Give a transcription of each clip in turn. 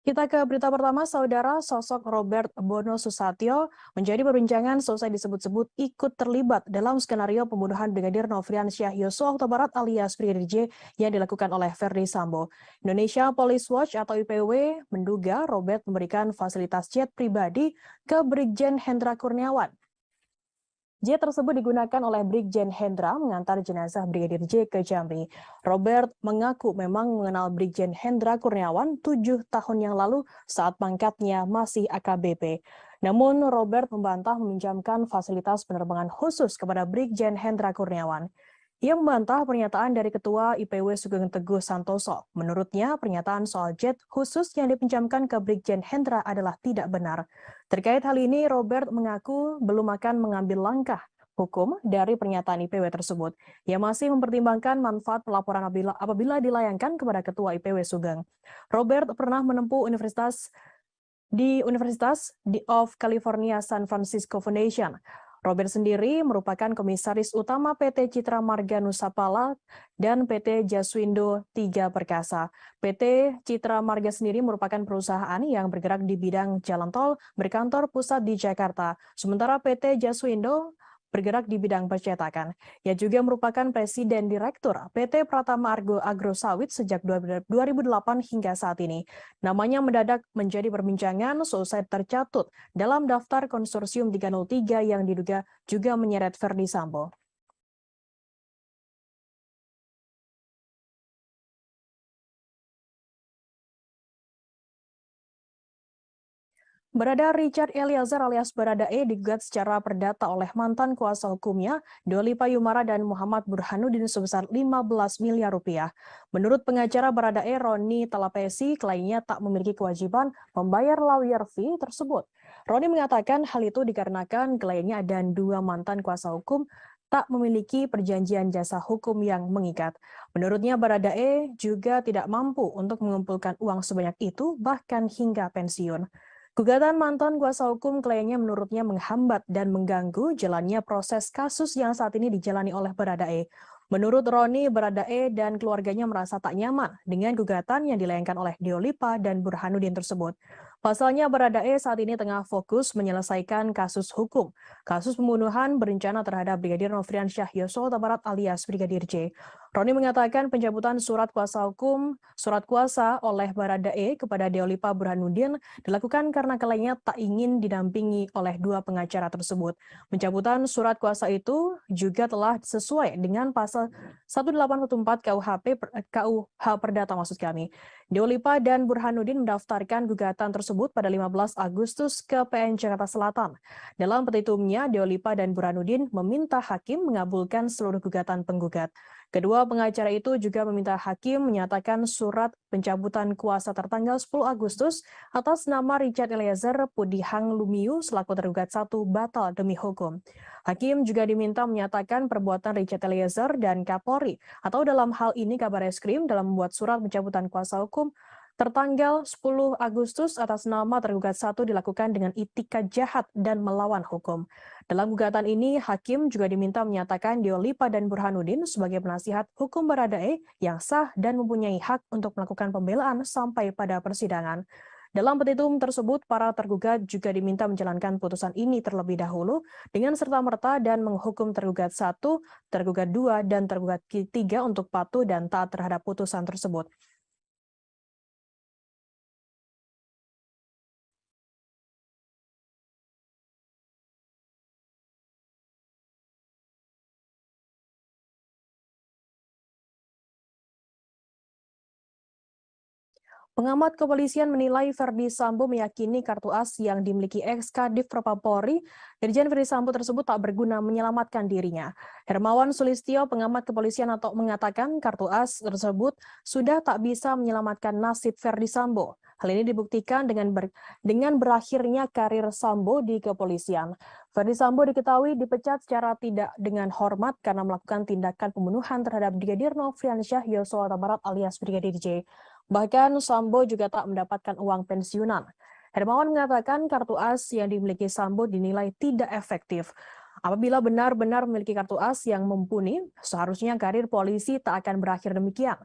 Kita ke berita pertama, saudara. Sosok Robert Bono Susatyo menjadi perbincangan selesai disebut-sebut ikut terlibat dalam skenario pembunuhan Brigadir Nofriansyah Yosua Huta Barat alias Brigadir J yang dilakukan oleh Verdi Sambo. Indonesia Police Watch atau IPW menduga Robert memberikan fasilitas jet pribadi ke Brigjen Hendra Kurniawan. Jet tersebut digunakan oleh Brigjen Hendra mengantar jenazah Brigadir J ke Jambi. Robert mengaku memang mengenal Brigjen Hendra Kurniawan 7 tahun yang lalu saat pangkatnya masih AKBP. Namun Robert membantah meminjamkan fasilitas penerbangan khusus kepada Brigjen Hendra Kurniawan. Ia membantah pernyataan dari Ketua IPW Sugeng Teguh Santoso. Menurutnya, pernyataan soal jet khusus yang dipinjamkan ke Brigjen Hendra adalah tidak benar. Terkait hal ini, Robert mengaku belum akan mengambil langkah hukum dari pernyataan IPW tersebut. Ia masih mempertimbangkan manfaat pelaporan apabila dilayangkan kepada Ketua IPW Sugeng. Robert pernah menempuh Universitas of California San Francisco Foundation. Robert sendiri merupakan komisaris utama PT Citra Marga Nusapala dan PT Jaswindo Tiga Perkasa. PT Citra Marga sendiri merupakan perusahaan yang bergerak di bidang jalan tol berkantor pusat di Jakarta. Sementara PT Jaswindo bergerak di bidang percetakan. Ia juga merupakan Presiden Direktur PT Pratama Agro Sawit sejak 2008 hingga saat ini. Namanya mendadak menjadi perbincangan selesai tercatut dalam daftar konsorsium 303 yang diduga juga menyeret Verdi Sambo. Barada Richard Eliezer alias Baradae digugat secara perdata oleh mantan kuasa hukumnya, Doli Payumara dan Muhammad Burhanuddin sebesar 15 miliar rupiah. Menurut pengacara Baradae, Roni Talapesi, kliennya tak memiliki kewajiban membayar lawyer fee tersebut. Roni mengatakan hal itu dikarenakan kliennya dan dua mantan kuasa hukum tak memiliki perjanjian jasa hukum yang mengikat. Menurutnya, Baradae juga tidak mampu untuk mengumpulkan uang sebanyak itu, bahkan hingga pensiun. Gugatan mantan kuasa hukum kliennya menurutnya menghambat dan mengganggu jalannya proses kasus yang saat ini dijalani oleh Baradae. Menurut Roni, Baradae dan keluarganya merasa tak nyaman dengan gugatan yang dilayangkan oleh Diolipa dan Burhanuddin tersebut. Pasalnya, Baradae saat ini tengah fokus menyelesaikan kasus hukum, kasus pembunuhan berencana terhadap Brigadir Nofriansyah Yosua Huta Barat alias Brigadir J. Roni mengatakan pencabutan surat kuasa oleh Baradae kepada Diolipa Burhanuddin dilakukan karena kliennya tak ingin didampingi oleh dua pengacara tersebut. Pencabutan surat kuasa itu juga telah sesuai dengan pasal 1814 KUH Perdata maksud kami. Diolipa dan Burhanuddin mendaftarkan gugatan tersebut pada 15 Agustus ke PN Jakarta Selatan. Dalam petitumnya, Diolipa dan Burhanuddin meminta hakim mengabulkan seluruh gugatan penggugat. Kedua pengacara itu juga meminta hakim menyatakan surat pencabutan kuasa tertanggal 10 Agustus atas nama Richard Eliezer Pudihang Lumiu selaku tergugat 1 batal demi hukum. Hakim juga diminta menyatakan perbuatan Richard Eliezer dan Kapolri atau dalam hal ini Kabareskrim dalam membuat surat pencabutan kuasa hukum tertanggal 10 Agustus atas nama tergugat 1 dilakukan dengan itikat jahat dan melawan hukum. Dalam gugatan ini, hakim juga diminta menyatakan Diolipa dan Burhanuddin sebagai penasihat hukum Baradae yang sah dan mempunyai hak untuk melakukan pembelaan sampai pada persidangan. Dalam petitum tersebut, para tergugat juga diminta menjalankan putusan ini terlebih dahulu dengan serta-merta dan menghukum tergugat 1, tergugat 2, dan tergugat 3 untuk patuh dan taat terhadap putusan tersebut. Pengamat kepolisian menilai Verdi Sambo meyakini kartu as yang dimiliki ex-Kadif Propam Polri, Irjen Verdi Sambo tersebut tak berguna menyelamatkan dirinya. Hermawan Sulistyo, pengamat kepolisian atau mengatakan kartu as tersebut sudah tak bisa menyelamatkan nasib Verdi Sambo. Hal ini dibuktikan dengan berakhirnya karir Sambo di kepolisian. Verdi Sambo diketahui dipecat secara tidak dengan hormat karena melakukan tindakan pembunuhan terhadap Brigadir Nofriansyah Yosua Huta Barat alias Brigadir J. Bahkan Sambo juga tak mendapatkan uang pensiunan. Hermawan mengatakan kartu as yang dimiliki Sambo dinilai tidak efektif. Apabila benar-benar memiliki kartu as yang mumpuni, seharusnya karir polisi tak akan berakhir demikian.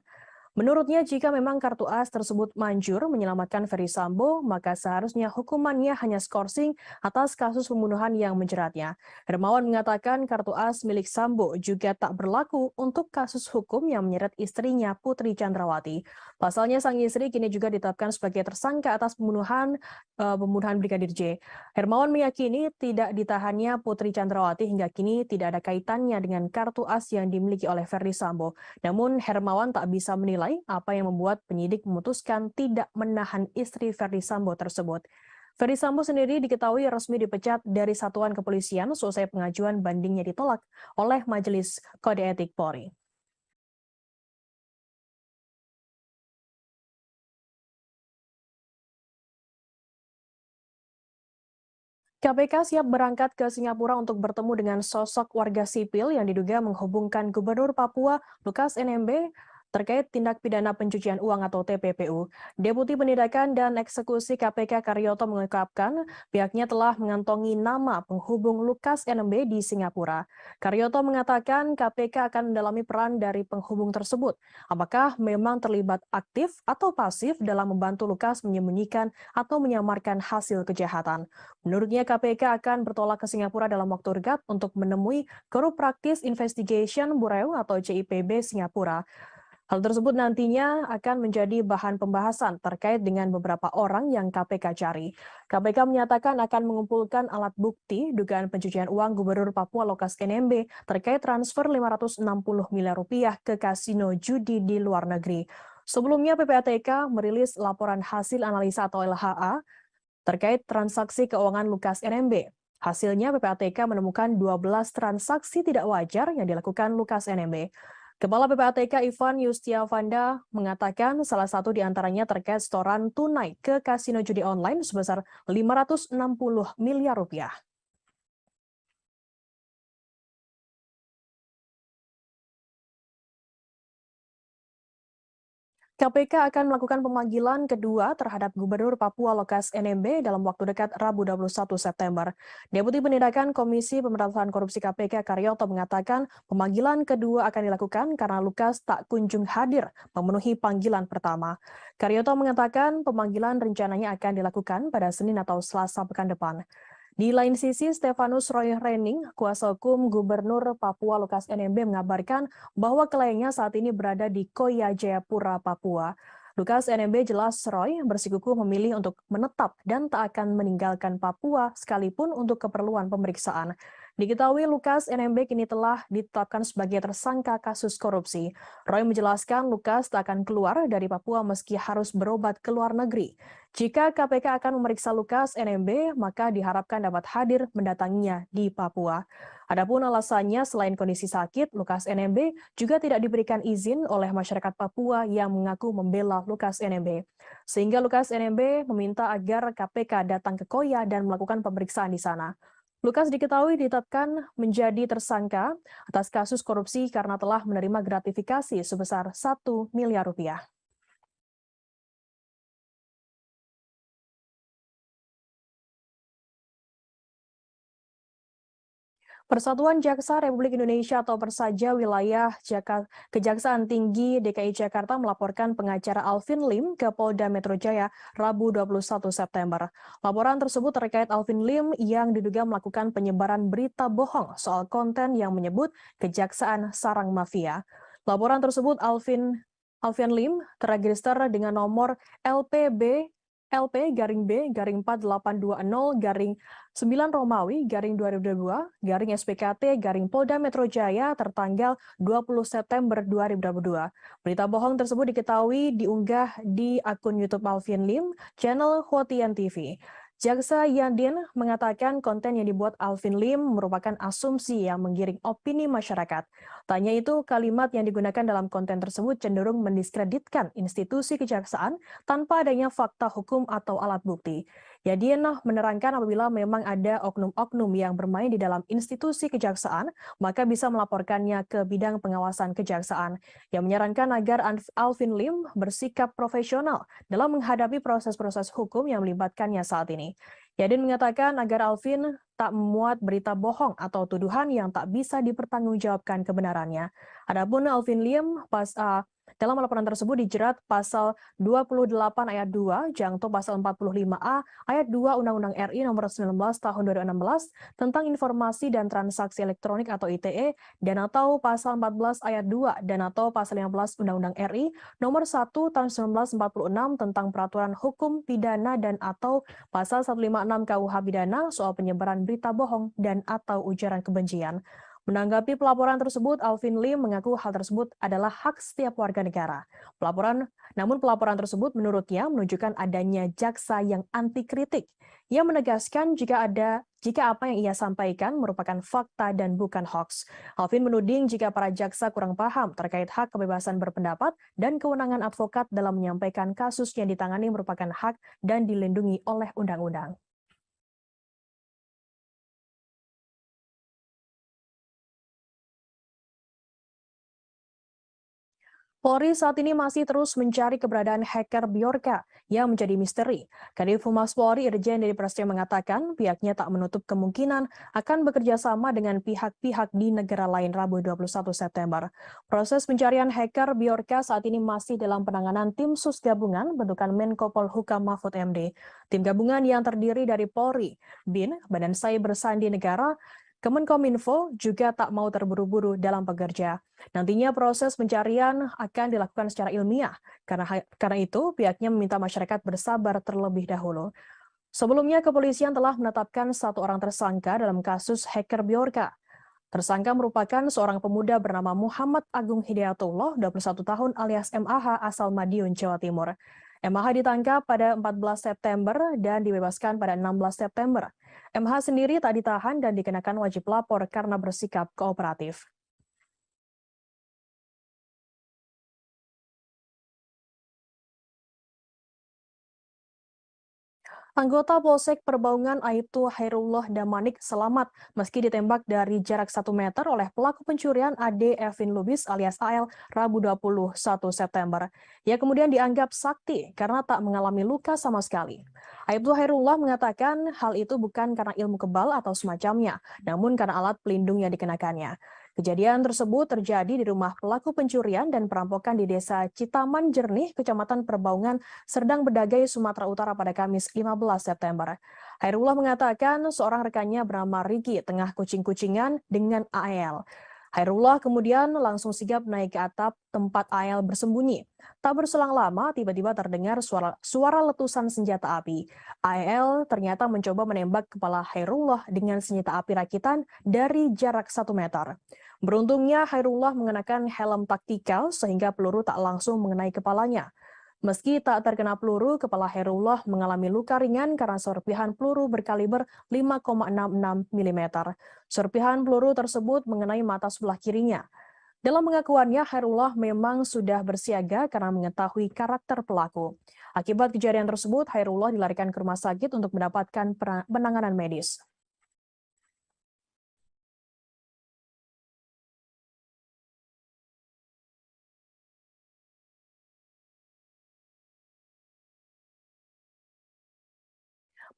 Menurutnya, jika memang kartu as tersebut manjur menyelamatkan Ferry Sambo, maka seharusnya hukumannya hanya skorsing atas kasus pembunuhan yang menjeratnya. Hermawan mengatakan kartu as milik Sambo juga tak berlaku untuk kasus hukum yang menyeret istrinya Putri Chandrawati. Pasalnya, sang istri kini juga ditetapkan sebagai tersangka atas pembunuhan Brigadir J. Hermawan meyakini tidak ditahannya Putri Chandrawati hingga kini tidak ada kaitannya dengan kartu as yang dimiliki oleh Ferry Sambo. Namun Hermawan tak bisa menilai apa yang membuat penyidik memutuskan tidak menahan istri Ferdy Sambo tersebut. Ferdy Sambo sendiri diketahui resmi dipecat dari Satuan Kepolisian selesai pengajuan bandingnya ditolak oleh Majelis Kode Etik Polri. KPK siap berangkat ke Singapura untuk bertemu dengan sosok warga sipil yang diduga menghubungkan Gubernur Papua Lukas NMB terkait tindak pidana pencucian uang atau TPPU. Deputi Penindakan dan Eksekusi KPK Karyoto mengungkapkan pihaknya telah mengantongi nama penghubung Lukas NMB di Singapura. Karyoto mengatakan KPK akan mendalami peran dari penghubung tersebut. Apakah memang terlibat aktif atau pasif dalam membantu Lukas menyembunyikan atau menyamarkan hasil kejahatan. Menurutnya KPK akan bertolak ke Singapura dalam waktu dekat untuk menemui Korup Practice Investigation Bureau atau CIPB Singapura. Hal tersebut nantinya akan menjadi bahan pembahasan terkait dengan beberapa orang yang KPK cari. KPK menyatakan akan mengumpulkan alat bukti dugaan pencucian uang Gubernur Papua Lukas NMB terkait transfer 560 miliar rupiah ke kasino judi di luar negeri. Sebelumnya PPATK merilis laporan hasil analisa atau LHA terkait transaksi keuangan Lukas NMB. Hasilnya PPATK menemukan 12 transaksi tidak wajar yang dilakukan Lukas NMB. Kepala PPATK Ivan Yustiavanda mengatakan salah satu di antaranya terkait setoran tunai ke kasino judi online sebesar 560 miliar rupiah. KPK akan melakukan pemanggilan kedua terhadap Gubernur Papua Lukas NMB dalam waktu dekat Rabu 21 September. Deputi Penindakan Komisi Pemberantasan Korupsi KPK Karyoto mengatakan pemanggilan kedua akan dilakukan karena Lukas tak kunjung hadir memenuhi panggilan pertama. Karyoto mengatakan pemanggilan rencananya akan dilakukan pada Senin atau Selasa pekan depan. Di lain sisi, Stefanus Roy Rening, kuasa hukum Gubernur Papua Lukas NMB mengabarkan bahwa kliennya saat ini berada di Koya Jayapura, Papua. Lukas NMB jelas Roy bersikukuh memilih untuk menetap dan tak akan meninggalkan Papua sekalipun untuk keperluan pemeriksaan. Diketahui Lukas NMB kini telah ditetapkan sebagai tersangka kasus korupsi. Roy menjelaskan Lukas tak akan keluar dari Papua meski harus berobat ke luar negeri. Jika KPK akan memeriksa Lukas NMB, maka diharapkan dapat hadir mendatanginya di Papua. Adapun alasannya selain kondisi sakit, Lukas NMB juga tidak diberikan izin oleh masyarakat Papua yang mengaku membela Lukas NMB. Sehingga Lukas NMB meminta agar KPK datang ke Koya dan melakukan pemeriksaan di sana. Lukas diketahui ditetapkan menjadi tersangka atas kasus korupsi karena telah menerima gratifikasi sebesar 1 miliar rupiah. Persatuan Jaksa Republik Indonesia atau Persaja Wilayah Kejaksaan Tinggi DKI Jakarta melaporkan pengacara Alvin Lim ke Polda Metro Jaya Rabu 21 September. Laporan tersebut terkait Alvin Lim yang diduga melakukan penyebaran berita bohong soal konten yang menyebut Kejaksaan Sarang Mafia. Laporan tersebut Alvin Lim terregister dengan nomor LPB-B-4820-9 Romawi-2022-SPKT-Polda Metro Jaya tertanggal 20 September 2022. Berita bohong tersebut diketahui diunggah di akun YouTube Alvin Lim, channel Hotian TV. Jaksa Yadin mengatakan konten yang dibuat Alvin Lim merupakan asumsi yang menggiring opini masyarakat. Tanya itu, kalimat yang digunakan dalam konten tersebut cenderung mendiskreditkan institusi kejaksaan tanpa adanya fakta hukum atau alat bukti. Yadin menerangkan apabila memang ada oknum-oknum yang bermain di dalam institusi kejaksaan, maka bisa melaporkannya ke bidang pengawasan kejaksaan. Yang menyarankan agar Alvin Lim bersikap profesional dalam menghadapi proses-proses hukum yang melibatkannya saat ini. Yadin mengatakan agar Alvin tak memuat berita bohong atau tuduhan yang tak bisa dipertanggungjawabkan kebenarannya. Adapun Alvin Lim Dalam laporan tersebut dijerat pasal 28 ayat 2, jangto pasal 45A ayat 2 Undang-Undang RI nomor 19 tahun 2016 tentang informasi dan transaksi elektronik atau ITE dan atau pasal 14 ayat 2 dan atau pasal 15 Undang-Undang RI nomor 1 tahun 1946 tentang peraturan hukum pidana dan atau pasal 156 KUH pidana soal penyebaran berita bohong dan atau ujaran kebencian. Menanggapi pelaporan tersebut, Alvin Lim mengaku hal tersebut adalah hak setiap warga negara. Namun pelaporan tersebut menurutnya menunjukkan adanya jaksa yang anti kritik. Ia menegaskan jika apa yang ia sampaikan merupakan fakta dan bukan hoax. Alvin menuding jika para jaksa kurang paham terkait hak kebebasan berpendapat dan kewenangan advokat dalam menyampaikan kasus yang ditangani merupakan hak dan dilindungi oleh undang-undang. Polri saat ini masih terus mencari keberadaan hacker Bjorka yang menjadi misteri. Kadif Humas Polri Irjen Dedi Prasetyo mengatakan pihaknya tak menutup kemungkinan akan bekerja sama dengan pihak-pihak di negara lain Rabu 21 September. Proses pencarian hacker Bjorka saat ini masih dalam penanganan tim sus gabungan bentukan Menko Polhukam Mahfud MD. Tim gabungan yang terdiri dari Polri, BIN, Badan Cyber Sandi Negara, Kemenkominfo juga tak mau terburu-buru dalam bekerja. Nantinya proses pencarian akan dilakukan secara ilmiah. Karena itu, pihaknya meminta masyarakat bersabar terlebih dahulu. Sebelumnya, kepolisian telah menetapkan satu orang tersangka dalam kasus hacker Bjorka. Tersangka merupakan seorang pemuda bernama Muhammad Agung Hidayatullah, 21 tahun alias MAH asal Madiun, Jawa Timur. MAH ditangkap pada 14 September dan dibebaskan pada 16 September. MH sendiri tak ditahan dan dikenakan wajib lapor karena bersikap kooperatif. Anggota Polsek Perbaungan Aibtu Hairullah Damanik selamat meski ditembak dari jarak 1 meter oleh pelaku pencurian Ade Evin Lubis alias AL Rabu 21 September. Ia kemudian dianggap sakti karena tak mengalami luka sama sekali. Aibtu Hairullah mengatakan hal itu bukan karena ilmu kebal atau semacamnya, namun karena alat pelindung yang dikenakannya. Kejadian tersebut terjadi di rumah pelaku pencurian dan perampokan di Desa Citaman Jernih, Kecamatan Perbaungan, Serdang Bedagai, Sumatera Utara pada Kamis 15 September. Hairullah mengatakan seorang rekannya bernama Riki tengah kucing-kucingan dengan AL. Hairullah kemudian langsung sigap naik ke atap tempat AL bersembunyi. Tak berselang lama, tiba-tiba terdengar suara letusan senjata api. AL ternyata mencoba menembak kepala Hairullah dengan senjata api rakitan dari jarak 1 meter. Beruntungnya Hairullah mengenakan helm taktikal sehingga peluru tak langsung mengenai kepalanya. Meski tak terkena peluru, kepala Hairullah mengalami luka ringan karena serpihan peluru berkaliber 5,66 mm. Serpihan peluru tersebut mengenai mata sebelah kirinya. Dalam pengakuannya, Hairullah memang sudah bersiaga karena mengetahui karakter pelaku. Akibat kejadian tersebut, Hairullah dilarikan ke rumah sakit untuk mendapatkan penanganan medis.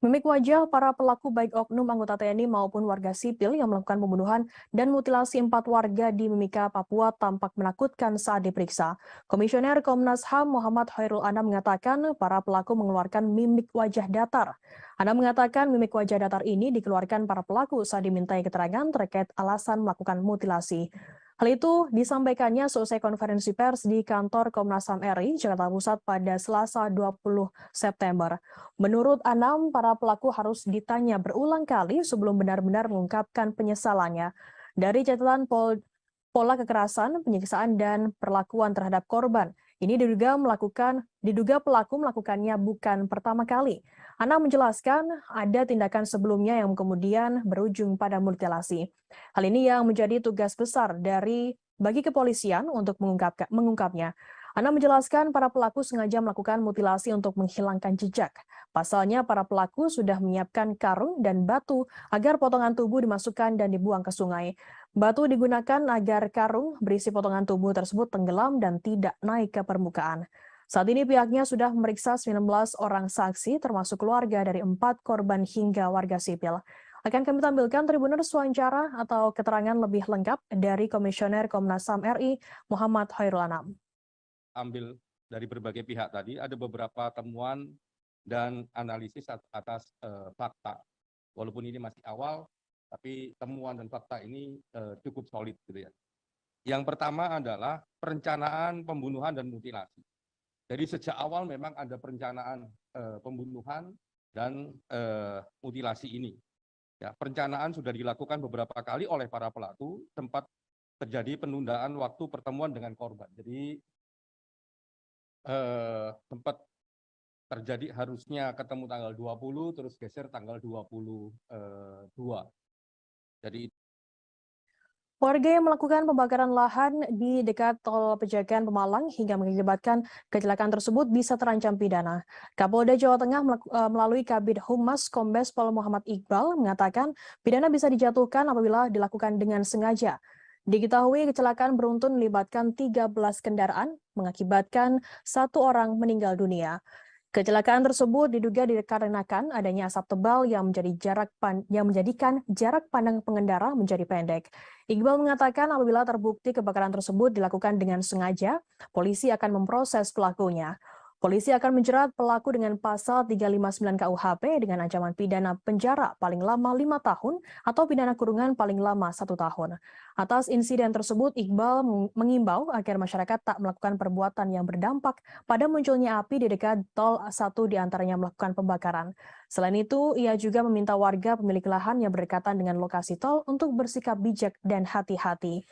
Mimik wajah para pelaku baik oknum anggota TNI maupun warga sipil yang melakukan pembunuhan dan mutilasi 4 warga di Mimika, Papua tampak menakutkan saat diperiksa. Komisioner Komnas HAM Muhammad Khairul Anam mengatakan para pelaku mengeluarkan mimik wajah datar. Anam mengatakan mimik wajah datar ini dikeluarkan para pelaku saat dimintai keterangan terkait alasan melakukan mutilasi. Hal itu disampaikannya selesai konferensi pers di kantor Komnas HAM RI, Jakarta Pusat pada Selasa 20 September. Menurut Anam, para pelaku harus ditanya berulang kali sebelum benar-benar mengungkapkan penyesalannya. Dari catatan pola kekerasan, penyiksaan, dan perlakuan terhadap korban, ini diduga pelaku melakukannya bukan pertama kali. Anam menjelaskan ada tindakan sebelumnya yang kemudian berujung pada mutilasi. Hal ini yang menjadi tugas besar bagi kepolisian untuk mengungkapnya. Anam menjelaskan para pelaku sengaja melakukan mutilasi untuk menghilangkan jejak. Pasalnya para pelaku sudah menyiapkan karung dan batu agar potongan tubuh dimasukkan dan dibuang ke sungai. Batu digunakan agar karung berisi potongan tubuh tersebut tenggelam dan tidak naik ke permukaan. Saat ini pihaknya sudah memeriksa 19 orang saksi termasuk keluarga dari 4 korban hingga warga sipil. Akan kami tampilkan Tribuners wawancara atau keterangan lebih lengkap dari Komisioner Komnas HAM RI Muhammad Khairul Anam. ambil dari berbagai pihak tadi, ada beberapa temuan dan analisis atas fakta. Walaupun ini masih awal, tapi temuan dan fakta ini cukup solid gitu ya. Yang pertama adalah perencanaan pembunuhan dan mutilasi. Jadi sejak awal memang ada perencanaan pembunuhan dan mutilasi ini. Ya, perencanaan sudah dilakukan beberapa kali oleh para pelaku, sempat terjadi penundaan waktu pertemuan dengan korban. Jadi sempat terjadi harusnya ketemu tanggal 20, terus geser tanggal 22. Jadi Warga yang melakukan pembakaran lahan di dekat tol Pejagan Pemalang hingga mengakibatkan kecelakaan tersebut bisa terancam pidana. Kapolda Jawa Tengah melalui Kabid Humas Kombes Pol Muhammad Iqbal mengatakan pidana bisa dijatuhkan apabila dilakukan dengan sengaja. Diketahui kecelakaan beruntun melibatkan 13 kendaraan mengakibatkan 1 orang meninggal dunia. Kecelakaan tersebut diduga dikarenakan adanya asap tebal yang menjadikan jarak pandang pengendara menjadi pendek. Iqbal mengatakan apabila terbukti kebakaran tersebut dilakukan dengan sengaja, polisi akan memproses pelakunya. Polisi akan menjerat pelaku dengan pasal 359 KUHP dengan ancaman pidana penjara paling lama 5 tahun atau pidana kurungan paling lama 1 tahun. Atas insiden tersebut, Iqbal mengimbau agar masyarakat tak melakukan perbuatan yang berdampak pada munculnya api di dekat tol, 1 diantaranya melakukan pembakaran. Selain itu, ia juga meminta warga pemilik lahan yang berdekatan dengan lokasi tol untuk bersikap bijak dan hati-hati.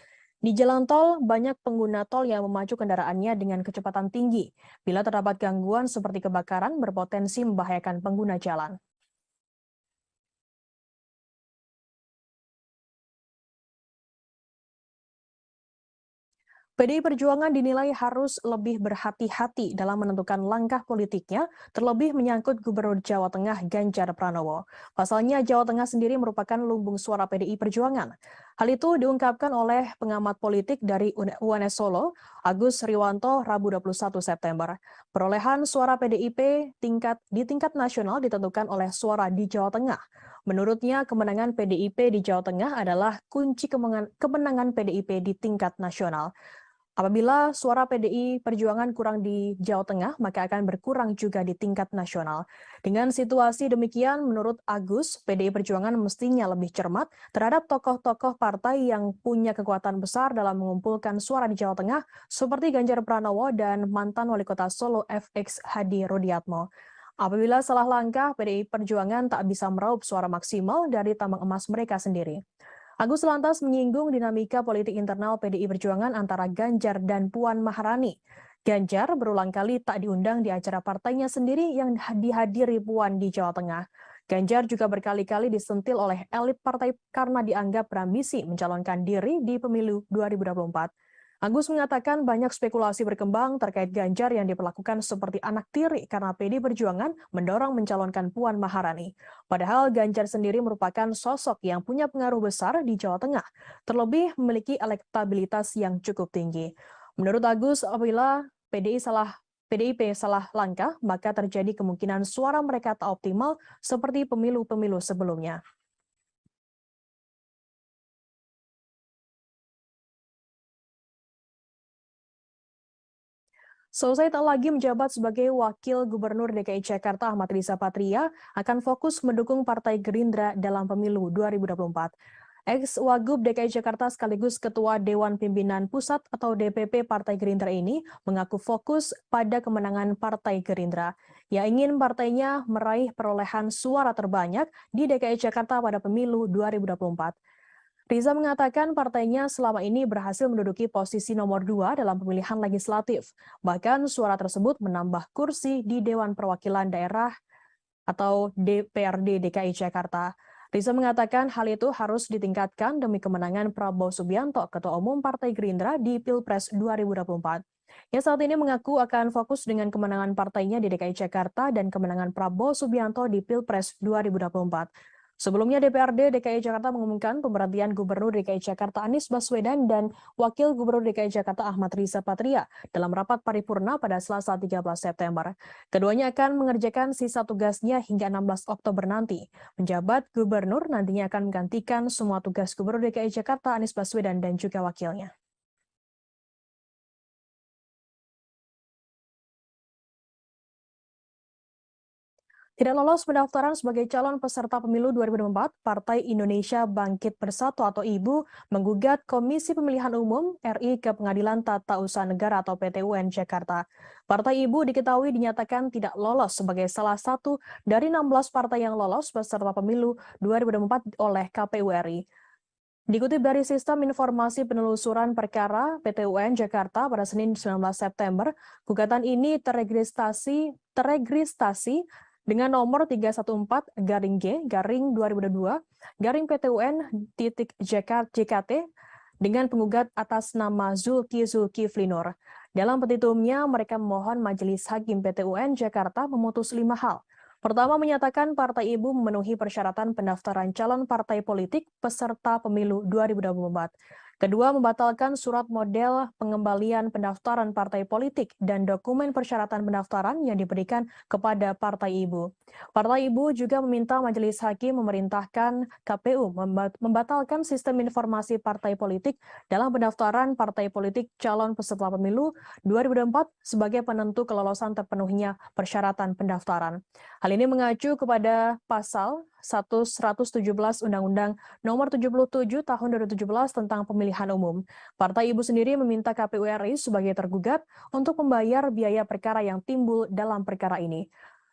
Di jalan tol, banyak pengguna tol yang memacu kendaraannya dengan kecepatan tinggi. Bila terdapat gangguan seperti kebakaran, berpotensi membahayakan pengguna jalan. PDI Perjuangan dinilai harus lebih berhati-hati dalam menentukan langkah politiknya, terlebih menyangkut Gubernur Jawa Tengah Ganjar Pranowo. Pasalnya, Jawa Tengah sendiri merupakan lumbung suara PDI Perjuangan. Hal itu diungkapkan oleh pengamat politik dari UNS Solo, Agus Riwanto, Rabu 21 September. Perolehan suara PDIP di tingkat nasional ditentukan oleh suara di Jawa Tengah. Menurutnya, kemenangan PDIP di Jawa Tengah adalah kunci kemenangan PDIP di tingkat nasional. Apabila suara PDI Perjuangan kurang di Jawa Tengah, maka akan berkurang juga di tingkat nasional. Dengan situasi demikian, menurut Agus, PDI Perjuangan mestinya lebih cermat terhadap tokoh-tokoh partai yang punya kekuatan besar dalam mengumpulkan suara di Jawa Tengah, seperti Ganjar Pranowo dan mantan Wali Kota Solo FX Hadi Rudiatmo. Apabila salah langkah, PDI Perjuangan tak bisa meraup suara maksimal dari tambang emas mereka sendiri. Agus lantas menyinggung dinamika politik internal PDI Perjuangan antara Ganjar dan Puan Maharani. Ganjar berulang kali tak diundang di acara partainya sendiri yang dihadiri Puan di Jawa Tengah. Ganjar juga berkali-kali disentil oleh elit partai karena dianggap berambisi mencalonkan diri di pemilu 2024. Agus mengatakan banyak spekulasi berkembang terkait Ganjar yang diperlakukan seperti anak tiri karena PDI Perjuangan mendorong mencalonkan Puan Maharani. Padahal Ganjar sendiri merupakan sosok yang punya pengaruh besar di Jawa Tengah, terlebih memiliki elektabilitas yang cukup tinggi. Menurut Agus, apabila PDIP salah langkah, maka terjadi kemungkinan suara mereka tak optimal seperti pemilu-pemilu sebelumnya. Selesai tak lagi menjabat sebagai Wakil Gubernur DKI Jakarta, Ahmad Riza Patria akan fokus mendukung Partai Gerindra dalam pemilu 2024. Ex-Wagub DKI Jakarta sekaligus Ketua Dewan Pimpinan Pusat atau DPP Partai Gerindra ini mengaku fokus pada kemenangan Partai Gerindra. Ia ingin partainya meraih perolehan suara terbanyak di DKI Jakarta pada pemilu 2024. Riza mengatakan partainya selama ini berhasil menduduki posisi nomor 2 dalam pemilihan legislatif. Bahkan suara tersebut menambah kursi di Dewan Perwakilan Daerah atau DPRD DKI Jakarta. Riza mengatakan hal itu harus ditingkatkan demi kemenangan Prabowo Subianto, Ketua Umum Partai Gerindra di Pilpres 2024. Ia saat ini mengaku akan fokus dengan kemenangan partainya di DKI Jakarta dan kemenangan Prabowo Subianto di Pilpres 2024. Sebelumnya DPRD DKI Jakarta mengumumkan pemberhentian Gubernur DKI Jakarta Anies Baswedan dan Wakil Gubernur DKI Jakarta Ahmad Riza Patria dalam rapat paripurna pada Selasa 13 September. Keduanya akan mengerjakan sisa tugasnya hingga 16 Oktober nanti. Penjabat Gubernur nantinya akan menggantikan semua tugas Gubernur DKI Jakarta Anies Baswedan dan juga wakilnya. Tidak lolos pendaftaran sebagai calon peserta pemilu 2024, Partai Indonesia Bangkit Bersatu atau IBU menggugat Komisi Pemilihan Umum RI ke Pengadilan Tata Usaha Negara atau PT UN Jakarta. Partai IBU diketahui dinyatakan tidak lolos sebagai salah satu dari 16 partai yang lolos peserta pemilu 2024 oleh KPU RI. Dikutip dari Sistem Informasi Penelusuran Perkara PT UN Jakarta pada Senin 19 September, gugatan ini teregistrasi dengan nomor 314-G-2022-PT UN-JKT dengan penggugat atas nama Zulkifli Nur. Dalam petitumnya, mereka memohon Majelis Hakim PT UN Jakarta memutus 5 hal. Pertama, menyatakan Partai IBU memenuhi persyaratan pendaftaran calon partai politik peserta pemilu 2024. Kedua, membatalkan surat model pengembalian pendaftaran partai politik dan dokumen persyaratan pendaftaran yang diberikan kepada Partai IBU. Partai IBU juga meminta Majelis Hakim memerintahkan KPU membatalkan sistem informasi partai politik dalam pendaftaran partai politik calon peserta pemilu 2024 sebagai penentu kelolosan terpenuhnya persyaratan pendaftaran. Hal ini mengacu kepada pasal 117 Undang-Undang Nomor 77 Tahun 2017 tentang Pemilihan Umum. Partai IBU sendiri meminta KPU RI sebagai tergugat untuk membayar biaya perkara yang timbul dalam perkara ini.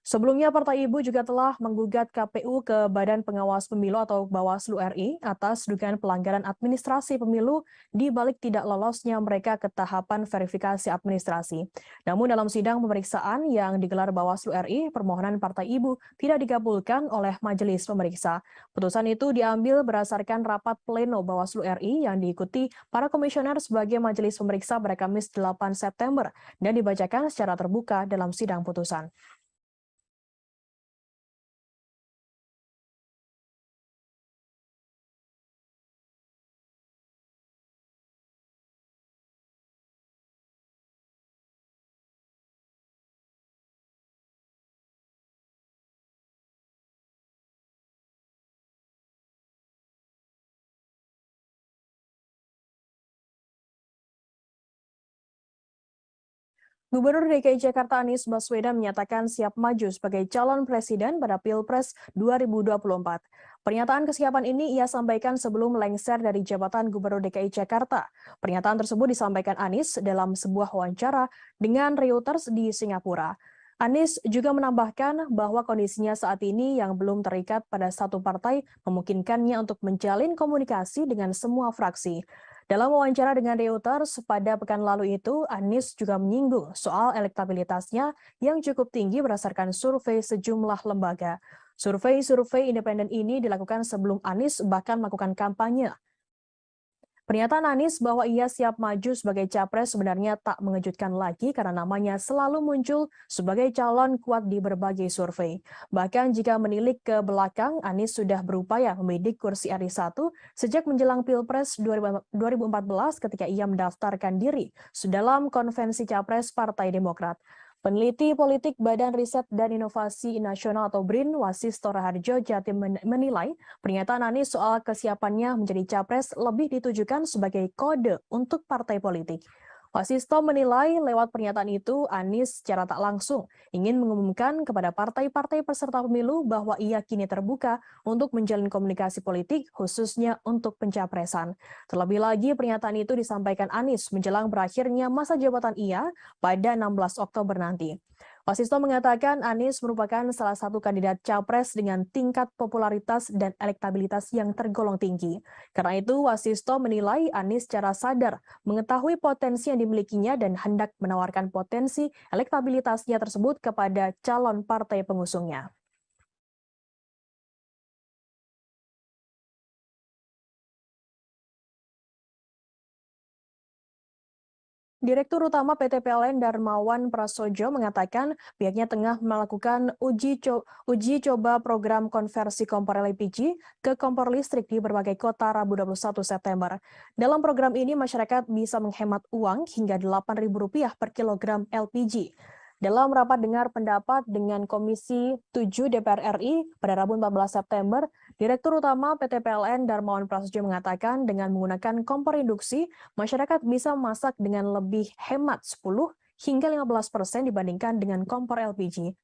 Sebelumnya, Partai IBU juga telah menggugat KPU ke Badan Pengawas Pemilu atau Bawaslu RI atas dugaan pelanggaran administrasi pemilu di balik tidak lolosnya mereka ke tahapan verifikasi administrasi. Namun dalam sidang pemeriksaan yang digelar Bawaslu RI, permohonan Partai IBU tidak dikabulkan oleh majelis pemeriksa. Putusan itu diambil berdasarkan rapat pleno Bawaslu RI yang diikuti para komisioner sebagai majelis pemeriksa pada Kamis 8 September dan dibacakan secara terbuka dalam sidang putusan. Gubernur DKI Jakarta Anies Baswedan menyatakan siap maju sebagai calon presiden pada Pilpres 2024. Pernyataan kesiapan ini ia sampaikan sebelum lengser dari jabatan Gubernur DKI Jakarta. Pernyataan tersebut disampaikan Anies dalam sebuah wawancara dengan Reuters di Singapura. Anies juga menambahkan bahwa kondisinya saat ini yang belum terikat pada satu partai memungkinkannya untuk menjalin komunikasi dengan semua fraksi. Dalam wawancara dengan Reuters pada pekan lalu itu, Anies juga menyinggung soal elektabilitasnya yang cukup tinggi berdasarkan survei sejumlah lembaga. Survei independen ini dilakukan sebelum Anies bahkan melakukan kampanye. Pernyataan Anies bahwa ia siap maju sebagai capres sebenarnya tak mengejutkan lagi karena namanya selalu muncul sebagai calon kuat di berbagai survei. Bahkan jika menilik ke belakang, Anies sudah berupaya membidik kursi RI 1 sejak menjelang Pilpres 2014 ketika ia mendaftarkan diri dalam konvensi capres Partai Demokrat. Peneliti politik Badan Riset dan Inovasi Nasional atau BRIN, Wasisto Raharjo Jatim menilai pernyataan Anies soal kesiapannya menjadi capres lebih ditujukan sebagai kode untuk partai politik. Wasisto menilai lewat pernyataan itu Anies secara tak langsung ingin mengumumkan kepada partai-partai peserta pemilu bahwa ia kini terbuka untuk menjalin komunikasi politik khususnya untuk pencapresan. Terlebih lagi pernyataan itu disampaikan Anies menjelang berakhirnya masa jabatan ia pada 16 Oktober nanti. Wasisto mengatakan Anies merupakan salah satu kandidat capres dengan tingkat popularitas dan elektabilitas yang tergolong tinggi. Karena itu, Wasisto menilai Anies secara sadar mengetahui potensi yang dimilikinya dan hendak menawarkan potensi elektabilitasnya tersebut kepada calon partai pengusungnya. Direktur Utama PT PLN Darmawan Prasojo mengatakan pihaknya tengah melakukan uji coba program konversi kompor LPG ke kompor listrik di berbagai kota Rabu 21 September. Dalam program ini masyarakat bisa menghemat uang hingga Rp8.000 per kilogram LPG. Dalam rapat dengar pendapat dengan Komisi 7 DPR RI pada Rabu 14 September, Direktur Utama PT PLN Darmawan Prasojo mengatakan dengan menggunakan kompor induksi, masyarakat bisa memasak dengan lebih hemat 10 hingga 15% dibandingkan dengan kompor LPG.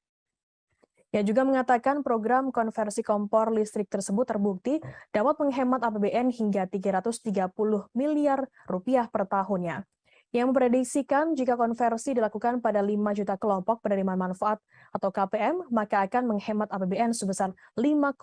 Ia juga mengatakan program konversi kompor listrik tersebut terbukti dapat menghemat APBN hingga 330 miliar rupiah per tahunnya. Yang memprediksikan jika konversi dilakukan pada 5 juta kelompok penerima manfaat atau KPM, maka akan menghemat APBN sebesar 5,5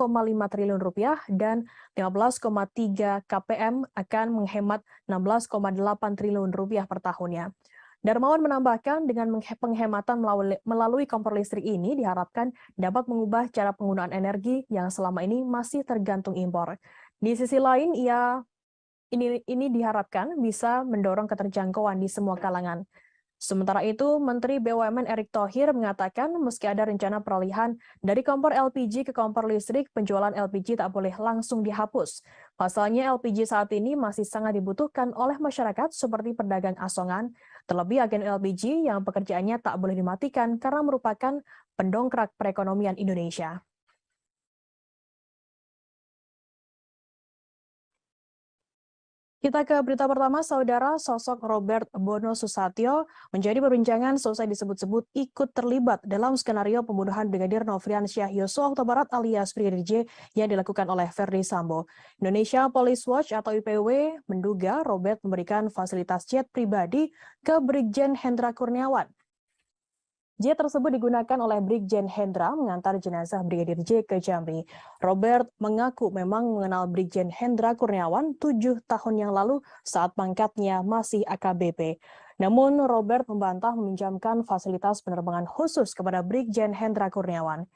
triliun rupiah dan 15,3 KPM akan menghemat 16,8 triliun rupiah per tahunnya. Darmawan menambahkan dengan penghematan melalui kompor listrik ini diharapkan dapat mengubah cara penggunaan energi yang selama ini masih tergantung impor. Di sisi lain, ini diharapkan bisa mendorong keterjangkauan di semua kalangan. Sementara itu, Menteri BUMN Erick Thohir mengatakan meski ada rencana peralihan dari kompor LPG ke kompor listrik, penjualan LPG tak boleh langsung dihapus. Pasalnya LPG saat ini masih sangat dibutuhkan oleh masyarakat seperti pedagang asongan, terlebih agen LPG yang pekerjaannya tak boleh dimatikan karena merupakan pendongkrak perekonomian Indonesia. Kita ke berita pertama, saudara. Sosok Robert Bono Susatyo menjadi perbincangan selesai disebut-sebut ikut terlibat dalam skenario pembunuhan Brigadir Nofriansyah Yosua Huta Barat alias Brigadir J yang dilakukan oleh Verdi Sambo. Indonesia Police Watch atau IPW menduga Robert memberikan fasilitas jet pribadi ke Brigjen Hendra Kurniawan. Jet tersebut digunakan oleh Brigjen Hendra mengantar jenazah Brigadir J ke Jambi. Robert mengaku memang mengenal Brigjen Hendra Kurniawan 7 tahun yang lalu saat pangkatnya masih AKBP. Namun Robert membantah meminjamkan fasilitas penerbangan khusus kepada Brigjen Hendra Kurniawan.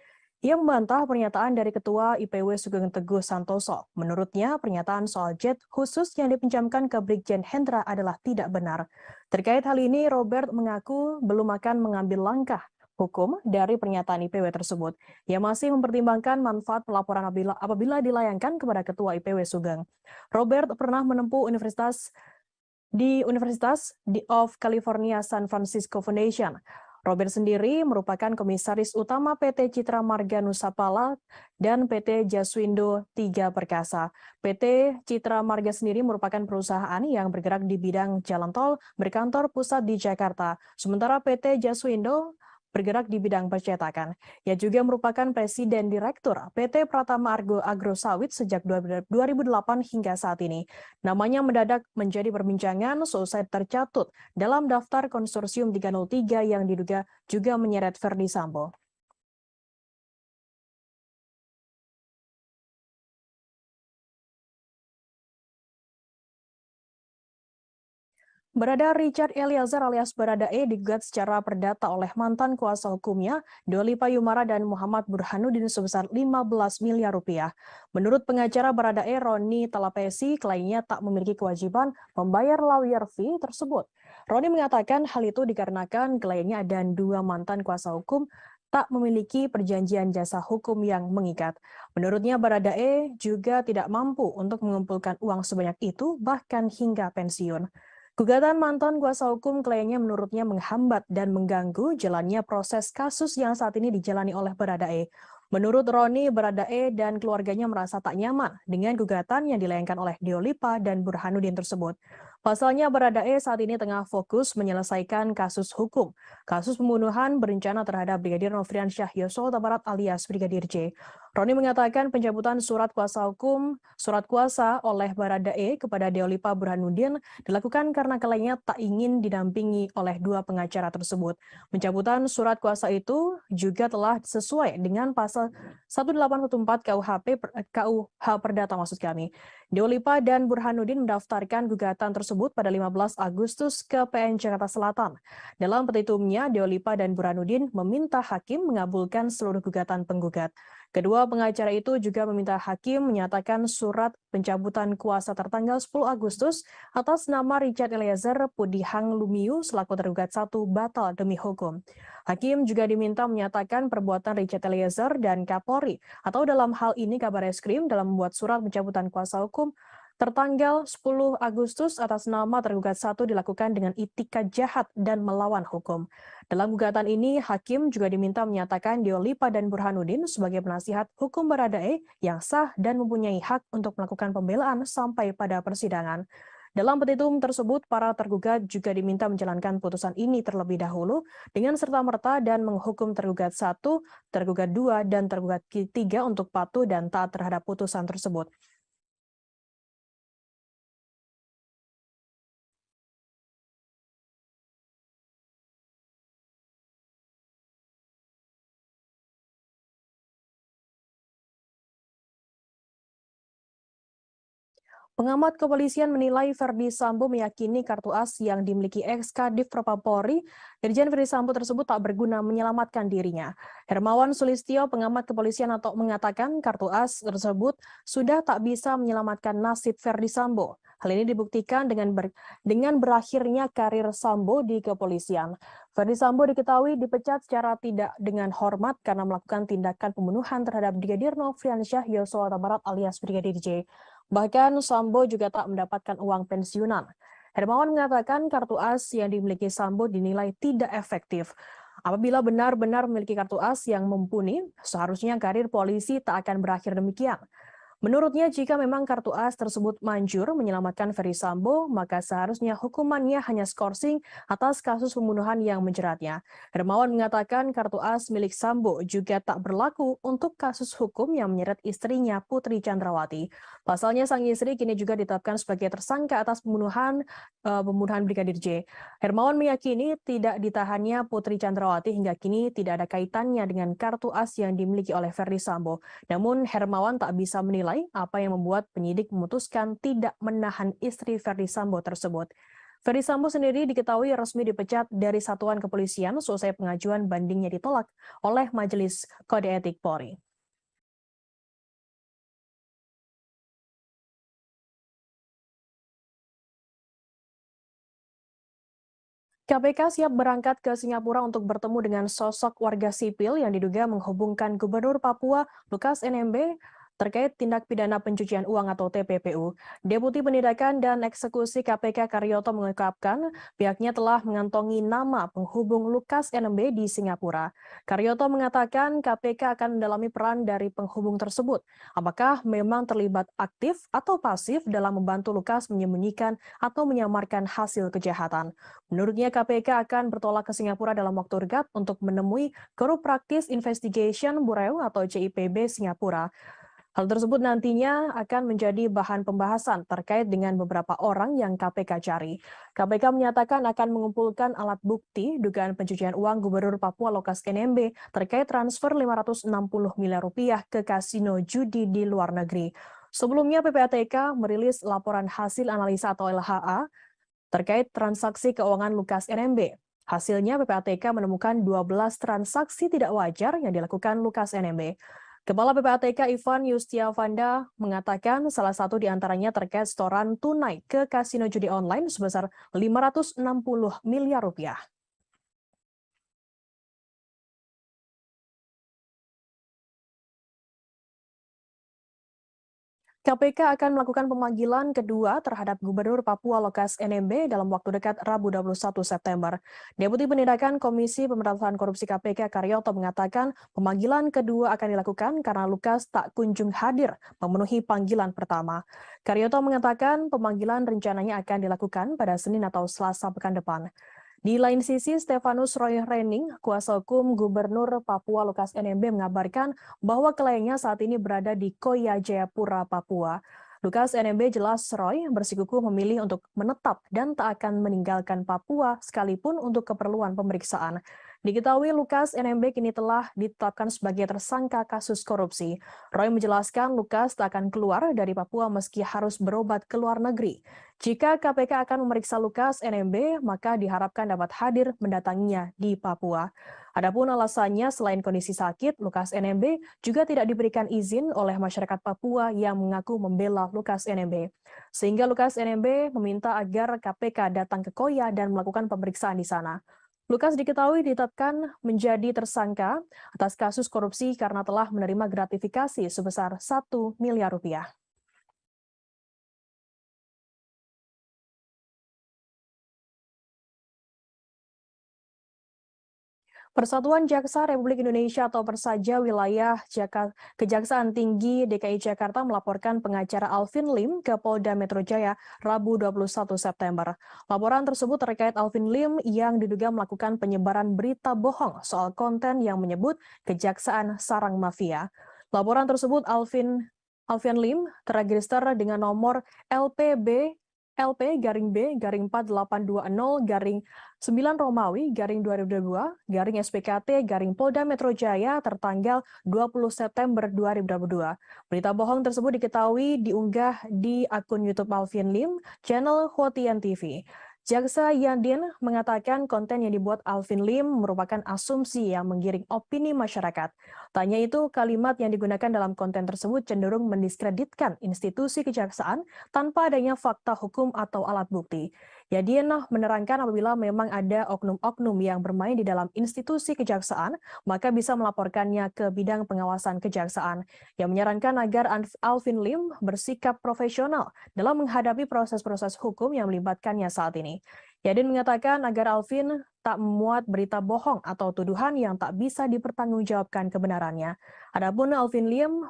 Ia membantah pernyataan dari Ketua IPW Sugeng Teguh Santoso. Menurutnya, pernyataan soal jet khusus yang dipinjamkan ke Brigjen Hendra adalah tidak benar. Terkait hal ini, Robert mengaku belum akan mengambil langkah hukum dari pernyataan IPW tersebut. Ia masih mempertimbangkan manfaat pelaporan apabila dilayangkan kepada Ketua IPW Sugeng. Robert pernah menempuh Universitas of California San Francisco Foundation. Robert sendiri merupakan komisaris utama PT Citra Marga Nusapala dan PT Jaswindo 3 Perkasa. PT Citra Marga sendiri merupakan perusahaan yang bergerak di bidang jalan tol berkantor pusat di Jakarta. Sementara PT Jaswindo bergerak di bidang percetakan. Ia juga merupakan Presiden Direktur PT Pratama Argo Agrosawit sejak 2008 hingga saat ini. Namanya mendadak menjadi perbincangan selesai tercatut dalam daftar konsorsium 303 yang diduga juga menyeret Verdi Sambo. Barada Richard Eliezer alias Baradae digugat secara perdata oleh mantan kuasa hukumnya, Dolipa Yumara dan Muhammad Burhanuddin sebesar 15 miliar rupiah. Menurut pengacara Baradae, Roni Talapesi, kliennya tak memiliki kewajiban membayar lawyer fee tersebut. Roni mengatakan hal itu dikarenakan kliennya dan 2 mantan kuasa hukum tak memiliki perjanjian jasa hukum yang mengikat. Menurutnya, Baradae juga tidak mampu untuk mengumpulkan uang sebanyak itu, bahkan hingga pensiun. Gugatan mantan kuasa hukum kliennya menurutnya menghambat dan mengganggu jalannya proses kasus yang saat ini dijalani oleh Baradae. Menurut Roni, Baradae dan keluarganya merasa tak nyaman dengan gugatan yang dilayangkan oleh Dolipa dan Burhanuddin tersebut. Pasalnya Baradae saat ini tengah fokus menyelesaikan kasus hukum, kasus pembunuhan berencana terhadap Brigadir Nofriansyah Yosua Huta Barat alias Brigadir J. Roni mengatakan pencabutan surat kuasa oleh Baradae kepada Dolipa Burhanuddin dilakukan karena kliennya tak ingin didampingi oleh 2 pengacara tersebut. Pencabutan surat kuasa itu juga telah sesuai dengan pasal 1814 KUH Perdata maksud kami. Dolipa dan Burhanuddin mendaftarkan gugatan tersebut pada 15 Agustus ke PN Jakarta Selatan. Dalam petitumnya, Dolipa dan Burhanuddin meminta hakim mengabulkan seluruh gugatan penggugat. Kedua pengacara itu juga meminta hakim menyatakan surat pencabutan kuasa tertanggal 10 Agustus atas nama Richard Eliezer Pudihang Lumiu selaku tergugat 1 batal demi hukum. Hakim juga diminta menyatakan perbuatan Richard Eliezer dan Kapolri atau dalam hal ini Kabareskrim dalam membuat surat pencabutan kuasa hukum tertanggal 10 Agustus atas nama tergugat 1 dilakukan dengan itikat jahat dan melawan hukum. Dalam gugatan ini, hakim juga diminta menyatakan Dolipa dan Burhanuddin sebagai penasihat hukum Baradae yang sah dan mempunyai hak untuk melakukan pembelaan sampai pada persidangan. Dalam petitum tersebut, para tergugat juga diminta menjalankan putusan ini terlebih dahulu dengan serta-merta dan menghukum tergugat 1, tergugat 2, dan tergugat 3 untuk patuh dan taat terhadap putusan tersebut. Pengamat kepolisian menilai Verdi Sambo meyakini kartu as yang dimiliki ex-Kadif Propam-Polri, Irjen Verdi Sambo tersebut tak berguna menyelamatkan dirinya. Hermawan Sulistyo, pengamat kepolisian atau mengatakan kartu as tersebut sudah tak bisa menyelamatkan nasib Verdi Sambo. Hal ini dibuktikan dengan berakhirnya karir Sambo di kepolisian. Verdi Sambo diketahui dipecat secara tidak dengan hormat karena melakukan tindakan pembunuhan terhadap Brigadir Nofriansyah Yosua Huta Barat alias Brigadir J. Bahkan Sambo juga tak mendapatkan uang pensiunan. Hermawan mengatakan kartu as yang dimiliki Sambo dinilai tidak efektif. Apabila benar-benar memiliki kartu as yang mumpuni, seharusnya karir polisi tak akan berakhir demikian. Menurutnya, jika memang kartu as tersebut manjur menyelamatkan Ferry Sambo, maka seharusnya hukumannya hanya skorsing atas kasus pembunuhan yang menjeratnya. Hermawan mengatakan kartu as milik Sambo juga tak berlaku untuk kasus hukum yang menyeret istrinya Putri Chandrawati. Pasalnya, sang istri kini juga ditetapkan sebagai tersangka atas pembunuhan Brigadir J. Hermawan meyakini tidak ditahannya Putri Chandrawati hingga kini tidak ada kaitannya dengan kartu as yang dimiliki oleh Ferdy Sambo. Namun Hermawan tak bisa menilai apa yang membuat penyidik memutuskan tidak menahan istri Ferdy Sambo tersebut. Ferdy Sambo sendiri diketahui resmi dipecat dari satuan kepolisian selesai pengajuan bandingnya ditolak oleh Majelis Kode Etik Polri. KPK siap berangkat ke Singapura untuk bertemu dengan sosok warga sipil yang diduga menghubungkan Gubernur Papua Lukas NMB terkait tindak pidana pencucian uang atau TPPU. Deputi Penindakan dan Eksekusi KPK Karyoto mengungkapkan pihaknya telah mengantongi nama penghubung Lukas NMB di Singapura. Karyoto mengatakan KPK akan mendalami peran dari penghubung tersebut. Apakah memang terlibat aktif atau pasif dalam membantu Lukas menyembunyikan atau menyamarkan hasil kejahatan. Menurutnya KPK akan bertolak ke Singapura dalam waktu dekat untuk menemui Korup Practice Investigation Bureau atau CIPB Singapura. Hal tersebut nantinya akan menjadi bahan pembahasan terkait dengan beberapa orang yang KPK cari. KPK menyatakan akan mengumpulkan alat bukti dugaan pencucian uang Gubernur Papua Lukas NMB terkait transfer 560 miliar rupiah ke kasino judi di luar negeri. Sebelumnya PPATK merilis laporan hasil analisa atau LHA terkait transaksi keuangan Lukas NMB. Hasilnya PPATK menemukan 12 transaksi tidak wajar yang dilakukan Lukas NMB. Kepala PPATK Ivan Yustiavanda mengatakan salah satu di antaranya terkait setoran tunai ke kasino judi online sebesar 560 miliar rupiah. KPK akan melakukan pemanggilan kedua terhadap Gubernur Papua Lukas NMB dalam waktu dekat Rabu 21 September. Deputi Penindakan Komisi Pemberantasan Korupsi KPK Karyoto mengatakan pemanggilan kedua akan dilakukan karena Lukas tak kunjung hadir memenuhi panggilan pertama. Karyoto mengatakan pemanggilan rencananya akan dilakukan pada Senin atau Selasa pekan depan. Di lain sisi, Stefanus Roy Rening, kuasa hukum Gubernur Papua Lukas NMB mengabarkan bahwa kliennya saat ini berada di Koya Jayapura, Papua. Lukas NMB jelas Roy bersikukuh memilih untuk menetap dan tak akan meninggalkan Papua sekalipun untuk keperluan pemeriksaan. Diketahui Lukas NMB kini telah ditetapkan sebagai tersangka kasus korupsi. Roy menjelaskan Lukas tak akan keluar dari Papua meski harus berobat ke luar negeri. Jika KPK akan memeriksa Lukas NMB, maka diharapkan dapat hadir mendatanginya di Papua. Adapun alasannya selain kondisi sakit, Lukas NMB juga tidak diberikan izin oleh masyarakat Papua yang mengaku membela Lukas NMB. Sehingga Lukas NMB meminta agar KPK datang ke Koya dan melakukan pemeriksaan di sana. Lukas diketahui ditetapkan menjadi tersangka atas kasus korupsi karena telah menerima gratifikasi sebesar 1 miliar rupiah. Persatuan Jaksa Republik Indonesia atau Persaja Wilayah Kejaksaan Tinggi DKI Jakarta melaporkan pengacara Alvin Lim ke Polda Metro Jaya Rabu 21 September. Laporan tersebut terkait Alvin Lim yang diduga melakukan penyebaran berita bohong soal konten yang menyebut Kejaksaan Sarang Mafia. Laporan tersebut Alvin Lim terregister dengan nomor LPB LP-B-4820-9 Romawi-2022 SPKT Polda Metro Jaya tertanggal 20 September 2022. Berita bohong tersebut diketahui diunggah di akun YouTube Alvin Lim, channel Hotian TV. Jaksa Yadin mengatakan konten yang dibuat Alvin Lim merupakan asumsi yang menggiring opini masyarakat. Tanya itu, kalimat yang digunakan dalam konten tersebut cenderung mendiskreditkan institusi kejaksaan tanpa adanya fakta hukum atau alat bukti. Yadin menerangkan apabila memang ada oknum-oknum yang bermain di dalam institusi kejaksaan, maka bisa melaporkannya ke bidang pengawasan kejaksaan. Yang menyarankan agar Alvin Lim bersikap profesional dalam menghadapi proses-proses hukum yang melibatkannya saat ini. Yadin mengatakan agar Alvin tak memuat berita bohong atau tuduhan yang tak bisa dipertanggungjawabkan kebenarannya. Adapun Alvin Lim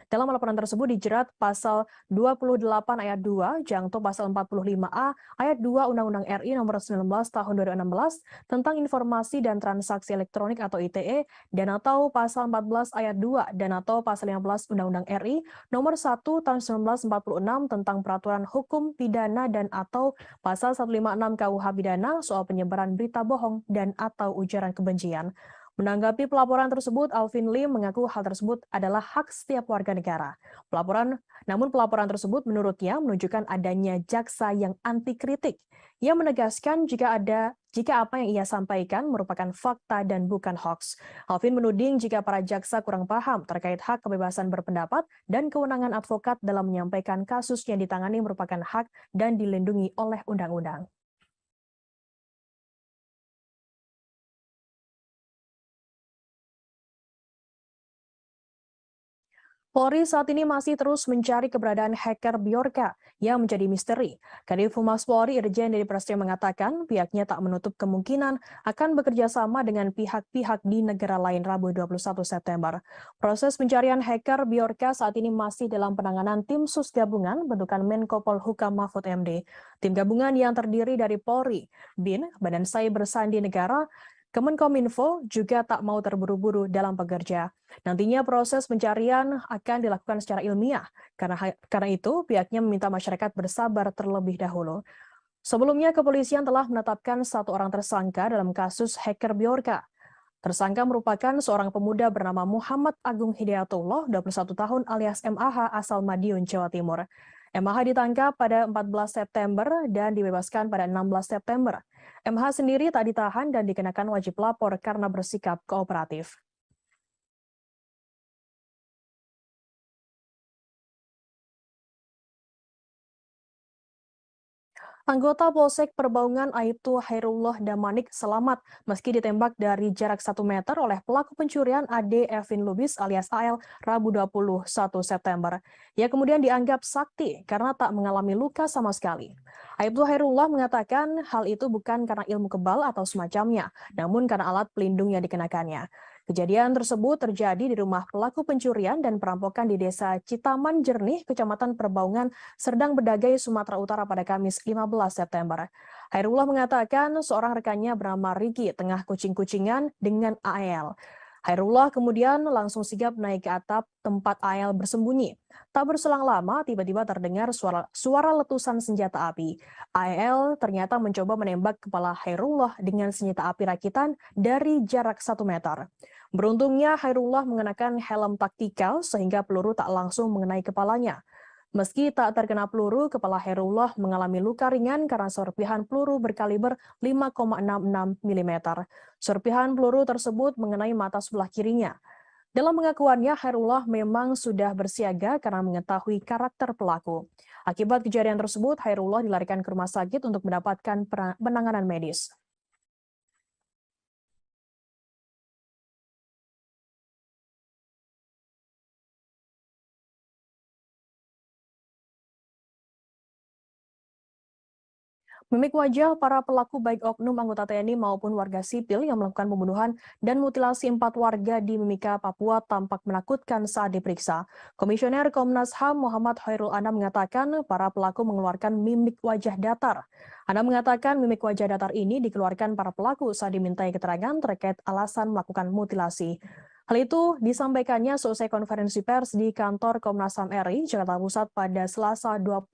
dalam laporan tersebut dijerat pasal 28 ayat 2, jangto pasal 45A ayat 2 Undang-Undang RI nomor 19 tahun 2016 tentang informasi dan transaksi elektronik atau ITE dan atau pasal 14 ayat 2 dan atau pasal 15 Undang-Undang RI nomor 1 tahun 1946 tentang peraturan hukum pidana dan atau pasal 156 KUH pidana soal penyebaran berita bohong dan atau ujaran kebencian. Menanggapi pelaporan tersebut, Alvin Lim mengaku hal tersebut adalah hak setiap warga negara. Namun pelaporan tersebut menurutnya menunjukkan adanya jaksa yang anti kritik. Ia menegaskan jika apa yang ia sampaikan merupakan fakta dan bukan hoax. Alvin menuding jika para jaksa kurang paham terkait hak kebebasan berpendapat dan kewenangan advokat dalam menyampaikan kasus yang ditangani merupakan hak dan dilindungi oleh undang-undang. Polri saat ini masih terus mencari keberadaan hacker Bjorka yang menjadi misteri. Kadif Humas Polri Irjen Dedi Prasetyo mengatakan pihaknya tak menutup kemungkinan akan bekerja sama dengan pihak-pihak di negara lain Rabu 21 September. Proses pencarian hacker Bjorka saat ini masih dalam penanganan tim sus gabungan bentukan Menko Polhukam Mahfud MD. Tim gabungan yang terdiri dari Polri, BIN, Badan Cyber Sandi Negara, Kemenkominfo juga tak mau terburu-buru dalam bekerja. Nantinya proses pencarian akan dilakukan secara ilmiah. Karena itu, pihaknya meminta masyarakat bersabar terlebih dahulu. Sebelumnya, kepolisian telah menetapkan satu orang tersangka dalam kasus hacker Bjorka. Tersangka merupakan seorang pemuda bernama Muhammad Agung Hidayatullah, 21 tahun alias MAH asal Madiun, Jawa Timur. MAH ditangkap pada 14 September dan dibebaskan pada 16 September. MH sendiri tak ditahan dan dikenakan wajib lapor karena bersikap kooperatif. Anggota Polsek Perbaungan Aibtu Hairullah Damanik selamat meski ditembak dari jarak 1 meter oleh pelaku pencurian Ade Evin Lubis alias AL Rabu 21 September. Ia kemudian dianggap sakti karena tak mengalami luka sama sekali. Aibtu Hairullah mengatakan hal itu bukan karena ilmu kebal atau semacamnya, namun karena alat pelindung yang dikenakannya. Kejadian tersebut terjadi di rumah pelaku pencurian dan perampokan di Desa Citaman Jernih, Kecamatan Perbaungan, Serdang Bedagai, Sumatera Utara pada Kamis 15 September. Hairullah mengatakan seorang rekannya bernama Riki tengah kucing-kucingan dengan AL. Hairullah kemudian langsung sigap naik ke atap tempat AL bersembunyi. Tak berselang lama, tiba-tiba terdengar suara letusan senjata api. AL ternyata mencoba menembak kepala Hairullah dengan senjata api rakitan dari jarak 1 meter. Beruntungnya, Hairullah mengenakan helm taktikal sehingga peluru tak langsung mengenai kepalanya. Meski tak terkena peluru, kepala Hairullah mengalami luka ringan karena serpihan peluru berkaliber 5,66 mm. Serpihan peluru tersebut mengenai mata sebelah kirinya. Dalam pengakuannya, Hairullah memang sudah bersiaga karena mengetahui karakter pelaku. Akibat kejadian tersebut, Hairullah dilarikan ke rumah sakit untuk mendapatkan penanganan medis. Mimik wajah para pelaku baik oknum anggota TNI maupun warga sipil yang melakukan pembunuhan dan mutilasi 4 warga di Mimika, Papua tampak menakutkan saat diperiksa. Komisioner Komnas HAM Muhammad Khairul Anam mengatakan para pelaku mengeluarkan mimik wajah datar. Anam mengatakan mimik wajah datar ini dikeluarkan para pelaku saat dimintai keterangan terkait alasan melakukan mutilasi. Hal itu disampaikannya selesai konferensi pers di kantor Komnas HAM RI, Jakarta Pusat pada Selasa 20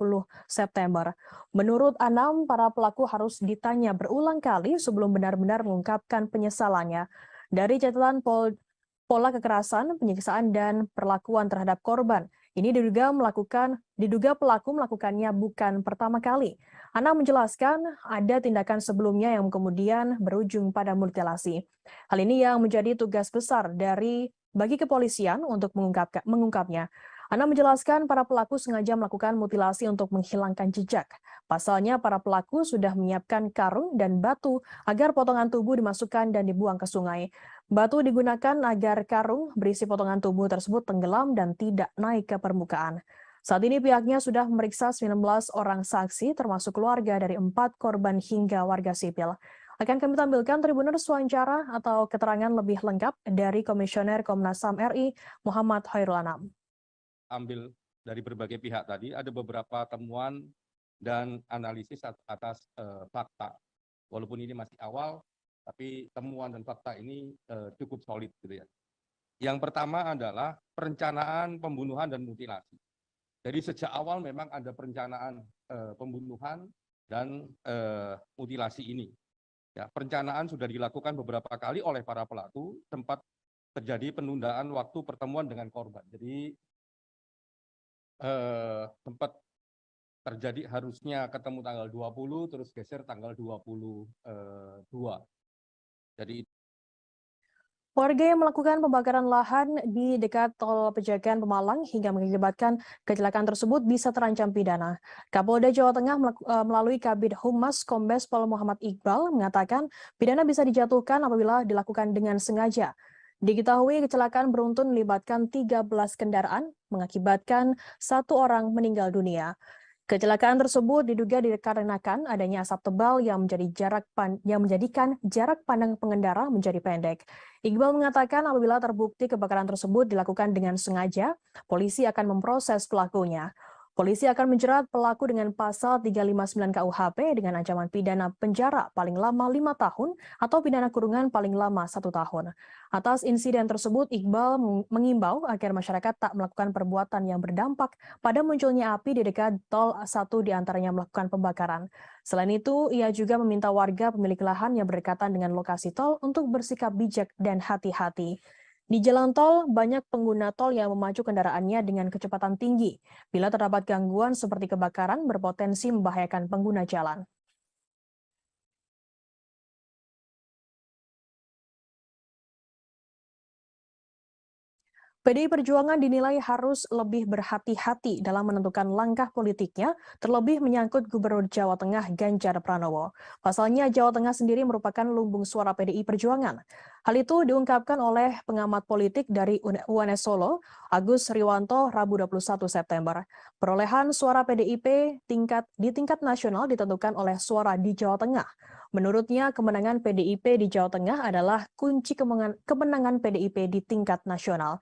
September. Menurut Anam, para pelaku harus ditanya berulang kali sebelum benar-benar mengungkapkan penyesalannya. Dari catatan pola kekerasan, penyiksaan, dan perlakuan terhadap korban, ini diduga pelaku melakukannya bukan pertama kali. Anam menjelaskan ada tindakan sebelumnya yang kemudian berujung pada mutilasi. Hal ini yang menjadi tugas besar bagi kepolisian untuk mengungkapnya. Anam menjelaskan para pelaku sengaja melakukan mutilasi untuk menghilangkan jejak. Pasalnya para pelaku sudah menyiapkan karung dan batu agar potongan tubuh dimasukkan dan dibuang ke sungai. Batu digunakan agar karung berisi potongan tubuh tersebut tenggelam dan tidak naik ke permukaan. Saat ini pihaknya sudah memeriksa 19 orang saksi termasuk keluarga dari 4 korban hingga warga sipil. Akan kami tampilkan Tribuners wawancara atau keterangan lebih lengkap dari Komisioner Komnas HAM RI Muhammad Khairul Anam. Ambil dari berbagai pihak tadi, ada beberapa temuan dan analisis atas fakta. Walaupun ini masih awal, tapi temuan dan fakta ini cukup solid gitu ya. Yang pertama adalah perencanaan pembunuhan dan mutilasi. Jadi sejak awal memang ada perencanaan pembunuhan dan mutilasi ini. Ya, perencanaan sudah dilakukan beberapa kali oleh para pelaku, sempat terjadi penundaan waktu pertemuan dengan korban. Jadi sempat terjadi harusnya ketemu tanggal 20, terus geser tanggal 22. Jadi Warga yang melakukan pembakaran lahan di dekat tol Pejagan Pemalang hingga mengakibatkan kecelakaan tersebut bisa terancam pidana. Kapolda Jawa Tengah melalui Kabid Humas Kombes Pol Muhammad Iqbal mengatakan pidana bisa dijatuhkan apabila dilakukan dengan sengaja. Diketahui kecelakaan beruntun melibatkan 13 kendaraan mengakibatkan 1 orang meninggal dunia. Kecelakaan tersebut diduga dikarenakan adanya asap tebal yang menjadikan jarak pandang pengendara menjadi pendek. Iqbal mengatakan apabila terbukti kebakaran tersebut dilakukan dengan sengaja, polisi akan memproses pelakunya. Polisi akan menjerat pelaku dengan pasal 359 KUHP dengan ancaman pidana penjara paling lama 5 tahun atau pidana kurungan paling lama 1 tahun. Atas insiden tersebut, Iqbal mengimbau agar masyarakat tak melakukan perbuatan yang berdampak pada munculnya api di dekat tol, 1 diantaranya melakukan pembakaran. Selain itu, ia juga meminta warga pemilik lahan yang berdekatan dengan lokasi tol untuk bersikap bijak dan hati-hati. Di jalan tol, banyak pengguna tol yang memacu kendaraannya dengan kecepatan tinggi. Bila terdapat gangguan seperti kebakaran, berpotensi membahayakan pengguna jalan. PDI Perjuangan dinilai harus lebih berhati-hati dalam menentukan langkah politiknya, terlebih menyangkut Gubernur Jawa Tengah Ganjar Pranowo. Pasalnya, Jawa Tengah sendiri merupakan lumbung suara PDI Perjuangan. Hal itu diungkapkan oleh pengamat politik dari UNS Solo, Agus Riwanto, Rabu 21 September. Perolehan suara PDIP di tingkat nasional ditentukan oleh suara di Jawa Tengah. Menurutnya, kemenangan PDIP di Jawa Tengah adalah kunci kemenangan PDIP di tingkat nasional.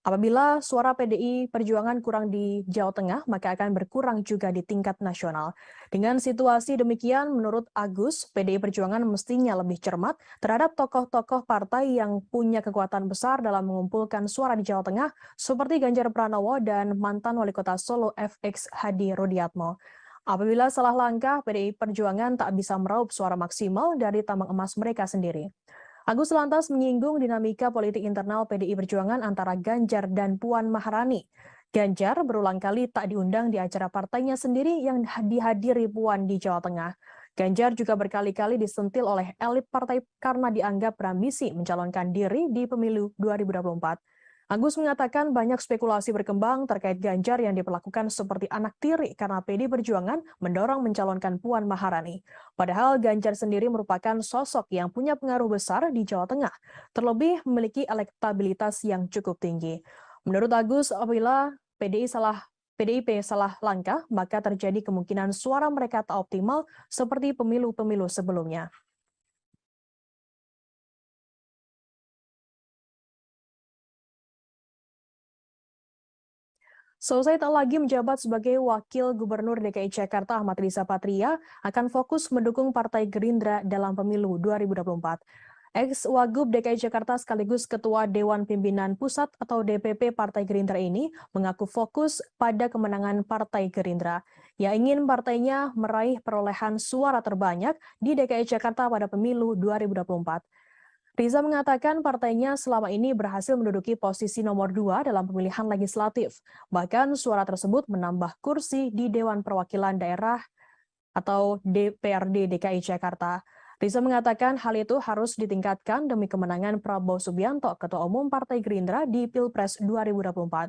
Apabila suara PDI Perjuangan kurang di Jawa Tengah, maka akan berkurang juga di tingkat nasional. Dengan situasi demikian, menurut Agus, PDI Perjuangan mestinya lebih cermat terhadap tokoh-tokoh partai yang punya kekuatan besar dalam mengumpulkan suara di Jawa Tengah, seperti Ganjar Pranowo dan mantan Wali Kota Solo FX Hadi Rudiatmo. Apabila salah langkah, PDI Perjuangan tak bisa meraup suara maksimal dari tambang emas mereka sendiri. Agus lantas menyinggung dinamika politik internal PDI Perjuangan antara Ganjar dan Puan Maharani. Ganjar berulang kali tak diundang di acara partainya sendiri yang dihadiri Puan di Jawa Tengah. Ganjar juga berkali-kali disentil oleh elit partai karena dianggap berambisi mencalonkan diri di pemilu 2024. Agus mengatakan banyak spekulasi berkembang terkait Ganjar yang diperlakukan seperti anak tiri karena PDI Perjuangan mendorong mencalonkan Puan Maharani. Padahal Ganjar sendiri merupakan sosok yang punya pengaruh besar di Jawa Tengah, terlebih memiliki elektabilitas yang cukup tinggi. Menurut Agus, apabila PDI salah PDIP salah langkah, maka terjadi kemungkinan suara mereka tak optimal seperti pemilu-pemilu sebelumnya. Selesai tak lagi menjabat sebagai Wakil Gubernur DKI Jakarta, Ahmad Riza Patria akan fokus mendukung Partai Gerindra dalam pemilu 2024. Ex-Wagub DKI Jakarta sekaligus Ketua Dewan Pimpinan Pusat atau DPP Partai Gerindra ini mengaku fokus pada kemenangan Partai Gerindra. Ia ingin partainya meraih perolehan suara terbanyak di DKI Jakarta pada pemilu 2024. Riza mengatakan partainya selama ini berhasil menduduki posisi nomor 2 dalam pemilihan legislatif. Bahkan suara tersebut menambah kursi di Dewan Perwakilan Daerah atau DPRD DKI Jakarta. Riza mengatakan hal itu harus ditingkatkan demi kemenangan Prabowo Subianto, Ketua Umum Partai Gerindra di Pilpres 2024.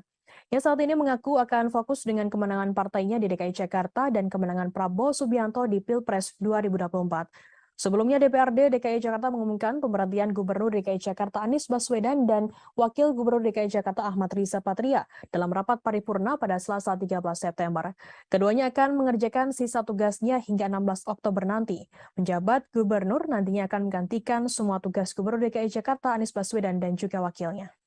Ia saat ini mengaku akan fokus dengan kemenangan partainya di DKI Jakarta dan kemenangan Prabowo Subianto di Pilpres 2024. Sebelumnya DPRD DKI Jakarta mengumumkan pemberhentian Gubernur DKI Jakarta Anies Baswedan dan Wakil Gubernur DKI Jakarta Ahmad Riza Patria dalam rapat paripurna pada Selasa 13 September. Keduanya akan mengerjakan sisa tugasnya hingga 16 Oktober nanti. Penjabat Gubernur nantinya akan menggantikan semua tugas Gubernur DKI Jakarta Anies Baswedan dan juga wakilnya.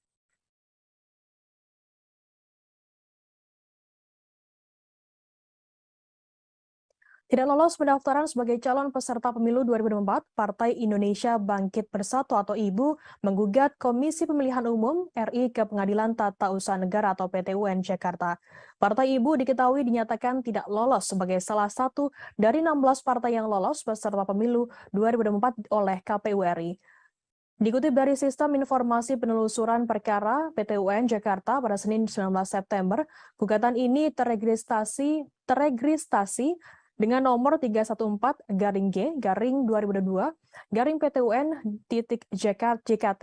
Tidak lolos pendaftaran sebagai calon peserta pemilu 2024, Partai Indonesia Bangkit Bersatu atau IBU menggugat Komisi Pemilihan Umum RI ke Pengadilan Tata Usaha Negara atau PT UN Jakarta. Partai IBU diketahui dinyatakan tidak lolos sebagai salah satu dari 16 partai yang lolos peserta pemilu 2024 oleh KPU RI. Dikutip dari Sistem Informasi Penelusuran Perkara PT UN Jakarta pada Senin 19 September, gugatan ini teregistrasi dengan nomor 314-G-2022-PT UN-JKT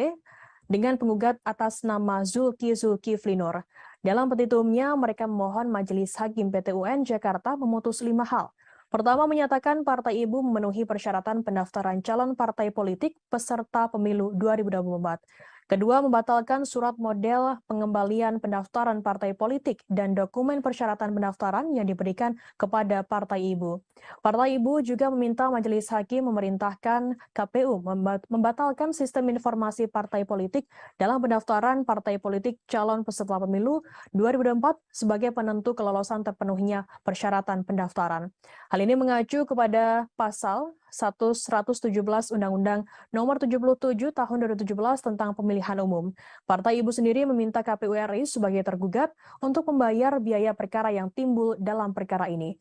dengan penggugat atas nama Zulkifli Nur. Dalam petitumnya, mereka memohon Majelis Hakim PT UN Jakarta memutus 5 hal. Pertama, menyatakan Partai IBU memenuhi persyaratan pendaftaran calon partai politik peserta pemilu 2024. Kedua, membatalkan surat model pengembalian pendaftaran partai politik dan dokumen persyaratan pendaftaran yang diberikan kepada Partai IBU. Partai IBU juga meminta Majelis Hakim memerintahkan KPU membatalkan sistem informasi partai politik dalam pendaftaran partai politik calon peserta pemilu 2024 sebagai penentu kelolosan terpenuhnya persyaratan pendaftaran. Hal ini mengacu kepada pasal 117 Undang-Undang Nomor 77 Tahun 2017 tentang Pemilihan Umum. Partai IBU sendiri meminta KPU RI sebagai tergugat untuk membayar biaya perkara yang timbul dalam perkara ini.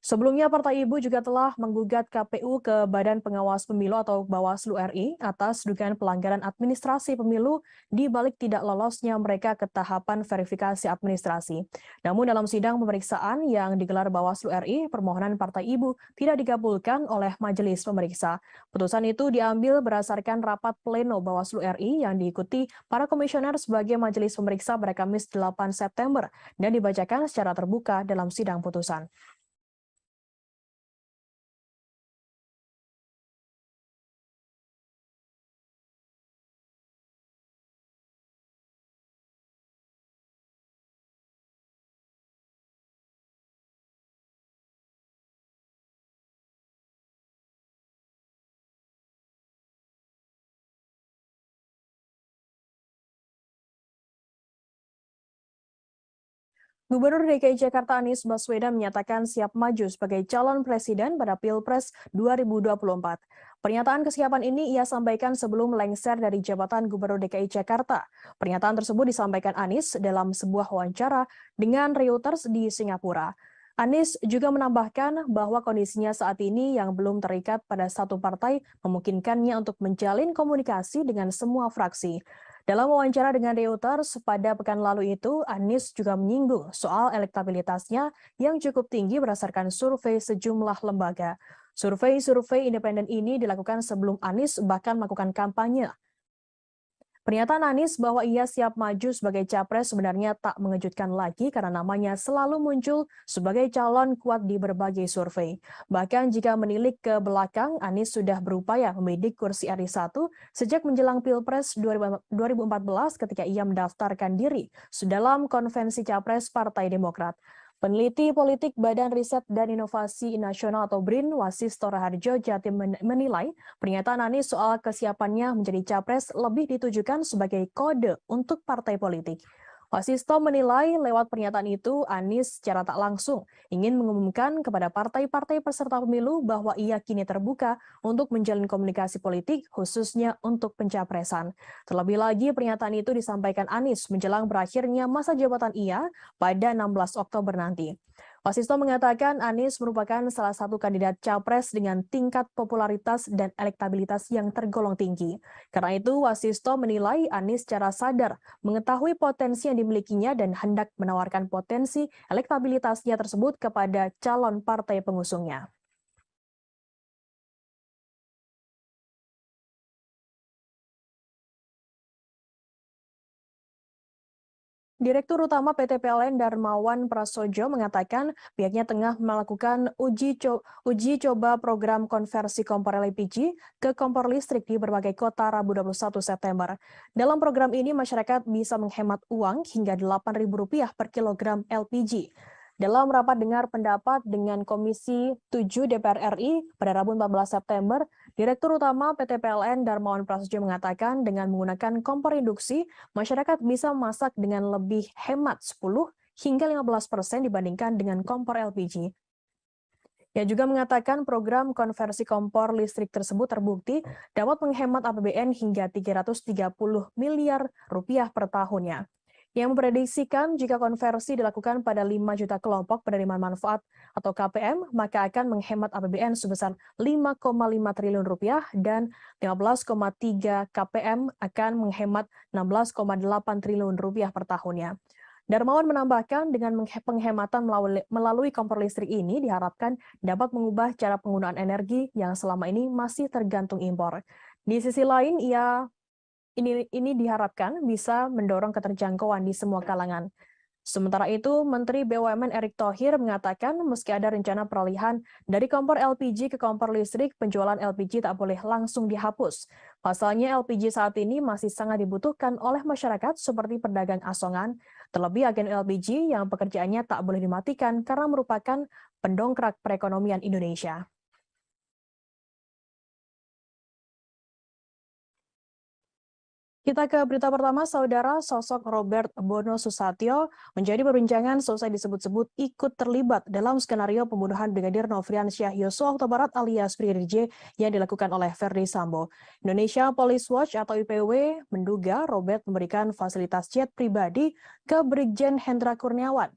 Sebelumnya, Partai IBU juga telah menggugat KPU ke Badan Pengawas Pemilu atau Bawaslu RI atas dugaan pelanggaran administrasi pemilu di balik tidak lolosnya mereka ke tahapan verifikasi administrasi. Namun dalam sidang pemeriksaan yang digelar Bawaslu RI, permohonan Partai IBU tidak dikabulkan oleh majelis pemeriksa. Putusan itu diambil berdasarkan rapat pleno Bawaslu RI yang diikuti para komisioner sebagai majelis pemeriksa pada Kamis 8 September dan dibacakan secara terbuka dalam sidang putusan. Gubernur DKI Jakarta Anies Baswedan menyatakan siap maju sebagai calon presiden pada Pilpres 2024. Pernyataan kesiapan ini ia sampaikan sebelum lengser dari jabatan Gubernur DKI Jakarta. Pernyataan tersebut disampaikan Anies dalam sebuah wawancara dengan Reuters di Singapura. Anies juga menambahkan bahwa kondisinya saat ini yang belum terikat pada satu partai memungkinkannya untuk menjalin komunikasi dengan semua fraksi. Dalam wawancara dengan Reuters pada pekan lalu itu, Anies juga menyinggung soal elektabilitasnya yang cukup tinggi berdasarkan survei sejumlah lembaga. Survei independen ini dilakukan sebelum Anies bahkan melakukan kampanye. Pernyataan Anies bahwa ia siap maju sebagai capres sebenarnya tak mengejutkan lagi karena namanya selalu muncul sebagai calon kuat di berbagai survei. Bahkan jika menilik ke belakang, Anies sudah berupaya membidik kursi RI 1 sejak menjelang Pilpres 2014 ketika ia mendaftarkan diri dalam konvensi capres Partai Demokrat. Peneliti politik Badan Riset dan Inovasi Nasional atau BRIN, Wasisto Raharjo Jatim menilai pernyataan Anies soal kesiapannya menjadi capres lebih ditujukan sebagai kode untuk partai politik. Wasisto menilai lewat pernyataan itu Anies secara tak langsung ingin mengumumkan kepada partai-partai peserta pemilu bahwa ia kini terbuka untuk menjalin komunikasi politik khususnya untuk pencapresan. Terlebih lagi pernyataan itu disampaikan Anies menjelang berakhirnya masa jabatan ia pada 16 Oktober nanti. Wasisto mengatakan Anies merupakan salah satu kandidat capres dengan tingkat popularitas dan elektabilitas yang tergolong tinggi. Karena itu, Wasisto menilai Anies secara sadar mengetahui potensi yang dimilikinya dan hendak menawarkan potensi elektabilitasnya tersebut kepada calon partai pengusungnya. Direktur Utama PT PLN Darmawan Prasojo mengatakan pihaknya tengah melakukan uji coba program konversi kompor LPG ke kompor listrik di berbagai kota Rabu 21 September. Dalam program ini masyarakat bisa menghemat uang hingga Rp8.000 per kilogram LPG. Dalam rapat dengar pendapat dengan Komisi 7 DPR RI pada Rabu 14 September, Direktur Utama PT PLN Darmawan Prasojo mengatakan dengan menggunakan kompor induksi, masyarakat bisa memasak dengan lebih hemat 10 hingga 15% dibandingkan dengan kompor LPG. Ia juga mengatakan program konversi kompor listrik tersebut terbukti dapat menghemat APBN hingga Rp330 miliar per tahunnya. Yang memprediksikan jika konversi dilakukan pada 5 juta kelompok penerima manfaat atau KPM, maka akan menghemat APBN sebesar Rp5,5 triliun dan 15,3 KPM akan menghemat Rp16,8 triliun per tahunnya. Darmawan menambahkan dengan penghematan melalui kompor listrik ini diharapkan dapat mengubah cara penggunaan energi yang selama ini masih tergantung impor. Di sisi lain, ini diharapkan bisa mendorong keterjangkauan di semua kalangan. Sementara itu, Menteri BUMN Erick Thohir mengatakan meski ada rencana peralihan dari kompor LPG ke kompor listrik, penjualan LPG tak boleh langsung dihapus. Pasalnya LPG saat ini masih sangat dibutuhkan oleh masyarakat seperti pedagang asongan, terlebih agen LPG yang pekerjaannya tak boleh dimatikan karena merupakan pendongkrak perekonomian Indonesia. Kita ke berita pertama, Saudara. Sosok Robert Bono Susatyo menjadi perbincangan selesai disebut-sebut ikut terlibat dalam skenario pembunuhan Brigadir Nofriansyah Yosua Huta Barat alias Brigadir J yang dilakukan oleh Verdi Sambo. Indonesia Police Watch atau IPW menduga Robert memberikan fasilitas jet pribadi ke Brigjen Hendra Kurniawan.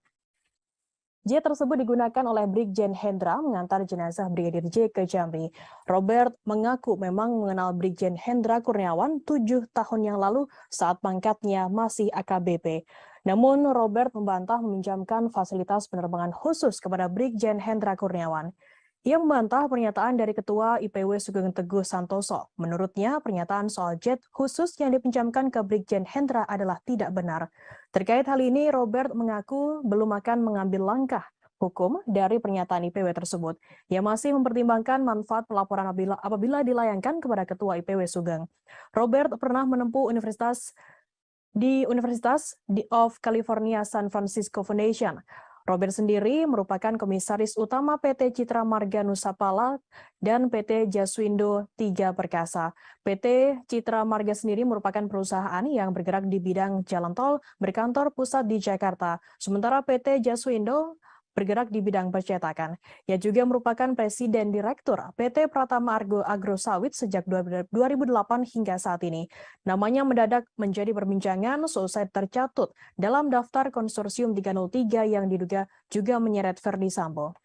Jet tersebut digunakan oleh Brigjen Hendra mengantar jenazah Brigadir J ke Jambi. Robert mengaku memang mengenal Brigjen Hendra Kurniawan 7 tahun yang lalu saat pangkatnya masih AKBP. Namun Robert membantah meminjamkan fasilitas penerbangan khusus kepada Brigjen Hendra Kurniawan. Ia membantah pernyataan dari Ketua IPW Sugeng Teguh Santoso. Menurutnya, pernyataan soal jet khusus yang dipinjamkan ke Brigjen Hendra adalah tidak benar. Terkait hal ini, Robert mengaku belum akan mengambil langkah hukum dari pernyataan IPW tersebut. Ia masih mempertimbangkan manfaat pelaporan apabila dilayangkan kepada Ketua IPW Sugeng. Robert pernah menempuh Universitas of California San Francisco Foundation. Robert sendiri merupakan komisaris utama PT Citra Marga Nusapala dan PT Jaswindo 3 Perkasa. PT Citra Marga sendiri merupakan perusahaan yang bergerak di bidang jalan tol berkantor pusat di Jakarta. Sementara PT Jaswindo bergerak di bidang percetakan. Ia juga merupakan Presiden Direktur PT Pratama Agro Sawit sejak 2008 hingga saat ini. Namanya mendadak menjadi perbincangan selesai tercatut dalam daftar konsorsium 303 yang diduga juga menyeret Verdi Sambo.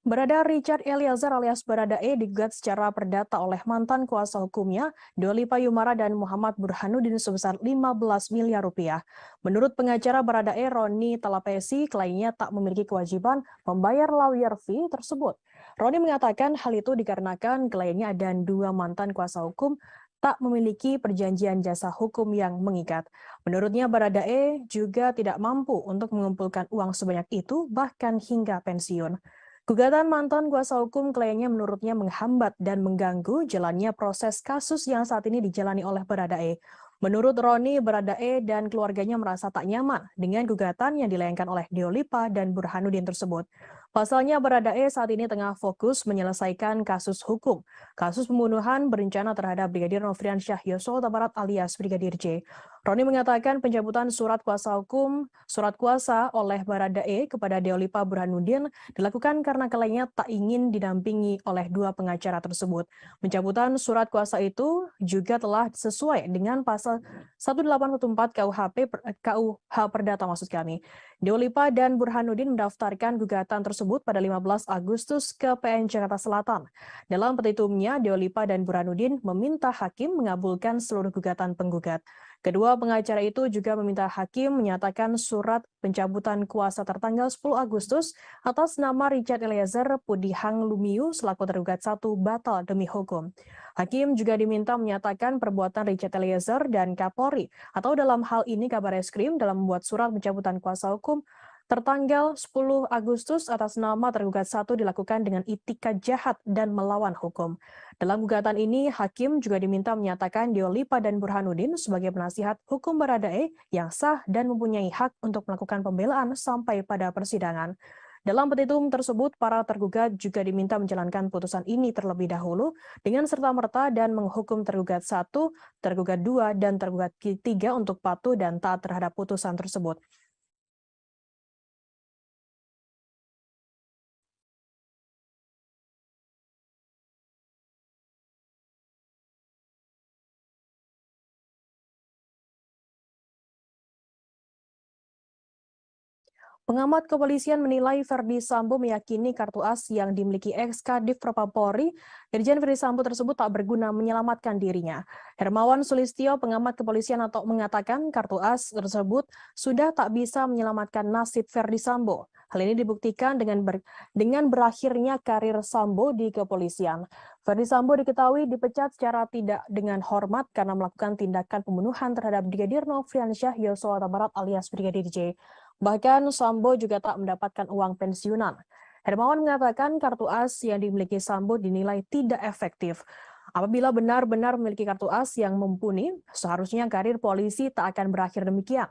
Barada Richard Eliezer alias Baradae digugat secara perdata oleh mantan kuasa hukumnya, Doli Payumara dan Muhammad Burhanuddin sebesar 15 miliar rupiah. Menurut pengacara Baradae, Roni Talapesi, kliennya tak memiliki kewajiban membayar lawyer fee tersebut. Roni mengatakan hal itu dikarenakan kliennya dan dua mantan kuasa hukum tak memiliki perjanjian jasa hukum yang mengikat. Menurutnya, Baradae juga tidak mampu untuk mengumpulkan uang sebanyak itu, bahkan hingga pensiun. Gugatan mantan kuasa hukum kliennya menurutnya menghambat dan mengganggu jalannya proses kasus yang saat ini dijalani oleh Baradae. Menurut Roni, Baradae dan keluarganya merasa tak nyaman dengan gugatan yang dilayangkan oleh Deolipa dan Burhanuddin tersebut. Pasalnya Baradae saat ini tengah fokus menyelesaikan kasus hukum, kasus pembunuhan berencana terhadap Brigadir Nofriansyah Yosua Huta Barat alias Brigadir J. Roni mengatakan pencabutan surat kuasa oleh Baradae kepada Deolipa Burhanuddin dilakukan karena kliennya tak ingin didampingi oleh dua pengacara tersebut. Pencabutan surat kuasa itu juga telah sesuai dengan pasal 1814 KUH Perdata maksud kami. Deolipa dan Burhanuddin mendaftarkan gugatan tersebut pada 15 Agustus ke PN Jakarta Selatan. Dalam petitumnya, Deolipa dan Burhanuddin meminta hakim mengabulkan seluruh gugatan penggugat. Kedua pengacara itu juga meminta hakim menyatakan surat pencabutan kuasa tertanggal 10 Agustus atas nama Richard Eliezer Pudihang Lumiu selaku tergugat 1 batal demi hukum. Hakim juga diminta menyatakan perbuatan Richard Eliezer dan Kapolri atau dalam hal ini Kabareskrim dalam membuat surat pencabutan kuasa hukum tertanggal 10 Agustus atas nama tergugat 1 dilakukan dengan itikat jahat dan melawan hukum. Dalam gugatan ini, hakim juga diminta menyatakan Deolipa dan Burhanuddin sebagai penasihat hukum Baradae yang sah dan mempunyai hak untuk melakukan pembelaan sampai pada persidangan. Dalam petitum tersebut, para tergugat juga diminta menjalankan putusan ini terlebih dahulu dengan serta-merta dan menghukum tergugat 1, tergugat 2, dan tergugat 3 untuk patuh dan taat terhadap putusan tersebut. Pengamat kepolisian menilai Verdi Sambo meyakini kartu as yang dimiliki ex-Kadif Propam Polri, Irjen Verdi Sambo tersebut tak berguna menyelamatkan dirinya. Hermawan Sulistyo, pengamat kepolisian atau mengatakan kartu as tersebut sudah tak bisa menyelamatkan nasib Verdi Sambo. Hal ini dibuktikan dengan berakhirnya karir Sambo di kepolisian. Verdi Sambo diketahui dipecat secara tidak dengan hormat karena melakukan tindakan pembunuhan terhadap Brigadir Nofriansyah Yosua Huta Barat alias Brigadir J. Bahkan Sambo juga tak mendapatkan uang pensiunan. Hermawan mengatakan kartu as yang dimiliki Sambo dinilai tidak efektif. Apabila benar-benar memiliki kartu as yang mumpuni, seharusnya karir polisi tak akan berakhir demikian.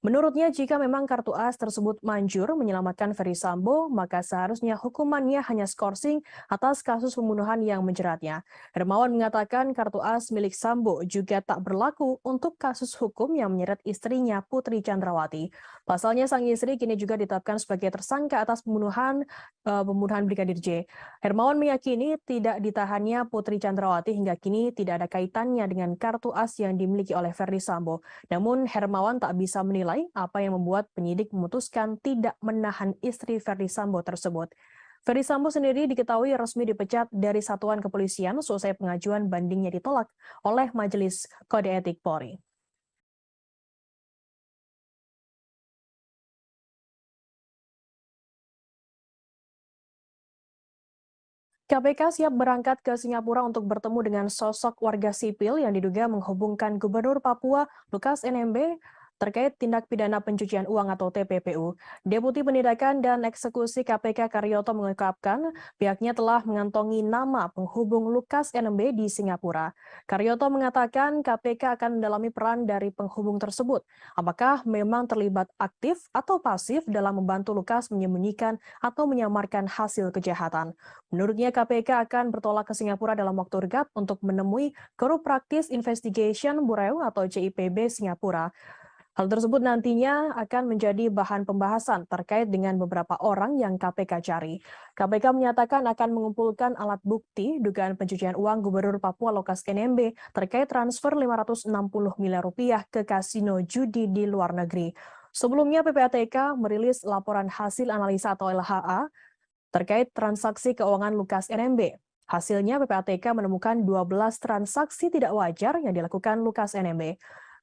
Menurutnya, jika memang kartu as tersebut manjur menyelamatkan Ferry Sambo, maka seharusnya hukumannya hanya skorsing atas kasus pembunuhan yang menjeratnya. Hermawan mengatakan kartu as milik Sambo juga tak berlaku untuk kasus hukum yang menyeret istrinya Putri Chandrawati. Pasalnya, sang istri kini juga ditetapkan sebagai tersangka atas pembunuhan Brigadir J. Hermawan meyakini tidak ditahannya Putri Chandrawati hingga kini tidak ada kaitannya dengan kartu as yang dimiliki oleh Ferdy Sambo. Namun Hermawan tak bisa menilai apa yang membuat penyidik memutuskan tidak menahan istri Ferdy Sambo tersebut. Ferdy Sambo sendiri diketahui resmi dipecat dari satuan kepolisian selesai pengajuan bandingnya ditolak oleh Majelis Kode Etik Polri. KPK siap berangkat ke Singapura untuk bertemu dengan sosok warga sipil yang diduga menghubungkan Gubernur Papua Lukas NMB terkait tindak pidana pencucian uang atau TPPU. Deputi Penindakan dan Eksekusi KPK Karyoto mengungkapkan pihaknya telah mengantongi nama penghubung Lukas NMB di Singapura. Karyoto mengatakan KPK akan mendalami peran dari penghubung tersebut. Apakah memang terlibat aktif atau pasif dalam membantu Lukas menyembunyikan atau menyamarkan hasil kejahatan. Menurutnya KPK akan bertolak ke Singapura dalam waktu dekat untuk menemui Korup Practice Investigation Bureau atau CIPB Singapura. Hal tersebut nantinya akan menjadi bahan pembahasan terkait dengan beberapa orang yang KPK cari. KPK menyatakan akan mengumpulkan alat bukti dugaan pencucian uang Gubernur Papua Lukas NMB terkait transfer 560 miliar rupiah ke kasino judi di luar negeri. Sebelumnya PPATK merilis laporan hasil analisa atau LHA terkait transaksi keuangan Lukas NMB. Hasilnya PPATK menemukan 12 transaksi tidak wajar yang dilakukan Lukas NMB.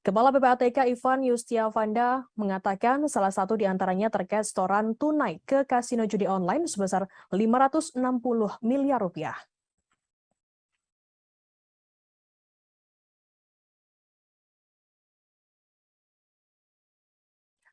Kepala PPATK Ivan Yustiavanda mengatakan salah satu di antaranya terkait setoran tunai ke kasino judi online sebesar 560 miliar rupiah.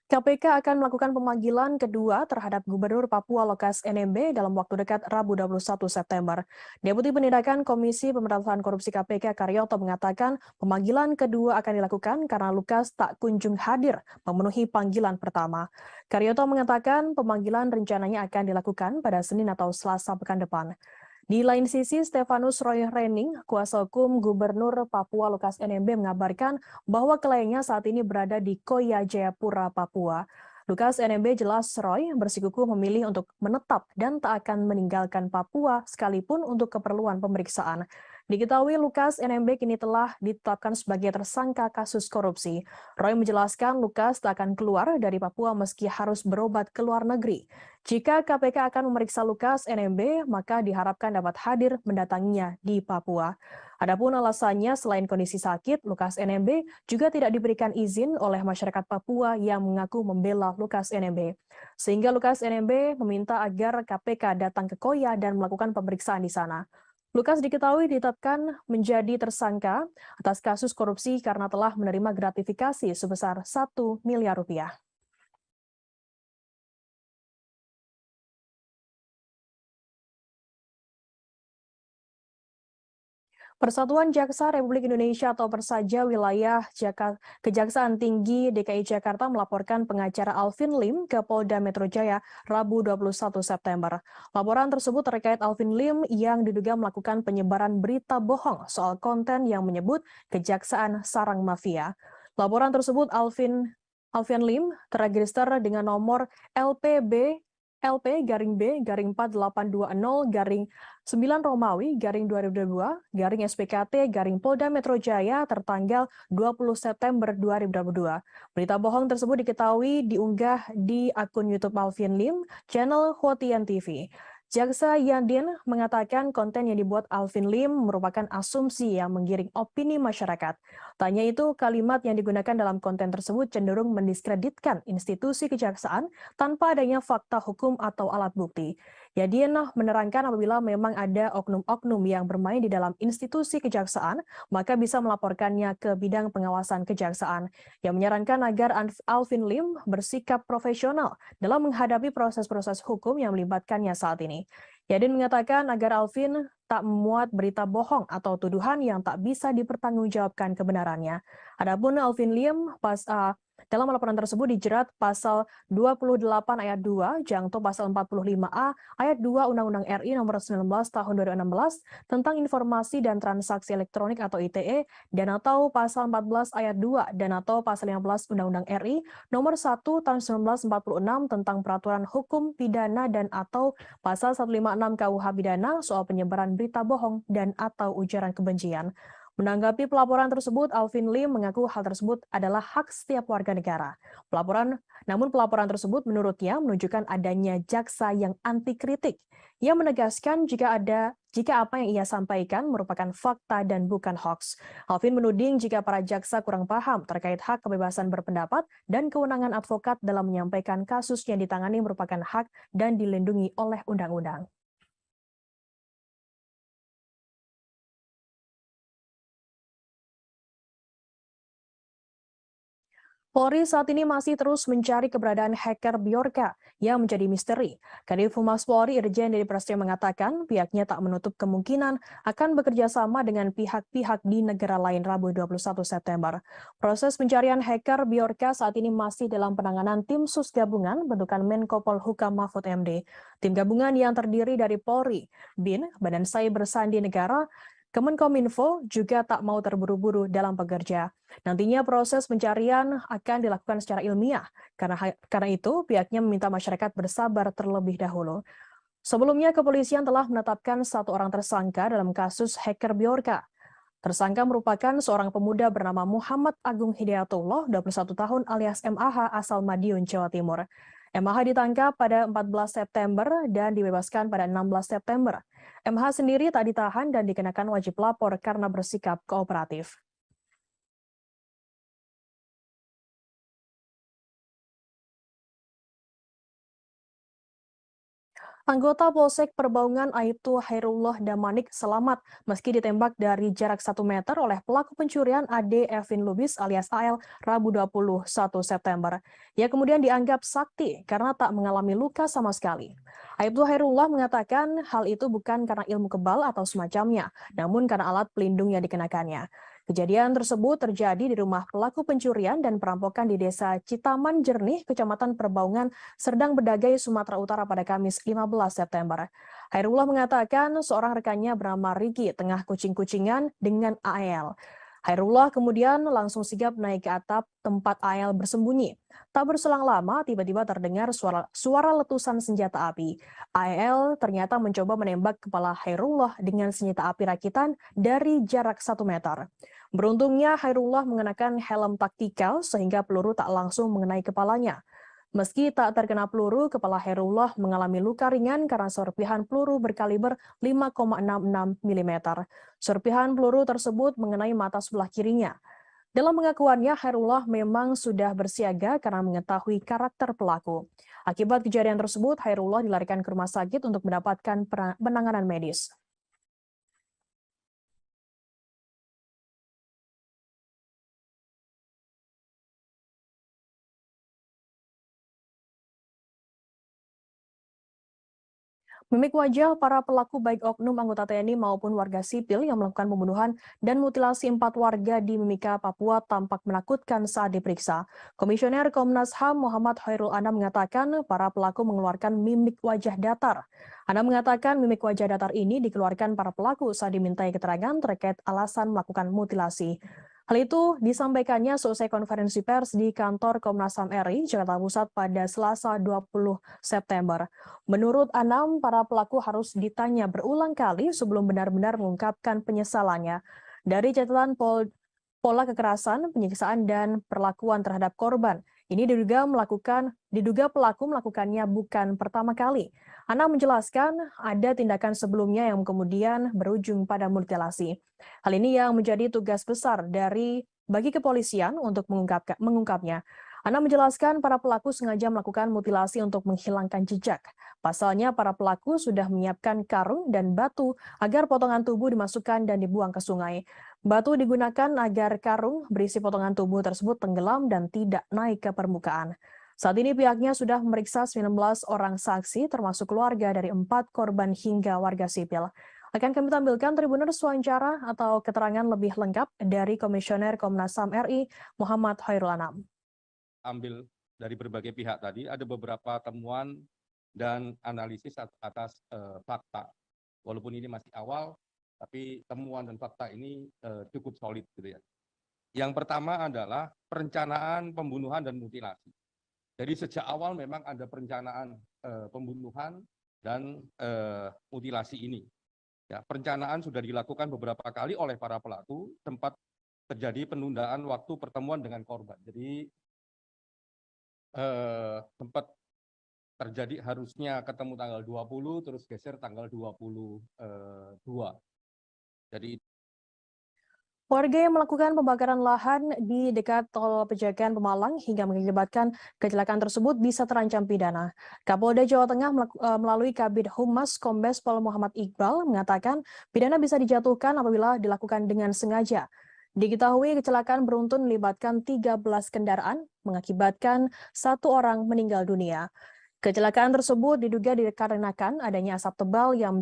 KPK akan melakukan pemanggilan kedua terhadap Gubernur Papua Lukas NMB dalam waktu dekat Rabu 21 September. Deputi Penindakan Komisi Pemberantasan Korupsi KPK Karyoto mengatakan pemanggilan kedua akan dilakukan karena Lukas tak kunjung hadir memenuhi panggilan pertama. Karyoto mengatakan pemanggilan rencananya akan dilakukan pada Senin atau Selasa pekan depan. Di lain sisi, Stefanus Roy Rening, kuasa hukum Gubernur Papua Lukas NMB mengabarkan bahwa kliennya saat ini berada di Koya Jayapura, Papua. Lukas NMB jelas Roy bersikukuh memilih untuk menetap dan tak akan meninggalkan Papua sekalipun untuk keperluan pemeriksaan. Diketahui Lukas NMB kini telah ditetapkan sebagai tersangka kasus korupsi. Roy menjelaskan Lukas tak akan keluar dari Papua meski harus berobat ke luar negeri. Jika KPK akan memeriksa Lukas NMB, maka diharapkan dapat hadir mendatanginya di Papua. Adapun alasannya selain kondisi sakit, Lukas NMB juga tidak diberikan izin oleh masyarakat Papua yang mengaku membela Lukas NMB. Sehingga Lukas NMB meminta agar KPK datang ke Koya dan melakukan pemeriksaan di sana. Lukas diketahui ditetapkan menjadi tersangka atas kasus korupsi karena telah menerima gratifikasi sebesar 1 miliar rupiah. Persatuan Jaksa Republik Indonesia atau Persaja Wilayah Kejaksaan Tinggi DKI Jakarta melaporkan pengacara Alvin Lim ke Polda Metro Jaya Rabu 21 September. Laporan tersebut terkait Alvin Lim yang diduga melakukan penyebaran berita bohong soal konten yang menyebut Kejaksaan Sarang Mafia. Laporan tersebut Alvin Lim terregister dengan nomor LPB LP garing B garing 4820 garing 9 Romawi garing 2022 garing SPKT garing Polda Metro Jaya tertanggal 20 September 2022. Berita bohong tersebut diketahui diunggah di akun YouTube Alvin Lim, channel Hotian TV. Jaksa Yadin mengatakan konten yang dibuat Alvin Lim merupakan asumsi yang menggiring opini masyarakat. Tanya itu, kalimat yang digunakan dalam konten tersebut cenderung mendiskreditkan institusi kejaksaan tanpa adanya fakta hukum atau alat bukti. Yadin menerangkan apabila memang ada oknum-oknum yang bermain di dalam institusi kejaksaan, maka bisa melaporkannya ke bidang pengawasan kejaksaan. Yang menyarankan agar Alvin Lim bersikap profesional dalam menghadapi proses-proses hukum yang melibatkannya saat ini. Yadin mengatakan agar Alvin tak memuat berita bohong atau tuduhan yang tak bisa dipertanggungjawabkan kebenarannya. Adapun Alvin Lim dalam laporan tersebut dijerat pasal 28 ayat 2, jangto pasal 45A ayat 2 Undang-Undang RI nomor 19 tahun 2016 tentang informasi dan transaksi elektronik atau ITE dan atau pasal 14 ayat 2 dan atau pasal 15 Undang-Undang RI nomor 1 tahun 1946 tentang peraturan hukum pidana dan atau pasal 156 KUH pidana soal penyebaran berita bohong dan atau ujaran kebencian. Menanggapi pelaporan tersebut, Alvin Lim mengaku hal tersebut adalah hak setiap warga negara. Namun pelaporan tersebut menurutnya menunjukkan adanya jaksa yang anti kritik. Ia menegaskan jika apa yang ia sampaikan merupakan fakta dan bukan hoax. Alvin menuding jika para jaksa kurang paham terkait hak kebebasan berpendapat dan kewenangan advokat dalam menyampaikan kasus yang ditangani merupakan hak dan dilindungi oleh undang-undang. Polri saat ini masih terus mencari keberadaan hacker Bjorka yang menjadi misteri. Kadif Humas Polri Irjen Dedi Prasetyo mengatakan pihaknya tak menutup kemungkinan akan bekerja sama dengan pihak-pihak di negara lain Rabu 21 September. Proses pencarian hacker Bjorka saat ini masih dalam penanganan tim sus gabungan bentukan Menko Polhukam Mahfud MD. Tim gabungan yang terdiri dari Polri, BIN, Badan Cyber Sandi Negara, Kemenkominfo juga tak mau terburu-buru dalam bekerja. Nantinya proses pencarian akan dilakukan secara ilmiah. Karena itu, pihaknya meminta masyarakat bersabar terlebih dahulu. Sebelumnya, kepolisian telah menetapkan satu orang tersangka dalam kasus hacker Bjorka. Tersangka merupakan seorang pemuda bernama Muhammad Agung Hidayatullah, 21 tahun alias MAH asal Madiun, Jawa Timur. MAH ditangkap pada 14 September dan dibebaskan pada 16 September. MH sendiri tak ditahan dan dikenakan wajib lapor karena bersikap kooperatif. Anggota Polsek Perbaungan Aibtu Hairullah Damanik selamat meski ditembak dari jarak 1 meter oleh pelaku pencurian Ade Evin Lubis alias AL Rabu 21 September. Ia kemudian dianggap sakti karena tak mengalami luka sama sekali. Aibtu Hairullah mengatakan hal itu bukan karena ilmu kebal atau semacamnya, namun karena alat pelindung yang dikenakannya. Kejadian tersebut terjadi di rumah pelaku pencurian dan perampokan di Desa Citaman Jernih, Kecamatan Perbaungan, Serdang Bedagai, Sumatera Utara pada Kamis 15 September. Hairullah mengatakan seorang rekannya bernama Riki tengah kucing-kucingan dengan AL. Hairullah kemudian langsung sigap naik ke atap tempat AL bersembunyi. Tak berselang lama, tiba-tiba terdengar suara letusan senjata api. AL ternyata mencoba menembak kepala Hairullah dengan senjata api rakitan dari jarak 1 meter. Beruntungnya Hairullah mengenakan helm taktikal sehingga peluru tak langsung mengenai kepalanya. Meski tak terkena peluru, kepala Hairullah mengalami luka ringan karena serpihan peluru berkaliber 5,66 mm. Serpihan peluru tersebut mengenai mata sebelah kirinya. Dalam pengakuannya, Hairullah memang sudah bersiaga karena mengetahui karakter pelaku. Akibat kejadian tersebut, Hairullah dilarikan ke rumah sakit untuk mendapatkan penanganan medis. Mimik wajah para pelaku baik oknum anggota TNI maupun warga sipil yang melakukan pembunuhan dan mutilasi 4 warga di Mimika, Papua tampak menakutkan saat diperiksa. Komisioner Komnas HAM Muhammad Khairul Anam mengatakan para pelaku mengeluarkan mimik wajah datar. Anam mengatakan mimik wajah datar ini dikeluarkan para pelaku saat dimintai keterangan terkait alasan melakukan mutilasi. Hal itu disampaikannya selesai konferensi pers di kantor Komnas HAM RI, Jakarta Pusat pada Selasa 20 September. Menurut Anam, para pelaku harus ditanya berulang kali sebelum benar-benar mengungkapkan penyesalannya. Dari catatan pola kekerasan, penyiksaan, dan perlakuan terhadap korban, ini diduga pelaku melakukannya bukan pertama kali. Anam menjelaskan ada tindakan sebelumnya yang kemudian berujung pada mutilasi. Hal ini yang menjadi tugas besar bagi kepolisian untuk mengungkapnya. Anam menjelaskan para pelaku sengaja melakukan mutilasi untuk menghilangkan jejak. Pasalnya para pelaku sudah menyiapkan karung dan batu agar potongan tubuh dimasukkan dan dibuang ke sungai. Batu digunakan agar karung berisi potongan tubuh tersebut tenggelam dan tidak naik ke permukaan. Saat ini pihaknya sudah memeriksa 19 orang saksi termasuk keluarga dari 4 korban hingga warga sipil. Akan kami tampilkan Tribuners wawancara atau keterangan lebih lengkap dari Komisioner Komnas HAM RI Muhammad Khairul Anam. Ambil dari berbagai pihak tadi, ada beberapa temuan dan analisis atas fakta. Walaupun ini masih awal, tapi temuan dan fakta ini cukup solid gitu ya. Yang pertama adalah perencanaan pembunuhan dan mutilasi. Jadi sejak awal memang ada perencanaan pembunuhan dan mutilasi ini. Ya, perencanaan sudah dilakukan beberapa kali oleh para pelaku, sempat terjadi penundaan waktu pertemuan dengan korban. Jadi sempat terjadi harusnya ketemu tanggal 20, terus geser tanggal 22. Jadi Warga yang melakukan pembakaran lahan di dekat tol Pejagan Pemalang hingga mengakibatkan kecelakaan tersebut bisa terancam pidana. Kapolda Jawa Tengah melalui Kabid Humas Kombes Pol Muhammad Iqbal mengatakan pidana bisa dijatuhkan apabila dilakukan dengan sengaja. Diketahui kecelakaan beruntun melibatkan 13 kendaraan mengakibatkan 1 orang meninggal dunia. Kecelakaan tersebut diduga dikarenakan adanya asap tebal yang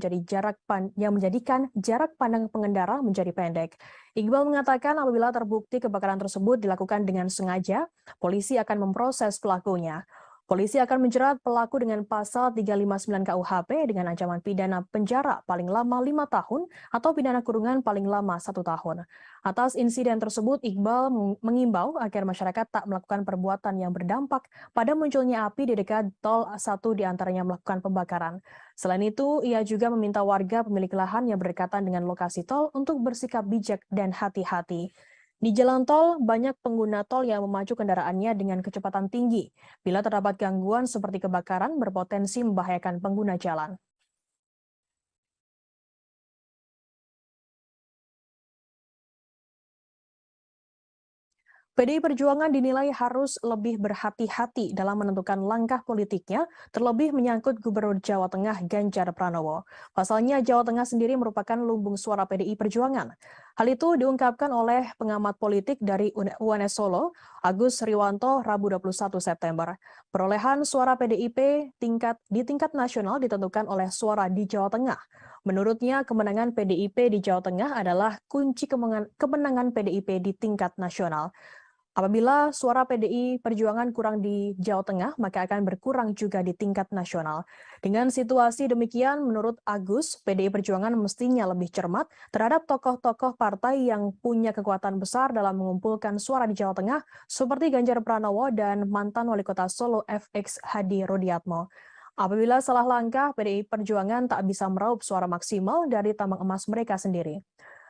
menjadikan jarak pandang pengendara menjadi pendek. Iqbal mengatakan apabila terbukti kebakaran tersebut dilakukan dengan sengaja, polisi akan memproses pelakunya. Polisi akan menjerat pelaku dengan pasal 359 KUHP dengan ancaman pidana penjara paling lama 5 tahun atau pidana kurungan paling lama 1 tahun. Atas insiden tersebut, Iqbal mengimbau agar masyarakat tak melakukan perbuatan yang berdampak pada munculnya api di dekat tol, 1 diantaranya melakukan pembakaran. Selain itu, ia juga meminta warga pemilik lahan yang berdekatan dengan lokasi tol untuk bersikap bijak dan hati-hati. Di jalan tol, banyak pengguna tol yang memacu kendaraannya dengan kecepatan tinggi. Bila terdapat gangguan seperti kebakaran, berpotensi membahayakan pengguna jalan. PDI Perjuangan dinilai harus lebih berhati-hati dalam menentukan langkah politiknya, terlebih menyangkut Gubernur Jawa Tengah Ganjar Pranowo. Pasalnya, Jawa Tengah sendiri merupakan lumbung suara PDI Perjuangan. Hal itu diungkapkan oleh pengamat politik dari UNS Solo, Agus Riwanto, Rabu 21 September. Perolehan suara PDIP di tingkat nasional ditentukan oleh suara di Jawa Tengah. Menurutnya, kemenangan PDIP di Jawa Tengah adalah kunci kemenangan PDIP di tingkat nasional. Apabila suara PDI Perjuangan kurang di Jawa Tengah, maka akan berkurang juga di tingkat nasional. Dengan situasi demikian, menurut Agus, PDI Perjuangan mestinya lebih cermat terhadap tokoh-tokoh partai yang punya kekuatan besar dalam mengumpulkan suara di Jawa Tengah, seperti Ganjar Pranowo dan mantan Wali Kota Solo FX Hadi Rudiatmo. Apabila salah langkah, PDI Perjuangan tak bisa meraup suara maksimal dari tambang emas mereka sendiri.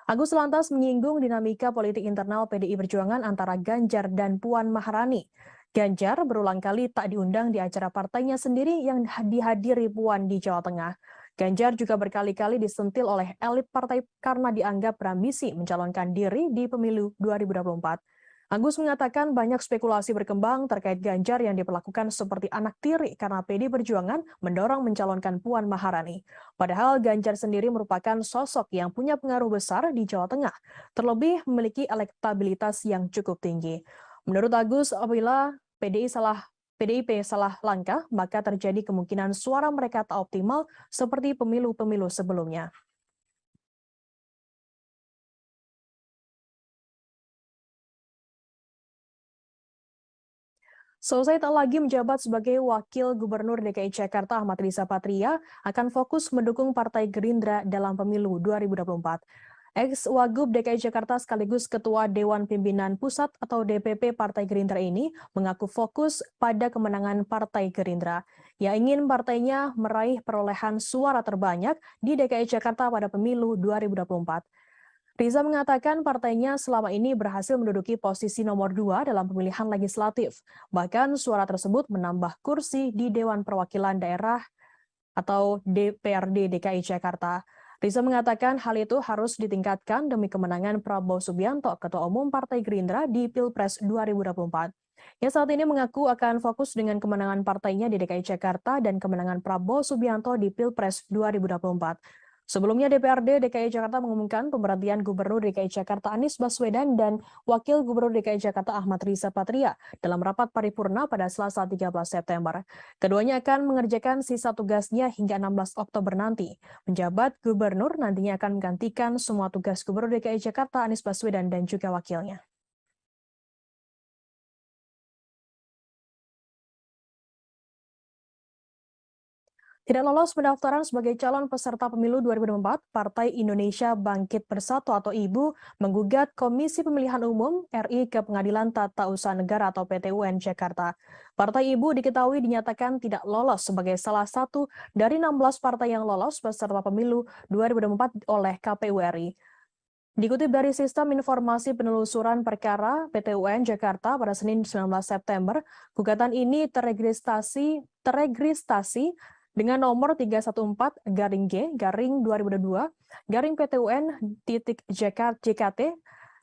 Agus lantas menyinggung dinamika politik internal PDI Perjuangan antara Ganjar dan Puan Maharani. Ganjar berulang kali tak diundang di acara partainya sendiri yang dihadiri Puan di Jawa Tengah. Ganjar juga berkali-kali disentil oleh elit partai karena dianggap berambisi mencalonkan diri di pemilu 2024. Agus mengatakan banyak spekulasi berkembang terkait Ganjar yang diperlakukan seperti anak tiri karena PDI Perjuangan mendorong mencalonkan Puan Maharani. Padahal Ganjar sendiri merupakan sosok yang punya pengaruh besar di Jawa Tengah, terlebih memiliki elektabilitas yang cukup tinggi. Menurut Agus, apabila PDIP salah langkah, maka terjadi kemungkinan suara mereka tak optimal seperti pemilu-pemilu sebelumnya. Selesai tak lagi menjabat sebagai Wakil Gubernur DKI Jakarta, Ahmad Riza Patria akan fokus mendukung Partai Gerindra dalam pemilu 2024. Ex-Wagub DKI Jakarta sekaligus Ketua Dewan Pimpinan Pusat atau DPP Partai Gerindra ini mengaku fokus pada kemenangan Partai Gerindra. Ia ingin partainya meraih perolehan suara terbanyak di DKI Jakarta pada pemilu 2024. Riza mengatakan partainya selama ini berhasil menduduki posisi nomor 2 dalam pemilihan legislatif. Bahkan suara tersebut menambah kursi di Dewan Perwakilan Daerah atau DPRD DKI Jakarta. Riza mengatakan hal itu harus ditingkatkan demi kemenangan Prabowo Subianto, Ketua Umum Partai Gerindra di Pilpres 2024. Ia saat ini mengaku akan fokus dengan kemenangan partainya di DKI Jakarta dan kemenangan Prabowo Subianto di Pilpres 2024. Sebelumnya DPRD DKI Jakarta mengumumkan pemberhentian Gubernur DKI Jakarta Anies Baswedan dan Wakil Gubernur DKI Jakarta Ahmad Riza Patria dalam rapat paripurna pada Selasa 13 September. Keduanya akan mengerjakan sisa tugasnya hingga 16 Oktober nanti. Penjabat Gubernur nantinya akan menggantikan semua tugas Gubernur DKI Jakarta Anies Baswedan dan juga wakilnya. Tidak lolos pendaftaran sebagai calon peserta pemilu 2024, Partai Indonesia Bangkit Bersatu atau IBU menggugat Komisi Pemilihan Umum RI ke Pengadilan Tata Usaha Negara atau PT UN Jakarta. Partai IBU diketahui dinyatakan tidak lolos sebagai salah satu dari 16 partai yang lolos peserta pemilu 2024 oleh KPU RI. Dikutip dari Sistem Informasi Penelusuran Perkara PT UN Jakarta pada Senin 19 September, gugatan ini teregistrasi dengan nomor 314-G-2022-PT UN-JKT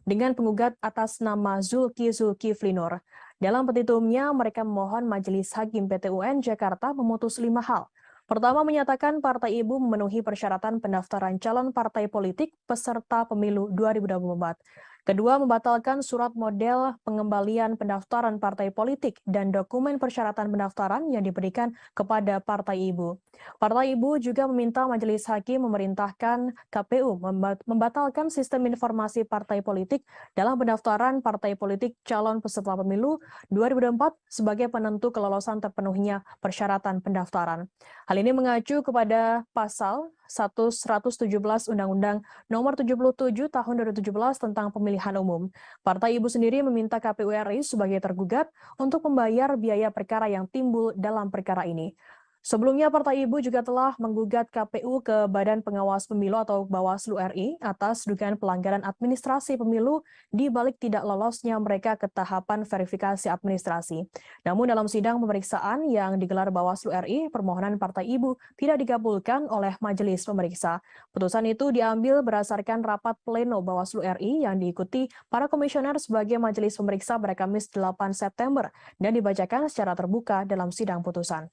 dengan penggugat atas nama Zulkifli Nur. Dalam petitumnya, mereka memohon Majelis Hakim PT UN Jakarta memutus 5 hal. Pertama, menyatakan Partai IBU memenuhi persyaratan pendaftaran calon partai politik peserta pemilu 2024. Kedua, membatalkan surat model pengembalian pendaftaran partai politik dan dokumen persyaratan pendaftaran yang diberikan kepada Partai IBU. Partai IBU juga meminta Majelis Hakim memerintahkan KPU membatalkan sistem informasi partai politik dalam pendaftaran partai politik calon peserta pemilu 2024 sebagai penentu kelolosan terpenuhnya persyaratan pendaftaran. Hal ini mengacu kepada pasal 117 Undang-Undang Nomor 77 Tahun 2017 tentang Pemilihan Umum. Partai IBU sendiri meminta KPU RI sebagai tergugat untuk membayar biaya perkara yang timbul dalam perkara ini. Sebelumnya, Partai Ibu juga telah menggugat KPU ke Badan Pengawas Pemilu atau Bawaslu RI atas dugaan pelanggaran administrasi pemilu di balik tidak lolosnya mereka ke tahapan verifikasi administrasi. Namun dalam sidang pemeriksaan yang digelar Bawaslu RI, permohonan Partai Ibu tidak dikabulkan oleh majelis pemeriksa. Putusan itu diambil berdasarkan rapat pleno Bawaslu RI yang diikuti para komisioner sebagai majelis pemeriksa pada Kamis 8 September dan dibacakan secara terbuka dalam sidang putusan.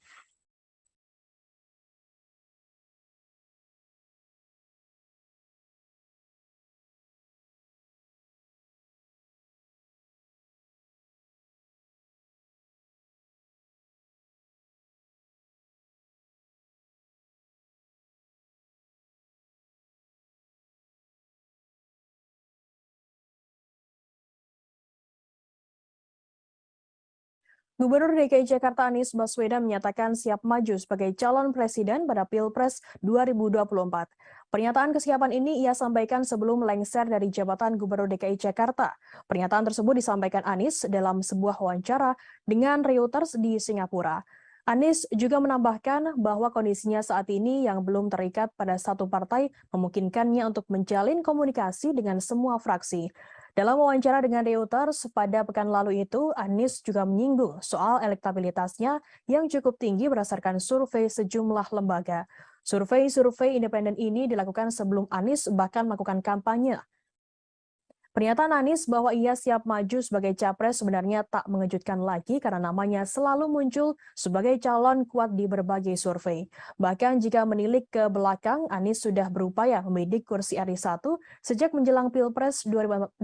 Gubernur DKI Jakarta Anies Baswedan menyatakan siap maju sebagai calon presiden pada Pilpres 2024. Pernyataan kesiapan ini ia sampaikan sebelum lengser dari jabatan Gubernur DKI Jakarta. Pernyataan tersebut disampaikan Anies dalam sebuah wawancara dengan Reuters di Singapura. Anies juga menambahkan bahwa kondisinya saat ini yang belum terikat pada satu partai memungkinkannya untuk menjalin komunikasi dengan semua fraksi. Dalam wawancara dengan Reuters pada pekan lalu itu, Anies juga menyinggung soal elektabilitasnya yang cukup tinggi berdasarkan survei sejumlah lembaga. Survei independen ini dilakukan sebelum Anies bahkan melakukan kampanye. Pernyataan Anies bahwa ia siap maju sebagai capres sebenarnya tak mengejutkan lagi karena namanya selalu muncul sebagai calon kuat di berbagai survei. Bahkan jika menilik ke belakang, Anies sudah berupaya membidik kursi RI 1 sejak menjelang Pilpres 2014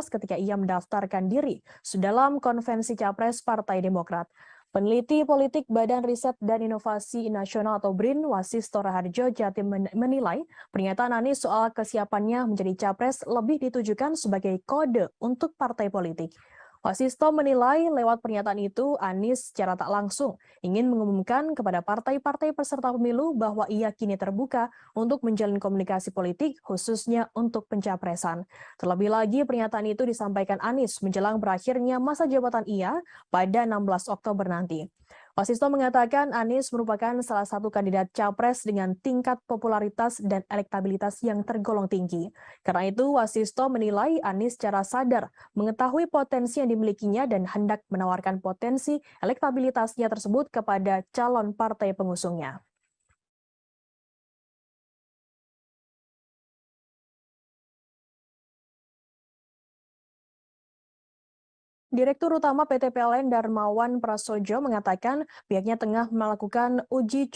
ketika ia mendaftarkan diri dalam konvensi capres Partai Demokrat. Peneliti politik Badan Riset dan Inovasi Nasional atau BRIN, Wasisto Raharjo Jatim menilai pernyataan Anies soal kesiapannya menjadi capres lebih ditujukan sebagai kode untuk partai politik. Wasisto menilai lewat pernyataan itu Anies secara tak langsung ingin mengumumkan kepada partai-partai peserta pemilu bahwa ia kini terbuka untuk menjalin komunikasi politik khususnya untuk pencapresan. Terlebih lagi pernyataan itu disampaikan Anies menjelang berakhirnya masa jabatan ia pada 16 Oktober nanti. Wasisto mengatakan Anies merupakan salah satu kandidat capres dengan tingkat popularitas dan elektabilitas yang tergolong tinggi. Karena itu, Wasisto menilai Anies secara sadar mengetahui potensi yang dimilikinya dan hendak menawarkan potensi elektabilitasnya tersebut kepada calon partai pengusungnya. Direktur Utama PT PLN Darmawan Prasojo mengatakan pihaknya tengah melakukan uji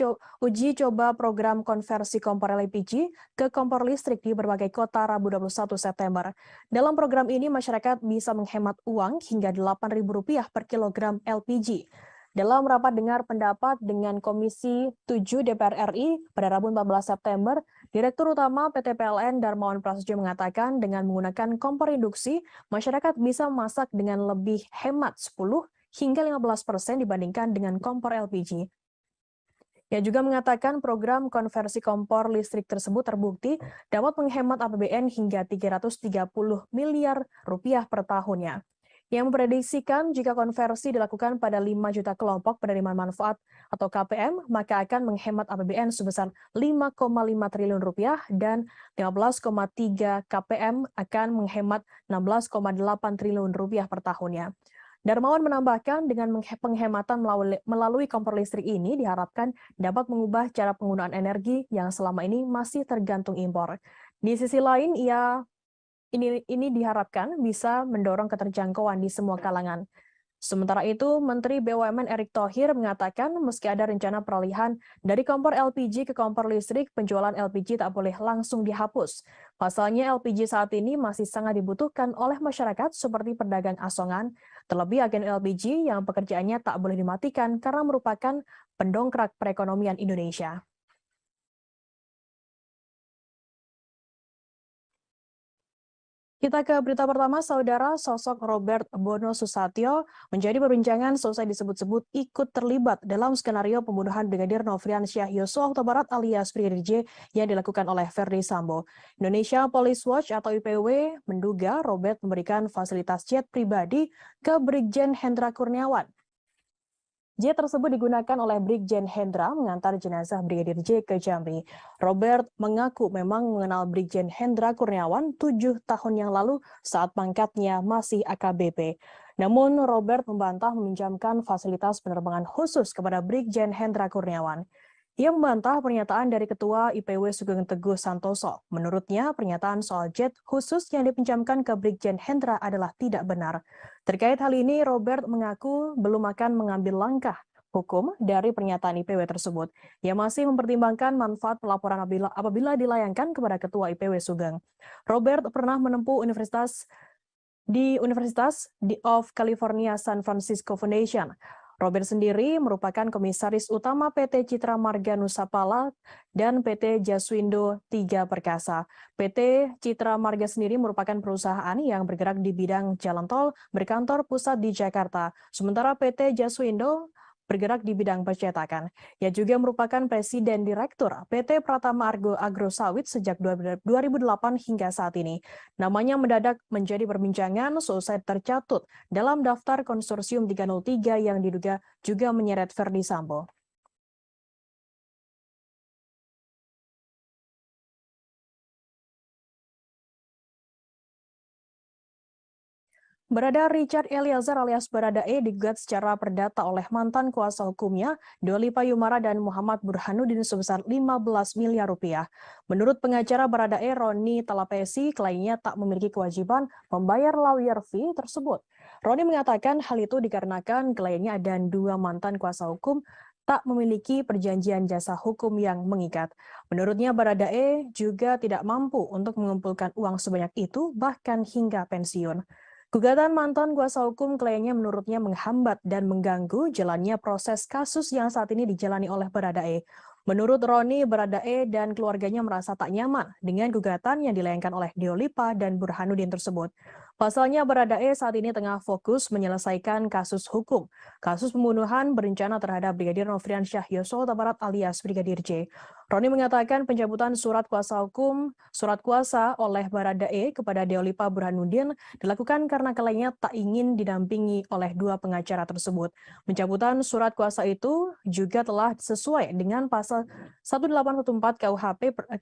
coba program konversi kompor LPG ke kompor listrik di berbagai kota Rabu 21 September. Dalam program ini masyarakat bisa menghemat uang hingga Rp8.000 per kilogram LPG. Dalam rapat dengar pendapat dengan Komisi 7 DPR RI pada Rabu 14 September, Direktur Utama PT PLN Darmawan Prasojo mengatakan dengan menggunakan kompor induksi, masyarakat bisa memasak dengan lebih hemat 10 hingga 15% dibandingkan dengan kompor LPG. Ia juga mengatakan program konversi kompor listrik tersebut terbukti dapat menghemat APBN hingga Rp330 miliar per tahunnya. Yang memprediksikan jika konversi dilakukan pada 5 juta kelompok penerima manfaat atau KPM, maka akan menghemat APBN sebesar Rp5,5 triliun dan 15,3 KPM akan menghemat Rp16,8 triliun per tahunnya. Darmawan menambahkan dengan penghematan melalui kompor listrik ini diharapkan dapat mengubah cara penggunaan energi yang selama ini masih tergantung impor. Di sisi lain, ini diharapkan bisa mendorong keterjangkauan di semua kalangan. Sementara itu, Menteri BUMN Erick Thohir mengatakan meski ada rencana peralihan dari kompor LPG ke kompor listrik, penjualan LPG tak boleh langsung dihapus. Pasalnya LPG saat ini masih sangat dibutuhkan oleh masyarakat seperti pedagang asongan, terlebih agen LPG yang pekerjaannya tak boleh dimatikan karena merupakan pendongkrak perekonomian Indonesia. Kita ke berita pertama, Saudara. Sosok Robert Bono Susatyo menjadi perbincangan selesai disebut-sebut ikut terlibat dalam skenario pembunuhan Brigadir Nofriansyah Yosua Huta Barat alias Brigadir J yang dilakukan oleh Verdi Sambo. Indonesia Police Watch atau IPW menduga Robert memberikan fasilitas jet pribadi ke Brigjen Hendra Kurniawan. Jet tersebut digunakan oleh Brigjen Hendra mengantar jenazah Brigadir J ke Jambi. Robert mengaku memang mengenal Brigjen Hendra Kurniawan 7 tahun yang lalu saat pangkatnya masih AKBP. Namun Robert membantah meminjamkan fasilitas penerbangan khusus kepada Brigjen Hendra Kurniawan. Ia membantah pernyataan dari Ketua IPW Sugeng Teguh Santoso. Menurutnya, pernyataan soal jet khusus yang dipinjamkan ke Brigjen Hendra adalah tidak benar. Terkait hal ini, Robert mengaku belum akan mengambil langkah hukum dari pernyataan IPW tersebut. Ia masih mempertimbangkan manfaat pelaporan apabila dilayangkan kepada Ketua IPW Sugeng. Robert pernah menempuh Universitas of California San Francisco Foundation. Robert sendiri merupakan komisaris utama PT Citra Marga Nusapala dan PT Jaswindo Tiga Perkasa. PT Citra Marga sendiri merupakan perusahaan yang bergerak di bidang jalan tol berkantor pusat di Jakarta. Sementara PT Jaswindo bergerak di bidang percetakan. Ia juga merupakan Presiden Direktur PT Pratama Argo Agrosawit sejak 2008 hingga saat ini. Namanya mendadak menjadi perbincangan seusai tercatut dalam daftar konsorsium 303 yang diduga juga menyeret Verdi Sambo. Barada Richard Eliezer alias Baradae digugat secara perdata oleh mantan kuasa hukumnya, Doli Payumara dan Muhammad Burhanuddin sebesar 15 miliar rupiah. Menurut pengacara Baradae, Roni Talapesi, kliennya tak memiliki kewajiban membayar lawyer fee tersebut. Roni mengatakan hal itu dikarenakan kliennya dan dua mantan kuasa hukum tak memiliki perjanjian jasa hukum yang mengikat. Menurutnya, Baradae juga tidak mampu untuk mengumpulkan uang sebanyak itu, bahkan hingga pensiun. Gugatan mantan kuasa hukum kliennya menurutnya menghambat dan mengganggu jalannya proses kasus yang saat ini dijalani oleh Baradae. Menurut Roni, Baradae dan keluarganya merasa tak nyaman dengan gugatan yang dilayangkan oleh Deolipa dan Burhanuddin tersebut. Pasalnya, Baradae saat ini tengah fokus menyelesaikan kasus hukum, kasus pembunuhan berencana terhadap Brigadir Nofriansyah Yosua Huta Barat alias Brigadir J. Roni mengatakan pencabutan surat kuasa oleh Baradae kepada Deolipa Burhanuddin dilakukan karena kliennya tak ingin didampingi oleh dua pengacara tersebut. Pencabutan surat kuasa itu juga telah sesuai dengan pasal 1814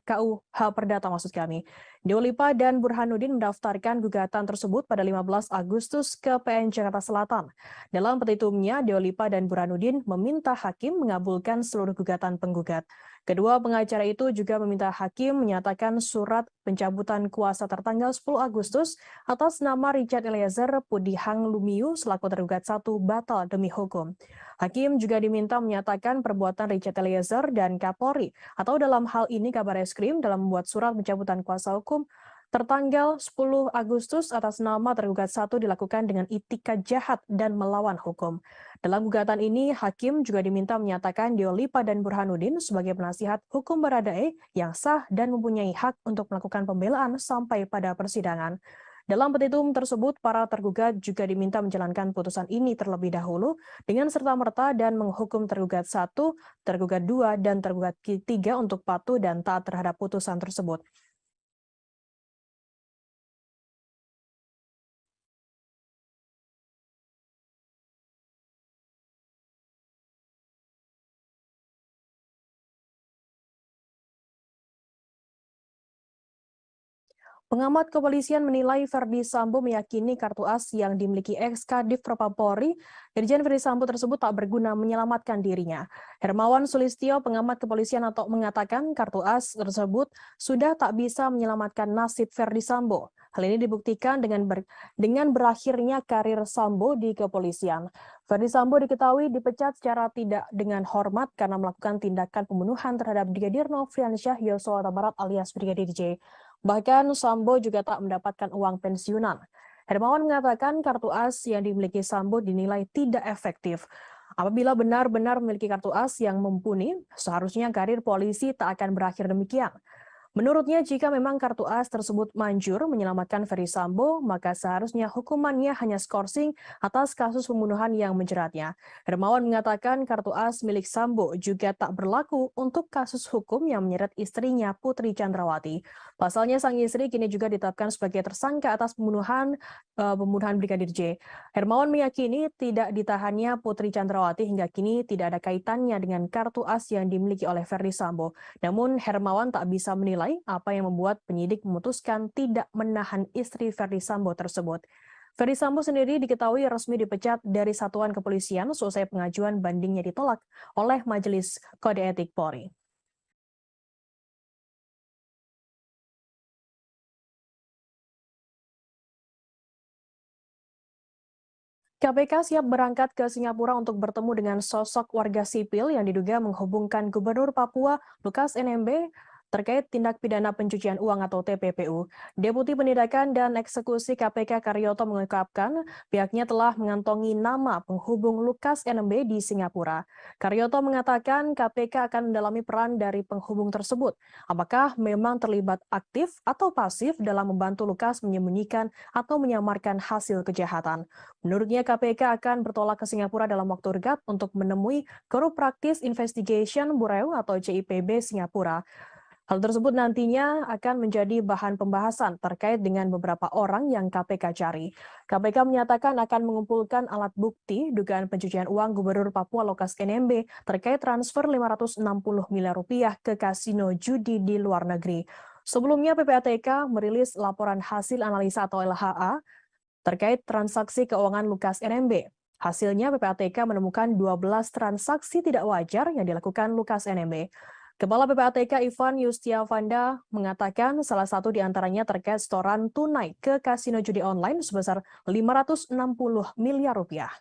KUH Perdata maksud kami. Deolipa dan Burhanuddin mendaftarkan gugatan tersebut pada 15 Agustus ke PN Jakarta Selatan. Dalam petitumnya, Deolipa dan Burhanuddin meminta hakim mengabulkan seluruh gugatan penggugat. Kedua pengacara itu juga meminta hakim menyatakan surat pencabutan kuasa tertanggal 10 Agustus atas nama Richard Eliezer Pudihang Lumiu selaku tergugat 1 batal demi hukum. Hakim juga diminta menyatakan perbuatan Richard Eliezer dan Kapolri atau dalam hal ini Kabareskrim dalam membuat surat pencabutan kuasa hukum tertanggal 10 Agustus atas nama tergugat 1 dilakukan dengan itikat jahat dan melawan hukum. Dalam gugatan ini, hakim juga diminta menyatakan Deolipa dan Burhanuddin sebagai penasihat hukum Baradae yang sah dan mempunyai hak untuk melakukan pembelaan sampai pada persidangan. Dalam petitum tersebut, para tergugat juga diminta menjalankan putusan ini terlebih dahulu dengan serta-merta dan menghukum tergugat 1, tergugat 2, dan tergugat 3 untuk patuh dan taat terhadap putusan tersebut. Pengamat kepolisian menilai Verdi Sambo meyakini kartu as yang dimiliki ex-Kadif Propam-Polri, Irjen Verdi Sambo tersebut tak berguna menyelamatkan dirinya. Hermawan Sulistyo, pengamat kepolisian atau mengatakan kartu as tersebut sudah tak bisa menyelamatkan nasib Verdi Sambo. Hal ini dibuktikan dengan berakhirnya karir Sambo di kepolisian. Verdi Sambo diketahui dipecat secara tidak dengan hormat karena melakukan tindakan pembunuhan terhadap Brigadir Nofriansyah Yosua Huta Barat alias Brigadir J. Bahkan Sambo juga tak mendapatkan uang pensiunan. Hermawan mengatakan kartu as yang dimiliki Sambo dinilai tidak efektif. Apabila benar-benar memiliki kartu as yang mumpuni, seharusnya karir polisi tak akan berakhir demikian. Menurutnya, jika memang kartu as tersebut manjur menyelamatkan Ferry Sambo, maka seharusnya hukumannya hanya skorsing atas kasus pembunuhan yang menjeratnya. Hermawan mengatakan kartu as milik Sambo juga tak berlaku untuk kasus hukum yang menyeret istrinya Putri Chandrawati. Pasalnya, sang istri kini juga ditetapkan sebagai tersangka atas pembunuhan Brigadir J. Hermawan meyakini tidak ditahannya Putri Chandrawati hingga kini tidak ada kaitannya dengan kartu as yang dimiliki oleh Ferry Sambo. Namun Hermawan tak bisa menilai apa yang membuat penyidik memutuskan tidak menahan istri Ferdy Sambo tersebut. Ferdy Sambo sendiri diketahui resmi dipecat dari satuan kepolisian selesai pengajuan bandingnya ditolak oleh Majelis Kode Etik Polri. KPK siap berangkat ke Singapura untuk bertemu dengan sosok warga sipil yang diduga menghubungkan Gubernur Papua Lukas NMB terkait tindak pidana pencucian uang atau TPPU. Deputi Penindakan dan Eksekusi KPK Karyoto mengungkapkan pihaknya telah mengantongi nama penghubung Lukas NMB di Singapura. Karyoto mengatakan KPK akan mendalami peran dari penghubung tersebut. Apakah memang terlibat aktif atau pasif dalam membantu Lukas menyembunyikan atau menyamarkan hasil kejahatan. Menurutnya KPK akan bertolak ke Singapura dalam waktu dekat untuk menemui Korup Practice Investigation Bureau atau CIPB Singapura. Hal tersebut nantinya akan menjadi bahan pembahasan terkait dengan beberapa orang yang KPK cari. KPK menyatakan akan mengumpulkan alat bukti dugaan pencucian uang Gubernur Papua Lukas NMB terkait transfer 560 miliar rupiah ke kasino judi di luar negeri. Sebelumnya PPATK merilis laporan hasil analisa atau LHA terkait transaksi keuangan Lukas NMB. Hasilnya PPATK menemukan 12 transaksi tidak wajar yang dilakukan Lukas NMB. Kepala PPATK Ivan Yustiavanda mengatakan salah satu di antaranya terkait setoran tunai ke kasino judi online sebesar 560 miliar rupiah.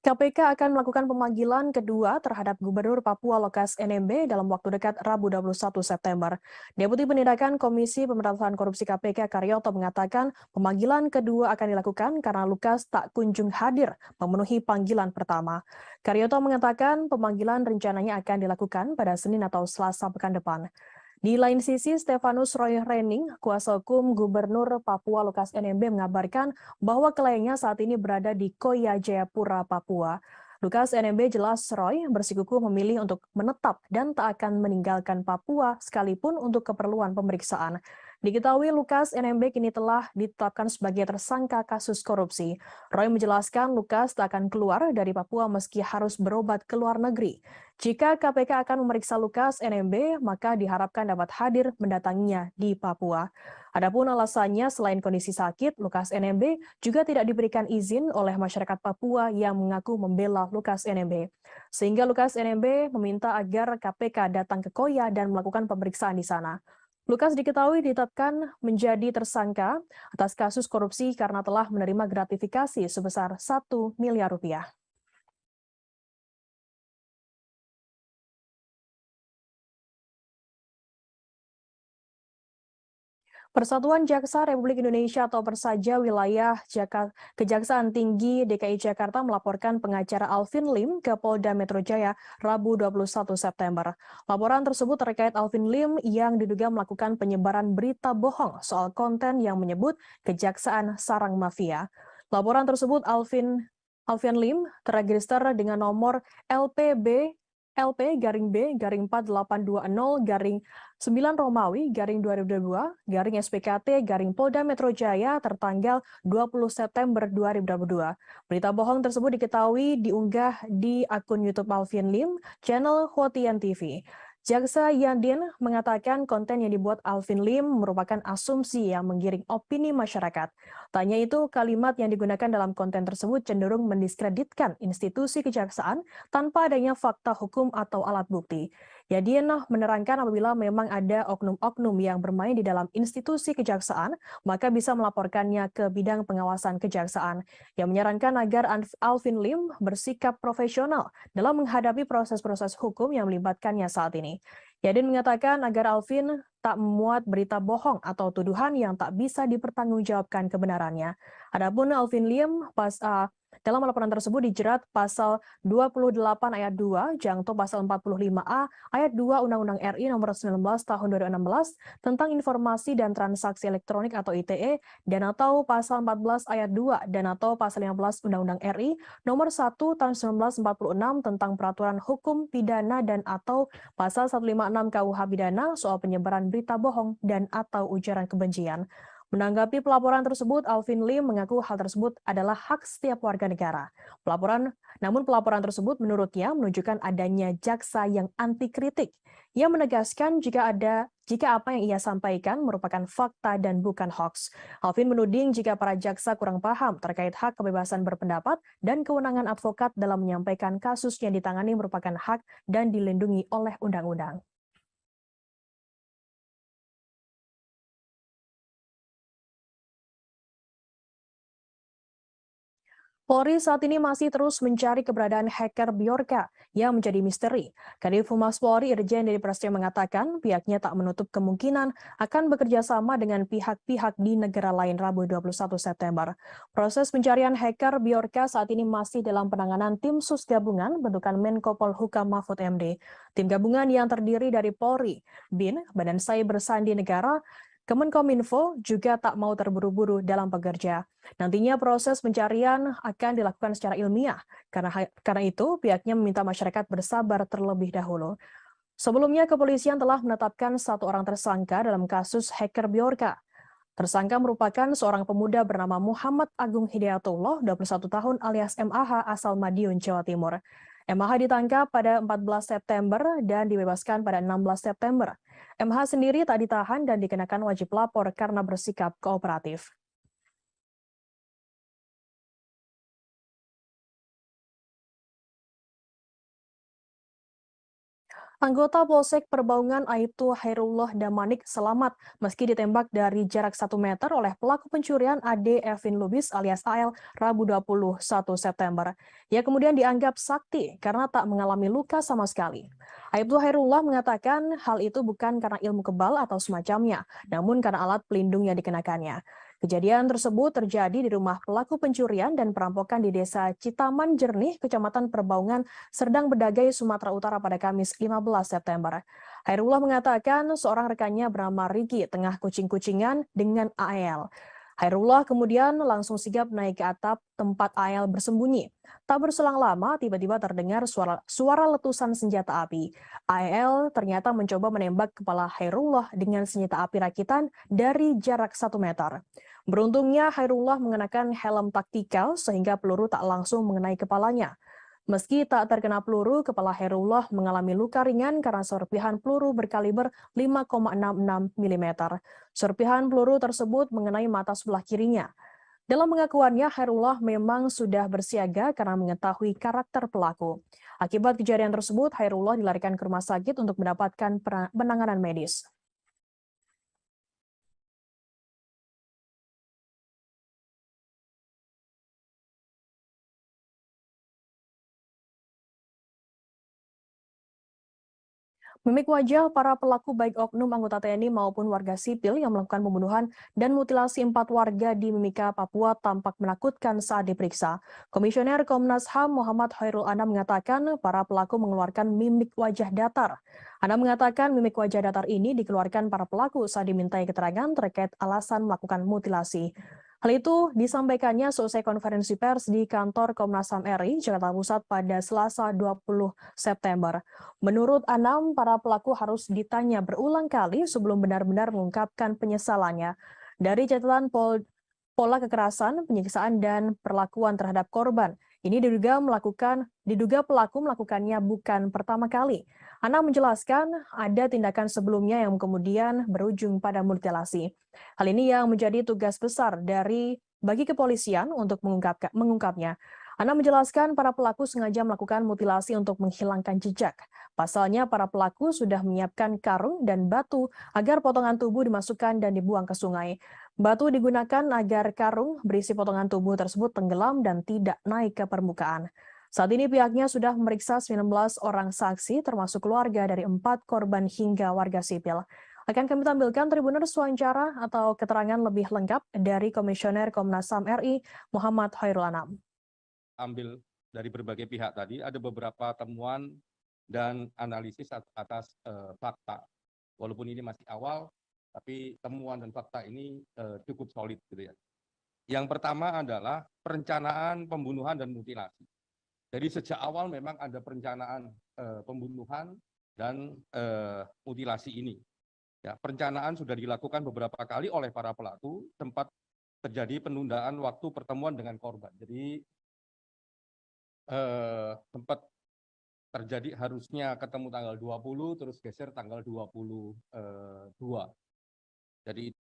KPK akan melakukan pemanggilan kedua terhadap Gubernur Papua Lukas NMB dalam waktu dekat Rabu 21 September. Deputi Penindakan Komisi Pemberantasan Korupsi KPK Karyoto mengatakan pemanggilan kedua akan dilakukan karena Lukas tak kunjung hadir memenuhi panggilan pertama. Karyoto mengatakan pemanggilan rencananya akan dilakukan pada Senin atau Selasa pekan depan. Di lain sisi, Stefanus Roy Rening, kuasa hukum Gubernur Papua Lukas NMB mengabarkan bahwa kliennya saat ini berada di Koya Jayapura, Papua. Lukas NMB jelas Roy bersikukuh memilih untuk menetap dan tak akan meninggalkan Papua sekalipun untuk keperluan pemeriksaan. Diketahui Lukas NMB kini telah ditetapkan sebagai tersangka kasus korupsi. Roy menjelaskan Lukas tak akan keluar dari Papua meski harus berobat ke luar negeri. Jika KPK akan memeriksa Lukas NMB, maka diharapkan dapat hadir mendatanginya di Papua. Adapun alasannya selain kondisi sakit, Lukas NMB juga tidak diberikan izin oleh masyarakat Papua yang mengaku membela Lukas NMB. Sehingga Lukas NMB meminta agar KPK datang ke Koya dan melakukan pemeriksaan di sana. Lukas diketahui ditetapkan menjadi tersangka atas kasus korupsi karena telah menerima gratifikasi sebesar 1 miliar rupiah. Persatuan Jaksa Republik Indonesia atau Persaja Wilayah Kejaksaan Tinggi DKI Jakarta melaporkan pengacara Alvin Lim ke Polda Metro Jaya Rabu 21 September. Laporan tersebut terkait Alvin Lim yang diduga melakukan penyebaran berita bohong soal konten yang menyebut Kejaksaan Sarang Mafia. Laporan tersebut Alvin Lim terregister dengan nomor LPB LP garing B garing 4820 garing 9 Romawi garing 2022 garing SPKT garing Polda Metro Jaya tertanggal 20 September 2022. Berita bohong tersebut diketahui diunggah di akun YouTube Alvin Lim, channel Hotian TV. Jaksa Yandin mengatakan konten yang dibuat Alvin Lim merupakan asumsi yang menggiring opini masyarakat. Tanya itu, kalimat yang digunakan dalam konten tersebut cenderung mendiskreditkan institusi kejaksaan tanpa adanya fakta hukum atau alat bukti. Yadin menerangkan apabila memang ada oknum-oknum yang bermain di dalam institusi kejaksaan, maka bisa melaporkannya ke bidang pengawasan kejaksaan. Yang menyarankan agar Alvin Lim bersikap profesional dalam menghadapi proses-proses hukum yang melibatkannya saat ini. Yadin mengatakan agar Alvin tak memuat berita bohong atau tuduhan yang tak bisa dipertanggungjawabkan kebenarannya. Adapun Alvin Lim Dalam laporan tersebut dijerat pasal 28 ayat 2, jangto pasal 45A ayat 2 Undang-Undang RI nomor 19 tahun 2016 tentang informasi dan transaksi elektronik atau ITE dan atau pasal 14 ayat 2 dan atau pasal 15 Undang-Undang RI nomor 1 tahun 1946 tentang peraturan hukum pidana dan atau pasal 156 KUH pidana soal penyebaran berita bohong dan atau ujaran kebencian. Menanggapi pelaporan tersebut, Alvin Lim mengaku hal tersebut adalah hak setiap warga negara. Namun pelaporan tersebut menurutnya menunjukkan adanya jaksa yang anti kritik. Ia menegaskan jika apa yang ia sampaikan merupakan fakta dan bukan hoax. Alvin menuding jika para jaksa kurang paham terkait hak kebebasan berpendapat dan kewenangan advokat dalam menyampaikan kasus yang ditangani merupakan hak dan dilindungi oleh undang-undang. Polri saat ini masih terus mencari keberadaan hacker Bjorka yang menjadi misteri. Kadif Humas Polri Irjen Dedi Prasetyo mengatakan pihaknya tak menutup kemungkinan akan bekerja sama dengan pihak-pihak di negara lain Rabu 21 September. Proses pencarian hacker Bjorka saat ini masih dalam penanganan tim sus gabungan bentukan Menko Polhukam Mahfud MD. Tim gabungan yang terdiri dari Polri, BIN, Badan Cyber Sandi Negara, Kemenkominfo juga tak mau terburu-buru dalam bekerja. Nantinya proses pencarian akan dilakukan secara ilmiah. Karena itu, pihaknya meminta masyarakat bersabar terlebih dahulu. Sebelumnya, kepolisian telah menetapkan satu orang tersangka dalam kasus hacker Bjorka. Tersangka merupakan seorang pemuda bernama Muhammad Agung Hidayatullah, 21 tahun alias MAH asal Madiun, Jawa Timur. MAH ditangkap pada 14 September dan dibebaskan pada 16 September. MH sendiri tak ditahan dan dikenakan wajib lapor karena bersikap kooperatif. Anggota Polsek Perbaungan Aibtu Hairullah Damanik selamat meski ditembak dari jarak 1 meter oleh pelaku pencurian Ade Evin Lubis alias AL Rabu 21 September. Ia kemudian dianggap sakti karena tak mengalami luka sama sekali. Aibtu Hairullah mengatakan hal itu bukan karena ilmu kebal atau semacamnya, namun karena alat pelindung yang dikenakannya. Kejadian tersebut terjadi di rumah pelaku pencurian dan perampokan di Desa Citaman Jernih, Kecamatan Perbaungan, Serdang Bedagai, Sumatera Utara pada Kamis 15 September. Hairullah mengatakan seorang rekannya bernama Riki tengah kucing-kucingan dengan AL. Hairullah kemudian langsung sigap naik ke atap tempat AL bersembunyi. Tak berselang lama, tiba-tiba terdengar suara letusan senjata api. AL ternyata mencoba menembak kepala Hairullah dengan senjata api rakitan dari jarak 1 meter. Beruntungnya Hairullah mengenakan helm taktikal sehingga peluru tak langsung mengenai kepalanya. Meski tak terkena peluru, kepala Hairullah mengalami luka ringan karena serpihan peluru berkaliber 5,66 mm. Serpihan peluru tersebut mengenai mata sebelah kirinya. Dalam pengakuannya, Hairullah memang sudah bersiaga karena mengetahui karakter pelaku. Akibat kejadian tersebut, Hairullah dilarikan ke rumah sakit untuk mendapatkan penanganan medis. Mimik wajah para pelaku baik oknum anggota TNI maupun warga sipil yang melakukan pembunuhan dan mutilasi 4 warga di Mimika, Papua tampak menakutkan saat diperiksa. Komisioner Komnas HAM Muhammad Khairul Anam mengatakan para pelaku mengeluarkan mimik wajah datar. Anam mengatakan mimik wajah datar ini dikeluarkan para pelaku saat dimintai keterangan terkait alasan melakukan mutilasi. Hal itu disampaikannya selesai konferensi pers di kantor Komnas HAM RI, Jakarta Pusat pada Selasa 20 September. Menurut Anam, para pelaku harus ditanya berulang kali sebelum benar-benar mengungkapkan penyesalannya. Dari catatan pola kekerasan, penyiksaan, dan perlakuan terhadap korban, ini diduga pelaku melakukannya bukan pertama kali. Anam menjelaskan ada tindakan sebelumnya yang kemudian berujung pada mutilasi. Hal ini yang menjadi tugas besar bagi kepolisian untuk mengungkapnya. Anam menjelaskan para pelaku sengaja melakukan mutilasi untuk menghilangkan jejak. Pasalnya para pelaku sudah menyiapkan karung dan batu agar potongan tubuh dimasukkan dan dibuang ke sungai. Batu digunakan agar karung berisi potongan tubuh tersebut tenggelam dan tidak naik ke permukaan. Saat ini pihaknya sudah memeriksa 19 orang saksi termasuk keluarga dari 4 korban hingga warga sipil. Akan kami tampilkan Tribuners wawancara atau keterangan lebih lengkap dari Komisioner Komnas HAM RI Muhammad Khairul Anam. ambil dari berbagai pihak tadi, ada beberapa temuan dan analisis atas fakta. Walaupun ini masih awal, tapi temuan dan fakta ini cukup solid gitu ya. Yang pertama adalah perencanaan pembunuhan dan mutilasi. Jadi sejak awal memang ada perencanaan pembunuhan dan mutilasi ini. Ya, perencanaan sudah dilakukan beberapa kali oleh para pelaku, sempat terjadi penundaan waktu pertemuan dengan korban. Jadi sempat terjadi harusnya ketemu tanggal 20, terus geser tanggal 22. Jadi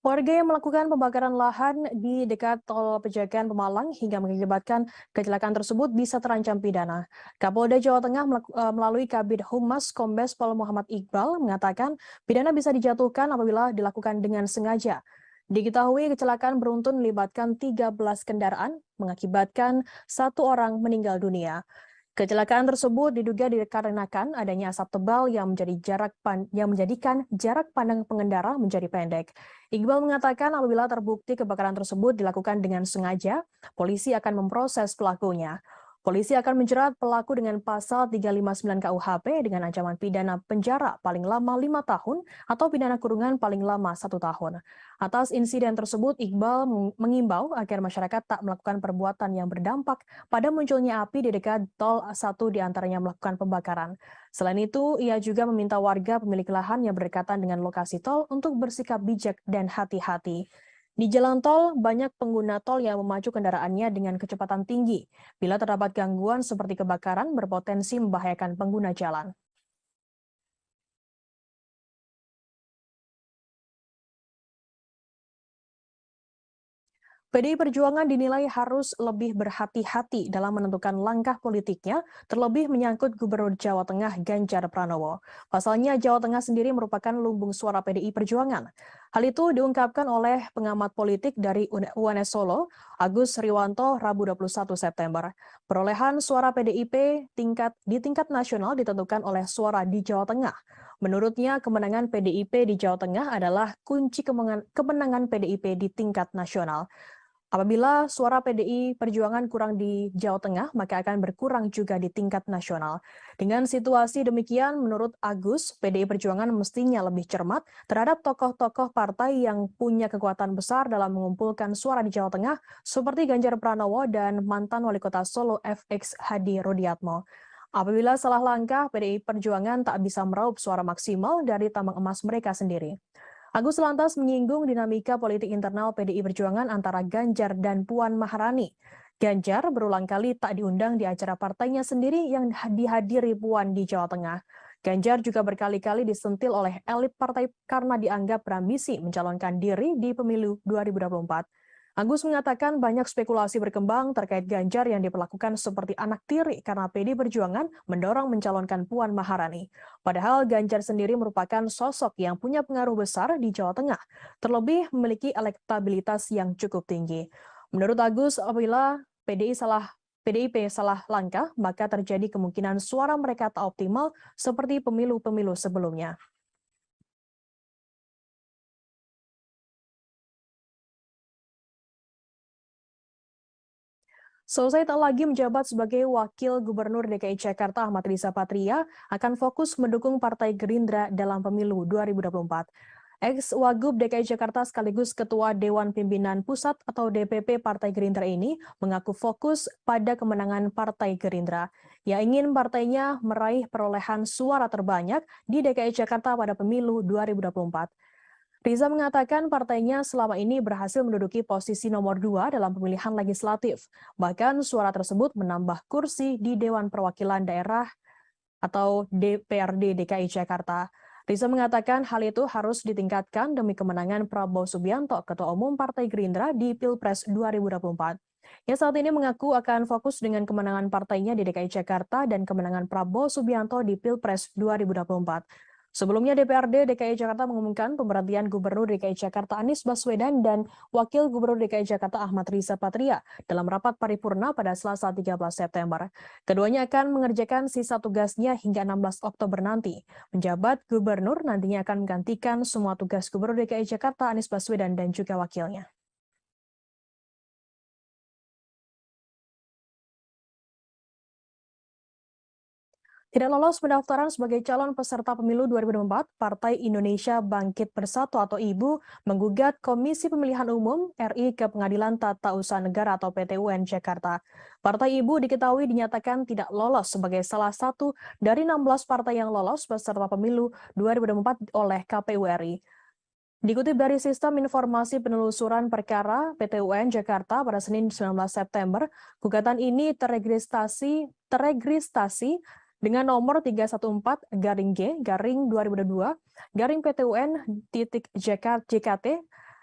Warga yang melakukan pembakaran lahan di dekat tol Pejagan Pemalang hingga mengakibatkan kecelakaan tersebut bisa terancam pidana. Kapolda Jawa Tengah melalui Kabid Humas Kombes Pol Muhammad Iqbal mengatakan pidana bisa dijatuhkan apabila dilakukan dengan sengaja. Diketahui kecelakaan beruntun melibatkan 13 kendaraan mengakibatkan 1 orang meninggal dunia. Kecelakaan tersebut diduga dikarenakan adanya asap tebal yang menjadikan jarak pandang pengendara menjadi pendek. Iqbal mengatakan apabila terbukti kebakaran tersebut dilakukan dengan sengaja, polisi akan memproses pelakunya. Polisi akan menjerat pelaku dengan pasal 359 KUHP dengan ancaman pidana penjara paling lama 5 tahun atau pidana kurungan paling lama 1 tahun. Atas insiden tersebut, Iqbal mengimbau agar masyarakat tak melakukan perbuatan yang berdampak pada munculnya api di dekat tol, 1 diantaranya melakukan pembakaran. Selain itu, ia juga meminta warga pemilik lahan yang berdekatan dengan lokasi tol untuk bersikap bijak dan hati-hati. Di jalan tol, banyak pengguna tol yang memacu kendaraannya dengan kecepatan tinggi. Bila terdapat gangguan seperti kebakaran, berpotensi membahayakan pengguna jalan. PDI Perjuangan dinilai harus lebih berhati-hati dalam menentukan langkah politiknya, terlebih menyangkut Gubernur Jawa Tengah Ganjar Pranowo. Pasalnya, Jawa Tengah sendiri merupakan lumbung suara PDI Perjuangan. Hal itu diungkapkan oleh pengamat politik dari UNS Solo, Agus Riwanto, Rabu 21 September. Perolehan suara PDIP di tingkat nasional ditentukan oleh suara di Jawa Tengah. Menurutnya, kemenangan PDIP di Jawa Tengah adalah kunci kemenangan PDIP di tingkat nasional. Apabila suara PDI Perjuangan kurang di Jawa Tengah, maka akan berkurang juga di tingkat nasional. Dengan situasi demikian, menurut Agus, PDI Perjuangan mestinya lebih cermat terhadap tokoh-tokoh partai yang punya kekuatan besar dalam mengumpulkan suara di Jawa Tengah, seperti Ganjar Pranowo dan mantan Wali Kota Solo FX Hadi Rudiatmo. Apabila salah langkah, PDI Perjuangan tak bisa meraup suara maksimal dari tambang emas mereka sendiri. Agus lantas menyinggung dinamika politik internal PDI Perjuangan antara Ganjar dan Puan Maharani. Ganjar berulang kali tak diundang di acara partainya sendiri yang dihadiri Puan di Jawa Tengah. Ganjar juga berkali-kali disentil oleh elit partai karena dianggap berambisi mencalonkan diri di pemilu 2024. Agus mengatakan banyak spekulasi berkembang terkait Ganjar yang diperlakukan seperti anak tiri karena PDI Perjuangan mendorong mencalonkan Puan Maharani. Padahal Ganjar sendiri merupakan sosok yang punya pengaruh besar di Jawa Tengah, terlebih memiliki elektabilitas yang cukup tinggi. Menurut Agus, apabila PDIP salah langkah, maka terjadi kemungkinan suara mereka tak optimal seperti pemilu-pemilu sebelumnya. Selesai tak lagi menjabat sebagai Wakil Gubernur DKI Jakarta Ahmad Riza Patria akan fokus mendukung Partai Gerindra dalam pemilu 2024. Ex-Wagub DKI Jakarta sekaligus Ketua Dewan Pimpinan Pusat atau DPP Partai Gerindra ini mengaku fokus pada kemenangan Partai Gerindra. Ia ingin partainya meraih perolehan suara terbanyak di DKI Jakarta pada pemilu 2024. Riza mengatakan partainya selama ini berhasil menduduki posisi nomor 2 dalam pemilihan legislatif. Bahkan suara tersebut menambah kursi di Dewan Perwakilan Daerah atau DPRD DKI Jakarta. Riza mengatakan hal itu harus ditingkatkan demi kemenangan Prabowo Subianto, Ketua Umum Partai Gerindra di Pilpres 2024. Ia saat ini mengaku akan fokus dengan kemenangan partainya di DKI Jakarta dan kemenangan Prabowo Subianto di Pilpres 2024. Sebelumnya DPRD DKI Jakarta mengumumkan pemberhentian Gubernur DKI Jakarta Anies Baswedan dan Wakil Gubernur DKI Jakarta Ahmad Riza Patria dalam rapat paripurna pada Selasa 13 September. Keduanya akan mengerjakan sisa tugasnya hingga 16 Oktober nanti. Menjabat Gubernur nantinya akan menggantikan semua tugas Gubernur DKI Jakarta Anies Baswedan dan juga wakilnya. Tidak lolos pendaftaran sebagai calon peserta pemilu 2024, Partai Indonesia Bangkit Bersatu atau IBU menggugat Komisi Pemilihan Umum RI ke Pengadilan Tata Usaha Negara atau PT UN Jakarta. Partai IBU diketahui dinyatakan tidak lolos sebagai salah satu dari 16 partai yang lolos peserta pemilu 2024 oleh KPU RI. Dikutip dari Sistem Informasi Penelusuran Perkara PT UN Jakarta pada Senin 19 September, gugatan ini teregistrasi dengan nomor 314-G-2022-PTUN JKT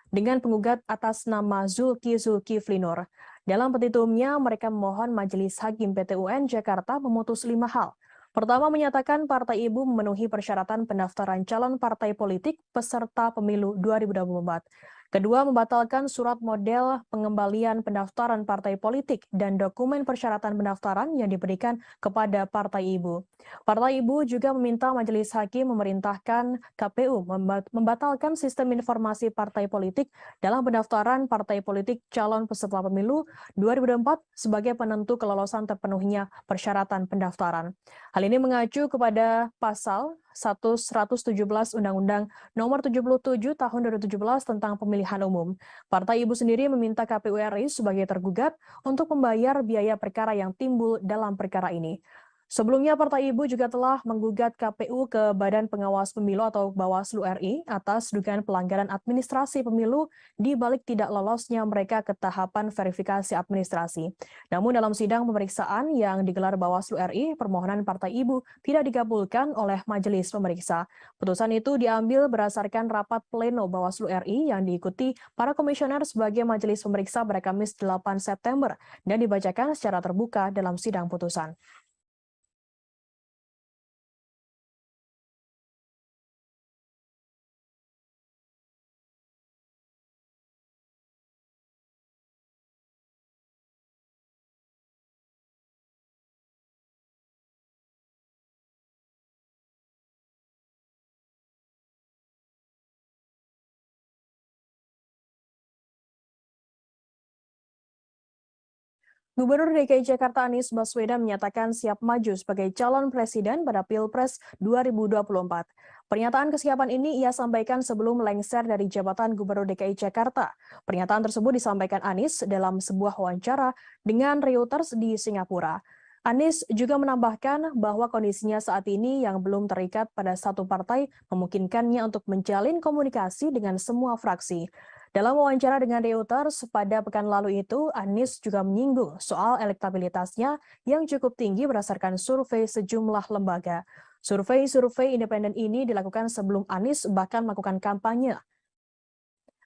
dengan penggugat atas nama Zulkifli Nur. Dalam petitumnya, mereka memohon Majelis Hakim PT UN Jakarta memutus 5 hal. Pertama, menyatakan Partai IBU memenuhi persyaratan pendaftaran calon partai politik peserta pemilu 2024. Kedua, membatalkan surat model pengembalian pendaftaran partai politik dan dokumen persyaratan pendaftaran yang diberikan kepada Partai IBU. Partai IBU juga meminta Majelis Hakim memerintahkan KPU membatalkan sistem informasi partai politik dalam pendaftaran partai politik calon peserta pemilu 2024 sebagai penentu kelolosan terpenuhnya persyaratan pendaftaran. Hal ini mengacu kepada pasal 117 Undang-Undang Nomor 77 Tahun 2017 tentang Pemilihan Umum. Partai IBU sendiri meminta KPU RI sebagai tergugat untuk membayar biaya perkara yang timbul dalam perkara ini. Sebelumnya, Partai IBU juga telah menggugat KPU ke Badan Pengawas Pemilu atau Bawaslu RI atas dugaan pelanggaran administrasi pemilu di balik tidak lolosnya mereka ke tahapan verifikasi administrasi. Namun dalam sidang pemeriksaan yang digelar Bawaslu RI, permohonan Partai IBU tidak dikabulkan oleh majelis pemeriksa. Putusan itu diambil berdasarkan rapat pleno Bawaslu RI yang diikuti para komisioner sebagai majelis pemeriksa pada Kamis 8 September dan dibacakan secara terbuka dalam sidang putusan. Gubernur DKI Jakarta Anies Baswedan menyatakan siap maju sebagai calon presiden pada Pilpres 2024. Pernyataan kesiapan ini ia sampaikan sebelum lengser dari jabatan Gubernur DKI Jakarta. Pernyataan tersebut disampaikan Anies dalam sebuah wawancara dengan Reuters di Singapura. Anies juga menambahkan bahwa kondisinya saat ini yang belum terikat pada satu partai memungkinkannya untuk menjalin komunikasi dengan semua fraksi. Dalam wawancara dengan Reuters pada pekan lalu itu, Anies juga menyinggung soal elektabilitasnya yang cukup tinggi berdasarkan survei sejumlah lembaga. Survei independen ini dilakukan sebelum Anies bahkan melakukan kampanye.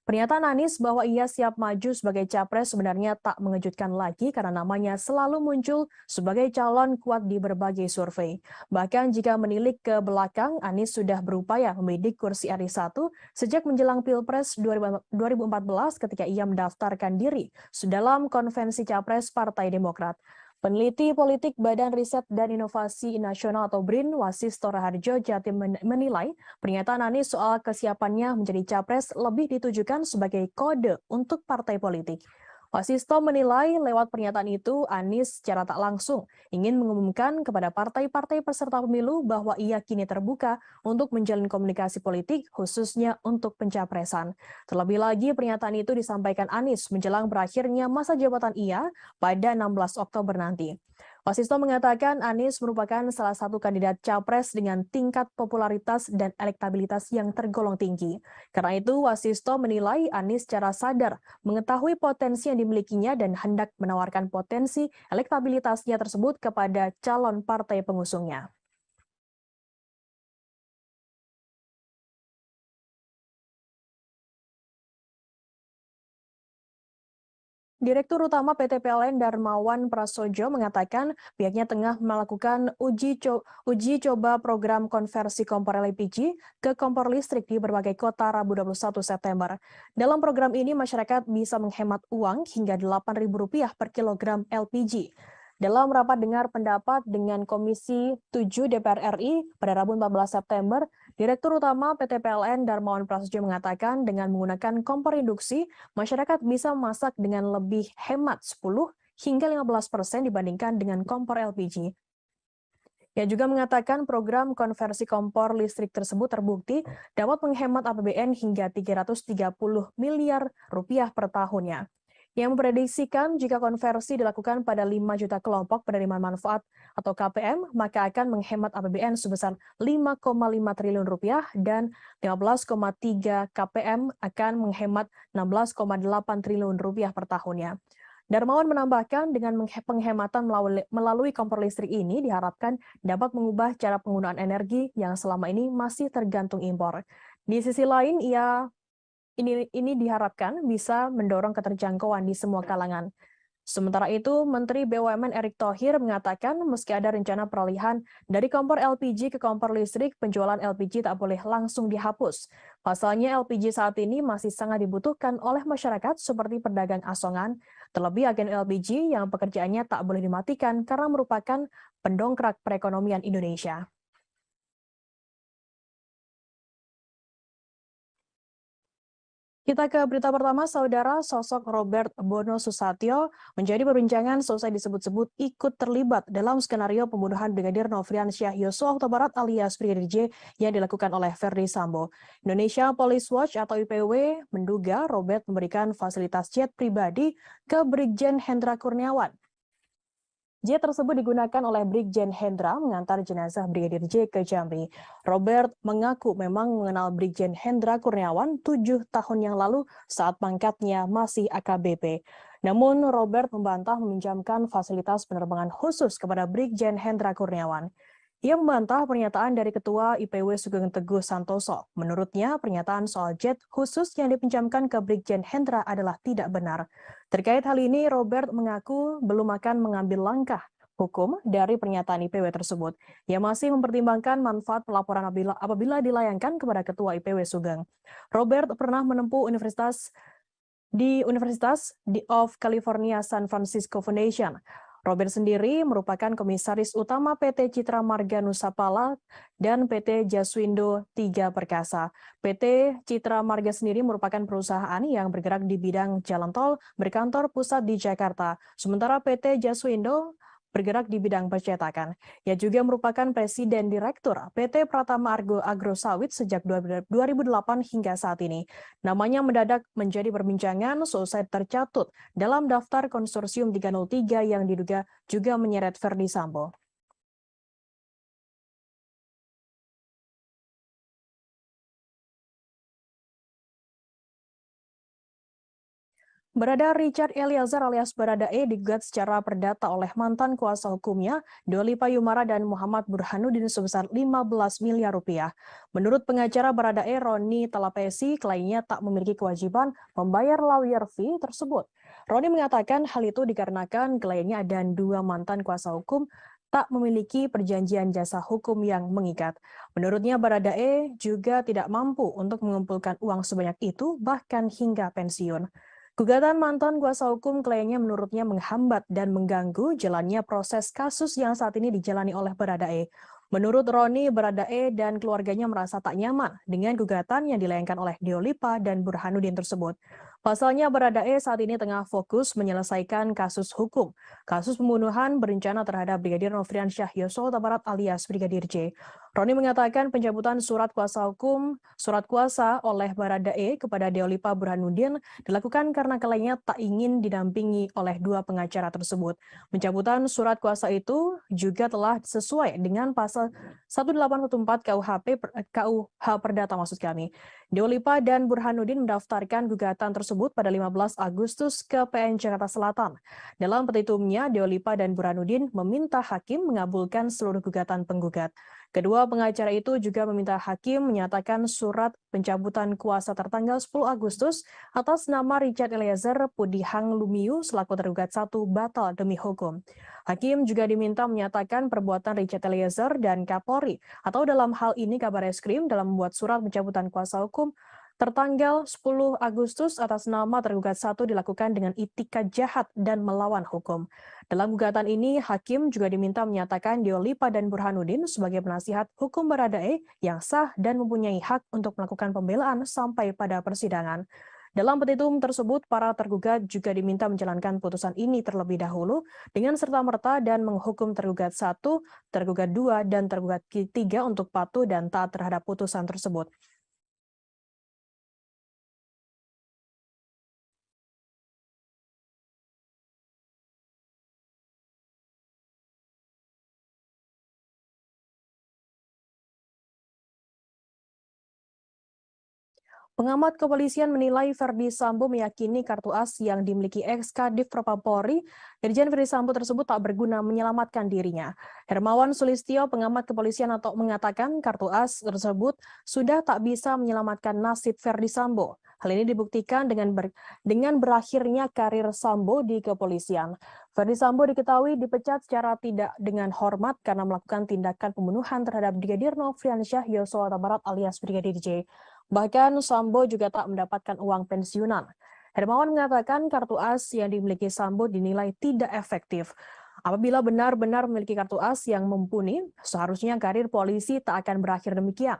Pernyataan Anies bahwa ia siap maju sebagai capres sebenarnya tak mengejutkan lagi karena namanya selalu muncul sebagai calon kuat di berbagai survei. Bahkan jika menilik ke belakang, Anies sudah berupaya membidik kursi RI 1 sejak menjelang Pilpres 2014 ketika ia mendaftarkan diri dalam konvensi capres Partai Demokrat. Peneliti politik Badan Riset dan Inovasi Nasional atau BRIN, Wasisto Raharjo Jatim menilai pernyataan Anies soal kesiapannya menjadi capres lebih ditujukan sebagai kode untuk partai politik. Wasisto menilai lewat pernyataan itu Anies secara tak langsung ingin mengumumkan kepada partai-partai peserta pemilu bahwa ia kini terbuka untuk menjalin komunikasi politik khususnya untuk pencapresan. Terlebih lagi pernyataan itu disampaikan Anies menjelang berakhirnya masa jabatan ia pada 16 Oktober nanti. Wasisto mengatakan Anies merupakan salah satu kandidat capres dengan tingkat popularitas dan elektabilitas yang tergolong tinggi. Karena itu, Wasisto menilai Anies secara sadar mengetahui potensi yang dimilikinya dan hendak menawarkan potensi elektabilitasnya tersebut kepada calon partai pengusungnya. Direktur Utama PT PLN Darmawan Prasojo mengatakan pihaknya tengah melakukan uji coba program konversi kompor LPG ke kompor listrik di berbagai kota Rabu 21 September. Dalam program ini masyarakat bisa menghemat uang hingga Rp8.000 per kilogram LPG. Dalam rapat dengar pendapat dengan Komisi 7 DPR RI pada Rabu 14 September, Direktur Utama PT PLN Darmawan Prasojo mengatakan dengan menggunakan kompor induksi, masyarakat bisa memasak dengan lebih hemat 10 hingga 15% dibandingkan dengan kompor LPG. Ia juga mengatakan program konversi kompor listrik tersebut terbukti dapat menghemat APBN hingga 330 miliar rupiah per tahunnya. Yang memprediksikan jika konversi dilakukan pada 5 juta kelompok penerima manfaat atau KPM, maka akan menghemat APBN sebesar 5,5 triliun rupiah dan 15,3 KPM akan menghemat 16,8 triliun rupiah per tahunnya. Darmawan menambahkan dengan penghematan melalui kompor listrik ini diharapkan dapat mengubah cara penggunaan energi yang selama ini masih tergantung impor. Di sisi lain, ini diharapkan bisa mendorong keterjangkauan di semua kalangan. Sementara itu, Menteri BUMN Erick Thohir mengatakan meski ada rencana peralihan dari kompor LPG ke kompor listrik, penjualan LPG tak boleh langsung dihapus. Pasalnya LPG saat ini masih sangat dibutuhkan oleh masyarakat seperti pedagang asongan, terlebih agen LPG yang pekerjaannya tak boleh dimatikan karena merupakan pendongkrak perekonomian Indonesia. Kita ke berita pertama, Saudara. Sosok Robert Bono Susatyo menjadi perbincangan selesai disebut-sebut ikut terlibat dalam skenario pembunuhan Brigadir Nofriansyah Yosua Huta Barat alias Brigadir J yang dilakukan oleh Verdi Sambo. Indonesia Police Watch atau IPW menduga Robert memberikan fasilitas jet pribadi ke Brigjen Hendra Kurniawan. Jet tersebut digunakan oleh Brigjen Hendra mengantar jenazah Brigadir J ke Jambi. Robert mengaku memang mengenal Brigjen Hendra Kurniawan 7 tahun yang lalu saat pangkatnya masih AKBP. Namun Robert membantah meminjamkan fasilitas penerbangan khusus kepada Brigjen Hendra Kurniawan. Ia membantah pernyataan dari Ketua IPW Sugeng Teguh Santoso. Menurutnya, pernyataan soal jet khusus yang dipinjamkan ke Brigjen Hendra adalah tidak benar. Terkait hal ini, Robert mengaku belum akan mengambil langkah hukum dari pernyataan IPW tersebut. Ia masih mempertimbangkan manfaat pelaporan apabila dilayangkan kepada Ketua IPW Sugeng. Robert pernah menempuh Universitas of California San Francisco Foundation. Robert sendiri merupakan komisaris utama PT Citra Marga Nusapala dan PT Jaswindo 3 Perkasa. PT Citra Marga sendiri merupakan perusahaan yang bergerak di bidang jalan tol berkantor pusat di Jakarta. Sementara PT Jaswindo bergerak di bidang percetakan. Ia juga merupakan Presiden Direktur PT Pratama Argo Agrosawit sejak 2008 hingga saat ini. Namanya mendadak menjadi perbincangan selesai tercatut dalam daftar konsorsium 303 yang diduga juga menyeret Verdi Sambo. Barada Richard Eliezer alias Baradae digugat secara perdata oleh mantan kuasa hukumnya, Doli Payumara dan Muhammad Burhanuddin sebesar 15 miliar rupiah. Menurut pengacara Baradae, Roni Talapesi, kliennya tak memiliki kewajiban membayar lawyer fee tersebut. Roni mengatakan hal itu dikarenakan kliennya dan dua mantan kuasa hukum tak memiliki perjanjian jasa hukum yang mengikat. Menurutnya, Baradae juga tidak mampu untuk mengumpulkan uang sebanyak itu, bahkan hingga pensiun. Gugatan mantan kuasa hukum kliennya menurutnya menghambat dan mengganggu jalannya proses kasus yang saat ini dijalani oleh Baradae. Menurut Roni, Baradae dan keluarganya merasa tak nyaman dengan gugatan yang dilayangkan oleh Deolipa dan Burhanuddin tersebut. Pasalnya Baradae saat ini tengah fokus menyelesaikan kasus hukum, kasus pembunuhan berencana terhadap Brigadir Nofriansyah Yosua Huta Barat alias Brigadir J. Roni mengatakan pencabutan surat kuasa oleh Baradae kepada Deolipa Burhanuddin dilakukan karena kliennya tak ingin didampingi oleh dua pengacara tersebut. Pencabutan surat kuasa itu juga telah sesuai dengan pasal 1814 KUH Perdata maksud kami. Deolipa dan Burhanuddin mendaftarkan gugatan tersebut pada 15 Agustus ke PN Jakarta Selatan. Dalam petitumnya, Deolipa dan Burhanuddin meminta hakim mengabulkan seluruh gugatan penggugat. Kedua pengacara itu juga meminta hakim menyatakan surat pencabutan kuasa tertanggal 10 Agustus atas nama Richard Eliezer Pudihang Lumiu selaku tergugat 1 batal demi hukum. Hakim juga diminta menyatakan perbuatan Richard Eliezer dan Kapolri atau dalam hal ini Kabareskrim dalam membuat surat pencabutan kuasa hukum tertanggal 10 Agustus atas nama tergugat 1 dilakukan dengan itikat jahat dan melawan hukum. Dalam gugatan ini, hakim juga diminta menyatakan Deolipa dan Burhanuddin sebagai penasihat hukum Baradae yang sah dan mempunyai hak untuk melakukan pembelaan sampai pada persidangan. Dalam petitum tersebut, para tergugat juga diminta menjalankan putusan ini terlebih dahulu dengan serta-merta dan menghukum tergugat 1, tergugat 2, dan tergugat 3 untuk patuh dan taat terhadap putusan tersebut. Pengamat kepolisian menilai Verdi Sambo meyakini kartu as yang dimiliki ex-Kadif Propam Polri, Irjen Verdi Sambo tersebut tak berguna menyelamatkan dirinya. Hermawan Sulistyo, pengamat kepolisian atau mengatakan kartu as tersebut sudah tak bisa menyelamatkan nasib Verdi Sambo. Hal ini dibuktikan dengan berakhirnya karir Sambo di kepolisian. Verdi Sambo diketahui dipecat secara tidak dengan hormat karena melakukan tindakan pembunuhan terhadap Brigadir Nofriansyah Yosua Huta Barat alias Brigadir J. Bahkan Sambo juga tak mendapatkan uang pensiunan. Hermawan mengatakan kartu as yang dimiliki Sambo dinilai tidak efektif. Apabila benar-benar memiliki kartu as yang mumpuni, seharusnya karir polisi tak akan berakhir demikian.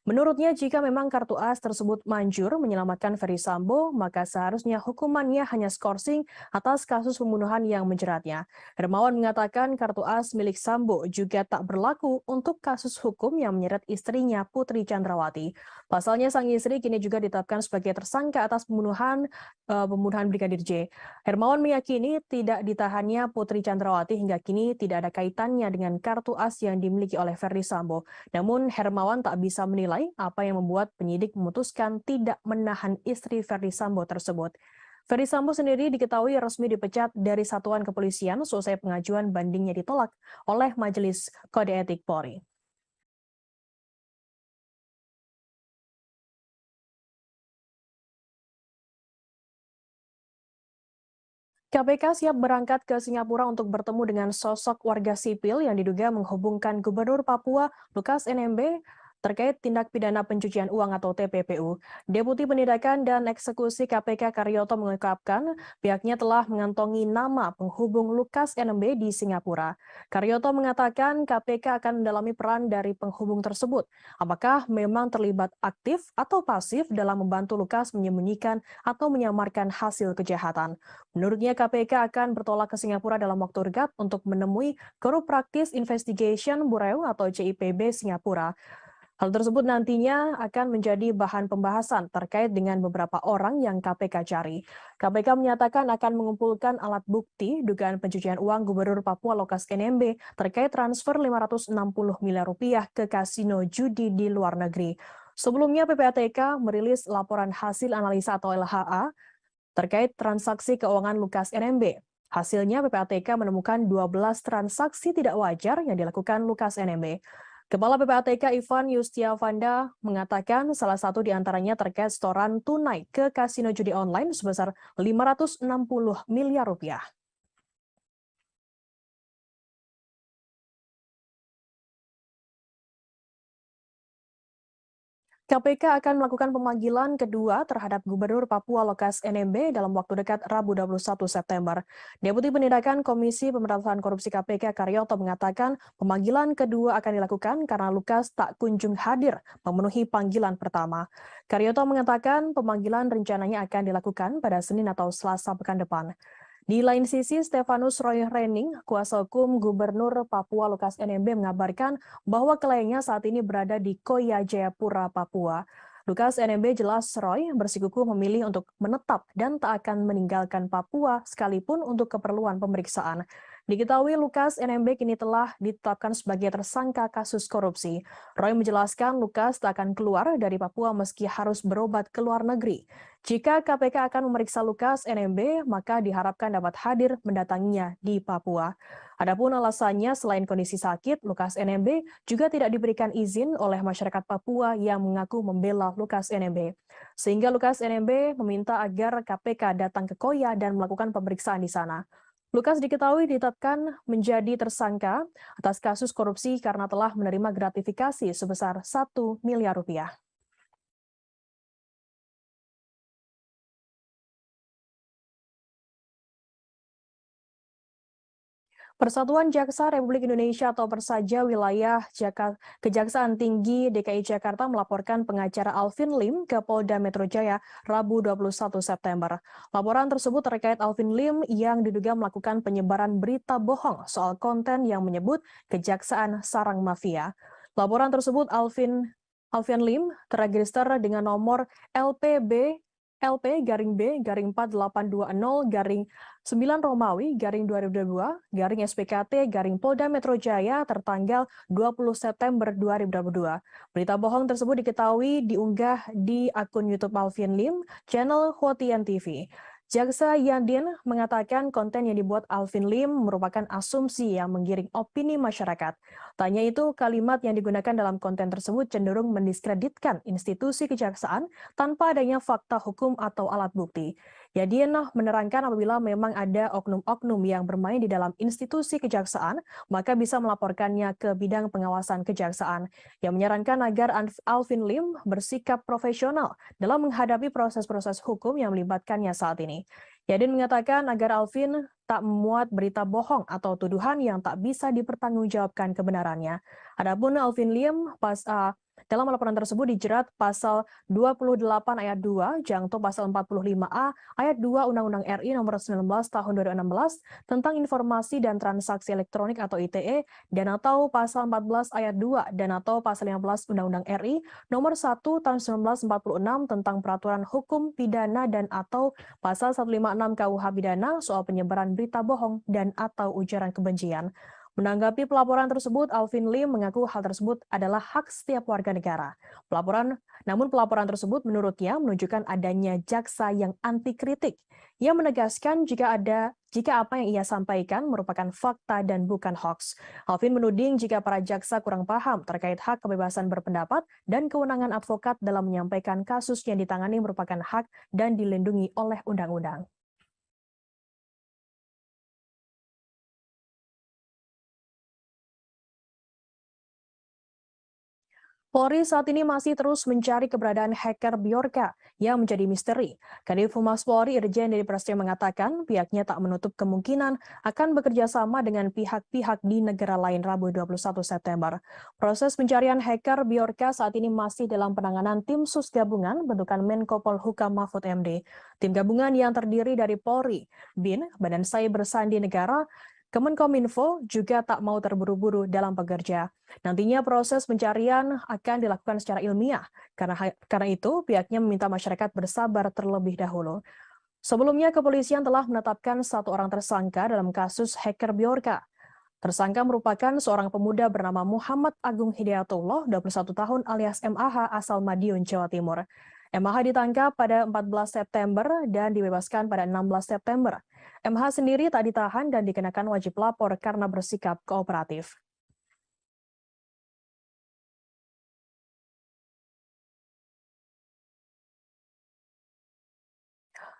Menurutnya, jika memang kartu as tersebut manjur menyelamatkan Ferry Sambo, maka seharusnya hukumannya hanya skorsing atas kasus pembunuhan yang menjeratnya. Hermawan mengatakan kartu as milik Sambo juga tak berlaku untuk kasus hukum yang menyeret istrinya Putri Chandrawati. Pasalnya, sang istri kini juga ditetapkan sebagai tersangka atas pembunuhan Brigadir J. Hermawan meyakini tidak ditahannya Putri Chandrawati hingga kini tidak ada kaitannya dengan kartu as yang dimiliki oleh Ferdy Sambo. Namun Hermawan tak bisa menilai apa yang membuat penyidik memutuskan tidak menahan istri Ferdy Sambo tersebut. Ferdy Sambo sendiri diketahui resmi dipecat dari satuan kepolisian selesai pengajuan bandingnya ditolak oleh Majelis Kode Etik Polri. KPK siap berangkat ke Singapura untuk bertemu dengan sosok warga sipil yang diduga menghubungkan Gubernur Papua Lukas NMB terkait tindak pidana pencucian uang atau TPPU. Deputi Penindakan dan Eksekusi KPK Karyoto mengungkapkan pihaknya telah mengantongi nama penghubung Lukas NMB di Singapura. Karyoto mengatakan KPK akan mendalami peran dari penghubung tersebut. Apakah memang terlibat aktif atau pasif dalam membantu Lukas menyembunyikan atau menyamarkan hasil kejahatan. Menurutnya KPK akan bertolak ke Singapura dalam waktu dekat untuk menemui Korup Practice Investigation Bureau atau CIPB Singapura. Hal tersebut nantinya akan menjadi bahan pembahasan terkait dengan beberapa orang yang KPK cari. KPK menyatakan akan mengumpulkan alat bukti dugaan pencucian uang Gubernur Papua Lukas NMB terkait transfer 560 miliar rupiah ke kasino judi di luar negeri. Sebelumnya PPATK merilis laporan hasil analisa atau LHA terkait transaksi keuangan Lukas NMB. Hasilnya PPATK menemukan 12 transaksi tidak wajar yang dilakukan Lukas NMB. Kepala PPATK Ivan Yustiavanda mengatakan salah satu di antaranya terkait setoran tunai ke kasino judi online sebesar 560 miliar rupiah. KPK akan melakukan pemanggilan kedua terhadap Gubernur Papua Lukas NMB dalam waktu dekat Rabu 21 September. Deputi Penindakan Komisi Pemberantasan Korupsi KPK Karyoto mengatakan pemanggilan kedua akan dilakukan karena Lukas tak kunjung hadir memenuhi panggilan pertama. Karyoto mengatakan pemanggilan rencananya akan dilakukan pada Senin atau Selasa pekan depan. Di lain sisi, Stefanus Roy Rening, kuasa hukum Gubernur Papua Lukas NMB mengabarkan bahwa kliennya saat ini berada di Koya Jayapura, Papua. Lukas NMB jelas Roy bersikukuh memilih untuk menetap dan tak akan meninggalkan Papua sekalipun untuk keperluan pemeriksaan. Diketahui Lukas NMB kini telah ditetapkan sebagai tersangka kasus korupsi. Roy menjelaskan Lukas tak akan keluar dari Papua meski harus berobat ke luar negeri. Jika KPK akan memeriksa Lukas NMB, maka diharapkan dapat hadir mendatanginya di Papua. Adapun alasannya selain kondisi sakit, Lukas NMB juga tidak diberikan izin oleh masyarakat Papua yang mengaku membela Lukas NMB. Sehingga Lukas NMB meminta agar KPK datang ke Koya dan melakukan pemeriksaan di sana. Lukas diketahui ditetapkan menjadi tersangka atas kasus korupsi karena telah menerima gratifikasi sebesar 1 miliar rupiah. Persatuan Jaksa Republik Indonesia atau Persaja Wilayah Kejaksaan Tinggi DKI Jakarta melaporkan pengacara Alvin Lim ke Polda Metro Jaya Rabu 21 September. Laporan tersebut terkait Alvin Lim yang diduga melakukan penyebaran berita bohong soal konten yang menyebut Kejaksaan Sarang Mafia. Laporan tersebut Alvin Lim terregister dengan nomor LP B/4820/9 Romawi/2022 SPKT Polda Metro Jaya tertanggal 20 September 2022. Berita bohong tersebut diketahui diunggah di akun YouTube Alvin Lim, channel Hotian TV. Jaksa Yadin mengatakan konten yang dibuat Alvin Lim merupakan asumsi yang menggiring opini masyarakat. Tanya itu, kalimat yang digunakan dalam konten tersebut cenderung mendiskreditkan institusi kejaksaan tanpa adanya fakta hukum atau alat bukti. Yadin menerangkan apabila memang ada oknum-oknum yang bermain di dalam institusi kejaksaan, maka bisa melaporkannya ke bidang pengawasan kejaksaan. Yang menyarankan agar Alvin Lim bersikap profesional dalam menghadapi proses-proses hukum yang melibatkannya saat ini. Yadin mengatakan agar Alvin tak memuat berita bohong atau tuduhan yang tak bisa dipertanggungjawabkan kebenarannya. Adapun Alvin Lim dalam laporan tersebut dijerat pasal 28 ayat 2, jangto pasal 45A ayat 2 Undang-Undang RI nomor 19 tahun 2016 tentang informasi dan transaksi elektronik atau ITE dan atau pasal 14 ayat 2 dan atau pasal 15 Undang-Undang RI nomor 1 tahun 1946 tentang peraturan hukum pidana dan atau pasal 156 KUH pidana soal penyebaran berita bohong dan atau ujaran kebencian. Menanggapi pelaporan tersebut, Alvin Lim mengaku hal tersebut adalah hak setiap warga negara. Namun pelaporan tersebut menurutnya menunjukkan adanya jaksa yang anti kritik. Ia menegaskan jika apa yang ia sampaikan merupakan fakta dan bukan hoax. Alvin menuding jika para jaksa kurang paham terkait hak kebebasan berpendapat dan kewenangan advokat dalam menyampaikan kasus yang ditangani merupakan hak dan dilindungi oleh undang-undang. Polri saat ini masih terus mencari keberadaan hacker Bjorka yang menjadi misteri. Kadif Humas Polri Irjen Deddy Prasetyo mengatakan pihaknya tak menutup kemungkinan akan bekerja sama dengan pihak-pihak di negara lain Rabu 21 September. Proses pencarian hacker Bjorka saat ini masih dalam penanganan tim sus gabungan bentukan Menko Polhukam Mahfud MD. Tim gabungan yang terdiri dari Polri, BIN, Badan Cyber Sandi Negara, Kemenkominfo juga tak mau terburu-buru dalam bekerja. Nantinya proses pencarian akan dilakukan secara ilmiah. Karena itu, pihaknya meminta masyarakat bersabar terlebih dahulu. Sebelumnya, kepolisian telah menetapkan satu orang tersangka dalam kasus hacker Bjorka. Tersangka merupakan seorang pemuda bernama Muhammad Agung Hidayatullah, 21 tahun alias MAH asal Madiun, Jawa Timur. MAH ditangkap pada 14 September dan dibebaskan pada 16 September. MH sendiri tak ditahan dan dikenakan wajib lapor karena bersikap kooperatif.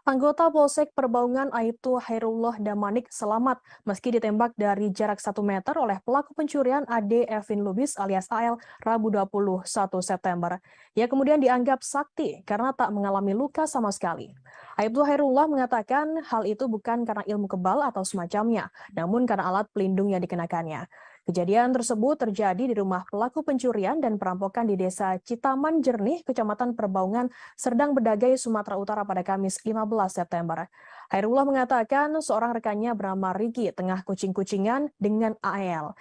Anggota Polsek Perbaungan Aibtu Hairullah Damanik selamat meski ditembak dari jarak 1 meter oleh pelaku pencurian Ade Evin Lubis alias AL Rabu 21 September. Ia kemudian dianggap sakti karena tak mengalami luka sama sekali. Aibtu Hairullah mengatakan hal itu bukan karena ilmu kebal atau semacamnya, namun karena alat pelindung yang dikenakannya. Kejadian tersebut terjadi di rumah pelaku pencurian dan perampokan di Desa Citaman Jernih, Kecamatan Perbaungan, Serdang Bedagai, Sumatera Utara pada Kamis 15 September. Hairullah mengatakan seorang rekannya bernama Riki tengah kucing-kucingan dengan AL.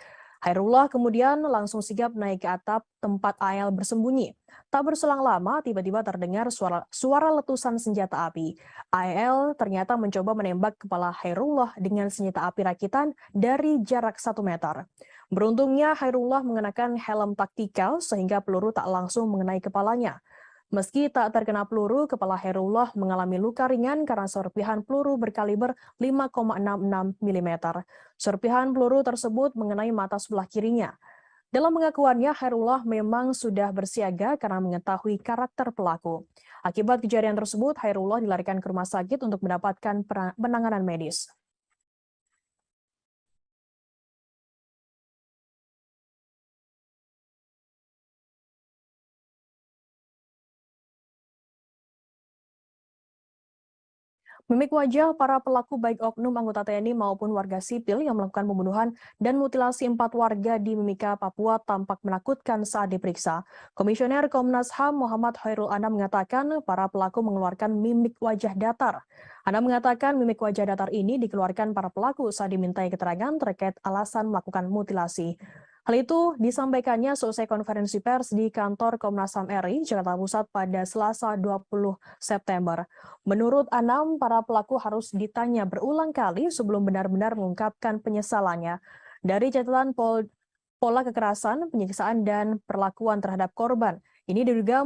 Hairullah kemudian langsung sigap naik ke atap tempat AL bersembunyi. Tak berselang lama, tiba-tiba terdengar suara letusan senjata api. AL ternyata mencoba menembak kepala Hairullah dengan senjata api rakitan dari jarak 1 meter. Beruntungnya Hairullah mengenakan helm taktikal sehingga peluru tak langsung mengenai kepalanya. Meski tak terkena peluru, kepala Hairullah mengalami luka ringan karena serpihan peluru berkaliber 5,66 mm. Serpihan peluru tersebut mengenai mata sebelah kirinya. Dalam pengakuannya, Hairullah memang sudah bersiaga karena mengetahui karakter pelaku. Akibat kejadian tersebut, Hairullah dilarikan ke rumah sakit untuk mendapatkan penanganan medis. Mimik wajah para pelaku baik oknum anggota TNI maupun warga sipil yang melakukan pembunuhan dan mutilasi 4 warga di Mimika, Papua tampak menakutkan saat diperiksa. Komisioner Komnas HAM Muhammad Khairul Anam mengatakan para pelaku mengeluarkan mimik wajah datar. Anam mengatakan mimik wajah datar ini dikeluarkan para pelaku saat dimintai keterangan terkait alasan melakukan mutilasi. Hal itu disampaikannya selesai konferensi pers di kantor Komnas HAM RI, Jakarta Pusat pada Selasa 20 September. Menurut Anam, para pelaku harus ditanya berulang kali sebelum benar-benar mengungkapkan penyesalannya. Dari catatan pola kekerasan, penyiksaan, dan perlakuan terhadap korban, ini diduga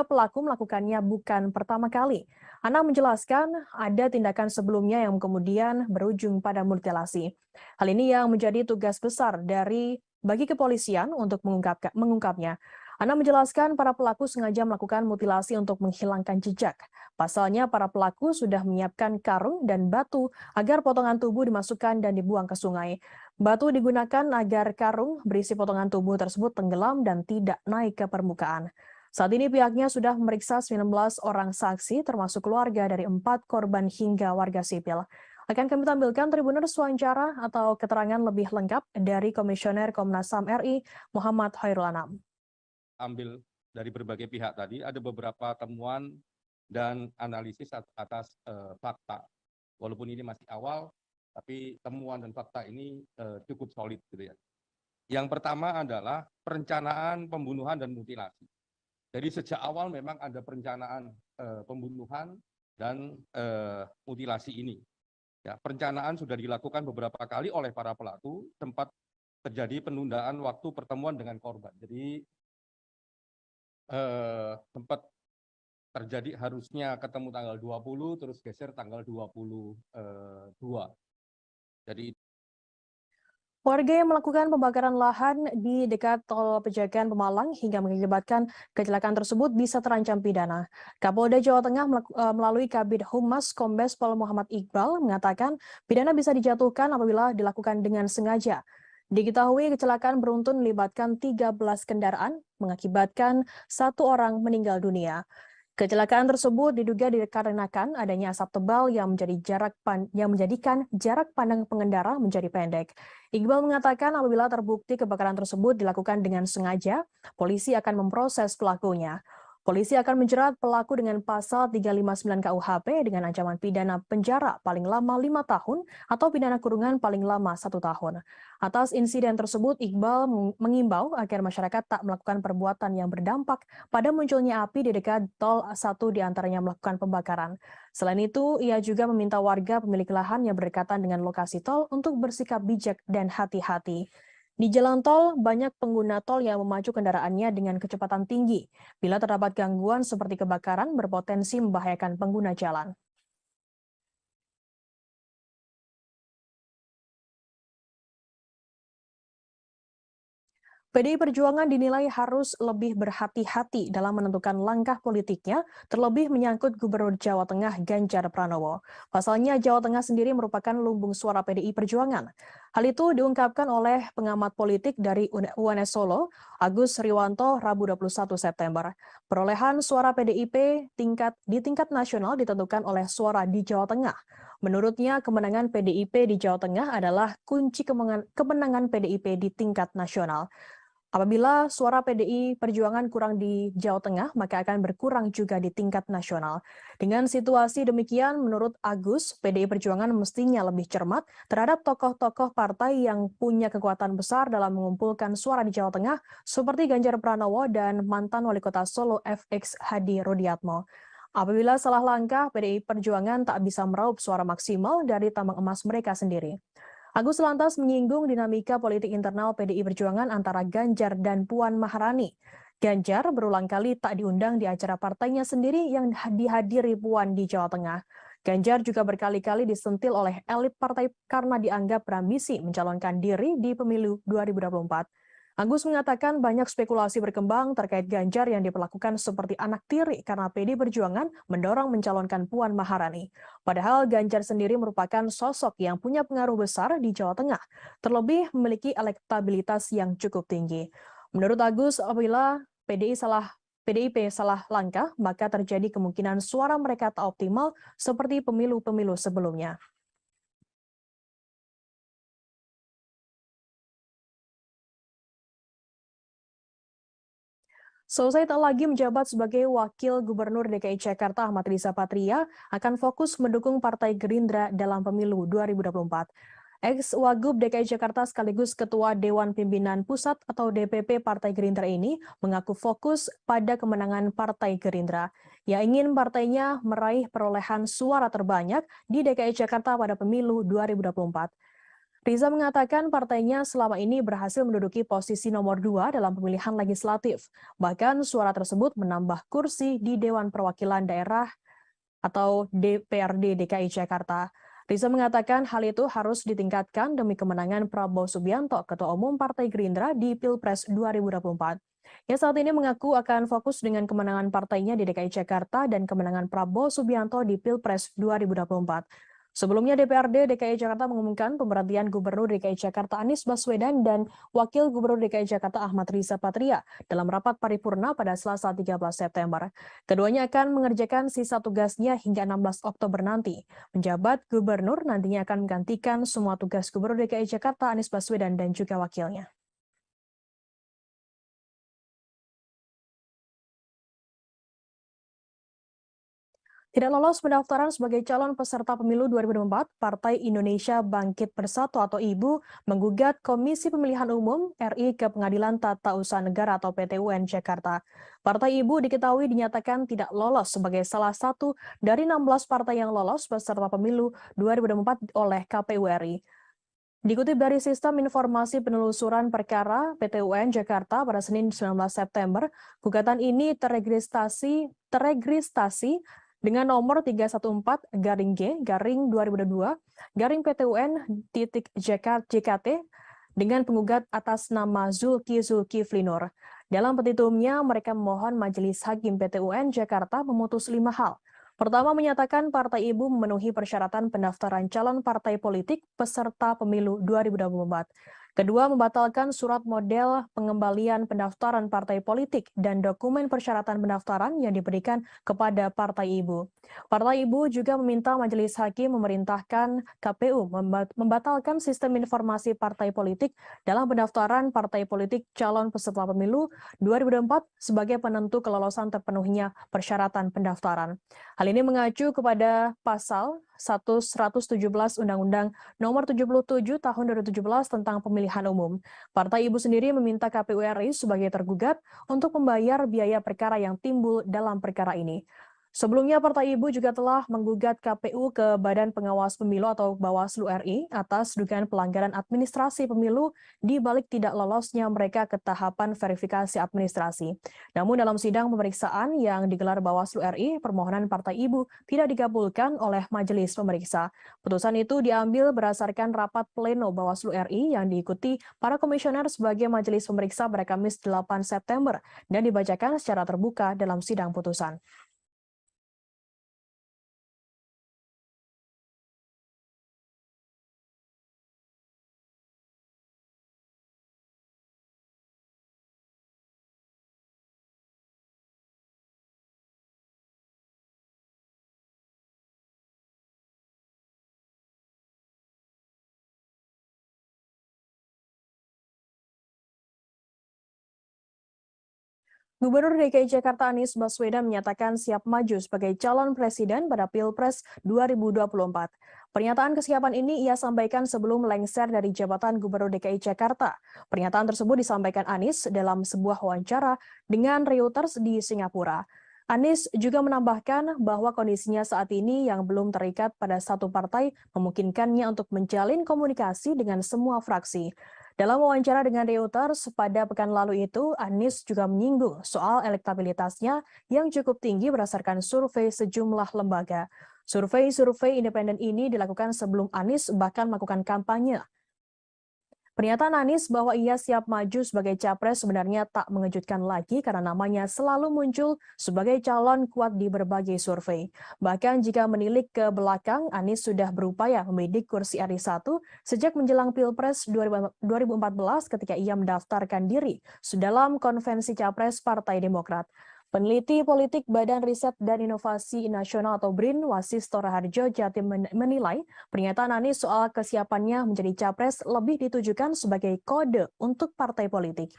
pelaku melakukannya bukan pertama kali. Anam menjelaskan ada tindakan sebelumnya yang kemudian berujung pada mutilasi. Hal ini yang menjadi tugas besar bagi kepolisian untuk mengungkapnya. Anam menjelaskan para pelaku sengaja melakukan mutilasi untuk menghilangkan jejak. Pasalnya para pelaku sudah menyiapkan karung dan batu agar potongan tubuh dimasukkan dan dibuang ke sungai. Batu digunakan agar karung berisi potongan tubuh tersebut tenggelam dan tidak naik ke permukaan. Saat ini pihaknya sudah memeriksa 19 orang saksi termasuk keluarga dari 4 korban hingga warga sipil. Akan kami tampilkan Tribuners wawancara atau keterangan lebih lengkap dari Komisioner Komnas HAM RI Muhammad Khairul Anam. Ambil dari berbagai pihak tadi, ada beberapa temuan dan analisis atas fakta. Walaupun ini masih awal, tapi temuan dan fakta ini cukup solid gitu ya. Yang pertama adalah perencanaan pembunuhan dan mutilasi. Jadi sejak awal memang ada perencanaan pembunuhan dan mutilasi ini. Ya, perencanaan sudah dilakukan beberapa kali oleh para pelaku, sempat terjadi penundaan waktu pertemuan dengan korban. Jadi sempat terjadi harusnya ketemu tanggal 20, terus geser tanggal 22. Jadi Warga yang melakukan pembakaran lahan di dekat tol Pejagan Pemalang hingga mengakibatkan kecelakaan tersebut bisa terancam pidana. Kapolda Jawa Tengah melalui Kabid Humas Kombes Pol Muhammad Iqbal mengatakan pidana bisa dijatuhkan apabila dilakukan dengan sengaja. Diketahui kecelakaan beruntun melibatkan 13 kendaraan mengakibatkan 1 orang meninggal dunia. Kecelakaan tersebut diduga dikarenakan adanya asap tebal yang menjadikan jarak pandang pengendara menjadi pendek. Iqbal mengatakan apabila terbukti kebakaran tersebut dilakukan dengan sengaja, polisi akan memproses pelakunya. Polisi akan menjerat pelaku dengan pasal 359 KUHP dengan ancaman pidana penjara paling lama 5 tahun atau pidana kurungan paling lama 1 tahun. Atas insiden tersebut, Iqbal mengimbau agar masyarakat tak melakukan perbuatan yang berdampak pada munculnya api di dekat tol, 1 diantaranya melakukan pembakaran. Selain itu, ia juga meminta warga pemilik lahan yang berdekatan dengan lokasi tol untuk bersikap bijak dan hati-hati. Di jalan tol, banyak pengguna tol yang memacu kendaraannya dengan kecepatan tinggi. Bila terdapat gangguan seperti kebakaran, berpotensi membahayakan pengguna jalan. PDI Perjuangan dinilai harus lebih berhati-hati dalam menentukan langkah politiknya, terlebih menyangkut Gubernur Jawa Tengah Ganjar Pranowo. Pasalnya, Jawa Tengah sendiri merupakan lumbung suara PDI Perjuangan. Hal itu diungkapkan oleh pengamat politik dari UNS Solo, Agus Riwanto, Rabu 21 September. Perolehan suara PDIP di tingkat nasional ditentukan oleh suara di Jawa Tengah. Menurutnya, kemenangan PDIP di Jawa Tengah adalah kunci kemenangan PDIP di tingkat nasional. Apabila suara PDI Perjuangan kurang di Jawa Tengah, maka akan berkurang juga di tingkat nasional. Dengan situasi demikian, menurut Agus, PDI Perjuangan mestinya lebih cermat terhadap tokoh-tokoh partai yang punya kekuatan besar dalam mengumpulkan suara di Jawa Tengah, seperti Ganjar Pranowo dan mantan Wali Kota Solo FX Hadi Rudiatmo. Apabila salah langkah, PDI Perjuangan tak bisa meraup suara maksimal dari tambang emas mereka sendiri. Agus lantas menyinggung dinamika politik internal PDI Perjuangan antara Ganjar dan Puan Maharani. Ganjar berulang kali tak diundang di acara partainya sendiri yang dihadiri Puan di Jawa Tengah. Ganjar juga berkali-kali disentil oleh elit partai karena dianggap berambisi mencalonkan diri di pemilu 2024. Agus mengatakan banyak spekulasi berkembang terkait Ganjar yang diperlakukan seperti anak tiri karena PDI Perjuangan mendorong mencalonkan Puan Maharani. Padahal Ganjar sendiri merupakan sosok yang punya pengaruh besar di Jawa Tengah, terlebih memiliki elektabilitas yang cukup tinggi. Menurut Agus, apabila PDI salah PDIP salah langkah, maka terjadi kemungkinan suara mereka tak optimal seperti pemilu-pemilu sebelumnya. Selesai tak lagi menjabat sebagai Wakil Gubernur DKI Jakarta, Ahmad Riza Patria akan fokus mendukung Partai Gerindra dalam pemilu 2024. Ex-Wagub DKI Jakarta sekaligus Ketua Dewan Pimpinan Pusat atau DPP Partai Gerindra ini mengaku fokus pada kemenangan Partai Gerindra. Ia ingin partainya meraih perolehan suara terbanyak di DKI Jakarta pada pemilu 2024. Riza mengatakan partainya selama ini berhasil menduduki posisi nomor 2 dalam pemilihan legislatif. Bahkan suara tersebut menambah kursi di Dewan Perwakilan Daerah atau DPRD DKI Jakarta. Riza mengatakan hal itu harus ditingkatkan demi kemenangan Prabowo Subianto, Ketua Umum Partai Gerindra di Pilpres 2024. Ia saat ini mengaku akan fokus dengan kemenangan partainya di DKI Jakarta dan kemenangan Prabowo Subianto di Pilpres 2024. Sebelumnya DPRD DKI Jakarta mengumumkan pemberhentian Gubernur DKI Jakarta Anies Baswedan dan Wakil Gubernur DKI Jakarta Ahmad Riza Patria dalam rapat paripurna pada Selasa 13 September. Keduanya akan mengerjakan sisa tugasnya hingga 16 Oktober nanti. Penjabat Gubernur nantinya akan menggantikan semua tugas Gubernur DKI Jakarta Anies Baswedan dan juga wakilnya. Tidak lolos pendaftaran sebagai calon peserta pemilu 2024, Partai Indonesia Bangkit Bersatu atau IBU menggugat Komisi Pemilihan Umum RI ke Pengadilan Tata Usaha Negara atau PT UN Jakarta. Partai IBU diketahui dinyatakan tidak lolos sebagai salah satu dari 16 partai yang lolos peserta pemilu 2024 oleh KPU RI. Dikutip dari Sistem Informasi Penelusuran Perkara PT UN Jakarta pada Senin 19 September, gugatan ini teregistrasi dengan nomor 314-G-2022-PT UN-JKT dengan penggugat atas nama Zulkifli Nur. Dalam petitumnya, mereka memohon Majelis Hakim PT UN Jakarta memutus 5 hal. Pertama, menyatakan Partai IBU memenuhi persyaratan pendaftaran calon partai politik peserta pemilu 2024. Kedua, membatalkan surat model pengembalian pendaftaran partai politik dan dokumen persyaratan pendaftaran yang diberikan kepada Partai IBU. Partai IBU juga meminta Majelis Hakim memerintahkan KPU membatalkan sistem informasi partai politik dalam pendaftaran partai politik calon peserta pemilu 2024 sebagai penentu kelolosan terpenuhinya persyaratan pendaftaran. Hal ini mengacu kepada pasal 117 Undang-Undang Nomor 77 Tahun 2017 tentang Pemilihan Umum. Partai IBU sendiri meminta KPU RI sebagai tergugat untuk membayar biaya perkara yang timbul dalam perkara ini. Sebelumnya, Partai IBU juga telah menggugat KPU ke Badan Pengawas Pemilu atau Bawaslu RI atas dugaan pelanggaran administrasi pemilu di balik tidak lolosnya mereka ke tahapan verifikasi administrasi. Namun dalam sidang pemeriksaan yang digelar Bawaslu RI, permohonan Partai IBU tidak dikabulkan oleh majelis pemeriksa. Putusan itu diambil berdasarkan rapat pleno Bawaslu RI yang diikuti para komisioner sebagai majelis pemeriksa pada Kamis 8 September dan dibacakan secara terbuka dalam sidang putusan. Gubernur DKI Jakarta Anies Baswedan menyatakan siap maju sebagai calon presiden pada Pilpres 2024. Pernyataan kesiapan ini ia sampaikan sebelum lengser dari jabatan Gubernur DKI Jakarta. Pernyataan tersebut disampaikan Anies dalam sebuah wawancara dengan Reuters di Singapura. Anies juga menambahkan bahwa kondisinya saat ini yang belum terikat pada satu partai memungkinkannya untuk menjalin komunikasi dengan semua fraksi. Dalam wawancara dengan Reuters pada pekan lalu itu, Anies juga menyinggung soal elektabilitasnya yang cukup tinggi berdasarkan survei sejumlah lembaga. Survei independen ini dilakukan sebelum Anies bahkan melakukan kampanye. Pernyataan Anies bahwa ia siap maju sebagai capres sebenarnya tak mengejutkan lagi karena namanya selalu muncul sebagai calon kuat di berbagai survei. Bahkan jika menilik ke belakang, Anies sudah berupaya membidik kursi RI 1 sejak menjelang Pilpres 2014 ketika ia mendaftarkan diri dalam konvensi capres Partai Demokrat. Peneliti politik Badan Riset dan Inovasi Nasional atau BRIN, Wasisto Raharjo Jatim menilai pernyataan Anies soal kesiapannya menjadi capres lebih ditujukan sebagai kode untuk partai politik.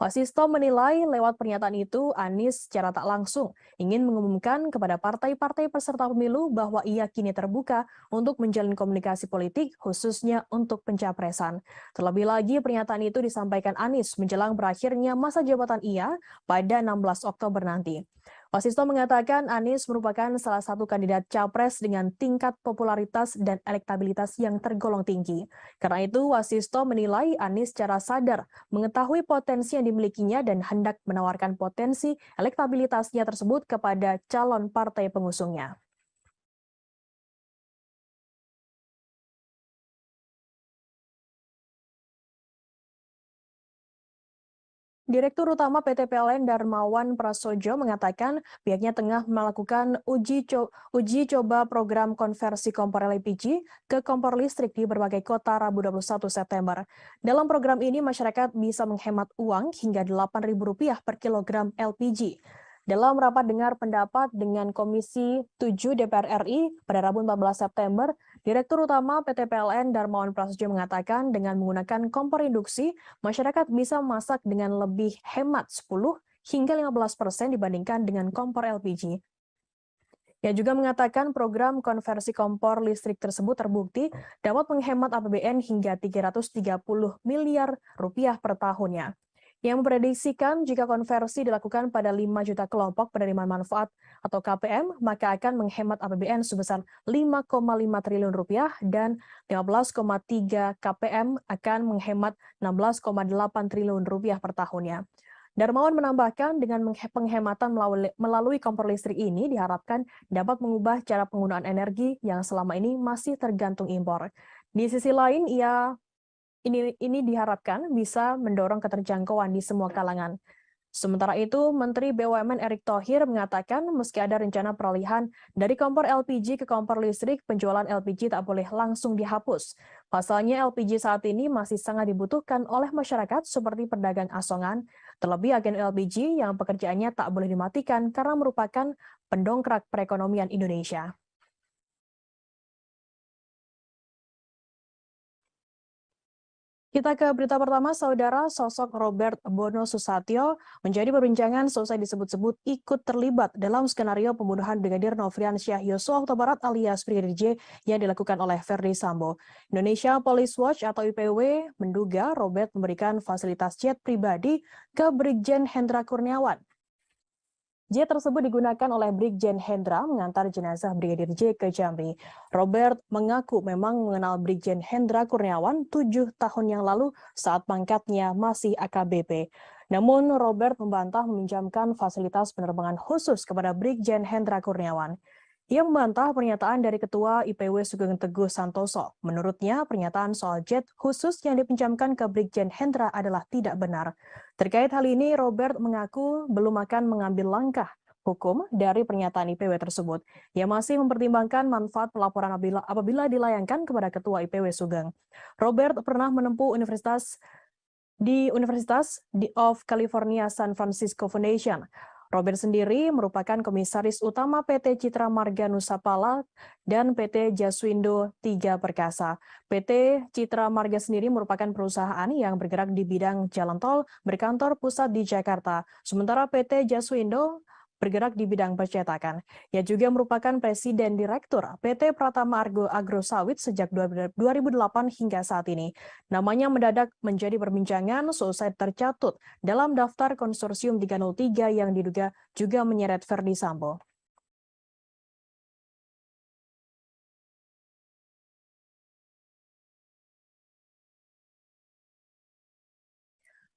Wasisto menilai lewat pernyataan itu Anies secara tak langsung ingin mengumumkan kepada partai-partai peserta pemilu bahwa ia kini terbuka untuk menjalin komunikasi politik khususnya untuk pencapresan. Terlebih lagi pernyataan itu disampaikan Anies menjelang berakhirnya masa jabatan ia pada 16 Oktober nanti. Wasisto mengatakan Anies merupakan salah satu kandidat capres dengan tingkat popularitas dan elektabilitas yang tergolong tinggi. Karena itu, Wasisto menilai Anies secara sadar mengetahui potensi yang dimilikinya dan hendak menawarkan potensi elektabilitasnya tersebut kepada calon partai pengusungnya. Direktur Utama PT PLN Darmawan Prasojo mengatakan pihaknya tengah melakukan uji coba program konversi kompor LPG ke kompor listrik di berbagai kota Rabu 21 September. Dalam program ini masyarakat bisa menghemat uang hingga Rp8.000 per kilogram LPG. Dalam rapat dengar pendapat dengan Komisi 7 DPR RI pada Rabu 14 September, Direktur Utama PT PLN Darmawan Prasojo mengatakan dengan menggunakan kompor induksi, masyarakat bisa memasak dengan lebih hemat 10 hingga 15% dibandingkan dengan kompor LPG. Ia juga mengatakan program konversi kompor listrik tersebut terbukti dapat menghemat APBN hingga Rp330 miliar per tahunnya. Yang memprediksikan jika konversi dilakukan pada 5 juta kelompok penerima manfaat atau KPM, maka akan menghemat APBN sebesar Rp5,5 triliun dan 15,3 KPM akan menghemat Rp16,8 triliun per tahunnya. Darmawan menambahkan dengan penghematan melalui kompor listrik ini diharapkan dapat mengubah cara penggunaan energi yang selama ini masih tergantung impor. Di sisi lain, ini diharapkan bisa mendorong keterjangkauan di semua kalangan. Sementara itu, Menteri BUMN Erick Thohir mengatakan meski ada rencana peralihan dari kompor LPG ke kompor listrik, penjualan LPG tak boleh langsung dihapus. Pasalnya LPG saat ini masih sangat dibutuhkan oleh masyarakat seperti pedagang asongan, terlebih agen LPG yang pekerjaannya tak boleh dimatikan karena merupakan pendongkrak perekonomian Indonesia. Kita ke berita pertama, Saudara. Sosok Robert Bono Susatyo menjadi perbincangan selesai disebut-sebut ikut terlibat dalam skenario pembunuhan Brigadir Nofriansyah Yosua Huta Barat alias Brigadir J yang dilakukan oleh Verdi Sambo. Indonesia Police Watch atau IPW menduga Robert memberikan fasilitas jet pribadi ke Brigjen Hendra Kurniawan. Jet tersebut digunakan oleh Brigjen Hendra mengantar jenazah Brigadir J ke Jambi. Robert mengaku memang mengenal Brigjen Hendra Kurniawan 7 tahun yang lalu saat pangkatnya masih AKBP. Namun Robert membantah meminjamkan fasilitas penerbangan khusus kepada Brigjen Hendra Kurniawan. Ia membantah pernyataan dari Ketua IPW Sugeng Teguh Santoso. Menurutnya, pernyataan soal jet khusus yang dipinjamkan ke Brigjen Hendra adalah tidak benar. Terkait hal ini, Robert mengaku belum akan mengambil langkah hukum dari pernyataan IPW tersebut. Ia masih mempertimbangkan manfaat pelaporan apabila dilayangkan kepada Ketua IPW Sugeng. Robert pernah menempuh Universitas of California San Francisco Foundation. Robert sendiri merupakan komisaris utama PT Citra Marga Nusapala dan PT Jaswindo 3 Perkasa. PT Citra Marga sendiri merupakan perusahaan yang bergerak di bidang jalan tol berkantor pusat di Jakarta. Sementara PT Jaswindo bergerak di bidang percetakan. Ia juga merupakan Presiden Direktur PT Pratama Argo Agrosawit sejak 2008 hingga saat ini. Namanya mendadak menjadi perbincangan selesai tercatut dalam daftar konsorsium 303 yang diduga juga menyeret Verdi Sambo.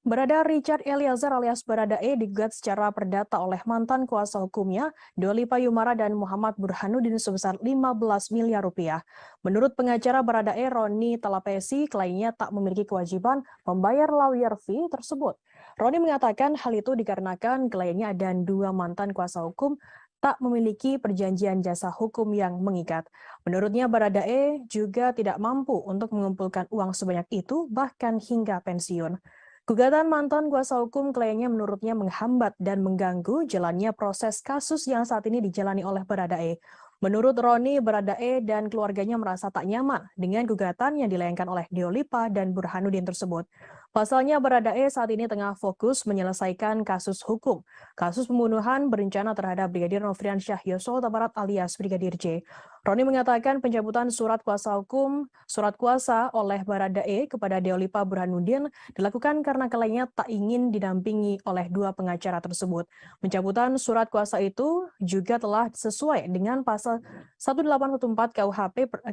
Barada Richard Eliezer alias Baradae digugat secara perdata oleh mantan kuasa hukumnya, Doli Payumara dan Muhammad Burhanuddin sebesar 15 miliar rupiah. Menurut pengacara Baradae, Roni Talapesi, kliennya tak memiliki kewajiban membayar lawyer fee tersebut. Roni mengatakan hal itu dikarenakan kliennya dan dua mantan kuasa hukum tak memiliki perjanjian jasa hukum yang mengikat. Menurutnya, Baradae juga tidak mampu untuk mengumpulkan uang sebanyak itu, bahkan hingga pensiun. Gugatan mantan kuasa hukum kliennya menurutnya menghambat dan mengganggu jalannya proses kasus yang saat ini dijalani oleh Baradae. Menurut Roni, Baradae dan keluarganya merasa tak nyaman dengan gugatan yang dilayangkan oleh Deolipa dan Burhanuddin tersebut. Pasalnya Baradae saat ini tengah fokus menyelesaikan kasus hukum, kasus pembunuhan berencana terhadap Brigadir Nofriansyah Yosua Huta Barat alias Brigadir J. Roni mengatakan pencabutan surat kuasa oleh Baradae kepada Deolipa Burhanuddin dilakukan karena kliennya tak ingin didampingi oleh dua pengacara tersebut. Pencabutan surat kuasa itu juga telah sesuai dengan pasal 1814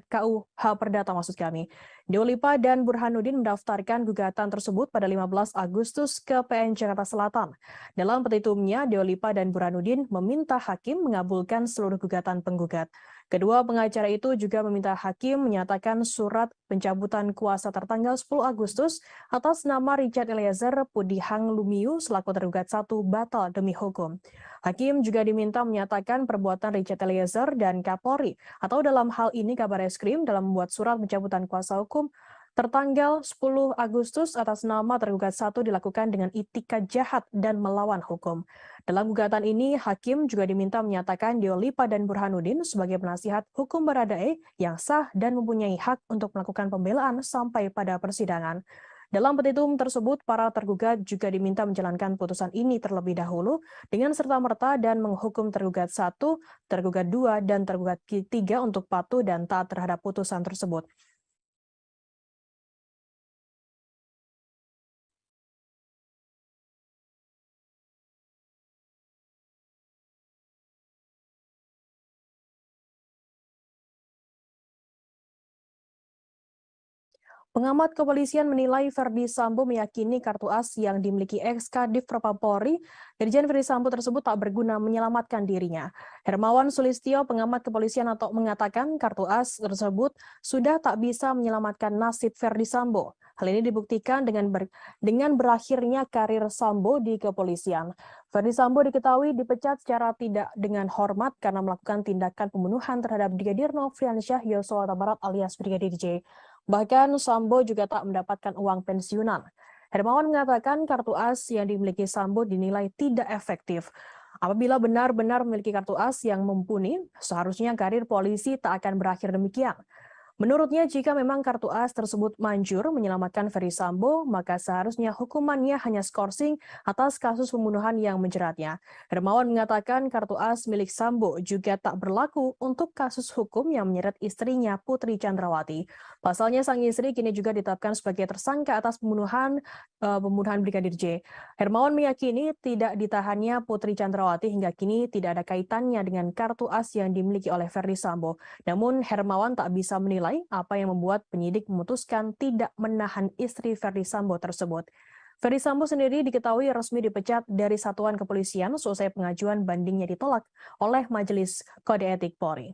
KUH Perdata maksud kami. Deolipa dan Burhanuddin mendaftarkan gugatan tersebut pada 15 Agustus ke PN Jakarta Selatan. Dalam petitumnya, Deolipa dan Burhanuddin meminta hakim mengabulkan seluruh gugatan penggugat. Kedua pengacara itu juga meminta hakim menyatakan surat pencabutan kuasa tertanggal 10 Agustus atas nama Richard Eliezer Pudihang Lumiu selaku tergugat 1 batal demi hukum. Hakim juga diminta menyatakan perbuatan Richard Eliezer dan Kapolri atau dalam hal ini Kabareskrim dalam membuat surat pencabutan kuasa hukum tertanggal 10 Agustus atas nama tergugat 1 dilakukan dengan itikat jahat dan melawan hukum. Dalam gugatan ini, hakim juga diminta menyatakan Deolipa dan Burhanuddin sebagai penasihat hukum Baradae yang sah dan mempunyai hak untuk melakukan pembelaan sampai pada persidangan. Dalam petitum tersebut, para tergugat juga diminta menjalankan putusan ini terlebih dahulu dengan serta-merta dan menghukum tergugat 1, tergugat 2, dan tergugat 3 untuk patuh dan taat terhadap putusan tersebut. Pengamat kepolisian menilai Verdi Sambo meyakini kartu as yang dimiliki ex-Kadif Propam-Polri, Irjen Verdi Sambo tersebut tak berguna menyelamatkan dirinya. Hermawan Sulistyo, pengamat kepolisian atau mengatakan kartu as tersebut sudah tak bisa menyelamatkan nasib Verdi Sambo. Hal ini dibuktikan dengan berakhirnya karir Sambo di kepolisian. Verdi Sambo diketahui dipecat secara tidak dengan hormat karena melakukan tindakan pembunuhan terhadap Brigadir Nofriansyah Yosua Huta Barat alias Brigadir J. Bahkan Sambo juga tak mendapatkan uang pensiunan. Hermawan mengatakan kartu as yang dimiliki Sambo dinilai tidak efektif. Apabila benar-benar memiliki kartu as yang mumpuni, seharusnya karir polisi tak akan berakhir demikian. Menurutnya, jika memang kartu as tersebut manjur menyelamatkan Ferdi Sambo, maka seharusnya hukumannya hanya skorsing atas kasus pembunuhan yang menjeratnya. Hermawan mengatakan kartu as milik Sambo juga tak berlaku untuk kasus hukum yang menyeret istrinya Putri Chandrawati. Pasalnya, sang istri kini juga ditetapkan sebagai tersangka atas pembunuhan Brigadir J. Hermawan meyakini tidak ditahannya Putri Chandrawati hingga kini tidak ada kaitannya dengan kartu as yang dimiliki oleh Ferdi Sambo. Namun, Hermawan tak bisa menilai apa yang membuat penyidik memutuskan tidak menahan istri Verdi Sambo tersebut. Verdi Sambo sendiri diketahui resmi dipecat dari satuan kepolisian selesai pengajuan bandingnya ditolak oleh Majelis Kode Etik Polri.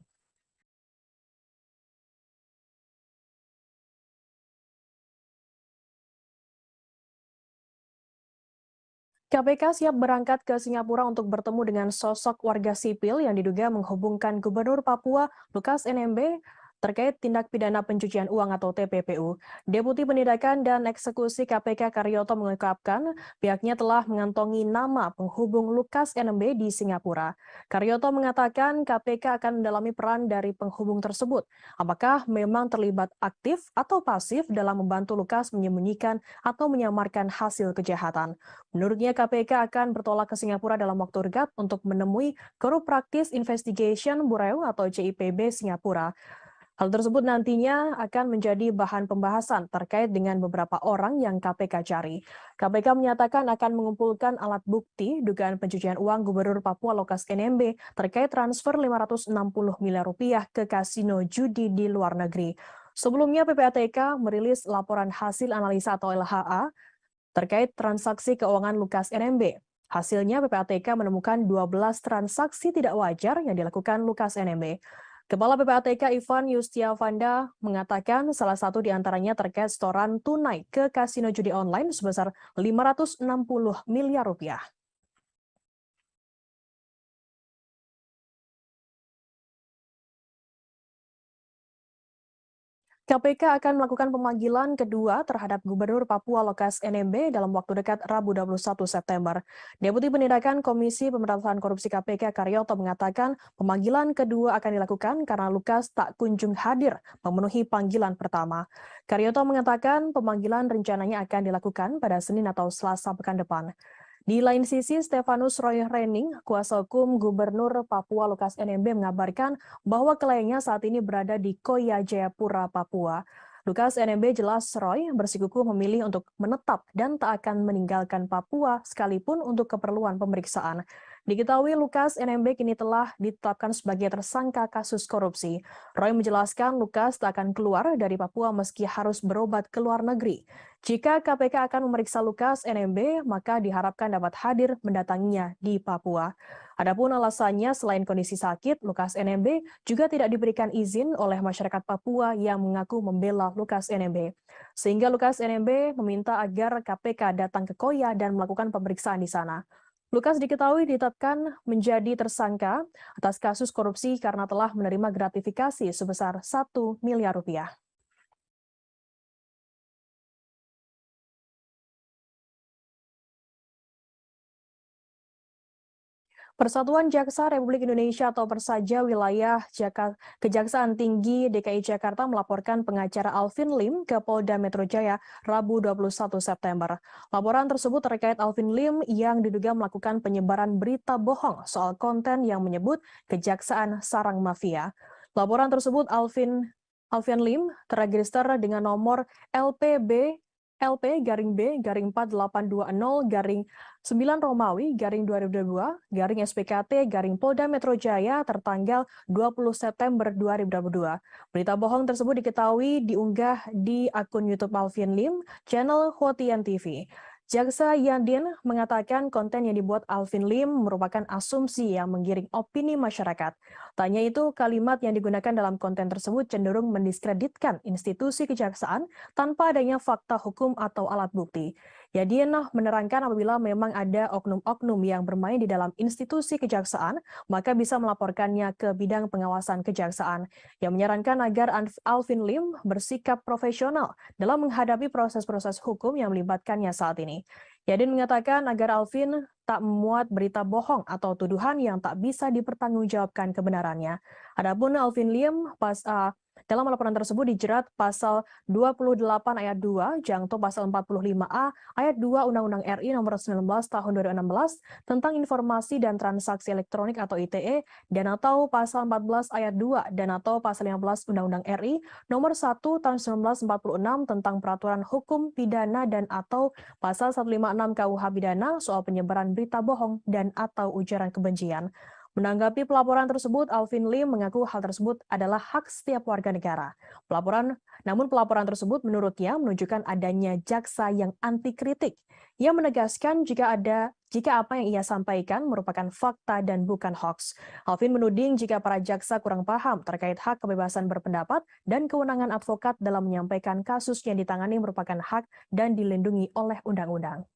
KPK siap berangkat ke Singapura untuk bertemu dengan sosok warga sipil yang diduga menghubungkan Gubernur Papua Lukas NMB terkait tindak pidana pencucian uang atau TPPU. Deputi Penindakan dan Eksekusi KPK Karyoto mengungkapkan pihaknya telah mengantongi nama penghubung Lukas NMB di Singapura. Karyoto mengatakan KPK akan mendalami peran dari penghubung tersebut. Apakah memang terlibat aktif atau pasif dalam membantu Lukas menyembunyikan atau menyamarkan hasil kejahatan. Menurutnya KPK akan bertolak ke Singapura dalam waktu dekat untuk menemui Korup Practice Investigation Bureau atau CIPB Singapura. Hal tersebut nantinya akan menjadi bahan pembahasan terkait dengan beberapa orang yang KPK cari. KPK menyatakan akan mengumpulkan alat bukti dugaan pencucian uang Gubernur Papua Lukas NMB terkait transfer 560 miliar rupiah ke kasino judi di luar negeri. Sebelumnya PPATK merilis laporan hasil analisa atau LHA terkait transaksi keuangan Lukas NMB. Hasilnya PPATK menemukan 12 transaksi tidak wajar yang dilakukan Lukas NMB. Kepala PPATK Ivan Yustiavanda mengatakan salah satu di antaranya terkait setoran tunai ke kasino judi online sebesar 560 miliar rupiah. KPK akan melakukan pemanggilan kedua terhadap Gubernur Papua Lukas NMB dalam waktu dekat Rabu 21 September. Deputi Penindakan Komisi Pemberantasan Korupsi KPK Karyoto mengatakan pemanggilan kedua akan dilakukan karena Lukas tak kunjung hadir memenuhi panggilan pertama. Karyoto mengatakan pemanggilan rencananya akan dilakukan pada Senin atau Selasa pekan depan. Di lain sisi, Stefanus Roy Rening, kuasa hukum Gubernur Papua Lukas NMB mengabarkan bahwa kliennya saat ini berada di Koya Jayapura, Papua. Lukas NMB jelas Roy bersikukuh memilih untuk menetap dan tak akan meninggalkan Papua sekalipun untuk keperluan pemeriksaan. Diketahui Lukas NMB kini telah ditetapkan sebagai tersangka kasus korupsi. Roy menjelaskan Lukas tak akan keluar dari Papua meski harus berobat ke luar negeri. Jika KPK akan memeriksa Lukas NMB, maka diharapkan dapat hadir mendatanginya di Papua. Adapun alasannya selain kondisi sakit, Lukas NMB juga tidak diberikan izin oleh masyarakat Papua yang mengaku membela Lukas NMB. Sehingga Lukas NMB meminta agar KPK datang ke Koya dan melakukan pemeriksaan di sana. Lukas diketahui ditetapkan menjadi tersangka atas kasus korupsi karena telah menerima gratifikasi sebesar 1 miliar rupiah. Persatuan Jaksa Republik Indonesia atau Persaja Wilayah Kejaksaan Tinggi DKI Jakarta melaporkan pengacara Alvin Lim ke Polda Metro Jaya Rabu 21 September. Laporan tersebut terkait Alvin Lim yang diduga melakukan penyebaran berita bohong soal konten yang menyebut Kejaksaan Sarang Mafia. Laporan tersebut Alvin Lim terregister dengan nomor LPB LP garing B garing 4820 garing 9 Romawi garing 2022 garing SPKT garing Polda Metro Jaya tertanggal 20 September 2022. Berita bohong tersebut diketahui diunggah di akun YouTube Alvin Lim, channel Hotian TV. Jaksa Yadin mengatakan konten yang dibuat Alvin Lim merupakan asumsi yang menggiring opini masyarakat. Tanya itu, kalimat yang digunakan dalam konten tersebut cenderung mendiskreditkan institusi kejaksaan tanpa adanya fakta hukum atau alat bukti. Yadin menerangkan apabila memang ada oknum-oknum yang bermain di dalam institusi kejaksaan, maka bisa melaporkannya ke bidang pengawasan kejaksaan. Yang menyarankan agar Alvin Lim bersikap profesional dalam menghadapi proses-proses hukum yang melibatkannya saat ini. Yadin mengatakan agar Alvin tak memuat berita bohong atau tuduhan yang tak bisa dipertanggungjawabkan kebenarannya. Adapun Alvin Lim dalam laporan tersebut dijerat pasal 28 ayat 2, jangto pasal 45A ayat 2 Undang-Undang RI nomor 19 tahun 2016 tentang informasi dan transaksi elektronik atau ITE dan atau pasal 14 ayat 2 dan atau pasal 15 Undang-Undang RI nomor 1 tahun 1946 tentang peraturan hukum pidana dan atau pasal 156 KUH pidana soal penyebaran berita bohong dan atau ujaran kebencian. Menanggapi pelaporan tersebut, Alvin Lim mengaku hal tersebut adalah hak setiap warga negara. Namun pelaporan tersebut menurutnya menunjukkan adanya jaksa yang anti kritik. Ia menegaskan jika apa yang ia sampaikan merupakan fakta dan bukan hoax. Alvin menuding jika para jaksa kurang paham terkait hak kebebasan berpendapat dan kewenangan advokat dalam menyampaikan kasus yang ditangani merupakan hak dan dilindungi oleh undang-undang.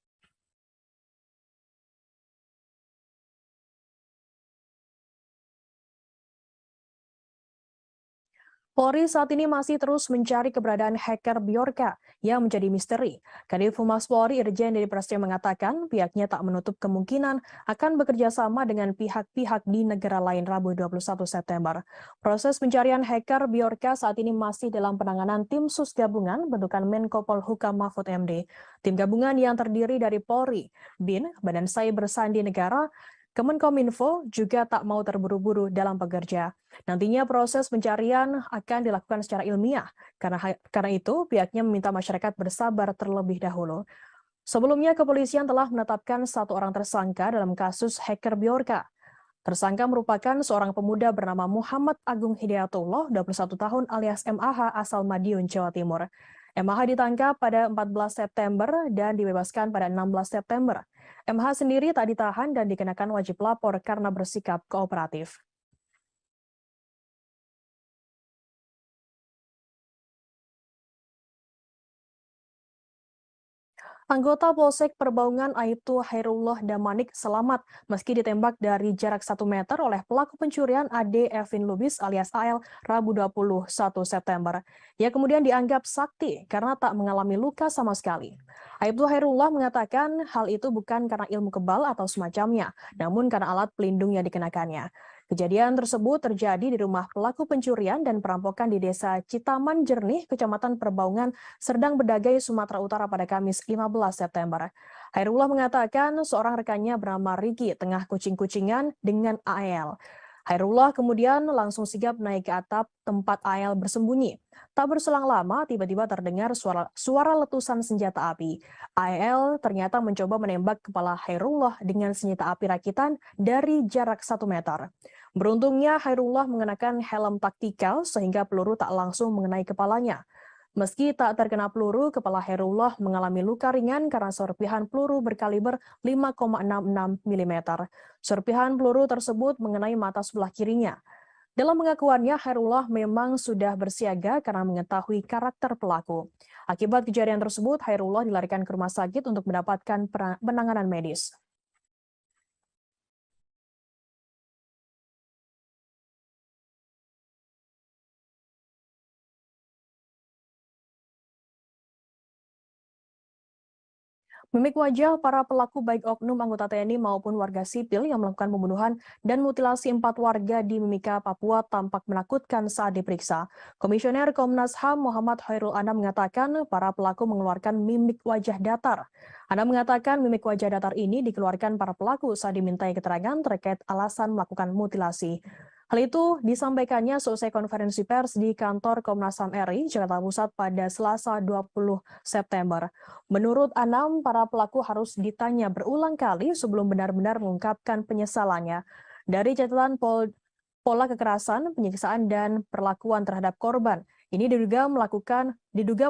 Polri saat ini masih terus mencari keberadaan hacker Bjorka yang menjadi misteri. Kadif Humas Polri Irjen Deddy Prasetyo mengatakan pihaknya tak menutup kemungkinan akan bekerja sama dengan pihak-pihak di negara lain Rabu 21 September. Proses pencarian hacker Bjorka saat ini masih dalam penanganan tim sus gabungan bentukan Menko Polhukam Mahfud MD. Tim gabungan yang terdiri dari Polri, BIN, Badan Cyber Sandi Negara, Kemenkominfo juga tak mau terburu-buru dalam bekerja. Nantinya proses pencarian akan dilakukan secara ilmiah. Karena itu, pihaknya meminta masyarakat bersabar terlebih dahulu. Sebelumnya, kepolisian telah menetapkan satu orang tersangka dalam kasus hacker Bjorka. Tersangka merupakan seorang pemuda bernama Muhammad Agung Hidayatullah, 21 tahun alias MAH asal Madiun, Jawa Timur. MAH ditangkap pada 14 September dan dibebaskan pada 16 September. MH sendiri tak ditahan dan dikenakan wajib lapor karena bersikap kooperatif. Anggota Polsek Perbaungan Aibtu Hairullah Damanik selamat meski ditembak dari jarak 1 meter oleh pelaku pencurian Ade Evin Lubis alias AL Rabu 21 September. Ia kemudian dianggap sakti karena tak mengalami luka sama sekali. Aibtu Hairullah mengatakan hal itu bukan karena ilmu kebal atau semacamnya, namun karena alat pelindung yang dikenakannya. Kejadian tersebut terjadi di rumah pelaku pencurian dan perampokan di Desa Citaman Jernih, Kecamatan Perbaungan, Serdang Bedagai, Sumatera Utara pada Kamis 15 September. Hairullah mengatakan seorang rekannya bernama Riki tengah kucing-kucingan dengan AL. Hairullah kemudian langsung sigap naik ke atap tempat AL bersembunyi. Tak berselang lama, tiba-tiba terdengar suara letusan senjata api. AL ternyata mencoba menembak kepala Hairullah dengan senjata api rakitan dari jarak 1 meter. Beruntungnya Hairullah mengenakan helm taktikal sehingga peluru tak langsung mengenai kepalanya. Meski tak terkena peluru, kepala Hairullah mengalami luka ringan karena serpihan peluru berkaliber 5,66 mm. Serpihan peluru tersebut mengenai mata sebelah kirinya. Dalam pengakuannya, Hairullah memang sudah bersiaga karena mengetahui karakter pelaku. Akibat kejadian tersebut, Hairullah dilarikan ke rumah sakit untuk mendapatkan penanganan medis. Mimik wajah para pelaku baik oknum anggota TNI maupun warga sipil yang melakukan pembunuhan dan mutilasi 4 warga di Mimika, Papua tampak menakutkan saat diperiksa. Komisioner Komnas HAM Muhammad Khairul Anam mengatakan para pelaku mengeluarkan mimik wajah datar. Anam mengatakan mimik wajah datar ini dikeluarkan para pelaku saat dimintai keterangan terkait alasan melakukan mutilasi. Hal itu disampaikannya selesai konferensi pers di kantor Komnas HAM RI, Jakarta Pusat pada Selasa 20 September. Menurut Anam, para pelaku harus ditanya berulang kali sebelum benar-benar mengungkapkan penyesalannya. Dari catatan pola kekerasan, penyiksaan, dan perlakuan terhadap korban, ini diduga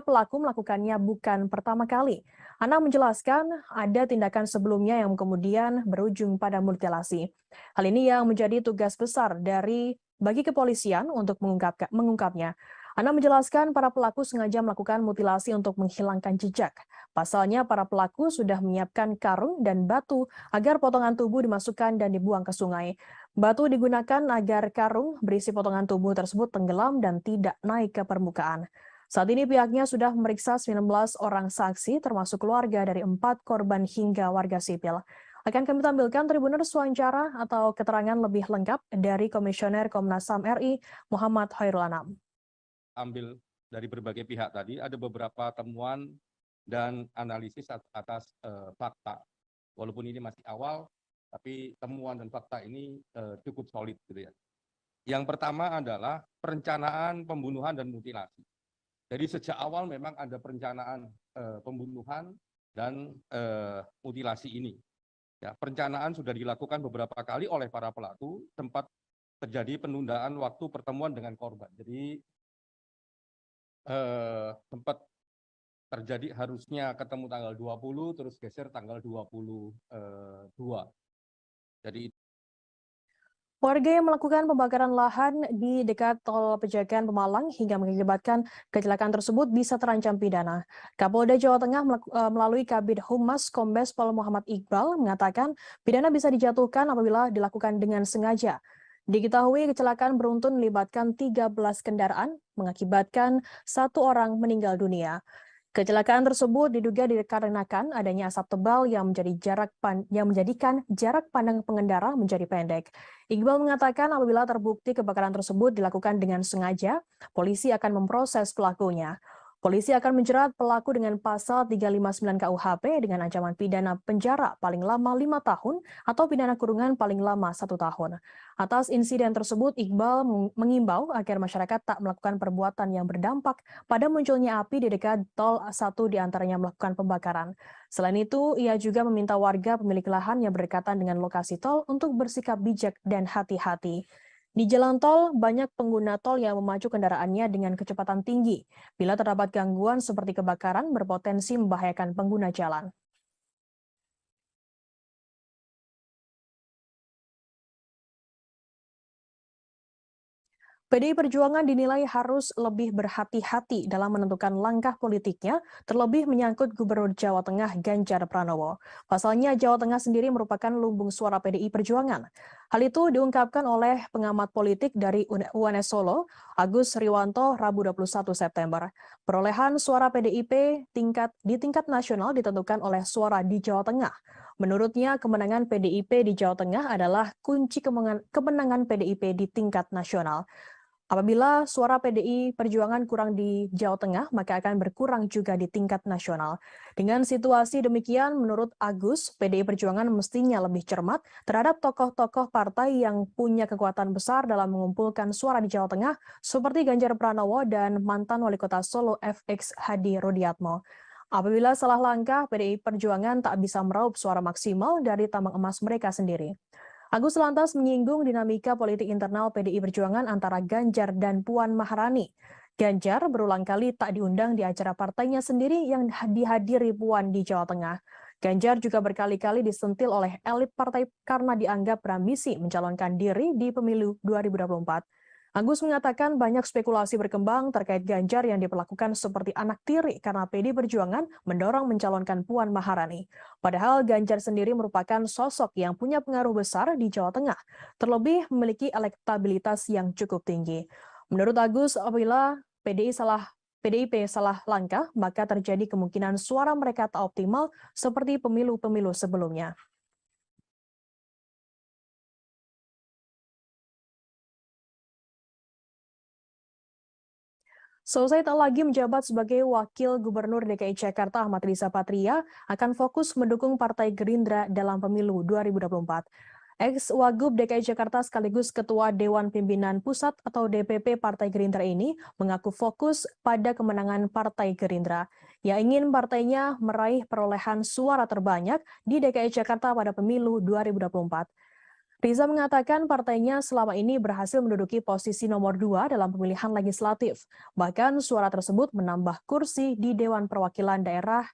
pelaku melakukannya bukan pertama kali. Anam menjelaskan ada tindakan sebelumnya yang kemudian berujung pada mutilasi. Hal ini yang menjadi tugas besar bagi kepolisian untuk mengungkapnya. Anam menjelaskan para pelaku sengaja melakukan mutilasi untuk menghilangkan jejak. Pasalnya para pelaku sudah menyiapkan karung dan batu agar potongan tubuh dimasukkan dan dibuang ke sungai. Batu digunakan agar karung berisi potongan tubuh tersebut tenggelam dan tidak naik ke permukaan. Saat ini pihaknya sudah memeriksa 19 orang saksi termasuk keluarga dari 4 korban hingga warga sipil. Akan kami tampilkan Tribuners wawancara atau keterangan lebih lengkap dari Komisioner Komnas HAM RI Muhammad Khairul Anam. Ambil dari berbagai pihak tadi, ada beberapa temuan dan analisis atas fakta. Walaupun ini masih awal, tapi temuan dan fakta ini cukup solid gitu ya. Yang pertama adalah perencanaan pembunuhan dan mutilasi. Jadi sejak awal memang ada perencanaan pembunuhan dan mutilasi ini. Ya, perencanaan sudah dilakukan beberapa kali oleh para pelaku, sempat terjadi penundaan waktu pertemuan dengan korban. Jadi sempat terjadi harusnya ketemu tanggal 20, terus geser tanggal 22. Jadi Warga yang melakukan pembakaran lahan di dekat tol Pejagan Pemalang hingga mengakibatkan kecelakaan tersebut bisa terancam pidana. Kapolda Jawa Tengah melalui Kabid Humas Kombes Pol Muhammad Iqbal mengatakan pidana bisa dijatuhkan apabila dilakukan dengan sengaja. Diketahui kecelakaan beruntun melibatkan 13 kendaraan mengakibatkan 1 orang meninggal dunia. Kecelakaan tersebut diduga dikarenakan adanya asap tebal yang menjadikan jarak pandang pengendara menjadi pendek. Iqbal mengatakan apabila terbukti kebakaran tersebut dilakukan dengan sengaja, polisi akan memproses pelakunya. Polisi akan menjerat pelaku dengan pasal 359 KUHP dengan ancaman pidana penjara paling lama 5 tahun atau pidana kurungan paling lama 1 tahun. Atas insiden tersebut, Iqbal mengimbau agar masyarakat tak melakukan perbuatan yang berdampak pada munculnya api di dekat tol, 1 diantaranya melakukan pembakaran. Selain itu, ia juga meminta warga pemilik lahan yang berdekatan dengan lokasi tol untuk bersikap bijak dan hati-hati. Di jalan tol, banyak pengguna tol yang memacu kendaraannya dengan kecepatan tinggi. Bila terdapat gangguan seperti kebakaran, berpotensi membahayakan pengguna jalan. PDI Perjuangan dinilai harus lebih berhati-hati dalam menentukan langkah politiknya, terlebih menyangkut Gubernur Jawa Tengah Ganjar Pranowo. Pasalnya, Jawa Tengah sendiri merupakan lumbung suara PDI Perjuangan. Hal itu diungkapkan oleh pengamat politik dari UNS Solo, Agus Riwanto, Rabu 21 September. Perolehan suara PDIP di tingkat nasional ditentukan oleh suara di Jawa Tengah. Menurutnya, kemenangan PDIP di Jawa Tengah adalah kunci kemenangan PDIP di tingkat nasional. Apabila suara PDI Perjuangan kurang di Jawa Tengah, maka akan berkurang juga di tingkat nasional. Dengan situasi demikian, menurut Agus, PDI Perjuangan mestinya lebih cermat terhadap tokoh-tokoh partai yang punya kekuatan besar dalam mengumpulkan suara di Jawa Tengah, seperti Ganjar Pranowo dan mantan Wali Kota Solo FX Hadi Rudiatmo. Apabila salah langkah, PDI Perjuangan tak bisa meraup suara maksimal dari tambang emas mereka sendiri. Agus lantas menyinggung dinamika politik internal PDI Perjuangan antara Ganjar dan Puan Maharani. Ganjar berulang kali tak diundang di acara partainya sendiri yang dihadiri Puan di Jawa Tengah. Ganjar juga berkali-kali disentil oleh elit partai karena dianggap berambisi mencalonkan diri di pemilu 2024. Agus mengatakan banyak spekulasi berkembang terkait Ganjar yang diperlakukan seperti anak tiri karena PDI Perjuangan mendorong mencalonkan Puan Maharani. Padahal Ganjar sendiri merupakan sosok yang punya pengaruh besar di Jawa Tengah, terlebih memiliki elektabilitas yang cukup tinggi. Menurut Agus, apabila PDIP salah langkah, maka terjadi kemungkinan suara mereka tak optimal seperti pemilu-pemilu sebelumnya. Selesai tak lagi menjabat sebagai Wakil Gubernur DKI Jakarta, Ahmad Riza Patria akan fokus mendukung Partai Gerindra dalam pemilu 2024. Ex-Wagub DKI Jakarta sekaligus Ketua Dewan Pimpinan Pusat atau DPP Partai Gerindra ini mengaku fokus pada kemenangan Partai Gerindra. Ia ingin partainya meraih perolehan suara terbanyak di DKI Jakarta pada pemilu 2024. Riza mengatakan partainya selama ini berhasil menduduki posisi nomor 2 dalam pemilihan legislatif. Bahkan suara tersebut menambah kursi di Dewan Perwakilan Daerah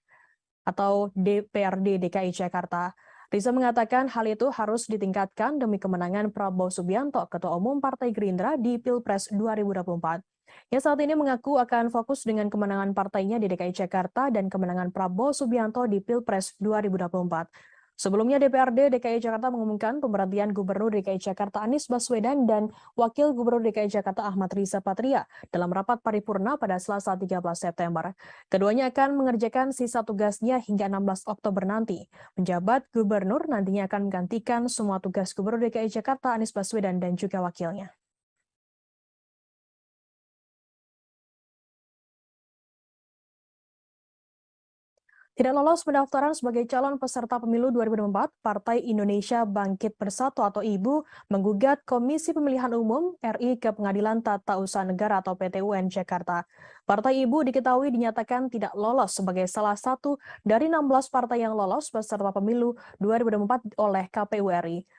atau DPRD DKI Jakarta. Riza mengatakan hal itu harus ditingkatkan demi kemenangan Prabowo Subianto, Ketua Umum Partai Gerindra di Pilpres 2024. Ia saat ini mengaku akan fokus dengan kemenangan partainya di DKI Jakarta dan kemenangan Prabowo Subianto di Pilpres 2024. Sebelumnya DPRD DKI Jakarta mengumumkan pemberhentian Gubernur DKI Jakarta Anies Baswedan dan Wakil Gubernur DKI Jakarta Ahmad Riza Patria dalam rapat paripurna pada Selasa 13 September. Keduanya akan mengerjakan sisa tugasnya hingga 16 Oktober nanti. Penjabat Gubernur nantinya akan menggantikan semua tugas Gubernur DKI Jakarta Anies Baswedan dan juga wakilnya. Tidak lolos pendaftaran sebagai calon peserta pemilu 2024, Partai Indonesia Bangkit Bersatu atau IBU menggugat Komisi Pemilihan Umum RI ke Pengadilan Tata Usaha Negara atau PT-UN Jakarta. Partai IBU diketahui dinyatakan tidak lolos sebagai salah satu dari 16 partai yang lolos peserta pemilu 2024 oleh KPU RI.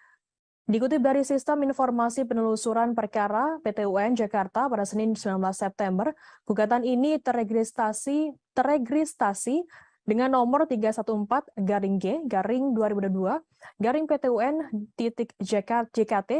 Dikutip dari Sistem Informasi Penelusuran Perkara PT-UN Jakarta pada Senin 19 September, gugatan ini teregistrasi dengan nomor 314-G-2022-PTUN-JKT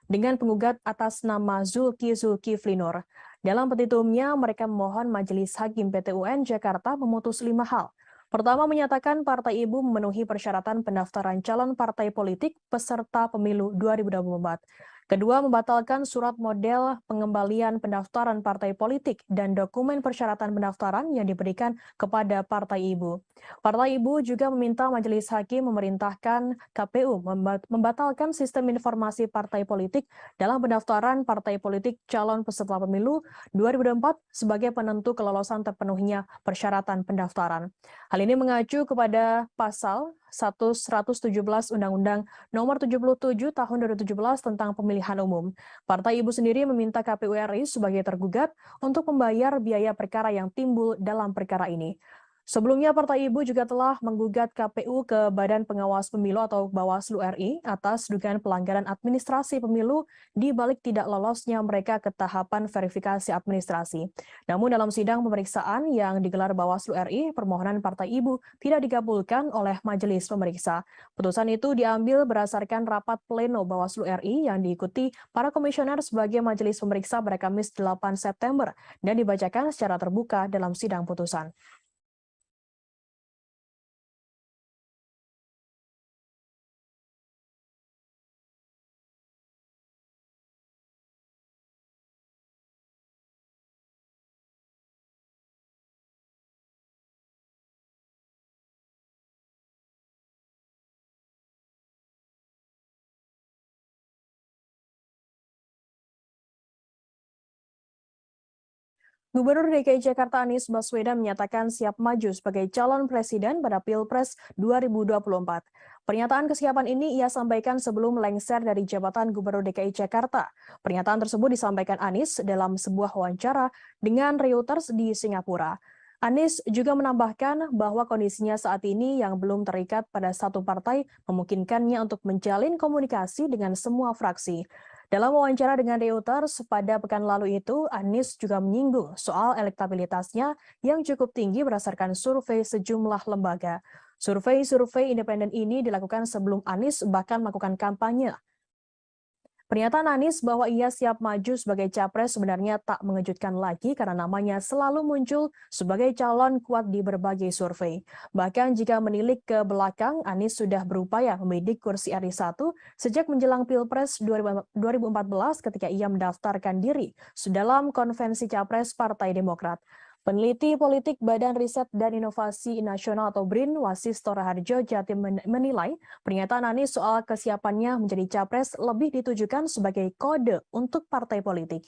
dengan penggugat atas nama Zulkifli Nur. Dalam petitumnya, mereka memohon Majelis Hakim PT-UN Jakarta memutus 5 hal. Pertama, menyatakan Partai Ibu memenuhi persyaratan pendaftaran calon partai politik peserta pemilu 2024. Kedua, membatalkan surat model pengembalian pendaftaran partai politik dan dokumen persyaratan pendaftaran yang diberikan kepada Partai Ibu. Partai Ibu juga meminta Majelis Hakim memerintahkan KPU membatalkan sistem informasi partai politik dalam pendaftaran partai politik calon peserta pemilu 2024 sebagai penentu kelolosan terpenuhinya persyaratan pendaftaran. Hal ini mengacu kepada pasal 117 Undang-Undang Nomor 77 Tahun 2017 tentang Pemilihan Umum. Partai Ibu sendiri meminta KPU RI sebagai tergugat untuk membayar biaya perkara yang timbul dalam perkara ini. Sebelumnya, Partai Ibu juga telah menggugat KPU ke Badan Pengawas Pemilu atau Bawaslu RI atas dugaan pelanggaran administrasi pemilu di balik tidak lolosnya mereka ke tahapan verifikasi administrasi. Namun dalam sidang pemeriksaan yang digelar Bawaslu RI, permohonan Partai Ibu tidak dikabulkan oleh majelis pemeriksa. Putusan itu diambil berdasarkan rapat pleno Bawaslu RI yang diikuti para komisioner sebagai majelis pemeriksa pada Kamis 8 September dan dibacakan secara terbuka dalam sidang putusan. Gubernur DKI Jakarta Anies Baswedan menyatakan siap maju sebagai calon presiden pada Pilpres 2024. Pernyataan kesiapan ini ia sampaikan sebelum lengser dari jabatan Gubernur DKI Jakarta. Pernyataan tersebut disampaikan Anies dalam sebuah wawancara dengan Reuters di Singapura. Anies juga menambahkan bahwa kondisinya saat ini yang belum terikat pada satu partai memungkinkannya untuk menjalin komunikasi dengan semua fraksi. Dalam wawancara dengan Reuters pada pekan lalu itu, Anies juga menyinggung soal elektabilitasnya yang cukup tinggi berdasarkan survei sejumlah lembaga. Survei independen ini dilakukan sebelum Anies bahkan melakukan kampanye. Pernyataan Anies bahwa ia siap maju sebagai capres sebenarnya tak mengejutkan lagi karena namanya selalu muncul sebagai calon kuat di berbagai survei. Bahkan jika menilik ke belakang, Anies sudah berupaya membidik kursi RI 1 sejak menjelang Pilpres 2014 ketika ia mendaftarkan diri dalam konvensi capres Partai Demokrat. Peneliti politik Badan Riset dan Inovasi Nasional atau BRIN, Wasisto Raharjo Jatim menilai pernyataan Anies soal kesiapannya menjadi capres lebih ditujukan sebagai kode untuk partai politik.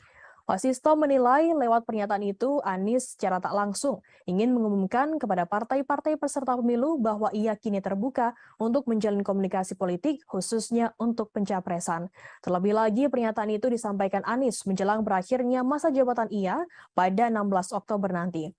Wasisto menilai lewat pernyataan itu Anies secara tak langsung ingin mengumumkan kepada partai-partai peserta pemilu bahwa ia kini terbuka untuk menjalin komunikasi politik khususnya untuk pencapresan. Terlebih lagi pernyataan itu disampaikan Anies menjelang berakhirnya masa jabatan ia pada 16 Oktober nanti.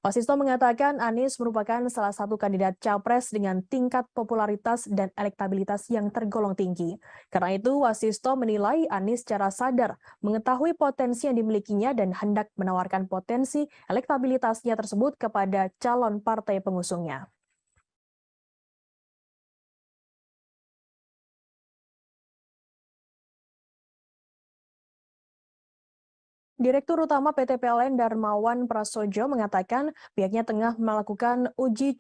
Wasisto mengatakan Anies merupakan salah satu kandidat capres dengan tingkat popularitas dan elektabilitas yang tergolong tinggi. Karena itu, Wasisto menilai Anies secara sadar mengetahui potensi yang dimilikinya dan hendak menawarkan potensi elektabilitasnya tersebut kepada calon partai pengusungnya. Direktur Utama PT PLN Darmawan Prasojo mengatakan pihaknya tengah melakukan uji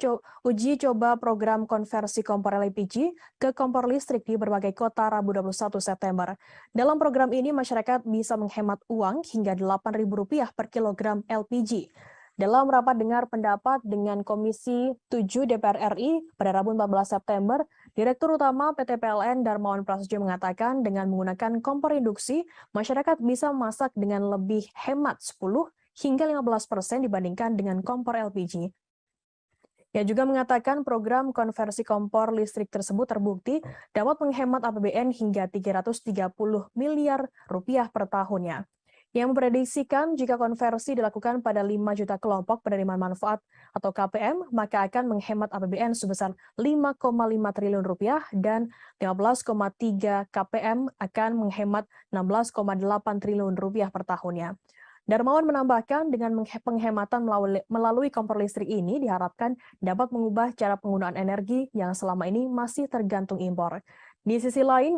coba program konversi kompor LPG ke kompor listrik di berbagai kota Rabu 21 September. Dalam program ini masyarakat bisa menghemat uang hingga Rp8.000 per kilogram LPG. Dalam rapat dengar pendapat dengan Komisi 7 DPR RI pada Rabu 14 September, Direktur Utama PT PLN Darmawan Prasojo mengatakan dengan menggunakan kompor induksi, masyarakat bisa memasak dengan lebih hemat 10 hingga 15% dibandingkan dengan kompor LPG. Ia juga mengatakan program konversi kompor listrik tersebut terbukti dapat menghemat APBN hingga Rp330 miliar per tahunnya. Yang memprediksikan jika konversi dilakukan pada 5 juta kelompok penerima manfaat atau KPM, maka akan menghemat APBN sebesar Rp5,5 triliun dan 15,3 KPM akan menghemat Rp16,8 triliun per tahunnya. Darmawan menambahkan dengan penghematan melalui kompor listrik ini diharapkan dapat mengubah cara penggunaan energi yang selama ini masih tergantung impor. Di sisi lain,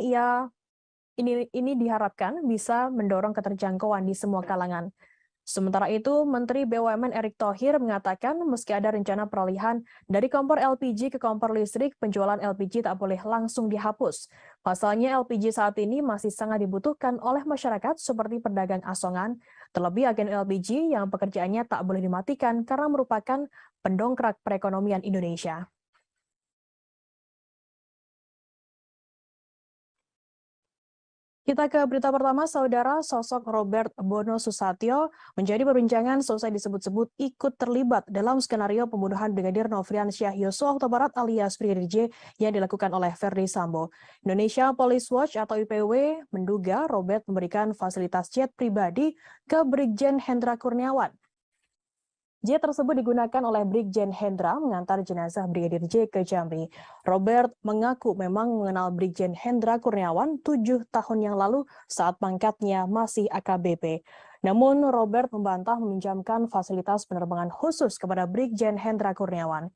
ini diharapkan bisa mendorong keterjangkauan di semua kalangan. Sementara itu, Menteri BUMN Erick Thohir mengatakan meski ada rencana peralihan dari kompor LPG ke kompor listrik, penjualan LPG tak boleh langsung dihapus. Pasalnya LPG saat ini masih sangat dibutuhkan oleh masyarakat seperti pedagang asongan, terlebih agen LPG yang pekerjaannya tak boleh dimatikan karena merupakan pendongkrak perekonomian Indonesia. Kita ke berita pertama, Saudara. Sosok Robert Bono Susatyo menjadi perbincangan selesai disebut-sebut ikut terlibat dalam skenario pembunuhan Brigadir Nofriansyah Yosua Huta Barat alias Brigadir J yang dilakukan oleh Verdi Sambo. Indonesia Police Watch atau IPW menduga Robert memberikan fasilitas jet pribadi ke Brigjen Hendra Kurniawan. Jet tersebut digunakan oleh Brigjen Hendra mengantar jenazah Brigadir J ke Jambi. Robert mengaku memang mengenal Brigjen Hendra Kurniawan 7 tahun yang lalu saat pangkatnya masih AKBP. Namun Robert membantah meminjamkan fasilitas penerbangan khusus kepada Brigjen Hendra Kurniawan.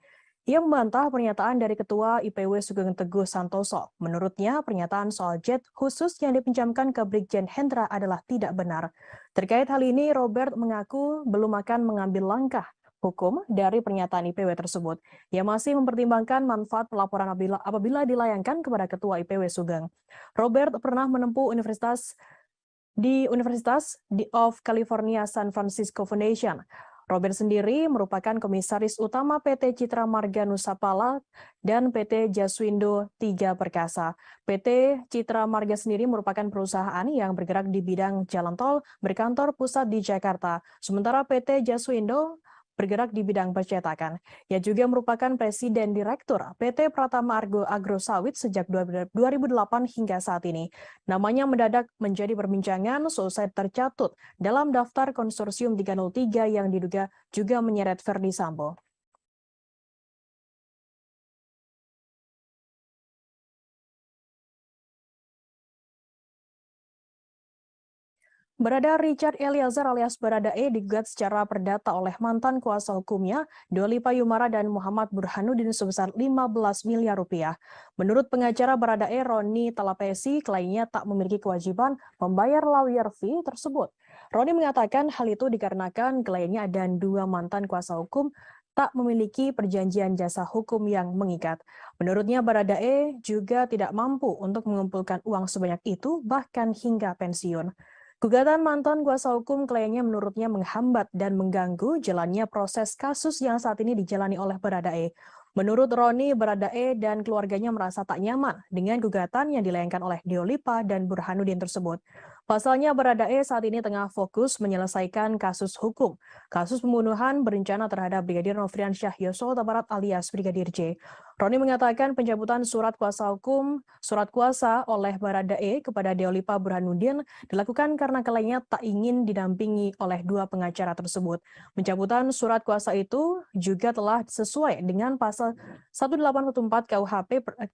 Ia membantah pernyataan dari Ketua IPW Sugeng Teguh Santoso. Menurutnya, pernyataan soal jet khusus yang dipinjamkan ke Brigjen Hendra adalah tidak benar. Terkait hal ini, Robert mengaku belum akan mengambil langkah hukum dari pernyataan IPW tersebut. Ia masih mempertimbangkan manfaat pelaporan apabila dilayangkan kepada Ketua IPW Sugeng. Robert pernah menempuh Universitas of California San Francisco Foundation. Robert sendiri merupakan komisaris utama PT Citra Marga Nusapala dan PT Jaswindo Tiga Perkasa. PT Citra Marga sendiri merupakan perusahaan yang bergerak di bidang jalan tol berkantor pusat di Jakarta. Sementara PT Jaswindo bergerak di bidang percetakan. Ia juga merupakan Presiden Direktur PT Pratama Argo Agro Sawit sejak 2008 hingga saat ini. Namanya mendadak menjadi perbincangan selesai tercatut dalam daftar konsorsium 303 yang diduga juga menyeret Verdi Sambo. Barada Richard Eliezer alias Baradae digugat secara perdata oleh mantan kuasa hukumnya, Dolipa Yumara dan Muhammad Burhanuddin sebesar 15 miliar rupiah. Menurut pengacara Baradae, Roni Talapesi, kliennya tak memiliki kewajiban membayar lawyer fee tersebut. Roni mengatakan hal itu dikarenakan kliennya dan dua mantan kuasa hukum tak memiliki perjanjian jasa hukum yang mengikat. Menurutnya, Baradae juga tidak mampu untuk mengumpulkan uang sebanyak itu, bahkan hingga pensiun. Gugatan mantan kuasa hukum kliennya menurutnya menghambat dan mengganggu jalannya proses kasus yang saat ini dijalani oleh Baradae. Menurut Roni, Baradae dan keluarganya merasa tak nyaman dengan gugatan yang dilayangkan oleh Dolipa dan Burhanuddin tersebut. Pasalnya, Baradae saat ini tengah fokus menyelesaikan kasus hukum, kasus pembunuhan berencana terhadap Brigadir Nofriansyah Yosua Huta Barat alias Brigadir J. Roni mengatakan pencabutan surat kuasa oleh Baradae kepada Dolipa Burhanuddin dilakukan karena kliennya tak ingin didampingi oleh dua pengacara tersebut. Pencabutan surat kuasa itu juga telah sesuai dengan pasal 1814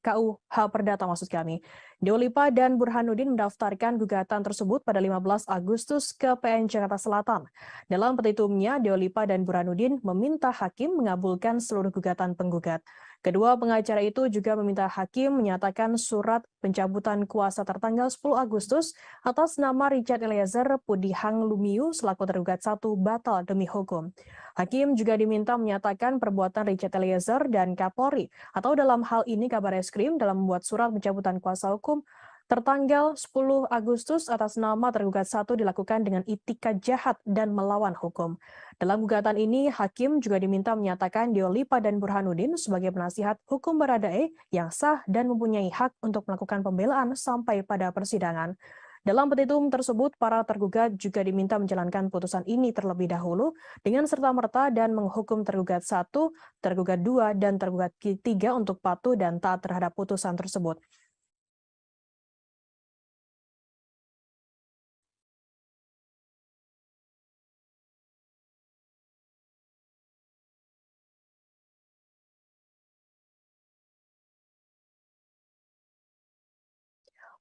KUH Perdata maksud kami. Dolipa dan Burhanuddin mendaftarkan gugatan tersebut pada 15 Agustus ke PN Jakarta Selatan. Dalam petitumnya, Dolipa dan Burhanuddin meminta hakim mengabulkan seluruh gugatan penggugat. Kedua pengacara itu juga meminta hakim menyatakan surat pencabutan kuasa tertanggal 10 Agustus atas nama Richard Eliezer Pudihang Lumiu selaku tergugat 1 batal demi hukum. Hakim juga diminta menyatakan perbuatan Richard Eliezer dan Kapolri atau dalam hal ini Kabareskrim dalam membuat surat pencabutan kuasa hukum tertanggal 10 Agustus atas nama tergugat 1 dilakukan dengan itikat jahat dan melawan hukum. Dalam gugatan ini, hakim juga diminta menyatakan Dolipa dan Burhanuddin sebagai penasihat hukum Baradae yang sah dan mempunyai hak untuk melakukan pembelaan sampai pada persidangan. Dalam petitum tersebut, para tergugat juga diminta menjalankan putusan ini terlebih dahulu dengan serta-merta dan menghukum tergugat 1, tergugat 2, dan tergugat 3 untuk patuh dan taat terhadap putusan tersebut.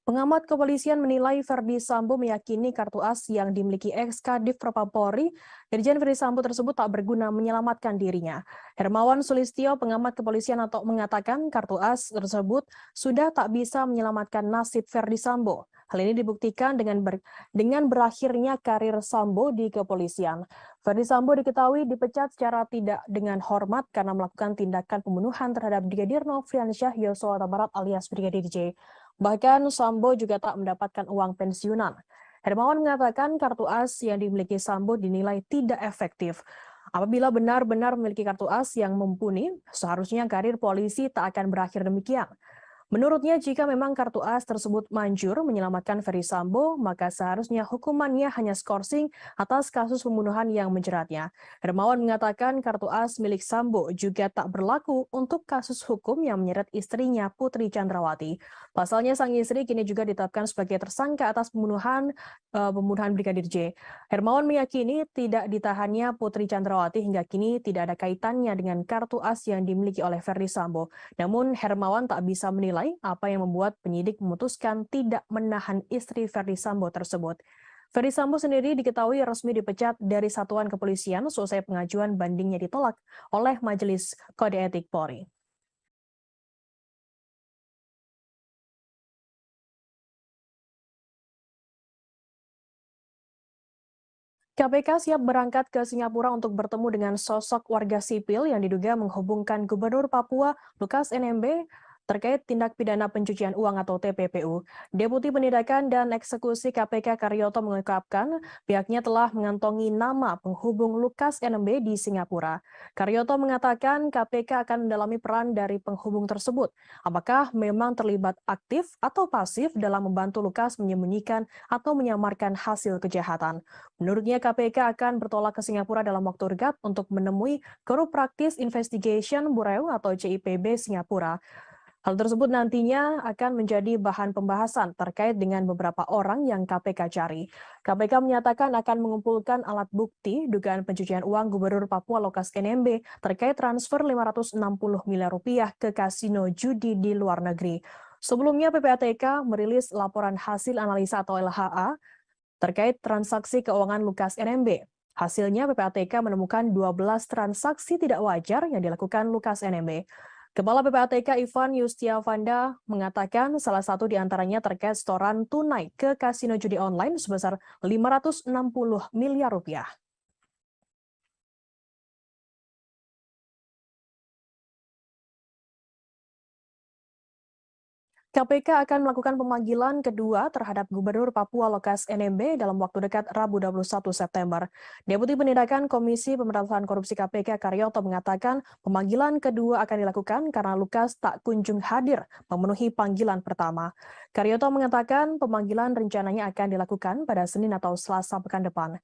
Pengamat kepolisian menilai Verdi Sambo meyakini kartu as yang dimiliki ex-Kadif Propam Polri, Irjen Verdi Sambo tersebut tak berguna menyelamatkan dirinya. Hermawan Sulistyo, pengamat kepolisian atau mengatakan kartu as tersebut sudah tak bisa menyelamatkan nasib Verdi Sambo. Hal ini dibuktikan dengan berakhirnya karir Sambo di kepolisian. Verdi Sambo diketahui dipecat secara tidak dengan hormat karena melakukan tindakan pembunuhan terhadap Brigadir Nofriansyah Yosua Huta Barat alias Brigadir J. Bahkan Sambo juga tak mendapatkan uang pensiunan. Hermawan mengatakan kartu as yang dimiliki Sambo dinilai tidak efektif. Apabila benar-benar memiliki kartu as yang mumpuni, seharusnya karir polisi tak akan berakhir demikian. Menurutnya, jika memang kartu as tersebut manjur menyelamatkan Ferry Sambo, maka seharusnya hukumannya hanya skorsing atas kasus pembunuhan yang menjeratnya. Hermawan mengatakan kartu as milik Sambo juga tak berlaku untuk kasus hukum yang menyeret istrinya Putri Chandrawati. Pasalnya, sang istri kini juga ditetapkan sebagai tersangka atas pembunuhan Brigadir J. Hermawan meyakini tidak ditahannya Putri Chandrawati hingga kini tidak ada kaitannya dengan kartu as yang dimiliki oleh Ferry Sambo. Namun Hermawan tak bisa menilai apa yang membuat penyidik memutuskan tidak menahan istri Ferdy Sambo tersebut. Ferdy Sambo sendiri diketahui resmi dipecat dari satuan kepolisian selesai pengajuan bandingnya ditolak oleh Majelis Kode Etik Polri. KPK siap berangkat ke Singapura untuk bertemu dengan sosok warga sipil yang diduga menghubungkan Gubernur Papua Lukas NMB terkait tindak pidana pencucian uang atau TPPU. Deputi Penindakan dan Eksekusi KPK Karyoto mengungkapkan pihaknya telah mengantongi nama penghubung Lukas NMB di Singapura. Karyoto mengatakan KPK akan mendalami peran dari penghubung tersebut. Apakah memang terlibat aktif atau pasif dalam membantu Lukas menyembunyikan atau menyamarkan hasil kejahatan. Menurutnya KPK akan bertolak ke Singapura dalam waktu dekat untuk menemui Korup Practice Investigation Bureau atau CIPB Singapura. Hal tersebut nantinya akan menjadi bahan pembahasan terkait dengan beberapa orang yang KPK cari. KPK menyatakan akan mengumpulkan alat bukti dugaan pencucian uang Gubernur Papua Lukas NMB terkait transfer 560 miliar rupiah ke kasino judi di luar negeri. Sebelumnya PPATK merilis laporan hasil analisa atau LHA terkait transaksi keuangan Lukas NMB. Hasilnya PPATK menemukan 12 transaksi tidak wajar yang dilakukan Lukas NMB. Kepala PPATK Ivan Yustiavanda mengatakan salah satu di antaranya terkait setoran tunai ke kasino judi online sebesar 560 miliar rupiah. KPK akan melakukan pemanggilan kedua terhadap Gubernur Papua Lukas NMB dalam waktu dekat Rabu 21 September. Deputi Penindakan Komisi Pemberantasan Korupsi KPK Karyoto mengatakan pemanggilan kedua akan dilakukan karena Lukas tak kunjung hadir memenuhi panggilan pertama. Karyoto mengatakan pemanggilan rencananya akan dilakukan pada Senin atau Selasa pekan depan.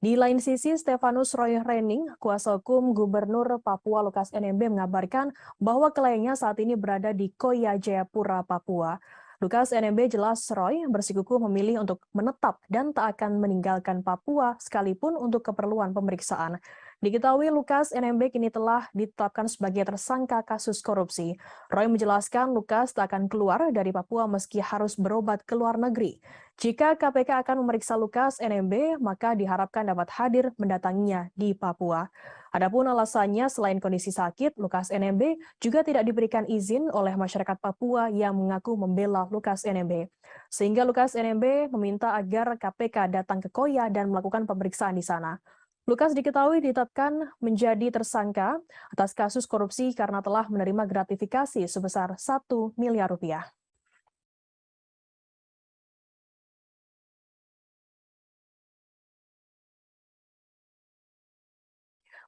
Di lain sisi, Stefanus Roy Rening, kuasa hukum Gubernur Papua Lukas NMB mengabarkan bahwa kliennya saat ini berada di Koya Jayapura, Papua. Lukas NMB jelas Roy bersikukuh memilih untuk menetap dan tak akan meninggalkan Papua sekalipun untuk keperluan pemeriksaan. Diketahui Lukas NMB kini telah ditetapkan sebagai tersangka kasus korupsi. Roy menjelaskan Lukas tak akan keluar dari Papua meski harus berobat ke luar negeri. Jika KPK akan memeriksa Lukas NMB, maka diharapkan dapat hadir mendatanginya di Papua. Adapun alasannya selain kondisi sakit, Lukas NMB juga tidak diberikan izin oleh masyarakat Papua yang mengaku membela Lukas NMB. Sehingga Lukas NMB meminta agar KPK datang ke Koya dan melakukan pemeriksaan di sana. Lukas diketahui ditetapkan menjadi tersangka atas kasus korupsi karena telah menerima gratifikasi sebesar 1 miliar rupiah.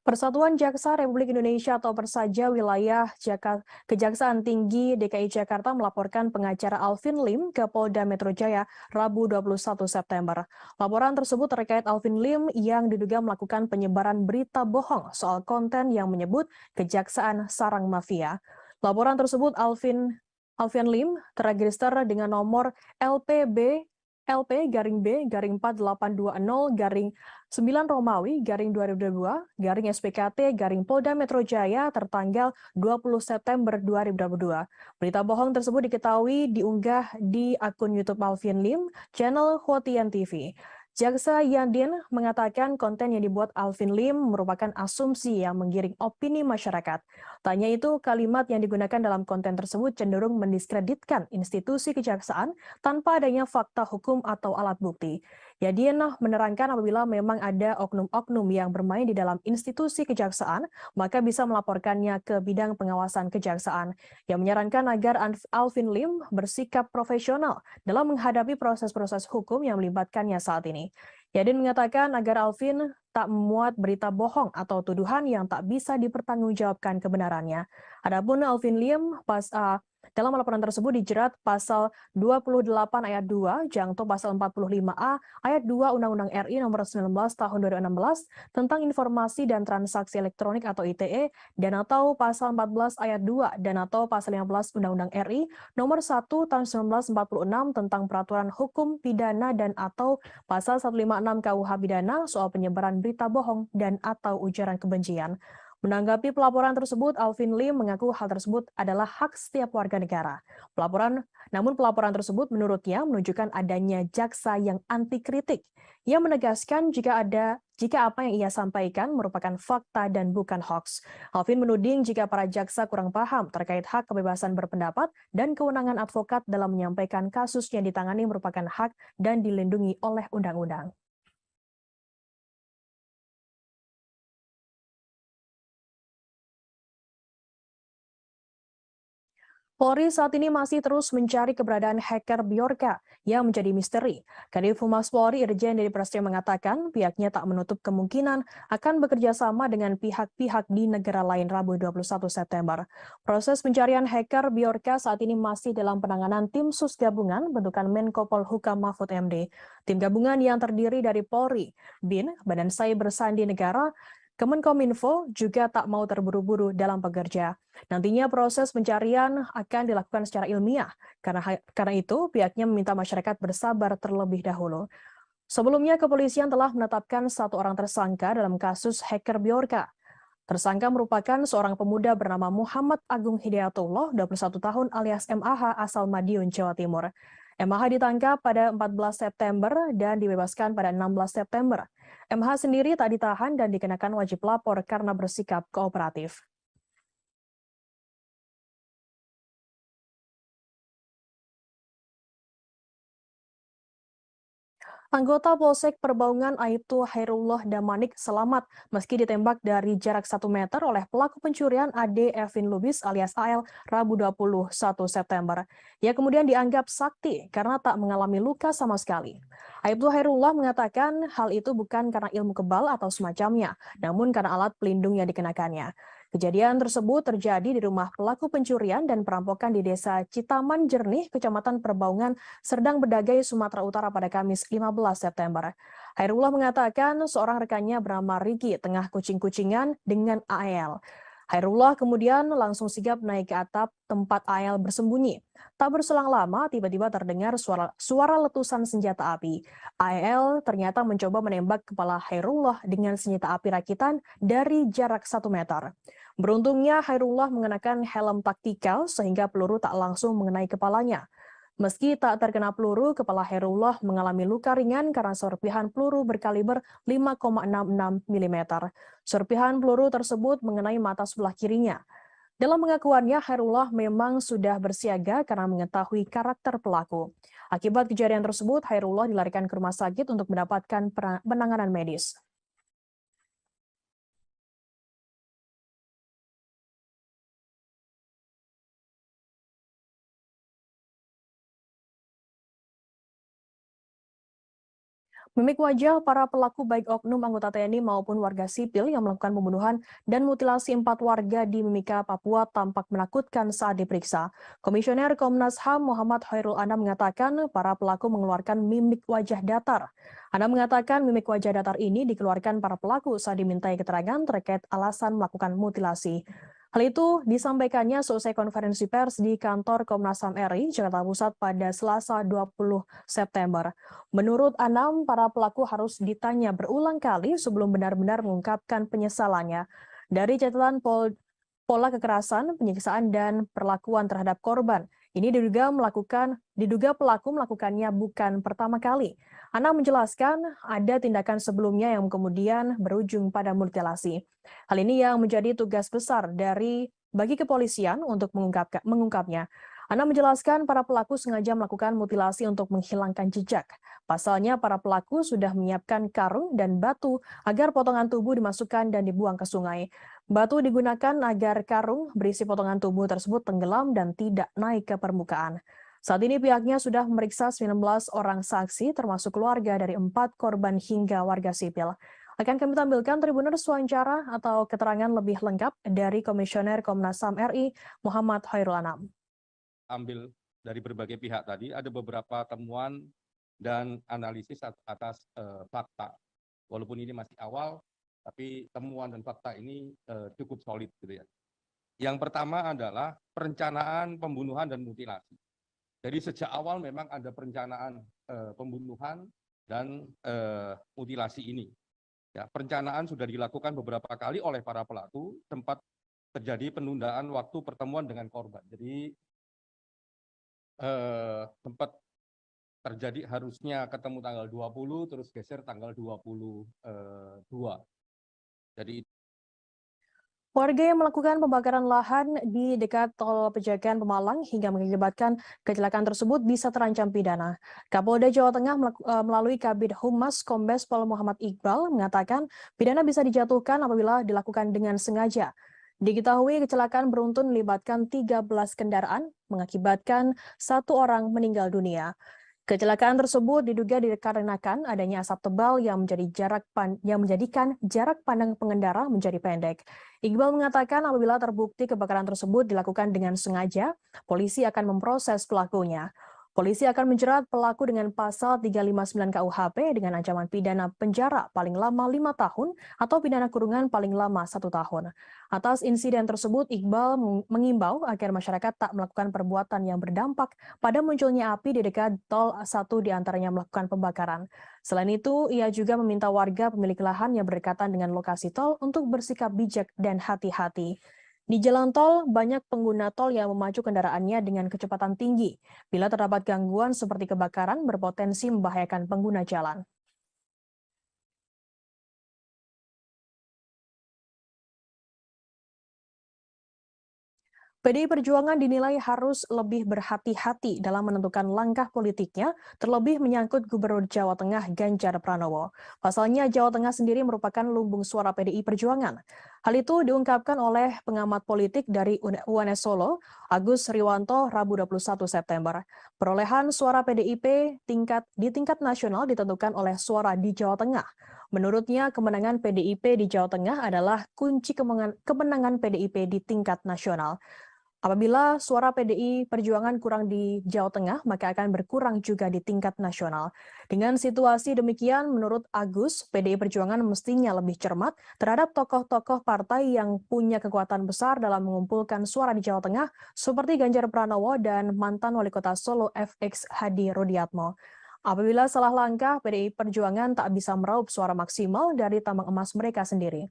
Persatuan Jaksa Republik Indonesia atau Persaja Wilayah Kejaksaan Tinggi DKI Jakarta melaporkan pengacara Alvin Lim ke Polda Metro Jaya Rabu 21 September. Laporan tersebut terkait Alvin Lim yang diduga melakukan penyebaran berita bohong soal konten yang menyebut Kejaksaan Sarang Mafia. Laporan tersebut Alvin Lim terregister dengan nomor LPB LP garing B garing 4820 garing 9 Romawi garing 2022 garing SPKT garing Polda Metro Jaya tertanggal 20 September 2022. Berita bohong tersebut diketahui diunggah di akun YouTube Alvin Lim, channel Hotian TV. Jaksa Yandin mengatakan konten yang dibuat Alvin Lim merupakan asumsi yang menggiring opini masyarakat. Tanya itu, kalimat yang digunakan dalam konten tersebut cenderung mendiskreditkan institusi kejaksaan tanpa adanya fakta hukum atau alat bukti. Yadin menerangkan apabila memang ada oknum-oknum yang bermain di dalam institusi kejaksaan, maka bisa melaporkannya ke bidang pengawasan kejaksaan. Yang menyarankan agar Alvin Lim bersikap profesional dalam menghadapi proses-proses hukum yang melibatkannya saat ini. Yadin mengatakan agar Alvin tak memuat berita bohong atau tuduhan yang tak bisa dipertanggungjawabkan kebenarannya. Adapun Alvin Lim Dalam laporan tersebut dijerat pasal 28 ayat 2, jangto pasal 45A ayat 2 Undang-Undang RI nomor 19 tahun 2016 tentang informasi dan transaksi elektronik atau ITE dan atau pasal 14 ayat 2 dan atau pasal 15 Undang-Undang RI nomor 1 tahun 1946 tentang peraturan hukum pidana dan atau pasal 156 KUH pidana soal penyebaran berita bohong dan atau ujaran kebencian. Menanggapi pelaporan tersebut, Alvin Lim mengaku hal tersebut adalah hak setiap warga negara. Namun pelaporan tersebut menurutnya menunjukkan adanya jaksa yang anti kritik. Ia menegaskan jika apa yang ia sampaikan merupakan fakta dan bukan hoax. Alvin menuding jika para jaksa kurang paham terkait hak kebebasan berpendapat dan kewenangan advokat dalam menyampaikan kasus yang ditangani merupakan hak dan dilindungi oleh undang-undang. Polri saat ini masih terus mencari keberadaan hacker Bjorka yang menjadi misteri. Kadif Humas Polri Irjen Dedi Prasetyo mengatakan pihaknya tak menutup kemungkinan akan bekerja sama dengan pihak-pihak di negara lain Rabu 21 September. Proses pencarian hacker Bjorka saat ini masih dalam penanganan tim sus gabungan bentukan Menko Polhukam Mahfud MD. Tim gabungan yang terdiri dari Polri, BIN, Badan Cyber Sandi Negara, Kemenkominfo juga tak mau terburu-buru dalam bekerja. Nantinya proses pencarian akan dilakukan secara ilmiah. Karena itu, pihaknya meminta masyarakat bersabar terlebih dahulu. Sebelumnya, kepolisian telah menetapkan satu orang tersangka dalam kasus hacker Bjorka. Tersangka merupakan seorang pemuda bernama Muhammad Agung Hidayatullah, 21 tahun alias MAH asal Madiun, Jawa Timur. MAH ditangkap pada 14 September dan dibebaskan pada 16 September. MH sendiri tak ditahan dan dikenakan wajib lapor karena bersikap kooperatif. Anggota Polsek Perbaungan Aibtu Hairullah Damanik selamat meski ditembak dari jarak 1 meter oleh pelaku pencurian Ade Evin Lubis alias AL Rabu 21 September. Ia kemudian dianggap sakti karena tak mengalami luka sama sekali. Aibtu Hairullah mengatakan hal itu bukan karena ilmu kebal atau semacamnya, namun karena alat pelindung yang dikenakannya. Kejadian tersebut terjadi di rumah pelaku pencurian dan perampokan di Desa Citaman Jernih, Kecamatan Perbaungan, Serdang Bedagai, Sumatera Utara pada Kamis 15 September. Hairullah mengatakan seorang rekannya bernama Riki tengah kucing-kucingan dengan AL. Hairullah kemudian langsung sigap naik ke atap tempat AL bersembunyi. Tak berselang lama, tiba-tiba terdengar suara letusan senjata api. AL ternyata mencoba menembak kepala Hairullah dengan senjata api rakitan dari jarak 1 meter. Beruntungnya Hairullah mengenakan helm taktikal sehingga peluru tak langsung mengenai kepalanya. Meski tak terkena peluru, kepala Hairullah mengalami luka ringan karena serpihan peluru berkaliber 5,66 mm. Serpihan peluru tersebut mengenai mata sebelah kirinya. Dalam pengakuannya, Hairullah memang sudah bersiaga karena mengetahui karakter pelaku. Akibat kejadian tersebut, Hairullah dilarikan ke rumah sakit untuk mendapatkan penanganan medis. Mimik wajah para pelaku baik oknum anggota TNI maupun warga sipil yang melakukan pembunuhan dan mutilasi 4 warga di Mimika, Papua tampak menakutkan saat diperiksa. Komisioner Komnas HAM Muhammad Khairul Anam mengatakan para pelaku mengeluarkan mimik wajah datar. Anam mengatakan mimik wajah datar ini dikeluarkan para pelaku saat dimintai keterangan terkait alasan melakukan mutilasi. Hal itu disampaikannya selesai konferensi pers di kantor Komnas HAM RI, Jakarta Pusat pada Selasa 20 September. Menurut Anam, para pelaku harus ditanya berulang kali sebelum benar-benar mengungkapkan penyesalannya. Dari catatan pola kekerasan, penyiksaan, dan perlakuan terhadap korban, ini diduga pelaku melakukannya bukan pertama kali. Anam menjelaskan ada tindakan sebelumnya yang kemudian berujung pada mutilasi. Hal ini yang menjadi tugas besar bagi kepolisian untuk mengungkapnya. Anam menjelaskan para pelaku sengaja melakukan mutilasi untuk menghilangkan jejak. Pasalnya para pelaku sudah menyiapkan karung dan batu agar potongan tubuh dimasukkan dan dibuang ke sungai. Batu digunakan agar karung berisi potongan tubuh tersebut tenggelam dan tidak naik ke permukaan. Saat ini pihaknya sudah memeriksa 19 orang saksi termasuk keluarga dari 4 korban hingga warga sipil. Akan kami tampilkan Tribuners wawancara atau keterangan lebih lengkap dari Komisioner Komnas HAM RI Muhammad Khairul Anam. ambil dari berbagai pihak tadi, ada beberapa temuan dan analisis atas fakta. Walaupun ini masih awal, tapi temuan dan fakta ini cukup solid gitu ya. Yang pertama adalah perencanaan pembunuhan dan mutilasi. Jadi sejak awal memang ada perencanaan pembunuhan dan mutilasi ini. Ya, perencanaan sudah dilakukan beberapa kali oleh para pelaku, sempat terjadi penundaan waktu pertemuan dengan korban. Jadi sempat terjadi harusnya ketemu tanggal 20, terus geser tanggal 22. Jadi Warga yang melakukan pembakaran lahan di dekat tol Pejagan Pemalang hingga mengakibatkan kecelakaan tersebut bisa terancam pidana. Kapolda Jawa Tengah melalui Kabid Humas Kombes Pol Muhammad Iqbal mengatakan pidana bisa dijatuhkan apabila dilakukan dengan sengaja. Diketahui kecelakaan beruntun melibatkan 13 kendaraan mengakibatkan 1 orang meninggal dunia. Kecelakaan tersebut diduga dikarenakan adanya asap tebal yang menjadikan jarak pandang pengendara menjadi pendek. Iqbal mengatakan apabila terbukti kebakaran tersebut dilakukan dengan sengaja, polisi akan memproses pelakunya. Polisi akan menjerat pelaku dengan pasal 359 KUHP dengan ancaman pidana penjara paling lama 5 tahun atau pidana kurungan paling lama 1 tahun. Atas insiden tersebut, Iqbal mengimbau agar masyarakat tak melakukan perbuatan yang berdampak pada munculnya api di dekat tol, 1 diantaranya melakukan pembakaran. Selain itu, ia juga meminta warga pemilik lahan yang berdekatan dengan lokasi tol untuk bersikap bijak dan hati-hati. Di jalan tol, banyak pengguna tol yang memacu kendaraannya dengan kecepatan tinggi. Bila terdapat gangguan seperti kebakaran, berpotensi membahayakan pengguna jalan. PDI Perjuangan dinilai harus lebih berhati-hati dalam menentukan langkah politiknya, terlebih menyangkut Gubernur Jawa Tengah Ganjar Pranowo. Pasalnya, Jawa Tengah sendiri merupakan lumbung suara PDI Perjuangan. Hal itu diungkapkan oleh pengamat politik dari UNS Solo, Agus Riwanto, Rabu 21 September. Perolehan suara PDIP di tingkat nasional ditentukan oleh suara di Jawa Tengah. Menurutnya, kemenangan PDIP di Jawa Tengah adalah kunci kemenangan PDIP di tingkat nasional. Apabila suara PDI Perjuangan kurang di Jawa Tengah, maka akan berkurang juga di tingkat nasional. Dengan situasi demikian, menurut Agus, PDI Perjuangan mestinya lebih cermat terhadap tokoh-tokoh partai yang punya kekuatan besar dalam mengumpulkan suara di Jawa Tengah, seperti Ganjar Pranowo dan mantan Wali Kota Solo FX Hadi Rudiatmo. Apabila salah langkah, PDI Perjuangan tak bisa meraup suara maksimal dari tambang emas mereka sendiri.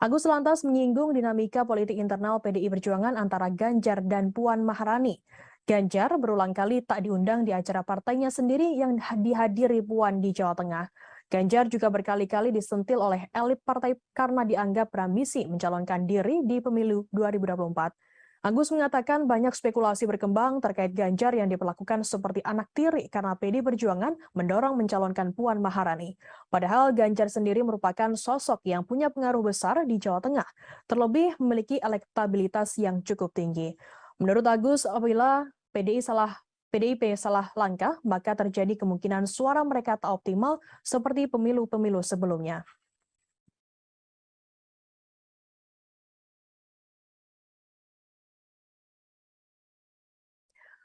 Agus lantas menyinggung dinamika politik internal PDI Perjuangan antara Ganjar dan Puan Maharani. Ganjar berulang kali tak diundang di acara partainya sendiri yang dihadiri Puan di Jawa Tengah. Ganjar juga berkali-kali disentil oleh elit partai karena dianggap berambisi mencalonkan diri di pemilu 2024. Agus mengatakan banyak spekulasi berkembang terkait Ganjar yang diperlakukan seperti anak tiri karena PDI Perjuangan mendorong mencalonkan Puan Maharani. Padahal Ganjar sendiri merupakan sosok yang punya pengaruh besar di Jawa Tengah, terlebih memiliki elektabilitas yang cukup tinggi. Menurut Agus, apabila PDIP salah langkah, maka terjadi kemungkinan suara mereka tak optimal seperti pemilu-pemilu sebelumnya.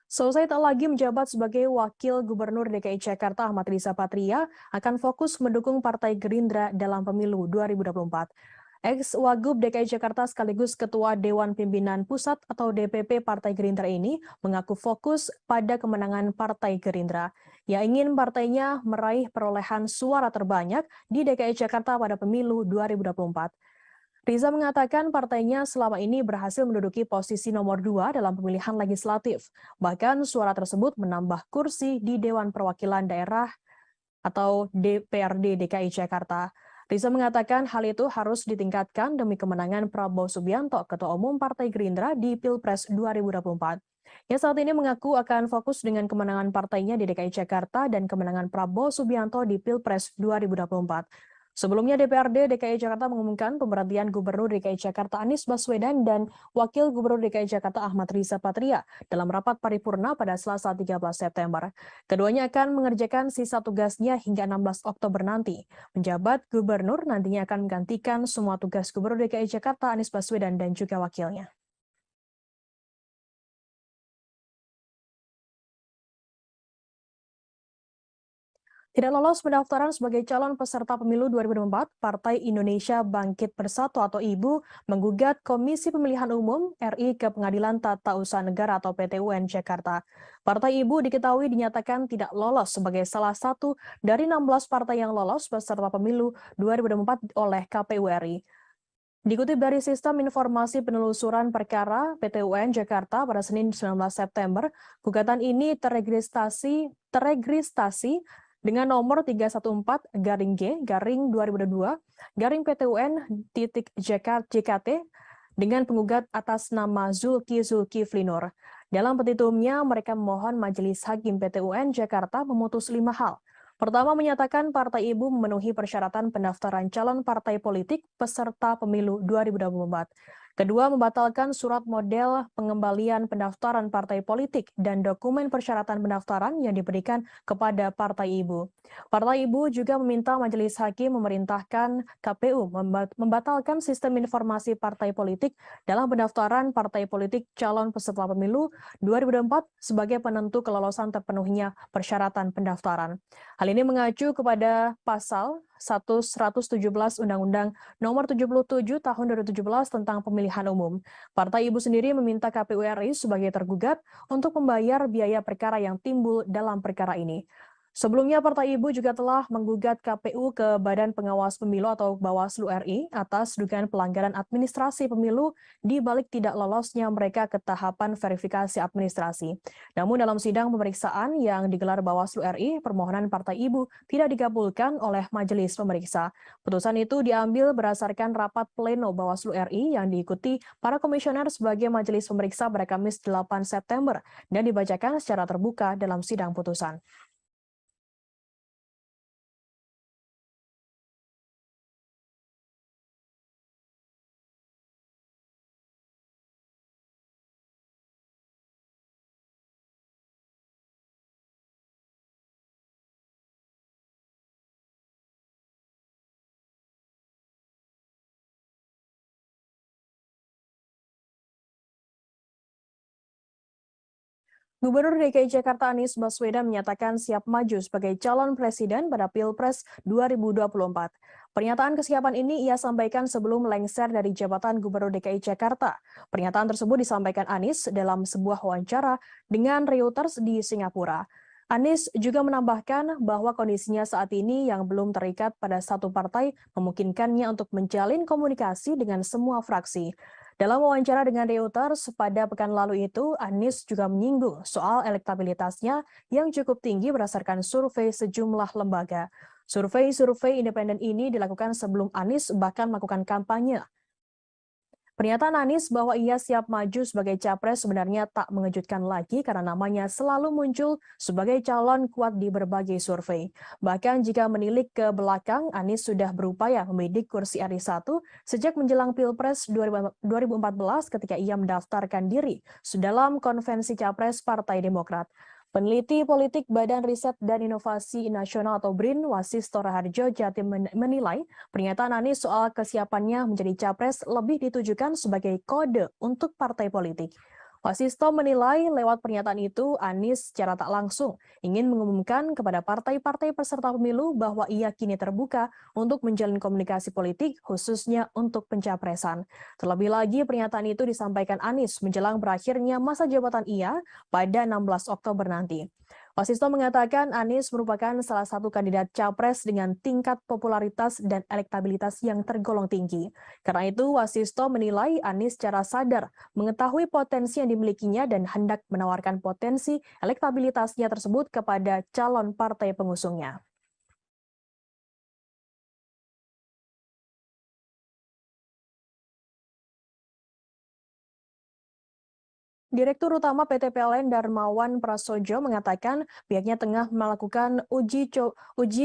Selesai tak lagi menjabat sebagai Wakil Gubernur DKI Jakarta Ahmad Riza Patria akan fokus mendukung Partai Gerindra dalam pemilu 2024. Ex-Wagub DKI Jakarta sekaligus Ketua Dewan Pimpinan Pusat atau DPP Partai Gerindra ini mengaku fokus pada kemenangan Partai Gerindra. Ia ingin partainya meraih perolehan suara terbanyak di DKI Jakarta pada pemilu 2024. Riza mengatakan partainya selama ini berhasil menduduki posisi nomor 2 dalam pemilihan legislatif. Bahkan suara tersebut menambah kursi di Dewan Perwakilan Daerah atau DPRD DKI Jakarta. Riza mengatakan hal itu harus ditingkatkan demi kemenangan Prabowo Subianto, Ketua Umum Partai Gerindra di Pilpres 2024. Ia saat ini mengaku akan fokus dengan kemenangan partainya di DKI Jakarta dan kemenangan Prabowo Subianto di Pilpres 2024. Sebelumnya DPRD DKI Jakarta mengumumkan pemberhentian Gubernur DKI Jakarta Anies Baswedan dan Wakil Gubernur DKI Jakarta Ahmad Riza Patria dalam rapat paripurna pada Selasa 13 September. Keduanya akan mengerjakan sisa tugasnya hingga 16 Oktober nanti. Penjabat Gubernur nantinya akan menggantikan semua tugas Gubernur DKI Jakarta Anies Baswedan dan juga wakilnya. Tidak lolos pendaftaran sebagai calon peserta pemilu 2024, Partai Indonesia Bangkit Bersatu atau IBU menggugat Komisi Pemilihan Umum RI ke Pengadilan Tata Usaha Negara atau PT UN Jakarta. Partai IBU diketahui dinyatakan tidak lolos sebagai salah satu dari 16 partai yang lolos peserta pemilu 2024 oleh KPU RI. Dikutip dari Sistem Informasi Penelusuran Perkara PT UN Jakarta pada Senin 19 September, gugatan ini teregistrasi dengan nomor 314-G-2022-PT UN-JKT dengan penggugat atas nama Zulkifli Nur. Dalam petitumnya, mereka memohon Majelis Hakim PT UN Jakarta memutus 5 hal. Pertama, menyatakan Partai IBU memenuhi persyaratan pendaftaran calon partai politik peserta pemilu 2024. Kedua, membatalkan surat model pengembalian pendaftaran partai politik dan dokumen persyaratan pendaftaran yang diberikan kepada Partai IBU. Partai IBU juga meminta Majelis Hakim memerintahkan KPU membatalkan sistem informasi partai politik dalam pendaftaran partai politik calon peserta pemilu 2024 sebagai penentu kelolosan terpenuhinya persyaratan pendaftaran. Hal ini mengacu kepada pasal 117 Undang-Undang Nomor 77 Tahun 2017 tentang Pemilihan Umum. Partai IBU sendiri meminta KPU RI sebagai tergugat untuk membayar biaya perkara yang timbul dalam perkara ini. Sebelumnya, Partai IBU juga telah menggugat KPU ke Badan Pengawas Pemilu atau Bawaslu RI atas dugaan pelanggaran administrasi pemilu di balik tidak lolosnya mereka ke tahapan verifikasi administrasi. Namun dalam sidang pemeriksaan yang digelar Bawaslu RI, permohonan Partai IBU tidak dikabulkan oleh majelis pemeriksa. Putusan itu diambil berdasarkan rapat pleno Bawaslu RI yang diikuti para komisioner sebagai majelis pemeriksa pada Kamis 8 September dan dibacakan secara terbuka dalam sidang putusan. Gubernur DKI Jakarta Anies Baswedan menyatakan siap maju sebagai calon presiden pada Pilpres 2024. Pernyataan kesiapan ini ia sampaikan sebelum lengser dari jabatan Gubernur DKI Jakarta. Pernyataan tersebut disampaikan Anies dalam sebuah wawancara dengan Reuters di Singapura. Anies juga menambahkan bahwa kondisinya saat ini yang belum terikat pada satu partai memungkinkannya untuk menjalin komunikasi dengan semua fraksi. Dalam wawancara dengan Reuters pada pekan lalu itu, Anies juga menyinggung soal elektabilitasnya yang cukup tinggi berdasarkan survei sejumlah lembaga. Survei independen ini dilakukan sebelum Anies bahkan melakukan kampanye. Pernyataan Anies bahwa ia siap maju sebagai capres sebenarnya tak mengejutkan lagi karena namanya selalu muncul sebagai calon kuat di berbagai survei. Bahkan jika menilik ke belakang, Anies sudah berupaya membidik kursi RI 1 sejak menjelang Pilpres 2014 ketika ia mendaftarkan diri dalam konvensi capres Partai Demokrat. Peneliti politik Badan Riset dan Inovasi Nasional atau BRIN, Wasisto Raharjo Jatim menilai pernyataan Anies soal kesiapannya menjadi capres lebih ditujukan sebagai kode untuk partai politik. Wasisto menilai lewat pernyataan itu Anies secara tak langsung ingin mengumumkan kepada partai-partai peserta pemilu bahwa ia kini terbuka untuk menjalin komunikasi politik khususnya untuk pencapresan. Terlebih lagi pernyataan itu disampaikan Anies menjelang berakhirnya masa jabatan ia pada 16 Oktober nanti. Wasisto mengatakan Anies merupakan salah satu kandidat capres dengan tingkat popularitas dan elektabilitas yang tergolong tinggi. Karena itu, Wasisto menilai Anies secara sadar mengetahui potensi yang dimilikinya dan hendak menawarkan potensi elektabilitasnya tersebut kepada calon partai pengusungnya. Direktur Utama PT PLN Darmawan Prasojo mengatakan pihaknya tengah melakukan uji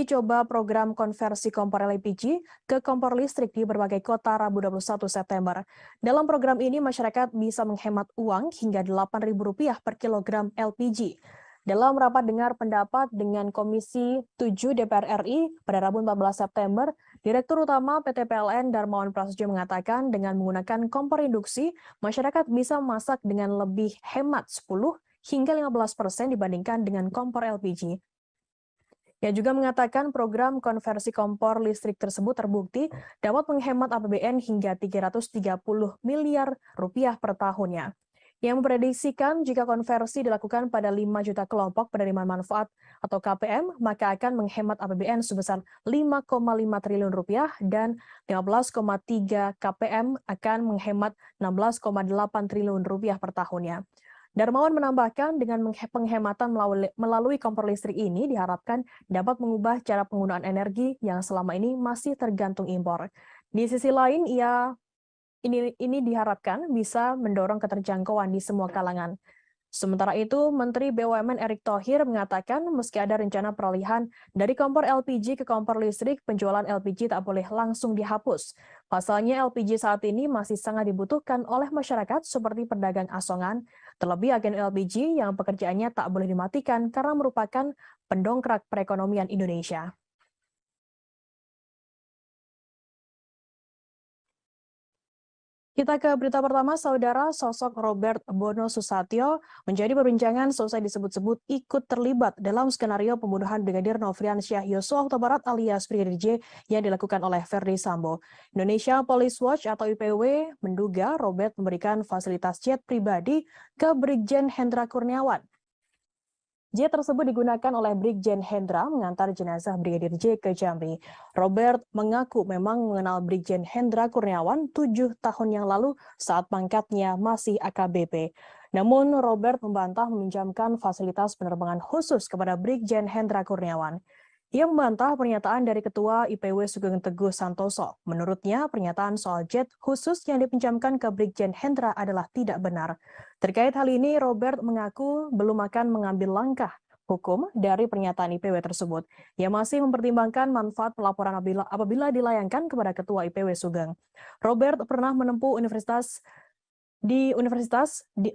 coba program konversi kompor LPG ke kompor listrik di berbagai kota Rabu 21 September. Dalam program ini masyarakat bisa menghemat uang hingga Rp8.000 per kilogram LPG. Dalam rapat dengar pendapat dengan Komisi 7 DPR RI pada Rabu 14 September, Direktur Utama PT PLN Darmawan Prasojo mengatakan dengan menggunakan kompor induksi, masyarakat bisa memasak dengan lebih hemat 10 hingga 15% dibandingkan dengan kompor LPG. Ia juga mengatakan program konversi kompor listrik tersebut terbukti dapat menghemat APBN hingga 330 miliar rupiah per tahunnya. Yang memprediksikan jika konversi dilakukan pada 5 juta kelompok penerima manfaat atau KPM, maka akan menghemat APBN sebesar 5,5 triliun rupiah dan 15,3 KPM akan menghemat 16,8 triliun rupiah per tahunnya. Darmawan menambahkan dengan penghematan melalui kompor listrik ini diharapkan dapat mengubah cara penggunaan energi yang selama ini masih tergantung impor. Di sisi lain, ini diharapkan bisa mendorong keterjangkauan di semua kalangan. Sementara itu, Menteri BUMN Erick Thohir mengatakan meski ada rencana peralihan dari kompor LPG ke kompor listrik, penjualan LPG tak boleh langsung dihapus. Pasalnya LPG saat ini masih sangat dibutuhkan oleh masyarakat seperti pedagang asongan, terlebih agen LPG yang pekerjaannya tak boleh dimatikan karena merupakan pendongkrak perekonomian Indonesia. Kita ke berita pertama, saudara. Sosok Robert Bono Susatyo menjadi perbincangan selesai disebut-sebut ikut terlibat dalam skenario pembunuhan Brigadir Nofriansyah Yosua Huta Barat alias Brigadir J yang dilakukan oleh Verdi Sambo. Indonesia Police Watch atau IPW menduga Robert memberikan fasilitas jet pribadi ke Brigjen Hendra Kurniawan. Jet tersebut digunakan oleh Brigjen Hendra mengantar jenazah Brigadir J ke Jambi. Robert mengaku memang mengenal Brigjen Hendra Kurniawan 7 tahun yang lalu saat pangkatnya masih AKBP. Namun Robert membantah meminjamkan fasilitas penerbangan khusus kepada Brigjen Hendra Kurniawan. Ia membantah pernyataan dari Ketua IPW Sugeng Teguh Santoso. Menurutnya, pernyataan soal jet khusus yang dipinjamkan ke Brigjen Hendra adalah tidak benar. Terkait hal ini, Robert mengaku belum akan mengambil langkah hukum dari pernyataan IPW tersebut. Ia masih mempertimbangkan manfaat pelaporan apabila dilayangkan kepada Ketua IPW Sugeng. Robert pernah menempuh Universitas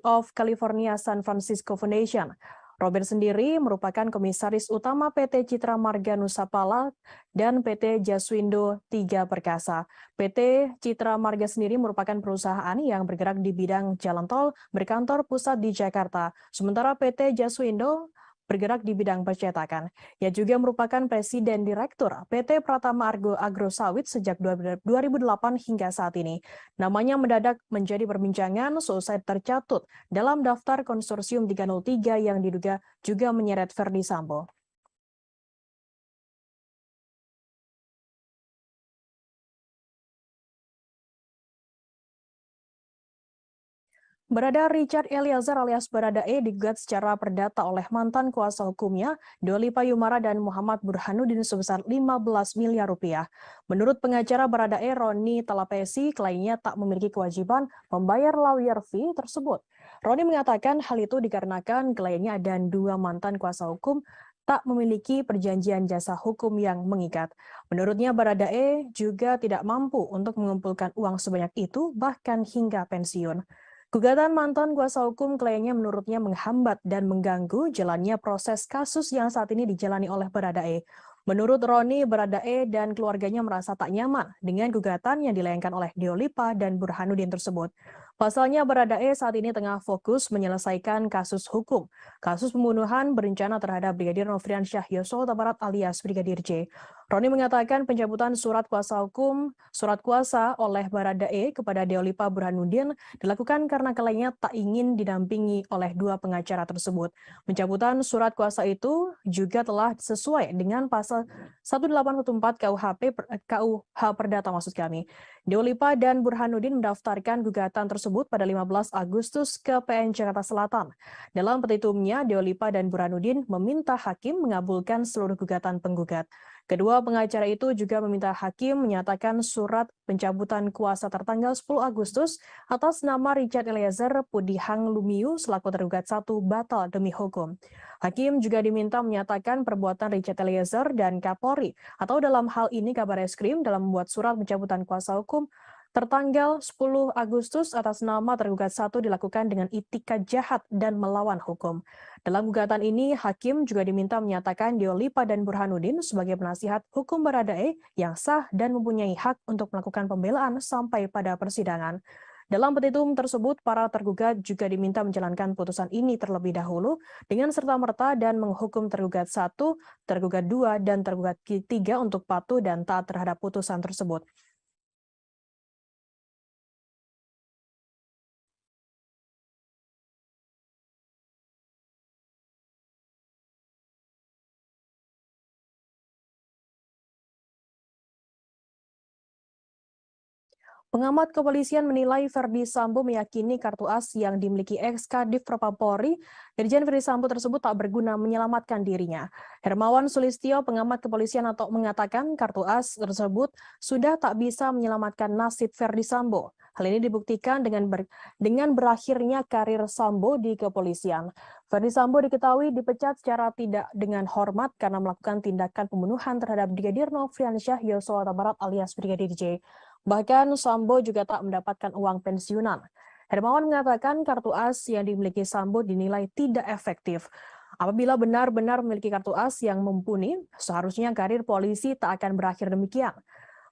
of California San Francisco Foundation. Robert sendiri merupakan komisaris utama PT Citra Marga Nusapala dan PT Jaswindo 3 Perkasa. PT Citra Marga sendiri merupakan perusahaan yang bergerak di bidang jalan tol berkantor pusat di Jakarta. Sementara PT Jaswindo bergerak di bidang percetakan. Ia juga merupakan Presiden Direktur PT Pratama Agro Sawit sejak 2008 hingga saat ini. Namanya mendadak menjadi perbincangan selesai tercatut dalam daftar konsorsium 303 yang diduga juga menyeret Verdi Sambo. Barada Richard Eliezer alias Baradae digugat secara perdata oleh mantan kuasa hukumnya, Doli Payumara dan Muhammad Burhanuddin sebesar 15 miliar rupiah. Menurut pengacara Baradae, Roni Talapesi, kliennya tak memiliki kewajiban membayar lawyer fee tersebut. Roni mengatakan hal itu dikarenakan kliennya dan dua mantan kuasa hukum tak memiliki perjanjian jasa hukum yang mengikat. Menurutnya, Baradae juga tidak mampu untuk mengumpulkan uang sebanyak itu, bahkan hingga pensiun. Gugatan mantan kuasa hukum kliennya menurutnya menghambat dan mengganggu jalannya proses kasus yang saat ini dijalani oleh Baradae. Menurut Roni, Baradae dan keluarganya merasa tak nyaman dengan gugatan yang dilayangkan oleh Diolipa dan Burhanuddin tersebut. Pasalnya, Baradae saat ini tengah fokus menyelesaikan kasus hukum, kasus pembunuhan berencana terhadap Brigadir Nofriansyah Yosua Huta Barat alias Brigadir J. Roni mengatakan pencabutan surat kuasa oleh Baradae kepada Diolipa Burhanuddin dilakukan karena kliennya tak ingin didampingi oleh dua pengacara tersebut. Pencabutan surat kuasa itu juga telah sesuai dengan pasal 1814 KUH Perdata maksud kami. Diolipa dan Burhanuddin mendaftarkan gugatan tersebut pada 15 Agustus ke PN Jakarta Selatan. Dalam petitumnya, Diolipa dan Burhanuddin meminta hakim mengabulkan seluruh gugatan penggugat. Kedua pengacara itu juga meminta hakim menyatakan surat pencabutan kuasa tertanggal 10 Agustus atas nama Richard Eliezer Pudihang Lumiu selaku tergugat 1 batal demi hukum. Hakim juga diminta menyatakan perbuatan Richard Eliezer dan Kapolri atau dalam hal ini Kabareskrim dalam membuat surat pencabutan kuasa hukum tertanggal 10 Agustus atas nama tergugat 1 dilakukan dengan itikat jahat dan melawan hukum. Dalam gugatan ini, hakim juga diminta menyatakan Diolipa dan Burhanuddin sebagai penasihat hukum Baradae yang sah dan mempunyai hak untuk melakukan pembelaan sampai pada persidangan. Dalam petitum tersebut, para tergugat juga diminta menjalankan putusan ini terlebih dahulu dengan serta-merta dan menghukum tergugat 1, tergugat 2, dan tergugat 3 untuk patuh dan taat terhadap putusan tersebut. Pengamat kepolisian menilai Verdi Sambo meyakini kartu as yang dimiliki ex-Kadif Propam Polri, Irjen Verdi Sambo tersebut tak berguna menyelamatkan dirinya. Hermawan Sulistyo, pengamat kepolisian atau mengatakan kartu as tersebut sudah tak bisa menyelamatkan nasib Verdi Sambo. Hal ini dibuktikan dengan berakhirnya karir Sambo di kepolisian. Verdi Sambo diketahui dipecat secara tidak dengan hormat karena melakukan tindakan pembunuhan terhadap Brigadir Nofriansyah Yosua Huta Barat alias Brigadir J. Bahkan Sambo juga tak mendapatkan uang pensiunan. Hermawan mengatakan kartu as yang dimiliki Sambo dinilai tidak efektif. Apabila benar-benar memiliki kartu as yang mumpuni, seharusnya karir polisi tak akan berakhir demikian.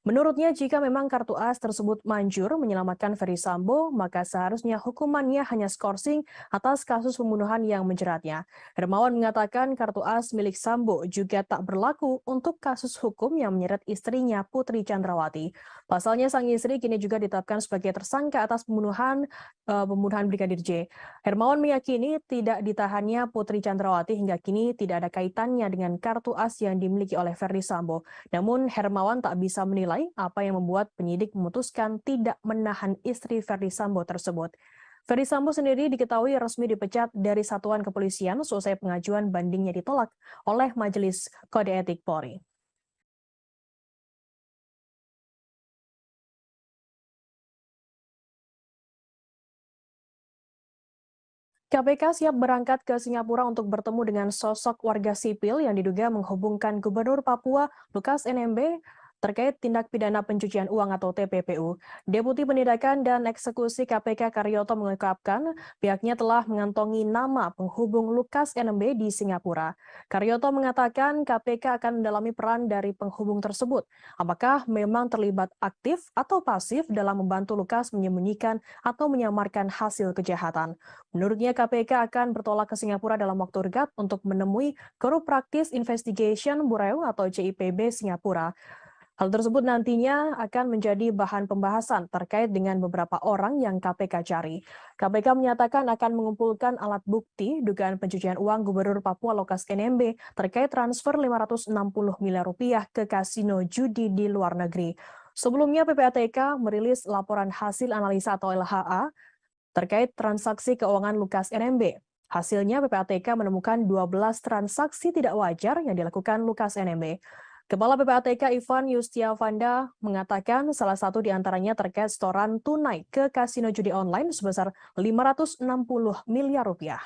Menurutnya, jika memang kartu as tersebut manjur menyelamatkan Ferry Sambo, maka seharusnya hukumannya hanya skorsing atas kasus pembunuhan yang menjeratnya. Hermawan mengatakan kartu as milik Sambo juga tak berlaku untuk kasus hukum yang menyeret istrinya Putri Chandrawati. Pasalnya, sang istri kini juga ditetapkan sebagai tersangka atas pembunuhan Brigadir J. Hermawan meyakini tidak ditahannya Putri Chandrawati hingga kini tidak ada kaitannya dengan kartu as yang dimiliki oleh Ferry Sambo. Namun Hermawan tak bisa menilai apa yang membuat penyidik memutuskan tidak menahan istri Verdi Sambo tersebut. Verdi Sambo sendiri diketahui resmi dipecat dari satuan kepolisian selesai pengajuan bandingnya ditolak oleh Majelis Kode Etik Polri. KPK siap berangkat ke Singapura untuk bertemu dengan sosok warga sipil yang diduga menghubungkan Gubernur Papua Lukas NMB terkait tindak pidana pencucian uang atau TPPU. Deputi Penindakan dan Eksekusi KPK Karyoto mengungkapkan pihaknya telah mengantongi nama penghubung Lukas NMB di Singapura. Karyoto mengatakan KPK akan mendalami peran dari penghubung tersebut. Apakah memang terlibat aktif atau pasif dalam membantu Lukas menyembunyikan atau menyamarkan hasil kejahatan. Menurutnya KPK akan bertolak ke Singapura dalam waktu dekat untuk menemui Group Practice Investigation Bureau atau JIPB Singapura. Hal tersebut nantinya akan menjadi bahan pembahasan terkait dengan beberapa orang yang KPK cari. KPK menyatakan akan mengumpulkan alat bukti dugaan pencucian uang Gubernur Papua Lukas NMB terkait transfer 560 miliar rupiah ke kasino judi di luar negeri. Sebelumnya PPATK merilis laporan hasil analisa atau LHA terkait transaksi keuangan Lukas NMB. Hasilnya PPATK menemukan 12 transaksi tidak wajar yang dilakukan Lukas NMB. Kepala PPATK Ivan Yustiavanda mengatakan salah satu di antaranya terkait setoran tunai ke kasino judi online sebesar 560 miliar rupiah.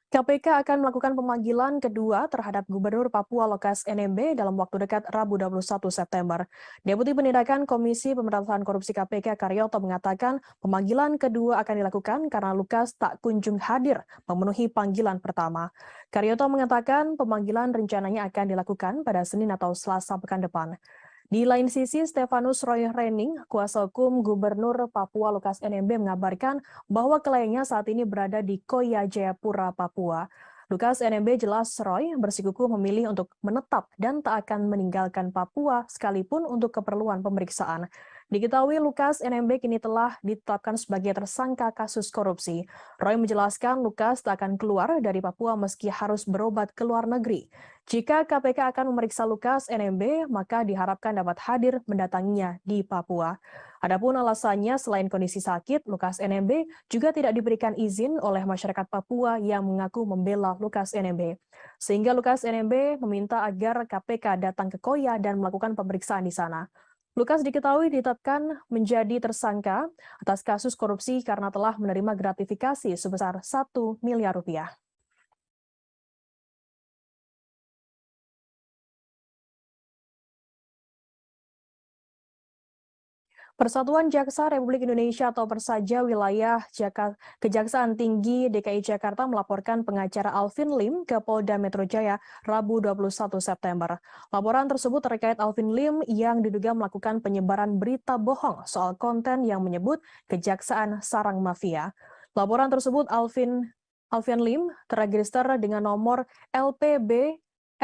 KPK akan melakukan pemanggilan kedua terhadap Gubernur Papua Lukas NMB dalam waktu dekat Rabu 21 September. Deputi Penindakan Komisi Pemberantasan Korupsi KPK Karyoto mengatakan pemanggilan kedua akan dilakukan karena Lukas tak kunjung hadir memenuhi panggilan pertama. Karyoto mengatakan pemanggilan rencananya akan dilakukan pada Senin atau Selasa pekan depan. Di lain sisi, Stefanus Roy Rening, kuasa hukum Gubernur Papua Lukas NMB mengabarkan bahwa kliennya saat ini berada di Koya Jayapura, Papua. Lukas NMB jelas Roy bersikukuh memilih untuk menetap dan tak akan meninggalkan Papua sekalipun untuk keperluan pemeriksaan. Diketahui Lukas NMB kini telah ditetapkan sebagai tersangka kasus korupsi. Roy menjelaskan Lukas tak akan keluar dari Papua meski harus berobat ke luar negeri. Jika KPK akan memeriksa Lukas NMB, maka diharapkan dapat hadir mendatanginya di Papua. Adapun alasannya selain kondisi sakit, Lukas NMB juga tidak diberikan izin oleh masyarakat Papua yang mengaku membela Lukas NMB. Sehingga Lukas NMB meminta agar KPK datang ke Koya dan melakukan pemeriksaan di sana. Lukas diketahui ditetapkan menjadi tersangka atas kasus korupsi karena telah menerima gratifikasi sebesar 1 miliar rupiah. Persatuan Jaksa Republik Indonesia atau Persaja Wilayah Kejaksaan Tinggi DKI Jakarta melaporkan pengacara Alvin Lim ke Polda Metro Jaya Rabu 21 September. Laporan tersebut terkait Alvin Lim yang diduga melakukan penyebaran berita bohong soal konten yang menyebut Kejaksaan Sarang Mafia. Laporan tersebut Alvin Lim terregister dengan nomor LPB-B-4820-9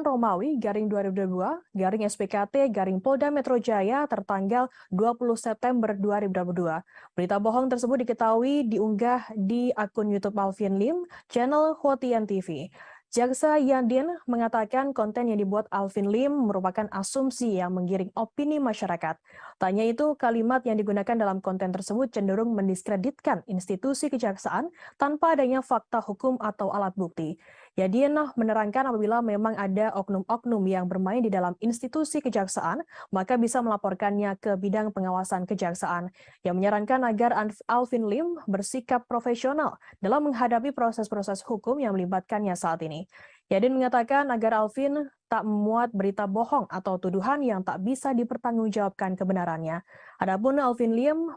Romawi 2022 SPKT Polda Metro Jaya tertanggal 20 September 2022. Berita bohong tersebut diketahui diunggah di akun YouTube Alvin Lim, channel Hotian TV. Jaksa Yadin mengatakan konten yang dibuat Alvin Lim merupakan asumsi yang menggiring opini masyarakat. Tanya itu, kalimat yang digunakan dalam konten tersebut cenderung mendiskreditkan institusi kejaksaan tanpa adanya fakta hukum atau alat bukti. Yadin menerangkan apabila memang ada oknum-oknum yang bermain di dalam institusi kejaksaan, maka bisa melaporkannya ke bidang pengawasan kejaksaan. Yang menyarankan agar Alvin Lim bersikap profesional dalam menghadapi proses-proses hukum yang melibatkannya saat ini. Yadin mengatakan agar Alvin tak memuat berita bohong atau tuduhan yang tak bisa dipertanggungjawabkan kebenarannya. Adapun Alvin Lim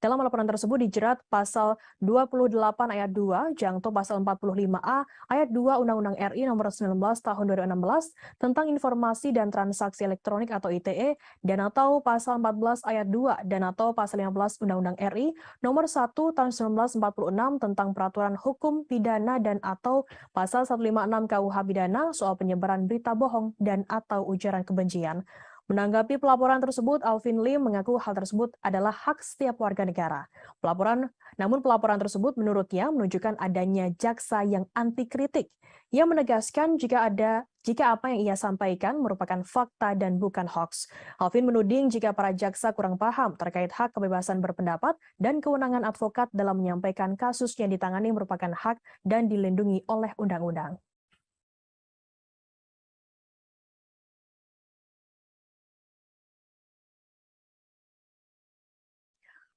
dalam laporan tersebut dijerat pasal 28 ayat 2, jangto pasal 45A ayat 2 Undang-Undang RI nomor 19 tahun 2016 tentang informasi dan transaksi elektronik atau ITE dan atau pasal 14 ayat 2 dan atau pasal 15 Undang-Undang RI nomor 1 tahun 1946 tentang peraturan hukum pidana dan atau pasal 156 KUH pidana soal penyebaran berita bohong dan atau ujaran kebencian. Menanggapi pelaporan tersebut, Alvin Lim mengaku hal tersebut adalah hak setiap warga negara. Namun pelaporan tersebut menurutnya menunjukkan adanya jaksa yang anti kritik. Ia menegaskan jika apa yang ia sampaikan merupakan fakta dan bukan hoax. Alvin menuding jika para jaksa kurang paham terkait hak kebebasan berpendapat dan kewenangan advokat dalam menyampaikan kasus yang ditangani merupakan hak dan dilindungi oleh undang-undang.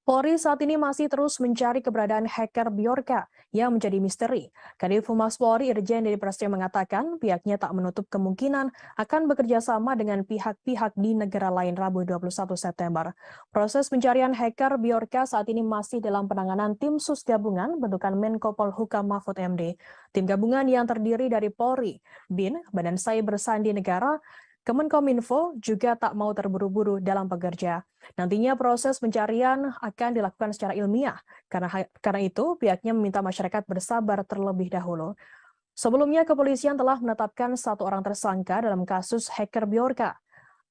Polri saat ini masih terus mencari keberadaan hacker Bjorka yang menjadi misteri. Kadif Humas Polri Irjen Deddy Prasetyo mengatakan pihaknya tak menutup kemungkinan akan bekerja sama dengan pihak-pihak di negara lain Rabu 21 September. Proses pencarian hacker Bjorka saat ini masih dalam penanganan tim sus gabungan bentukan Menko Polhukam Mahfud MD. Tim gabungan yang terdiri dari Polri, BIN, Badan Cyber Sandi Negara, Kemenkominfo juga tak mau terburu-buru dalam bekerja. Nantinya proses pencarian akan dilakukan secara ilmiah. Karena itu, pihaknya meminta masyarakat bersabar terlebih dahulu. Sebelumnya, kepolisian telah menetapkan satu orang tersangka dalam kasus hacker Bjorka.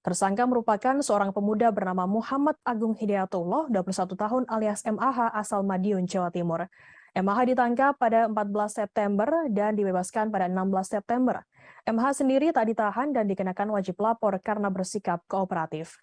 Tersangka merupakan seorang pemuda bernama Muhammad Agung Hidayatullah, 21 tahun alias MAH asal Madiun, Jawa Timur. MAH ditangkap pada 14 September dan dibebaskan pada 16 September. MH sendiri tak ditahan dan dikenakan wajib lapor karena bersikap kooperatif.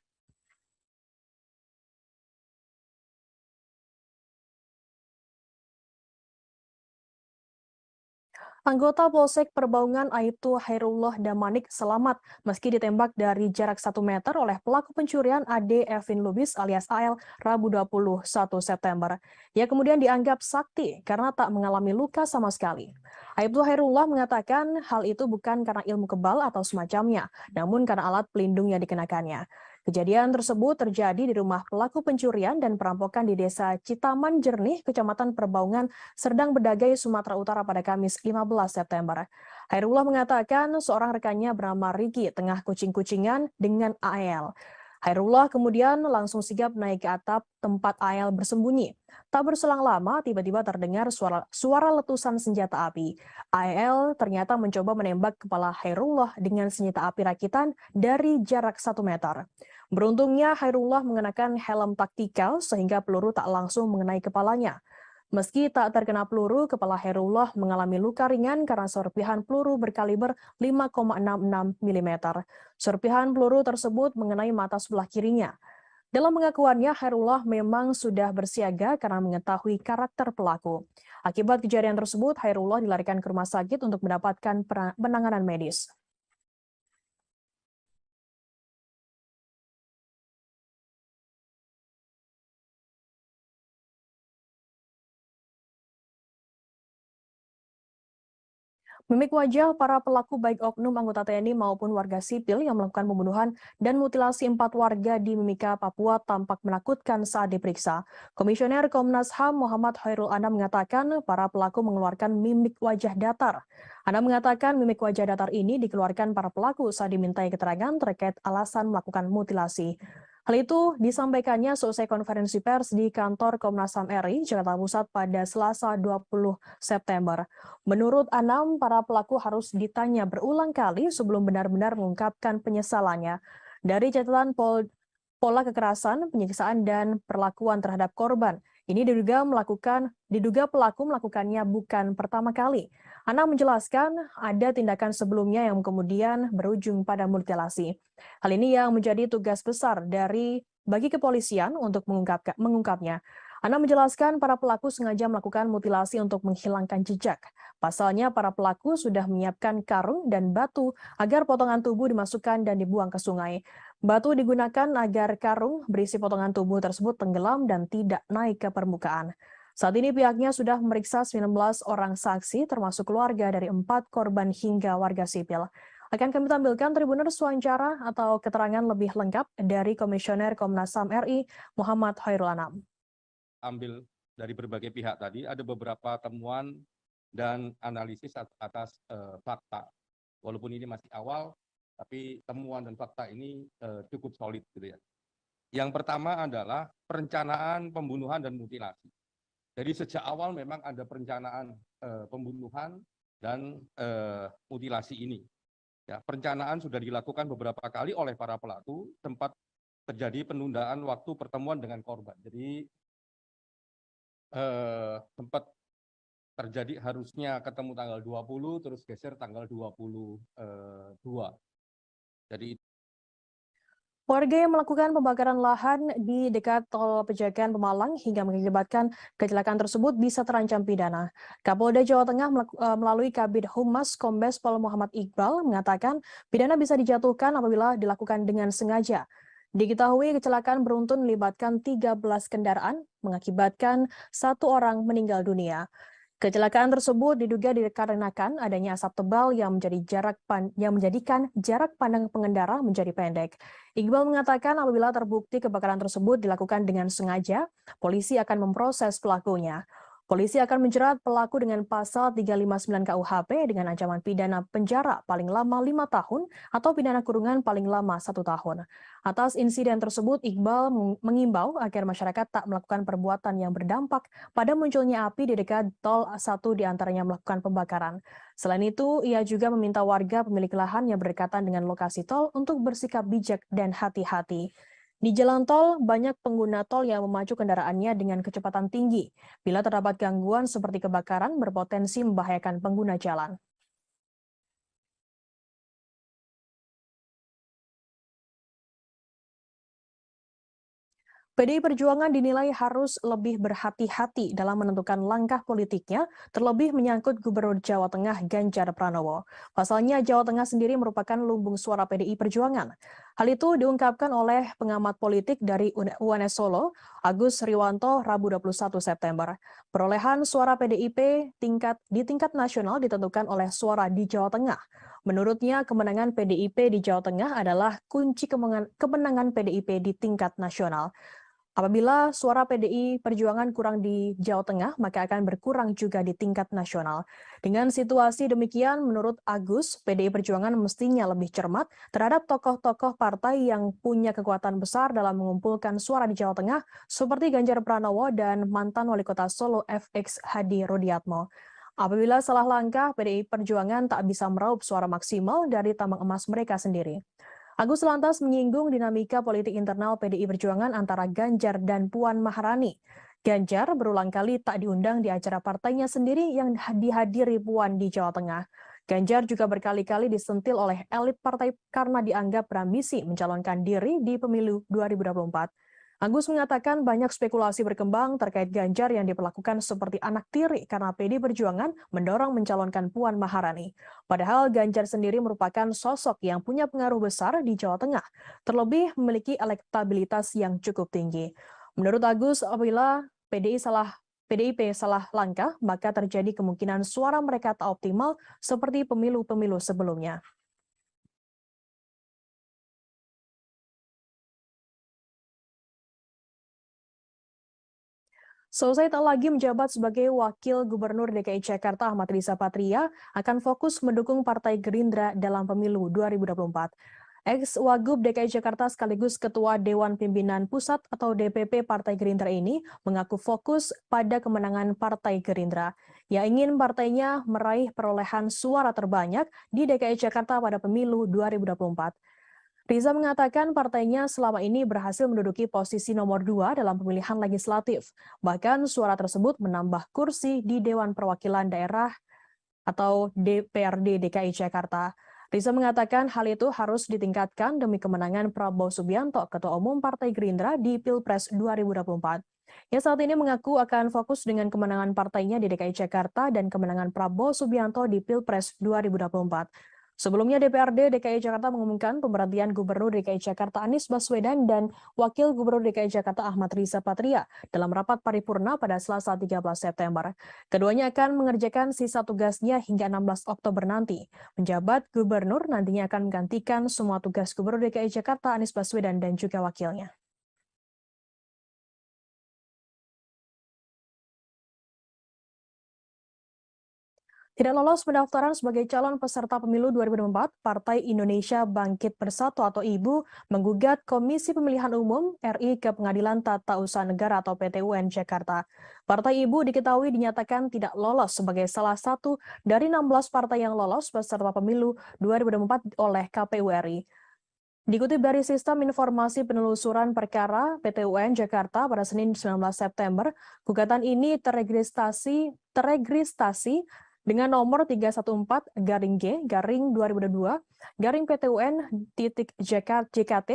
Anggota Polsek Perbaungan Aibtu Hairullah Damanik selamat meski ditembak dari jarak 1 meter oleh pelaku pencurian Ade Evin Lubis alias AL Rabu 21 September. Ia kemudian dianggap sakti karena tak mengalami luka sama sekali. Aibtu Hairullah mengatakan hal itu bukan karena ilmu kebal atau semacamnya, namun karena alat pelindung yang dikenakannya. Kejadian tersebut terjadi di rumah pelaku pencurian dan perampokan di Desa Citaman Jernih, Kecamatan Perbaungan, Serdang Bedagai, Sumatera Utara pada Kamis 15 September. Hairullah mengatakan seorang rekannya bernama Riki tengah kucing-kucingan dengan AL. Hairullah kemudian langsung sigap naik ke atap tempat AL bersembunyi. Tak berselang lama, tiba-tiba terdengar suara letusan senjata api. AL ternyata mencoba menembak kepala Hairullah dengan senjata api rakitan dari jarak 1 meter. Beruntungnya Hairullah mengenakan helm taktikal sehingga peluru tak langsung mengenai kepalanya. Meski tak terkena peluru, kepala Hairullah mengalami luka ringan karena serpihan peluru berkaliber 5,66 mm. Serpihan peluru tersebut mengenai mata sebelah kirinya. Dalam pengakuannya, Hairullah memang sudah bersiaga karena mengetahui karakter pelaku. Akibat kejadian tersebut, Hairullah dilarikan ke rumah sakit untuk mendapatkan penanganan medis. Mimik wajah para pelaku baik oknum anggota TNI maupun warga sipil yang melakukan pembunuhan dan mutilasi 4 warga di Mimika, Papua tampak menakutkan saat diperiksa. Komisioner Komnas HAM Muhammad Khairul Anam mengatakan para pelaku mengeluarkan mimik wajah datar. Anam mengatakan mimik wajah datar ini dikeluarkan para pelaku saat dimintai keterangan terkait alasan melakukan mutilasi. Hal itu disampaikannya selesai konferensi pers di kantor Komnas HAM RI, Jakarta Pusat pada Selasa 20 September. Menurut Anam, para pelaku harus ditanya berulang kali sebelum benar-benar mengungkapkan penyesalannya. Dari catatan pola kekerasan, penyiksaan, dan perlakuan terhadap korban, ini diduga pelaku melakukannya bukan pertama kali. Anam menjelaskan ada tindakan sebelumnya yang kemudian berujung pada mutilasi. Hal ini yang menjadi tugas besar bagi kepolisian untuk mengungkapnya. Anam menjelaskan para pelaku sengaja melakukan mutilasi untuk menghilangkan jejak. Pasalnya para pelaku sudah menyiapkan karung dan batu agar potongan tubuh dimasukkan dan dibuang ke sungai. Batu digunakan agar karung berisi potongan tubuh tersebut tenggelam dan tidak naik ke permukaan. Saat ini pihaknya sudah memeriksa 19 orang saksi termasuk keluarga dari 4 korban hingga warga sipil. Akan kami tampilkan Tribuners wawancara atau keterangan lebih lengkap dari Komisioner Komnas HAM RI Muhammad Khairul Anam. Ambil dari berbagai pihak tadi, ada beberapa temuan dan analisis atas fakta. Walaupun ini masih awal, tapi temuan dan fakta ini cukup solid gitu ya. Yang pertama adalah perencanaan pembunuhan dan mutilasi. Jadi sejak awal memang ada perencanaan pembunuhan dan mutilasi ini. Ya, perencanaan sudah dilakukan beberapa kali oleh para pelaku, sempat terjadi penundaan waktu pertemuan dengan korban. Jadi sempat terjadi harusnya ketemu tanggal 20, terus geser tanggal 22. Jadi Warga yang melakukan pembakaran lahan di dekat tol Pejagan Pemalang hingga mengakibatkan kecelakaan tersebut bisa terancam pidana. Kapolda Jawa Tengah melalui Kabid Humas Kombes Pol Muhammad Iqbal mengatakan pidana bisa dijatuhkan apabila dilakukan dengan sengaja. Diketahui kecelakaan beruntun melibatkan 13 kendaraan mengakibatkan 1 orang meninggal dunia. Kecelakaan tersebut diduga dikarenakan adanya asap tebal yang menjadikan jarak pandang pengendara menjadi pendek. Iqbal mengatakan apabila terbukti kebakaran tersebut dilakukan dengan sengaja, polisi akan memproses pelakunya. Polisi akan menjerat pelaku dengan pasal 359 KUHP dengan ancaman pidana penjara paling lama 5 tahun atau pidana kurungan paling lama 1 tahun. Atas insiden tersebut, Iqbal mengimbau agar masyarakat tak melakukan perbuatan yang berdampak pada munculnya api di dekat tol, 1 diantaranya melakukan pembakaran. Selain itu, ia juga meminta warga pemilik lahan yang berdekatan dengan lokasi tol untuk bersikap bijak dan hati-hati. Di jalan tol, banyak pengguna tol yang memacu kendaraannya dengan kecepatan tinggi. Bila terdapat gangguan seperti kebakaran, berpotensi membahayakan pengguna jalan. PDI Perjuangan dinilai harus lebih berhati-hati dalam menentukan langkah politiknya, terlebih menyangkut Gubernur Jawa Tengah Ganjar Pranowo. Pasalnya, Jawa Tengah sendiri merupakan lumbung suara PDI Perjuangan. Hal itu diungkapkan oleh pengamat politik dari UNS Solo, Agus Riwanto, Rabu 21 September. Perolehan suara PDIP di tingkat nasional ditentukan oleh suara di Jawa Tengah. Menurutnya, kemenangan PDIP di Jawa Tengah adalah kunci kemenangan PDIP di tingkat nasional. Apabila suara PDI Perjuangan kurang di Jawa Tengah, maka akan berkurang juga di tingkat nasional. Dengan situasi demikian, menurut Agus, PDI Perjuangan mestinya lebih cermat terhadap tokoh-tokoh partai yang punya kekuatan besar dalam mengumpulkan suara di Jawa Tengah, seperti Ganjar Pranowo dan mantan Wali Kota Solo FX Hadi Rudiatmo. Apabila salah langkah, PDI Perjuangan tak bisa meraup suara maksimal dari tambang emas mereka sendiri. Agus lantas menyinggung dinamika politik internal PDI Perjuangan antara Ganjar dan Puan Maharani. Ganjar berulang kali tak diundang di acara partainya sendiri yang dihadiri Puan di Jawa Tengah. Ganjar juga berkali-kali disentil oleh elit partai karena dianggap berambisi mencalonkan diri di pemilu 2024. Agus mengatakan banyak spekulasi berkembang terkait Ganjar yang diperlakukan seperti anak tiri karena PDI Perjuangan mendorong mencalonkan Puan Maharani. Padahal Ganjar sendiri merupakan sosok yang punya pengaruh besar di Jawa Tengah, terlebih memiliki elektabilitas yang cukup tinggi. Menurut Agus, apabila PDI salah PDIP salah langkah, maka terjadi kemungkinan suara mereka tak optimal seperti pemilu-pemilu sebelumnya. Selesai tak lagi menjabat sebagai Wakil Gubernur DKI Jakarta, Ahmad Riza Patria akan fokus mendukung Partai Gerindra dalam pemilu 2024. Ex-Wagub DKI Jakarta sekaligus Ketua Dewan Pimpinan Pusat atau DPP Partai Gerindra ini mengaku fokus pada kemenangan Partai Gerindra. Ia ingin partainya meraih perolehan suara terbanyak di DKI Jakarta pada pemilu 2024. Riza mengatakan partainya selama ini berhasil menduduki posisi nomor 2 dalam pemilihan legislatif. Bahkan suara tersebut menambah kursi di Dewan Perwakilan Daerah atau DPRD DKI Jakarta. Riza mengatakan hal itu harus ditingkatkan demi kemenangan Prabowo Subianto, Ketua Umum Partai Gerindra di Pilpres 2024. Ia saat ini mengaku akan fokus dengan kemenangan partainya di DKI Jakarta dan kemenangan Prabowo Subianto di Pilpres 2024. Sebelumnya DPRD DKI Jakarta mengumumkan pemberhentian Gubernur DKI Jakarta Anies Baswedan dan Wakil Gubernur DKI Jakarta Ahmad Riza Patria dalam rapat paripurna pada Selasa 13 September. Keduanya akan mengerjakan sisa tugasnya hingga 16 Oktober nanti. Penjabat Gubernur nantinya akan menggantikan semua tugas Gubernur DKI Jakarta Anies Baswedan dan juga wakilnya. Tidak lolos pendaftaran sebagai calon peserta pemilu 2024, Partai Indonesia Bangkit Bersatu atau IBU menggugat Komisi Pemilihan Umum RI ke Pengadilan Tata Usaha Negara atau PT UN Jakarta. Partai IBU diketahui dinyatakan tidak lolos sebagai salah satu dari 16 partai yang lolos peserta pemilu 2024 oleh KPU RI. Dikutip dari Sistem Informasi Penelusuran Perkara PT UN Jakarta pada Senin 19 September, gugatan ini teregistrasi dengan nomor 314-G-2022-PTUN.JKT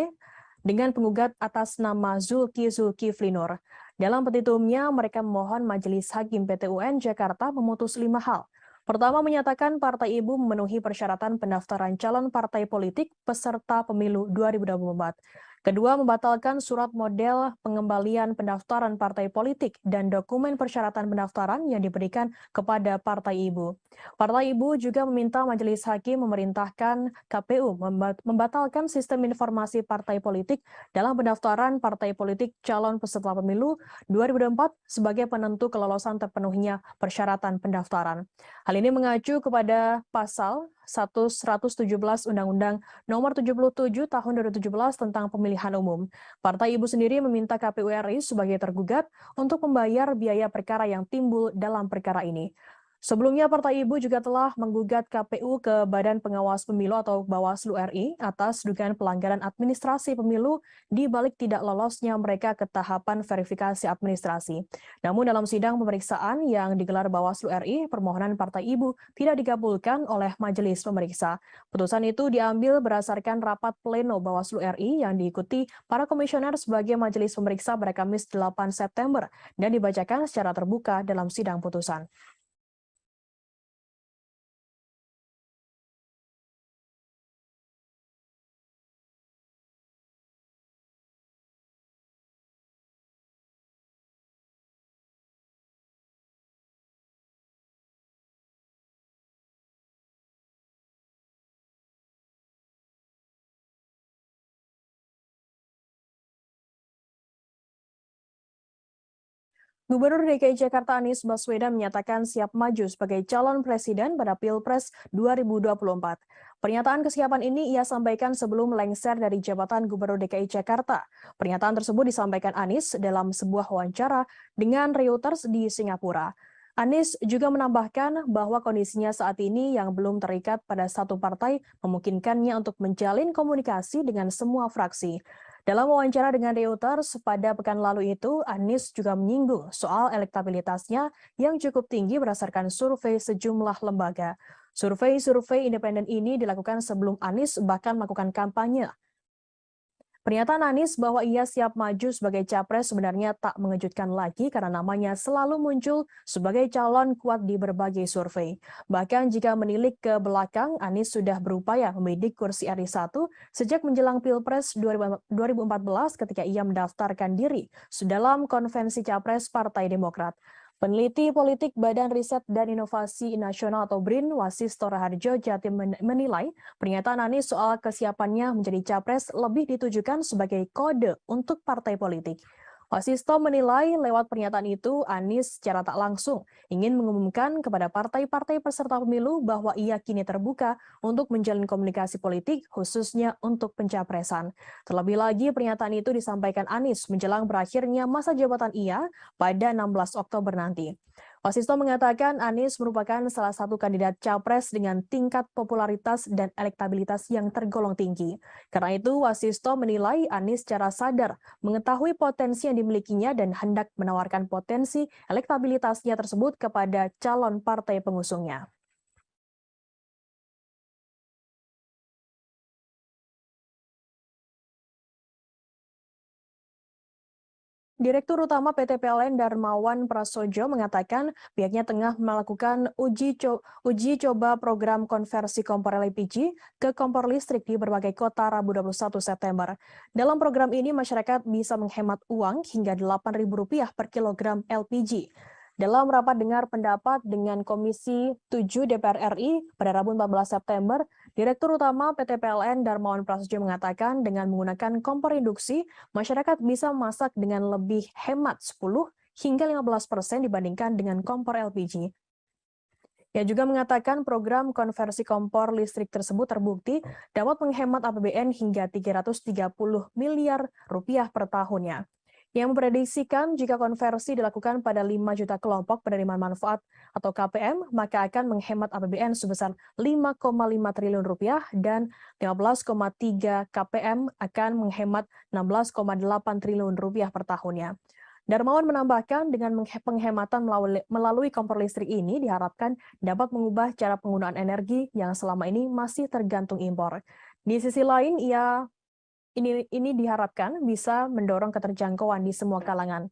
dengan penggugat atas nama Zulkifli Nur. Dalam petitumnya, mereka memohon Majelis Hakim PT UN Jakarta memutus 5 hal. Pertama, menyatakan Partai Ibu memenuhi persyaratan pendaftaran calon partai politik peserta pemilu 2024. Kedua, membatalkan surat model pengembalian pendaftaran partai politik dan dokumen persyaratan pendaftaran yang diberikan kepada Partai Ibu. Partai Ibu juga meminta Majelis Hakim memerintahkan KPU membatalkan sistem informasi partai politik dalam pendaftaran partai politik calon peserta pemilu 2024 sebagai penentu kelolosan terpenuhinya persyaratan pendaftaran. Hal ini mengacu kepada pasal 117 Undang-Undang Nomor 77 Tahun 2017 tentang Pemilihan Umum. Partai Ibu sendiri meminta KPU RI sebagai tergugat untuk membayar biaya perkara yang timbul dalam perkara ini. Sebelumnya, Partai Ibu juga telah menggugat KPU ke Badan Pengawas Pemilu atau Bawaslu RI atas dugaan pelanggaran administrasi pemilu di balik tidak lolosnya mereka ke tahapan verifikasi administrasi. Namun dalam sidang pemeriksaan yang digelar Bawaslu RI, permohonan Partai Ibu tidak dikabulkan oleh Majelis Pemeriksa. Putusan itu diambil berdasarkan rapat pleno Bawaslu RI yang diikuti para komisioner sebagai Majelis Pemeriksa pada Kamis 8 September dan dibacakan secara terbuka dalam sidang putusan. Gubernur DKI Jakarta Anies Baswedan menyatakan siap maju sebagai calon presiden pada Pilpres 2024. Pernyataan kesiapan ini ia sampaikan sebelum lengser dari jabatan Gubernur DKI Jakarta. Pernyataan tersebut disampaikan Anies dalam sebuah wawancara dengan Reuters di Singapura. Anies juga menambahkan bahwa kondisinya saat ini yang belum terikat pada satu partai memungkinkannya untuk menjalin komunikasi dengan semua fraksi. Dalam wawancara dengan Reuters pada pekan lalu itu, Anies juga menyinggung soal elektabilitasnya yang cukup tinggi berdasarkan survei sejumlah lembaga. Survei independen ini dilakukan sebelum Anies bahkan melakukan kampanye. Pernyataan Anies bahwa ia siap maju sebagai capres sebenarnya tak mengejutkan lagi karena namanya selalu muncul sebagai calon kuat di berbagai survei. Bahkan jika menilik ke belakang, Anies sudah berupaya membidik kursi RI 1 sejak menjelang Pilpres 2014 ketika ia mendaftarkan diri dalam konvensi capres Partai Demokrat. Peneliti politik Badan Riset dan Inovasi Nasional atau BRIN, Wasisto Raharjo Jatim menilai pernyataan Anies soal kesiapannya menjadi capres lebih ditujukan sebagai kode untuk partai politik. Wasisto menilai lewat pernyataan itu Anies secara tak langsung ingin mengumumkan kepada partai-partai peserta pemilu bahwa ia kini terbuka untuk menjalin komunikasi politik khususnya untuk pencapresan. Terlebih lagi pernyataan itu disampaikan Anies menjelang berakhirnya masa jabatan ia pada 16 Oktober nanti. Wasisto mengatakan Anies merupakan salah satu kandidat capres dengan tingkat popularitas dan elektabilitas yang tergolong tinggi. Karena itu, Wasisto menilai Anies secara sadar mengetahui potensi yang dimilikinya dan hendak menawarkan potensi elektabilitasnya tersebut kepada calon partai pengusungnya. Direktur Utama PT PLN Darmawan Prasojo mengatakan pihaknya tengah melakukan uji coba program konversi kompor LPG ke kompor listrik di berbagai kota Rabu 21 September. Dalam program ini masyarakat bisa menghemat uang hingga Rp8.000 per kilogram LPG. Dalam rapat dengar pendapat dengan Komisi 7 DPR RI pada Rabu 14 September, Direktur Utama PT PLN Darmawan Prasojo mengatakan dengan menggunakan kompor induksi, masyarakat bisa memasak dengan lebih hemat 10 hingga 15% dibandingkan dengan kompor LPG. Ia juga mengatakan program konversi kompor listrik tersebut terbukti dapat menghemat APBN hingga Rp330 miliar per tahunnya. Yang memprediksikan jika konversi dilakukan pada 5 juta kelompok penerima manfaat atau KPM, maka akan menghemat APBN sebesar Rp5,5 triliun dan 15,3 KPM akan menghemat Rp16,8 triliun per tahunnya. Darmawan menambahkan dengan penghematan melalui kompor listrik ini diharapkan dapat mengubah cara penggunaan energi yang selama ini masih tergantung impor. Di sisi lain, ini diharapkan bisa mendorong keterjangkauan di semua kalangan.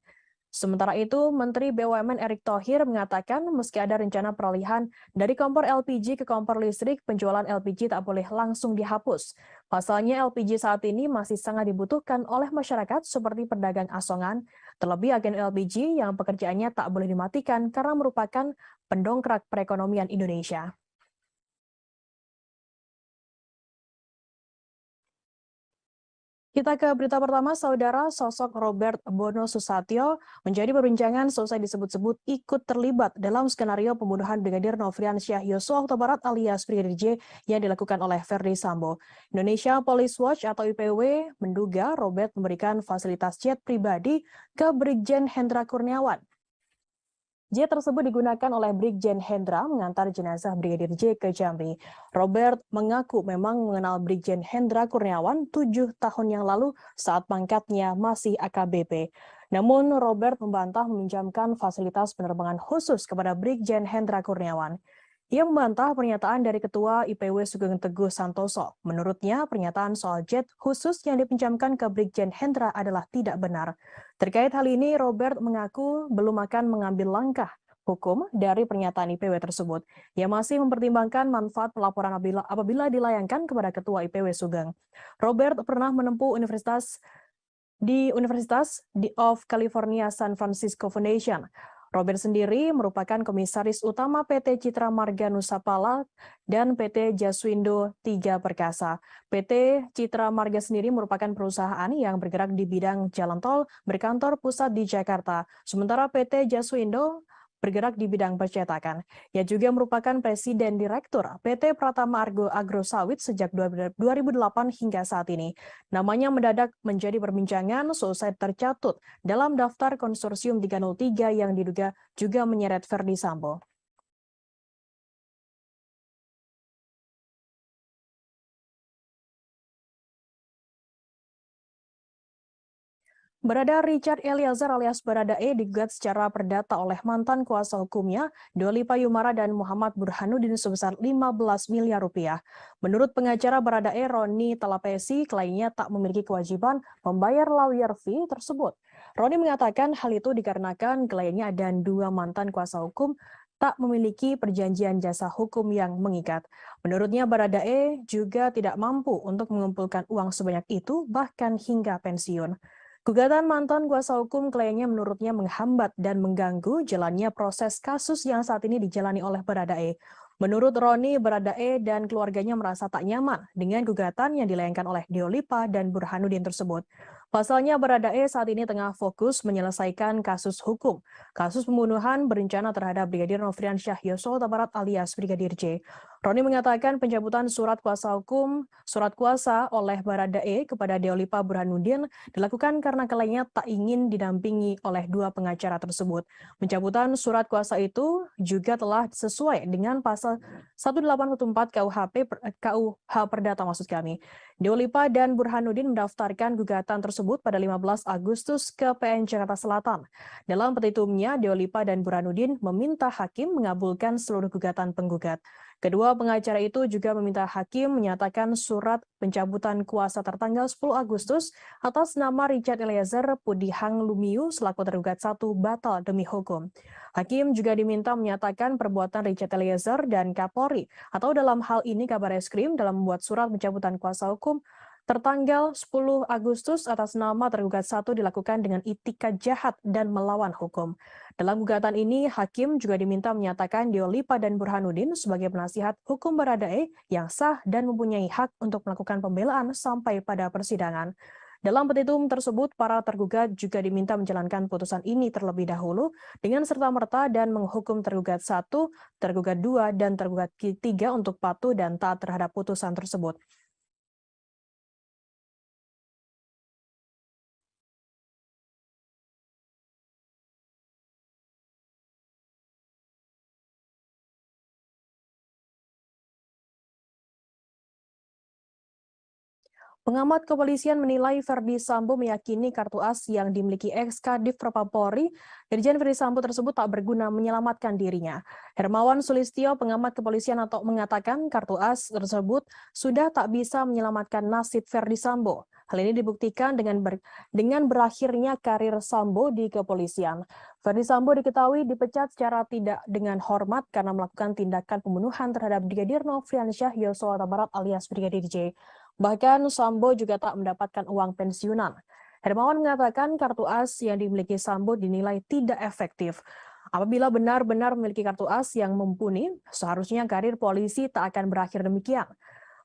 Sementara itu, Menteri BUMN Erick Thohir mengatakan meski ada rencana peralihan dari kompor LPG ke kompor listrik, penjualan LPG tak boleh langsung dihapus. Pasalnya LPG saat ini masih sangat dibutuhkan oleh masyarakat seperti pedagang asongan, terlebih agen LPG yang pekerjaannya tak boleh dimatikan karena merupakan pendongkrak perekonomian Indonesia. Kita ke berita pertama, Saudara. Sosok Robert Bono Susatyo menjadi perbincangan selesai disebut-sebut ikut terlibat dalam skenario pembunuhan Brigadir Nofriansyah Yosua Huta Barat alias Brigadir J yang dilakukan oleh Verdi Sambo. Indonesia Police Watch atau IPW menduga Robert memberikan fasilitas jet pribadi ke Brigjen Hendra Kurniawan. Jet tersebut digunakan oleh Brigjen Hendra mengantar jenazah Brigadir J ke Jambi. Robert mengaku memang mengenal Brigjen Hendra Kurniawan 7 tahun yang lalu saat pangkatnya masih AKBP. Namun Robert membantah meminjamkan fasilitas penerbangan khusus kepada Brigjen Hendra Kurniawan. Ia membantah pernyataan dari Ketua IPW Sugeng Teguh Santoso. Menurutnya, pernyataan soal jet khusus yang dipinjamkan ke Brigjen Hendra adalah tidak benar. Terkait hal ini, Robert mengaku belum akan mengambil langkah hukum dari pernyataan IPW tersebut. Ia masih mempertimbangkan manfaat pelaporan apabila dilayangkan kepada Ketua IPW Sugeng. Robert pernah menempuh Universitas of California San Francisco Foundation. Robert sendiri merupakan komisaris utama PT Citra Marga Nusapala dan PT Jaswindo 3 Perkasa. PT Citra Marga sendiri merupakan perusahaan yang bergerak di bidang jalan tol berkantor pusat di Jakarta. Sementara PT Jaswindo bergerak di bidang percetakan. Ia juga merupakan Presiden Direktur PT Pratama Argo Agrosawit sejak 2008 hingga saat ini. Namanya mendadak menjadi perbincangan selesai tercatut dalam daftar konsorsium 303 yang diduga juga menyeret Verdi Sambo. Barada Richard Eliezer alias Baradae digugat secara perdata oleh mantan kuasa hukumnya, Doli Payumara dan Muhammad Burhanuddin sebesar 15 miliar rupiah. Menurut pengacara Baradae, Roni Talapesi, kliennya tak memiliki kewajiban membayar lawyer fee tersebut. Roni mengatakan hal itu dikarenakan kliennya dan dua mantan kuasa hukum tak memiliki perjanjian jasa hukum yang mengikat. Menurutnya, Baradae juga tidak mampu untuk mengumpulkan uang sebanyak itu, bahkan hingga pensiun. Gugatan mantan kuasa hukum kliennya menurutnya menghambat dan mengganggu jalannya proses kasus yang saat ini dijalani oleh Baradae. Menurut Roni, Baradae dan keluarganya merasa tak nyaman dengan gugatan yang dilayangkan oleh Deolipa dan Burhanuddin tersebut. Pasalnya Baradae saat ini tengah fokus menyelesaikan kasus hukum, kasus pembunuhan berencana terhadap Brigadir Nofriansyah Yosua Huta Barat alias Brigadir J. Roni mengatakan pencabutan surat kuasa oleh Baradae kepada Deolipa Burhanuddin dilakukan karena kliennya tak ingin didampingi oleh dua pengacara tersebut. Pencabutan surat kuasa itu juga telah sesuai dengan pasal 1814 KUH Perdata maksud kami. Deolipa dan Burhanuddin mendaftarkan gugatan tersebut pada 15 Agustus ke PN Jakarta Selatan. Dalam petitumnya, Deolipa dan Burhanuddin meminta hakim mengabulkan seluruh gugatan penggugat. Kedua pengacara itu juga meminta hakim menyatakan surat pencabutan kuasa tertanggal 10 Agustus atas nama Richard Eliezer Pudihang Lumiu selaku tergugat 1 batal demi hukum. Hakim juga diminta menyatakan perbuatan Richard Eliezer dan Kapolri atau dalam hal ini Kabareskrim dalam membuat surat pencabutan kuasa hukum tertanggal 10 Agustus atas nama tergugat 1 dilakukan dengan itikat jahat dan melawan hukum. Dalam gugatan ini, hakim juga diminta menyatakan Deolipa dan Burhanuddin sebagai penasihat hukum Baradae yang sah dan mempunyai hak untuk melakukan pembelaan sampai pada persidangan. Dalam petitum tersebut, para tergugat juga diminta menjalankan putusan ini terlebih dahulu dengan serta-merta dan menghukum tergugat 1, tergugat 2, dan tergugat 3 untuk patuh dan taat terhadap putusan tersebut. Pengamat kepolisian menilai Verdi Sambo meyakini kartu as yang dimiliki ex-Kadif Propam-Polri, Irjen Verdi Sambo tersebut tak berguna menyelamatkan dirinya. Hermawan Sulistyo, pengamat kepolisian atau mengatakan kartu as tersebut sudah tak bisa menyelamatkan nasib Verdi Sambo. Hal ini dibuktikan dengan berakhirnya karir Sambo di kepolisian. Verdi Sambo diketahui dipecat secara tidak dengan hormat karena melakukan tindakan pembunuhan terhadap Brigadir Nofriansyah Yosua Huta Barat alias Brigadir J. Bahkan Sambo juga tak mendapatkan uang pensiunan. Hermawan mengatakan kartu as yang dimiliki Sambo dinilai tidak efektif. Apabila benar-benar memiliki kartu as yang mumpuni, seharusnya karir polisi tak akan berakhir demikian.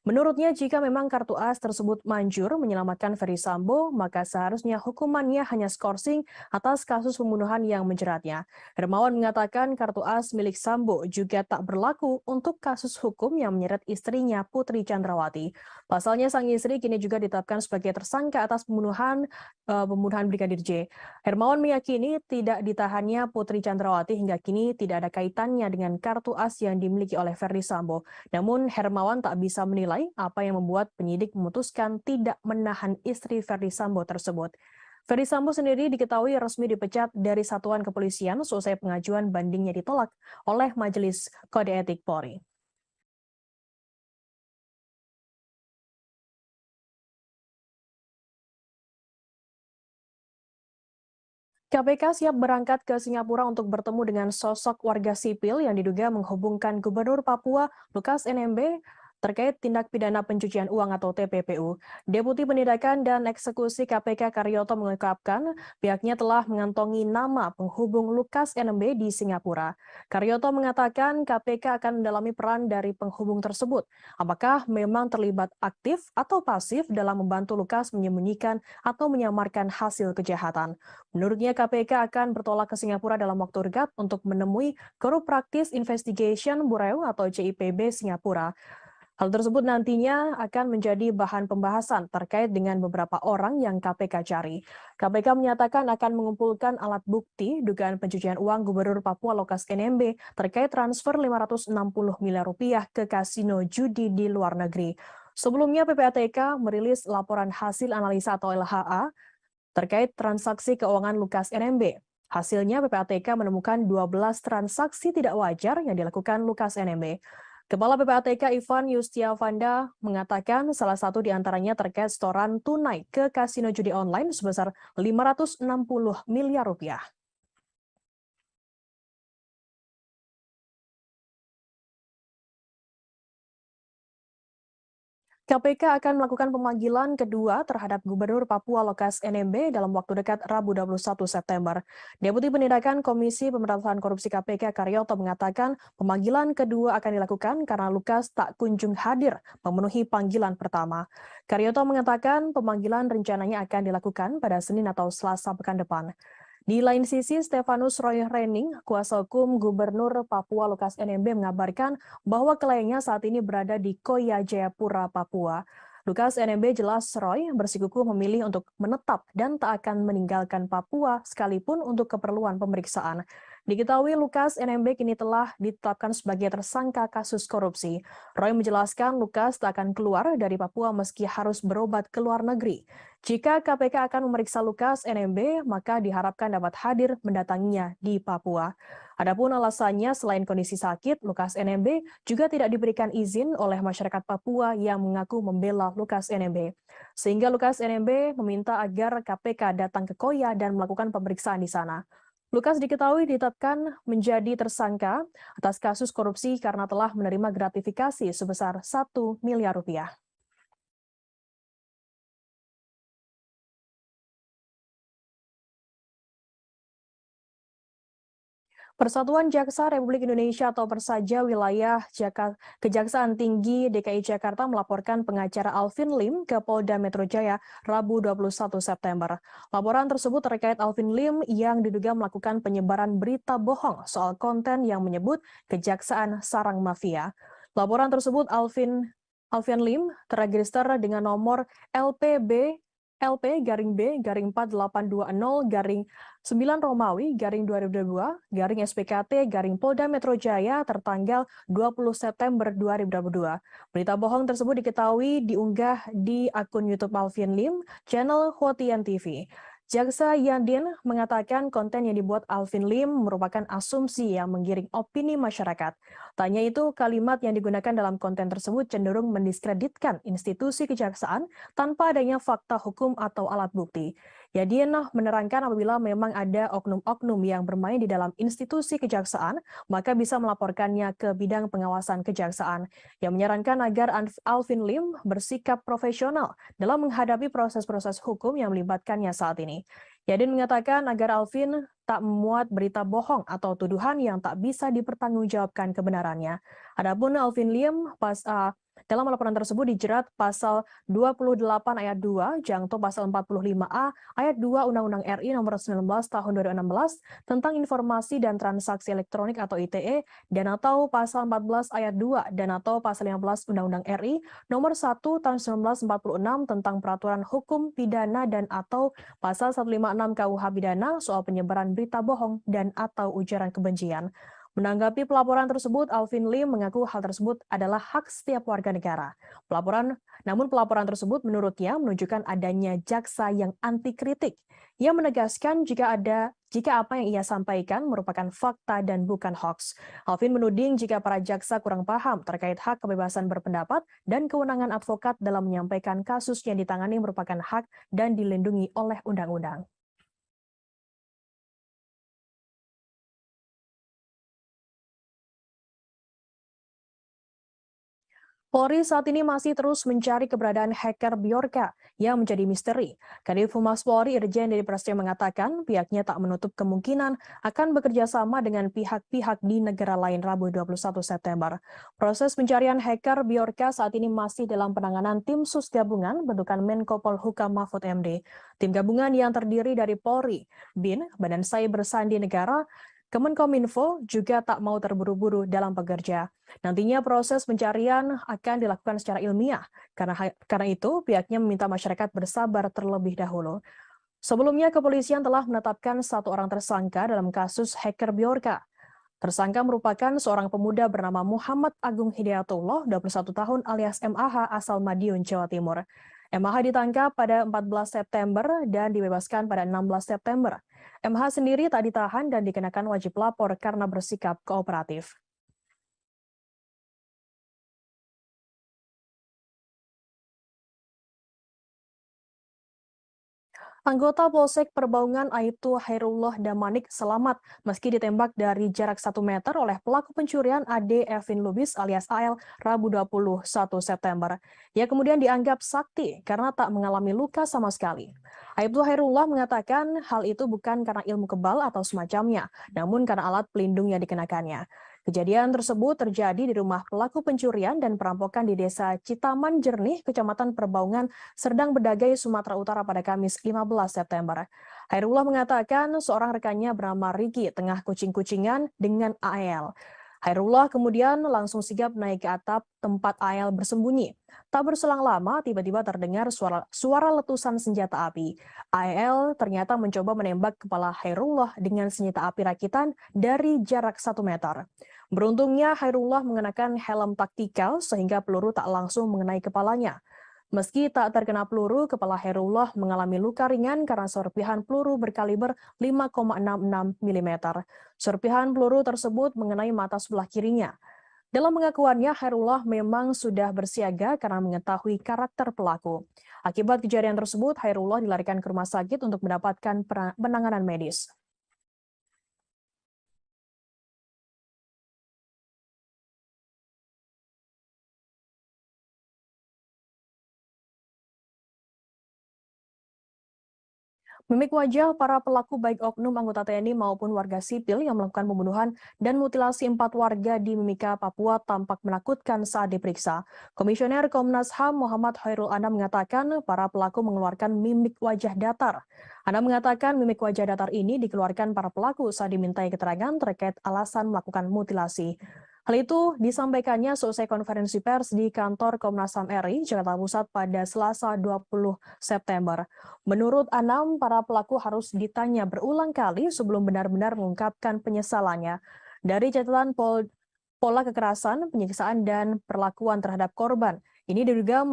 Menurutnya, jika memang kartu as tersebut manjur menyelamatkan Ferdi Sambo, maka seharusnya hukumannya hanya skorsing atas kasus pembunuhan yang menjeratnya. Hermawan mengatakan kartu as milik Sambo juga tak berlaku untuk kasus hukum yang menyeret istrinya Putri Chandrawati. Pasalnya, sang istri kini juga ditetapkan sebagai tersangka atas pembunuhan Brigadir J. Hermawan meyakini tidak ditahannya Putri Chandrawati hingga kini tidak ada kaitannya dengan kartu as yang dimiliki oleh Ferdi Sambo. Namun, Hermawan tak bisa menilai apa yang membuat penyidik memutuskan tidak menahan istri Verdi Sambo tersebut. Verdi Sambo sendiri diketahui resmi dipecat dari satuan kepolisian selesai pengajuan bandingnya ditolak oleh Majelis Kode Etik Polri. KPK siap berangkat ke Singapura untuk bertemu dengan sosok warga sipil yang diduga menghubungkan Gubernur Papua Lukas NMB terkait tindak pidana pencucian uang atau TPPU. Deputi Penindakan dan Eksekusi KPK Karyoto mengungkapkan pihaknya telah mengantongi nama penghubung Lukas NMB di Singapura. Karyoto mengatakan KPK akan mendalami peran dari penghubung tersebut. Apakah memang terlibat aktif atau pasif dalam membantu Lukas menyembunyikan atau menyamarkan hasil kejahatan. Menurutnya KPK akan bertolak ke Singapura dalam waktu dekat untuk menemui Korup Practice Investigation Bureau atau CIPB Singapura. Hal tersebut nantinya akan menjadi bahan pembahasan terkait dengan beberapa orang yang KPK cari. KPK menyatakan akan mengumpulkan alat bukti dugaan pencucian uang Gubernur Papua Lukas NMB terkait transfer 560 miliar rupiah ke kasino judi di luar negeri. Sebelumnya PPATK merilis laporan hasil analisa atau LHA terkait transaksi keuangan Lukas NMB. Hasilnya PPATK menemukan 12 transaksi tidak wajar yang dilakukan Lukas NMB. Kepala PPATK Ivan Yustiavanda mengatakan salah satu di antaranya terkait setoran tunai ke kasino judi online sebesar 560 miliar rupiah. KPK akan melakukan pemanggilan kedua terhadap Gubernur Papua Lukas NMB dalam waktu dekat Rabu 21 September. Deputi Penindakan Komisi Pemberantasan Korupsi KPK Karyoto mengatakan pemanggilan kedua akan dilakukan karena Lukas tak kunjung hadir memenuhi panggilan pertama. Karyoto mengatakan pemanggilan rencananya akan dilakukan pada Senin atau Selasa pekan depan. Di lain sisi, Stefanus Roy Rening, kuasa hukum Gubernur Papua Lukas NMB mengabarkan bahwa kliennya saat ini berada di Koya Jayapura, Papua. Lukas NMB jelas Roy bersikukuh memilih untuk menetap dan tak akan meninggalkan Papua sekalipun untuk keperluan pemeriksaan. Diketahui Lukas NMB kini telah ditetapkan sebagai tersangka kasus korupsi. Roy menjelaskan Lukas tak akan keluar dari Papua meski harus berobat ke luar negeri. Jika KPK akan memeriksa Lukas NMB, maka diharapkan dapat hadir mendatanginya di Papua. Adapun alasannya selain kondisi sakit, Lukas NMB juga tidak diberikan izin oleh masyarakat Papua yang mengaku membela Lukas NMB. Sehingga Lukas NMB meminta agar KPK datang ke Koya dan melakukan pemeriksaan di sana. Lukas diketahui ditetapkan menjadi tersangka atas kasus korupsi karena telah menerima gratifikasi sebesar 1 miliar rupiah. Persatuan Jaksa Republik Indonesia atau Persaja Wilayah Kejaksaan Tinggi DKI Jakarta melaporkan pengacara Alvin Lim ke Polda Metro Jaya Rabu 21 September. Laporan tersebut terkait Alvin Lim yang diduga melakukan penyebaran berita bohong soal konten yang menyebut Kejaksaan Sarang Mafia. Laporan tersebut Alvin Lim terregister dengan nomor LPB LP garing B garing 4820 garing 9 Romawi garing 2022 garing SPKT garing Polda Metro Jaya tertanggal 20 September 2022. Berita bohong tersebut diketahui diunggah di akun YouTube Alvin Lim, channel Hotian TV. Jaksa Yandin mengatakan konten yang dibuat Alvin Lim merupakan asumsi yang menggiring opini masyarakat. Tanya itu, kalimat yang digunakan dalam konten tersebut cenderung mendiskreditkan institusi kejaksaan tanpa adanya fakta hukum atau alat bukti. Yadin menerangkan apabila memang ada oknum-oknum yang bermain di dalam institusi kejaksaan, maka bisa melaporkannya ke bidang pengawasan kejaksaan. Yang menyarankan agar Alvin Lim bersikap profesional dalam menghadapi proses-proses hukum yang melibatkannya saat ini. Yadin mengatakan agar Alvin tak memuat berita bohong atau tuduhan yang tak bisa dipertanggungjawabkan kebenarannya. Adapun Alvin Lim dalam laporan tersebut dijerat pasal 28 ayat 2, jangto pasal 45A ayat 2 Undang-Undang RI nomor 19 tahun 2016 tentang informasi dan transaksi elektronik atau ITE dan atau pasal 14 ayat 2 dan atau pasal 15 Undang-Undang RI nomor 1 tahun 1946 tentang peraturan hukum pidana dan atau pasal 156 KUH pidana soal penyebaran berita bohong dan atau ujaran kebencian. Menanggapi pelaporan tersebut, Alvin Lim mengaku hal tersebut adalah hak setiap warga negara. Namun pelaporan tersebut menurutnya menunjukkan adanya jaksa yang anti kritik. Ia menegaskan jika apa yang ia sampaikan merupakan fakta dan bukan hoax. Alvin menuding jika para jaksa kurang paham terkait hak kebebasan berpendapat dan kewenangan advokat dalam menyampaikan kasus yang ditangani merupakan hak dan dilindungi oleh undang-undang. Polri saat ini masih terus mencari keberadaan hacker Bjorka yang menjadi misteri. Kadif Humas Polri Irjen Deddy Prasetyo mengatakan pihaknya tak menutup kemungkinan akan bekerja sama dengan pihak-pihak di negara lain Rabu 21 September. Proses pencarian hacker Bjorka saat ini masih dalam penanganan tim sus gabungan bentukan Menko Polhukam Mahfud MD. Tim gabungan yang terdiri dari Polri, BIN, Badan Cyber Sandi Negara, Kemenkominfo juga tak mau terburu-buru dalam bekerja. Nantinya proses pencarian akan dilakukan secara ilmiah. Karena itu, pihaknya meminta masyarakat bersabar terlebih dahulu. Sebelumnya, kepolisian telah menetapkan satu orang tersangka dalam kasus hacker Bjorka. Tersangka merupakan seorang pemuda bernama Muhammad Agung Hidayatullah, 21 tahun alias MAH asal Madiun, Jawa Timur. MAH ditangkap pada 14 September dan dibebaskan pada 16 September. MH sendiri tak ditahan dan dikenakan wajib lapor karena bersikap kooperatif. Anggota Polsek Perbaungan Aibtu Hairullah Damanik selamat meski ditembak dari jarak 1 meter oleh pelaku pencurian Ade Evin Lubis alias AL Rabu 21 September. Ia kemudian dianggap sakti karena tak mengalami luka sama sekali. Aibtu Hairullah mengatakan hal itu bukan karena ilmu kebal atau semacamnya, namun karena alat pelindung yang dikenakannya. Kejadian tersebut terjadi di rumah pelaku pencurian dan perampokan di Desa Citaman Jernih, Kecamatan Perbaungan, Serdang Bedagai, Sumatera Utara pada Kamis 15 September. Hairullah mengatakan seorang rekannya bernama Riki tengah kucing-kucingan dengan AL. Hairullah kemudian langsung sigap naik ke atap tempat AL bersembunyi. Tak berselang lama, tiba-tiba terdengar suara letusan senjata api. AL ternyata mencoba menembak kepala Hairullah dengan senjata api rakitan dari jarak 1 meter. Beruntungnya Hairullah mengenakan helm taktikal sehingga peluru tak langsung mengenai kepalanya. Meski tak terkena peluru, kepala Hairullah mengalami luka ringan karena serpihan peluru berkaliber 5,66 mm. Serpihan peluru tersebut mengenai mata sebelah kirinya. Dalam pengakuannya, Hairullah memang sudah bersiaga karena mengetahui karakter pelaku. Akibat kejadian tersebut, Hairullah dilarikan ke rumah sakit untuk mendapatkan penanganan medis. Mimik wajah para pelaku baik oknum anggota TNI maupun warga sipil yang melakukan pembunuhan dan mutilasi 4 warga di Mimika, Papua tampak menakutkan saat diperiksa. Komisioner Komnas HAM Muhammad Khairul Anam mengatakan para pelaku mengeluarkan mimik wajah datar. Anam mengatakan mimik wajah datar ini dikeluarkan para pelaku saat dimintai keterangan terkait alasan melakukan mutilasi. Hal itu disampaikannya selesai konferensi pers di kantor Komnas HAM RI, Jakarta Pusat pada Selasa 20 September. Menurut Anam, para pelaku harus ditanya berulang kali sebelum benar-benar mengungkapkan penyesalannya. Dari catatan pola kekerasan, penyiksaan, dan perlakuan terhadap korban, ini diduga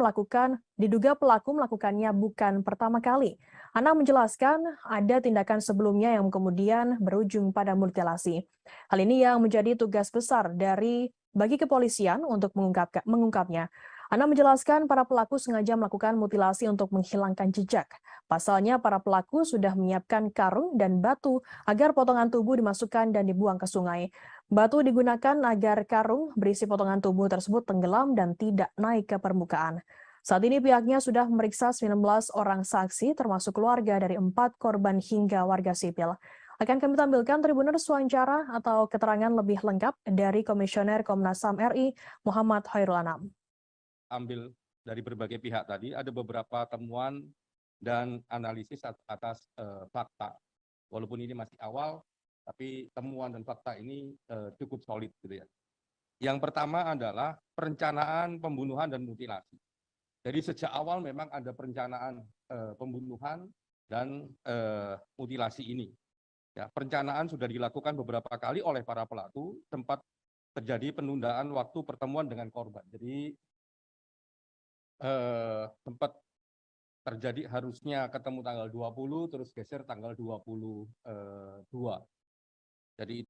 pelaku melakukannya bukan pertama kali. Anam menjelaskan ada tindakan sebelumnya yang kemudian berujung pada mutilasi. Hal ini yang menjadi tugas besar bagi kepolisian untuk mengungkapnya. Anam menjelaskan para pelaku sengaja melakukan mutilasi untuk menghilangkan jejak. Pasalnya para pelaku sudah menyiapkan karung dan batu agar potongan tubuh dimasukkan dan dibuang ke sungai. Batu digunakan agar karung berisi potongan tubuh tersebut tenggelam dan tidak naik ke permukaan. Saat ini pihaknya sudah memeriksa 19 orang saksi termasuk keluarga dari 4 korban hingga warga sipil. Akan kami tampilkan Tribuners wawancara atau keterangan lebih lengkap dari Komisioner Komnas HAM RI Muhammad Khairul Anam. Ambil dari berbagai pihak tadi, ada beberapa temuan dan analisis atas fakta. Walaupun ini masih awal, tapi temuan dan fakta ini cukup solid gitu ya. Yang pertama adalah perencanaan pembunuhan dan mutilasi. Jadi sejak awal memang ada perencanaan pembunuhan dan mutilasi ini. Ya, perencanaan sudah dilakukan beberapa kali oleh para pelaku, sempat terjadi penundaan waktu pertemuan dengan korban. Jadi sempat terjadi harusnya ketemu tanggal 20, terus geser tanggal 22. Jadi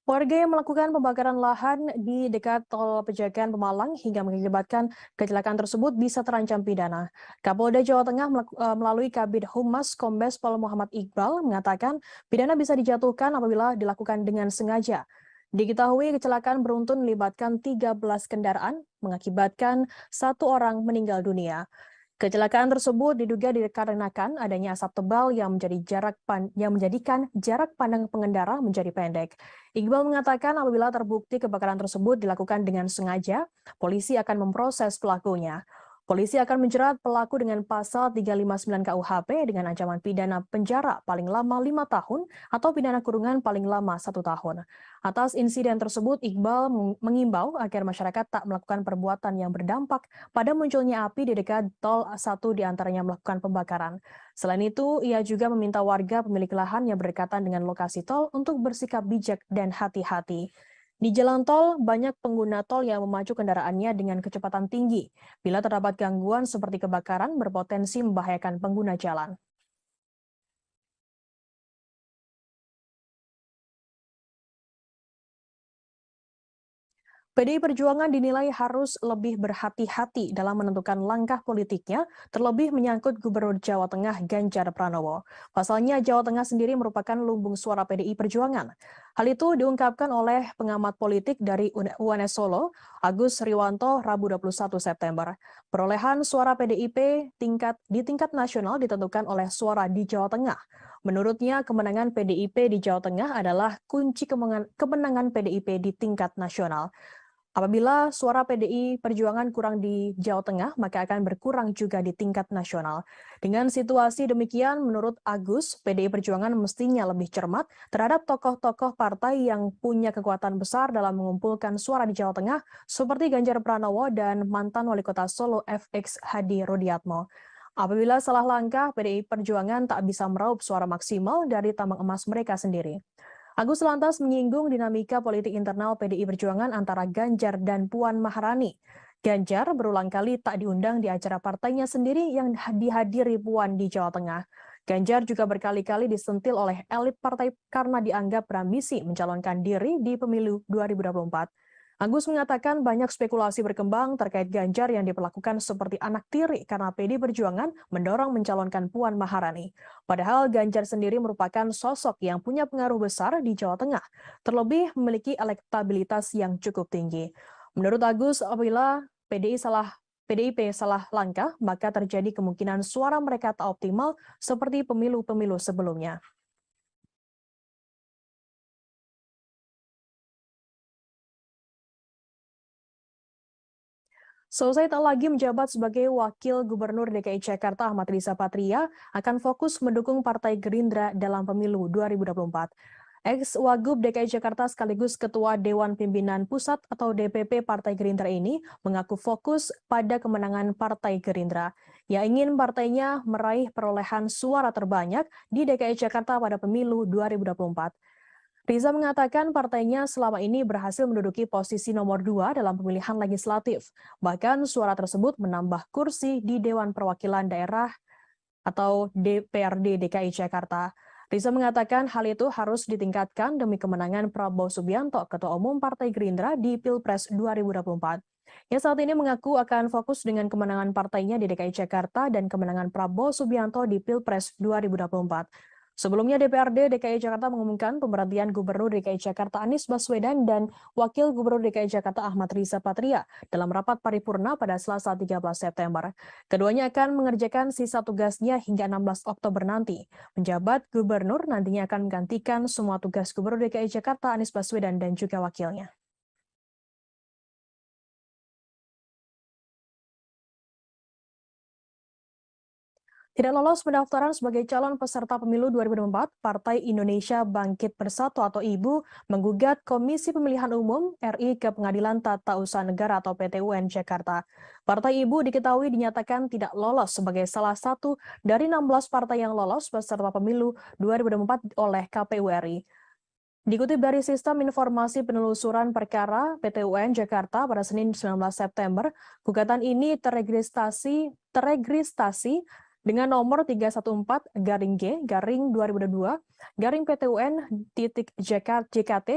Warga yang melakukan pembakaran lahan di dekat tol Pejagan Pemalang hingga mengakibatkan kecelakaan tersebut bisa terancam pidana. Kapolda Jawa Tengah melalui Kabid Humas Kombes Pol Muhammad Iqbal mengatakan pidana bisa dijatuhkan apabila dilakukan dengan sengaja. Diketahui kecelakaan beruntun melibatkan 13 kendaraan mengakibatkan 1 orang meninggal dunia. Kecelakaan tersebut diduga dikarenakan adanya asap tebal yang menjadikan jarak pandang pengendara menjadi pendek. Iqbal mengatakan apabila terbukti kebakaran tersebut dilakukan dengan sengaja, polisi akan memproses pelakunya. Polisi akan menjerat pelaku dengan pasal 359 KUHP dengan ancaman pidana penjara paling lama 5 tahun atau pidana kurungan paling lama 1 tahun. Atas insiden tersebut, Iqbal mengimbau agar masyarakat tak melakukan perbuatan yang berdampak pada munculnya api di dekat tol, 1 diantaranya melakukan pembakaran. Selain itu, ia juga meminta warga pemilik lahan yang berdekatan dengan lokasi tol untuk bersikap bijak dan hati-hati. Di jalan tol, banyak pengguna tol yang memacu kendaraannya dengan kecepatan tinggi. Bila terdapat gangguan seperti kebakaran, berpotensi membahayakan pengguna jalan. PDI Perjuangan dinilai harus lebih berhati-hati dalam menentukan langkah politiknya, terlebih menyangkut Gubernur Jawa Tengah Ganjar Pranowo. Pasalnya, Jawa Tengah sendiri merupakan lumbung suara PDI Perjuangan. Hal itu diungkapkan oleh pengamat politik dari UNS Solo, Agus Riwanto, Rabu 21 September. Perolehan suara PDIP di tingkat nasional ditentukan oleh suara di Jawa Tengah. Menurutnya, kemenangan PDIP di Jawa Tengah adalah kunci kemenangan PDIP di tingkat nasional. Apabila suara PDI Perjuangan kurang di Jawa Tengah, maka akan berkurang juga di tingkat nasional. Dengan situasi demikian, menurut Agus, PDI Perjuangan mestinya lebih cermat terhadap tokoh-tokoh partai yang punya kekuatan besar dalam mengumpulkan suara di Jawa Tengah, seperti Ganjar Pranowo dan mantan Wali Kota Solo FX Hadi Rudiatmo. Apabila salah langkah, PDI Perjuangan tak bisa meraup suara maksimal dari tambang emas mereka sendiri. Agus lantas menyinggung dinamika politik internal PDI Perjuangan antara Ganjar dan Puan Maharani. Ganjar berulang kali tak diundang di acara partainya sendiri yang dihadiri Puan di Jawa Tengah. Ganjar juga berkali-kali disentil oleh elit partai karena dianggap berambisi mencalonkan diri di pemilu 2024. Agus mengatakan banyak spekulasi berkembang terkait Ganjar yang diperlakukan seperti anak tiri karena PDI Perjuangan mendorong mencalonkan Puan Maharani. Padahal Ganjar sendiri merupakan sosok yang punya pengaruh besar di Jawa Tengah, terlebih memiliki elektabilitas yang cukup tinggi. Menurut Agus, apabila PDIP salah langkah, maka terjadi kemungkinan suara mereka tak optimal seperti pemilu-pemilu sebelumnya. Selesai tak lagi menjabat sebagai Wakil Gubernur DKI Jakarta, Ahmad Riza Patria akan fokus mendukung Partai Gerindra dalam pemilu 2024. Ex-Wagub DKI Jakarta sekaligus Ketua Dewan Pimpinan Pusat atau DPP Partai Gerindra ini mengaku fokus pada kemenangan Partai Gerindra. Ia ingin partainya meraih perolehan suara terbanyak di DKI Jakarta pada pemilu 2024. Riza mengatakan partainya selama ini berhasil menduduki posisi nomor 2 dalam pemilihan legislatif. Bahkan suara tersebut menambah kursi di Dewan Perwakilan Daerah atau DPRD DKI Jakarta. Riza mengatakan hal itu harus ditingkatkan demi kemenangan Prabowo Subianto, Ketua Umum Partai Gerindra di Pilpres 2024. Ia saat ini mengaku akan fokus dengan kemenangan partainya di DKI Jakarta dan kemenangan Prabowo Subianto di Pilpres 2024. Sebelumnya DPRD DKI Jakarta mengumumkan pemberhentian Gubernur DKI Jakarta Anies Baswedan dan Wakil Gubernur DKI Jakarta Ahmad Riza Patria dalam rapat paripurna pada Selasa 13 September. Keduanya akan mengerjakan sisa tugasnya hingga 16 Oktober nanti. Penjabat Gubernur nantinya akan menggantikan semua tugas Gubernur DKI Jakarta Anies Baswedan dan juga wakilnya. Tidak lolos pendaftaran sebagai calon peserta pemilu 2024, Partai Indonesia Bangkit Bersatu atau IBU menggugat Komisi Pemilihan Umum RI ke Pengadilan Tata Usaha Negara atau PT UN Jakarta. Partai IBU diketahui dinyatakan tidak lolos sebagai salah satu dari 16 partai yang lolos peserta pemilu 2024 oleh KPU RI. Dikutip dari Sistem Informasi Penelusuran Perkara PT UN Jakarta pada Senin 19 September, gugatan ini teregistrasi dengan nomor 314-G-2022-PT UN-JKT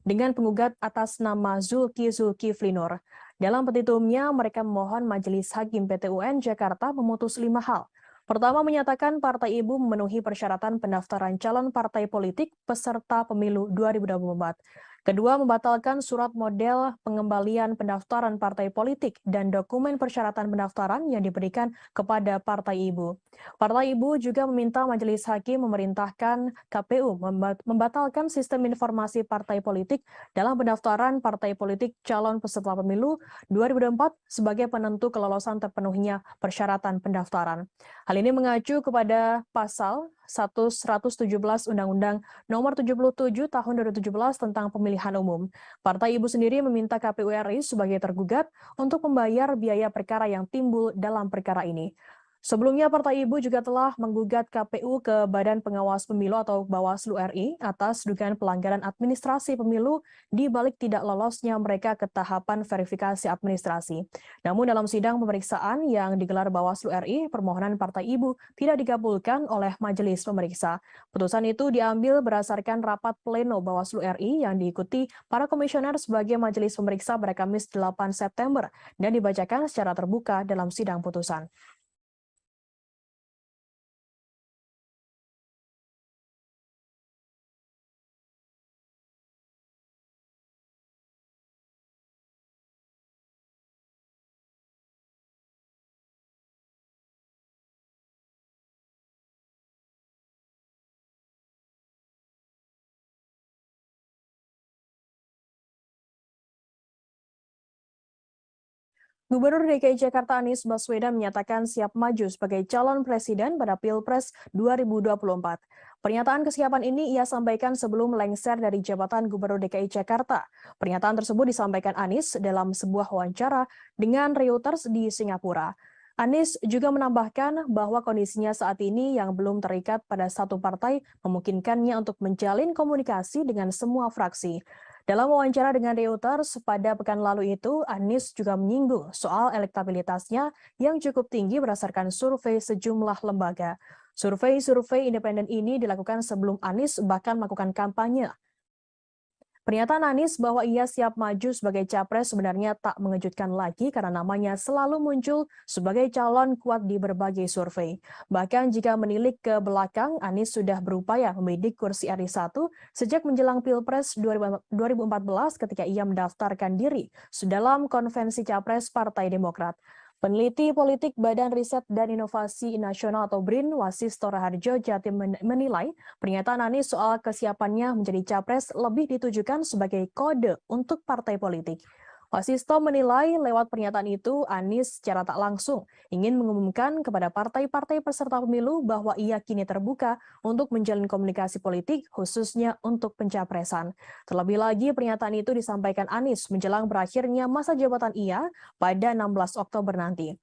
dengan penggugat atas nama Zulkifli Nur. Dalam petitumnya, mereka memohon Majelis Hakim PT UN Jakarta memutus 5 hal. Pertama, menyatakan Partai IBU memenuhi persyaratan pendaftaran calon partai politik peserta pemilu 2024. Kedua, membatalkan surat model pengembalian pendaftaran partai politik dan dokumen persyaratan pendaftaran yang diberikan kepada Partai IBU. Partai IBU juga meminta Majelis Hakim memerintahkan KPU membatalkan sistem informasi partai politik dalam pendaftaran partai politik calon peserta pemilu 2024 sebagai penentu kelolosan terpenuhinya persyaratan pendaftaran. Hal ini mengacu kepada pasal 117 Undang-Undang Nomor 77 Tahun 2017 tentang Pemilihan Umum. Partai IBU sendiri meminta KPU RI sebagai tergugat untuk membayar biaya perkara yang timbul dalam perkara ini. Sebelumnya, Partai Ibu juga telah menggugat KPU ke Badan Pengawas Pemilu atau Bawaslu RI atas dugaan pelanggaran administrasi pemilu di balik tidak lolosnya mereka ke tahapan verifikasi administrasi. Namun dalam sidang pemeriksaan yang digelar Bawaslu RI, permohonan Partai Ibu tidak dikabulkan oleh majelis pemeriksa. Putusan itu diambil berdasarkan rapat pleno Bawaslu RI yang diikuti para komisioner sebagai majelis pemeriksa pada Kamis 8 September dan dibacakan secara terbuka dalam sidang putusan. Gubernur DKI Jakarta Anies Baswedan menyatakan siap maju sebagai calon presiden pada Pilpres 2024. Pernyataan kesiapan ini ia sampaikan sebelum lengser dari jabatan Gubernur DKI Jakarta. Pernyataan tersebut disampaikan Anies dalam sebuah wawancara dengan Reuters di Singapura. Anies juga menambahkan bahwa kondisinya saat ini yang belum terikat pada satu partai memungkinkannya untuk menjalin komunikasi dengan semua fraksi. Dalam wawancara dengan Reuters pada pekan lalu itu, Anies juga menyinggung soal elektabilitasnya yang cukup tinggi berdasarkan survei sejumlah lembaga. Survei independen ini dilakukan sebelum Anies bahkan melakukan kampanye. Pernyataan Anies bahwa ia siap maju sebagai capres sebenarnya tak mengejutkan lagi karena namanya selalu muncul sebagai calon kuat di berbagai survei. Bahkan jika menilik ke belakang, Anies sudah berupaya membidik kursi RI 1 sejak menjelang Pilpres 2014 ketika ia mendaftarkan diri dalam konvensi capres Partai Demokrat. Peneliti politik Badan Riset dan Inovasi Nasional atau BRIN, Wasisto Raharjo Jatim menilai pernyataan Anies soal kesiapannya menjadi capres lebih ditujukan sebagai kode untuk partai politik. Wasisto menilai lewat pernyataan itu Anies secara tak langsung ingin mengumumkan kepada partai-partai peserta pemilu bahwa ia kini terbuka untuk menjalin komunikasi politik khususnya untuk pencapresan. Terlebih lagi pernyataan itu disampaikan Anies menjelang berakhirnya masa jabatan ia pada 16 Oktober nanti.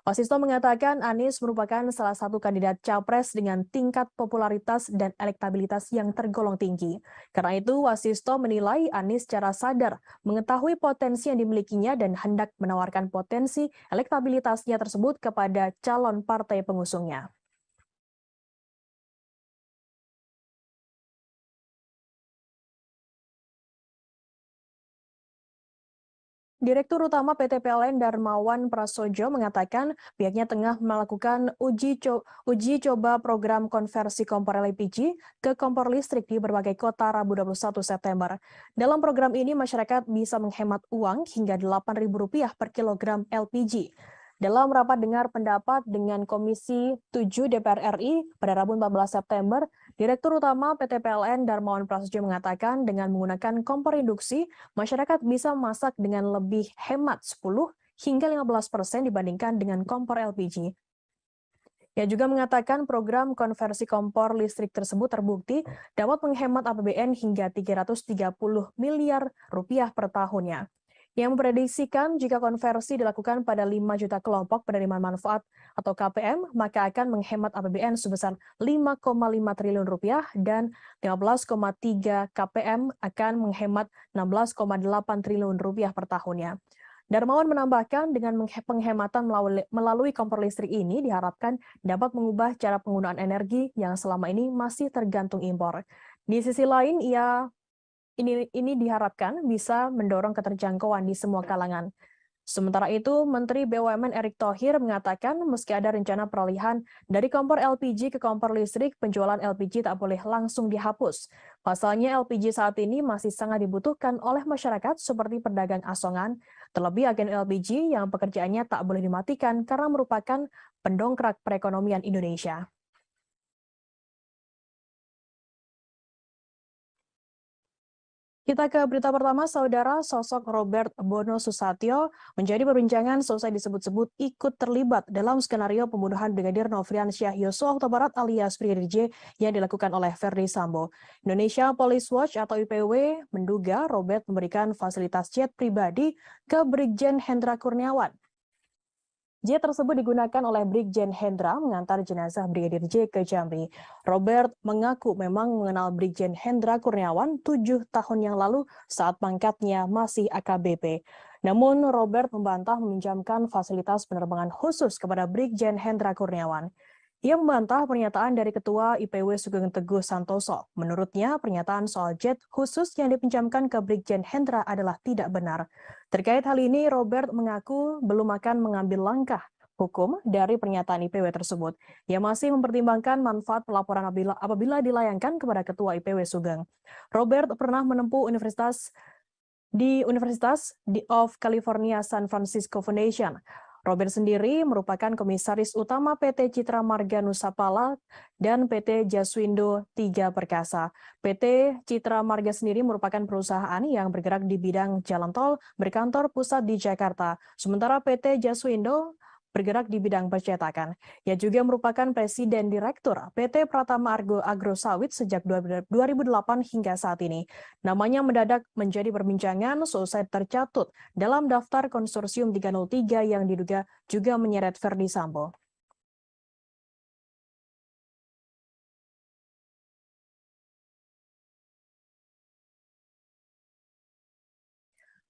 Wasisto mengatakan Anies merupakan salah satu kandidat capres dengan tingkat popularitas dan elektabilitas yang tergolong tinggi. Karena itu, Wasisto menilai Anies secara sadar mengetahui potensi yang dimilikinya dan hendak menawarkan potensi elektabilitasnya tersebut kepada calon partai pengusungnya. Direktur Utama PT PLN Darmawan Prasojo mengatakan pihaknya tengah melakukan uji coba program konversi kompor LPG ke kompor listrik di berbagai kota Rabu 21 September. Dalam program ini masyarakat bisa menghemat uang hingga Rp8.000 per kilogram LPG. Dalam rapat dengar pendapat dengan Komisi 7 DPR RI pada Rabu 14 September, Direktur Utama PT PLN Darmawan Prasojo mengatakan dengan menggunakan kompor induksi, masyarakat bisa memasak dengan lebih hemat 10 hingga 15% dibandingkan dengan kompor LPG. Ia juga mengatakan program konversi kompor listrik tersebut terbukti dapat menghemat APBN hingga Rp330 miliar per tahunnya. Yang memprediksikan jika konversi dilakukan pada 5 juta kelompok penerima manfaat atau KPM, maka akan menghemat APBN sebesar Rp5,5 triliun dan 15,3 KPM akan menghemat Rp16,8 triliun per tahunnya. Darmawan menambahkan dengan penghematan melalui kompor listrik ini diharapkan dapat mengubah cara penggunaan energi yang selama ini masih tergantung impor. Di sisi lain, ini diharapkan bisa mendorong keterjangkauan di semua kalangan. Sementara itu, Menteri BUMN Erick Thohir mengatakan meski ada rencana peralihan dari kompor LPG ke kompor listrik, penjualan LPG tak boleh langsung dihapus. Pasalnya LPG saat ini masih sangat dibutuhkan oleh masyarakat seperti pedagang asongan, terlebih agen LPG yang pekerjaannya tak boleh dimatikan karena merupakan pendongkrak perekonomian Indonesia. Kita ke berita pertama, Saudara. Sosok Robert Bono Susatyo menjadi perbincangan selesai disebut-sebut ikut terlibat dalam skenario pembunuhan Brigadir Nofriansyah Yosua Huta Barat alias Brigadir J yang dilakukan oleh Verdi Sambo. Indonesia Police Watch atau IPW menduga Robert memberikan fasilitas jet pribadi ke Brigjen Hendra Kurniawan. Jet tersebut digunakan oleh Brigjen Hendra mengantar jenazah Brigadir J ke Jambi. Robert mengaku memang mengenal Brigjen Hendra Kurniawan 7 tahun yang lalu saat pangkatnya masih AKBP. Namun Robert membantah meminjamkan fasilitas penerbangan khusus kepada Brigjen Hendra Kurniawan. Ia membantah pernyataan dari Ketua IPW Sugeng Teguh Santoso. Menurutnya, pernyataan soal jet khusus yang dipinjamkan ke Brigjen Hendra adalah tidak benar. Terkait hal ini, Robert mengaku belum akan mengambil langkah hukum dari pernyataan IPW tersebut. Ia masih mempertimbangkan manfaat pelaporan apabila dilayangkan kepada Ketua IPW Sugeng. Robert pernah menempuh Universitas of California San Francisco Foundation. Robert sendiri merupakan komisaris utama PT Citra Marga Nusapala dan PT Jaswindo Tiga Perkasa. PT Citra Marga sendiri merupakan perusahaan yang bergerak di bidang jalan tol berkantor pusat di Jakarta. Sementara PT Jaswindo bergerak di bidang percetakan. Ia juga merupakan Presiden Direktur PT Pratama Argo Agro Sawit sejak 2008 hingga saat ini. Namanya mendadak menjadi perbincangan seusai tercatut dalam daftar konsorsium 303 yang diduga juga menyeret Verdi Sambo.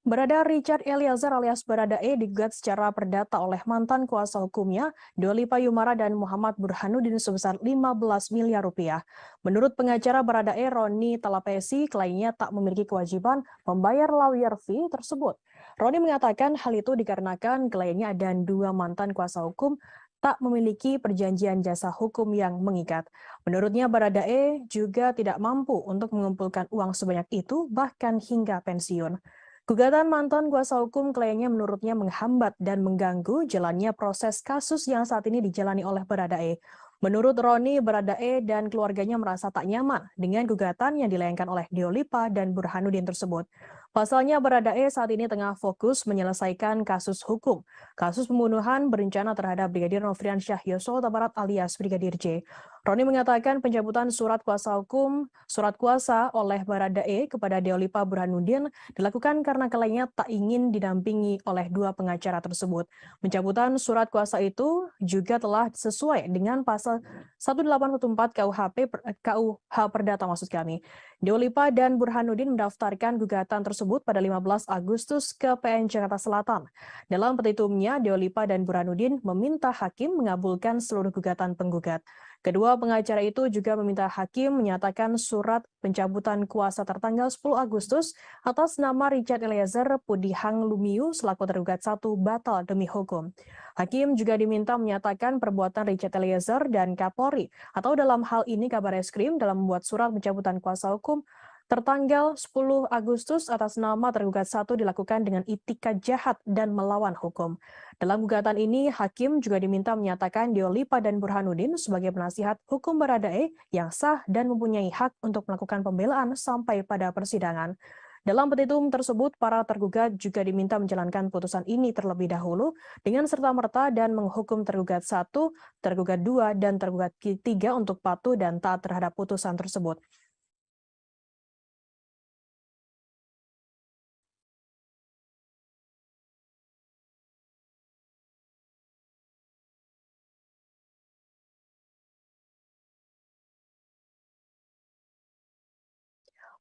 Barada Richard Eliezer alias Baradae digugat secara perdata oleh mantan kuasa hukumnya, Dolipa Yumara dan Muhammad Burhanuddin sebesar 15 miliar rupiah. Menurut pengacara Baradae, Roni Talapesi, kliennya tak memiliki kewajiban membayar lawyer fee tersebut. Roni mengatakan hal itu dikarenakan kliennya dan dua mantan kuasa hukum tak memiliki perjanjian jasa hukum yang mengikat. Menurutnya, Baradae juga tidak mampu untuk mengumpulkan uang sebanyak itu, bahkan hingga pensiun. Gugatan mantan kuasa hukum kliennya menurutnya menghambat dan mengganggu jalannya proses kasus yang saat ini dijalani oleh Baradae. Menurut Roni, Baradae dan keluarganya merasa tak nyaman dengan gugatan yang dilayangkan oleh Dolipa dan Burhanuddin tersebut. Pasalnya, Baradae saat ini tengah fokus menyelesaikan kasus hukum, kasus pembunuhan berencana terhadap Brigadir Nofriansyah Yosua Huta Barat alias Brigadir J. Roni mengatakan pencabutan surat kuasa oleh Baradae kepada Dolipa Burhanuddin dilakukan karena kliennya tak ingin didampingi oleh dua pengacara tersebut. Pencabutan surat kuasa itu juga telah sesuai dengan pasal 1814 KUH Perdata maksud kami. Dolipa dan Burhanuddin mendaftarkan gugatan tersebut pada 15 Agustus ke PN Jakarta Selatan. Dalam petitumnya, Dolipa dan Burhanuddin meminta hakim mengabulkan seluruh gugatan penggugat. Kedua pengacara itu juga meminta hakim menyatakan surat pencabutan kuasa tertanggal 10 Agustus atas nama Richard Eliezer Pudihang Lumiu selaku tergugat 1 batal demi hukum. Hakim juga diminta menyatakan perbuatan Richard Eliezer dan Kapolri atau dalam hal ini Kabareskrim dalam membuat surat pencabutan kuasa hukum tertanggal 10 Agustus atas nama tergugat 1 dilakukan dengan itikat jahat dan melawan hukum. Dalam gugatan ini, hakim juga diminta menyatakan Dolipa dan Burhanuddin sebagai penasihat hukum Baradae yang sah dan mempunyai hak untuk melakukan pembelaan sampai pada persidangan. Dalam petitum tersebut, para tergugat juga diminta menjalankan putusan ini terlebih dahulu dengan serta-merta dan menghukum tergugat 1, tergugat 2, dan tergugat 3 untuk patuh dan taat terhadap putusan tersebut.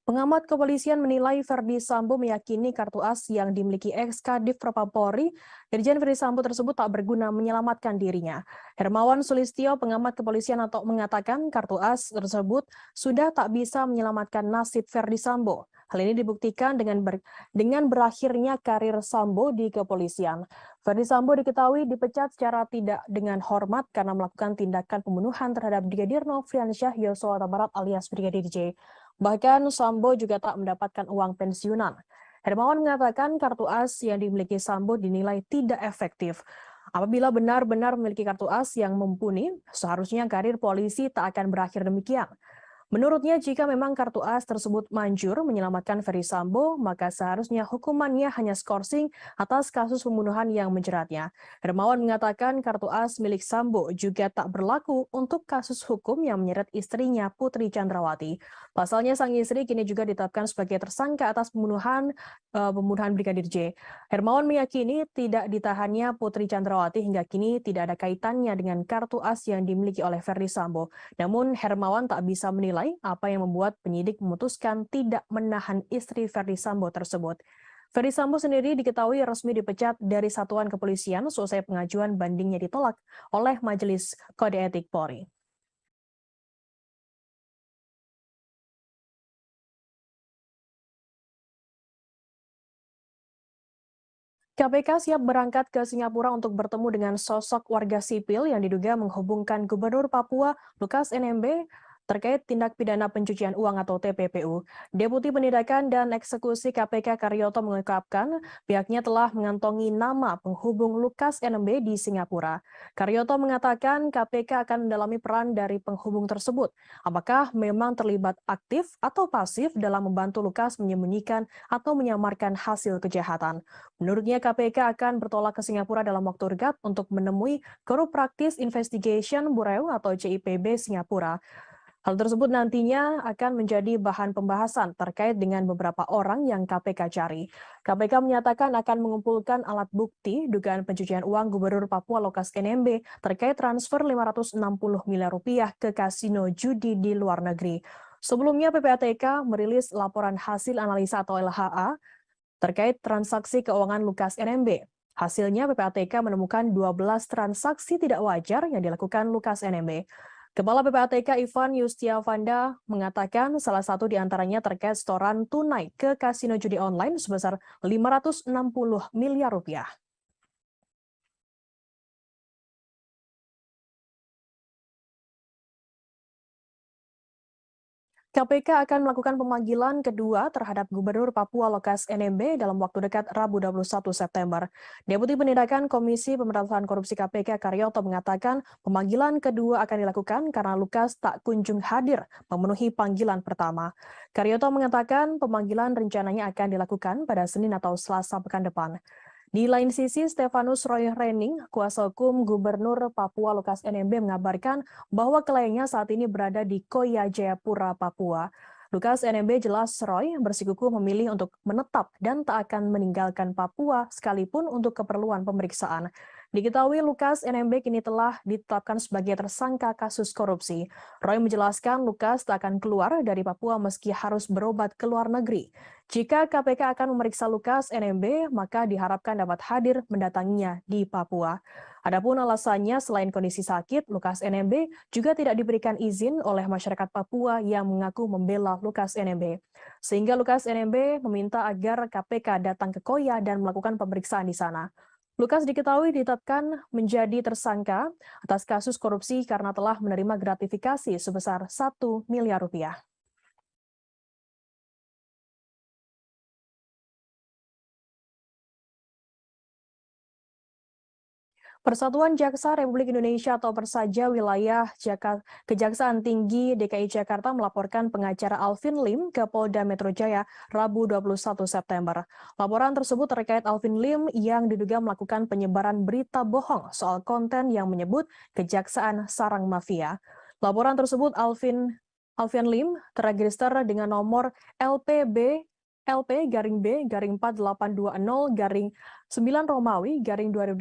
Pengamat kepolisian menilai Verdi Sambo meyakini kartu as yang dimiliki ex-Kadif Propam-Polri, Irjen Verdi Sambo tersebut tak berguna menyelamatkan dirinya. Hermawan Sulistyo, pengamat kepolisian atau mengatakan kartu as tersebut sudah tak bisa menyelamatkan nasib Verdi Sambo. Hal ini dibuktikan dengan berakhirnya karir Sambo di kepolisian. Verdi Sambo diketahui dipecat secara tidak dengan hormat karena melakukan tindakan pembunuhan terhadap Brigadir Nofriansyah Yosua Huta Barat alias Brigadir J. Bahkan Sambo juga tak mendapatkan uang pensiunan. Hermawan mengatakan kartu as yang dimiliki Sambo dinilai tidak efektif. Apabila benar-benar memiliki kartu as yang mumpuni, seharusnya karir polisi tak akan berakhir demikian. Menurutnya, jika memang kartu as tersebut manjur menyelamatkan Verdi Sambo, maka seharusnya hukumannya hanya skorsing atas kasus pembunuhan yang menjeratnya. Hermawan mengatakan kartu as milik Sambo juga tak berlaku untuk kasus hukum yang menyeret istrinya Putri Chandrawati. Pasalnya sang istri kini juga ditetapkan sebagai tersangka atas pembunuhan Brigadir J. Hermawan meyakini tidak ditahannya Putri Chandrawati hingga kini tidak ada kaitannya dengan kartu as yang dimiliki oleh Verdi Sambo. Namun Hermawan tak bisa menilai apa yang membuat penyidik memutuskan tidak menahan istri Verdi Sambo tersebut. Verdi Sambo sendiri diketahui resmi dipecat dari satuan kepolisian selesai pengajuan bandingnya ditolak oleh Majelis Kode Etik Polri. KPK siap berangkat ke Singapura untuk bertemu dengan sosok warga sipil yang diduga menghubungkan Gubernur Papua Lukas NMB terkait tindak pidana pencucian uang atau TPPU. Deputi Penindakan dan Eksekusi KPK Karyoto mengungkapkan pihaknya telah mengantongi nama penghubung Lukas NMB di Singapura. Karyoto mengatakan KPK akan mendalami peran dari penghubung tersebut. Apakah memang terlibat aktif atau pasif dalam membantu Lukas menyembunyikan atau menyamarkan hasil kejahatan. Menurutnya KPK akan bertolak ke Singapura dalam waktu dekat untuk menemui Corrupt Practice Investigation Bureau atau CIPB Singapura. Hal tersebut nantinya akan menjadi bahan pembahasan terkait dengan beberapa orang yang KPK cari. KPK menyatakan akan mengumpulkan alat bukti dugaan pencucian uang Gubernur Papua Lukas NMB terkait transfer 560 miliar rupiah ke kasino judi di luar negeri. Sebelumnya PPATK merilis laporan hasil analisa atau LHA terkait transaksi keuangan Lukas NMB. Hasilnya PPATK menemukan 12 transaksi tidak wajar yang dilakukan Lukas NMB. Kepala PPATK Ivan Yustiavanda mengatakan salah satu di antaranya terkait setoran tunai ke kasino judi online sebesar 560 miliar rupiah. KPK akan melakukan pemanggilan kedua terhadap Gubernur Papua Lukas NMB dalam waktu dekat Rabu 21 September. Deputi Penindakan Komisi Pemberantasan Korupsi KPK Karyoto mengatakan pemanggilan kedua akan dilakukan karena Lukas tak kunjung hadir memenuhi panggilan pertama. Karyoto mengatakan pemanggilan rencananya akan dilakukan pada Senin atau Selasa pekan depan. Di lain sisi, Stefanus Roy Rening, kuasa hukum Gubernur Papua Lukas NMB mengabarkan bahwa kliennya saat ini berada di Koya Jayapura, Papua. Lukas NMB jelas Roy bersikukuh memilih untuk menetap dan tak akan meninggalkan Papua sekalipun untuk keperluan pemeriksaan. Diketahui Lukas NMB kini telah ditetapkan sebagai tersangka kasus korupsi. Roy menjelaskan Lukas tak akan keluar dari Papua meski harus berobat ke luar negeri. Jika KPK akan memeriksa Lukas NMB, maka diharapkan dapat hadir mendatanginya di Papua. Adapun alasannya selain kondisi sakit, Lukas NMB juga tidak diberikan izin oleh masyarakat Papua yang mengaku membela Lukas NMB. Sehingga Lukas NMB meminta agar KPK datang ke Koya dan melakukan pemeriksaan di sana. Lukas diketahui ditetapkan menjadi tersangka atas kasus korupsi karena telah menerima gratifikasi sebesar 1 miliar rupiah. Persatuan Jaksa Republik Indonesia atau Persaja Wilayah Kejaksaan Tinggi DKI Jakarta melaporkan pengacara Alvin Lim ke Polda Metro Jaya Rabu 21 September. Laporan tersebut terkait Alvin Lim yang diduga melakukan penyebaran berita bohong soal konten yang menyebut Kejaksaan Sarang Mafia. Laporan tersebut Alvin Lim terregister dengan nomor LP B/4820 9 Romawi _2022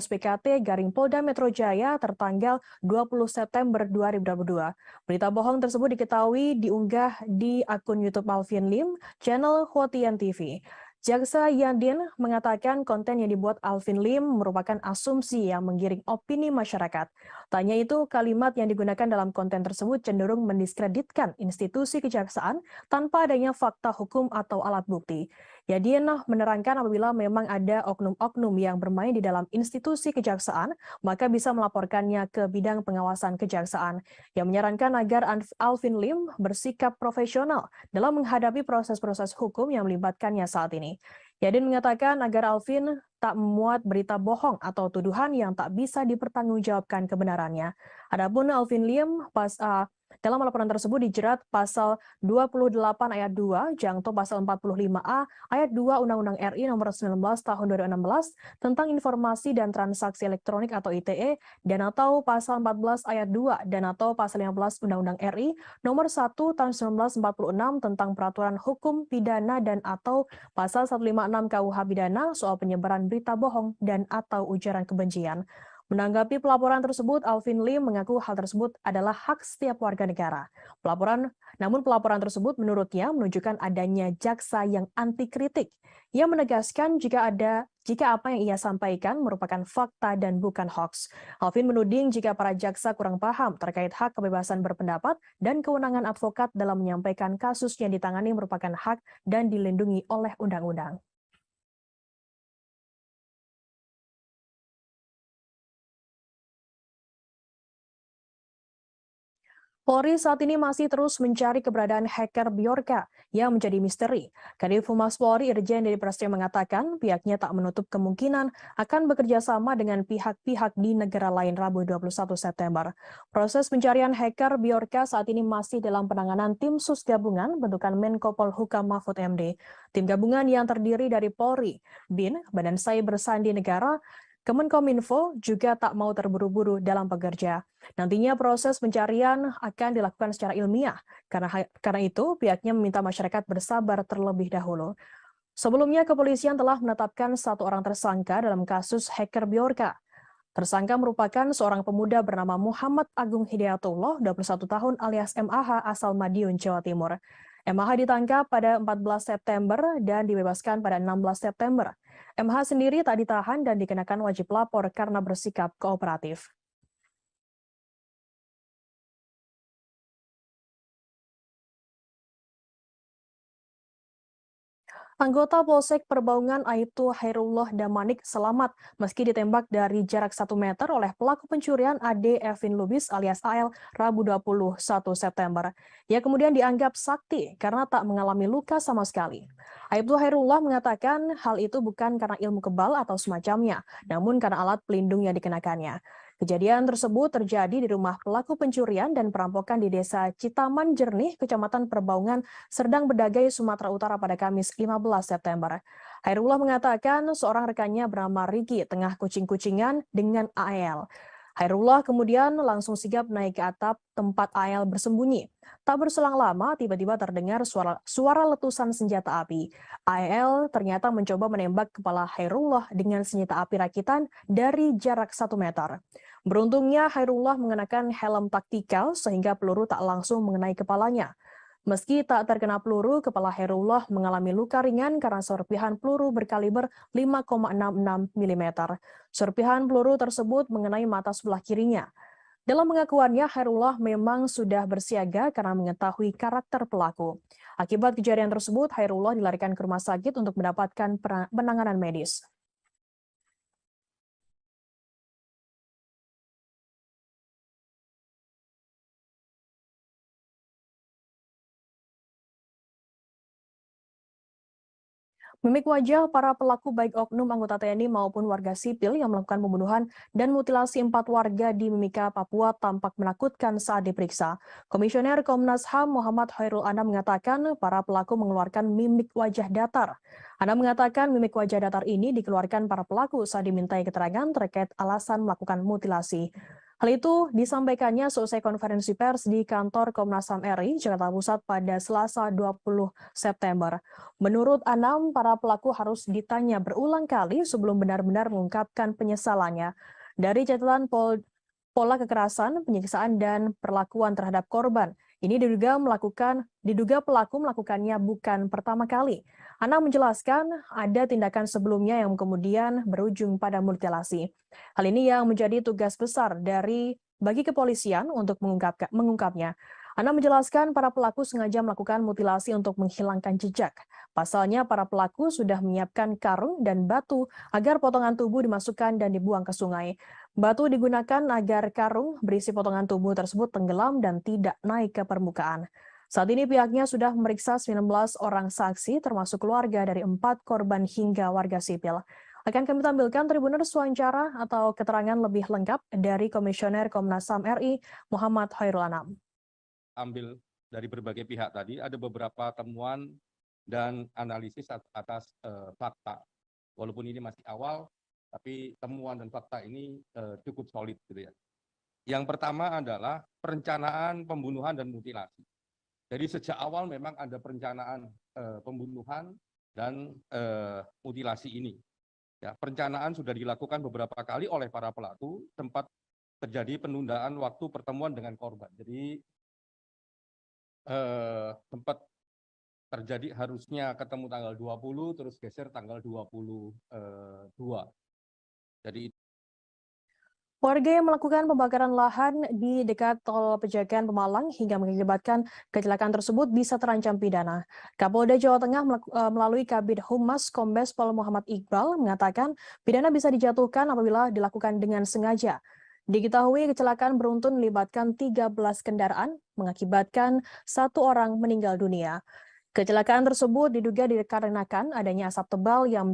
SPKT Polda Metro Jaya tertanggal 20 September 2022. Berita bohong tersebut diketahui diunggah di akun YouTube Alvin Lim, channel Hotian TV. Jaksa Yadin mengatakan konten yang dibuat Alvin Lim merupakan asumsi yang menggiring opini masyarakat. Tanya itu, kalimat yang digunakan dalam konten tersebut cenderung mendiskreditkan institusi kejaksaan tanpa adanya fakta hukum atau alat bukti. Yadin menerangkan apabila memang ada oknum-oknum yang bermain di dalam institusi kejaksaan, maka bisa melaporkannya ke bidang pengawasan kejaksaan. Yang menyarankan agar Alvin Lim bersikap profesional dalam menghadapi proses-proses hukum yang melibatkannya saat ini. Yadin mengatakan agar Alvin tak memuat berita bohong atau tuduhan yang tak bisa dipertanggungjawabkan kebenarannya. Adapun Alvin Lim Dalam laporan tersebut dijerat pasal 28 ayat 2, jangto pasal 45A ayat 2 Undang-Undang RI nomor 19 tahun 2016 tentang informasi dan transaksi elektronik atau ITE dan atau pasal 14 ayat 2 dan atau pasal 15 Undang-Undang RI nomor 1 tahun 1946 tentang peraturan hukum pidana dan atau pasal 156 KUH pidana soal penyebaran berita bohong dan atau ujaran kebencian. Menanggapi pelaporan tersebut, Alvin Lim mengaku hal tersebut adalah hak setiap warga negara. Namun pelaporan tersebut menurutnya menunjukkan adanya jaksa yang anti kritik. Ia menegaskan jika apa yang ia sampaikan merupakan fakta dan bukan hoax. Alvin menuding jika para jaksa kurang paham terkait hak kebebasan berpendapat dan kewenangan advokat dalam menyampaikan kasus yang ditangani merupakan hak dan dilindungi oleh undang-undang. Polri saat ini masih terus mencari keberadaan hacker Bjorka yang menjadi misteri. Kadif Humas Polri Irjen Dedi Prasetyo mengatakan pihaknya tak menutup kemungkinan akan bekerja sama dengan pihak-pihak di negara lain Rabu 21 September. Proses pencarian hacker Bjorka saat ini masih dalam penanganan tim sus gabungan bentukan Menko Polhukam Mahfud MD. Tim gabungan yang terdiri dari Polri, BIN, Badan Cyber Sandi Negara, Kemenkominfo juga tak mau terburu-buru dalam bekerja. Nantinya proses pencarian akan dilakukan secara ilmiah. Karena itu, pihaknya meminta masyarakat bersabar terlebih dahulu. Sebelumnya, kepolisian telah menetapkan satu orang tersangka dalam kasus hacker Bjorka. Tersangka merupakan seorang pemuda bernama Muhammad Agung Hidayatullah, 21 tahun alias MAH asal Madiun, Jawa Timur. MAH ditangkap pada 14 September dan dibebaskan pada 16 September. MH sendiri tak ditahan dan dikenakan wajib lapor karena bersikap kooperatif. Anggota Polsek Perbaungan Aibtu Hairullah Damanik selamat meski ditembak dari jarak 1 meter oleh pelaku pencurian Ade Evin Lubis alias AL Rabu 21 September. Ia kemudian dianggap sakti karena tak mengalami luka sama sekali. Aibtu Hairullah mengatakan hal itu bukan karena ilmu kebal atau semacamnya, namun karena alat pelindung yang dikenakannya. Kejadian tersebut terjadi di rumah pelaku pencurian dan perampokan di Desa Citaman Jernih, Kecamatan Perbaungan, Serdang Bedagai, Sumatera Utara pada Kamis 15 September. Hairullah mengatakan seorang rekannya bernama Riki tengah kucing-kucingan dengan AL. Hairullah kemudian langsung sigap naik ke atap tempat AL bersembunyi. Tak berselang lama, tiba-tiba terdengar suara letusan senjata api. AL ternyata mencoba menembak kepala Hairullah dengan senjata api rakitan dari jarak 1 meter. Beruntungnya Hairullah mengenakan helm taktikal sehingga peluru tak langsung mengenai kepalanya. Meski tak terkena peluru, kepala Hairullah mengalami luka ringan karena serpihan peluru berkaliber 5,66 mm. Serpihan peluru tersebut mengenai mata sebelah kirinya. Dalam pengakuannya, Hairullah memang sudah bersiaga karena mengetahui karakter pelaku. Akibat kejadian tersebut, Hairullah dilarikan ke rumah sakit untuk mendapatkan penanganan medis. Mimik wajah para pelaku baik oknum anggota TNI maupun warga sipil yang melakukan pembunuhan dan mutilasi 4 warga di Mimika, Papua tampak menakutkan saat diperiksa. Komisioner Komnas HAM Muhammad Khairul Anam mengatakan para pelaku mengeluarkan mimik wajah datar. Anam mengatakan mimik wajah datar ini dikeluarkan para pelaku saat dimintai keterangan terkait alasan melakukan mutilasi. Hal itu disampaikannya selesai konferensi pers di kantor Komnas HAM RI, Jakarta Pusat pada Selasa 20 September. Menurut Anam, para pelaku harus ditanya berulang kali sebelum benar-benar mengungkapkan penyesalannya. Dari catatan pola kekerasan, penyiksaan, dan perlakuan terhadap korban, ini diduga pelaku melakukannya bukan pertama kali. Anam menjelaskan ada tindakan sebelumnya yang kemudian berujung pada mutilasi. Hal ini yang menjadi tugas besar bagi kepolisian untuk mengungkapnya. Anam menjelaskan para pelaku sengaja melakukan mutilasi untuk menghilangkan jejak. Pasalnya para pelaku sudah menyiapkan karung dan batu agar potongan tubuh dimasukkan dan dibuang ke sungai. Batu digunakan agar karung berisi potongan tubuh tersebut tenggelam dan tidak naik ke permukaan. Saat ini pihaknya sudah memeriksa 19 orang saksi termasuk keluarga dari 4 korban hingga warga sipil. Akan kami tampilkan Tribuners wawancara atau keterangan lebih lengkap dari Komisioner Komnas HAM RI Muhammad Khairul Anam. ambil dari berbagai pihak tadi, ada beberapa temuan dan analisis atas fakta. Walaupun ini masih awal, tapi temuan dan fakta ini cukup solid gitu ya. Yang pertama adalah perencanaan pembunuhan dan mutilasi. Jadi sejak awal memang ada perencanaan pembunuhan dan mutilasi ini. Ya, perencanaan sudah dilakukan beberapa kali oleh para pelaku, sempat terjadi penundaan waktu pertemuan dengan korban. Jadi sempat terjadi harusnya ketemu tanggal 20, terus geser tanggal 22. Jadi Warga yang melakukan pembakaran lahan di dekat tol Pejagan Pemalang hingga mengakibatkan kecelakaan tersebut bisa terancam pidana. Kapolda Jawa Tengah melalui Kabid Humas Kombes Pol Muhammad Iqbal mengatakan pidana bisa dijatuhkan apabila dilakukan dengan sengaja. Diketahui kecelakaan beruntun melibatkan 13 kendaraan mengakibatkan 1 orang meninggal dunia. Kecelakaan tersebut diduga dikarenakan adanya asap tebal yang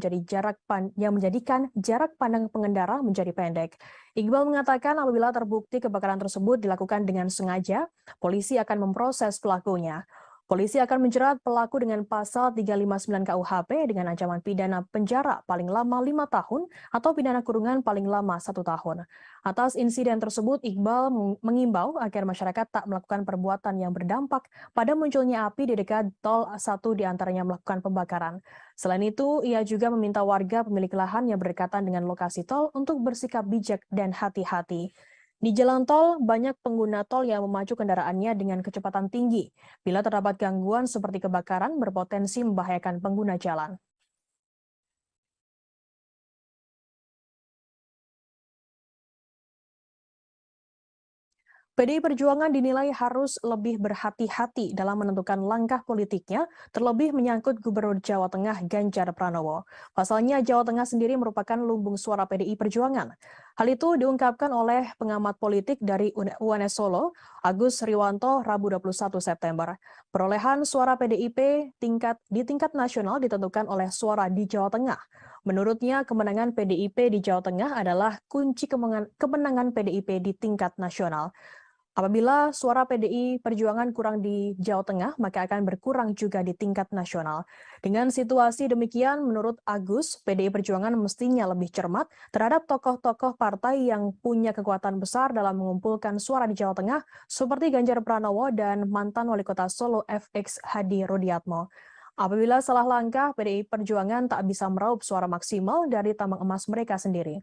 menjadikan jarak pandang pengendara menjadi pendek. Iqbal mengatakan apabila terbukti kebakaran tersebut dilakukan dengan sengaja, polisi akan memproses pelakunya. Polisi akan menjerat pelaku dengan pasal 359 KUHP dengan ancaman pidana penjara paling lama 5 tahun atau pidana kurungan paling lama 1 tahun. Atas insiden tersebut, Iqbal mengimbau agar masyarakat tak melakukan perbuatan yang berdampak pada munculnya api di dekat tol, 1 diantaranya melakukan pembakaran. Selain itu, ia juga meminta warga pemilik lahan yang berdekatan dengan lokasi tol untuk bersikap bijak dan hati-hati. Di jalan tol, banyak pengguna tol yang memacu kendaraannya dengan kecepatan tinggi. Bila terdapat gangguan seperti kebakaran, berpotensi membahayakan pengguna jalan. PDI Perjuangan dinilai harus lebih berhati-hati dalam menentukan langkah politiknya, terlebih menyangkut Gubernur Jawa Tengah Ganjar Pranowo. Pasalnya, Jawa Tengah sendiri merupakan lumbung suara PDI Perjuangan. Hal itu diungkapkan oleh pengamat politik dari UNS Solo, Agus Riwanto, Rabu 21 September. Perolehan suara PDIP di tingkat nasional ditentukan oleh suara di Jawa Tengah. Menurutnya, kemenangan PDIP di Jawa Tengah adalah kunci kemenangan PDIP di tingkat nasional. Apabila suara PDI Perjuangan kurang di Jawa Tengah, maka akan berkurang juga di tingkat nasional. Dengan situasi demikian, menurut Agus, PDI Perjuangan mestinya lebih cermat terhadap tokoh-tokoh partai yang punya kekuatan besar dalam mengumpulkan suara di Jawa Tengah, seperti Ganjar Pranowo dan mantan Wali Kota Solo FX Hadi Rudiatmo. Apabila salah langkah, PDI Perjuangan tak bisa meraup suara maksimal dari tambang emas mereka sendiri.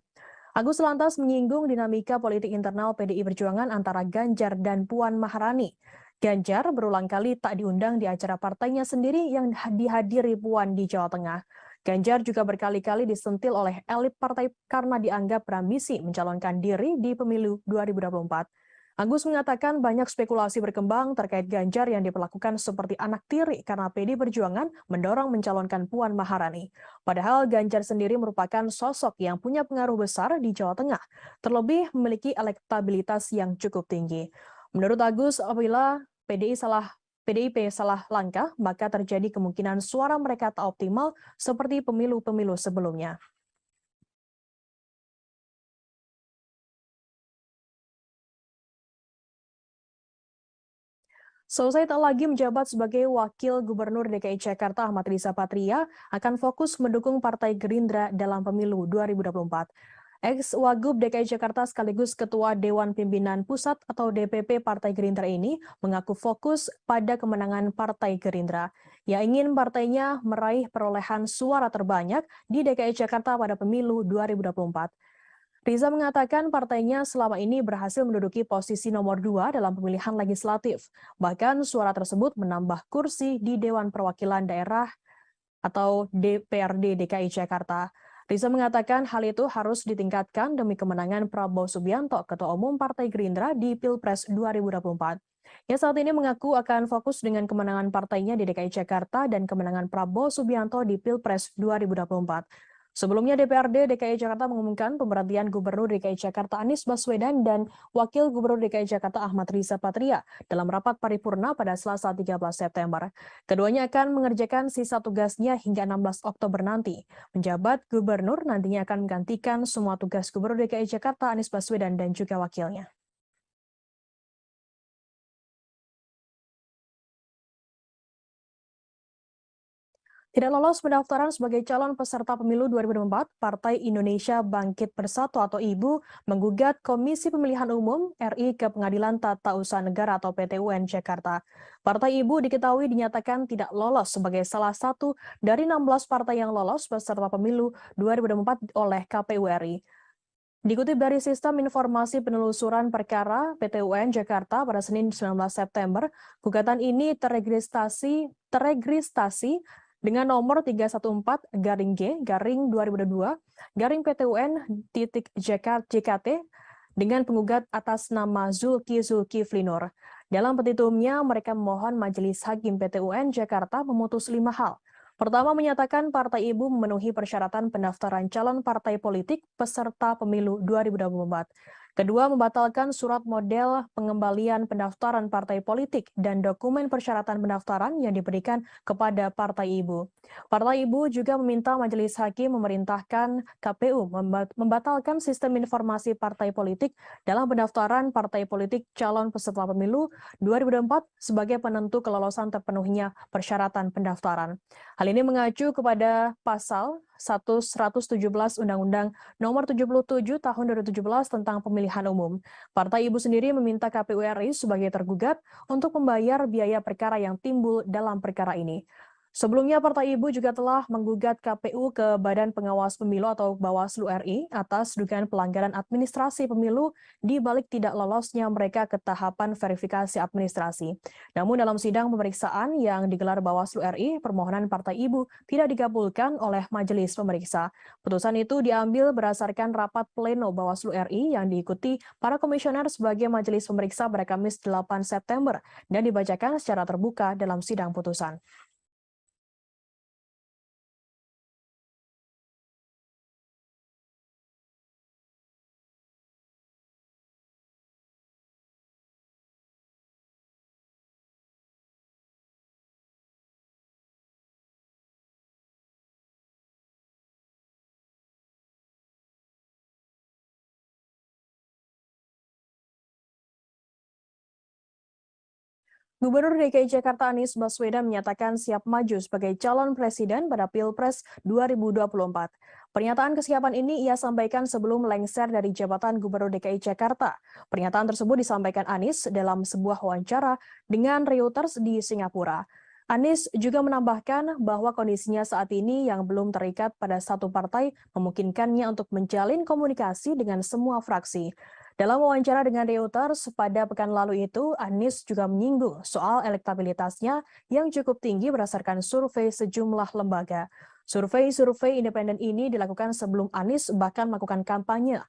Agus lantas menyinggung dinamika politik internal PDI Perjuangan antara Ganjar dan Puan Maharani. Ganjar berulang kali tak diundang di acara partainya sendiri yang dihadiri Puan di Jawa Tengah. Ganjar juga berkali-kali disentil oleh elit partai karena dianggap berambisi mencalonkan diri di pemilu 2024. Agus mengatakan banyak spekulasi berkembang terkait Ganjar yang diperlakukan seperti anak tiri karena PDI Perjuangan mendorong mencalonkan Puan Maharani. Padahal Ganjar sendiri merupakan sosok yang punya pengaruh besar di Jawa Tengah, terlebih memiliki elektabilitas yang cukup tinggi. Menurut Agus, apabila PDIP salah langkah, maka terjadi kemungkinan suara mereka tak optimal seperti pemilu-pemilu sebelumnya. Selesai tak lagi menjabat sebagai Wakil Gubernur DKI Jakarta, Ahmad Riza Patria akan fokus mendukung Partai Gerindra dalam pemilu 2024. Ex-Wagub DKI Jakarta sekaligus Ketua Dewan Pimpinan Pusat atau DPP Partai Gerindra ini mengaku fokus pada kemenangan Partai Gerindra. Ia ingin partainya meraih perolehan suara terbanyak di DKI Jakarta pada pemilu 2024. Riza mengatakan partainya selama ini berhasil menduduki posisi nomor 2 dalam pemilihan legislatif. Bahkan suara tersebut menambah kursi di Dewan Perwakilan Daerah atau DPRD DKI Jakarta. Riza mengatakan hal itu harus ditingkatkan demi kemenangan Prabowo Subianto, Ketua Umum Partai Gerindra di Pilpres 2024. Ia saat ini mengaku akan fokus dengan kemenangan partainya di DKI Jakarta dan kemenangan Prabowo Subianto di Pilpres 2024. Sebelumnya DPRD DKI Jakarta mengumumkan pemberhentian Gubernur DKI Jakarta Anies Baswedan dan Wakil Gubernur DKI Jakarta Ahmad Riza Patria dalam rapat paripurna pada Selasa 13 September. Keduanya akan mengerjakan sisa tugasnya hingga 16 Oktober nanti. Penjabat Gubernur nantinya akan menggantikan semua tugas Gubernur DKI Jakarta Anies Baswedan dan juga wakilnya. Tidak lolos pendaftaran sebagai calon peserta pemilu 2024, Partai Indonesia Bangkit Bersatu atau IBU menggugat Komisi Pemilihan Umum RI ke Pengadilan Tata Usaha Negara atau PT UN Jakarta. Partai IBU diketahui dinyatakan tidak lolos sebagai salah satu dari 16 partai yang lolos peserta pemilu 2024 oleh KPU RI. Dikutip dari Sistem Informasi Penelusuran Perkara PT UN Jakarta pada Senin 19 September, gugatan ini teregistrasi dengan nomor 314-G-2022-PT UN-JKT dengan penggugat atas nama Zulkifli Nur. Dalam petitumnya, mereka memohon Majelis Hakim PT UN Jakarta memutus 5 hal. Pertama, menyatakan Partai IBU memenuhi persyaratan pendaftaran calon partai politik peserta pemilu 2024. Kedua, membatalkan surat model pengembalian pendaftaran partai politik dan dokumen persyaratan pendaftaran yang diberikan kepada Partai IBU. Partai IBU juga meminta Majelis Hakim memerintahkan KPU membatalkan sistem informasi partai politik dalam pendaftaran partai politik calon peserta pemilu 2024 sebagai penentu kelolosan terpenuhinya persyaratan pendaftaran. Hal ini mengacu kepada pasal 117 Undang-Undang Nomor 77 Tahun 2017 tentang Pemilihan Umum. Partai IBU sendiri meminta KPU RI sebagai tergugat untuk membayar biaya perkara yang timbul dalam perkara ini. Sebelumnya, Partai IBU juga telah menggugat KPU ke Badan Pengawas Pemilu atau Bawaslu RI atas dugaan pelanggaran administrasi pemilu di balik tidak lolosnya mereka ke tahapan verifikasi administrasi. Namun dalam sidang pemeriksaan yang digelar Bawaslu RI, permohonan Partai IBU tidak dikabulkan oleh majelis pemeriksa. Putusan itu diambil berdasarkan rapat pleno Bawaslu RI yang diikuti para komisioner sebagai majelis pemeriksa pada Kamis 8 September dan dibacakan secara terbuka dalam sidang putusan. Gubernur DKI Jakarta Anies Baswedan menyatakan siap maju sebagai calon presiden pada Pilpres 2024. Pernyataan kesiapan ini ia sampaikan sebelum lengser dari jabatan Gubernur DKI Jakarta. Pernyataan tersebut disampaikan Anies dalam sebuah wawancara dengan Reuters di Singapura. Anies juga menambahkan bahwa kondisinya saat ini yang belum terikat pada satu partai memungkinkannya untuk menjalin komunikasi dengan semua fraksi. Dalam wawancara dengan Reuters pada pekan lalu itu, Anies juga menyinggung soal elektabilitasnya yang cukup tinggi berdasarkan survei sejumlah lembaga. Survei independen ini dilakukan sebelum Anies bahkan melakukan kampanye.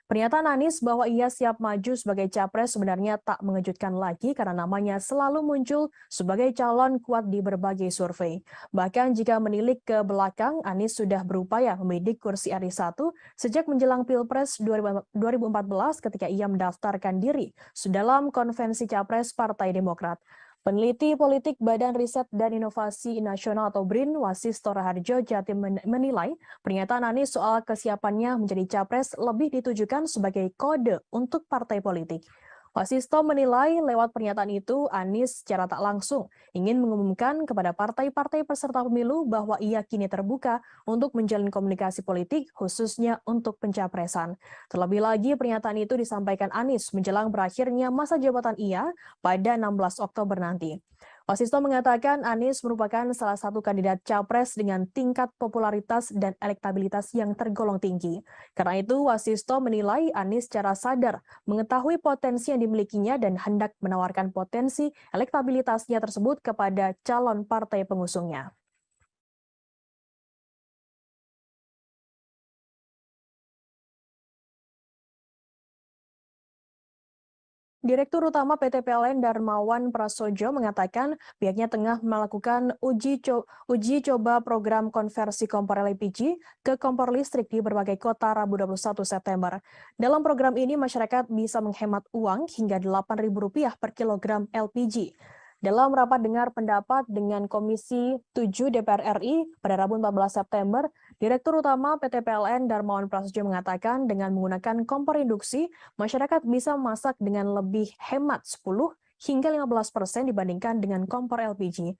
Pernyataan Anies bahwa ia siap maju sebagai capres sebenarnya tak mengejutkan lagi karena namanya selalu muncul sebagai calon kuat di berbagai survei. Bahkan jika menilik ke belakang, Anies sudah berupaya membidik kursi RI 1 sejak menjelang Pilpres 2014 ketika ia mendaftarkan diri dalam konvensi capres Partai Demokrat. Peneliti politik Badan Riset dan Inovasi Nasional atau BRIN, Wasisto Raharjo Jatim menilai pernyataan Anies soal kesiapannya menjadi capres lebih ditujukan sebagai kode untuk partai politik. Wasisto menilai lewat pernyataan itu Anies secara tak langsung ingin mengumumkan kepada partai-partai peserta pemilu bahwa ia kini terbuka untuk menjalin komunikasi politik khususnya untuk pencapresan. Terlebih lagi pernyataan itu disampaikan Anies menjelang berakhirnya masa jabatan ia pada 16 Oktober nanti. Wasisto mengatakan Anies merupakan salah satu kandidat capres dengan tingkat popularitas dan elektabilitas yang tergolong tinggi. Karena itu, Wasisto menilai Anies secara sadar mengetahui potensi yang dimilikinya dan hendak menawarkan potensi elektabilitasnya tersebut kepada calon partai pengusungnya. Direktur Utama PT PLN Darmawan Prasojo mengatakan pihaknya tengah melakukan uji coba program konversi kompor LPG ke kompor listrik di berbagai kota Rabu 21 September. Dalam program ini masyarakat bisa menghemat uang hingga Rp8.000 per kilogram LPG. Dalam rapat dengar pendapat dengan Komisi 7 DPR RI pada Rabu 14 September, Direktur Utama PT PLN Darmawan Prasojo mengatakan dengan menggunakan kompor induksi, masyarakat bisa memasak dengan lebih hemat 10 hingga 15% dibandingkan dengan kompor LPG.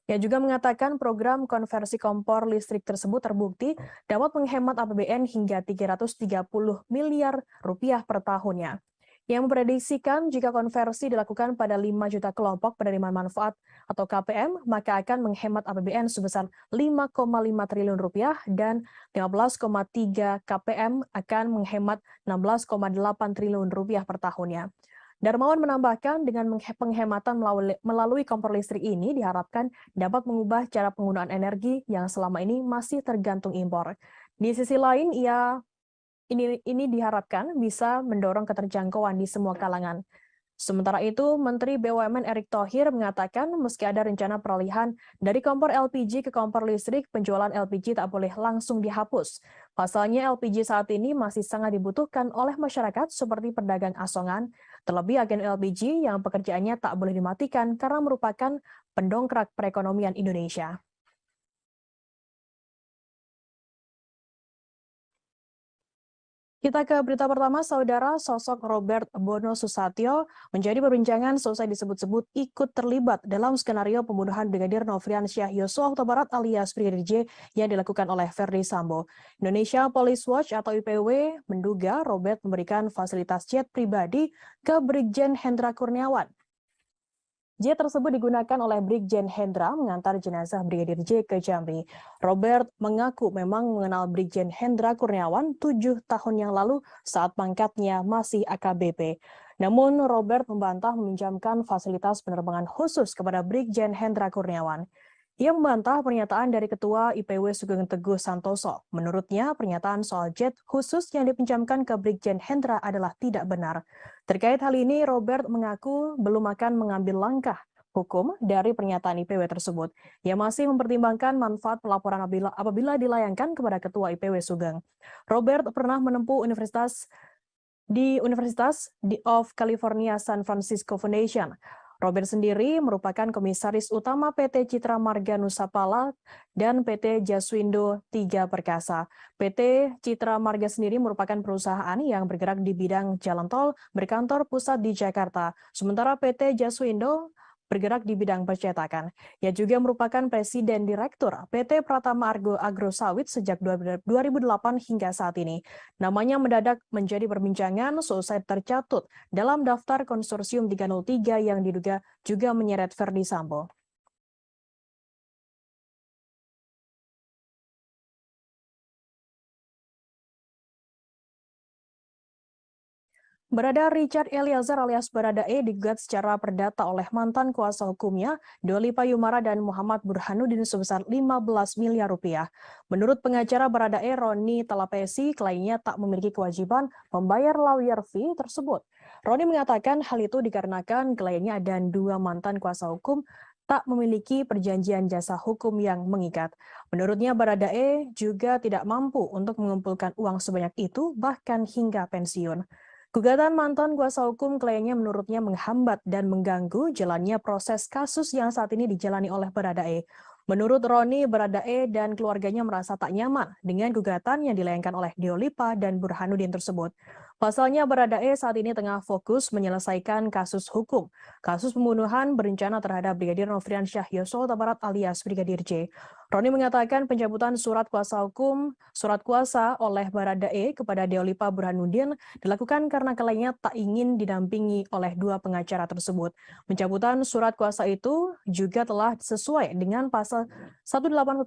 Ia juga mengatakan program konversi kompor listrik tersebut terbukti dapat menghemat APBN hingga 330 miliar rupiah per tahunnya. Yang memprediksikan jika konversi dilakukan pada 5 juta kelompok penerima manfaat atau KPM, maka akan menghemat APBN sebesar 5,5 triliun rupiah dan 15,3 KPM akan menghemat 16,8 triliun rupiah per tahunnya. Darmawan menambahkan dengan penghematan melalui kompor listrik ini diharapkan dapat mengubah cara penggunaan energi yang selama ini masih tergantung impor. Di sisi lain, ini diharapkan bisa mendorong keterjangkauan di semua kalangan. Sementara itu, Menteri BUMN Erick Thohir mengatakan meski ada rencana peralihan dari kompor LPG ke kompor listrik, penjualan LPG tak boleh langsung dihapus. Pasalnya LPG saat ini masih sangat dibutuhkan oleh masyarakat seperti pedagang asongan, terlebih agen LPG yang pekerjaannya tak boleh dimatikan karena merupakan pendongkrak perekonomian Indonesia. Kita ke berita pertama, saudara. Sosok Robert Bono Susatyo menjadi perbincangan selesai disebut-sebut ikut terlibat dalam skenario pembunuhan Brigadir Nofriansyah Yosua Huta Barat alias Brigadir J yang dilakukan oleh Verdi Sambo. Indonesia Police Watch atau IPW menduga Robert memberikan fasilitas jet pribadi ke Brigjen Hendra Kurniawan. Jet tersebut digunakan oleh Brigjen Hendra mengantar jenazah Brigadir J ke Jambi. Robert mengaku memang mengenal Brigjen Hendra Kurniawan 7 tahun yang lalu saat pangkatnya masih AKBP. Namun Robert membantah meminjamkan fasilitas penerbangan khusus kepada Brigjen Hendra Kurniawan. Ia membantah pernyataan dari Ketua IPW Sugeng Teguh Santoso. Menurutnya, pernyataan soal jet khusus yang dipinjamkan ke Brigjen Hendra adalah tidak benar. Terkait hal ini, Robert mengaku belum akan mengambil langkah hukum dari pernyataan IPW tersebut. Ia masih mempertimbangkan manfaat pelaporan apabila dilayangkan kepada Ketua IPW Sugeng. Robert pernah menempuh Universitas of California San Francisco Foundation. Robert sendiri merupakan komisaris utama PT Citra Marga Nusapala dan PT Jaswindo 3 Perkasa. PT Citra Marga sendiri merupakan perusahaan yang bergerak di bidang jalan tol berkantor pusat di Jakarta. Sementara PT Jaswindo bergerak di bidang percetakan. Ia juga merupakan Presiden Direktur PT Pratama Agro Sawit sejak 2008 hingga saat ini. Namanya mendadak menjadi perbincangan selesai tercatut dalam daftar konsorsium 303 yang diduga juga menyeret Verdi Sambo. Barada Richard Eliezer alias Baradae digugat secara perdata oleh mantan kuasa hukumnya, Doli Payumara dan Muhammad Burhanuddin sebesar 15 miliar rupiah. Menurut pengacara Baradae, Roni Talapesi, kliennya tak memiliki kewajiban membayar lawyer fee tersebut. Roni mengatakan hal itu dikarenakan kliennya dan dua mantan kuasa hukum tak memiliki perjanjian jasa hukum yang mengikat. Menurutnya, Baradae juga tidak mampu untuk mengumpulkan uang sebanyak itu, bahkan hingga pensiun. Gugatan mantan kuasa hukum kliennya menurutnya menghambat dan mengganggu jalannya proses kasus yang saat ini dijalani oleh Baradae. Menurut Roni, Baradae dan keluarganya merasa tak nyaman dengan gugatan yang dilayangkan oleh Diolipa dan Burhanuddin tersebut. Pasalnya, Baradae saat ini tengah fokus menyelesaikan kasus hukum, kasus pembunuhan berencana terhadap Brigadir Nofriansyah Yosua Huta Barat alias Brigadir J. Roni mengatakan pencabutan surat kuasa oleh Baradae kepada Diolipa Burhanuddin dilakukan karena kliennya tak ingin didampingi oleh dua pengacara tersebut. Pencabutan surat kuasa itu juga telah sesuai dengan pasal 1814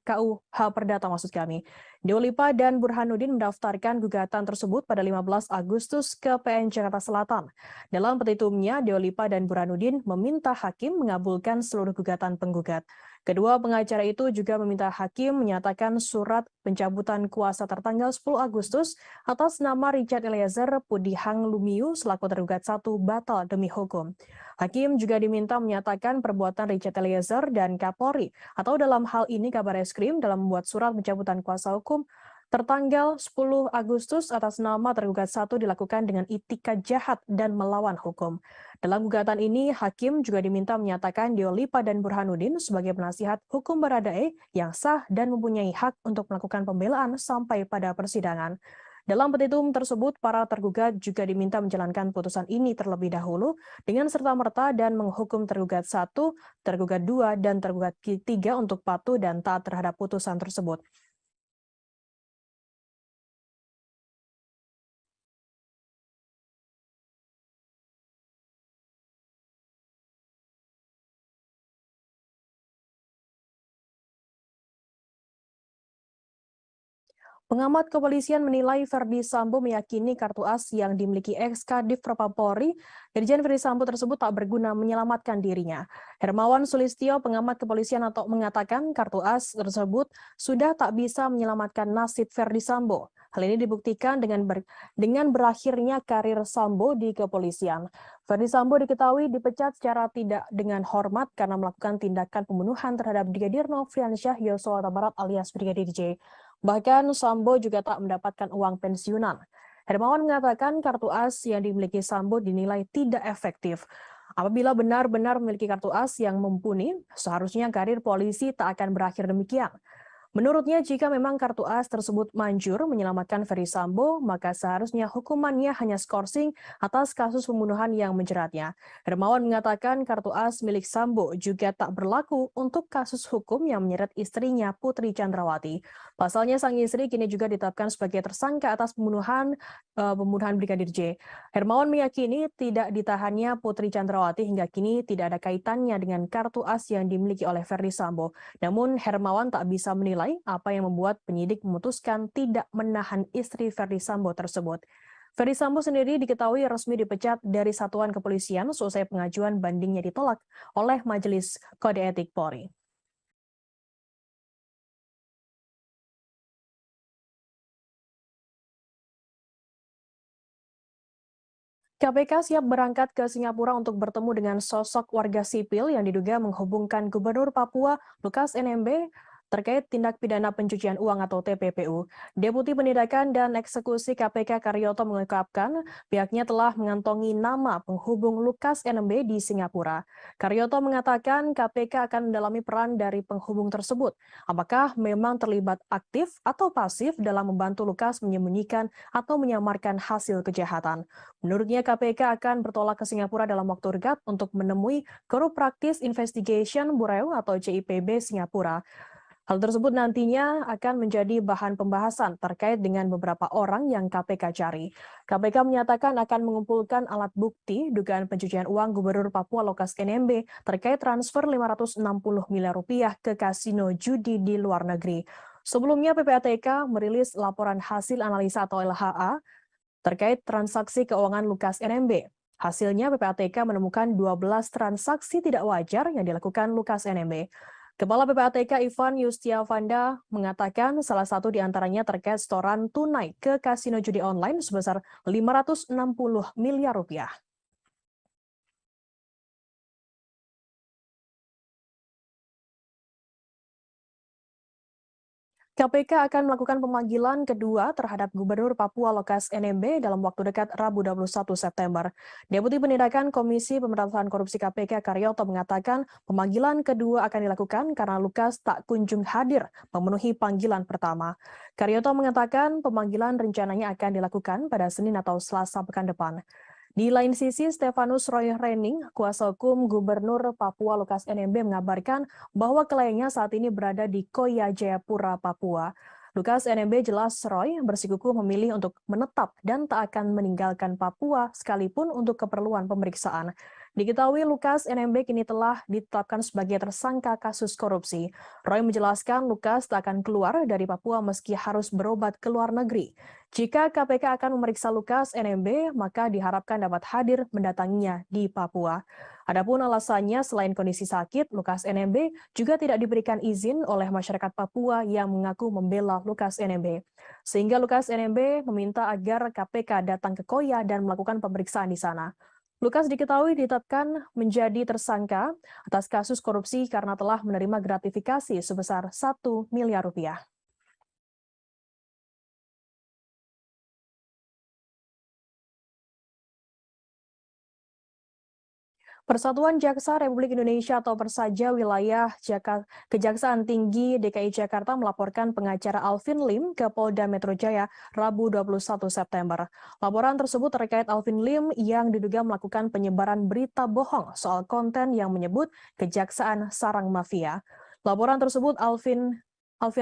KUH Perdata maksud kami. Diolipa dan Burhanuddin mendaftarkan gugatan tersebut pada 15 Agustus ke PN Jakarta Selatan. Dalam petitumnya, Diolipa dan Burhanuddin meminta hakim mengabulkan seluruh gugatan penggugat. Kedua pengacara itu juga meminta hakim menyatakan surat pencabutan kuasa tertanggal 10 Agustus atas nama Richard Eliezer Pudihang Lumiu selaku tergugat 1 batal demi hukum. Hakim juga diminta menyatakan perbuatan Richard Eliezer dan Kapolri atau dalam hal ini Kabareskrim dalam membuat surat pencabutan kuasa hukum tertanggal 10 Agustus atas nama tergugat 1 dilakukan dengan itikat jahat dan melawan hukum. Dalam gugatan ini, hakim juga diminta menyatakan Diolipa dan Burhanuddin sebagai penasihat hukum Baradae yang sah dan mempunyai hak untuk melakukan pembelaan sampai pada persidangan. Dalam petitum tersebut, para tergugat juga diminta menjalankan putusan ini terlebih dahulu dengan serta-merta dan menghukum tergugat 1, tergugat 2, dan tergugat 3 untuk patuh dan taat terhadap putusan tersebut. Pengamat kepolisian menilai Verdi Sambo meyakini kartu as yang dimiliki ex-Kadif Propam Polri, Irjen Verdi Sambo tersebut tak berguna menyelamatkan dirinya. Hermawan Sulistyo, pengamat kepolisian atau mengatakan kartu as tersebut sudah tak bisa menyelamatkan nasib Verdi Sambo. Hal ini dibuktikan dengan berakhirnya karir Sambo di kepolisian. Verdi Sambo diketahui dipecat secara tidak dengan hormat karena melakukan tindakan pembunuhan terhadap Brigadir Nofriansyah Yosua Huta Barat alias Brigadir J. Bahkan Sambo juga tak mendapatkan uang pensiunan. Hermawan mengatakan kartu as yang dimiliki Sambo dinilai tidak efektif. Apabila benar-benar memiliki kartu as yang mumpuni, seharusnya karir polisi tak akan berakhir demikian. Menurutnya, jika memang kartu as tersebut manjur menyelamatkan Ferdi Sambo, maka seharusnya hukumannya hanya skorsing atas kasus pembunuhan yang menjeratnya. Hermawan mengatakan kartu as milik Sambo juga tak berlaku untuk kasus hukum yang menyeret istrinya Putri Chandrawati. Pasalnya, sang istri kini juga ditetapkan sebagai tersangka atas pembunuhan Brigadir J. Hermawan meyakini tidak ditahannya Putri Chandrawati hingga kini tidak ada kaitannya dengan kartu as yang dimiliki oleh Ferdi Sambo. Namun Hermawan tak bisa menilai apa yang membuat penyidik memutuskan tidak menahan istri Verdi Sambo tersebut. Verdi Sambo sendiri diketahui resmi dipecat dari satuan kepolisian selesai pengajuan bandingnya ditolak oleh Majelis Kode Etik Polri. KPK siap berangkat ke Singapura untuk bertemu dengan sosok warga sipil yang diduga menghubungkan Gubernur Papua Lukas NMB terkait tindak pidana pencucian uang atau TPPU. Deputi Penindakan dan Eksekusi KPK Karyoto mengungkapkan pihaknya telah mengantongi nama penghubung Lukas NMB di Singapura. Karyoto mengatakan KPK akan mendalami peran dari penghubung tersebut. Apakah memang terlibat aktif atau pasif dalam membantu Lukas menyembunyikan atau menyamarkan hasil kejahatan. Menurutnya KPK akan bertolak ke Singapura dalam waktu dekat untuk menemui Group Practice Investigation Bureau atau CIPB Singapura. Hal tersebut nantinya akan menjadi bahan pembahasan terkait dengan beberapa orang yang KPK cari. KPK menyatakan akan mengumpulkan alat bukti dugaan pencucian uang Gubernur Papua Lukas NMB terkait transfer 560 miliar rupiah ke kasino judi di luar negeri. Sebelumnya PPATK merilis laporan hasil analisa atau LHA terkait transaksi keuangan Lukas NMB. Hasilnya PPATK menemukan 12 transaksi tidak wajar yang dilakukan Lukas NMB. Kepala PPATK Ivan Yustiavanda mengatakan salah satu di antaranya terkait setoran tunai ke kasino judi online sebesar 560 miliar rupiah. KPK akan melakukan pemanggilan kedua terhadap Gubernur Papua Lukas NMB dalam waktu dekat Rabu 21 September. Deputi Penindakan Komisi Pemberantasan Korupsi KPK Karyoto mengatakan pemanggilan kedua akan dilakukan karena Lukas tak kunjung hadir memenuhi panggilan pertama. Karyoto mengatakan pemanggilan rencananya akan dilakukan pada Senin atau Selasa pekan depan. Di lain sisi, Stefanus Roy Rening, kuasa hukum Gubernur Papua Lukas NMB mengabarkan bahwa kliennya saat ini berada di Koya Jayapura, Papua. Lukas NMB jelas Roy bersikukuh memilih untuk menetap dan tak akan meninggalkan Papua sekalipun untuk keperluan pemeriksaan. Diketahui Lukas NMB kini telah ditetapkan sebagai tersangka kasus korupsi. Roy menjelaskan Lukas tak akan keluar dari Papua meski harus berobat ke luar negeri. Jika KPK akan memeriksa Lukas NMB, maka diharapkan dapat hadir mendatanginya di Papua. Adapun alasannya selain kondisi sakit, Lukas NMB juga tidak diberikan izin oleh masyarakat Papua yang mengaku membela Lukas NMB. Sehingga Lukas NMB meminta agar KPK datang ke Koya dan melakukan pemeriksaan di sana. Lukas diketahui ditetapkan menjadi tersangka atas kasus korupsi karena telah menerima gratifikasi sebesar 1 miliar rupiah. Persatuan Jaksa Republik Indonesia atau Persaja Wilayah Kejaksaan Tinggi DKI Jakarta melaporkan pengacara Alvin Lim ke Polda Metro Jaya Rabu 21 September. Laporan tersebut terkait Alvin Lim yang diduga melakukan penyebaran berita bohong soal konten yang menyebut Kejaksaan Sarang Mafia. Laporan tersebut Alvin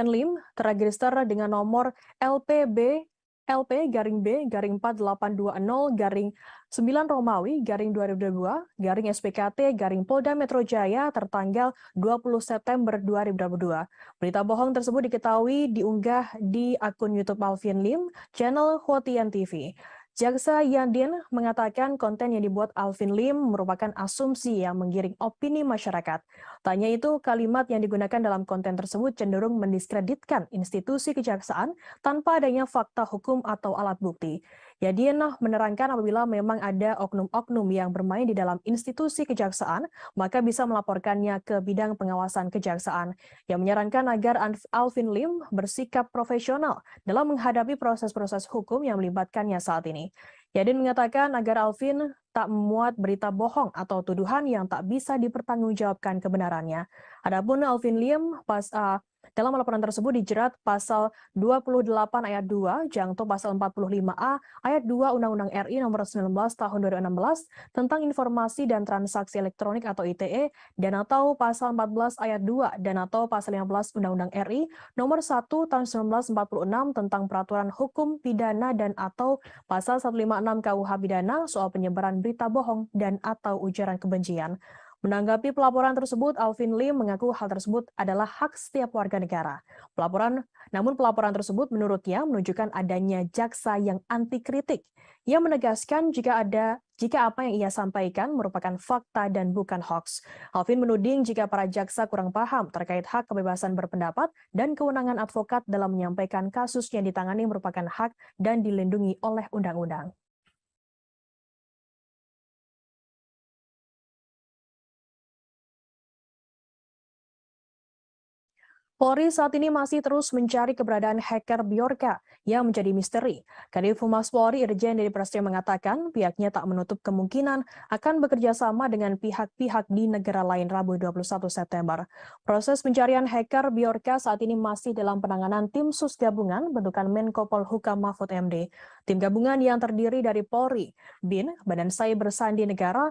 Lim terregister dengan nomor LPB/B/4820/9 Romawi /2022/SPKT/Polda Metro Jaya tertanggal 20 September 2022. Berita bohong tersebut diketahui diunggah di akun YouTube Alvin Lim, channel Hotian TV. Jaksa Yandin mengatakan konten yang dibuat Alvin Lim merupakan asumsi yang menggiring opini masyarakat. Tanya itu, kalimat yang digunakan dalam konten tersebut cenderung mendiskreditkan institusi kejaksaan tanpa adanya fakta hukum atau alat bukti. Yadin menerangkan apabila memang ada oknum-oknum yang bermain di dalam institusi kejaksaan, maka bisa melaporkannya ke bidang pengawasan kejaksaan. Yang menyarankan agar Alvin Lim bersikap profesional dalam menghadapi proses-proses hukum yang melibatkannya saat ini. Yadin mengatakan agar Alvin tak memuat berita bohong atau tuduhan yang tak bisa dipertanggungjawabkan kebenarannya. Adapun Alvin Lim dalam laporan tersebut dijerat pasal 28 ayat 2, jangto pasal 45A ayat 2 Undang-Undang RI nomor 19 tahun 2016 tentang informasi dan transaksi elektronik atau ITE dan atau pasal 14 ayat 2 dan atau pasal 15 Undang-Undang RI nomor 1 tahun 1946 tentang peraturan hukum pidana dan atau pasal 156 KUH pidana soal penyebaran berita bohong dan atau ujaran kebencian. Menanggapi pelaporan tersebut, Alvin Lim mengaku hal tersebut adalah hak setiap warga negara. Namun pelaporan tersebut menurutnya menunjukkan adanya jaksa yang anti kritik. Ia menegaskan jika apa yang ia sampaikan merupakan fakta dan bukan hoax. Alvin menuding jika para jaksa kurang paham terkait hak kebebasan berpendapat dan kewenangan advokat dalam menyampaikan kasus yang ditangani merupakan hak dan dilindungi oleh undang-undang. Polri saat ini masih terus mencari keberadaan hacker Bjorka yang menjadi misteri. Kadif Humas Polri Irjen Deddy Prasetyo mengatakan pihaknya tak menutup kemungkinan akan bekerja sama dengan pihak-pihak di negara lain Rabu 21 September. Proses pencarian hacker Bjorka saat ini masih dalam penanganan tim sus gabungan bentukan Menko Polhukam Mahfud MD. Tim gabungan yang terdiri dari Polri, BIN, Badan Cyber Sandi Negara,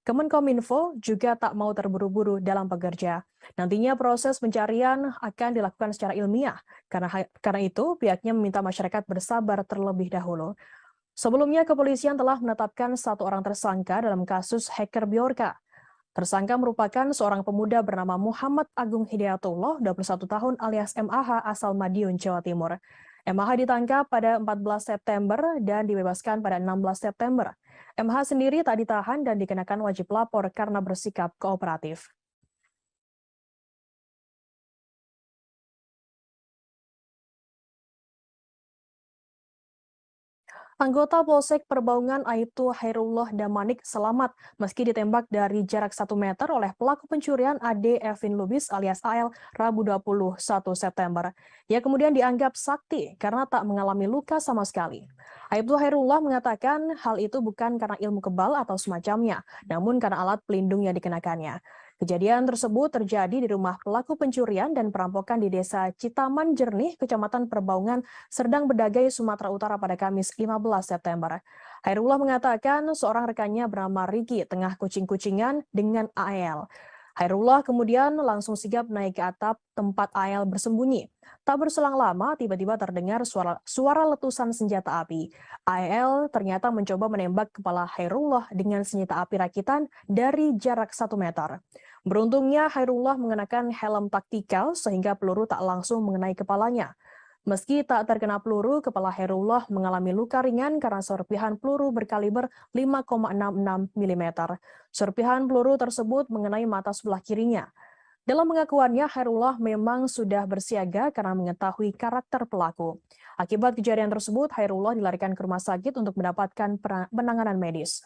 Kemenkominfo juga tak mau terburu-buru dalam bekerja. Nantinya proses pencarian akan dilakukan secara ilmiah. Karena itu, pihaknya meminta masyarakat bersabar terlebih dahulu. Sebelumnya, kepolisian telah menetapkan 1 orang tersangka dalam kasus hacker Bjorka. Tersangka merupakan seorang pemuda bernama Muhammad Agung Hidayatullah, 21 tahun alias MAH asal Madiun, Jawa Timur. MAH ditangkap pada 14 September dan dibebaskan pada 16 September. MH sendiri tak ditahan dan dikenakan wajib lapor karena bersikap kooperatif. Anggota Polsek Perbaungan Aibtu Hairullah Damanik selamat meski ditembak dari jarak 1 meter oleh pelaku pencurian Ade Evin Lubis alias AL Rabu 21 September. Ia kemudian dianggap sakti karena tak mengalami luka sama sekali. Aibtu Hairullah mengatakan hal itu bukan karena ilmu kebal atau semacamnya, namun karena alat pelindung yang dikenakannya. Kejadian tersebut terjadi di rumah pelaku pencurian dan perampokan di Desa Citaman Jernih, Kecamatan Perbaungan, Serdang Bedagai, Sumatera Utara pada Kamis 15 September. Hairullah mengatakan seorang rekannya bernama Riki tengah kucing-kucingan dengan AL. Hairullah kemudian langsung sigap naik ke atap tempat AL bersembunyi. Tak berselang lama, tiba-tiba terdengar suara letusan senjata api. AL ternyata mencoba menembak kepala Hairullah dengan senjata api rakitan dari jarak 1 meter. Beruntungnya Hairullah mengenakan helm taktikal sehingga peluru tak langsung mengenai kepalanya. Meski tak terkena peluru, kepala Hairullah mengalami luka ringan karena serpihan peluru berkaliber 5,66 mm. Serpihan peluru tersebut mengenai mata sebelah kirinya. Dalam pengakuannya, Hairullah memang sudah bersiaga karena mengetahui karakter pelaku. Akibat kejadian tersebut, Hairullah dilarikan ke rumah sakit untuk mendapatkan penanganan medis.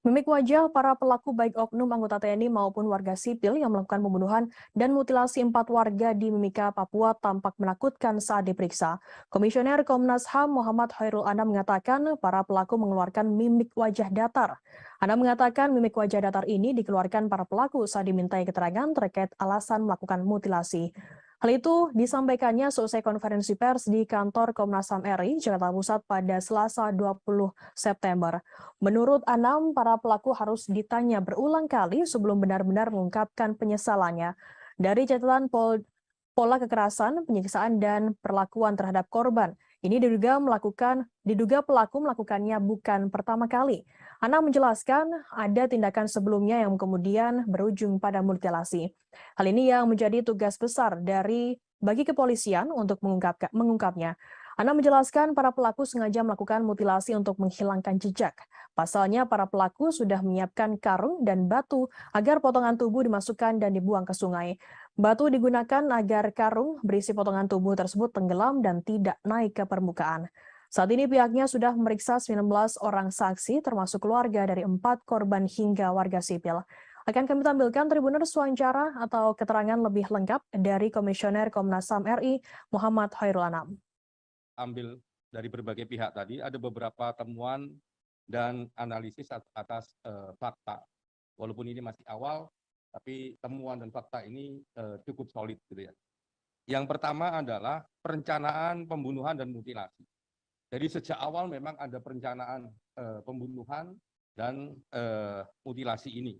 Mimik wajah para pelaku baik oknum anggota TNI maupun warga sipil yang melakukan pembunuhan dan mutilasi 4 warga di Mimika, Papua tampak menakutkan saat diperiksa. Komisioner Komnas HAM Muhammad Khairul Anam mengatakan para pelaku mengeluarkan mimik wajah datar. Anam mengatakan mimik wajah datar ini dikeluarkan para pelaku saat dimintai keterangan terkait alasan melakukan mutilasi. Hal itu disampaikannya selesai konferensi pers di kantor Komnas HAM RI, Jakarta Pusat pada Selasa 20 September. Menurut Anam, para pelaku harus ditanya berulang kali sebelum benar-benar mengungkapkan penyesalannya. Dari catatan pola kekerasan, penyiksaan, dan perlakuan terhadap korban, ini diduga pelaku melakukannya bukan pertama kali. Anam menjelaskan ada tindakan sebelumnya yang kemudian berujung pada mutilasi. Hal ini yang menjadi tugas besar bagi kepolisian untuk mengungkapnya. Anam menjelaskan para pelaku sengaja melakukan mutilasi untuk menghilangkan jejak. Pasalnya para pelaku sudah menyiapkan karung dan batu agar potongan tubuh dimasukkan dan dibuang ke sungai. Batu digunakan agar karung berisi potongan tubuh tersebut tenggelam dan tidak naik ke permukaan. Saat ini pihaknya sudah memeriksa 19 orang saksi termasuk keluarga dari 4 korban hingga warga sipil. Akan kami tampilkan Tribuners wawancara atau keterangan lebih lengkap dari Komisioner Komnas HAM RI Muhammad Khairul Anam. Ambil dari berbagai pihak tadi, ada beberapa temuan dan analisis atas fakta. Walaupun ini masih awal, tapi temuan dan fakta ini cukup solid gitu ya. Yang pertama adalah perencanaan pembunuhan dan mutilasi. Jadi sejak awal memang ada perencanaan pembunuhan dan mutilasi ini.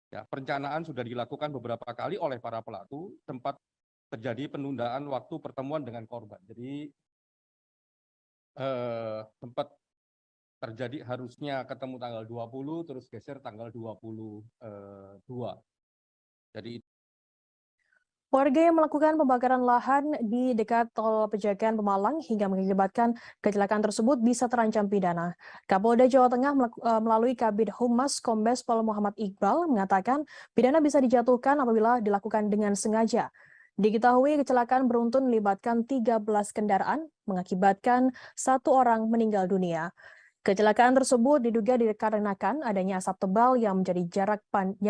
Ya, perencanaan sudah dilakukan beberapa kali oleh para pelaku, sempat terjadi penundaan waktu pertemuan dengan korban. Jadi sempat terjadi harusnya ketemu tanggal 20, terus geser tanggal 22. Jadi Warga yang melakukan pembakaran lahan di dekat tol Pejagan Pemalang hingga mengakibatkan kecelakaan tersebut bisa terancam pidana. Kapolda Jawa Tengah melalui Kabid Humas Kombes Pol Muhammad Iqbal mengatakan pidana bisa dijatuhkan apabila dilakukan dengan sengaja. Diketahui kecelakaan beruntun melibatkan 13 kendaraan mengakibatkan 1 orang meninggal dunia. Kecelakaan tersebut diduga dikarenakan adanya asap tebal yang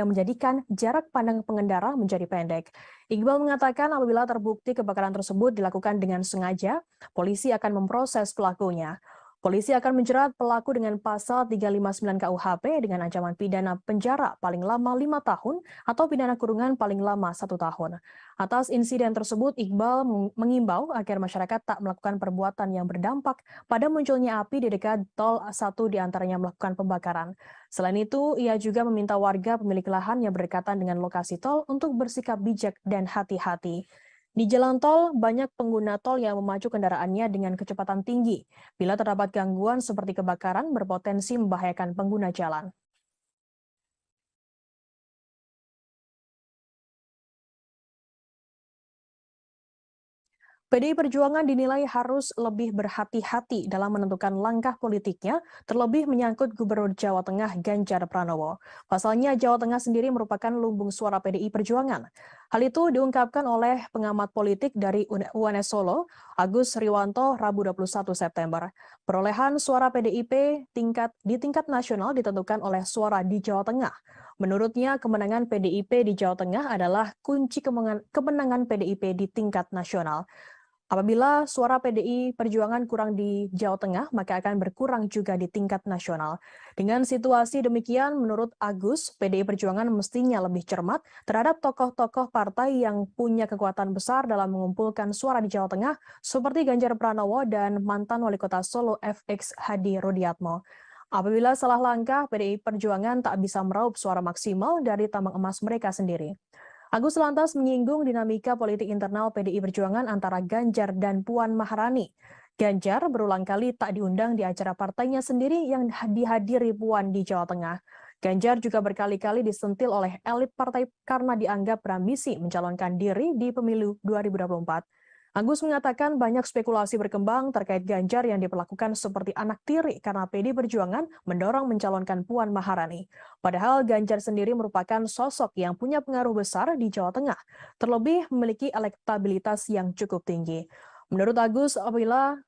menjadikan jarak pandang pengendara menjadi pendek. Iqbal mengatakan apabila terbukti kebakaran tersebut dilakukan dengan sengaja, polisi akan memproses pelakunya. Polisi akan menjerat pelaku dengan pasal 359 KUHP dengan ancaman pidana penjara paling lama 5 tahun atau pidana kurungan paling lama 1 tahun. Atas insiden tersebut, Iqbal mengimbau agar masyarakat tak melakukan perbuatan yang berdampak pada munculnya api di dekat tol, 1 diantaranya melakukan pembakaran. Selain itu, ia juga meminta warga pemilik lahan yang berdekatan dengan lokasi tol untuk bersikap bijak dan hati-hati. Di jalan tol, banyak pengguna tol yang memacu kendaraannya dengan kecepatan tinggi. Bila terdapat gangguan seperti kebakaran, berpotensi membahayakan pengguna jalan. PDI Perjuangan dinilai harus lebih berhati-hati dalam menentukan langkah politiknya, terlebih menyangkut Gubernur Jawa Tengah Ganjar Pranowo. Pasalnya, Jawa Tengah sendiri merupakan lumbung suara PDI Perjuangan. Hal itu diungkapkan oleh pengamat politik dari UNS Solo, Agus Riwanto, Rabu 21 September. Perolehan suara PDIP di tingkat nasional ditentukan oleh suara di Jawa Tengah. Menurutnya, kemenangan PDIP di Jawa Tengah adalah kunci kemenangan PDIP di tingkat nasional. Apabila suara PDI Perjuangan kurang di Jawa Tengah, maka akan berkurang juga di tingkat nasional. Dengan situasi demikian, menurut Agus, PDI Perjuangan mestinya lebih cermat terhadap tokoh-tokoh partai yang punya kekuatan besar dalam mengumpulkan suara di Jawa Tengah, seperti Ganjar Pranowo dan mantan Wali Kota Solo FX Hadi Rudiatmo. Apabila salah langkah, PDI Perjuangan tak bisa meraup suara maksimal dari tambang emas mereka sendiri. Agus lantas menyinggung dinamika politik internal PDI Perjuangan antara Ganjar dan Puan Maharani. Ganjar berulang kali tak diundang di acara partainya sendiri yang dihadiri Puan di Jawa Tengah. Ganjar juga berkali-kali disentil oleh elit partai karena dianggap berambisi mencalonkan diri di pemilu 2024. Agus mengatakan banyak spekulasi berkembang terkait Ganjar yang diperlakukan seperti anak tiri karena PDI Perjuangan mendorong mencalonkan Puan Maharani. Padahal Ganjar sendiri merupakan sosok yang punya pengaruh besar di Jawa Tengah, terlebih memiliki elektabilitas yang cukup tinggi. Menurut Agus, apabila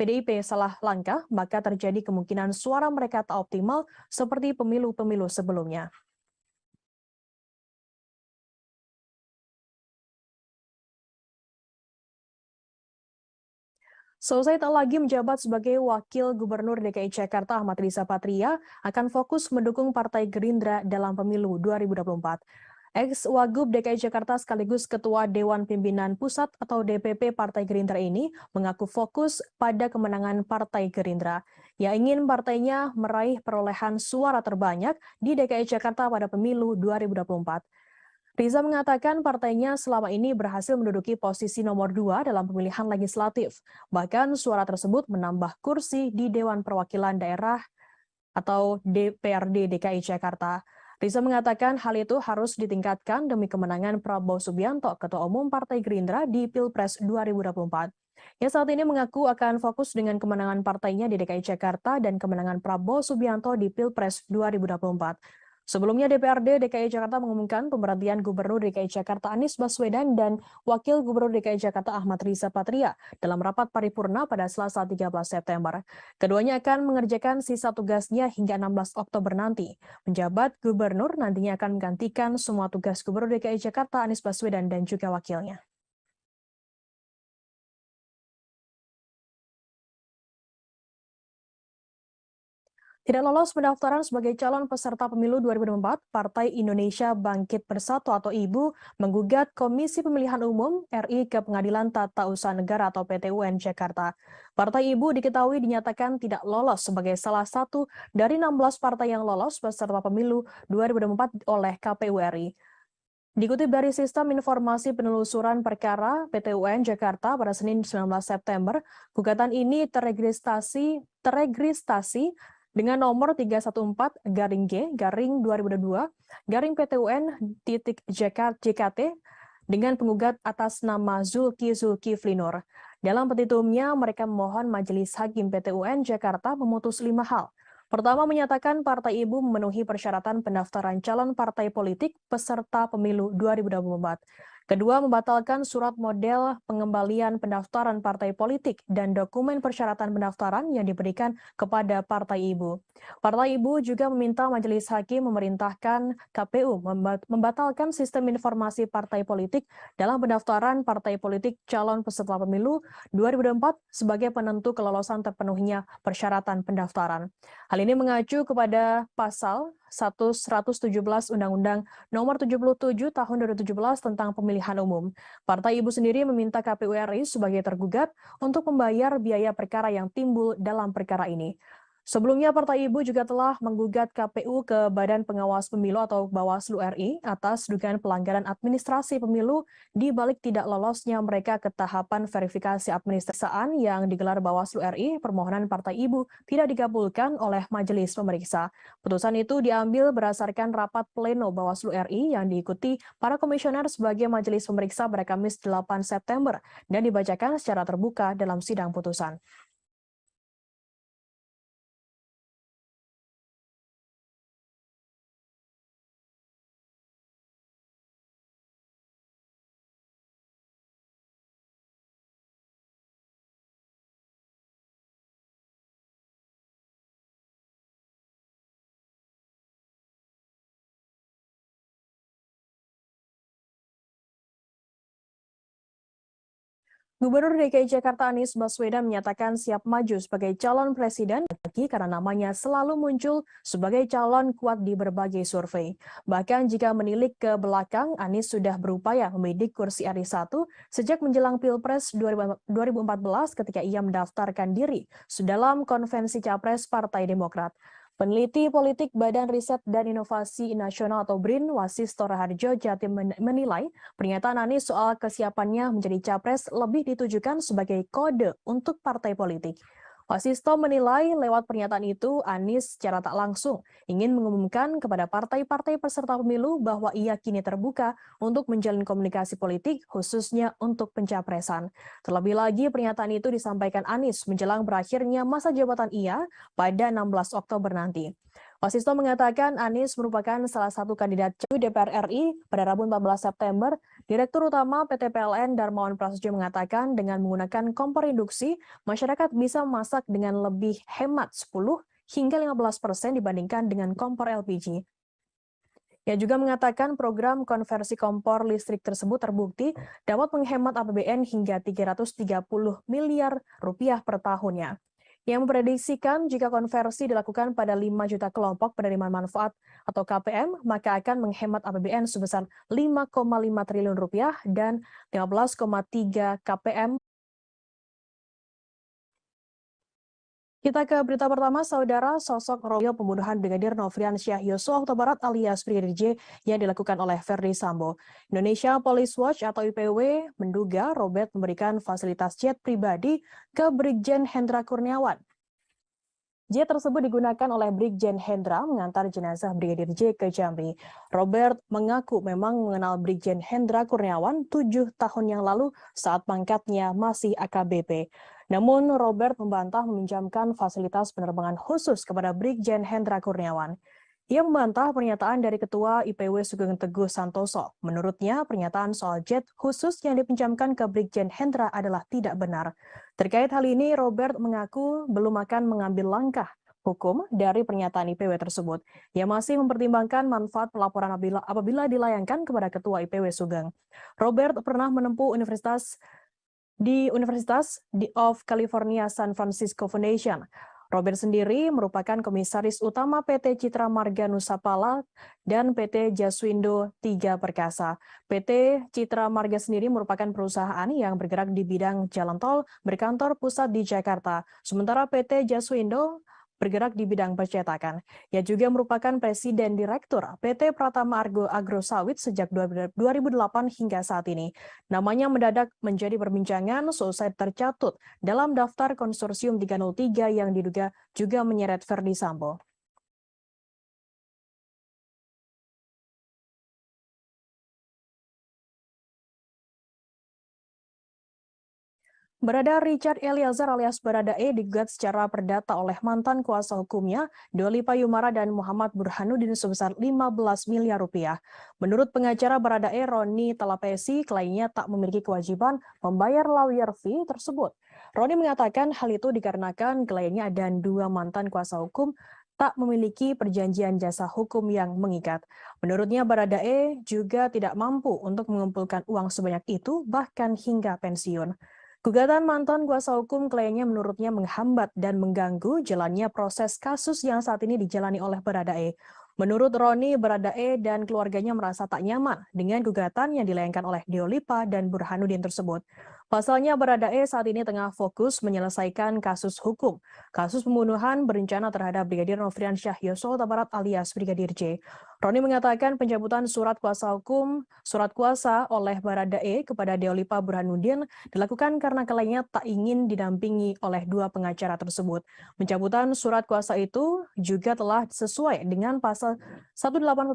PDIP salah langkah, maka terjadi kemungkinan suara mereka tak optimal seperti pemilu-pemilu sebelumnya. Selesai tak lagi menjabat sebagai Wakil Gubernur DKI Jakarta, Ahmad Riza Patria akan fokus mendukung Partai Gerindra dalam pemilu 2024. Ex-Wagub DKI Jakarta sekaligus Ketua Dewan Pimpinan Pusat atau DPP Partai Gerindra ini mengaku fokus pada kemenangan Partai Gerindra. Ia ingin partainya meraih perolehan suara terbanyak di DKI Jakarta pada pemilu 2024. Riza mengatakan partainya selama ini berhasil menduduki posisi nomor 2 dalam pemilihan legislatif. Bahkan suara tersebut menambah kursi di Dewan Perwakilan Daerah atau DPRD DKI Jakarta. Riza mengatakan hal itu harus ditingkatkan demi kemenangan Prabowo Subianto, Ketua Umum Partai Gerindra di Pilpres 2024. Ia saat ini mengaku akan fokus dengan kemenangan partainya di DKI Jakarta dan kemenangan Prabowo Subianto di Pilpres 2024. Sebelumnya DPRD DKI Jakarta mengumumkan pemberhentian Gubernur DKI Jakarta Anies Baswedan dan Wakil Gubernur DKI Jakarta Ahmad Riza Patria dalam rapat paripurna pada Selasa 13 September. Keduanya akan mengerjakan sisa tugasnya hingga 16 Oktober nanti. Penjabat Gubernur nantinya akan menggantikan semua tugas Gubernur DKI Jakarta Anies Baswedan dan juga wakilnya. Tidak lolos pendaftaran sebagai calon peserta pemilu 2024, Partai Indonesia Bangkit Bersatu atau IBU menggugat Komisi Pemilihan Umum RI ke Pengadilan Tata Usaha Negara atau PT-UN Jakarta. Partai IBU diketahui dinyatakan tidak lolos sebagai salah satu dari 16 partai yang lolos peserta pemilu 2024 oleh KPU RI. Dikutip dari Sistem Informasi Penelusuran Perkara PT-UN Jakarta pada Senin 19 September, gugatan ini teregistrasi dengan nomor 314-G-2022-PTUN.JKT dengan penggugat atas nama Zulkiflinur. Dalam petitumnya, mereka memohon Majelis Hakim PT-UN Jakarta memutus 5 hal. Pertama, menyatakan Partai Ibu memenuhi persyaratan pendaftaran calon partai politik peserta pemilu 2024. Kedua, membatalkan surat model pengembalian pendaftaran partai politik dan dokumen persyaratan pendaftaran yang diberikan kepada Partai Ibu. Partai Ibu juga meminta Majelis Hakim memerintahkan KPU membatalkan sistem informasi partai politik dalam pendaftaran partai politik calon peserta pemilu 2024 sebagai penentu kelolosan terpenuhnya persyaratan pendaftaran. Hal ini mengacu kepada pasal 117 Undang-Undang Nomor 77 Tahun 2017 tentang Pemilihan Umum. Partai Ibu sendiri meminta KPU RI sebagai tergugat untuk membayar biaya perkara yang timbul dalam perkara ini. Sebelumnya, Partai Ibu juga telah menggugat KPU ke Badan Pengawas Pemilu atau Bawaslu RI atas dugaan pelanggaran administrasi pemilu di balik tidak lolosnya mereka ke tahapan verifikasi administrasaan yang digelar Bawaslu RI. Permohonan Partai Ibu tidak dikabulkan oleh Majelis Pemeriksa. Putusan itu diambil berdasarkan rapat pleno Bawaslu RI yang diikuti para komisioner sebagai Majelis Pemeriksa pada Kamis 8 September dan dibacakan secara terbuka dalam sidang putusan. Gubernur DKI Jakarta Anies Baswedan menyatakan siap maju sebagai calon presiden karena namanya selalu muncul sebagai calon kuat di berbagai survei. Bahkan jika menilik ke belakang, Anies sudah berupaya membidik kursi RI 1 sejak menjelang Pilpres 2014 ketika ia mendaftarkan diri dalam konvensi Capres Partai Demokrat. Peneliti politik Badan Riset dan Inovasi Nasional atau BRIN, Wasisto Raharjo Jatim menilai pernyataan Anies soal kesiapannya menjadi capres lebih ditujukan sebagai kode untuk partai politik. Wasisto menilai lewat pernyataan itu Anies secara tak langsung ingin mengumumkan kepada partai-partai peserta pemilu bahwa ia kini terbuka untuk menjalin komunikasi politik khususnya untuk pencapresan. Terlebih lagi pernyataan itu disampaikan Anies menjelang berakhirnya masa jabatan ia pada 16 Oktober nanti. Wasisto mengatakan Anies merupakan salah satu kandidat DPR RI pada Rabu 14 September. Direktur Utama PT PLN Darmawan Prasetyo mengatakan dengan menggunakan kompor induksi, masyarakat bisa memasak dengan lebih hemat 10 hingga 15% dibandingkan dengan kompor LPG. Ia juga mengatakan program konversi kompor listrik tersebut terbukti dapat menghemat APBN hingga 330 miliar rupiah per tahunnya. Ia memprediksikan jika konversi dilakukan pada 5 juta kelompok penerima manfaat atau KPM, maka akan menghemat APBN sebesar 5,5 triliun rupiah dan 15,3 KPM. Kita ke berita pertama, saudara. Sosok Royo pembunuhan Brigadir Nofrian Syah Yosua Huta Barat alias Brigadir J yang dilakukan oleh Verdi Sambo. Indonesia Police Watch atau IPW menduga Robert memberikan fasilitas jet pribadi ke Brigjen Hendra Kurniawan. Jet tersebut digunakan oleh Brigjen Hendra mengantar jenazah Brigadir J ke Jambi. Robert mengaku memang mengenal Brigjen Hendra Kurniawan 7 tahun yang lalu saat pangkatnya masih AKBP. Namun Robert membantah meminjamkan fasilitas penerbangan khusus kepada Brigjen Hendra Kurniawan. Ia membantah pernyataan dari Ketua IPW Sugeng Teguh Santoso. Menurutnya, pernyataan soal jet khusus yang dipinjamkan ke Brigjen Hendra adalah tidak benar. Terkait hal ini, Robert mengaku belum akan mengambil langkah hukum dari pernyataan IPW tersebut. Ia masih mempertimbangkan manfaat pelaporan apabila dilayangkan kepada Ketua IPW Sugeng. Robert pernah menempuh Universitas of California San Francisco Foundation. Robert sendiri merupakan komisaris utama PT Citra Marga Nusapala dan PT Jaswindo 3 Perkasa. PT Citra Marga sendiri merupakan perusahaan yang bergerak di bidang jalan tol berkantor pusat di Jakarta. Sementara PT Jaswindo bergerak di bidang percetakan. Ia juga merupakan Presiden Direktur PT Pratama Argo Agro Sawit sejak 2008 hingga saat ini. Namanya mendadak menjadi perbincangan selesai tercatut dalam daftar konsorsium 303 yang diduga juga menyeret Verdi Sambo. Barada Richard Eliezer alias Baradae digugat secara perdata oleh mantan kuasa hukumnya, Doli Payumara dan Muhammad Burhanuddin sebesar 15 miliar rupiah. Menurut pengacara Baradae Roni Talapesi, kliennya tak memiliki kewajiban membayar lawyer fee tersebut. Roni mengatakan hal itu dikarenakan kliennya dan dua mantan kuasa hukum tak memiliki perjanjian jasa hukum yang mengikat. Menurutnya Baradae juga tidak mampu untuk mengumpulkan uang sebanyak itu bahkan hingga pensiun. Gugatan mantan kuasa hukum kliennya menurutnya menghambat dan mengganggu jalannya proses kasus yang saat ini dijalani oleh Baradae. Menurut Roni, Baradae dan keluarganya merasa tak nyaman dengan gugatan yang dilayangkan oleh Diolipa dan Burhanuddin tersebut. Pasalnya Baradae saat ini tengah fokus menyelesaikan kasus hukum, kasus pembunuhan berencana terhadap Brigadir Nofrian Syah Yosua Huta Barat alias Brigadir J. Roni mengatakan pencabutan surat kuasa oleh Baradae kepada Diolipa Burhanuddin dilakukan karena kliennya tak ingin didampingi oleh dua pengacara tersebut. Pencabutan surat kuasa itu juga telah sesuai dengan pasal 1814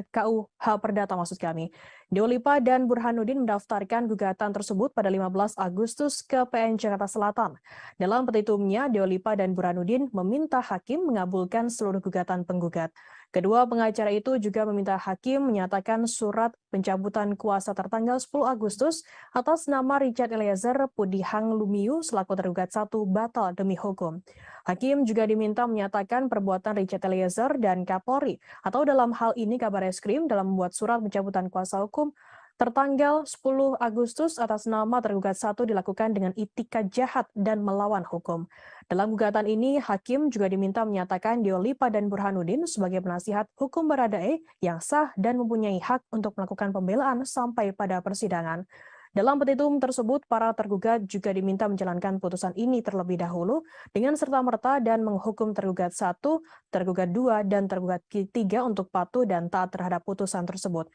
KUH Perdata maksud kami. Diolipa dan Burhanuddin mendaftarkan gugatan tersebut pada 15 Agustus ke PN Jakarta Selatan. Dalam petitumnya, Diolipa dan Burhanuddin meminta hakim mengabulkan seluruh gugatan penggugat. Kedua pengacara itu juga meminta hakim menyatakan surat pencabutan kuasa tertanggal 10 Agustus atas nama Richard Eliezer Pudihang Lumiu selaku tergugat 1 batal demi hukum. Hakim juga diminta menyatakan perbuatan Richard Eliezer dan Kapolri atau dalam hal ini Kabareskrim dalam membuat surat pencabutan kuasa hukum tertanggal 10 Agustus atas nama tergugat 1 dilakukan dengan itikat jahat dan melawan hukum. Dalam gugatan ini, hakim juga diminta menyatakan Diolipa dan Burhanuddin sebagai penasihat hukum Baradae yang sah dan mempunyai hak untuk melakukan pembelaan sampai pada persidangan. Dalam petitum tersebut, para tergugat juga diminta menjalankan putusan ini terlebih dahulu dengan serta-merta dan menghukum tergugat 1, tergugat 2, dan tergugat 3 untuk patuh dan taat terhadap putusan tersebut.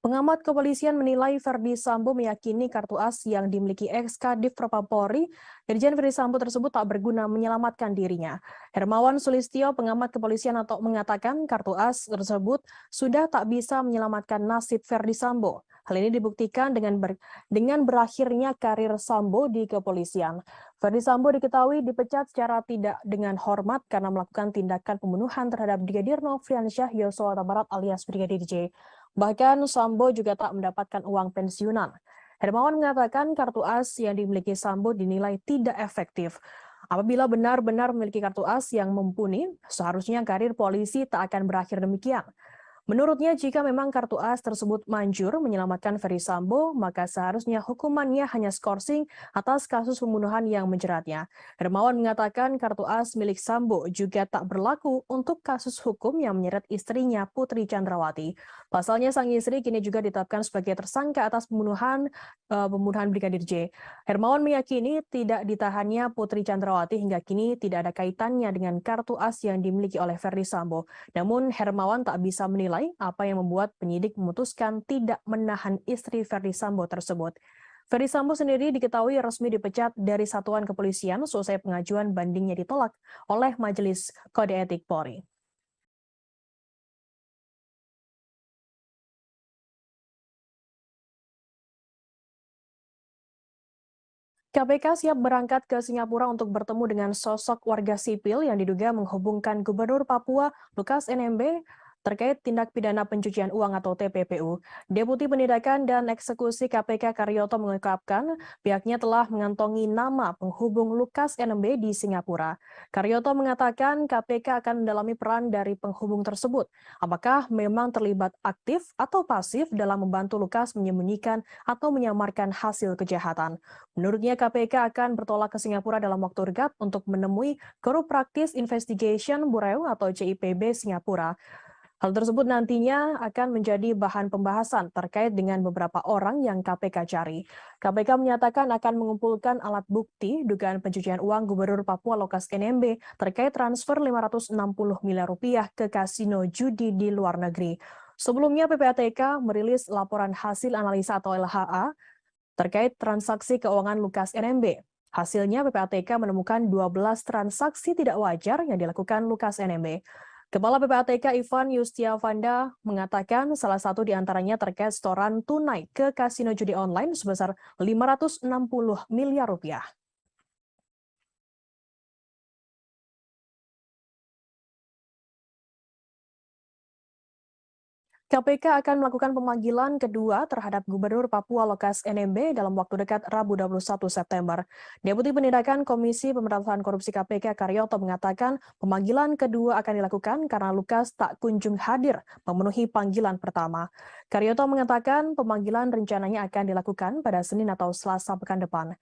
Pengamat kepolisian menilai Verdi Sambo meyakini kartu as yang dimiliki ex-Kadif Propam Polri, Irjen Verdi Sambo tersebut tak berguna menyelamatkan dirinya. Hermawan Sulistyo, pengamat kepolisian atau mengatakan kartu as tersebut sudah tak bisa menyelamatkan nasib Verdi Sambo. Hal ini dibuktikan dengan berakhirnya karir Sambo di kepolisian. Verdi Sambo diketahui dipecat secara tidak dengan hormat karena melakukan tindakan pembunuhan terhadap Brigadir Nofriansyah Yosua Huta Barat alias Brigadir J. Bahkan Sambo juga tak mendapatkan uang pensiunan. Hermawan mengatakan kartu as yang dimiliki Sambo dinilai tidak efektif. Apabila benar-benar memiliki kartu as yang mumpuni, seharusnya karir polisi tak akan berakhir demikian. Menurutnya, jika memang kartu as tersebut manjur menyelamatkan Verdi Sambo, maka seharusnya hukumannya hanya skorsing atas kasus pembunuhan yang menjeratnya. Hermawan mengatakan kartu as milik Sambo juga tak berlaku untuk kasus hukum yang menyeret istrinya Putri Chandrawati. Pasalnya, sang istri kini juga ditetapkan sebagai tersangka atas pembunuhan Brigadir J. Hermawan meyakini tidak ditahannya Putri Chandrawati hingga kini tidak ada kaitannya dengan kartu as yang dimiliki oleh Verdi Sambo. Namun Hermawan tak bisa menilai apa yang membuat penyidik memutuskan tidak menahan istri Verdi Sambo tersebut. Verdi Sambo sendiri diketahui resmi dipecat dari satuan kepolisian selesai pengajuan bandingnya ditolak oleh Majelis Kode Etik Polri. KPK siap berangkat ke Singapura untuk bertemu dengan sosok warga sipil yang diduga menghubungkan Gubernur Papua Lukas NMB terkait tindak pidana pencucian uang atau TPPU. Deputi Penindakan dan Eksekusi KPK Karyoto mengungkapkan pihaknya telah mengantongi nama penghubung Lukas NMB di Singapura. Karyoto mengatakan KPK akan mendalami peran dari penghubung tersebut. Apakah memang terlibat aktif atau pasif dalam membantu Lukas menyembunyikan atau menyamarkan hasil kejahatan. Menurutnya KPK akan bertolak ke Singapura dalam waktu dekat untuk menemui Korup Practice Investigation Bureau atau CIPB Singapura. Hal tersebut nantinya akan menjadi bahan pembahasan terkait dengan beberapa orang yang KPK cari. KPK menyatakan akan mengumpulkan alat bukti dugaan pencucian uang Gubernur Papua Lukas NMB terkait transfer 560 miliar rupiah ke kasino judi di luar negeri. Sebelumnya PPATK merilis laporan hasil analisa atau LHA terkait transaksi keuangan Lukas NMB. Hasilnya PPATK menemukan 12 transaksi tidak wajar yang dilakukan Lukas NMB. Kepala PPATK Ivan Yustiavanda mengatakan salah satu di antaranya terkait setoran tunai ke kasino judi online sebesar 560 miliar rupiah. KPK akan melakukan pemanggilan kedua terhadap Gubernur Papua Lukas NMB dalam waktu dekat Rabu 21 September. Deputi Penindakan Komisi Pemberantasan Korupsi KPK Karyoto mengatakan pemanggilan kedua akan dilakukan karena Lukas tak kunjung hadir memenuhi panggilan pertama. Karyoto mengatakan pemanggilan rencananya akan dilakukan pada Senin atau Selasa pekan depan.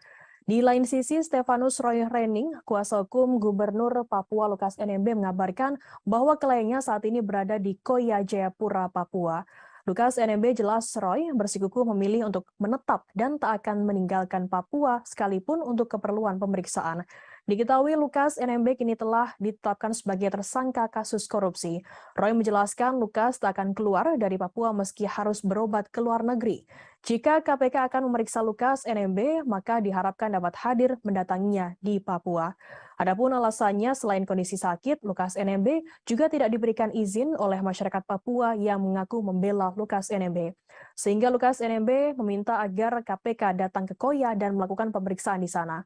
Di lain sisi, Stefanus Roy Rening, kuasa hukum Gubernur Papua Lukas NMB mengabarkan bahwa kliennya saat ini berada di Koya Jayapura, Papua. Lukas NMB jelas Roy bersikukuh memilih untuk menetap dan tak akan meninggalkan Papua sekalipun untuk keperluan pemeriksaan. Diketahui Lukas NMB kini telah ditetapkan sebagai tersangka kasus korupsi. Roy menjelaskan Lukas tak akan keluar dari Papua meski harus berobat ke luar negeri. Jika KPK akan memeriksa Lukas NMB, maka diharapkan dapat hadir mendatanginya di Papua. Adapun alasannya selain kondisi sakit, Lukas NMB juga tidak diberikan izin oleh masyarakat Papua yang mengaku membela Lukas NMB. Sehingga Lukas NMB meminta agar KPK datang ke Koya dan melakukan pemeriksaan di sana.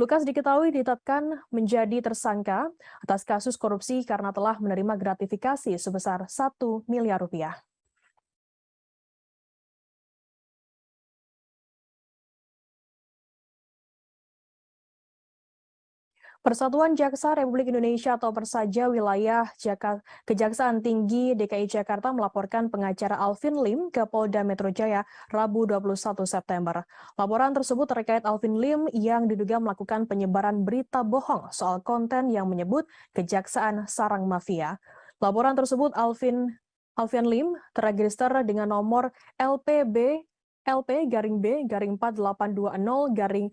Lukas diketahui ditetapkan menjadi tersangka atas kasus korupsi karena telah menerima gratifikasi sebesar 1 miliar rupiah. Persatuan Jaksa Republik Indonesia atau Persaja Wilayah Kejaksaan Tinggi DKI Jakarta melaporkan pengacara Alvin Lim ke Polda Metro Jaya Rabu 21 September. Laporan tersebut terkait Alvin Lim yang diduga melakukan penyebaran berita bohong soal konten yang menyebut Kejaksaan Sarang Mafia. Laporan tersebut Alvin Lim terregister dengan nomor LPB LP-B-4820-9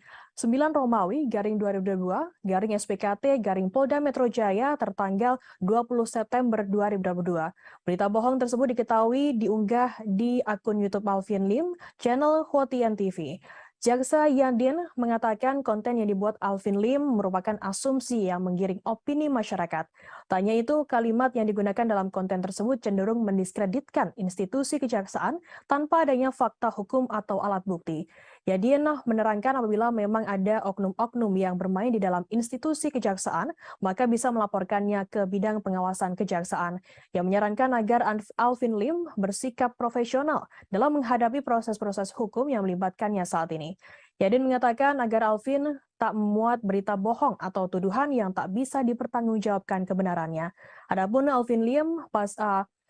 Romawi _SPKT Polda Metro Jaya tertanggal 20 September 2022. Berita bohong tersebut diketahui diunggah di akun YouTube Alvin Lim, channel Hotian TV. Jaksa Yadin mengatakan konten yang dibuat Alvin Lim merupakan asumsi yang menggiring opini masyarakat. Tanya itu, kalimat yang digunakan dalam konten tersebut cenderung mendiskreditkan institusi kejaksaan tanpa adanya fakta hukum atau alat bukti. Yadin menerangkan apabila memang ada oknum-oknum yang bermain di dalam institusi kejaksaan, maka bisa melaporkannya ke bidang pengawasan kejaksaan. Yang menyarankan agar Alvin Lim bersikap profesional dalam menghadapi proses-proses hukum yang melibatkannya saat ini. Yadin mengatakan agar Alvin tak memuat berita bohong atau tuduhan yang tak bisa dipertanggungjawabkan kebenarannya. Adapun Alvin Lim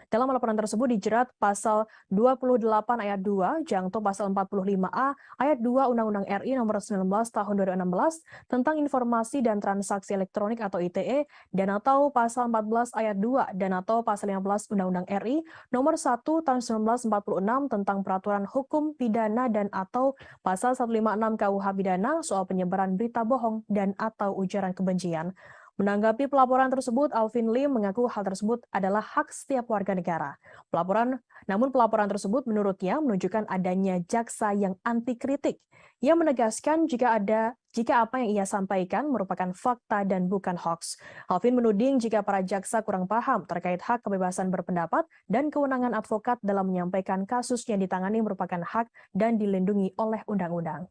dalam laporan tersebut dijerat pasal 28 ayat 2, jangto pasal 45A ayat 2 Undang-Undang RI nomor 19 tahun 2016 tentang informasi dan transaksi elektronik atau ITE, dan atau pasal 14 ayat 2 dan atau pasal 15 Undang-Undang RI nomor 1 tahun 1946 tentang peraturan hukum pidana, dan atau pasal 156 KUH pidana soal penyebaran berita bohong dan atau ujaran kebencian. Menanggapi pelaporan tersebut, Alvin Lim mengaku hal tersebut adalah hak setiap warga negara. Namun pelaporan tersebut menurutnya menunjukkan adanya jaksa yang anti kritik, yang menegaskan jika apa yang ia sampaikan merupakan fakta dan bukan hoax. Alvin menuding jika para jaksa kurang paham terkait hak kebebasan berpendapat dan kewenangan advokat dalam menyampaikan kasus yang ditangani merupakan hak dan dilindungi oleh undang-undang.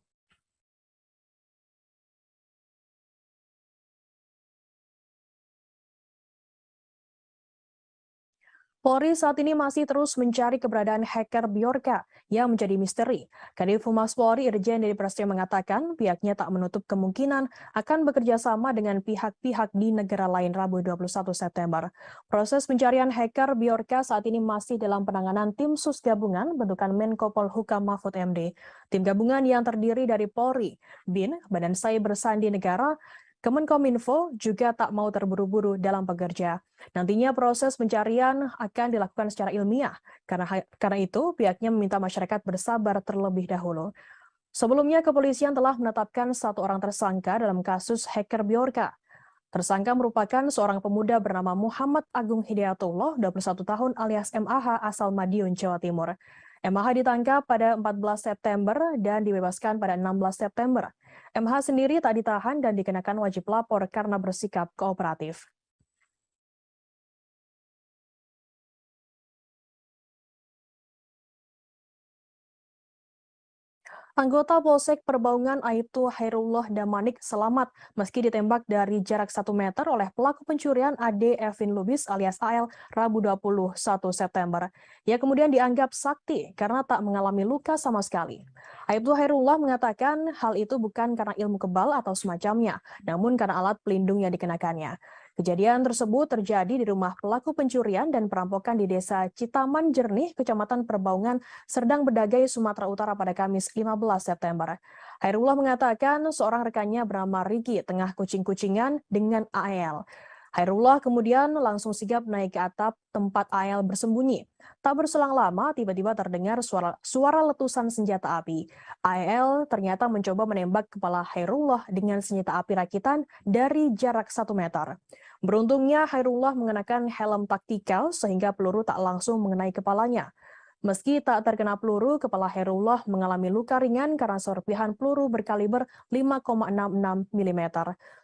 Polri saat ini masih terus mencari keberadaan hacker Bjorka yang menjadi misteri. Kadif Humas Polri Irjen Dedi Prasetyo mengatakan pihaknya tak menutup kemungkinan akan bekerja sama dengan pihak-pihak di negara lain Rabu 21 September. Proses pencarian hacker Bjorka saat ini masih dalam penanganan tim sus gabungan bentukan Menko Polhukam Mahfud MD. Tim gabungan yang terdiri dari Polri, BIN, Badan Cyber Sandi Negara, Kemenkominfo juga tak mau terburu-buru dalam bekerja. Nantinya proses pencarian akan dilakukan secara ilmiah. Karena itu, pihaknya meminta masyarakat bersabar terlebih dahulu. Sebelumnya, kepolisian telah menetapkan 1 orang tersangka dalam kasus hacker Bjorka. Tersangka merupakan seorang pemuda bernama Muhammad Agung Hidayatullah, 21 tahun alias MAH asal Madiun, Jawa Timur. MAH ditangkap pada 14 September dan dibebaskan pada 16 September. MH sendiri tak ditahan dan dikenakan wajib lapor karena bersikap kooperatif. Anggota Polsek Perbaungan Aibtu Hairullah Damanik selamat meski ditembak dari jarak 1 meter oleh pelaku pencurian Ade Evin Lubis alias AL Rabu 21 September. Ia kemudian dianggap sakti karena tak mengalami luka sama sekali. Aibtu Hairullah mengatakan hal itu bukan karena ilmu kebal atau semacamnya, namun karena alat pelindung yang dikenakannya. Kejadian tersebut terjadi di rumah pelaku pencurian dan perampokan di Desa Citaman Jernih, Kecamatan Perbaungan, Serdang Bedagai, Sumatera Utara pada Kamis 15 September. Hairullah mengatakan seorang rekannya bernama Riki tengah kucing-kucingan dengan AL. Hairullah kemudian langsung sigap naik ke atap tempat AL bersembunyi. Tak berselang lama, tiba-tiba terdengar suara letusan senjata api. AL ternyata mencoba menembak kepala Hairullah dengan senjata api rakitan dari jarak 1 meter. Beruntungnya Hairullah mengenakan helm taktikal sehingga peluru tak langsung mengenai kepalanya. Meski tak terkena peluru, kepala Hairullah mengalami luka ringan karena serpihan peluru berkaliber 5,66 mm.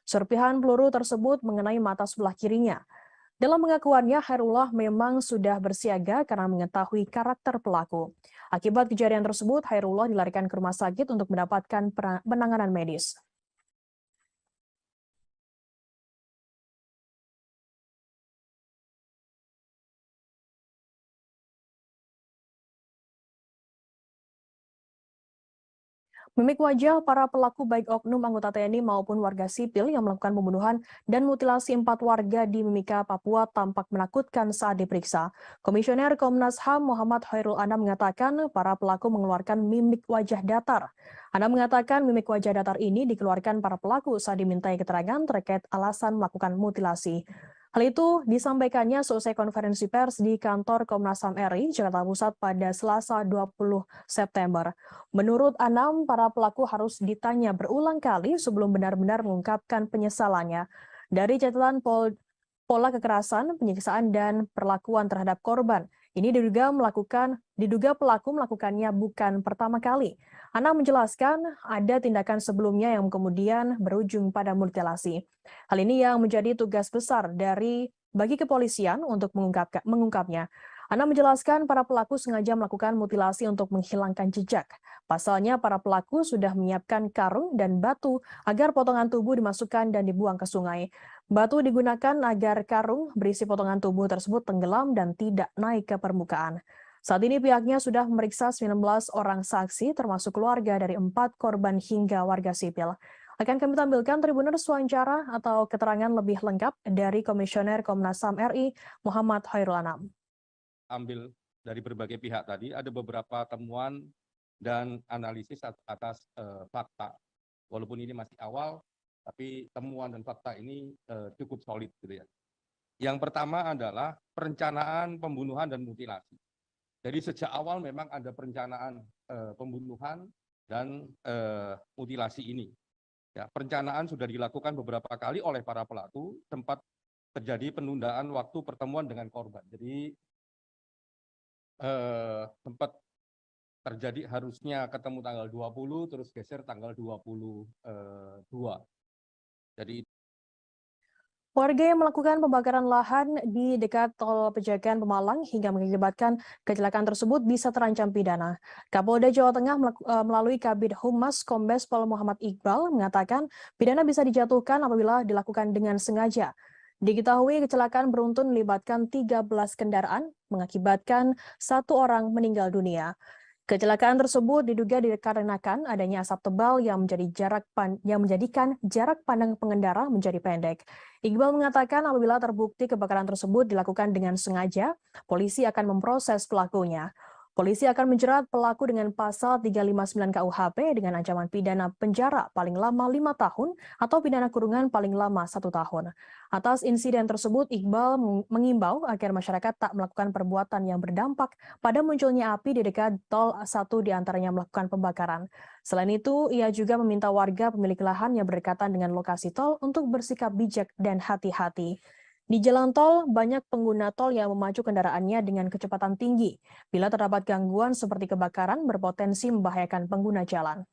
Serpihan peluru tersebut mengenai mata sebelah kirinya. Dalam pengakuannya, Hairullah memang sudah bersiaga karena mengetahui karakter pelaku. Akibat kejadian tersebut, Hairullah dilarikan ke rumah sakit untuk mendapatkan penanganan medis. Mimik wajah para pelaku baik oknum anggota TNI maupun warga sipil yang melakukan pembunuhan dan mutilasi 4 warga di Mimika, Papua tampak menakutkan saat diperiksa. Komisioner Komnas HAM Muhammad Khairul Anam mengatakan para pelaku mengeluarkan mimik wajah datar. Anam mengatakan mimik wajah datar ini dikeluarkan para pelaku saat dimintai keterangan terkait alasan melakukan mutilasi. Hal itu disampaikannya selesai konferensi pers di kantor Komnas HAM RI, Jakarta Pusat pada Selasa 20 September. Menurut Anam, para pelaku harus ditanya berulang kali sebelum benar-benar mengungkapkan penyesalannya. Dari catatan pola kekerasan, penyiksaan, dan perlakuan terhadap korban, ini diduga pelaku melakukannya bukan pertama kali. Anam menjelaskan ada tindakan sebelumnya yang kemudian berujung pada mutilasi. Hal ini yang menjadi tugas besar bagi kepolisian untuk mengungkapnya. Anam menjelaskan para pelaku sengaja melakukan mutilasi untuk menghilangkan jejak. Pasalnya para pelaku sudah menyiapkan karung dan batu agar potongan tubuh dimasukkan dan dibuang ke sungai. Batu digunakan agar karung berisi potongan tubuh tersebut tenggelam dan tidak naik ke permukaan. Saat ini pihaknya sudah memeriksa 19 orang saksi termasuk keluarga dari 4 korban hingga warga sipil. Akan kami tampilkan Tribuners wawancara atau keterangan lebih lengkap dari Komisioner Komnas HAM RI Muhammad Khairul Anam. Ambil dari berbagai pihak tadi, ada beberapa temuan dan analisis atas fakta. Walaupun ini masih awal, tapi temuan dan fakta ini cukup solid gitu ya. Yang pertama adalah perencanaan pembunuhan dan mutilasi. Jadi sejak awal memang ada perencanaan pembunuhan dan mutilasi ini. Ya, perencanaan sudah dilakukan beberapa kali oleh para pelaku, sempat terjadi penundaan waktu pertemuan dengan korban. Jadi sempat terjadi harusnya ketemu tanggal 20, terus geser tanggal 22. Jadi Warga yang melakukan pembakaran lahan di dekat tol Pejagan Pemalang hingga mengakibatkan kecelakaan tersebut bisa terancam pidana. Kapolda Jawa Tengah melalui Kabid Humas Kombes Pol Muhammad Iqbal mengatakan pidana bisa dijatuhkan apabila dilakukan dengan sengaja. Diketahui kecelakaan beruntun melibatkan 13 kendaraan mengakibatkan 1 orang meninggal dunia. Kecelakaan tersebut diduga dikarenakan adanya asap tebal yang menjadikan jarak pandang pengendara menjadi pendek. Iqbal mengatakan apabila terbukti kebakaran tersebut dilakukan dengan sengaja, polisi akan memproses pelakunya. Polisi akan menjerat pelaku dengan pasal 359 KUHP dengan ancaman pidana penjara paling lama 5 tahun atau pidana kurungan paling lama 1 tahun. Atas insiden tersebut, Iqbal mengimbau agar masyarakat tak melakukan perbuatan yang berdampak pada munculnya api di dekat tol, 1 diantaranya melakukan pembakaran. Selain itu, ia juga meminta warga pemilik lahan yang berdekatan dengan lokasi tol untuk bersikap bijak dan hati-hati. Di jalan tol, banyak pengguna tol yang memacu kendaraannya dengan kecepatan tinggi. Bila terdapat gangguan seperti kebakaran, berpotensi membahayakan pengguna jalan.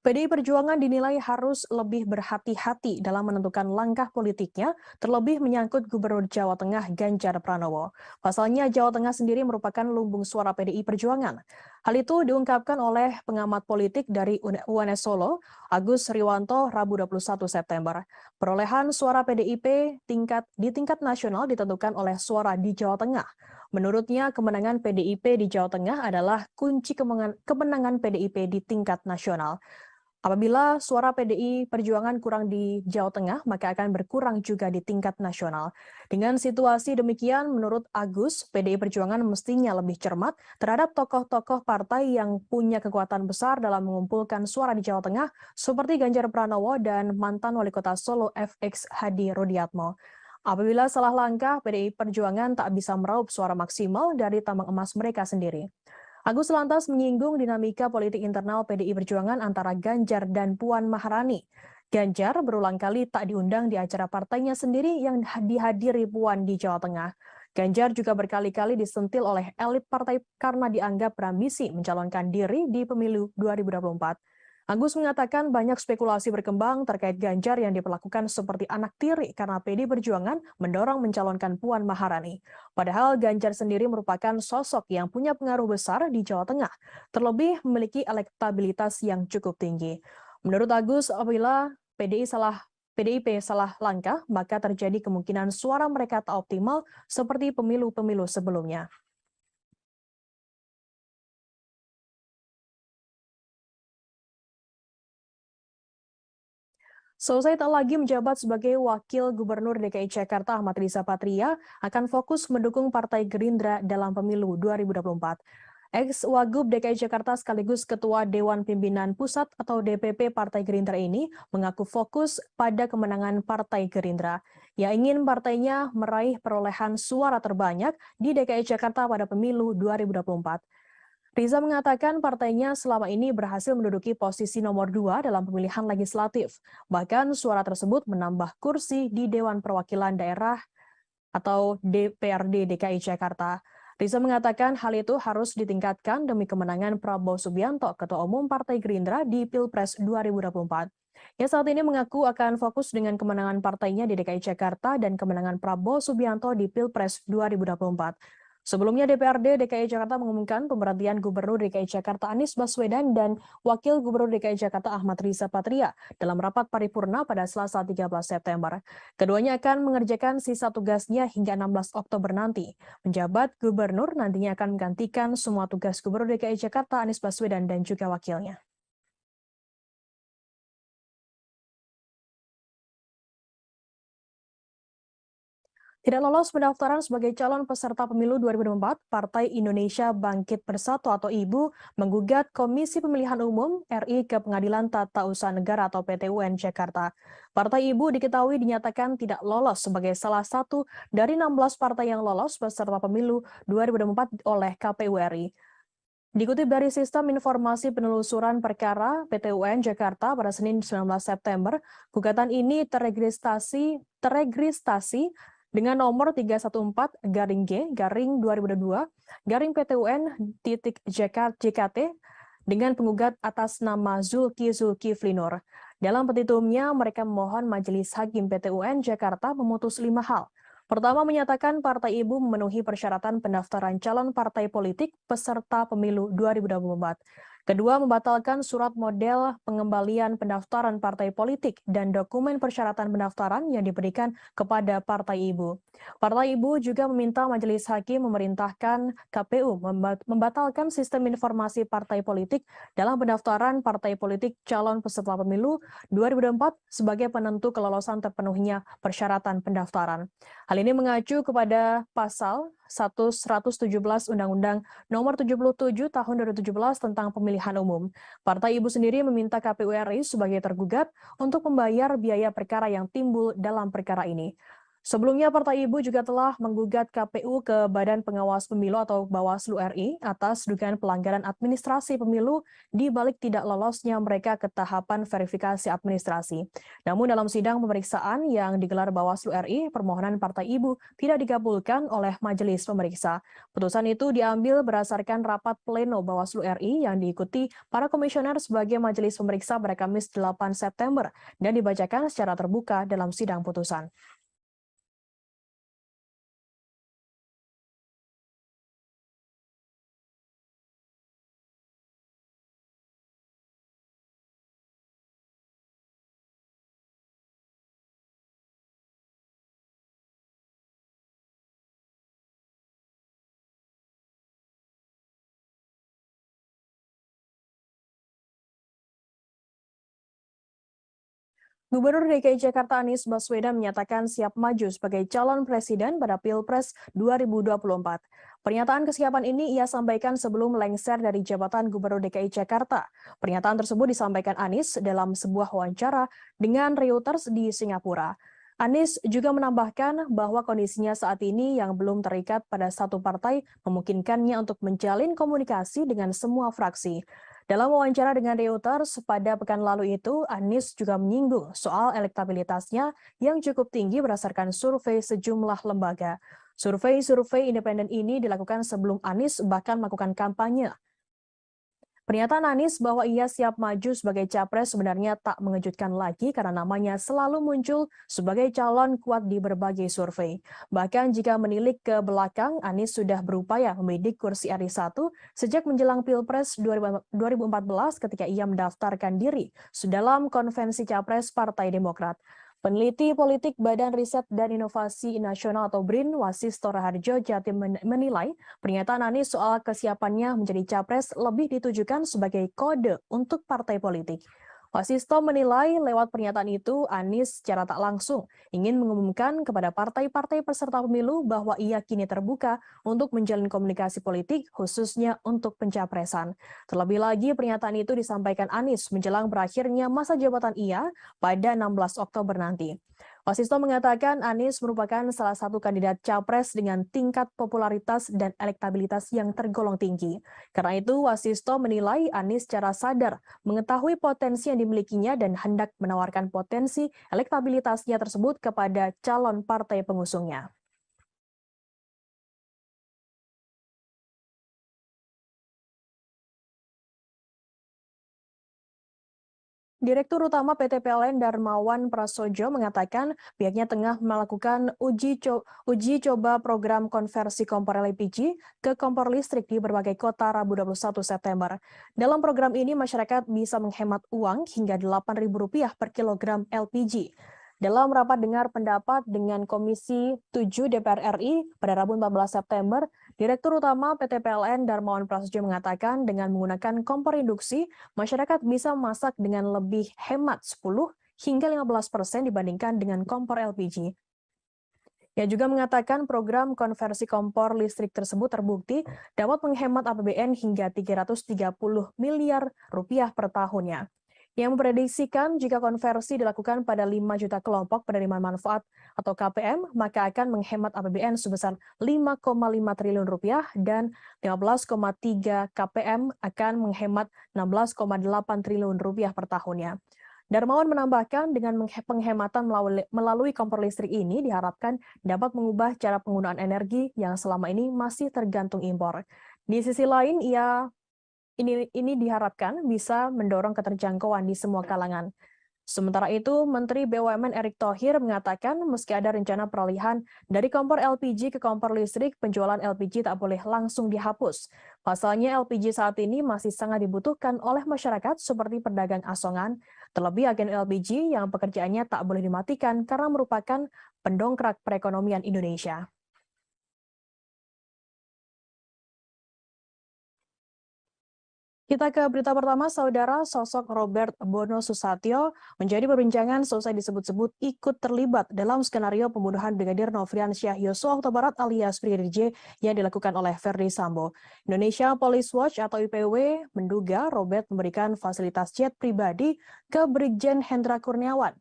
PDI Perjuangan dinilai harus lebih berhati-hati dalam menentukan langkah politiknya, terlebih menyangkut Gubernur Jawa Tengah Ganjar Pranowo. Pasalnya, Jawa Tengah sendiri merupakan lumbung suara PDI Perjuangan. Hal itu diungkapkan oleh pengamat politik dari UNS Solo, Agus Riwanto, Rabu 21 September. Perolehan suara PDIP di tingkat nasional ditentukan oleh suara di Jawa Tengah. Menurutnya, kemenangan PDIP di Jawa Tengah adalah kunci kemenangan PDIP di tingkat nasional. Apabila suara PDI Perjuangan kurang di Jawa Tengah, maka akan berkurang juga di tingkat nasional. Dengan situasi demikian, menurut Agus, PDI Perjuangan mestinya lebih cermat terhadap tokoh-tokoh partai yang punya kekuatan besar dalam mengumpulkan suara di Jawa Tengah, seperti Ganjar Pranowo dan mantan Wali Kota Solo FX Hadi Rudiatmo. Apabila salah langkah, PDI Perjuangan tak bisa meraup suara maksimal dari tambang emas mereka sendiri. Agus lantas menyinggung dinamika politik internal PDI Perjuangan antara Ganjar dan Puan Maharani. Ganjar berulang kali tak diundang di acara partainya sendiri yang dihadiri Puan di Jawa Tengah. Ganjar juga berkali-kali disentil oleh elit partai karena dianggap berambisi mencalonkan diri di pemilu 2024. Agus mengatakan banyak spekulasi berkembang terkait Ganjar yang diperlakukan seperti anak tiri karena PDI Perjuangan mendorong mencalonkan Puan Maharani. Padahal Ganjar sendiri merupakan sosok yang punya pengaruh besar di Jawa Tengah, terlebih memiliki elektabilitas yang cukup tinggi. Menurut Agus, apabila PDIP salah langkah, maka terjadi kemungkinan suara mereka tak optimal seperti pemilu-pemilu sebelumnya. Selesai tak lagi menjabat sebagai Wakil Gubernur DKI Jakarta, Ahmad Riza Patria akan fokus mendukung Partai Gerindra dalam pemilu 2024. Ex-Wagub DKI Jakarta sekaligus Ketua Dewan Pimpinan Pusat atau DPP Partai Gerindra ini mengaku fokus pada kemenangan Partai Gerindra. Ia ingin partainya meraih perolehan suara terbanyak di DKI Jakarta pada pemilu 2024. Riza mengatakan partainya selama ini berhasil menduduki posisi nomor 2 dalam pemilihan legislatif. Bahkan suara tersebut menambah kursi di Dewan Perwakilan Daerah atau DPRD DKI Jakarta. Riza mengatakan hal itu harus ditingkatkan demi kemenangan Prabowo Subianto, Ketua Umum Partai Gerindra di Pilpres 2024. Ia saat ini mengaku akan fokus dengan kemenangan partainya di DKI Jakarta dan kemenangan Prabowo Subianto di Pilpres 2024. Sebelumnya DPRD DKI Jakarta mengumumkan pemberhentian Gubernur DKI Jakarta Anies Baswedan dan Wakil Gubernur DKI Jakarta Ahmad Riza Patria dalam rapat paripurna pada Selasa 13 September. Keduanya akan mengerjakan sisa tugasnya hingga 16 Oktober nanti. Penjabat Gubernur nantinya akan menggantikan semua tugas Gubernur DKI Jakarta Anies Baswedan dan juga wakilnya. Tidak lolos pendaftaran sebagai calon peserta pemilu 2024, Partai Indonesia Bangkit Bersatu atau IBU menggugat Komisi Pemilihan Umum RI ke Pengadilan Tata Usaha Negara atau PT-UN Jakarta. Partai IBU diketahui dinyatakan tidak lolos sebagai salah satu dari 16 partai yang lolos peserta pemilu 2024 oleh KPU RI. Dikutip dari Sistem Informasi Penelusuran Perkara PT-UN Jakarta pada Senin 19 September, gugatan ini teregistrasi dengan nomor 314-G-2022-PTUN.JKT dengan penggugat atas nama Zulkifli Nur. Dalam petitumnya, mereka memohon Majelis Hakim PT-UN Jakarta memutus 5 hal. Pertama, menyatakan Partai IBU memenuhi persyaratan pendaftaran calon partai politik peserta pemilu 2024. Kedua, membatalkan surat model pengembalian pendaftaran partai politik dan dokumen persyaratan pendaftaran yang diberikan kepada Partai IBU. Partai IBU juga meminta Majelis Hakim memerintahkan KPU membatalkan sistem informasi partai politik dalam pendaftaran partai politik calon peserta pemilu 2024 sebagai penentu kelolosan terpenuhnya persyaratan pendaftaran. Hal ini mengacu kepada pasal 117 Undang-Undang Nomor 77 Tahun 2017 tentang Pemilihan Umum. Partai IBU sendiri meminta KPU RI sebagai tergugat untuk membayar biaya perkara yang timbul dalam perkara ini. Sebelumnya, Partai IBU juga telah menggugat KPU ke Badan Pengawas Pemilu atau Bawaslu RI atas dugaan pelanggaran administrasi pemilu di balik tidak lolosnya mereka ke tahapan verifikasi administrasi. Namun dalam sidang pemeriksaan yang digelar Bawaslu RI, permohonan Partai IBU tidak dikabulkan oleh majelis pemeriksa. Putusan itu diambil berdasarkan rapat pleno Bawaslu RI yang diikuti para komisioner sebagai majelis pemeriksa pada Kamis 8 September dan dibacakan secara terbuka dalam sidang putusan. Gubernur DKI Jakarta Anies Baswedan menyatakan siap maju sebagai calon presiden pada Pilpres 2024. Pernyataan kesiapan ini ia sampaikan sebelum lengser dari jabatan Gubernur DKI Jakarta. Pernyataan tersebut disampaikan Anies dalam sebuah wawancara dengan Reuters di Singapura. Anies juga menambahkan bahwa kondisinya saat ini yang belum terikat pada satu partai memungkinkannya untuk menjalin komunikasi dengan semua fraksi. Dalam wawancara dengan Reuters pada pekan lalu itu, Anies juga menyinggung soal elektabilitasnya yang cukup tinggi berdasarkan survei sejumlah lembaga. Survei independen ini dilakukan sebelum Anies bahkan melakukan kampanye. Pernyataan Anies bahwa ia siap maju sebagai capres sebenarnya tak mengejutkan lagi karena namanya selalu muncul sebagai calon kuat di berbagai survei. Bahkan jika menilik ke belakang, Anies sudah berupaya membidik kursi RI 1 sejak menjelang Pilpres 2014 ketika ia mendaftarkan diri dalam konvensi capres Partai Demokrat. Peneliti politik Badan Riset dan Inovasi Nasional atau BRIN, Wasisto Raharjo Jatim menilai pernyataan Anies soal kesiapannya menjadi capres lebih ditujukan sebagai kode untuk partai politik. Wasisto menilai lewat pernyataan itu Anies secara tak langsung ingin mengumumkan kepada partai-partai peserta pemilu bahwa ia kini terbuka untuk menjalin komunikasi politik khususnya untuk pencapresan. Terlebih lagi pernyataan itu disampaikan Anies menjelang berakhirnya masa jabatan ia pada 16 Oktober nanti. Wasisto mengatakan Anies merupakan salah satu kandidat capres dengan tingkat popularitas dan elektabilitas yang tergolong tinggi. Karena itu, Wasisto menilai Anies secara sadar mengetahui potensi yang dimilikinya dan hendak menawarkan potensi elektabilitasnya tersebut kepada calon partai pengusungnya. Direktur Utama PT PLN Darmawan Prasojo mengatakan pihaknya tengah melakukan uji coba program konversi kompor LPG ke kompor listrik di berbagai kota Rabu 21 September. Dalam program ini masyarakat bisa menghemat uang hingga Rp8.000 per kilogram LPG. Dalam rapat dengar pendapat dengan Komisi 7 DPR RI pada Rabu 14 September, Direktur Utama PT PLN Darmawan Prasojo mengatakan dengan menggunakan kompor induksi, masyarakat bisa memasak dengan lebih hemat 10 hingga 15% dibandingkan dengan kompor LPG. Ia juga mengatakan program konversi kompor listrik tersebut terbukti dapat menghemat APBN hingga Rp330 miliar per tahunnya. Yang memprediksikan jika konversi dilakukan pada 5 juta kelompok penerima manfaat atau KPM, maka akan menghemat APBN sebesar Rp5,5 triliun dan 15,3 KPM akan menghemat Rp16,8 triliun per tahunnya. Darmawan menambahkan dengan penghematan melalui kompor listrik ini diharapkan dapat mengubah cara penggunaan energi yang selama ini masih tergantung impor. Di sisi lain, ini diharapkan bisa mendorong keterjangkauan di semua kalangan. Sementara itu, Menteri BUMN Erick Thohir mengatakan meski ada rencana peralihan dari kompor LPG ke kompor listrik, penjualan LPG tak boleh langsung dihapus. Pasalnya LPG saat ini masih sangat dibutuhkan oleh masyarakat seperti pedagang asongan, terlebih agen LPG yang pekerjaannya tak boleh dimatikan karena merupakan pendongkrak perekonomian Indonesia. Kita ke berita pertama, Saudara. Sosok Robert Bono Susatyo menjadi perbincangan selesai disebut-sebut ikut terlibat dalam skenario pembunuhan Brigadir Nofriansyah Yosua Huta Barat alias Brigadir J yang dilakukan oleh Verdi Sambo. Indonesia Police Watch atau IPW menduga Robert memberikan fasilitas jet pribadi ke Brigjen Hendra Kurniawan.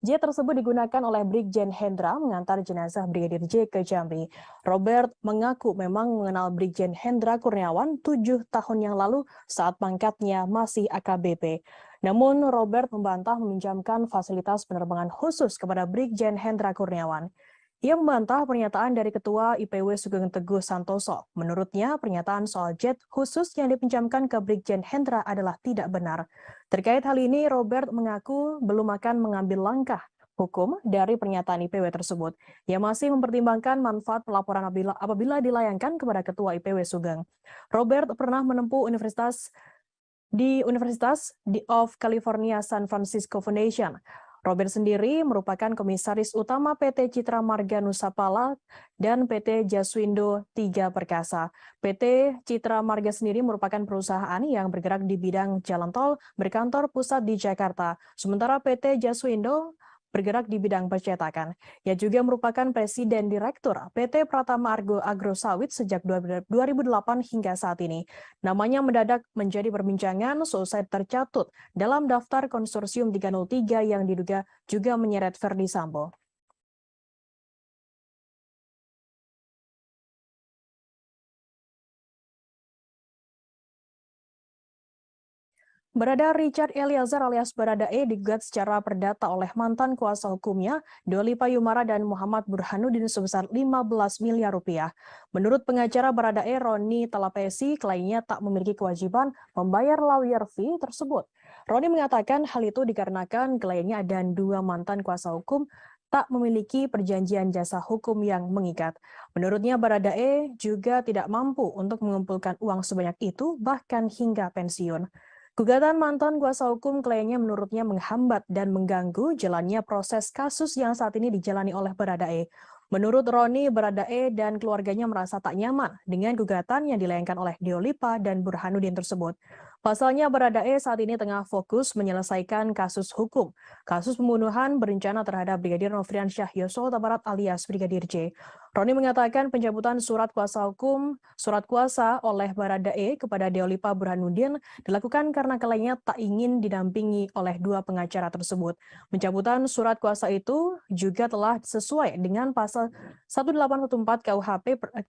Jet tersebut digunakan oleh Brigjen Hendra mengantar jenazah Brigadir J ke Jambi. Robert mengaku memang mengenal Brigjen Hendra Kurniawan 7 tahun yang lalu saat pangkatnya masih AKBP. Namun Robert membantah meminjamkan fasilitas penerbangan khusus kepada Brigjen Hendra Kurniawan. Ia membantah pernyataan dari Ketua IPW Sugeng Teguh Santoso. Menurutnya, pernyataan soal jet khusus yang dipinjamkan ke Brigjen Hendra adalah tidak benar. Terkait hal ini, Robert mengaku belum akan mengambil langkah hukum dari pernyataan IPW tersebut. Ia masih mempertimbangkan manfaat pelaporan apabila dilayangkan kepada Ketua IPW Sugeng. Robert pernah menempuh Universitas of California San Francisco Foundation. Robert sendiri merupakan komisaris utama PT Citra Marga Nusapala dan PT Jaswindo 3 Perkasa. PT Citra Marga sendiri merupakan perusahaan yang bergerak di bidang jalan tol berkantor pusat di Jakarta. Sementara PT Jaswindo bergerak di bidang percetakan. Ia juga merupakan Presiden Direktur PT Pratama Argo Agrosawit sejak 2008 hingga saat ini. Namanya mendadak menjadi perbincangan selesai tercatut dalam daftar konsorsium 303 yang diduga juga menyeret Verdi Sambo. Barada Richard Eliezer alias Baradae digugat secara perdata oleh mantan kuasa hukumnya, Doli Payumara dan Muhammad Burhanuddin sebesar 15 miliar rupiah. Menurut pengacara Baradae, Roni Talapesi, kliennya tak memiliki kewajiban membayar lawyer fee tersebut. Roni mengatakan hal itu dikarenakan kliennya dan dua mantan kuasa hukum tak memiliki perjanjian jasa hukum yang mengikat. Menurutnya, Baradae juga tidak mampu untuk mengumpulkan uang sebanyak itu, bahkan hingga pensiun. Gugatan mantan kuasa hukum kliennya menurutnya menghambat dan mengganggu jalannya proses kasus yang saat ini dijalani oleh Baradae. Menurut Roni, Baradae dan keluarganya merasa tak nyaman dengan gugatan yang dilayangkan oleh Diolipa dan Burhanuddin tersebut. Pasalnya Baradae saat ini tengah fokus menyelesaikan kasus hukum, kasus pembunuhan berencana terhadap Brigadir Nofriansyah Yosua Huta Barat alias Brigadir J. Roni mengatakan pencabutan surat kuasa oleh Baradae kepada Deolipa Burhanuddin dilakukan karena kliennya tak ingin didampingi oleh dua pengacara tersebut. Pencabutan surat kuasa itu juga telah sesuai dengan pasal 1814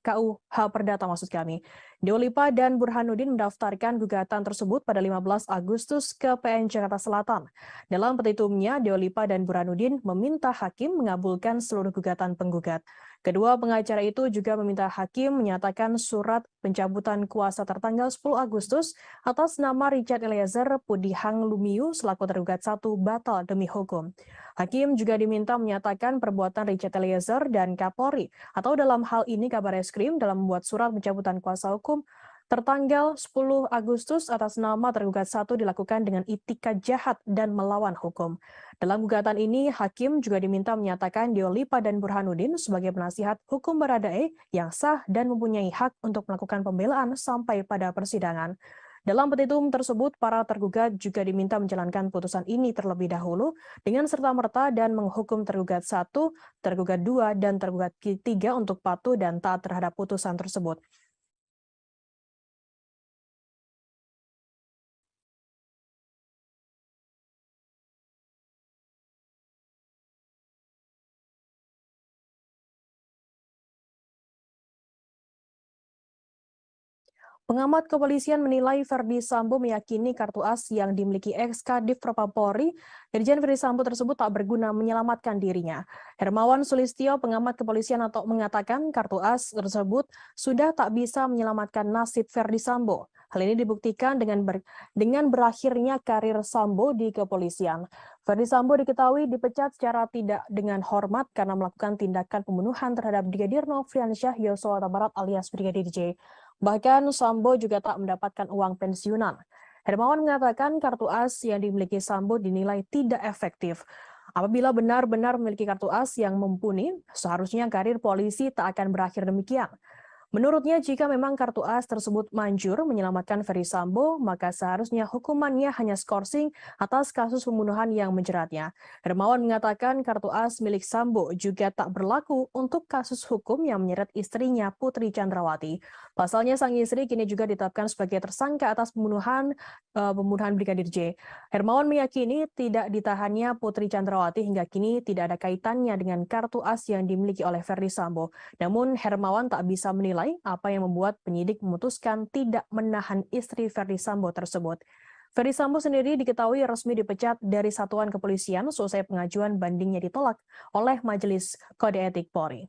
KUH Perdata maksud kami. Deolipa dan Burhanuddin mendaftarkan gugatan tersebut pada 15 Agustus ke PN Jakarta Selatan. Dalam petitumnya, Deolipa dan Burhanuddin meminta hakim mengabulkan seluruh gugatan penggugat. Kedua pengacara itu juga meminta hakim menyatakan surat pencabutan kuasa tertanggal 10 Agustus atas nama Richard Eliezer Pudihang Lumiu selaku tergugat 1 batal demi hukum. Hakim juga diminta menyatakan perbuatan Richard Eliezer dan Kapolri atau dalam hal ini Kabareskrim dalam membuat surat pencabutan kuasa hukum tertanggal 10 Agustus atas nama tergugat 1 dilakukan dengan itikat jahat dan melawan hukum. Dalam gugatan ini, hakim juga diminta menyatakan Deolipa dan Burhanuddin sebagai penasihat hukum Baradae yang sah dan mempunyai hak untuk melakukan pembelaan sampai pada persidangan. Dalam petitum tersebut, para tergugat juga diminta menjalankan putusan ini terlebih dahulu dengan serta-merta dan menghukum tergugat 1, tergugat 2, dan tergugat 3 untuk patuh dan taat terhadap putusan tersebut. Pengamat kepolisian menilai Verdi Sambo meyakini kartu as yang dimiliki ex-Kadif Propam Polri, Irjen Verdi Sambo tersebut tak berguna menyelamatkan dirinya. Hermawan Sulistyo, pengamat kepolisian atau mengatakan kartu as tersebut sudah tak bisa menyelamatkan nasib Verdi Sambo. Hal ini dibuktikan dengan berakhirnya karir Sambo di kepolisian. Verdi Sambo diketahui dipecat secara tidak dengan hormat karena melakukan tindakan pembunuhan terhadap Brigadir Nofriansyah Yosua Huta Barat alias Brigadir J. Bahkan Sambo juga tak mendapatkan uang pensiunan. Hermawan mengatakan kartu as yang dimiliki Sambo dinilai tidak efektif. Apabila benar-benar memiliki kartu as yang mumpuni, seharusnya karir polisi tak akan berakhir demikian. Menurutnya, jika memang kartu as tersebut manjur menyelamatkan Ferdi Sambo, maka seharusnya hukumannya hanya skorsing atas kasus pembunuhan yang menjeratnya. Hermawan mengatakan kartu as milik Sambo juga tak berlaku untuk kasus hukum yang menyeret istrinya Putri Chandrawati. Pasalnya, sang istri kini juga ditetapkan sebagai tersangka atas pembunuhan Brigadir J. Hermawan meyakini tidak ditahannya Putri Chandrawati hingga kini tidak ada kaitannya dengan kartu as yang dimiliki oleh Ferdi Sambo. Namun, Hermawan tak bisa menilai apa yang membuat penyidik memutuskan tidak menahan istri Verdi Sambo tersebut. Verdi Sambo sendiri diketahui resmi dipecat dari satuan kepolisian selesai pengajuan bandingnya ditolak oleh Majelis Kode Etik Polri.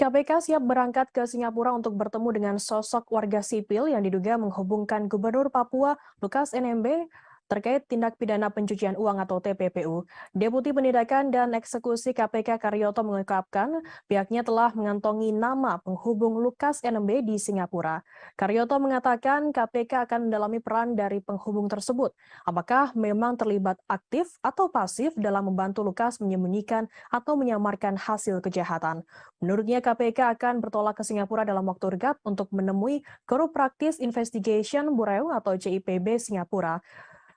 KPK siap berangkat ke Singapura untuk bertemu dengan sosok warga sipil yang diduga menghubungkan Gubernur Papua Lukas NMB terkait tindak pidana pencucian uang atau TPPU. Deputi Penindakan dan Eksekusi KPK Karyoto mengungkapkan pihaknya telah mengantongi nama penghubung Lukas NMB di Singapura. Karyoto mengatakan KPK akan mendalami peran dari penghubung tersebut. Apakah memang terlibat aktif atau pasif dalam membantu Lukas menyembunyikan atau menyamarkan hasil kejahatan. Menurutnya KPK akan bertolak ke Singapura dalam waktu dekat untuk menemui Korup Practice Investigation Bureau atau CIPB Singapura.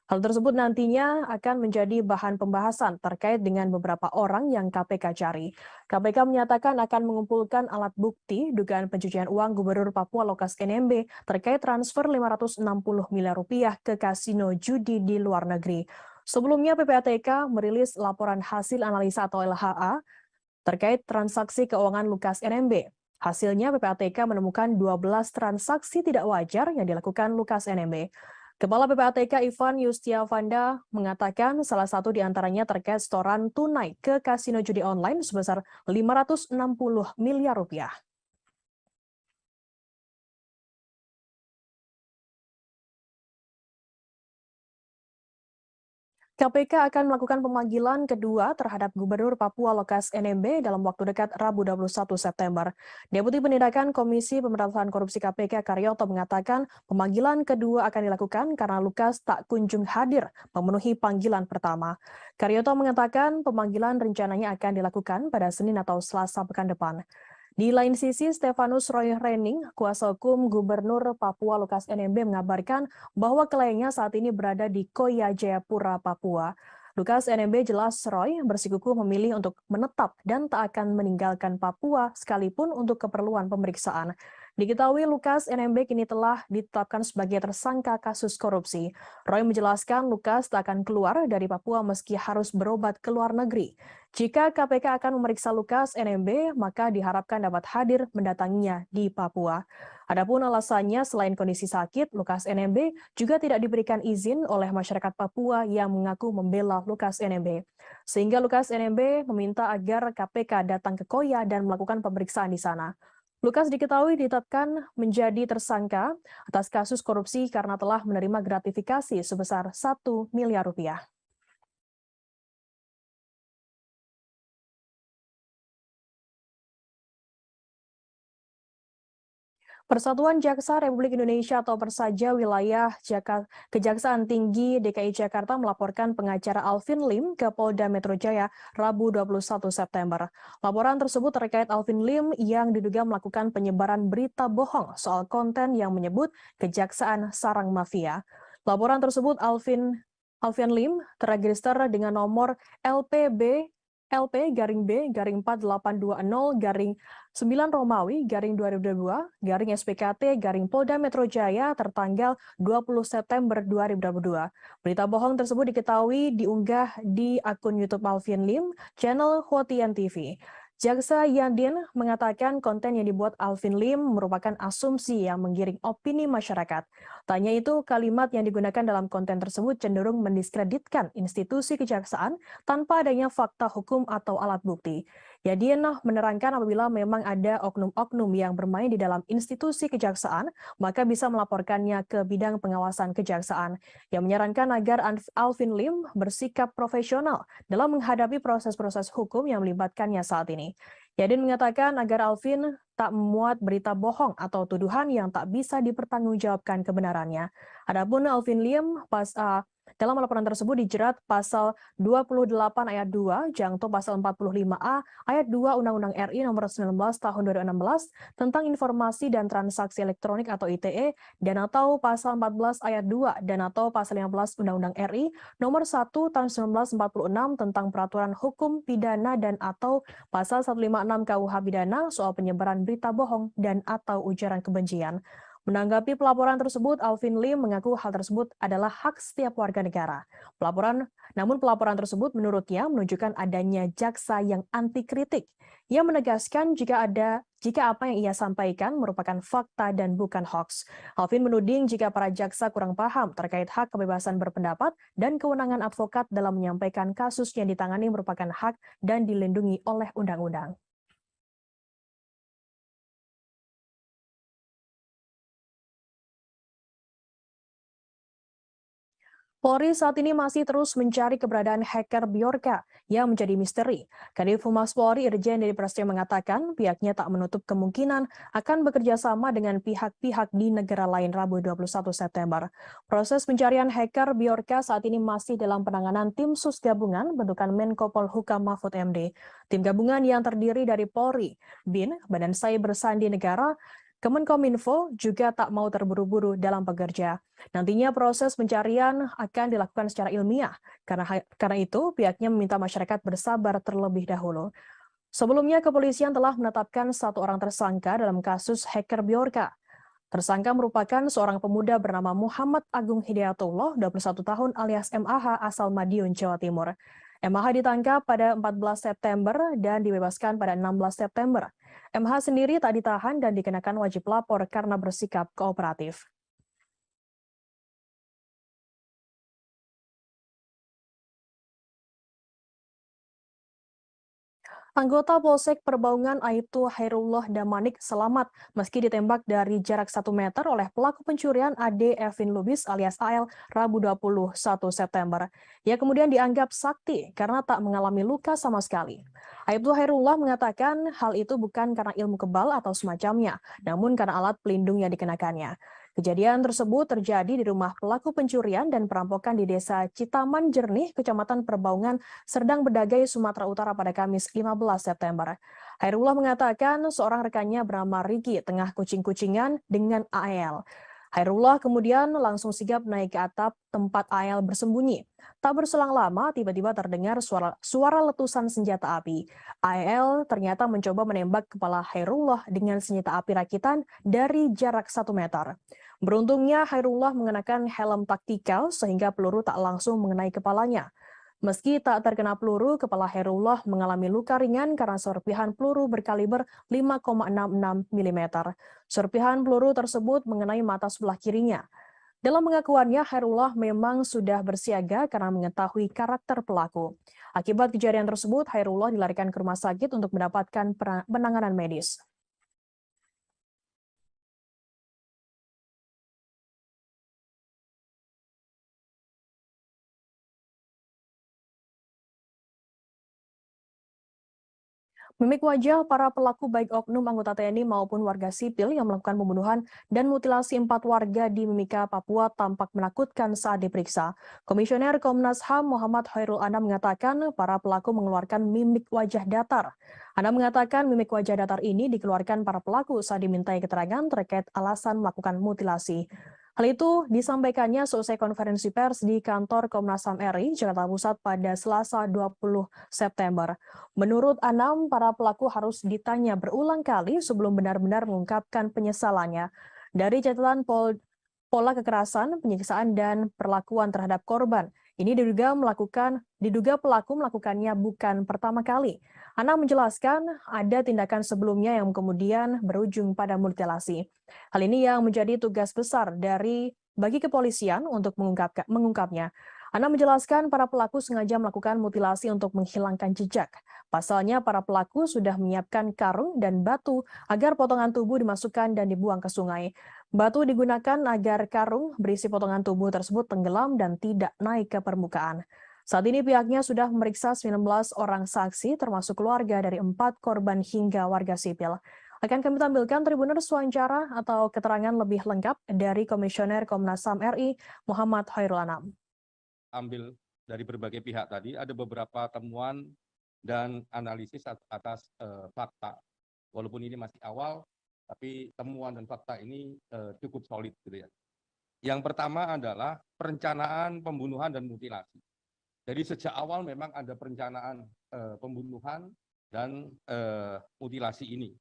Hal tersebut nantinya akan menjadi bahan pembahasan terkait dengan beberapa orang yang KPK cari. KPK menyatakan akan mengumpulkan alat bukti dugaan pencucian uang Gubernur Papua Lukas NMB terkait transfer 560 miliar rupiah ke kasino judi di luar negeri. Sebelumnya PPATK merilis laporan hasil analisa atau LHA terkait transaksi keuangan Lukas NMB. Hasilnya PPATK menemukan 12 transaksi tidak wajar yang dilakukan Lukas NMB. Kepala PPATK Ivan Yustiavanda mengatakan salah satu di antaranya terkait setoran tunai ke kasino judi online sebesar 560 miliar rupiah. KPK akan melakukan pemanggilan kedua terhadap Gubernur Papua Lukas NMB dalam waktu dekat Rabu 21 September. Deputi Penindakan Komisi Pemberantasan Korupsi KPK Karyoto mengatakan pemanggilan kedua akan dilakukan karena Lukas tak kunjung hadir memenuhi panggilan pertama. Karyoto mengatakan pemanggilan rencananya akan dilakukan pada Senin atau Selasa pekan depan. Di lain sisi, Stefanus Roy Rening, kuasa hukum Gubernur Papua Lukas NMB mengabarkan bahwa kliennya saat ini berada di Koya Jayapura, Papua. Lukas NMB jelas Roy bersikukuh memilih untuk menetap dan tak akan meninggalkan Papua sekalipun untuk keperluan pemeriksaan. Diketahui Lukas NMB kini telah ditetapkan sebagai tersangka kasus korupsi. Roy menjelaskan Lukas tak akan keluar dari Papua meski harus berobat ke luar negeri. Jika KPK akan memeriksa Lukas NMB, maka diharapkan dapat hadir mendatanginya di Papua. Adapun alasannya selain kondisi sakit, Lukas NMB juga tidak diberikan izin oleh masyarakat Papua yang mengaku membela Lukas NMB. Sehingga Lukas NMB meminta agar KPK datang ke Koya dan melakukan pemeriksaan di sana. Lukas diketahui ditetapkan menjadi tersangka atas kasus korupsi karena telah menerima gratifikasi sebesar 1 miliar rupiah. Persatuan Jaksa Republik Indonesia atau Persaja Wilayah Kejaksaan Tinggi DKI Jakarta melaporkan pengacara Alvin Lim ke Polda Metro Jaya Rabu 21 September. Laporan tersebut terkait Alvin Lim yang diduga melakukan penyebaran berita bohong soal konten yang menyebut Kejaksaan Sarang Mafia. Laporan tersebut Alvin Lim terregister dengan nomor LPB LP garing B garing 4820 garing 9 Romawi garing 2022 garing SPKT garing Polda Metro Jaya tertanggal 20 September 2022. Berita bohong tersebut diketahui diunggah di akun YouTube Alvin Lim, channel Hotian TV. Jaksa Yadin mengatakan konten yang dibuat Alvin Lim merupakan asumsi yang menggiring opini masyarakat. Tanya itu, kalimat yang digunakan dalam konten tersebut cenderung mendiskreditkan institusi kejaksaan tanpa adanya fakta hukum atau alat bukti. Yadin menerangkan apabila memang ada oknum-oknum yang bermain di dalam institusi kejaksaan, maka bisa melaporkannya ke bidang pengawasan kejaksaan. Yang menyarankan agar Alvin Lim bersikap profesional dalam menghadapi proses-proses hukum yang melibatkannya saat ini. Yadin mengatakan agar Alvin tak memuat berita bohong atau tuduhan yang tak bisa dipertanggungjawabkan kebenarannya. Adapun Alvin Lim dalam laporan tersebut dijerat pasal 28 ayat 2, jangto pasal 45A ayat 2 Undang-Undang RI nomor 19 tahun 2016 tentang informasi dan transaksi elektronik atau ITE dan atau pasal 14 ayat 2 dan atau pasal 15 Undang-Undang RI nomor 1 tahun 1946 tentang peraturan hukum pidana dan atau pasal 156 KUH pidana soal penyebaran berita bohong dan atau ujaran kebencian. Menanggapi pelaporan tersebut, Alvin Lim mengaku hal tersebut adalah hak setiap warga negara. Namun pelaporan tersebut menurutnya menunjukkan adanya jaksa yang anti kritik. Ia menegaskan jika apa yang ia sampaikan merupakan fakta dan bukan hoax. Alvin menuding jika para jaksa kurang paham terkait hak kebebasan berpendapat dan kewenangan advokat dalam menyampaikan kasus yang ditangani merupakan hak dan dilindungi oleh undang-undang. Polri saat ini masih terus mencari keberadaan hacker Bjorka yang menjadi misteri. Kadif Humas Polri Irjen Dedi Prasetyo mengatakan pihaknya tak menutup kemungkinan akan bekerja sama dengan pihak-pihak di negara lain Rabu 21 September. Proses pencarian hacker Bjorka saat ini masih dalam penanganan tim sus gabungan bentukan Menko Polhukam Mahfud MD. Tim gabungan yang terdiri dari Polri, BIN, Badan Cyber Sandi Negara, Kemenkominfo juga tak mau terburu-buru dalam bekerja. Nantinya proses pencarian akan dilakukan secara ilmiah. Karena itu, pihaknya meminta masyarakat bersabar terlebih dahulu. Sebelumnya, kepolisian telah menetapkan satu orang tersangka dalam kasus hacker Bjorka. Tersangka merupakan seorang pemuda bernama Muhammad Agung Hidayatullah, 21 tahun alias MAH asal Madiun, Jawa Timur. MAH ditangkap pada 14 September dan dibebaskan pada 16 September. MH sendiri tak ditahan dan dikenakan wajib lapor karena bersikap kooperatif. Anggota Polsek Perbaungan Aibtu Hairullah Damanik selamat meski ditembak dari jarak 1 meter oleh pelaku pencurian Ade Evin Lubis alias AL Rabu 21 September. Ia kemudian dianggap sakti karena tak mengalami luka sama sekali. Aibtu Hairullah mengatakan hal itu bukan karena ilmu kebal atau semacamnya, namun karena alat pelindung yang dikenakannya. Kejadian tersebut terjadi di rumah pelaku pencurian dan perampokan di Desa Citaman Jernih, Kecamatan Perbaungan, Serdang Bedagai, Sumatera Utara pada Kamis 15 September. Hairullah mengatakan seorang rekannya bernama Riki tengah kucing-kucingan dengan AL. Hairullah kemudian langsung sigap naik ke atap tempat AL bersembunyi. Tak berselang lama, tiba-tiba terdengar suara letusan senjata api. AL ternyata mencoba menembak kepala Hairullah dengan senjata api rakitan dari jarak 1 meter. Beruntungnya Hairullah mengenakan helm taktikal sehingga peluru tak langsung mengenai kepalanya. Meski tak terkena peluru, kepala Hairullah mengalami luka ringan karena serpihan peluru berkaliber 5,66 mm. Serpihan peluru tersebut mengenai mata sebelah kirinya. Dalam pengakuannya, Hairullah memang sudah bersiaga karena mengetahui karakter pelaku. Akibat kejadian tersebut, Hairullah dilarikan ke rumah sakit untuk mendapatkan penanganan medis. Mimik wajah para pelaku baik oknum anggota TNI maupun warga sipil yang melakukan pembunuhan dan mutilasi 4 warga di Mimika, Papua tampak menakutkan saat diperiksa. Komisioner Komnas HAM Muhammad Khairul Anam mengatakan para pelaku mengeluarkan mimik wajah datar. Anam mengatakan mimik wajah datar ini dikeluarkan para pelaku saat dimintai keterangan terkait alasan melakukan mutilasi. Hal itu disampaikannya selesai konferensi pers di kantor Komnas HAM RI, Jakarta Pusat pada Selasa 20 September. Menurut Anam, para pelaku harus ditanya berulang kali sebelum benar-benar mengungkapkan penyesalannya. Dari catatan pola kekerasan, penyiksaan, dan perlakuan terhadap korban, ini diduga pelaku melakukannya bukan pertama kali. Anam menjelaskan ada tindakan sebelumnya yang kemudian berujung pada mutilasi. Hal ini yang menjadi tugas besar bagi kepolisian untuk mengungkapnya. Anam menjelaskan para pelaku sengaja melakukan mutilasi untuk menghilangkan jejak. Pasalnya para pelaku sudah menyiapkan karung dan batu agar potongan tubuh dimasukkan dan dibuang ke sungai. Batu digunakan agar karung berisi potongan tubuh tersebut tenggelam dan tidak naik ke permukaan. Saat ini pihaknya sudah memeriksa 19 orang saksi termasuk keluarga dari 4 korban hingga warga sipil. Akan kami tampilkan Tribuners wawancara atau keterangan lebih lengkap dari Komisioner Komnas HAM RI Muhammad Khairul Anam. Ambil dari berbagai pihak tadi, ada beberapa temuan dan analisis atas fakta. Walaupun ini masih awal, tapi temuan dan fakta ini cukup solid gitu ya. Yang pertama adalah perencanaan pembunuhan dan mutilasi. Jadi sejak awal memang ada perencanaan pembunuhan dan mutilasi ini.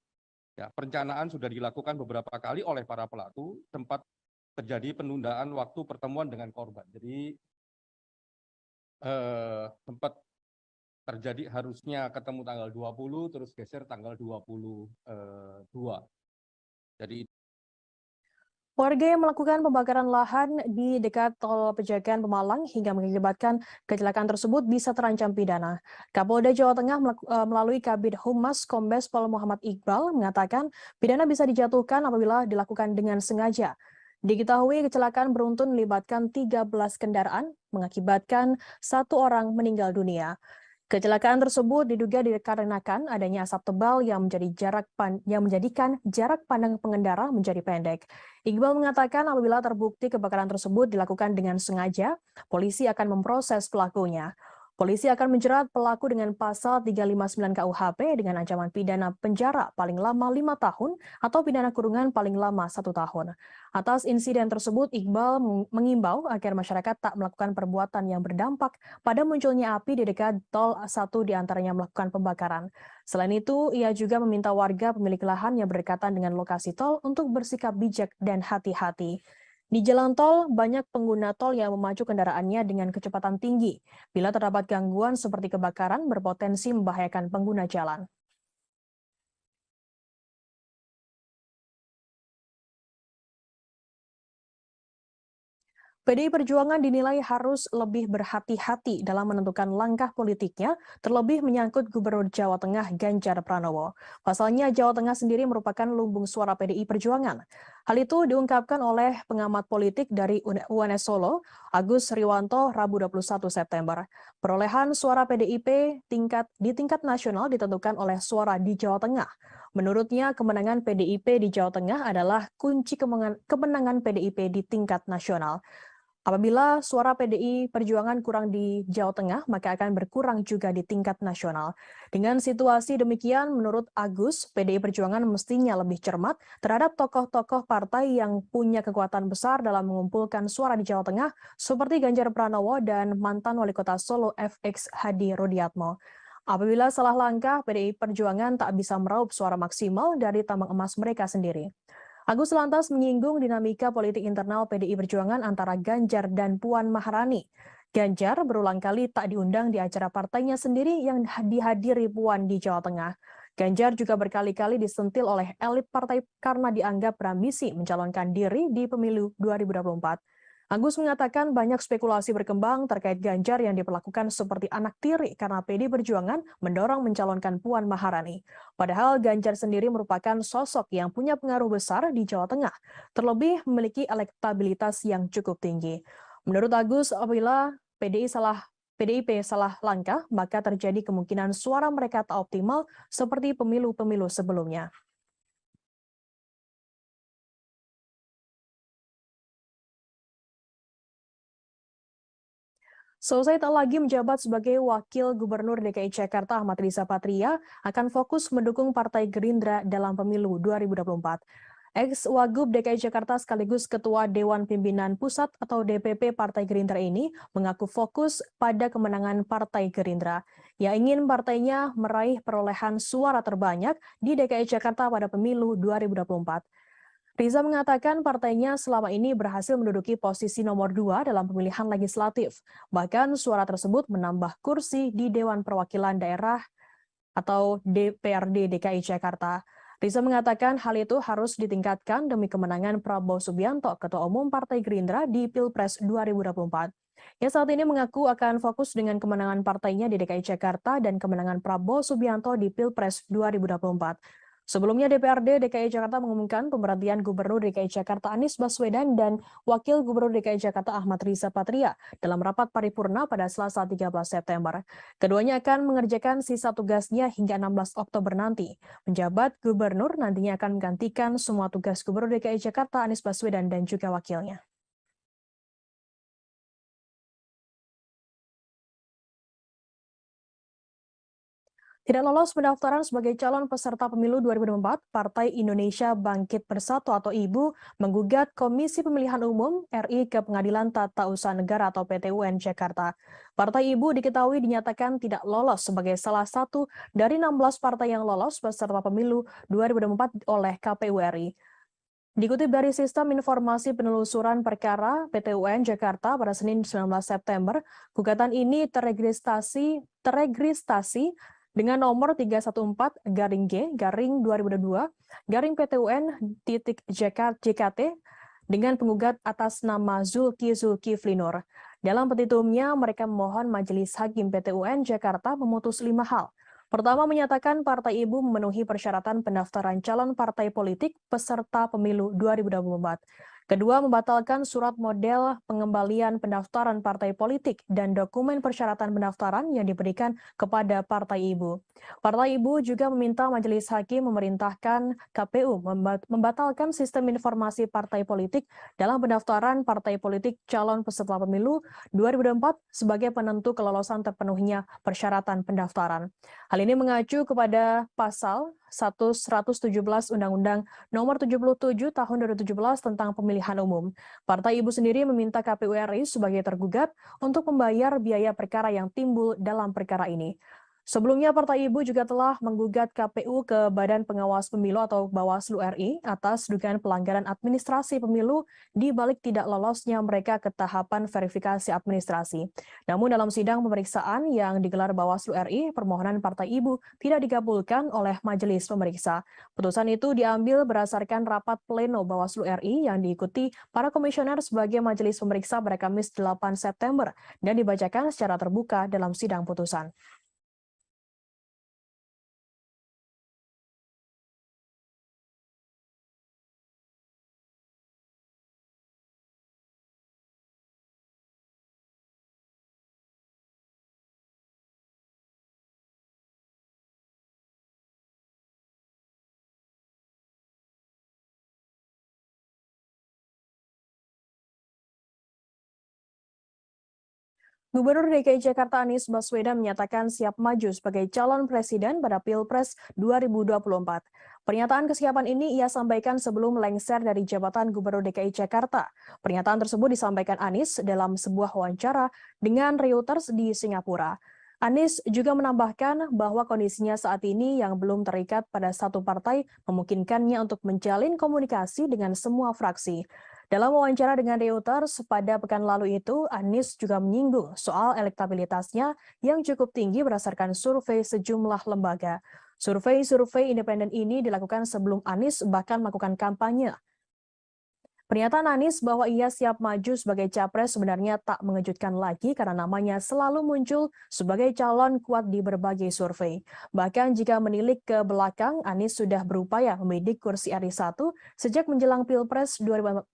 Ya, perencanaan sudah dilakukan beberapa kali oleh para pelaku, sempat terjadi penundaan waktu pertemuan dengan korban. Jadi sempat terjadi harusnya ketemu tanggal 20, terus geser tanggal 22. Jadi Warga yang melakukan pembakaran lahan di dekat tol Pejagan Pemalang hingga mengakibatkan kecelakaan tersebut bisa terancam pidana. Kapolda Jawa Tengah melalui Kabid Humas Kombes Pol Muhammad Iqbal mengatakan pidana bisa dijatuhkan apabila dilakukan dengan sengaja. Diketahui kecelakaan beruntun melibatkan 13 kendaraan mengakibatkan 1 orang meninggal dunia. Kecelakaan tersebut diduga dikarenakan adanya asap tebal yang menjadikan jarak pandang pengendara menjadi pendek. Iqbal mengatakan apabila terbukti kebakaran tersebut dilakukan dengan sengaja, polisi akan memproses pelakunya. Polisi akan menjerat pelaku dengan pasal 359 KUHP dengan ancaman pidana penjara paling lama 5 tahun atau pidana kurungan paling lama 1 tahun. Atas insiden tersebut, Iqbal mengimbau agar masyarakat tak melakukan perbuatan yang berdampak pada munculnya api di dekat tol, 1 diantaranya melakukan pembakaran. Selain itu, ia juga meminta warga pemilik lahan yang berdekatan dengan lokasi tol untuk bersikap bijak dan hati-hati. Di jalan tol, banyak pengguna tol yang memacu kendaraannya dengan kecepatan tinggi. Bila terdapat gangguan seperti kebakaran, berpotensi membahayakan pengguna jalan. PDI Perjuangan dinilai harus lebih berhati-hati dalam menentukan langkah politiknya, terlebih menyangkut Gubernur Jawa Tengah Ganjar Pranowo. Pasalnya, Jawa Tengah sendiri merupakan lumbung suara PDI Perjuangan. Hal itu diungkapkan oleh pengamat politik dari UNS Solo, Agus Riwanto, Rabu 21 September. Perolehan suara PDIP di tingkat nasional ditentukan oleh suara di Jawa Tengah. Menurutnya, kemenangan PDIP di Jawa Tengah adalah kunci kemenangan PDIP di tingkat nasional. Apabila suara PDI Perjuangan kurang di Jawa Tengah, maka akan berkurang juga di tingkat nasional. Dengan situasi demikian, menurut Agus, PDI Perjuangan mestinya lebih cermat terhadap tokoh-tokoh partai yang punya kekuatan besar dalam mengumpulkan suara di Jawa Tengah, seperti Ganjar Pranowo dan mantan Wali Kota Solo FX Hadi Rudiatmo. Apabila salah langkah, PDI Perjuangan tak bisa meraup suara maksimal dari tambang emas mereka sendiri. Agus lantas menyinggung dinamika politik internal PDI Perjuangan antara Ganjar dan Puan Maharani. Ganjar berulang kali tak diundang di acara partainya sendiri yang dihadiri Puan di Jawa Tengah. Ganjar juga berkali-kali disentil oleh elit partai karena dianggap berambisi mencalonkan diri di pemilu 2024. Agus mengatakan banyak spekulasi berkembang terkait Ganjar yang diperlakukan seperti anak tiri karena PDI Perjuangan mendorong mencalonkan Puan Maharani. Padahal Ganjar sendiri merupakan sosok yang punya pengaruh besar di Jawa Tengah, terlebih memiliki elektabilitas yang cukup tinggi. Menurut Agus, apabila PDIP salah langkah, maka terjadi kemungkinan suara mereka tak optimal seperti pemilu-pemilu sebelumnya. Selesai tak lagi menjabat sebagai Wakil Gubernur DKI Jakarta, Ahmad Riza Patria akan fokus mendukung Partai Gerindra dalam pemilu 2024. Ex-Wagub DKI Jakarta sekaligus Ketua Dewan Pimpinan Pusat atau DPP Partai Gerindra ini mengaku fokus pada kemenangan Partai Gerindra. Ia ingin partainya meraih perolehan suara terbanyak di DKI Jakarta pada pemilu 2024. Riza mengatakan partainya selama ini berhasil menduduki posisi nomor 2 dalam pemilihan legislatif. Bahkan suara tersebut menambah kursi di Dewan Perwakilan Daerah atau DPRD DKI Jakarta. Riza mengatakan hal itu harus ditingkatkan demi kemenangan Prabowo Subianto, Ketua Umum Partai Gerindra di Pilpres 2024. Ia saat ini mengaku akan fokus dengan kemenangan partainya di DKI Jakarta dan kemenangan Prabowo Subianto di Pilpres 2024. Sebelumnya DPRD DKI Jakarta mengumumkan pemberhentian Gubernur DKI Jakarta Anies Baswedan dan Wakil Gubernur DKI Jakarta Ahmad Riza Patria dalam rapat paripurna pada Selasa 13 September. Keduanya akan mengerjakan sisa tugasnya hingga 16 Oktober nanti. Penjabat Gubernur nantinya akan menggantikan semua tugas Gubernur DKI Jakarta Anies Baswedan dan juga wakilnya. Tidak lolos pendaftaran sebagai calon peserta pemilu 2024, Partai Indonesia Bangkit Bersatu atau IBU menggugat Komisi Pemilihan Umum RI ke Pengadilan Tata Usaha Negara atau PT-UN Jakarta. Partai IBU diketahui dinyatakan tidak lolos sebagai salah satu dari 16 partai yang lolos peserta pemilu 2024 oleh KPU RI. Dikutip dari Sistem Informasi Penelusuran Perkara PT-UN Jakarta pada Senin 19 September, gugatan ini teregistrasi dengan nomor 314-G-2022-PT-UN-JKT dengan penggugat atas nama Zulkifli Nur. Dalam petitumnya, mereka memohon Majelis Hakim PT-UN Jakarta memutus 5 hal. Pertama, menyatakan Partai Ibu memenuhi persyaratan pendaftaran calon partai politik peserta pemilu 2024. Kedua, membatalkan surat model pengembalian pendaftaran partai politik dan dokumen persyaratan pendaftaran yang diberikan kepada Partai Ibu. Partai Ibu juga meminta Majelis Hakim memerintahkan KPU membatalkan sistem informasi partai politik dalam pendaftaran partai politik calon peserta pemilu 2024 sebagai penentu kelolosan terpenuhnya persyaratan pendaftaran. Hal ini mengacu kepada pasal 117 Undang-Undang Nomor 77 Tahun 2017 tentang Pemilihan Umum. Partai Ibu sendiri meminta KPU RI sebagai tergugat untuk membayar biaya perkara yang timbul dalam perkara ini. Sebelumnya, Partai Ibu juga telah menggugat KPU ke Badan Pengawas Pemilu atau Bawaslu RI atas dugaan pelanggaran administrasi pemilu di balik tidak lolosnya mereka ke tahapan verifikasi administrasi. Namun dalam sidang pemeriksaan yang digelar Bawaslu RI, permohonan Partai Ibu tidak dikabulkan oleh majelis pemeriksa. Putusan itu diambil berdasarkan rapat pleno Bawaslu RI yang diikuti para komisioner sebagai majelis pemeriksa pada Kamis 8 September dan dibacakan secara terbuka dalam sidang putusan. Gubernur DKI Jakarta Anies Baswedan menyatakan siap maju sebagai calon presiden pada Pilpres 2024. Pernyataan kesiapan ini ia sampaikan sebelum lengser dari jabatan Gubernur DKI Jakarta. Pernyataan tersebut disampaikan Anies dalam sebuah wawancara dengan Reuters di Singapura. Anies juga menambahkan bahwa kondisinya saat ini yang belum terikat pada satu partai memungkinkannya untuk menjalin komunikasi dengan semua fraksi. Dalam wawancara dengan Reuters pada pekan lalu itu, Anies juga menyinggung soal elektabilitasnya yang cukup tinggi berdasarkan survei sejumlah lembaga. Survei independen ini dilakukan sebelum Anies bahkan melakukan kampanye. Pernyataan Anies bahwa ia siap maju sebagai capres sebenarnya tak mengejutkan lagi karena namanya selalu muncul sebagai calon kuat di berbagai survei. Bahkan jika menilik ke belakang, Anies sudah berupaya membidik kursi RI 1 sejak menjelang Pilpres 2014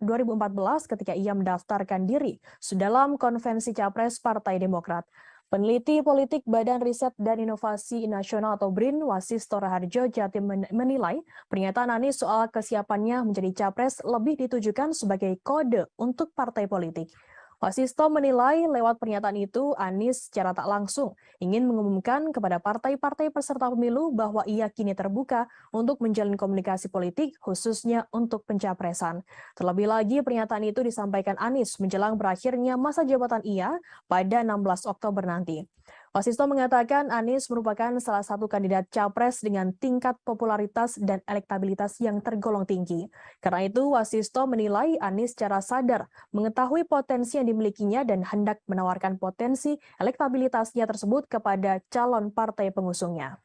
ketika ia mendaftarkan diri dalam konvensi capres Partai Demokrat. Peneliti politik Badan Riset dan Inovasi Nasional atau BRIN, Wasisto Raharjo Jatim menilai pernyataan Anies soal kesiapannya menjadi capres lebih ditujukan sebagai kode untuk partai politik. Wasisto menilai lewat pernyataan itu Anies secara tak langsung ingin mengumumkan kepada partai-partai peserta pemilu bahwa ia kini terbuka untuk menjalin komunikasi politik khususnya untuk pencapresan. Terlebih lagi pernyataan itu disampaikan Anies menjelang berakhirnya masa jabatan ia pada 16 Oktober nanti. Wasisto mengatakan Anies merupakan salah satu kandidat capres dengan tingkat popularitas dan elektabilitas yang tergolong tinggi. Karena itu, Wasisto menilai Anies secara sadar mengetahui potensi yang dimilikinya dan hendak menawarkan potensi elektabilitasnya tersebut kepada calon partai pengusungnya.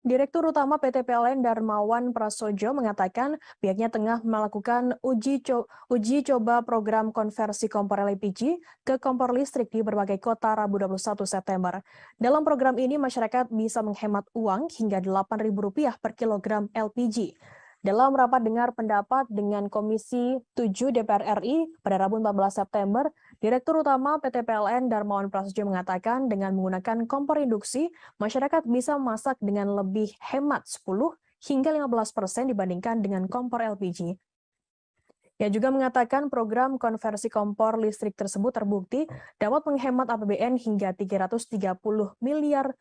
Direktur Utama PT PLN Darmawan Prasojo mengatakan pihaknya tengah melakukan uji coba program konversi kompor LPG ke kompor listrik di berbagai kota Rabu 21 September. Dalam program ini masyarakat bisa menghemat uang hingga Rp8.000 per kilogram LPG. Dalam rapat dengar pendapat dengan Komisi 7 DPR RI pada Rabu 14 September, Direktur Utama PT PLN Darmawan Prasojo mengatakan dengan menggunakan kompor induksi, masyarakat bisa memasak dengan lebih hemat 10 hingga 15% dibandingkan dengan kompor LPG. Ia juga mengatakan program konversi kompor listrik tersebut terbukti dapat menghemat APBN hingga Rp330 miliar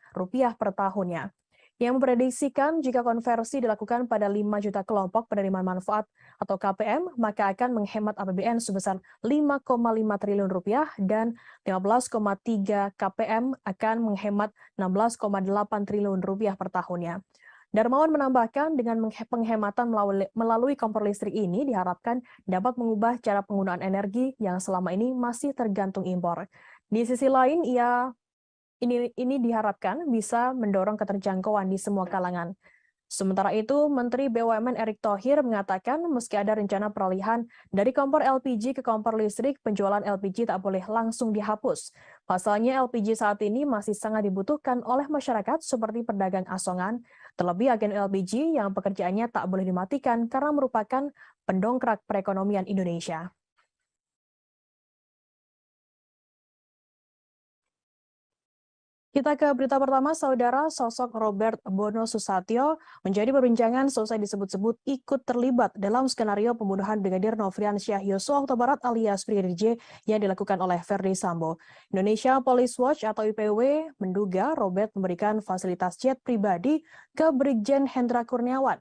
per tahunnya. Yang memprediksikan jika konversi dilakukan pada 5 juta kelompok penerima manfaat atau KPM, maka akan menghemat APBN sebesar Rp5,5 triliun dan 15,3 KPM akan menghemat Rp16,8 triliun per tahunnya. Darmawan menambahkan dengan penghematan melalui kompor listrik ini diharapkan dapat mengubah cara penggunaan energi yang selama ini masih tergantung impor. Di sisi lain, ini diharapkan bisa mendorong keterjangkauan di semua kalangan. Sementara itu, Menteri BUMN Erick Thohir mengatakan meski ada rencana peralihan dari kompor LPG ke kompor listrik, penjualan LPG tak boleh langsung dihapus. Pasalnya LPG saat ini masih sangat dibutuhkan oleh masyarakat seperti pedagang asongan, terlebih agen LPG yang pekerjaannya tak boleh dimatikan karena merupakan pendongkrak perekonomian Indonesia. Kita ke berita pertama, Saudara. Sosok Robert Bono Susatyo menjadi perbincangan selesai disebut-sebut ikut terlibat dalam skenario pembunuhan Brigadir Nofriansyah Yosua Huta Barat alias Brigadir J yang dilakukan oleh Verdi Sambo. Indonesia Police Watch atau IPW menduga Robert memberikan fasilitas jet pribadi ke Brigjen Hendra Kurniawan.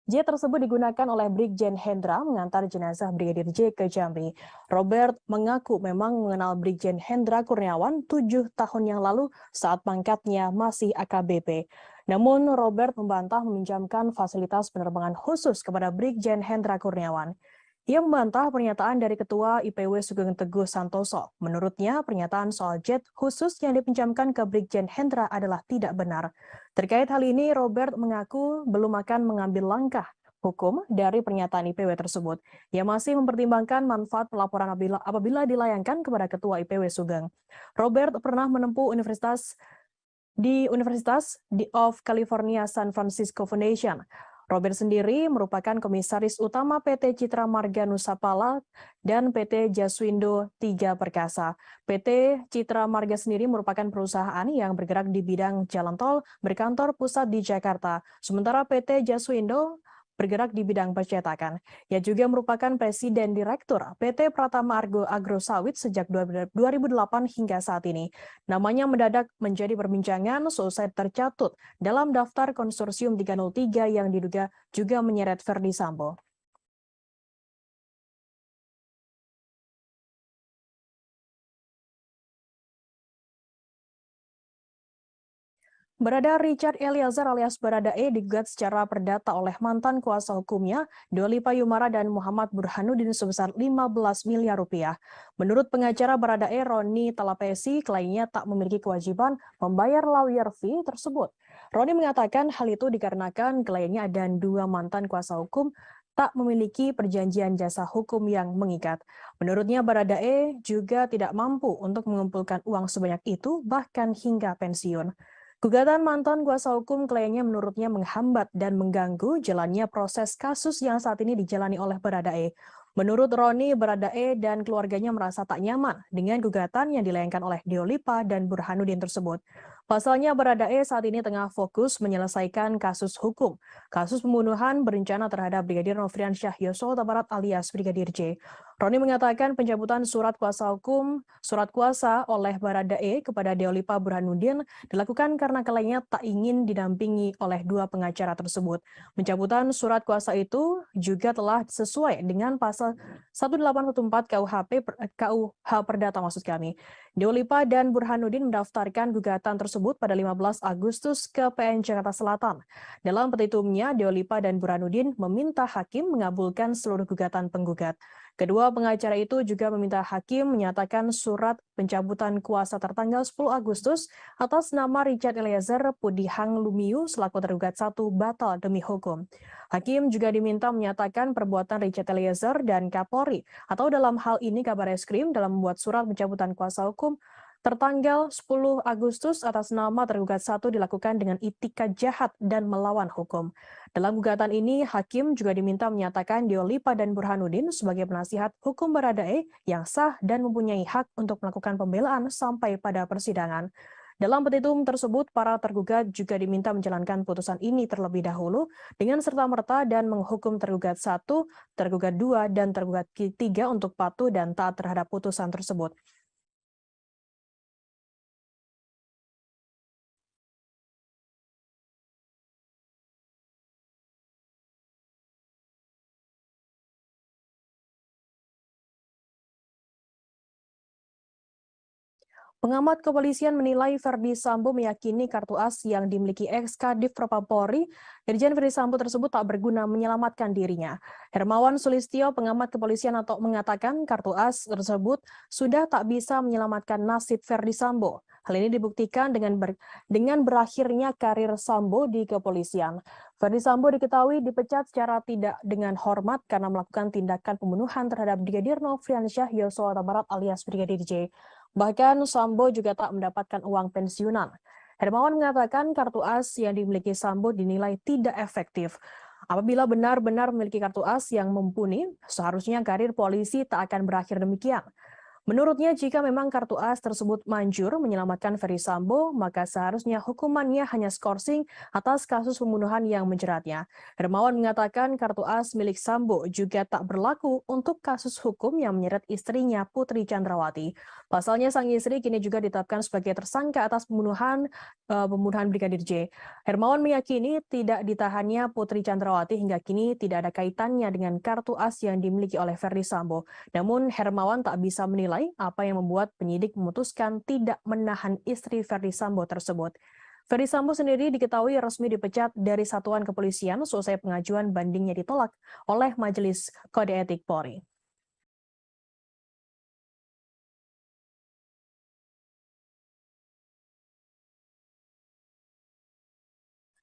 Jet tersebut digunakan oleh Brigjen Hendra mengantar jenazah Brigadir J ke Jambi. Robert mengaku memang mengenal Brigjen Hendra Kurniawan 7 tahun yang lalu saat pangkatnya masih AKBP. Namun Robert membantah meminjamkan fasilitas penerbangan khusus kepada Brigjen Hendra Kurniawan. Ia membantah pernyataan dari Ketua IPW Sugeng Teguh Santoso. Menurutnya, pernyataan soal jet khusus yang dipinjamkan ke Brigjen Hendra adalah tidak benar. Terkait hal ini, Robert mengaku belum akan mengambil langkah hukum dari pernyataan IPW tersebut. Ia masih mempertimbangkan manfaat pelaporan apabila dilayangkan kepada Ketua IPW Sugeng. Robert pernah menempuh Universitas of California San Francisco Foundation. Robert sendiri merupakan komisaris utama PT Citra Marga Nusapala dan PT Jaswindo 3 Perkasa. PT Citra Marga sendiri merupakan perusahaan yang bergerak di bidang jalan tol berkantor pusat di Jakarta. Sementara PT Jaswindo bergerak di bidang percetakan. Ia juga merupakan Presiden Direktur PT Pratama Agro Sawit sejak 2008 hingga saat ini. Namanya mendadak menjadi perbincangan seusai tercatut dalam daftar konsorsium 303 yang diduga juga menyeret Verdi Sambo. Barada Richard Eliezer alias Baradae digugat secara perdata oleh mantan kuasa hukumnya, Doli Payumara dan Muhammad Burhanuddin sebesar 15 miliar rupiah. Menurut pengacara Baradae, Roni Talapesi, kliennya tak memiliki kewajiban membayar lawyer fee tersebut. Roni mengatakan hal itu dikarenakan kliennya dan dua mantan kuasa hukum tak memiliki perjanjian jasa hukum yang mengikat. Menurutnya, Baradae juga tidak mampu untuk mengumpulkan uang sebanyak itu, bahkan hingga pensiun. Gugatan mantan kuasa hukum kliennya menurutnya menghambat dan mengganggu jalannya proses kasus yang saat ini dijalani oleh Baradae. Menurut Roni, Baradae dan keluarganya merasa tak nyaman dengan gugatan yang dilayangkan oleh Diolipa dan Burhanuddin tersebut. Pasalnya, Baradae saat ini tengah fokus menyelesaikan kasus hukum, kasus pembunuhan berencana terhadap Brigadir Nofriansyah Yosua Huta Barat alias Brigadir J. Roni mengatakan pencabutan surat kuasa oleh Baradae kepada Diolipa Burhanuddin dilakukan karena kliennya tak ingin didampingi oleh dua pengacara tersebut. Pencabutan surat kuasa itu juga telah sesuai dengan pasal 1814 KUH Perdata maksud kami. Diolipa dan Burhanuddin mendaftarkan gugatan tersebut pada 15 Agustus ke PN Jakarta Selatan. Dalam petitumnya, Diolipa dan Burhanuddin meminta hakim mengabulkan seluruh gugatan penggugat. Kedua pengacara itu juga meminta hakim menyatakan surat pencabutan kuasa tertanggal 10 Agustus atas nama Richard Eliezer Pudihang Lumiu selaku tergugat 1 batal demi hukum. Hakim juga diminta menyatakan perbuatan Richard Eliezer dan Kapolri atau dalam hal ini Kabareskrim dalam membuat surat pencabutan kuasa hukum tertanggal 10 Agustus atas nama tergugat 1 dilakukan dengan itikat jahat dan melawan hukum. Dalam gugatan ini, hakim juga diminta menyatakan Diolipa dan Burhanuddin sebagai penasihat hukum Baradae yang sah dan mempunyai hak untuk melakukan pembelaan sampai pada persidangan. Dalam petitum tersebut, para tergugat juga diminta menjalankan putusan ini terlebih dahulu dengan serta-merta dan menghukum tergugat 1, tergugat 2, dan tergugat 3 untuk patuh dan taat terhadap putusan tersebut. Pengamat kepolisian menilai Verdi Sambo meyakini kartu as yang dimiliki ex-Kadif Propam Polri, Irjen Verdi Sambo tersebut tak berguna menyelamatkan dirinya. Hermawan Sulistyo, pengamat kepolisian atau mengatakan kartu as tersebut sudah tak bisa menyelamatkan nasib Verdi Sambo. Hal ini dibuktikan dengan berakhirnya karir Sambo di kepolisian. Verdi Sambo diketahui dipecat secara tidak dengan hormat karena melakukan tindakan pembunuhan terhadap Brigadir Nofriansyah Yosua Huta Barat alias Brigadir J. Bahkan Sambo juga tak mendapatkan uang pensiunan. Hermawan mengatakan kartu as yang dimiliki Sambo dinilai tidak efektif. Apabila benar-benar memiliki kartu as yang mumpuni, seharusnya karir polisi tak akan berakhir demikian. Menurutnya, jika memang kartu as tersebut manjur menyelamatkan Ferry Sambo, maka seharusnya hukumannya hanya skorsing atas kasus pembunuhan yang menjeratnya. Hermawan mengatakan kartu as milik Sambo juga tak berlaku untuk kasus hukum yang menyeret istrinya Putri Chandrawati. Pasalnya, sang istri kini juga ditetapkan sebagai tersangka atas pembunuhan Brigadir J. Hermawan meyakini tidak ditahannya Putri Chandrawati hingga kini tidak ada kaitannya dengan kartu as yang dimiliki oleh Ferry Sambo. Namun Hermawan tak bisa menilai apa yang membuat penyidik memutuskan tidak menahan istri Ferdy Sambo tersebut. Ferdy Sambo sendiri diketahui resmi dipecat dari satuan kepolisian selesai pengajuan bandingnya ditolak oleh Majelis Kode Etik Polri.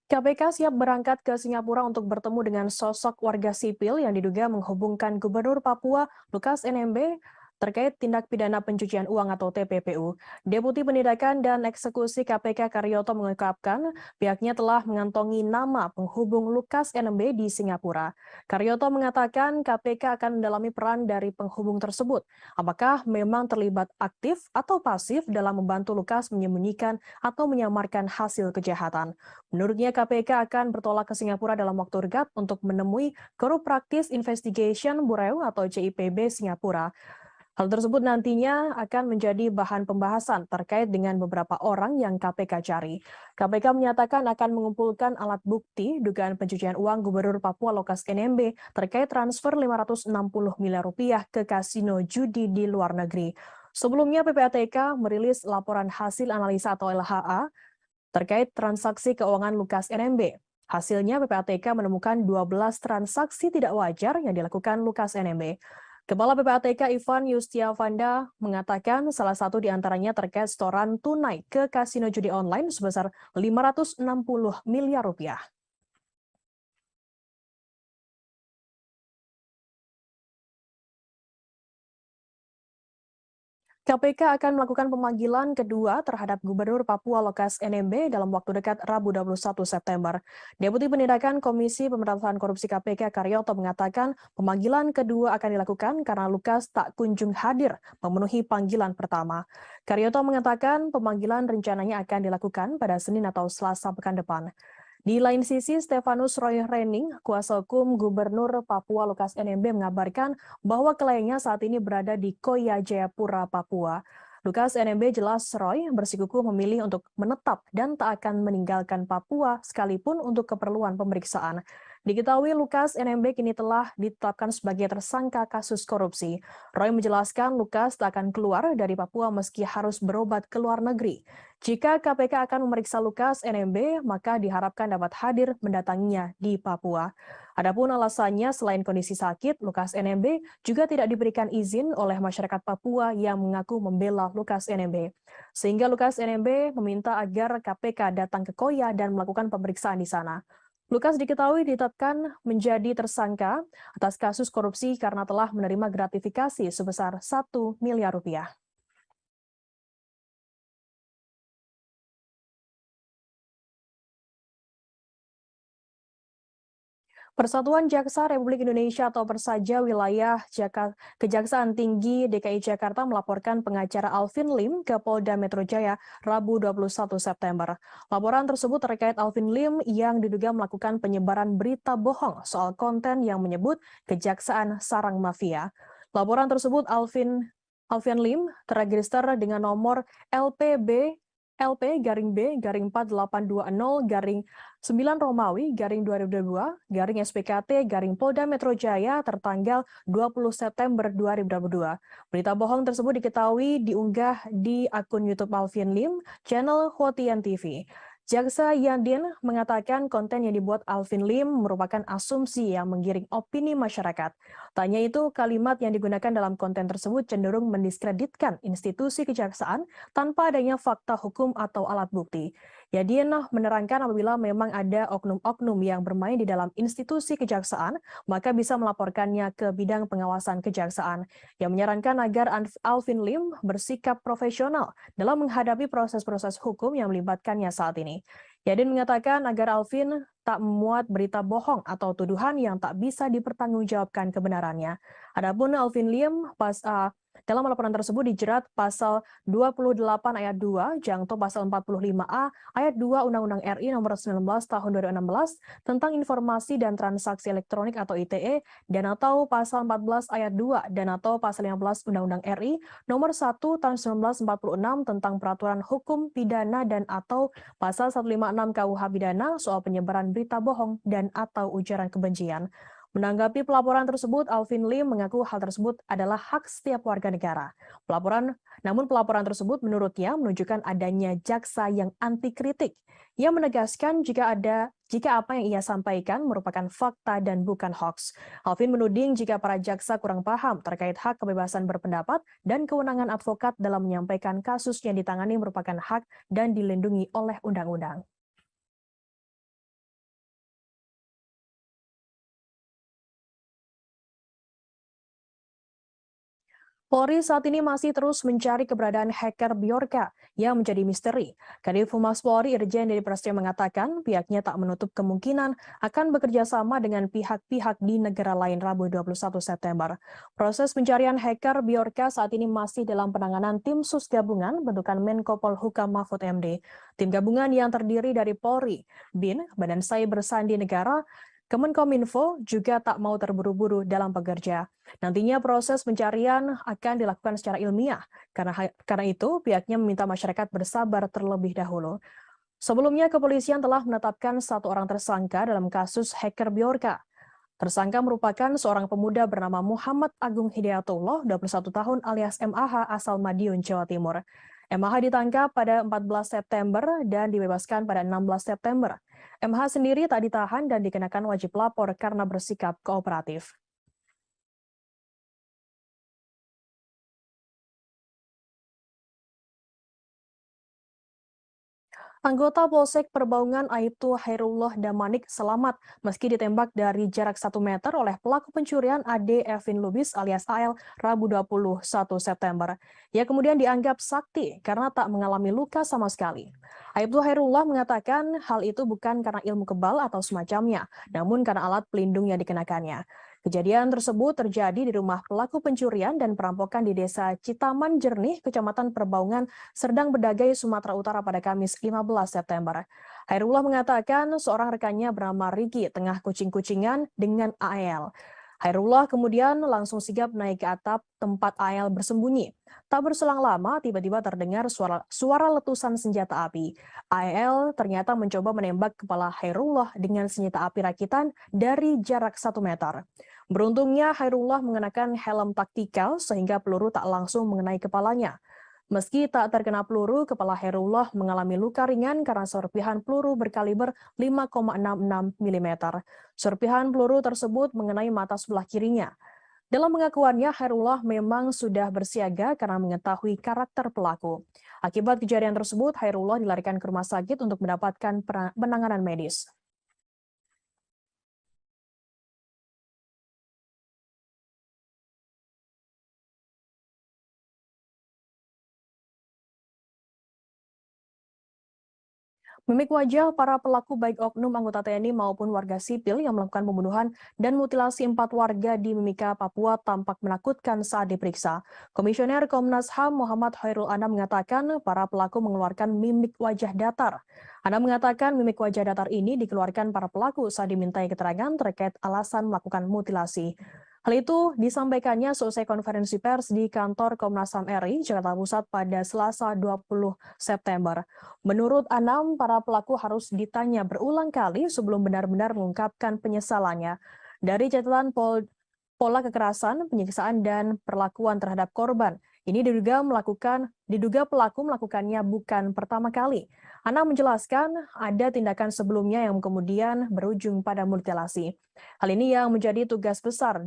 KPK siap berangkat ke Singapura untuk bertemu dengan sosok warga sipil yang diduga menghubungkan Gubernur Papua Lukas NMB terkait tindak pidana pencucian uang atau TPPU. Deputi Penindakan dan Eksekusi KPK Karyoto mengungkapkan pihaknya telah mengantongi nama penghubung Lukas NMB di Singapura. Karyoto mengatakan KPK akan mendalami peran dari penghubung tersebut. Apakah memang terlibat aktif atau pasif dalam membantu Lukas menyembunyikan atau menyamarkan hasil kejahatan. Menurutnya KPK akan bertolak ke Singapura dalam waktu dekat untuk menemui Group Practice Investigation Bureau atau CIPB Singapura. Hal tersebut nantinya akan menjadi bahan pembahasan terkait dengan beberapa orang yang KPK cari. KPK menyatakan akan mengumpulkan alat bukti dugaan pencucian uang Gubernur Papua Lukas NMB terkait transfer 560 miliar rupiah ke kasino judi di luar negeri. Sebelumnya PPATK merilis laporan hasil analisa atau LHA terkait transaksi keuangan Lukas NMB. Hasilnya PPATK menemukan 12 transaksi tidak wajar yang dilakukan Lukas NMB. Kepala PPATK Ivan Yustiavanda mengatakan salah satu di antaranya terkait setoran tunai ke kasino judi online sebesar 560 miliar rupiah. KPK akan melakukan pemanggilan kedua terhadap Gubernur Papua Lukas NMB dalam waktu dekat Rabu 21 September. Deputi Penindakan Komisi Pemberantasan Korupsi KPK Karyoto mengatakan pemanggilan kedua akan dilakukan karena Lukas tak kunjung hadir memenuhi panggilan pertama. Karyoto mengatakan pemanggilan rencananya akan dilakukan pada Senin atau Selasa pekan depan. Di lain sisi, Stefanus Roy Rening, kuasa hukum Gubernur Papua Lukas NMB mengabarkan bahwa kliennya saat ini berada di Koya Jayapura, Papua. Lukas NMB jelas Roy bersikukuh memilih untuk menetap dan tak akan meninggalkan Papua sekalipun untuk keperluan pemeriksaan. Diketahui Lukas NMB kini telah ditetapkan sebagai tersangka kasus korupsi. Roy menjelaskan Lukas tak akan keluar dari Papua meski harus berobat ke luar negeri. Jika KPK akan memeriksa Lukas NMB, maka diharapkan dapat hadir mendatanginya di Papua. Adapun alasannya selain kondisi sakit, Lukas NMB juga tidak diberikan izin oleh masyarakat Papua yang mengaku membela Lukas NMB. Sehingga Lukas NMB meminta agar KPK datang ke Koya dan melakukan pemeriksaan di sana. Lukas diketahui ditetapkan menjadi tersangka atas kasus korupsi karena telah menerima gratifikasi sebesar 1 miliar rupiah. Persatuan Jaksa Republik Indonesia atau Persaja Wilayah Kejaksaan Tinggi DKI Jakarta melaporkan pengacara Alvin Lim ke Polda Metro Jaya Rabu 21 September. Laporan tersebut terkait Alvin Lim yang diduga melakukan penyebaran berita bohong soal konten yang menyebut Kejaksaan Sarang Mafia. Laporan tersebut Alvin Lim terregister dengan nomor LPB/B/4820/9 Romawi/2022/SPKT/Polda Metro Jaya tertanggal 20 September 2022. Berita bohong tersebut diketahui diunggah di akun YouTube Alvin Lim, channel Hotian TV. Jaksa Yandin mengatakan konten yang dibuat Alvin Lim merupakan asumsi yang menggiring opini masyarakat. Tanya itu, kalimat yang digunakan dalam konten tersebut cenderung mendiskreditkan institusi kejaksaan tanpa adanya fakta hukum atau alat bukti. Yadin menerangkan apabila memang ada oknum-oknum yang bermain di dalam institusi kejaksaan, maka bisa melaporkannya ke bidang pengawasan kejaksaan. Yang menyarankan agar Alvin Lim bersikap profesional dalam menghadapi proses-proses hukum yang melibatkannya saat ini. Yadin mengatakan agar Alvin tak memuat berita bohong atau tuduhan yang tak bisa dipertanggungjawabkan kebenarannya. Adapun Alvin Lim Dalam laporan tersebut dijerat pasal 28 ayat 2, jangto pasal 45A ayat 2 Undang-Undang RI nomor 19 tahun 2016 tentang informasi dan transaksi elektronik atau ITE dan atau pasal 14 ayat 2 dan atau pasal 15 Undang-Undang RI nomor 1 tahun 1946 tentang peraturan hukum pidana dan atau pasal 156 KUH pidana soal penyebaran berita bohong dan atau ujaran kebencian. Menanggapi pelaporan tersebut, Alvin Lim mengaku hal tersebut adalah hak setiap warga negara. Namun pelaporan tersebut menurutnya menunjukkan adanya jaksa yang anti kritik. Ia menegaskan jika apa yang ia sampaikan merupakan fakta dan bukan hoax. Alvin menuding jika para jaksa kurang paham terkait hak kebebasan berpendapat dan kewenangan advokat dalam menyampaikan kasus yang ditangani merupakan hak dan dilindungi oleh undang-undang. Polri saat ini masih terus mencari keberadaan hacker Bjorka yang menjadi misteri. Kadif Humas Polri Irjen Dedi Prasetyo mengatakan pihaknya tak menutup kemungkinan akan bekerja sama dengan pihak-pihak di negara lain Rabu 21 September. Proses pencarian hacker Bjorka saat ini masih dalam penanganan tim sus gabungan bentukan Menko Polhukam Mahfud MD. Tim gabungan yang terdiri dari Polri, BIN, Badan Cyber Sandi Negara, Kemenkominfo juga tak mau terburu-buru dalam bekerja. Nantinya proses pencarian akan dilakukan secara ilmiah. Karena itu, pihaknya meminta masyarakat bersabar terlebih dahulu. Sebelumnya, kepolisian telah menetapkan 1 orang tersangka dalam kasus hacker Bjorka. Tersangka merupakan seorang pemuda bernama Muhammad Agung Hidayatullah, 21 tahun alias MAH asal Madiun, Jawa Timur. MAH ditangkap pada 14 September dan dibebaskan pada 16 September. MH sendiri tak ditahan dan dikenakan wajib lapor karena bersikap kooperatif. Anggota Polsek Perbaungan Aibtu Hairullah Damanik selamat meski ditembak dari jarak 1 meter oleh pelaku pencurian Ade Evin Lubis alias AL Rabu 21 September. Ia kemudian dianggap sakti karena tak mengalami luka sama sekali. Aibtu Hairullah mengatakan hal itu bukan karena ilmu kebal atau semacamnya, namun karena alat pelindung yang dikenakannya. Kejadian tersebut terjadi di rumah pelaku pencurian dan perampokan di Desa Citaman Jernih, Kecamatan Perbaungan, Serdang Bedagai, Sumatera Utara pada Kamis 15 September. Hairullah mengatakan seorang rekannya bernama Riki tengah kucing-kucingan dengan AL. Hairullah kemudian langsung sigap naik ke atap tempat AL bersembunyi. Tak berselang lama, tiba-tiba terdengar suara letusan senjata api. AL ternyata mencoba menembak kepala Hairullah dengan senjata api rakitan dari jarak 1 meter. Beruntungnya Hairullah mengenakan helm taktikal sehingga peluru tak langsung mengenai kepalanya. Meski tak terkena peluru, kepala Hairullah mengalami luka ringan karena serpihan peluru berkaliber 5,66 mm. Serpihan peluru tersebut mengenai mata sebelah kirinya. Dalam pengakuannya, Hairullah memang sudah bersiaga karena mengetahui karakter pelaku. Akibat kejadian tersebut, Hairullah dilarikan ke rumah sakit untuk mendapatkan penanganan medis. Mimik wajah para pelaku baik oknum anggota TNI maupun warga sipil yang melakukan pembunuhan dan mutilasi 4 warga di Mimika, Papua tampak menakutkan saat diperiksa. Komisioner Komnas HAM Muhammad Khairul Anam mengatakan para pelaku mengeluarkan mimik wajah datar. Anam mengatakan mimik wajah datar ini dikeluarkan para pelaku saat dimintai keterangan terkait alasan melakukan mutilasi. Hal itu disampaikannya selesai konferensi pers di kantor Komnas HAM RI, Jakarta Pusat pada Selasa 20 September. Menurut Anam, para pelaku harus ditanya berulang kali sebelum benar-benar mengungkapkan penyesalannya. Dari catatan pola kekerasan, penyiksaan, dan perlakuan terhadap korban, ini diduga pelaku melakukannya bukan pertama kali. Anam menjelaskan ada tindakan sebelumnya yang kemudian berujung pada mutilasi. Hal ini yang menjadi tugas besar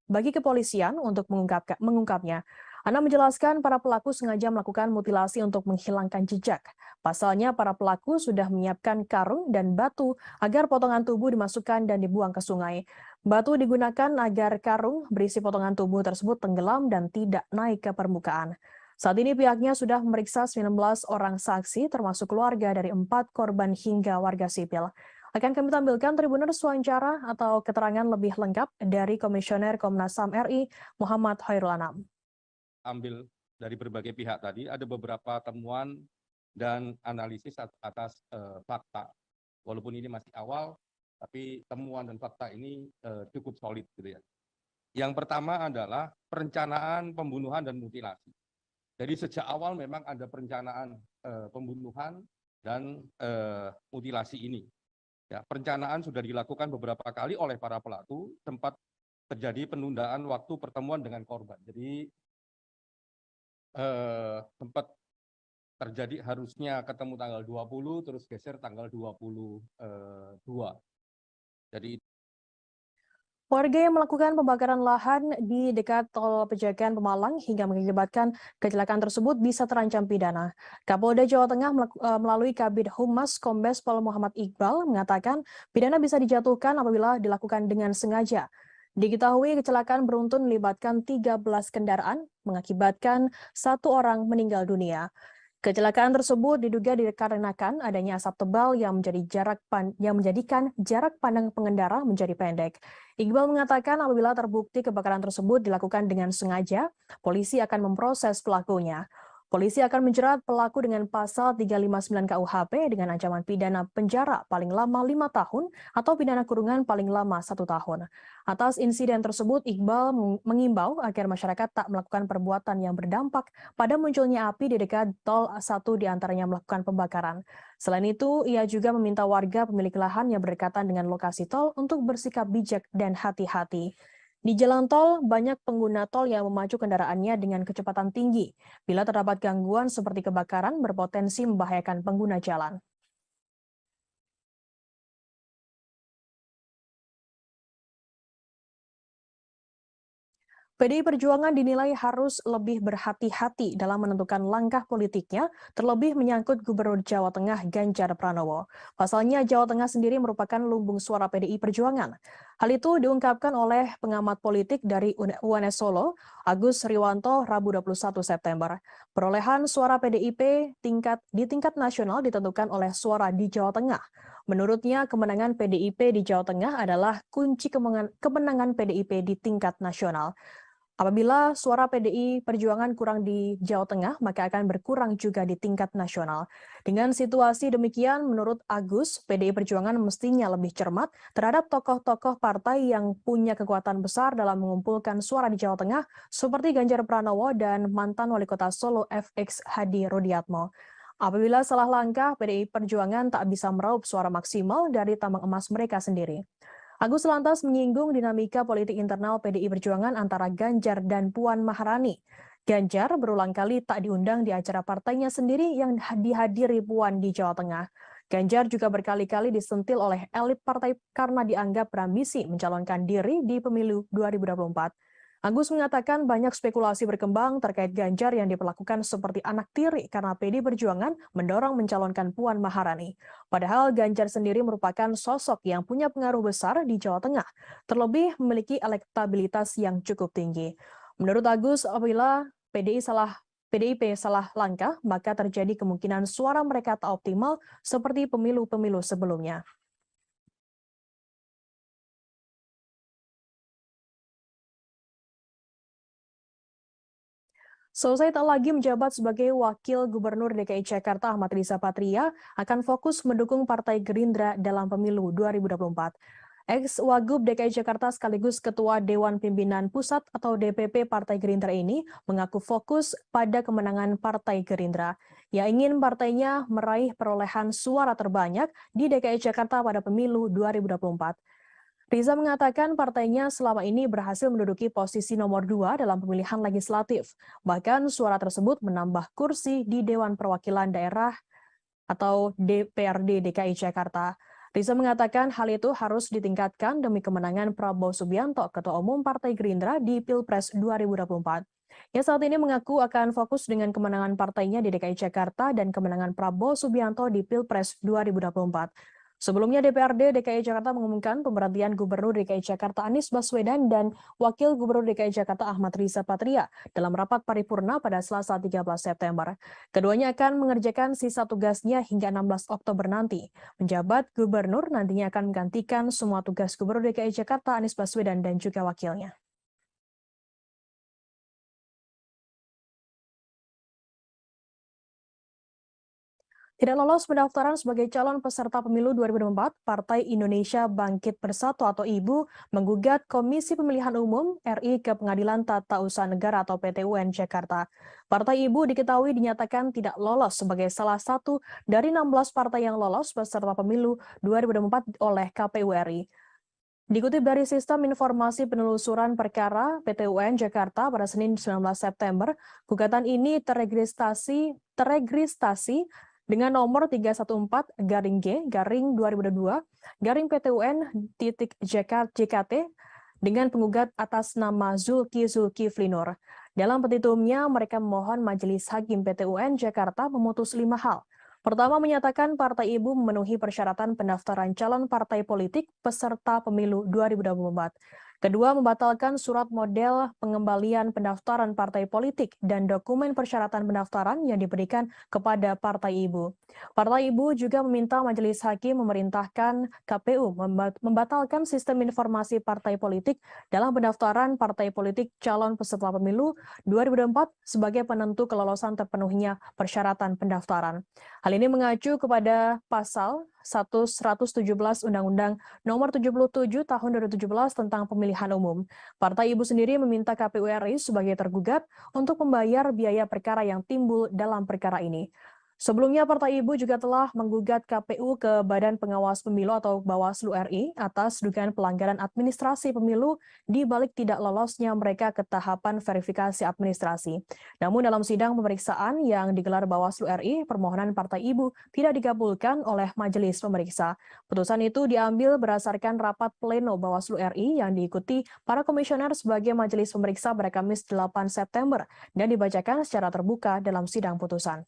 bagi kepolisian untuk mengungkapnya. Anam menjelaskan para pelaku sengaja melakukan mutilasi untuk menghilangkan jejak. Pasalnya para pelaku sudah menyiapkan karung dan batu agar potongan tubuh dimasukkan dan dibuang ke sungai. Batu digunakan agar karung berisi potongan tubuh tersebut tenggelam dan tidak naik ke permukaan. Saat ini pihaknya sudah memeriksa 19 orang saksi termasuk keluarga dari 4 korban hingga warga sipil. Akan kami tampilkan Tribuners wawancara atau keterangan lebih lengkap dari Komisioner Komnas HAM RI Muhammad Khairul Anam. ambil dari berbagai pihak tadi, ada beberapa temuan dan analisis atas fakta. Walaupun ini masih awal, tapi temuan dan fakta ini cukup solid gitu ya. Yang pertama adalah perencanaan pembunuhan dan mutilasi. Jadi sejak awal memang ada perencanaan pembunuhan dan mutilasi ini. Ya, perencanaan sudah dilakukan beberapa kali oleh para pelaku, sempat terjadi penundaan waktu pertemuan dengan korban. Jadi sempat terjadi harusnya ketemu tanggal 20, terus geser tanggal 22. Jadi Warga yang melakukan pembakaran lahan di dekat tol Pejagan Pemalang hingga mengakibatkan kecelakaan tersebut bisa terancam pidana. Kapolda Jawa Tengah melalui Kabid Humas Kombes Pol Muhammad Iqbal mengatakan pidana bisa dijatuhkan apabila dilakukan dengan sengaja. Diketahui kecelakaan beruntun melibatkan 13 kendaraan mengakibatkan 1 orang meninggal dunia. Kecelakaan tersebut diduga dikarenakan adanya asap tebal yang menjadikan jarak pandang pengendara menjadi pendek. Iqbal mengatakan apabila terbukti kebakaran tersebut dilakukan dengan sengaja, polisi akan memproses pelakunya. Polisi akan menjerat pelaku dengan pasal 359 KUHP dengan ancaman pidana penjara paling lama 5 tahun atau pidana kurungan paling lama 1 tahun. Atas insiden tersebut, Iqbal mengimbau agar masyarakat tak melakukan perbuatan yang berdampak pada munculnya api di dekat tol, 1 diantaranya melakukan pembakaran. Selain itu, ia juga meminta warga pemilik lahan yang berdekatan dengan lokasi tol untuk bersikap bijak dan hati-hati. Di jalan tol, banyak pengguna tol yang memacu kendaraannya dengan kecepatan tinggi. Bila terdapat gangguan seperti kebakaran, berpotensi membahayakan pengguna jalan. PDI Perjuangan dinilai harus lebih berhati-hati dalam menentukan langkah politiknya, terlebih menyangkut Gubernur Jawa Tengah Ganjar Pranowo. Pasalnya, Jawa Tengah sendiri merupakan lumbung suara PDI Perjuangan. Hal itu diungkapkan oleh pengamat politik dari UNS Solo, Agus Riwanto, Rabu 21 September. Perolehan suara PDIP di tingkat nasional ditentukan oleh suara di Jawa Tengah. Menurutnya, kemenangan PDIP di Jawa Tengah adalah kunci kemenangan PDIP di tingkat nasional. Apabila suara PDI Perjuangan kurang di Jawa Tengah, maka akan berkurang juga di tingkat nasional. Dengan situasi demikian, menurut Agus, PDI Perjuangan mestinya lebih cermat terhadap tokoh-tokoh partai yang punya kekuatan besar dalam mengumpulkan suara di Jawa Tengah, seperti Ganjar Pranowo dan mantan wali kota Solo FX Hadi Rudiatmo. Apabila salah langkah, PDI Perjuangan tak bisa meraup suara maksimal dari tambang emas mereka sendiri. Agus lantas menyinggung dinamika politik internal PDI Perjuangan antara Ganjar dan Puan Maharani. Ganjar berulang kali tak diundang di acara partainya sendiri yang dihadiri Puan di Jawa Tengah. Ganjar juga berkali-kali disentil oleh elit partai karena dianggap berambisi mencalonkan diri di pemilu 2024. Agus mengatakan banyak spekulasi berkembang terkait Ganjar yang diperlakukan seperti anak tiri karena PDI Perjuangan mendorong mencalonkan Puan Maharani. Padahal Ganjar sendiri merupakan sosok yang punya pengaruh besar di Jawa Tengah, terlebih memiliki elektabilitas yang cukup tinggi. Menurut Agus, apabila PDIP salah langkah, maka terjadi kemungkinan suara mereka tak optimal seperti pemilu-pemilu sebelumnya. Selesai tak lagi menjabat sebagai Wakil Gubernur DKI Jakarta, Ahmad Riza Patria akan fokus mendukung Partai Gerindra dalam pemilu 2024. Ex-Wagub DKI Jakarta sekaligus Ketua Dewan Pimpinan Pusat atau DPP Partai Gerindra ini mengaku fokus pada kemenangan Partai Gerindra. Ia ingin partainya meraih perolehan suara terbanyak di DKI Jakarta pada pemilu 2024. Riza mengatakan partainya selama ini berhasil menduduki posisi nomor 2 dalam pemilihan legislatif. Bahkan suara tersebut menambah kursi di Dewan Perwakilan Daerah atau DPRD DKI Jakarta. Riza mengatakan hal itu harus ditingkatkan demi kemenangan Prabowo Subianto, Ketua Umum Partai Gerindra di Pilpres 2024. Ia saat ini mengaku akan fokus dengan kemenangan partainya di DKI Jakarta dan kemenangan Prabowo Subianto di Pilpres 2024. Sebelumnya DPRD DKI Jakarta mengumumkan pemberhentian Gubernur DKI Jakarta Anies Baswedan dan Wakil Gubernur DKI Jakarta Ahmad Riza Patria dalam rapat paripurna pada Selasa 13 September. Keduanya akan mengerjakan sisa tugasnya hingga 16 Oktober nanti. Penjabat Gubernur nantinya akan menggantikan semua tugas Gubernur DKI Jakarta Anies Baswedan dan juga wakilnya. Tidak lolos pendaftaran sebagai calon peserta pemilu 2024, Partai Indonesia Bangkit Bersatu atau IBU menggugat Komisi Pemilihan Umum RI ke Pengadilan Tata Usaha Negara atau PT UN Jakarta. Partai IBU diketahui dinyatakan tidak lolos sebagai salah satu dari 16 partai yang lolos peserta pemilu 2024 oleh KPU RI. Dikutip dari Sistem Informasi Penelusuran Perkara PT UN Jakarta pada Senin 19 September, gugatan ini teregistrasi dengan nomor 314-G-2022-PTUN.JKT dengan penggugat atas nama Zulkifli Nur. Dalam petitumnya, mereka memohon Majelis Hakim PT UN Jakarta memutus 5 hal. Pertama, menyatakan Partai Ibu memenuhi persyaratan pendaftaran calon partai politik peserta pemilu 2024. Kedua, membatalkan surat model pengembalian pendaftaran partai politik dan dokumen persyaratan pendaftaran yang diberikan kepada Partai Ibu. Partai Ibu juga meminta Majelis Hakim memerintahkan KPU membatalkan sistem informasi partai politik dalam pendaftaran partai politik calon peserta pemilu 2024 sebagai penentu kelolosan terpenuhnya persyaratan pendaftaran. Hal ini mengacu kepada pasal 117 Undang-Undang Nomor 77 Tahun 2017 tentang Pemilihan Umum. Partai Ibu sendiri meminta KPU RI sebagai tergugat untuk membayar biaya perkara yang timbul dalam perkara ini. Sebelumnya, Partai Ibu juga telah menggugat KPU ke Badan Pengawas Pemilu atau Bawaslu RI atas dugaan pelanggaran administrasi pemilu di balik tidak lolosnya mereka ke tahapan verifikasi administrasi. Namun dalam sidang pemeriksaan yang digelar Bawaslu RI, permohonan Partai Ibu tidak dikabulkan oleh majelis pemeriksa. Putusan itu diambil berdasarkan rapat pleno Bawaslu RI yang diikuti para komisioner sebagai majelis pemeriksa pada Kamis 8 September dan dibacakan secara terbuka dalam sidang putusan.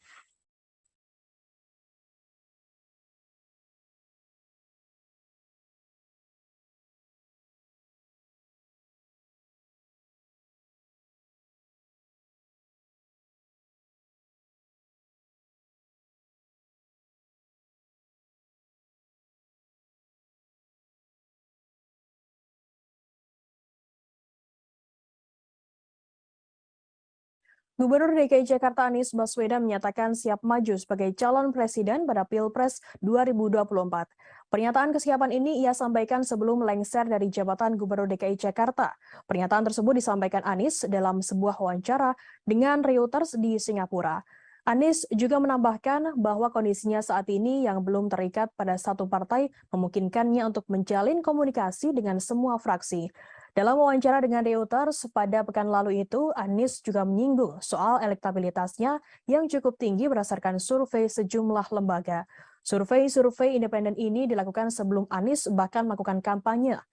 Gubernur DKI Jakarta Anies Baswedan menyatakan siap maju sebagai calon presiden pada Pilpres 2024. Pernyataan kesiapan ini ia sampaikan sebelum lengser dari jabatan Gubernur DKI Jakarta. Pernyataan tersebut disampaikan Anies dalam sebuah wawancara dengan Reuters di Singapura. Anies juga menambahkan bahwa kondisinya saat ini yang belum terikat pada satu partai memungkinkannya untuk menjalin komunikasi dengan semua fraksi. Dalam wawancara dengan Reuters pada pekan lalu itu, Anies juga menyinggung soal elektabilitasnya yang cukup tinggi berdasarkan survei sejumlah lembaga. Survei independen ini dilakukan sebelum Anies bahkan melakukan kampanye.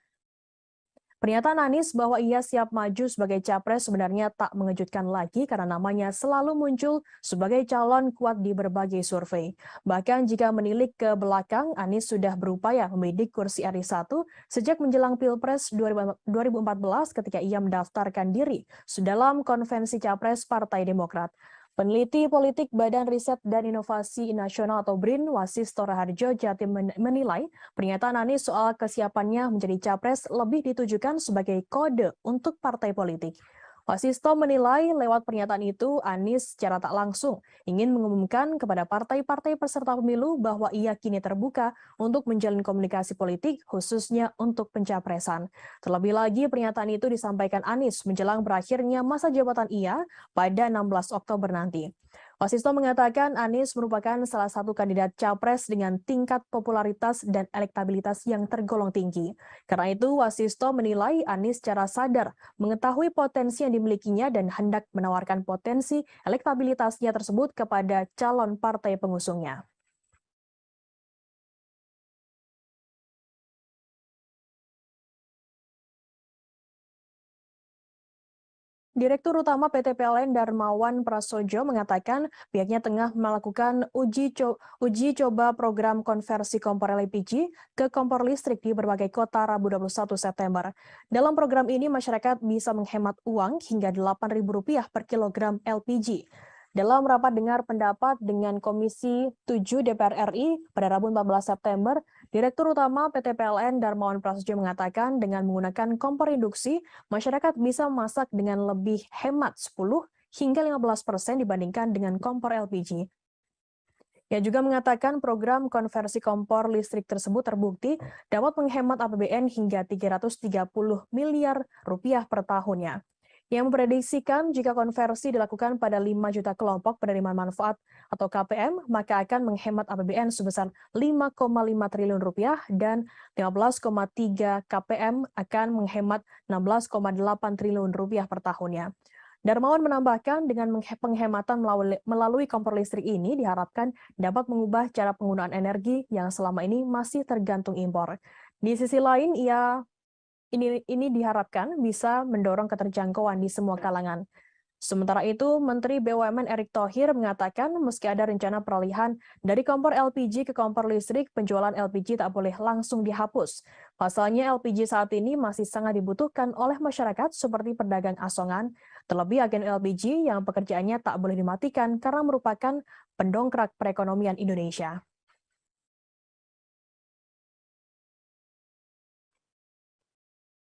Pernyataan Anies bahwa ia siap maju sebagai capres sebenarnya tak mengejutkan lagi karena namanya selalu muncul sebagai calon kuat di berbagai survei. Bahkan jika menilik ke belakang, Anies sudah berupaya membidik kursi RI 1 sejak menjelang Pilpres 2014 ketika ia mendaftarkan diri dalam konvensi capres Partai Demokrat. Peneliti politik Badan Riset dan Inovasi Nasional atau BRIN, Wasisto Raharjo Jatim menilai pernyataan Anies soal kesiapannya menjadi capres lebih ditujukan sebagai kode untuk partai politik. Wasisto menilai lewat pernyataan itu Anies secara tak langsung ingin mengumumkan kepada partai-partai peserta pemilu bahwa ia kini terbuka untuk menjalin komunikasi politik khususnya untuk pencapresan. Terlebih lagi pernyataan itu disampaikan Anies menjelang berakhirnya masa jabatan ia pada 16 Oktober nanti. Wasisto mengatakan Anies merupakan salah satu kandidat capres dengan tingkat popularitas dan elektabilitas yang tergolong tinggi. Karena itu, Wasisto menilai Anies secara sadar mengetahui potensi yang dimilikinya dan hendak menawarkan potensi elektabilitasnya tersebut kepada calon partai pengusungnya. Direktur Utama PT PLN Darmawan Prasojo mengatakan pihaknya tengah melakukan uji coba program konversi kompor LPG ke kompor listrik di berbagai kota Rabu 21 September. Dalam program ini masyarakat bisa menghemat uang hingga Rp8.000 per kilogram LPG. Dalam rapat dengar pendapat dengan Komisi 7 DPR RI pada Rabu 14 September, Direktur Utama PT PLN Darmawan Prasojo mengatakan dengan menggunakan kompor induksi, masyarakat bisa memasak dengan lebih hemat 10 hingga 15% dibandingkan dengan kompor LPG. Ia juga mengatakan program konversi kompor listrik tersebut terbukti dapat menghemat APBN hingga 330 miliar rupiah per tahunnya. Yang memprediksikan jika konversi dilakukan pada 5 juta kelompok penerima manfaat atau KPM, maka akan menghemat APBN sebesar 5,5 triliun rupiah dan 15,3 KPM akan menghemat 16,8 triliun rupiah per tahunnya. Darmawan menambahkan dengan penghematan melalui kompor listrik ini diharapkan dapat mengubah cara penggunaan energi yang selama ini masih tergantung impor. Di sisi lain, ini diharapkan bisa mendorong keterjangkauan di semua kalangan. Sementara itu, Menteri BUMN Erick Thohir mengatakan meski ada rencana peralihan dari kompor LPG ke kompor listrik, penjualan LPG tak boleh langsung dihapus. Pasalnya LPG saat ini masih sangat dibutuhkan oleh masyarakat seperti pedagang asongan, terlebih agen LPG yang pekerjaannya tak boleh dimatikan karena merupakan pendongkrak perekonomian Indonesia.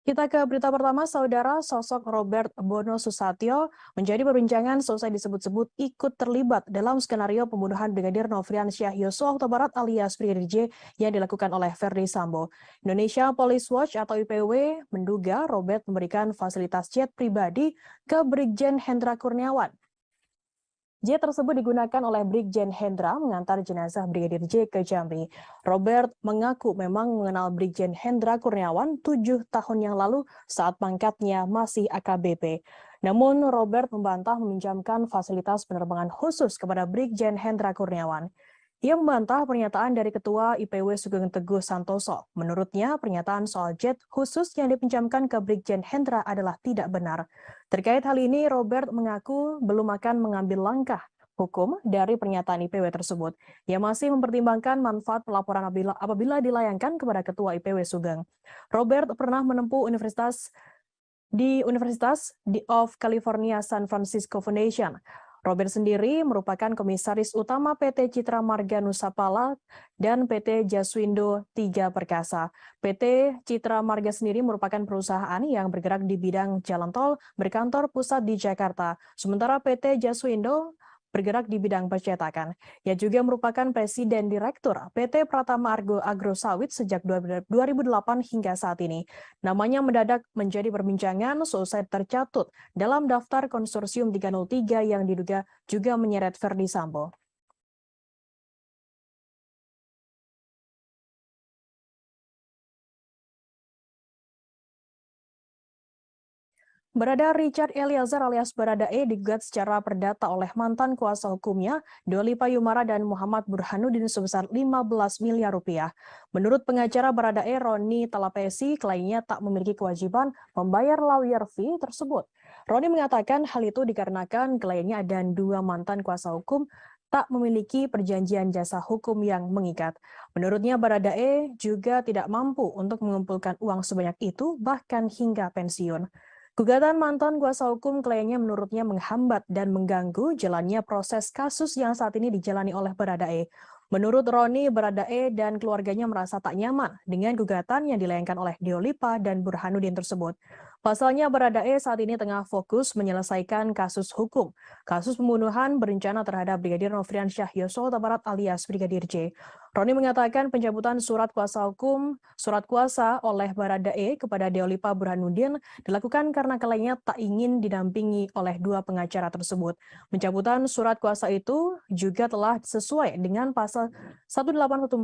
Kita ke berita pertama, Saudara. Sosok Robert Bono Susatyo menjadi perbincangan selesai disebut-sebut ikut terlibat dalam skenario pembunuhan Brigadir Nofriansyah Yosua Huta Barat alias Brigadir J yang dilakukan oleh Verdi Sambo. Indonesia Police Watch atau IPW menduga Robert memberikan fasilitas jet pribadi ke Brigjen Hendra Kurniawan. Jet tersebut digunakan oleh Brigjen Hendra mengantar jenazah Brigadir J ke Jambi. Robert mengaku memang mengenal Brigjen Hendra Kurniawan 7 tahun yang lalu saat pangkatnya masih AKBP. Namun Robert membantah meminjamkan fasilitas penerbangan khusus kepada Brigjen Hendra Kurniawan. Ia membantah pernyataan dari Ketua IPW Sugeng Teguh Santoso. Menurutnya, pernyataan soal jet khusus yang dipinjamkan ke Brigjen Hendra adalah tidak benar. Terkait hal ini, Robert mengaku belum akan mengambil langkah hukum dari pernyataan IPW tersebut. Ia masih mempertimbangkan manfaat pelaporan apabila dilayangkan kepada Ketua IPW Sugeng. Robert pernah menempuh Universitas of California San Francisco Foundation. Robert sendiri merupakan komisaris utama PT Citra Marga Nusapala dan PT Jaswindo 3 Perkasa. PT Citra Marga sendiri merupakan perusahaan yang bergerak di bidang jalan tol berkantor pusat di Jakarta. Sementara PT Jaswindo bergerak di bidang percetakan. Ia juga merupakan Presiden Direktur PT Pratama Agro Sawit sejak 2008 hingga saat ini. Namanya mendadak menjadi perbincangan selesai tercatut dalam daftar konsorsium 303 yang diduga juga menyeret Verdi Sambo. Barada Richard Eliezer alias Baradae digugat secara perdata oleh mantan kuasa hukumnya, Dolipa Yumara dan Muhammad Burhanuddin sebesar 15 miliar rupiah. Menurut pengacara Baradae, Roni Talapesi, kliennya tak memiliki kewajiban membayar lawyer fee tersebut. Roni mengatakan hal itu dikarenakan kliennya dan dua mantan kuasa hukum tak memiliki perjanjian jasa hukum yang mengikat. Menurutnya, Baradae juga tidak mampu untuk mengumpulkan uang sebanyak itu, bahkan hingga pensiun. Gugatan mantan kuasa hukum kliennya menurutnya menghambat dan mengganggu jalannya proses kasus yang saat ini dijalani oleh Baradae. Menurut Roni, Baradae dan keluarganya merasa tak nyaman dengan gugatan yang dilayangkan oleh Dolipa dan Burhanuddin tersebut. Pasalnya, Baradae saat ini tengah fokus menyelesaikan kasus hukum, kasus pembunuhan berencana terhadap Brigadir Nofriansyah Yosua Huta Barat alias Brigadir J. Roni mengatakan pencabutan surat kuasa oleh Baradae kepada Dolipa Burhanuddin dilakukan karena kliennya tak ingin didampingi oleh dua pengacara tersebut. Pencabutan surat kuasa itu juga telah sesuai dengan pasal 1814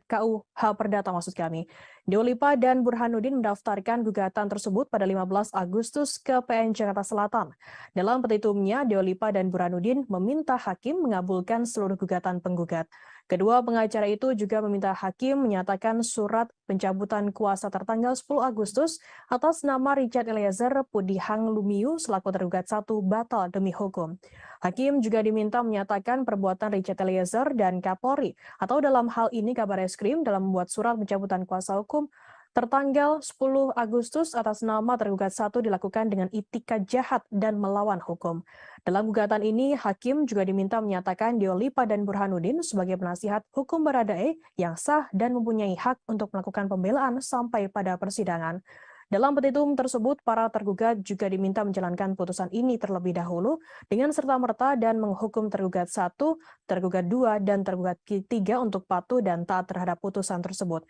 KUH Perdata maksud kami. Dolipa dan Burhanuddin mendaftarkan gugatan tersebut pada 15 Agustus ke PN Jakarta Selatan. Dalam petitumnya, Dolipa dan Burhanuddin meminta hakim mengabulkan seluruh gugatan penggugat. Kedua pengacara itu juga meminta hakim menyatakan surat pencabutan kuasa tertanggal 10 Agustus atas nama Richard Eliezer Pudihang Lumiu selaku tergugat 1 batal demi hukum. Hakim juga diminta menyatakan perbuatan Richard Eliezer dan Kapolri atau dalam hal ini Kabareskrim dalam membuat surat pencabutan kuasa hukum tertanggal 10 Agustus atas nama tergugat 1 dilakukan dengan itikat jahat dan melawan hukum. Dalam gugatan ini, hakim juga diminta menyatakan Dolipa dan Burhanuddin sebagai penasihat hukum Baradae yang sah dan mempunyai hak untuk melakukan pembelaan sampai pada persidangan. Dalam petitum tersebut, para tergugat juga diminta menjalankan putusan ini terlebih dahulu dengan serta-merta dan menghukum tergugat 1, tergugat 2, dan tergugat 3 untuk patuh dan taat terhadap putusan tersebut.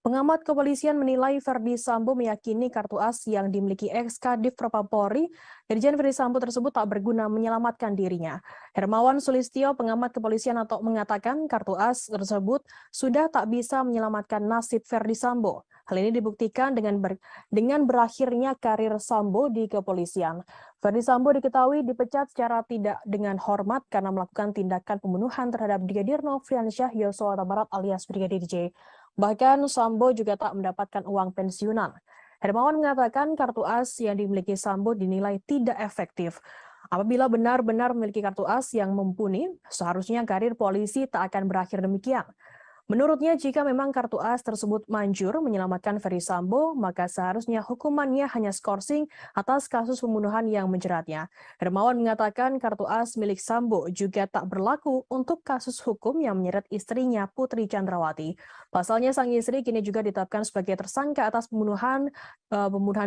Pengamat kepolisian menilai Verdi Sambo meyakini kartu as yang dimiliki ex-Kadif Propam Polri, Irjen Verdi Sambo tersebut tak berguna menyelamatkan dirinya. Hermawan Sulistyo, pengamat kepolisian atau mengatakan kartu as tersebut sudah tak bisa menyelamatkan nasib Verdi Sambo. Hal ini dibuktikan dengan berakhirnya karir Sambo di kepolisian. Verdi Sambo diketahui dipecat secara tidak dengan hormat karena melakukan tindakan pembunuhan terhadap Brigadir Nofriansyah Yosua Huta Barat alias Brigadir J. Bahkan Sambo juga tak mendapatkan uang pensiunan. Hermawan mengatakan kartu as yang dimiliki Sambo dinilai tidak efektif. Apabila benar-benar memiliki kartu as yang mumpuni, seharusnya karir polisi tak akan berakhir demikian. Menurutnya, jika memang kartu as tersebut manjur menyelamatkan Ferry Sambo, maka seharusnya hukumannya hanya skorsing atas kasus pembunuhan yang menjeratnya. Hermawan mengatakan kartu as milik Sambo juga tak berlaku untuk kasus hukum yang menyeret istrinya Putri Chandrawati. Pasalnya, sang istri kini juga ditetapkan sebagai tersangka atas pembunuhan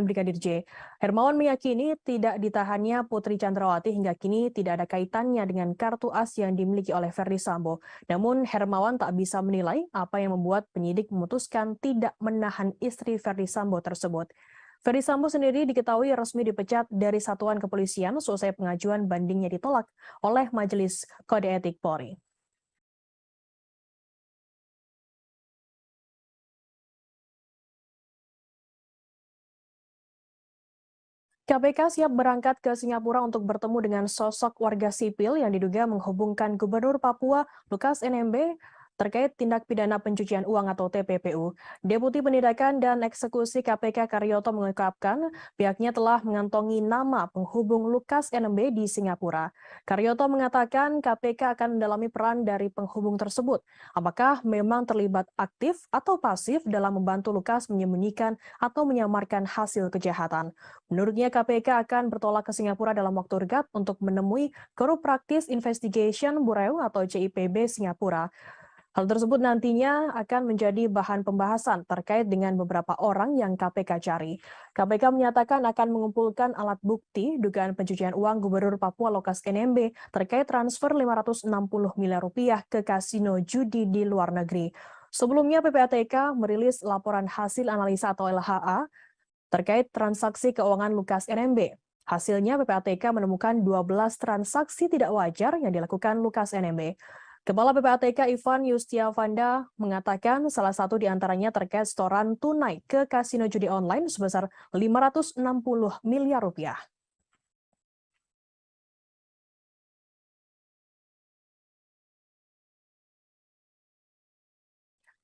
Brigadir J. Hermawan meyakini tidak ditahannya Putri Chandrawati hingga kini tidak ada kaitannya dengan kartu as yang dimiliki oleh Ferry Sambo. Namun Hermawan tak bisa menilai apa yang membuat penyidik memutuskan tidak menahan istri Verdi Sambo tersebut. Verdi Sambo sendiri diketahui resmi dipecat dari Satuan Kepolisian selesai pengajuan bandingnya ditolak oleh Majelis Kode Etik Polri. KPK siap berangkat ke Singapura untuk bertemu dengan sosok warga sipil yang diduga menghubungkan Gubernur Papua Lukas NMB terkait tindak pidana pencucian uang atau TPPU. Deputi Penindakan dan Eksekusi KPK Karyoto mengungkapkan pihaknya telah mengantongi nama penghubung Lukas NMB di Singapura. Karyoto mengatakan KPK akan mendalami peran dari penghubung tersebut. Apakah memang terlibat aktif atau pasif dalam membantu Lukas menyembunyikan atau menyamarkan hasil kejahatan. Menurutnya KPK akan bertolak ke Singapura dalam waktu dekat untuk menemui Corrupt Practice Investigation Bureau atau CIPB Singapura. Hal tersebut nantinya akan menjadi bahan pembahasan terkait dengan beberapa orang yang KPK cari. KPK menyatakan akan mengumpulkan alat bukti dugaan pencucian uang Gubernur Papua Lukas NMB terkait transfer 560 miliar rupiah ke kasino judi di luar negeri. Sebelumnya PPATK merilis laporan hasil analisa atau LHA terkait transaksi keuangan Lukas NMB. Hasilnya PPATK menemukan 12 transaksi tidak wajar yang dilakukan Lukas NMB. Kepala PPATK Ivan Yustiavanda mengatakan salah satu di antaranya terkait setoran tunai ke kasino judi online sebesar 560 miliar rupiah.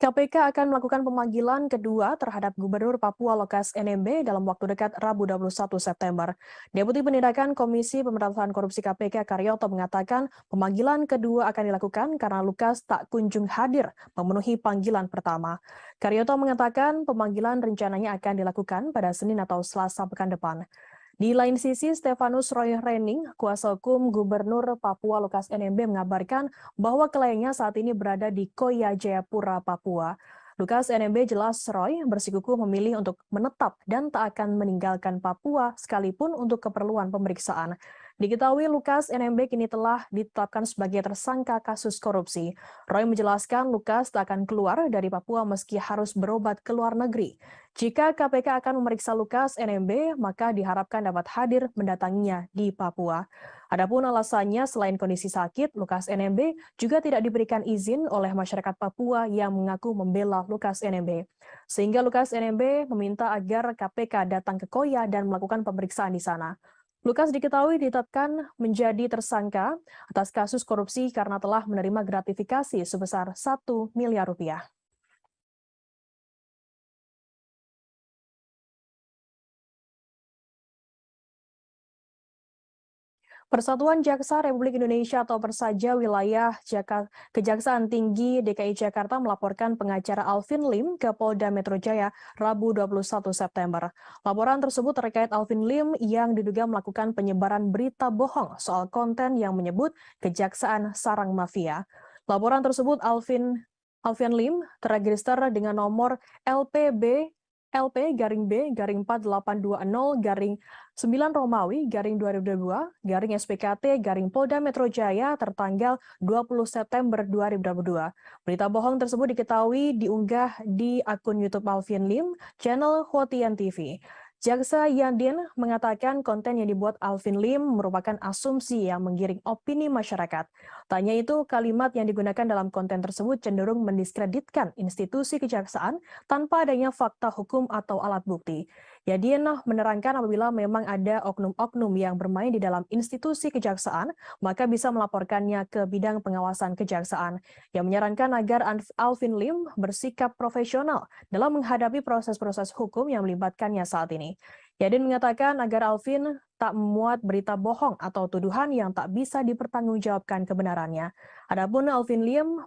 KPK akan melakukan pemanggilan kedua terhadap Gubernur Papua Lukas NMB dalam waktu dekat Rabu 21 September. Deputi Penindakan Komisi Pemberantasan Korupsi KPK Karyoto mengatakan pemanggilan kedua akan dilakukan karena Lukas tak kunjung hadir memenuhi panggilan pertama. Karyoto mengatakan pemanggilan rencananya akan dilakukan pada Senin atau Selasa pekan depan. Di lain sisi, Stefanus Roy Rening, kuasa hukum Gubernur Papua Lukas NMB mengabarkan bahwa kliennya saat ini berada di Koya Jayapura, Papua. Lukas NMB jelas Roy bersikukuh memilih untuk menetap dan tak akan meninggalkan Papua sekalipun untuk keperluan pemeriksaan. Diketahui Lukas NMB kini telah ditetapkan sebagai tersangka kasus korupsi. Roy menjelaskan Lukas tak akan keluar dari Papua meski harus berobat ke luar negeri. Jika KPK akan memeriksa Lukas NMB, maka diharapkan dapat hadir mendatanginya di Papua. Adapun alasannya selain kondisi sakit, Lukas NMB juga tidak diberikan izin oleh masyarakat Papua yang mengaku membela Lukas NMB. Sehingga Lukas NMB meminta agar KPK datang ke Koya dan melakukan pemeriksaan di sana. Lukas diketahui ditetapkan menjadi tersangka atas kasus korupsi karena telah menerima gratifikasi sebesar 1 miliar rupiah. Persatuan Jaksa Republik Indonesia atau Persaja Wilayah Kejaksaan Tinggi DKI Jakarta melaporkan pengacara Alvin Lim ke Polda Metro Jaya Rabu 21 September. Laporan tersebut terkait Alvin Lim yang diduga melakukan penyebaran berita bohong soal konten yang menyebut Kejaksaan Sarang Mafia. Laporan tersebut Alvin Lim terregister dengan nomor LPB/B/4820/9 Romawi /SPKT/Polda Metro Jaya tertanggal 20 September 2022. Berita bohong tersebut diketahui diunggah di akun YouTube Alvin Lim, channel Hotian TV. Jaksa Yadin mengatakan konten yang dibuat Alvin Lim merupakan asumsi yang menggiring opini masyarakat. Tanya itu, kalimat yang digunakan dalam konten tersebut cenderung mendiskreditkan institusi kejaksaan tanpa adanya fakta hukum atau alat bukti. Yadin menerangkan apabila memang ada oknum-oknum yang bermain di dalam institusi kejaksaan, maka bisa melaporkannya ke bidang pengawasan kejaksaan. Yang menyarankan agar Alvin Lim bersikap profesional dalam menghadapi proses-proses hukum yang melibatkannya saat ini. Yadin mengatakan agar Alvin tak memuat berita bohong atau tuduhan yang tak bisa dipertanggungjawabkan kebenarannya. Adapun Alvin Lim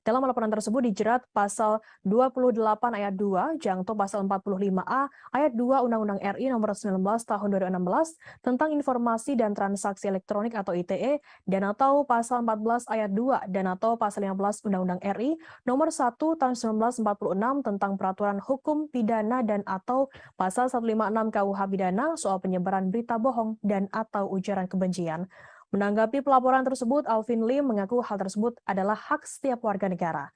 dalam laporan tersebut dijerat pasal 28 ayat 2, jangto pasal 45A ayat 2 Undang-Undang RI nomor 19 tahun 2016 tentang informasi dan transaksi elektronik atau ITE dan atau pasal 14 ayat 2 dan atau pasal 15 Undang-Undang RI nomor 1 tahun 1946 tentang peraturan hukum pidana dan atau pasal 156 KUH pidana soal penyebaran berita bohong dan atau ujaran kebencian. Menanggapi pelaporan tersebut, Alvin Lim mengaku hal tersebut adalah hak setiap warga negara.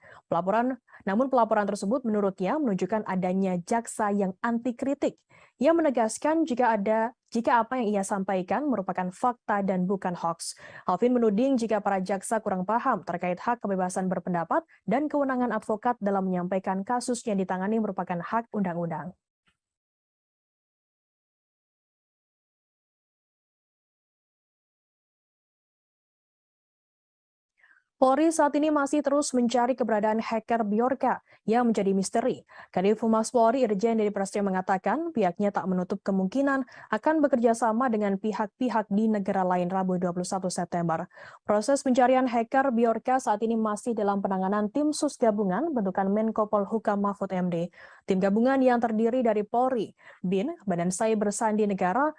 Namun pelaporan tersebut menurutnya menunjukkan adanya jaksa yang anti kritik. Ia menegaskan jika apa yang ia sampaikan merupakan fakta dan bukan hoax. Alvin menuding jika para jaksa kurang paham terkait hak kebebasan berpendapat dan kewenangan advokat dalam menyampaikan kasus yang ditangani merupakan hak undang-undang. Polri saat ini masih terus mencari keberadaan hacker Bjorka yang menjadi misteri. Kadif Humas Polri Irjen Deddy Prasetyo mengatakan pihaknya tak menutup kemungkinan akan bekerja sama dengan pihak-pihak di negara lain Rabu 21 September. Proses pencarian hacker Bjorka saat ini masih dalam penanganan tim sus gabungan bentukan Menko Polhukam Mahfud MD. Tim gabungan yang terdiri dari Polri, BIN, Badan Cyber Sandi Negara,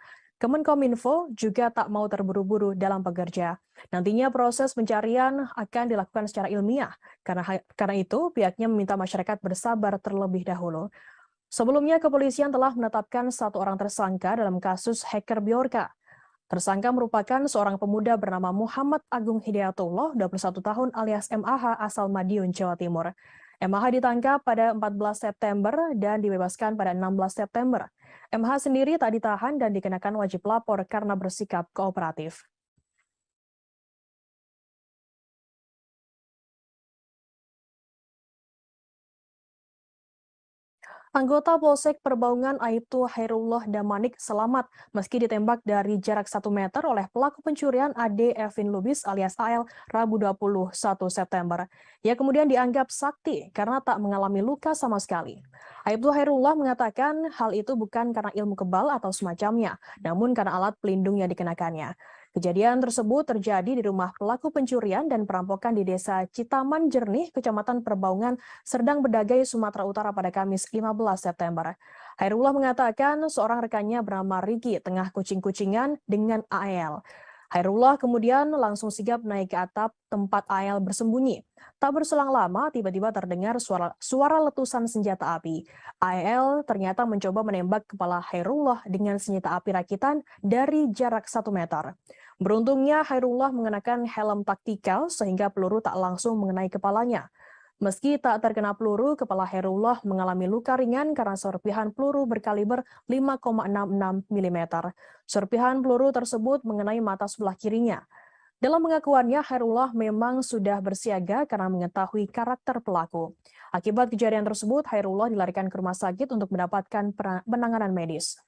Kemenkominfo juga tak mau terburu-buru dalam bekerja. Nantinya proses pencarian akan dilakukan secara ilmiah. Karena itu, pihaknya meminta masyarakat bersabar terlebih dahulu. Sebelumnya, kepolisian telah menetapkan satu orang tersangka dalam kasus hacker Bjorka. Tersangka merupakan seorang pemuda bernama Muhammad Agung Hidayatullah, 21 tahun alias MAH asal Madiun, Jawa Timur. MAH ditangkap pada 14 September dan dibebaskan pada 16 September. MH sendiri tak ditahan dan dikenakan wajib lapor karena bersikap kooperatif. Anggota Polsek Perbaungan Aibtu Hairullah Damanik selamat meski ditembak dari jarak 1 meter oleh pelaku pencurian Ade Evin Lubis alias AL Rabu 21 September. Ia kemudian dianggap sakti karena tak mengalami luka sama sekali. Aibtu Hairullah mengatakan hal itu bukan karena ilmu kebal atau semacamnya, namun karena alat pelindung yang dikenakannya. Kejadian tersebut terjadi di rumah pelaku pencurian dan perampokan di Desa Citaman Jernih, Kecamatan Perbaungan, Serdang Bedagai, Sumatera Utara pada Kamis 15 September. Hairullah mengatakan seorang rekannya bernama Riki tengah kucing-kucingan dengan AL. Hairullah kemudian langsung sigap naik ke atap tempat AL bersembunyi. Tak berselang lama, tiba-tiba terdengar suara letusan senjata api. AL ternyata mencoba menembak kepala Hairullah dengan senjata api rakitan dari jarak 1 meter. Beruntungnya Hairullah mengenakan helm taktikal sehingga peluru tak langsung mengenai kepalanya. Meski tak terkena peluru, kepala Hairullah mengalami luka ringan karena serpihan peluru berkaliber 5,66 mm. Serpihan peluru tersebut mengenai mata sebelah kirinya. Dalam pengakuannya, Hairullah memang sudah bersiaga karena mengetahui karakter pelaku. Akibat kejadian tersebut, Hairullah dilarikan ke rumah sakit untuk mendapatkan penanganan medis.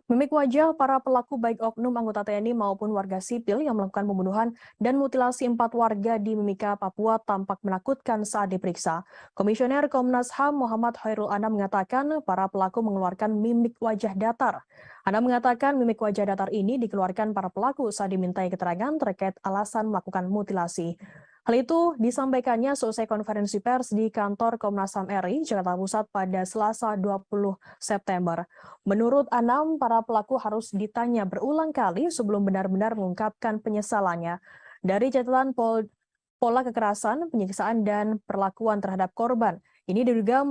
Mimik wajah para pelaku baik oknum anggota TNI maupun warga sipil yang melakukan pembunuhan dan mutilasi 4 warga di Mimika, Papua tampak menakutkan saat diperiksa. Komisioner Komnas HAM Muhammad Khairul Anam mengatakan para pelaku mengeluarkan mimik wajah datar. Anam mengatakan mimik wajah datar ini dikeluarkan para pelaku saat dimintai keterangan terkait alasan melakukan mutilasi. Hal itu disampaikannya selesai konferensi pers di kantor Komnas HAM RI, Jakarta Pusat pada Selasa 20 September. Menurut Anam, para pelaku harus ditanya berulang kali sebelum benar-benar mengungkapkan penyesalannya. Dari catatan pola kekerasan, penyiksaan, dan perlakuan terhadap korban, ini diduga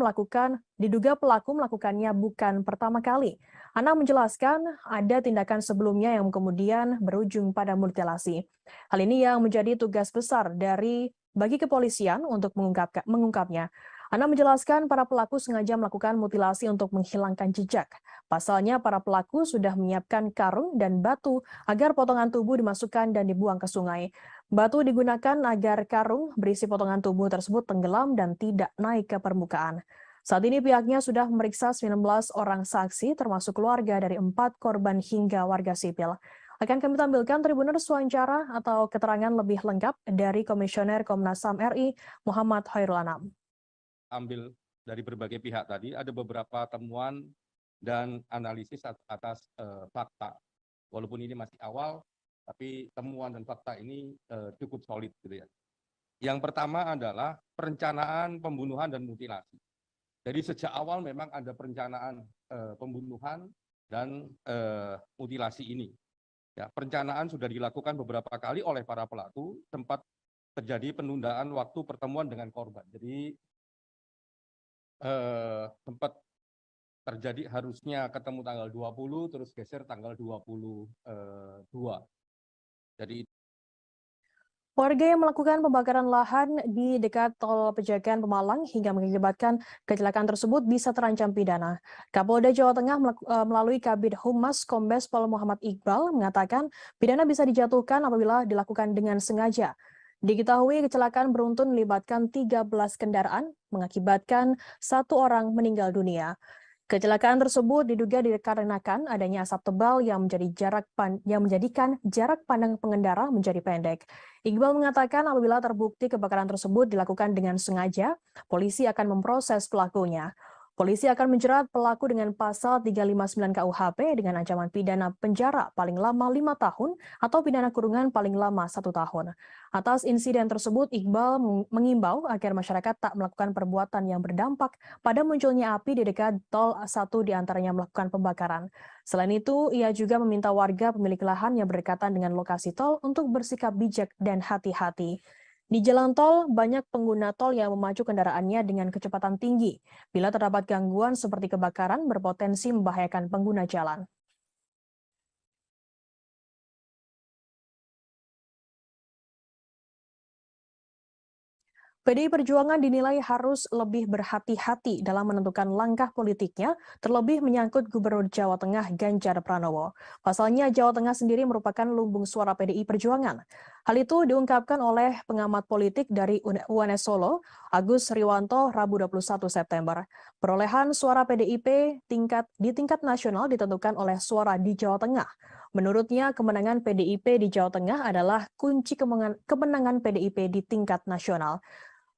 pelaku melakukannya bukan pertama kali. Anam menjelaskan ada tindakan sebelumnya yang kemudian berujung pada mutilasi. Hal ini yang menjadi tugas besar bagi kepolisian untuk mengungkapnya. Anam menjelaskan para pelaku sengaja melakukan mutilasi untuk menghilangkan jejak. Pasalnya para pelaku sudah menyiapkan karung dan batu agar potongan tubuh dimasukkan dan dibuang ke sungai. Batu digunakan agar karung berisi potongan tubuh tersebut tenggelam dan tidak naik ke permukaan. Saat ini pihaknya sudah memeriksa 19 orang saksi termasuk keluarga dari 4 korban hingga warga sipil. Akan kami tampilkan Tribuners wawancara atau keterangan lebih lengkap dari Komisioner Komnas HAM RI Muhammad Khairul Anam. Ambil dari berbagai pihak tadi, ada beberapa temuan dan analisis atas fakta. Walaupun ini masih awal, tapi temuan dan fakta ini cukup solid gitu ya. Yang pertama adalah perencanaan pembunuhan dan mutilasi. Jadi sejak awal memang ada perencanaan pembunuhan dan mutilasi ini. Ya, perencanaan sudah dilakukan beberapa kali oleh para pelaku, sempat terjadi penundaan waktu pertemuan dengan korban. Jadi sempat terjadi harusnya ketemu tanggal 20, terus geser tanggal 22. Jadi Warga yang melakukan pembakaran lahan di dekat tol Pejagan Pemalang hingga mengakibatkan kecelakaan tersebut bisa terancam pidana. Kapolda Jawa Tengah melalui Kabid Humas Kombes Pol Muhammad Iqbal mengatakan pidana bisa dijatuhkan apabila dilakukan dengan sengaja. Diketahui kecelakaan beruntun melibatkan 13 kendaraan mengakibatkan 1 orang meninggal dunia. Kecelakaan tersebut diduga dikarenakan adanya asap tebal yang menjadikan jarak pandang pengendara menjadi pendek. Iqbal mengatakan apabila terbukti kebakaran tersebut dilakukan dengan sengaja, polisi akan memproses pelakunya. Polisi akan menjerat pelaku dengan pasal 359 KUHP dengan ancaman pidana penjara paling lama 5 tahun atau pidana kurungan paling lama 1 tahun. Atas insiden tersebut, Iqbal mengimbau agar masyarakat tak melakukan perbuatan yang berdampak pada munculnya api di dekat tol, 1 diantaranya melakukan pembakaran. Selain itu, ia juga meminta warga pemilik lahan yang berdekatan dengan lokasi tol untuk bersikap bijak dan hati-hati. Di jalan tol, banyak pengguna tol yang memacu kendaraannya dengan kecepatan tinggi. Bila terdapat gangguan seperti kebakaran, berpotensi membahayakan pengguna jalan. PDI Perjuangan dinilai harus lebih berhati-hati dalam menentukan langkah politiknya, terlebih menyangkut Gubernur Jawa Tengah Ganjar Pranowo. Pasalnya, Jawa Tengah sendiri merupakan lumbung suara PDI Perjuangan. Hal itu diungkapkan oleh pengamat politik dari UNS Solo, Agus Riwanto, Rabu 21 September. Perolehan suara PDIP di tingkat nasional ditentukan oleh suara di Jawa Tengah. Menurutnya, kemenangan PDIP di Jawa Tengah adalah kunci kemenangan PDIP di tingkat nasional.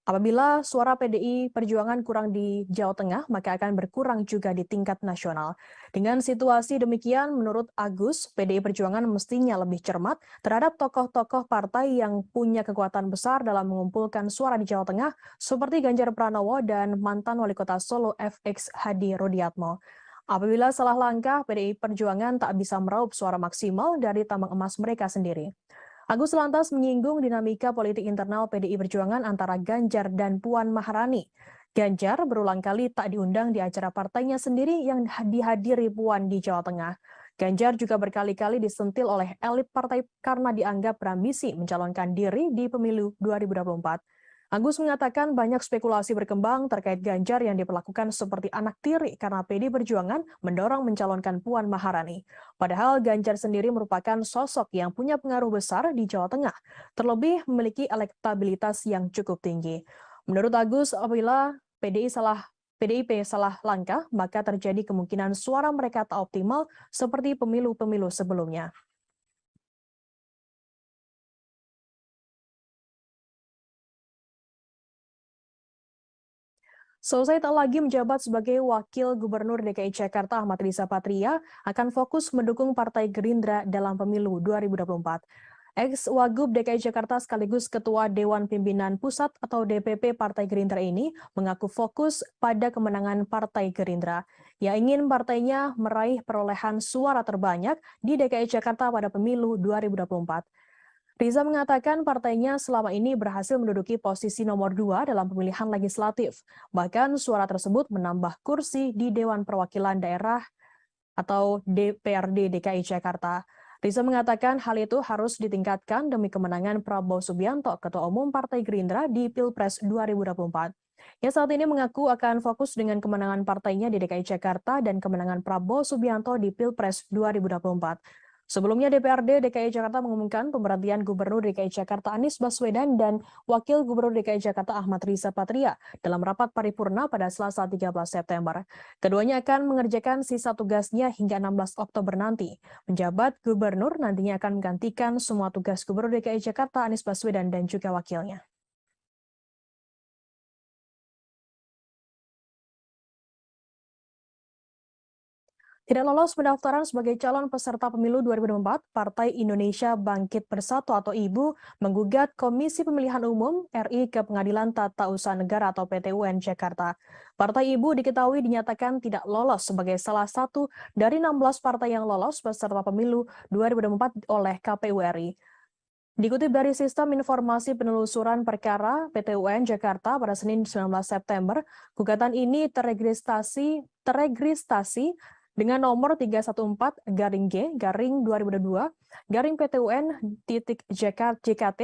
Apabila suara PDI Perjuangan kurang di Jawa Tengah, maka akan berkurang juga di tingkat nasional. Dengan situasi demikian, menurut Agus, PDI Perjuangan mestinya lebih cermat terhadap tokoh-tokoh partai yang punya kekuatan besar dalam mengumpulkan suara di Jawa Tengah, seperti Ganjar Pranowo dan mantan Wali Kota Solo FX Hadi Rodiatmo. Apabila salah langkah, PDI Perjuangan tak bisa meraup suara maksimal dari tambang emas mereka sendiri. Agus lantas menyinggung dinamika politik internal PDI Perjuangan antara Ganjar dan Puan Maharani. Ganjar berulang kali tak diundang di acara partainya sendiri yang dihadiri Puan di Jawa Tengah. Ganjar juga berkali-kali disentil oleh elit partai karena dianggap berambisi mencalonkan diri di pemilu 2024. Agus mengatakan banyak spekulasi berkembang terkait Ganjar yang diperlakukan seperti anak tiri karena PDI Perjuangan mendorong mencalonkan Puan Maharani. Padahal Ganjar sendiri merupakan sosok yang punya pengaruh besar di Jawa Tengah, terlebih memiliki elektabilitas yang cukup tinggi. Menurut Agus, apabila PDIP salah langkah, maka terjadi kemungkinan suara mereka tak optimal seperti pemilu-pemilu sebelumnya. Selesai tak lagi menjabat sebagai Wakil Gubernur DKI Jakarta, Ahmad Riza Patria akan fokus mendukung Partai Gerindra dalam pemilu 2024. Ex-Wagub DKI Jakarta sekaligus Ketua Dewan Pimpinan Pusat atau DPP Partai Gerindra ini mengaku fokus pada kemenangan Partai Gerindra. Ia ingin partainya meraih perolehan suara terbanyak di DKI Jakarta pada pemilu 2024. Riza mengatakan partainya selama ini berhasil menduduki posisi nomor 2 dalam pemilihan legislatif. Bahkan suara tersebut menambah kursi di Dewan Perwakilan Daerah atau DPRD DKI Jakarta. Riza mengatakan hal itu harus ditingkatkan demi kemenangan Prabowo Subianto, Ketua Umum Partai Gerindra di Pilpres 2024. Ia saat ini mengaku akan fokus dengan kemenangan partainya di DKI Jakarta dan kemenangan Prabowo Subianto di Pilpres 2024. Sebelumnya DPRD DKI Jakarta mengumumkan pemberhentian Gubernur DKI Jakarta Anies Baswedan dan Wakil Gubernur DKI Jakarta Ahmad Riza Patria dalam rapat paripurna pada Selasa 13 September. Keduanya akan mengerjakan sisa tugasnya hingga 16 Oktober nanti. Penjabat Gubernur nantinya akan menggantikan semua tugas Gubernur DKI Jakarta Anies Baswedan dan juga wakilnya. Tidak lolos pendaftaran sebagai calon peserta pemilu 2024, Partai Indonesia Bangkit Bersatu atau IBU menggugat Komisi Pemilihan Umum RI ke Pengadilan Tata Usaha Negara atau PT-UN Jakarta. Partai IBU diketahui dinyatakan tidak lolos sebagai salah satu dari 16 partai yang lolos peserta pemilu 2024 oleh KPU RI. Dikutip dari Sistem Informasi Penelusuran Perkara PT-UN Jakarta pada Senin 19 September, gugatan ini teregistrasi dengan nomor 314-G-2022-PTUN.JKT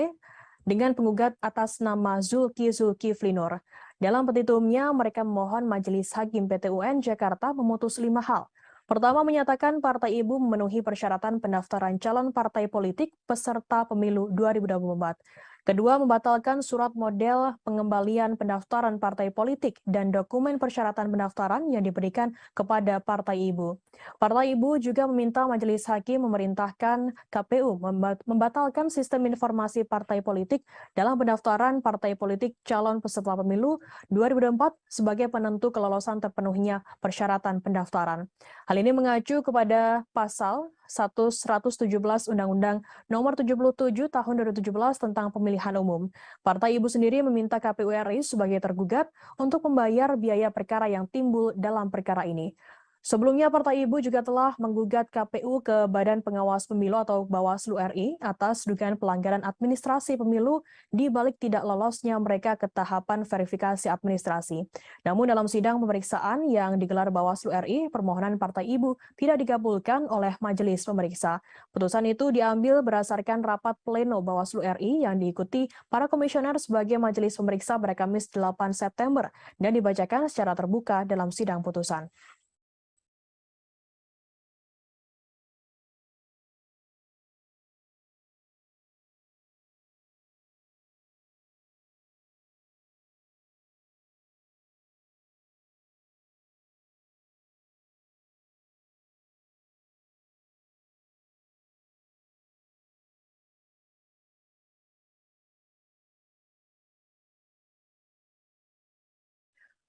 dengan penggugat atas nama Zulkiflinur. Dalam petitumnya, mereka memohon Majelis Hakim PT-UN Jakarta memutus 5 hal. Pertama, menyatakan Partai Ibu memenuhi persyaratan pendaftaran calon partai politik peserta pemilu 2024. Kedua, membatalkan surat model pengembalian pendaftaran partai politik dan dokumen persyaratan pendaftaran yang diberikan kepada Partai Ibu. Partai Ibu juga meminta Majelis Hakim memerintahkan KPU membatalkan sistem informasi partai politik dalam pendaftaran partai politik calon peserta pemilu 2024 sebagai penentu kelolosan terpenuhnya persyaratan pendaftaran. Hal ini mengacu kepada pasal 117 Undang-Undang Nomor 77 Tahun 2017 tentang Pemilihan Umum. Partai Ibu sendiri meminta KPU RI sebagai tergugat untuk membayar biaya perkara yang timbul dalam perkara ini. Sebelumnya, Partai Ibu juga telah menggugat KPU ke Badan Pengawas Pemilu atau Bawaslu RI atas dugaan pelanggaran administrasi pemilu di balik tidak lolosnya mereka ke tahapan verifikasi administrasi. Namun dalam sidang pemeriksaan yang digelar Bawaslu RI, permohonan Partai Ibu tidak dikabulkan oleh majelis pemeriksa. Putusan itu diambil berdasarkan rapat pleno Bawaslu RI yang diikuti para komisioner sebagai majelis pemeriksa pada Kamis 8 September dan dibacakan secara terbuka dalam sidang putusan.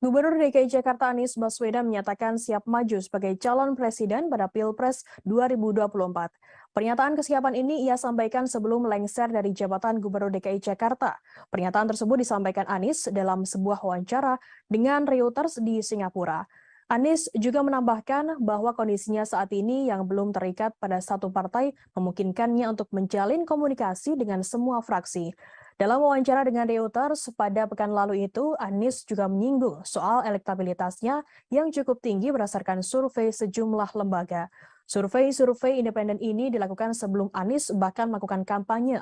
Gubernur DKI Jakarta Anies Baswedan menyatakan siap maju sebagai calon presiden pada Pilpres 2024. Pernyataan kesiapan ini ia sampaikan sebelum lengser dari jabatan Gubernur DKI Jakarta. Pernyataan tersebut disampaikan Anies dalam sebuah wawancara dengan Reuters di Singapura. Anies juga menambahkan bahwa kondisinya saat ini yang belum terikat pada satu partai memungkinkannya untuk menjalin komunikasi dengan semua fraksi. Dalam wawancara dengan Reuters pada pekan lalu itu, Anies juga menyinggung soal elektabilitasnya yang cukup tinggi berdasarkan survei sejumlah lembaga. Survei independen ini dilakukan sebelum Anies bahkan melakukan kampanye.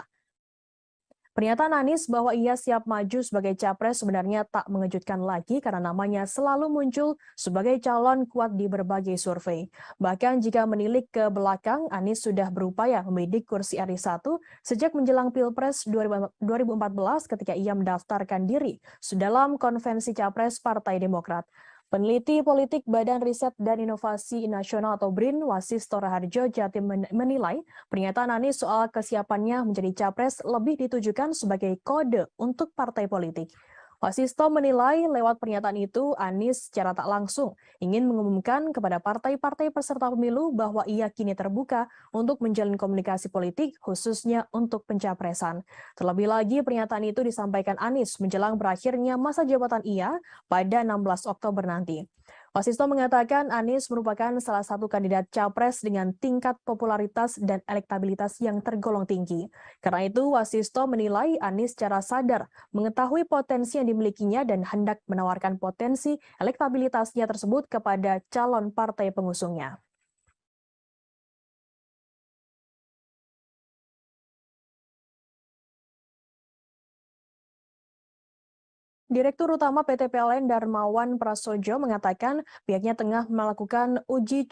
Pernyataan Anies bahwa ia siap maju sebagai capres sebenarnya tak mengejutkan lagi karena namanya selalu muncul sebagai calon kuat di berbagai survei. Bahkan jika menilik ke belakang, Anies sudah berupaya membidik kursi RI 1 sejak menjelang Pilpres 2014 ketika ia mendaftarkan diri dalam konvensi capres Partai Demokrat. Peneliti politik Badan Riset dan Inovasi Nasional atau BRIN, Wasisto Raharjo Jatim menilai pernyataan Anies soal kesiapannya menjadi capres lebih ditujukan sebagai kode untuk partai politik. Wasisto menilai lewat pernyataan itu Anies secara tak langsung ingin mengumumkan kepada partai-partai peserta pemilu bahwa ia kini terbuka untuk menjalin komunikasi politik khususnya untuk pencapresan. Terlebih lagi pernyataan itu disampaikan Anies menjelang berakhirnya masa jabatan ia pada 16 Oktober nanti. Wasisto mengatakan Anies merupakan salah satu kandidat capres dengan tingkat popularitas dan elektabilitas yang tergolong tinggi. Karena itu, Wasisto menilai Anies secara sadar mengetahui potensi yang dimilikinya dan hendak menawarkan potensi elektabilitasnya tersebut kepada calon partai pengusungnya. Direktur Utama PT PLN Darmawan Prasojo mengatakan pihaknya tengah melakukan uji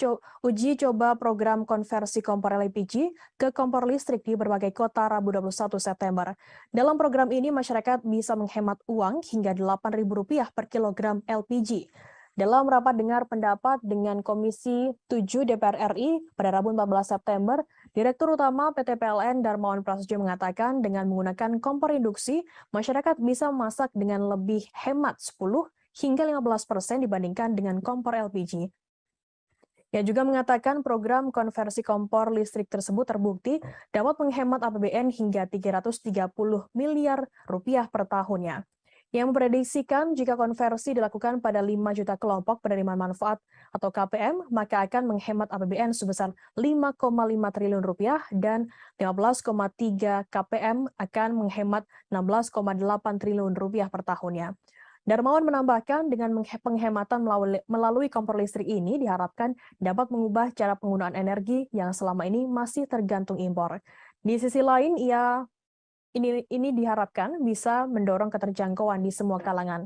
coba program konversi kompor LPG ke kompor listrik di berbagai kota Rabu 21 September. Dalam program ini masyarakat bisa menghemat uang hingga Rp8.000 per kilogram LPG. Dalam rapat dengar pendapat dengan Komisi 7 DPR RI pada Rabu 14 September, Direktur Utama PT PLN Darmawan Prasojo mengatakan dengan menggunakan kompor induksi, masyarakat bisa memasak dengan lebih hemat 10 hingga 15% dibandingkan dengan kompor LPG. Ia juga mengatakan program konversi kompor listrik tersebut terbukti dapat menghemat APBN hingga Rp330 miliar per tahunnya. Yang memprediksikan jika konversi dilakukan pada 5 juta kelompok penerima manfaat atau KPM, maka akan menghemat APBN sebesar Rp5,5 triliun dan 15,3 KPM akan menghemat Rp16,8 triliun per tahunnya. Darmawan menambahkan dengan penghematan melalui kompor listrik ini diharapkan dapat mengubah cara penggunaan energi yang selama ini masih tergantung impor. Di sisi lain, ini diharapkan bisa mendorong keterjangkauan di semua kalangan.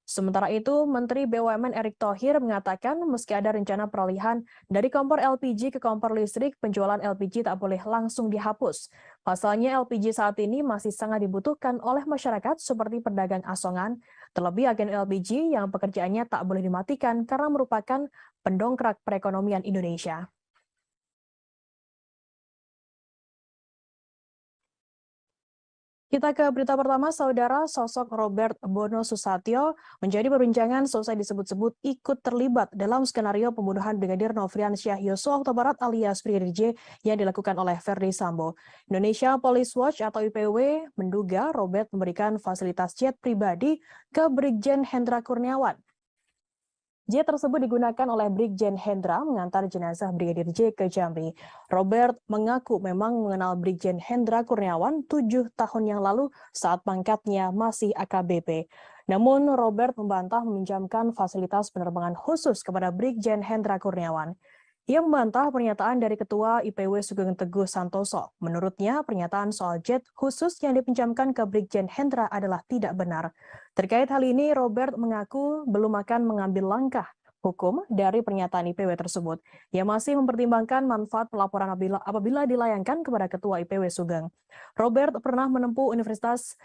Sementara itu, Menteri BUMN Erick Thohir mengatakan meski ada rencana peralihan dari kompor LPG ke kompor listrik, penjualan LPG tak boleh langsung dihapus. Pasalnya LPG saat ini masih sangat dibutuhkan oleh masyarakat seperti pedagang asongan, terlebih agen LPG yang pekerjaannya tak boleh dimatikan karena merupakan pendongkrak perekonomian Indonesia. Kita ke berita pertama, Saudara. Sosok Robert Bono Susatyo menjadi perbincangan selesai disebut-sebut ikut terlibat dalam skenario pembunuhan Brigadir Nofriansyah Yosua Huta Barat alias Brigadir J yang dilakukan oleh Verdi Sambo. Indonesia Police Watch atau IPW menduga Robert memberikan fasilitas jet pribadi ke Brigjen Hendra Kurniawan. Jet tersebut digunakan oleh Brigjen Hendra mengantar jenazah Brigadir J ke Jambi. Robert mengaku memang mengenal Brigjen Hendra Kurniawan 7 tahun yang lalu saat pangkatnya masih AKBP. Namun Robert membantah meminjamkan fasilitas penerbangan khusus kepada Brigjen Hendra Kurniawan. Ia membantah pernyataan dari Ketua IPW Sugeng Teguh Santoso. Menurutnya, pernyataan soal jet khusus yang dipinjamkan ke Brigjen Hendra adalah tidak benar. Terkait hal ini, Robert mengaku belum akan mengambil langkah hukum dari pernyataan IPW tersebut. Ia masih mempertimbangkan manfaat pelaporan apabila dilayangkan kepada Ketua IPW Sugeng. Robert pernah menempuh Universitas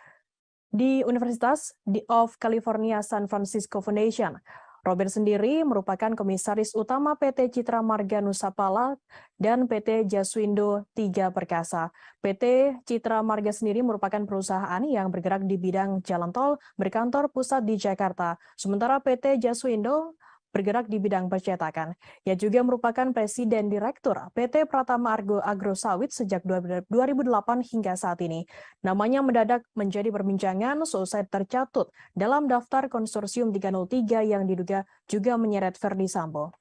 of California San Francisco Foundation. Robert sendiri merupakan komisaris utama PT Citra Marga Nusapala dan PT Jaswindo 3 Perkasa. PT Citra Marga sendiri merupakan perusahaan yang bergerak di bidang jalan tol berkantor pusat di Jakarta. Sementara PT Jaswindo bergerak di bidang percetakan. Ia juga merupakan Presiden Direktur PT Pratama Agro Sawit sejak 2008 hingga saat ini. Namanya mendadak menjadi perbincangan selesai tercatut dalam daftar konsorsium 303 yang diduga juga menyeret Verdi Sambo.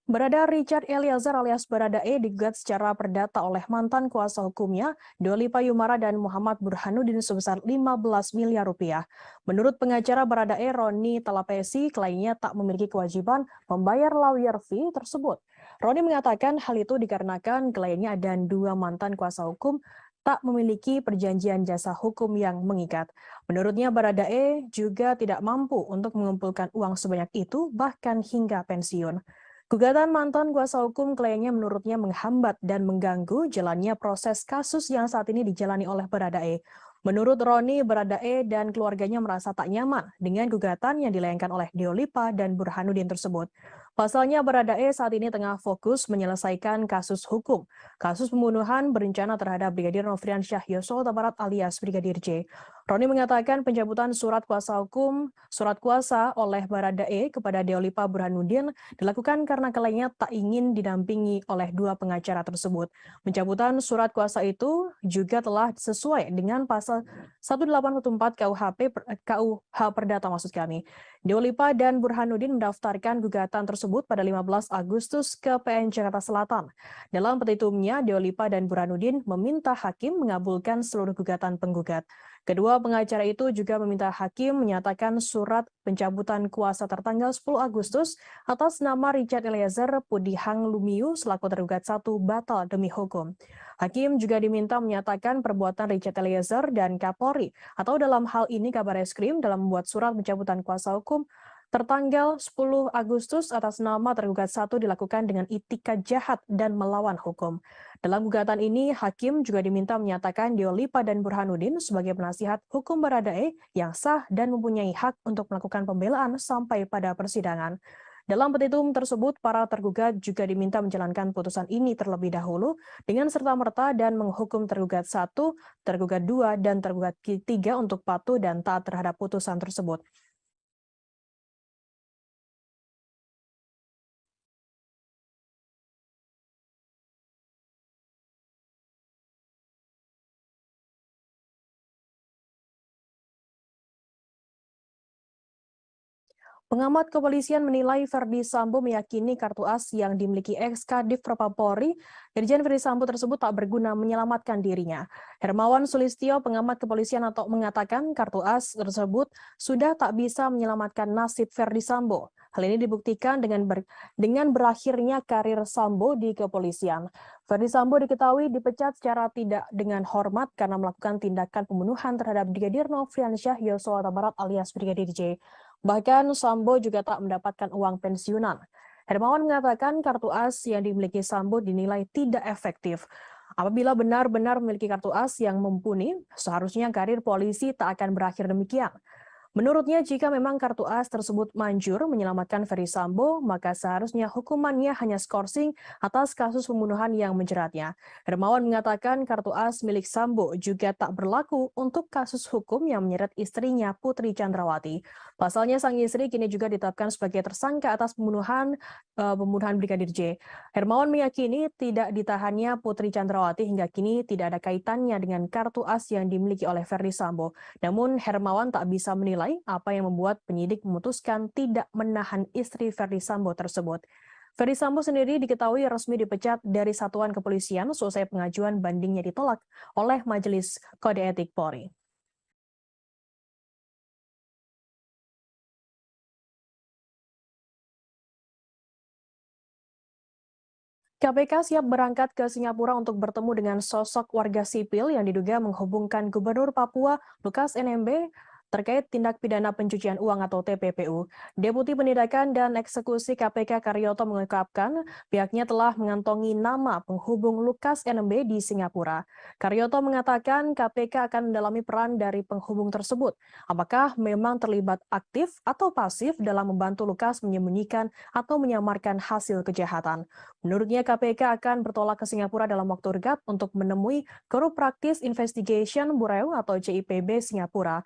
Barada Richard Eliezer alias Baradae digugat secara perdata oleh mantan kuasa hukumnya, Doli Payumara dan Muhammad Burhanuddin sebesar 15 miliar rupiah. Menurut pengacara Baradae, Roni Talapesi, kliennya tak memiliki kewajiban membayar lawyer fee tersebut. Roni mengatakan hal itu dikarenakan kliennya dan dua mantan kuasa hukum tak memiliki perjanjian jasa hukum yang mengikat. Menurutnya, Baradae juga tidak mampu untuk mengumpulkan uang sebanyak itu, bahkan hingga pensiun. Gugatan mantan kuasa hukum kliennya menurutnya menghambat dan mengganggu jalannya proses kasus yang saat ini dijalani oleh Baradae. Menurut Roni, Baradae dan keluarganya merasa tak nyaman dengan gugatan yang dilayangkan oleh Deolipa dan Burhanuddin tersebut. Pasalnya Baradae saat ini tengah fokus menyelesaikan kasus hukum, kasus pembunuhan berencana terhadap Brigadir Nofriansyah Yosua Huta Barat alias Brigadir J. Roni mengatakan pencabutan surat kuasa oleh Baradae kepada Deolipa Burhanuddin dilakukan karena kliennya tak ingin didampingi oleh dua pengacara tersebut. Pencabutan surat kuasa itu juga telah sesuai dengan pasal 1814 KUH Perdata maksud kami. Deolipa dan Burhanuddin mendaftarkan gugatan tersebut pada 15 Agustus ke PN Jakarta Selatan. Dalam petitumnya, Deolipa dan Burhanuddin meminta hakim mengabulkan seluruh gugatan penggugat. Kedua pengacara itu juga meminta hakim menyatakan surat pencabutan kuasa tertanggal 10 Agustus atas nama Richard Eliezer Pudihang Lumiu selaku tergugat 1 batal demi hukum. Hakim juga diminta menyatakan perbuatan Richard Eliezer dan Kapolri atau dalam hal ini Kabareskrim dalam membuat surat pencabutan kuasa hukum tertanggal 10 Agustus atas nama tergugat 1 dilakukan dengan itikat jahat dan melawan hukum. Dalam gugatan ini, hakim juga diminta menyatakan Deolipa dan Burhanuddin sebagai penasihat hukum Baradae yang sah dan mempunyai hak untuk melakukan pembelaan sampai pada persidangan. Dalam petitum tersebut, para tergugat juga diminta menjalankan putusan ini terlebih dahulu dengan serta-merta dan menghukum tergugat 1, tergugat 2, dan tergugat 3 untuk patuh dan taat terhadap putusan tersebut. Pengamat kepolisian menilai Verdi Sambo meyakini kartu as yang dimiliki ex-Kadif Propam Polri, Irjen Verdi Sambo tersebut tak berguna menyelamatkan dirinya. Hermawan Sulistyo, pengamat kepolisian atau mengatakan kartu as tersebut sudah tak bisa menyelamatkan nasib Verdi Sambo. Hal ini dibuktikan dengan berakhirnya karir Sambo di kepolisian. Verdi Sambo diketahui dipecat secara tidak dengan hormat karena melakukan tindakan pembunuhan terhadap Brigadir Nofriansyah Yosua Huta Barat alias Brigadir J. Bahkan Sambo juga tak mendapatkan uang pensiunan. Hermawan mengatakan kartu as yang dimiliki Sambo dinilai tidak efektif. Apabila benar-benar memiliki kartu as yang mumpuni, seharusnya karir polisi tak akan berakhir demikian. Menurutnya, jika memang kartu as tersebut manjur menyelamatkan Ferry Sambo, maka seharusnya hukumannya hanya skorsing atas kasus pembunuhan yang menjeratnya. Hermawan mengatakan kartu as milik Sambo juga tak berlaku untuk kasus hukum yang menyeret istrinya Putri Chandrawati. Pasalnya, sang istri kini juga ditetapkan sebagai tersangka atas pembunuhan Brigadir J. Hermawan meyakini tidak ditahannya Putri Chandrawati hingga kini tidak ada kaitannya dengan kartu as yang dimiliki oleh Ferdy Sambo. Namun Hermawan tak bisa menilai apa yang membuat penyidik memutuskan tidak menahan istri Ferdy Sambo tersebut. Ferdy Sambo sendiri diketahui resmi dipecat dari Satuan Kepolisian selesai pengajuan bandingnya ditolak oleh Majelis Kode Etik Polri. KPK siap berangkat ke Singapura untuk bertemu dengan sosok warga sipil yang diduga menghubungkan Gubernur Papua Lukas NMB terkait tindak pidana pencucian uang atau TPPU. Deputi Penindakan dan Eksekusi KPK Karyoto mengungkapkan pihaknya telah mengantongi nama penghubung Lukas NMB di Singapura. Karyoto mengatakan KPK akan mendalami peran dari penghubung tersebut. Apakah memang terlibat aktif atau pasif dalam membantu Lukas menyembunyikan atau menyamarkan hasil kejahatan. Menurutnya KPK akan bertolak ke Singapura dalam waktu dekat untuk menemui Corrupt Practice Investigation Bureau atau CIPB Singapura.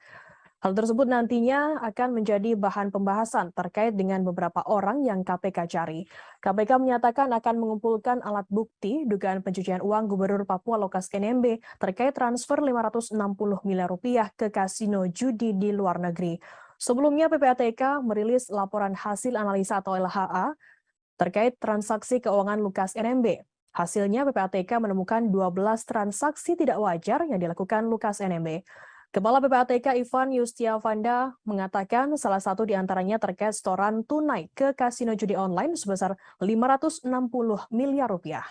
Hal tersebut nantinya akan menjadi bahan pembahasan terkait dengan beberapa orang yang KPK cari. KPK menyatakan akan mengumpulkan alat bukti dugaan pencucian uang Gubernur Papua Lukas NMB terkait transfer 560 miliar rupiah ke kasino judi di luar negeri. Sebelumnya PPATK merilis laporan hasil analisa atau LHA terkait transaksi keuangan Lukas NMB. Hasilnya PPATK menemukan 12 transaksi tidak wajar yang dilakukan Lukas NMB. Kepala PPATK Ivan Yustiavanda mengatakan salah satu di antaranya terkait setoran tunai ke kasino judi online sebesar 560 miliar rupiah.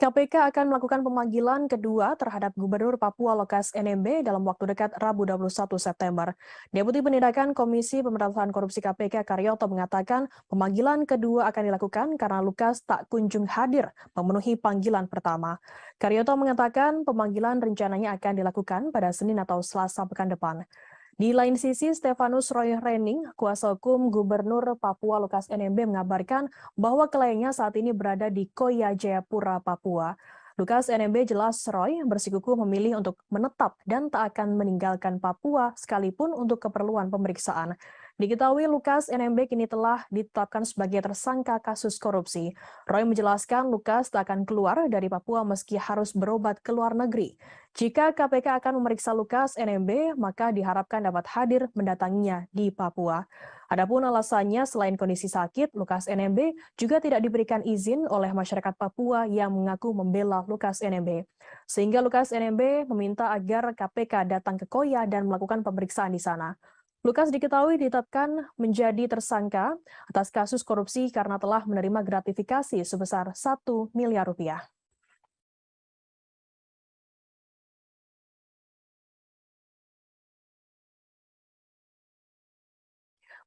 KPK akan melakukan pemanggilan kedua terhadap Gubernur Papua Lukas NMB dalam waktu dekat Rabu 21 September. Deputi Penindakan Komisi Pemberantasan Korupsi KPK Karyoto mengatakan pemanggilan kedua akan dilakukan karena Lukas tak kunjung hadir memenuhi panggilan pertama. Karyoto mengatakan pemanggilan rencananya akan dilakukan pada Senin atau Selasa pekan depan. Di lain sisi, Stefanus Roy Rening, kuasa hukum Gubernur Papua Lukas NMB mengabarkan bahwa kliennya saat ini berada di Koya Jayapura, Papua. Lukas NMB jelas Roy bersikukuh memilih untuk menetap dan tak akan meninggalkan Papua sekalipun untuk keperluan pemeriksaan. Diketahui Lukas NMB kini telah ditetapkan sebagai tersangka kasus korupsi. Roy menjelaskan Lukas tak akan keluar dari Papua meski harus berobat ke luar negeri. Jika KPK akan memeriksa Lukas NMB, maka diharapkan dapat hadir mendatanginya di Papua. Adapun alasannya selain kondisi sakit, Lukas NMB juga tidak diberikan izin oleh masyarakat Papua yang mengaku membela Lukas NMB. Sehingga Lukas NMB meminta agar KPK datang ke Koya dan melakukan pemeriksaan di sana. Lukas diketahui ditetapkan menjadi tersangka atas kasus korupsi karena telah menerima gratifikasi sebesar 1 miliar rupiah.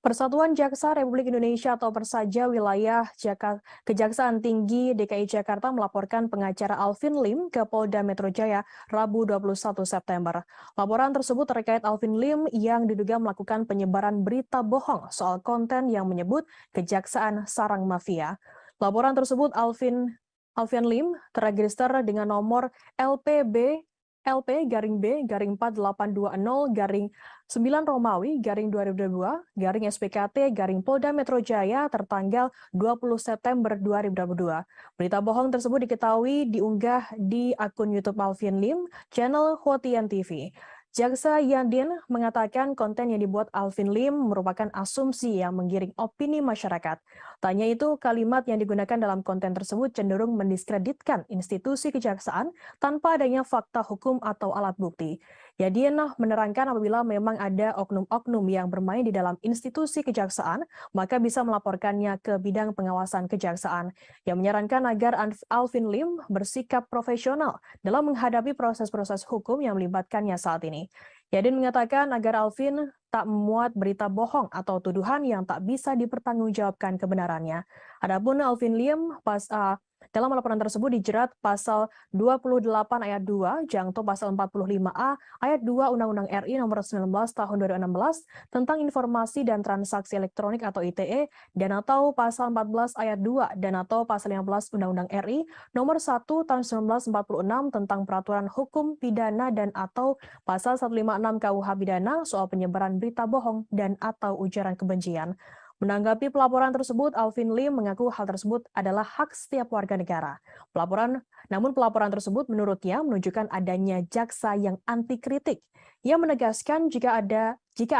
Persatuan Jaksa Republik Indonesia atau Persaja Wilayah Kejaksaan Tinggi DKI Jakarta melaporkan pengacara Alvin Lim ke Polda Metro Jaya Rabu 21 September. Laporan tersebut terkait Alvin Lim yang diduga melakukan penyebaran berita bohong soal konten yang menyebut Kejaksaan Sarang Mafia. Laporan tersebut Alvin Lim terregister dengan nomor LP/B/4820/9 Romawi/9/SPKT/Polda Metro Jaya tertanggal 20 September 2022. Berita bohong tersebut diketahui diunggah di akun YouTube Alvin Lim, channel Hotian TV. Jaksa Yadin mengatakan konten yang dibuat Alvin Lim merupakan asumsi yang menggiring opini masyarakat. Tanya itu, kalimat yang digunakan dalam konten tersebut cenderung mendiskreditkan institusi kejaksaan tanpa adanya fakta hukum atau alat bukti. Yadin menerangkan apabila memang ada oknum-oknum yang bermain di dalam institusi kejaksaan, maka bisa melaporkannya ke bidang pengawasan kejaksaan. Yang menyarankan agar Alvin Lim bersikap profesional dalam menghadapi proses-proses hukum yang melibatkannya saat ini. Yadin mengatakan agar Alvin tak memuat berita bohong atau tuduhan yang tak bisa dipertanggungjawabkan kebenarannya. Adapun Alvin Lim dalam laporan tersebut dijerat pasal 28 ayat 2, jangto pasal 45A ayat 2 Undang-Undang RI nomor 19 tahun 2016 tentang informasi dan transaksi elektronik atau ITE dan atau pasal 14 ayat 2 dan atau pasal 15 Undang-Undang RI nomor 1 tahun 1946 tentang peraturan hukum pidana dan atau pasal 156 KUH pidana soal penyebaran berita bohong dan atau ujaran kebencian. Menanggapi pelaporan tersebut, Alvin Lim mengaku hal tersebut adalah hak setiap warga negara. Namun pelaporan tersebut menurutnya menunjukkan adanya jaksa yang anti kritik. Ia menegaskan jika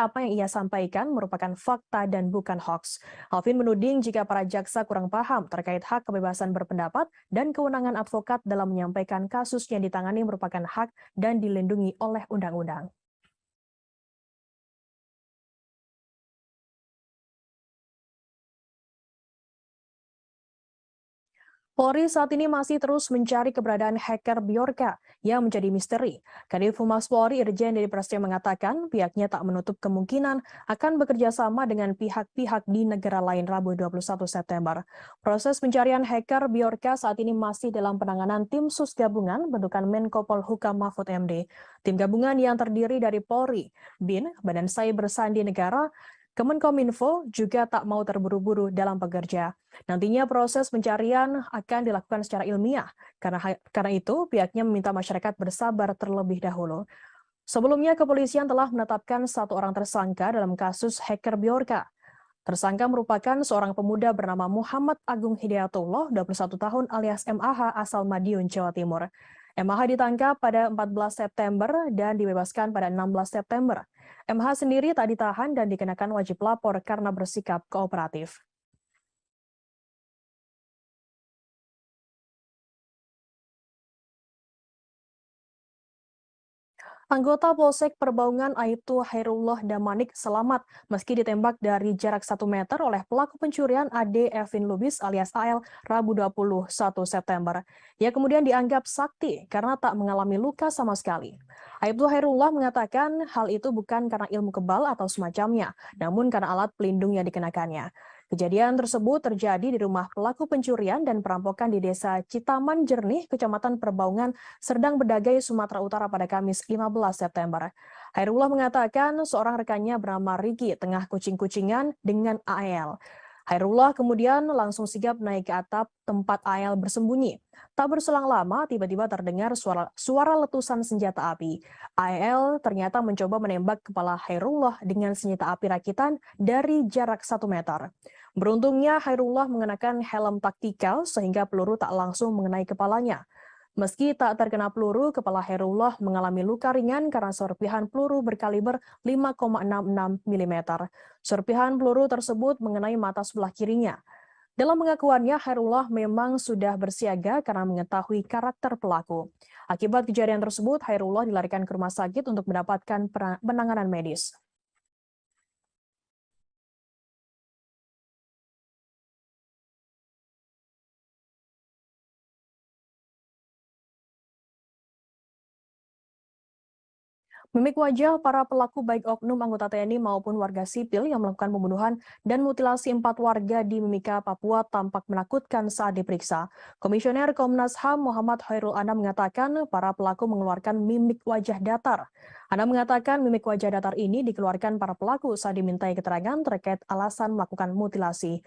apa yang ia sampaikan merupakan fakta dan bukan hoax. Alvin menuding jika para jaksa kurang paham terkait hak kebebasan berpendapat dan kewenangan advokat dalam menyampaikan kasus yang ditangani merupakan hak dan dilindungi oleh undang-undang. Polri saat ini masih terus mencari keberadaan hacker Bjorka yang menjadi misteri. Kadif Humas Polri Irjen Dedi Prasetyo mengatakan pihaknya tak menutup kemungkinan akan bekerja sama dengan pihak-pihak di negara lain Rabu 21 September. Proses pencarian hacker Bjorka saat ini masih dalam penanganan tim sus gabungan bentukan Menko Polhukam Mahfud MD. Tim gabungan yang terdiri dari Polri, BIN, Badan Cyber Sandi Negara, Kemenkominfo juga tak mau terburu-buru dalam bekerja. Nantinya proses pencarian akan dilakukan secara ilmiah. Karena itu, pihaknya meminta masyarakat bersabar terlebih dahulu. Sebelumnya, kepolisian telah menetapkan 1 orang tersangka dalam kasus hacker Bjorka. Tersangka merupakan seorang pemuda bernama Muhammad Agung Hidayatullah, 21 tahun alias MAH asal Madiun, Jawa Timur. MAH ditangkap pada 14 September dan dibebaskan pada 16 September. MH sendiri tak ditahan dan dikenakan wajib lapor karena bersikap kooperatif. Anggota Polsek Perbaungan Aibtu Hairullah Damanik selamat meski ditembak dari jarak 1 meter oleh pelaku pencurian Ade Evin Lubis alias AL Rabu 21 September. Ia kemudian dianggap sakti karena tak mengalami luka sama sekali. Aibtu Hairullah mengatakan hal itu bukan karena ilmu kebal atau semacamnya, namun karena alat pelindung yang dikenakannya. Kejadian tersebut terjadi di rumah pelaku pencurian dan perampokan di Desa Citaman Jernih, Kecamatan Perbaungan, Serdang Bedagai, Sumatera Utara pada Kamis 15 September. Hairullah mengatakan seorang rekannya bernama Riki tengah kucing-kucingan dengan AL. Hairullah kemudian langsung sigap naik ke atap tempat AL bersembunyi. Tak berselang lama, tiba-tiba terdengar suara letusan senjata api. AL ternyata mencoba menembak kepala Hairullah dengan senjata api rakitan dari jarak 1 meter. Beruntungnya Hairullah mengenakan helm taktikal sehingga peluru tak langsung mengenai kepalanya. Meski tak terkena peluru, kepala Hairullah mengalami luka ringan karena serpihan peluru berkaliber 5,66 mm. Serpihan peluru tersebut mengenai mata sebelah kirinya. Dalam pengakuannya, Hairullah memang sudah bersiaga karena mengetahui karakter pelaku. Akibat kejadian tersebut, Hairullah dilarikan ke rumah sakit untuk mendapatkan penanganan medis. Mimik wajah para pelaku baik oknum anggota TNI maupun warga sipil yang melakukan pembunuhan dan mutilasi 4 warga di Mimika, Papua tampak menakutkan saat diperiksa. Komisioner Komnas HAM Muhammad Khairul Anam mengatakan para pelaku mengeluarkan mimik wajah datar. Anam mengatakan mimik wajah datar ini dikeluarkan para pelaku saat dimintai keterangan terkait alasan melakukan mutilasi.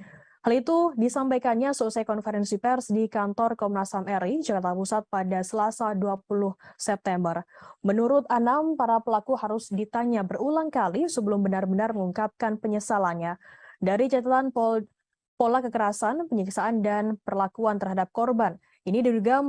Hal itu disampaikannya selesai konferensi pers di kantor Komnas HAM RI, Jakarta Pusat pada Selasa 20 September. Menurut Anam, para pelaku harus ditanya berulang kali sebelum benar-benar mengungkapkan penyesalannya. Dari catatan pola kekerasan, penyiksaan, dan perlakuan terhadap korban, ini diduga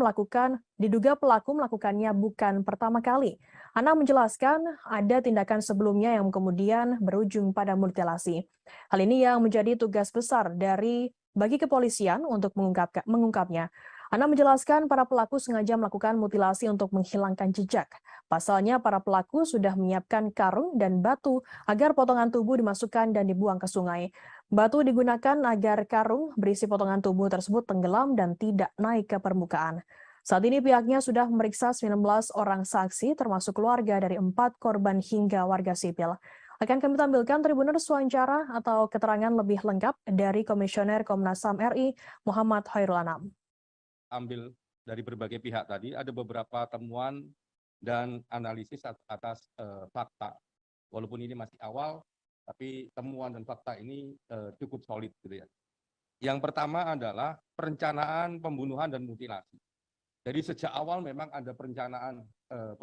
pelaku melakukannya bukan pertama kali. Anam menjelaskan ada tindakan sebelumnya yang kemudian berujung pada mutilasi. Hal ini yang menjadi tugas besar bagi kepolisian untuk mengungkapnya. Anam menjelaskan para pelaku sengaja melakukan mutilasi untuk menghilangkan jejak. Pasalnya para pelaku sudah menyiapkan karung dan batu agar potongan tubuh dimasukkan dan dibuang ke sungai. Batu digunakan agar karung berisi potongan tubuh tersebut tenggelam dan tidak naik ke permukaan. Saat ini pihaknya sudah memeriksa 19 orang saksi termasuk keluarga dari 4 korban hingga warga sipil. Akan kami tampilkan Tribuners wawancara atau keterangan lebih lengkap dari Komisioner Komnas HAM RI Muhammad Khairul Anam. Ambil dari berbagai pihak tadi, ada beberapa temuan dan analisis atas fakta. Walaupun ini masih awal, tapi temuan dan fakta ini cukup solid gitu ya. Yang pertama adalah perencanaan pembunuhan dan mutilasi. Jadi sejak awal memang ada perencanaan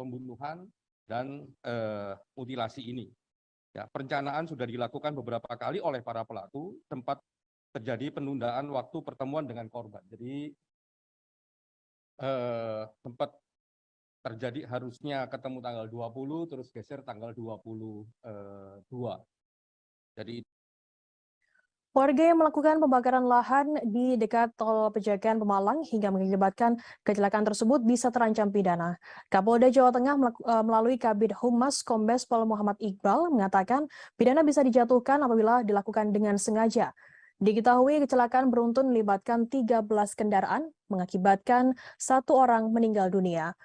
pembunuhan dan mutilasi ini. Ya, perencanaan sudah dilakukan beberapa kali oleh para pelaku, sempat terjadi penundaan waktu pertemuan dengan korban. Jadi sempat terjadi harusnya ketemu tanggal 20, terus geser tanggal 22. Jadi Warga yang melakukan pembakaran lahan di dekat tol Pejagan Pemalang hingga mengakibatkan kecelakaan tersebut bisa terancam pidana. Kapolda Jawa Tengah melalui Kabid Humas Kombes Pol Muhammad Iqbal mengatakan pidana bisa dijatuhkan apabila dilakukan dengan sengaja. Diketahui kecelakaan beruntun melibatkan 13 kendaraan mengakibatkan 1 orang meninggal dunia.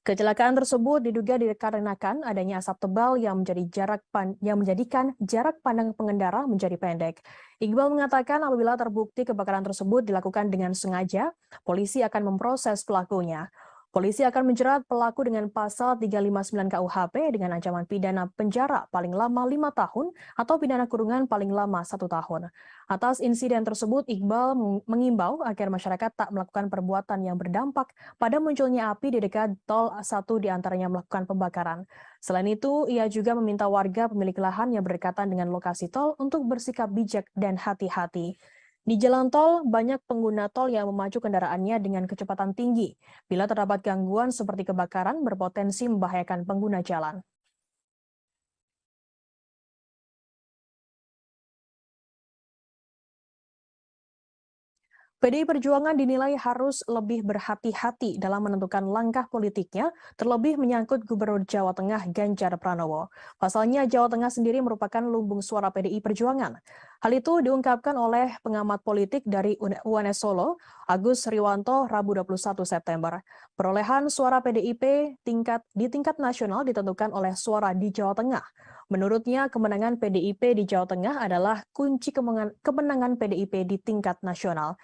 Kecelakaan tersebut diduga dikarenakan adanya asap tebal yang menjadikan jarak pandang pengendara menjadi pendek. Iqbal mengatakan apabila terbukti kebakaran tersebut dilakukan dengan sengaja, polisi akan memproses pelakunya. Polisi akan menjerat pelaku dengan pasal 359 KUHP dengan ancaman pidana penjara paling lama 5 tahun atau pidana kurungan paling lama 1 tahun. Atas insiden tersebut, Iqbal mengimbau agar masyarakat tak melakukan perbuatan yang berdampak pada munculnya api di dekat tol, 1 diantaranya melakukan pembakaran. Selain itu, ia juga meminta warga pemilik lahan yang berdekatan dengan lokasi tol untuk bersikap bijak dan hati-hati. Di jalan tol, banyak pengguna tol yang memacu kendaraannya dengan kecepatan tinggi. Bila terdapat gangguan seperti kebakaran, berpotensi membahayakan pengguna jalan. PDI Perjuangan dinilai harus lebih berhati-hati dalam menentukan langkah politiknya, terlebih menyangkut Gubernur Jawa Tengah Ganjar Pranowo. Pasalnya, Jawa Tengah sendiri merupakan lumbung suara PDI Perjuangan. Hal itu diungkapkan oleh pengamat politik dari UNS Solo, Agus Riwanto, Rabu 21 September. Perolehan suara PDIP di tingkat nasional ditentukan oleh suara di Jawa Tengah. Menurutnya, kemenangan PDIP di Jawa Tengah adalah kunci kemenangan PDIP di tingkat nasional.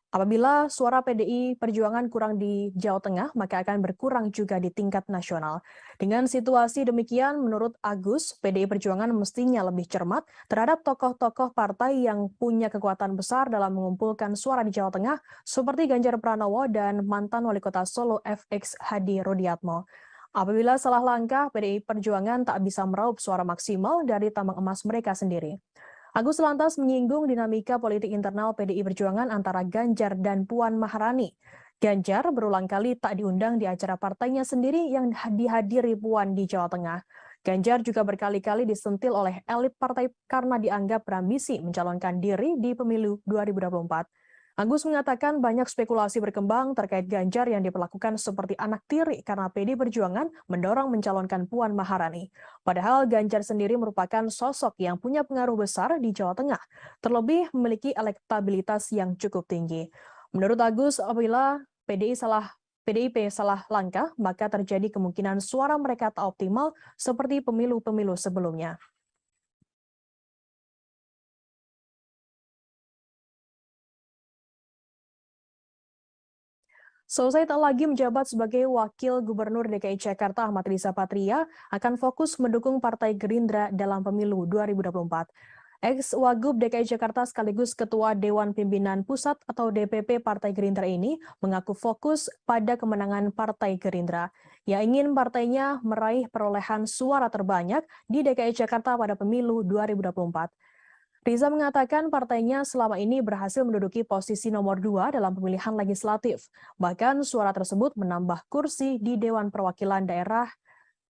Apabila suara PDI Perjuangan kurang di Jawa Tengah, maka akan berkurang juga di tingkat nasional. Dengan situasi demikian, menurut Agus, PDI Perjuangan mestinya lebih cermat terhadap tokoh-tokoh partai yang punya kekuatan besar dalam mengumpulkan suara di Jawa Tengah, seperti Ganjar Pranowo dan mantan Wali Kota Solo FX Hadi Rudiatmo. Apabila salah langkah, PDI Perjuangan tak bisa meraup suara maksimal dari tambang emas mereka sendiri. Agus lantas menyinggung dinamika politik internal PDI Perjuangan antara Ganjar dan Puan Maharani. Ganjar berulang kali tak diundang di acara partainya sendiri yang dihadiri Puan di Jawa Tengah. Ganjar juga berkali-kali disentil oleh elit partai karena dianggap berambisi mencalonkan diri di pemilu 2024. Agus mengatakan banyak spekulasi berkembang terkait Ganjar yang diperlakukan seperti anak tiri karena PDI Perjuangan mendorong mencalonkan Puan Maharani. Padahal Ganjar sendiri merupakan sosok yang punya pengaruh besar di Jawa Tengah, terlebih memiliki elektabilitas yang cukup tinggi. Menurut Agus, apabila PDIP salah langkah, maka terjadi kemungkinan suara mereka tak optimal seperti pemilu-pemilu sebelumnya. Selesai tak lagi menjabat sebagai Wakil Gubernur DKI Jakarta, Ahmad Riza Patria akan fokus mendukung Partai Gerindra dalam pemilu 2024. Ex-Wagub DKI Jakarta sekaligus Ketua Dewan Pimpinan Pusat atau DPP Partai Gerindra ini mengaku fokus pada kemenangan Partai Gerindra. Ia ingin partainya meraih perolehan suara terbanyak di DKI Jakarta pada pemilu 2024. Riza mengatakan partainya selama ini berhasil menduduki posisi nomor 2 dalam pemilihan legislatif. Bahkan suara tersebut menambah kursi di Dewan Perwakilan Daerah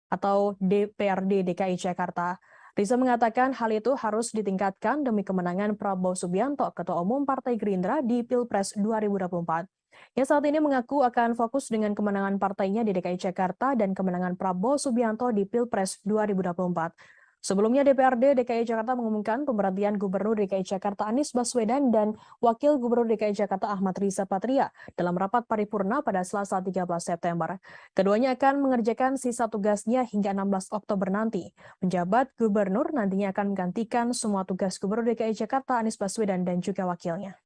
atau DPRD DKI Jakarta. Riza mengatakan hal itu harus ditingkatkan demi kemenangan Prabowo Subianto, Ketua Umum Partai Gerindra di Pilpres 2024. Ia saat ini mengaku akan fokus dengan kemenangan partainya di DKI Jakarta dan kemenangan Prabowo Subianto di Pilpres 2024. Sebelumnya DPRD DKI Jakarta mengumumkan pemberhentian Gubernur DKI Jakarta Anies Baswedan dan Wakil Gubernur DKI Jakarta Ahmad Riza Patria dalam rapat paripurna pada Selasa 13 September. Keduanya akan mengerjakan sisa tugasnya hingga 16 Oktober nanti. Penjabat Gubernur nantinya akan menggantikan semua tugas Gubernur DKI Jakarta Anies Baswedan dan juga wakilnya.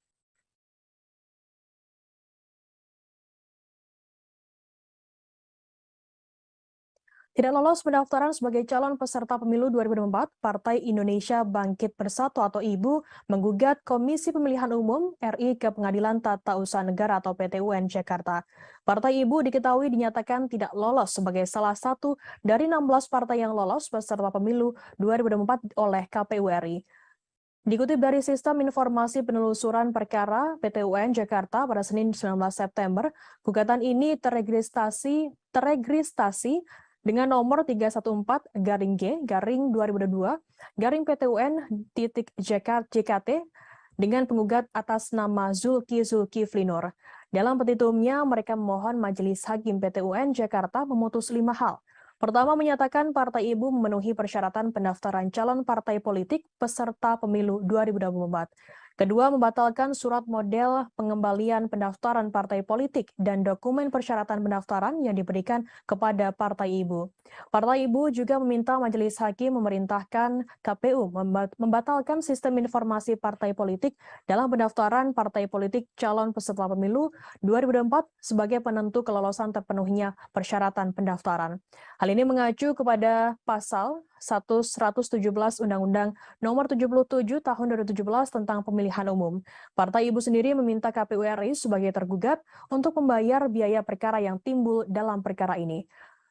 Tidak lolos pendaftaran sebagai calon peserta pemilu 2024, Partai Indonesia Bangkit Bersatu atau IBU menggugat Komisi Pemilihan Umum RI ke Pengadilan Tata Usaha Negara atau PT UN Jakarta. Partai IBU diketahui dinyatakan tidak lolos sebagai salah satu dari 16 partai yang lolos peserta pemilu 2024 oleh KPU RI. Dikutip dari Sistem Informasi Penelusuran Perkara PT UN Jakarta pada Senin 19 September, gugatan ini teregistrasi dengan nomor 314-G-2022-PTUN JKT dengan penggugat atas nama Zulkifli Nur. Dalam petitumnya, mereka memohon Majelis Hakim PT UN Jakarta memutus 5 hal. Pertama, menyatakan Partai Ibu memenuhi persyaratan pendaftaran calon partai politik peserta pemilu 2024. Kedua, membatalkan surat model pengembalian pendaftaran partai politik dan dokumen persyaratan pendaftaran yang diberikan kepada Partai Ibu. Partai Ibu juga meminta Majelis Hakim memerintahkan KPU membatalkan sistem informasi partai politik dalam pendaftaran partai politik calon peserta pemilu 2024 sebagai penentu kelolosan terpenuhnya persyaratan pendaftaran. Hal ini mengacu kepada pasal 117 Undang-Undang Nomor 77 Tahun 2017 tentang Pemilihan Umum. Partai Ibu sendiri meminta KPU RI sebagai tergugat untuk membayar biaya perkara yang timbul dalam perkara ini.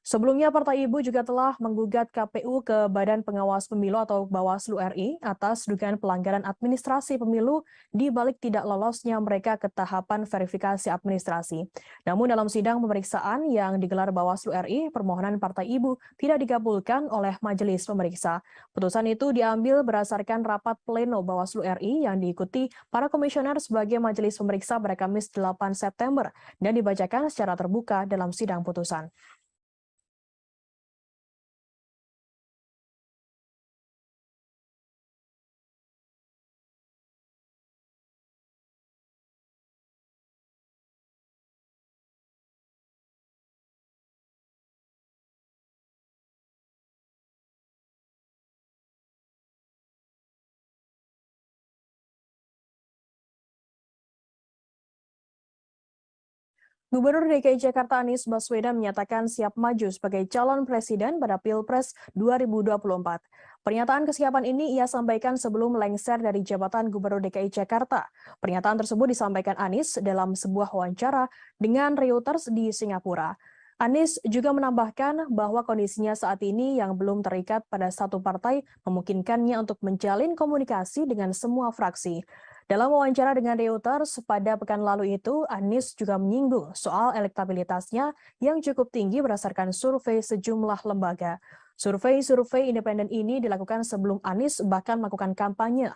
Sebelumnya, Partai Ibu juga telah menggugat KPU ke Badan Pengawas Pemilu atau Bawaslu RI atas dugaan pelanggaran administrasi pemilu di balik tidak lolosnya mereka ke tahapan verifikasi administrasi. Namun dalam sidang pemeriksaan yang digelar Bawaslu RI, permohonan Partai Ibu tidak dikabulkan oleh majelis pemeriksa. Putusan itu diambil berdasarkan rapat pleno Bawaslu RI yang diikuti para komisioner sebagai majelis pemeriksa pada Kamis 8 September dan dibacakan secara terbuka dalam sidang putusan. Gubernur DKI Jakarta Anies Baswedan menyatakan siap maju sebagai calon presiden pada Pilpres 2024. Pernyataan kesiapan ini ia sampaikan sebelum lengser dari jabatan Gubernur DKI Jakarta. Pernyataan tersebut disampaikan Anies dalam sebuah wawancara dengan Reuters di Singapura. Anies juga menambahkan bahwa kondisinya saat ini yang belum terikat pada satu partai memungkinkannya untuk menjalin komunikasi dengan semua fraksi. Dalam wawancara dengan Reuters pada pekan lalu itu, Anies juga menyinggung soal elektabilitasnya yang cukup tinggi berdasarkan survei sejumlah lembaga. Survei independen ini dilakukan sebelum Anies bahkan melakukan kampanye.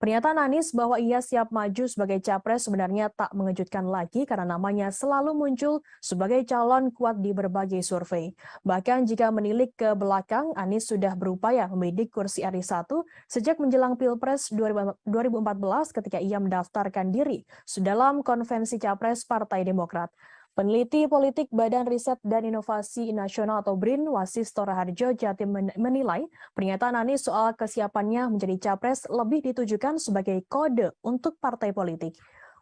Pernyataan Anies bahwa ia siap maju sebagai capres sebenarnya tak mengejutkan lagi karena namanya selalu muncul sebagai calon kuat di berbagai survei. Bahkan jika menilik ke belakang, Anies sudah berupaya membidik kursi RI 1 sejak menjelang Pilpres 2014 ketika ia mendaftarkan diri dalam konvensi capres Partai Demokrat. Peneliti politik Badan Riset dan Inovasi Nasional atau BRIN, Wasisto Raharjo Jatim menilai pernyataan Anies soal kesiapannya menjadi capres lebih ditujukan sebagai kode untuk partai politik.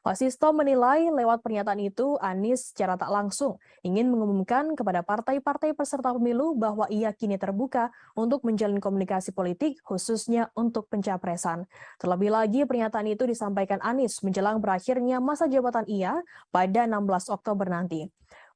Wasisto menilai lewat pernyataan itu Anies secara tak langsung ingin mengumumkan kepada partai-partai peserta pemilu bahwa ia kini terbuka untuk menjalin komunikasi politik khususnya untuk pencapresan. Terlebih lagi pernyataan itu disampaikan Anies menjelang berakhirnya masa jabatan ia pada 16 Oktober nanti.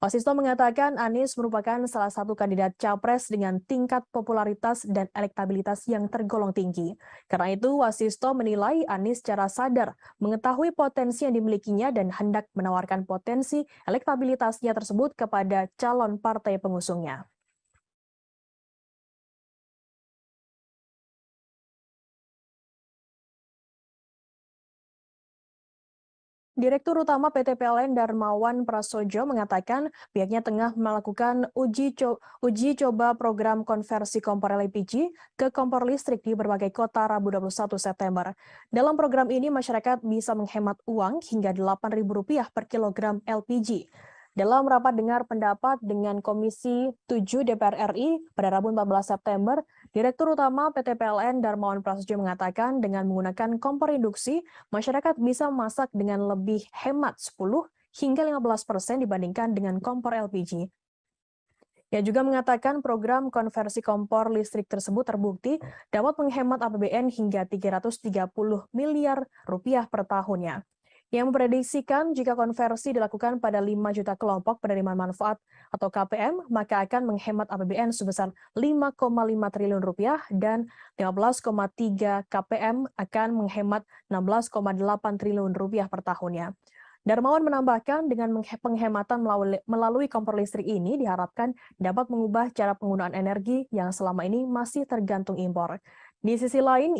Wasisto mengatakan Anies merupakan salah satu kandidat capres dengan tingkat popularitas dan elektabilitas yang tergolong tinggi. Karena itu, Wasisto menilai Anies secara sadar mengetahui potensi yang dimilikinya dan hendak menawarkan potensi elektabilitasnya tersebut kepada calon partai pengusungnya. Direktur Utama PT PLN Darmawan Prasojo mengatakan pihaknya tengah melakukan uji coba program konversi kompor LPG ke kompor listrik di berbagai kota Rabu 21 September. Dalam program ini masyarakat bisa menghemat uang hingga Rp8.000 per kilogram LPG. Dalam rapat dengar pendapat dengan Komisi 7 DPR RI pada Rabu 14 September, Direktur Utama PT PLN Darmawan Prasojo mengatakan dengan menggunakan kompor induksi, masyarakat bisa memasak dengan lebih hemat 10 hingga 15% dibandingkan dengan kompor LPG. Ia juga mengatakan program konversi kompor listrik tersebut terbukti dapat menghemat APBN hingga Rp330 miliar per tahunnya. Yang memprediksikan jika konversi dilakukan pada 5 juta kelompok penerima manfaat atau KPM, maka akan menghemat APBN sebesar Rp5,5 triliun dan 15,3 KPM akan menghemat Rp16,8 triliun per tahunnya. Darmawan menambahkan dengan penghematan melalui kompor listrik ini diharapkan dapat mengubah cara penggunaan energi yang selama ini masih tergantung impor. Di sisi lain,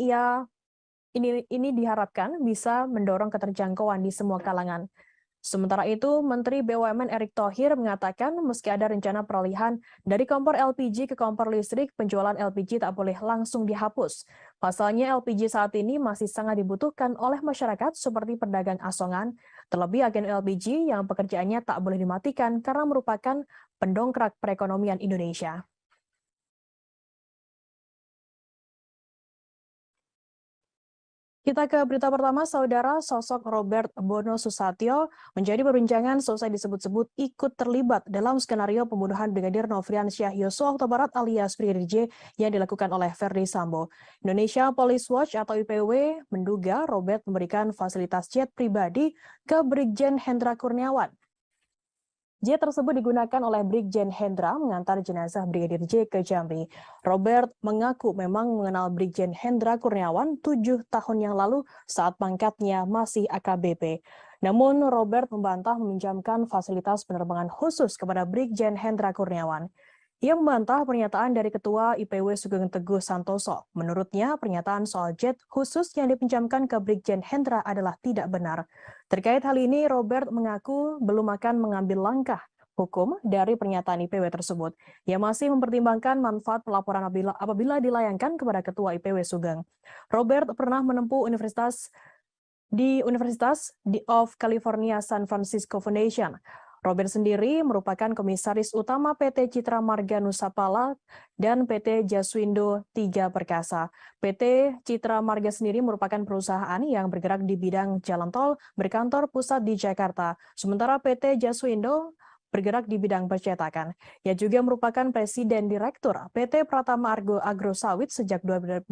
ini diharapkan bisa mendorong keterjangkauan di semua kalangan. Sementara itu, Menteri BUMN Erick Thohir mengatakan meski ada rencana peralihan dari kompor LPG ke kompor listrik, penjualan LPG tak boleh langsung dihapus. Pasalnya LPG saat ini masih sangat dibutuhkan oleh masyarakat seperti pedagang asongan, terlebih agen LPG yang pekerjaannya tak boleh dimatikan karena merupakan pendongkrak perekonomian Indonesia. Kita ke berita pertama, Saudara. Sosok Robert Bono Susatyo menjadi perbincangan selesai disebut-sebut ikut terlibat dalam skenario pembunuhan Brigadir Nofriansyah Yosua Huta Barat alias Brigadir J yang dilakukan oleh Verdi Sambo. Indonesia Police Watch atau IPW menduga Robert memberikan fasilitas jet pribadi ke Brigjen Hendra Kurniawan. Jet tersebut digunakan oleh Brigjen Hendra mengantar jenazah Brigadir J ke Jambi. Robert mengaku memang mengenal Brigjen Hendra Kurniawan 7 tahun yang lalu saat pangkatnya masih AKBP. Namun Robert membantah meminjamkan fasilitas penerbangan khusus kepada Brigjen Hendra Kurniawan. Ia membantah pernyataan dari Ketua IPW Sugeng Teguh Santoso. Menurutnya, pernyataan soal jet khusus yang dipinjamkan ke Brigjen Hendra adalah tidak benar. Terkait hal ini, Robert mengaku belum akan mengambil langkah hukum dari pernyataan IPW tersebut. Ia masih mempertimbangkan manfaat pelaporan apabila dilayangkan kepada Ketua IPW Sugeng. Robert pernah menempuh Universitas of California San Francisco Foundation. Robert sendiri merupakan komisaris utama PT Citra Marga Nusapala dan PT Jaswindo Tiga Perkasa. PT Citra Marga sendiri merupakan perusahaan yang bergerak di bidang jalan tol berkantor pusat di Jakarta. Sementara PT Jaswindo bergerak di bidang percetakan. Ia juga merupakan Presiden Direktur PT Pratama Argo Agro Sawit sejak 2008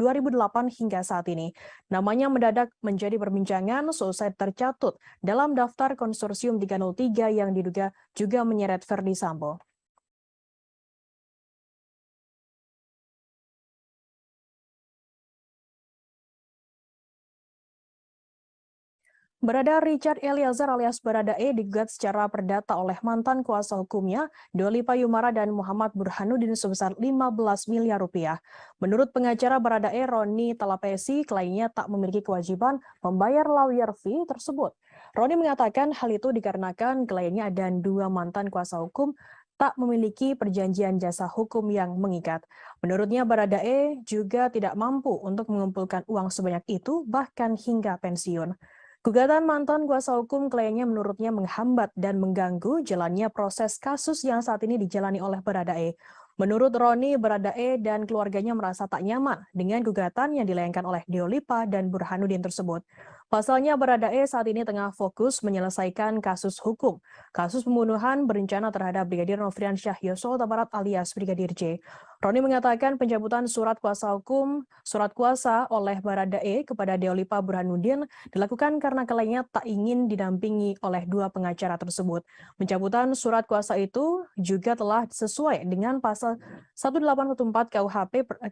hingga saat ini. Namanya mendadak menjadi perbincangan seusai tercatut dalam daftar konsorsium 303 yang diduga juga menyeret Verdi Sambo. Barada Richard Eliezer alias Baradae digugat secara perdata oleh mantan kuasa hukumnya, Dolipa Yumara dan Muhammad Burhanuddin sebesar 15 miliar rupiah. Menurut pengacara Baradae, Roni Talapesi, kliennya tak memiliki kewajiban membayar lawyer fee tersebut. Roni mengatakan hal itu dikarenakan kliennya dan dua mantan kuasa hukum tak memiliki perjanjian jasa hukum yang mengikat. Menurutnya, Baradae juga tidak mampu untuk mengumpulkan uang sebanyak itu, bahkan hingga pensiun. Gugatan mantan kuasa hukum kliennya menurutnya menghambat dan mengganggu jalannya proses kasus yang saat ini dijalani oleh Baradae. Menurut Roni, Baradae dan keluarganya merasa tak nyaman dengan gugatan yang dilayangkan oleh Dolipa dan Burhanuddin tersebut. Pasalnya, Baradae saat ini tengah fokus menyelesaikan kasus hukum, kasus pembunuhan berencana terhadap Brigadir Nofriansyah Yosua Huta Barat alias Brigadir J. Roni mengatakan pencabutan surat kuasa oleh Baradae kepada Dolipa Burhanuddin dilakukan karena kliennya tak ingin didampingi oleh dua pengacara tersebut. Pencabutan surat kuasa itu juga telah sesuai dengan pasal 1814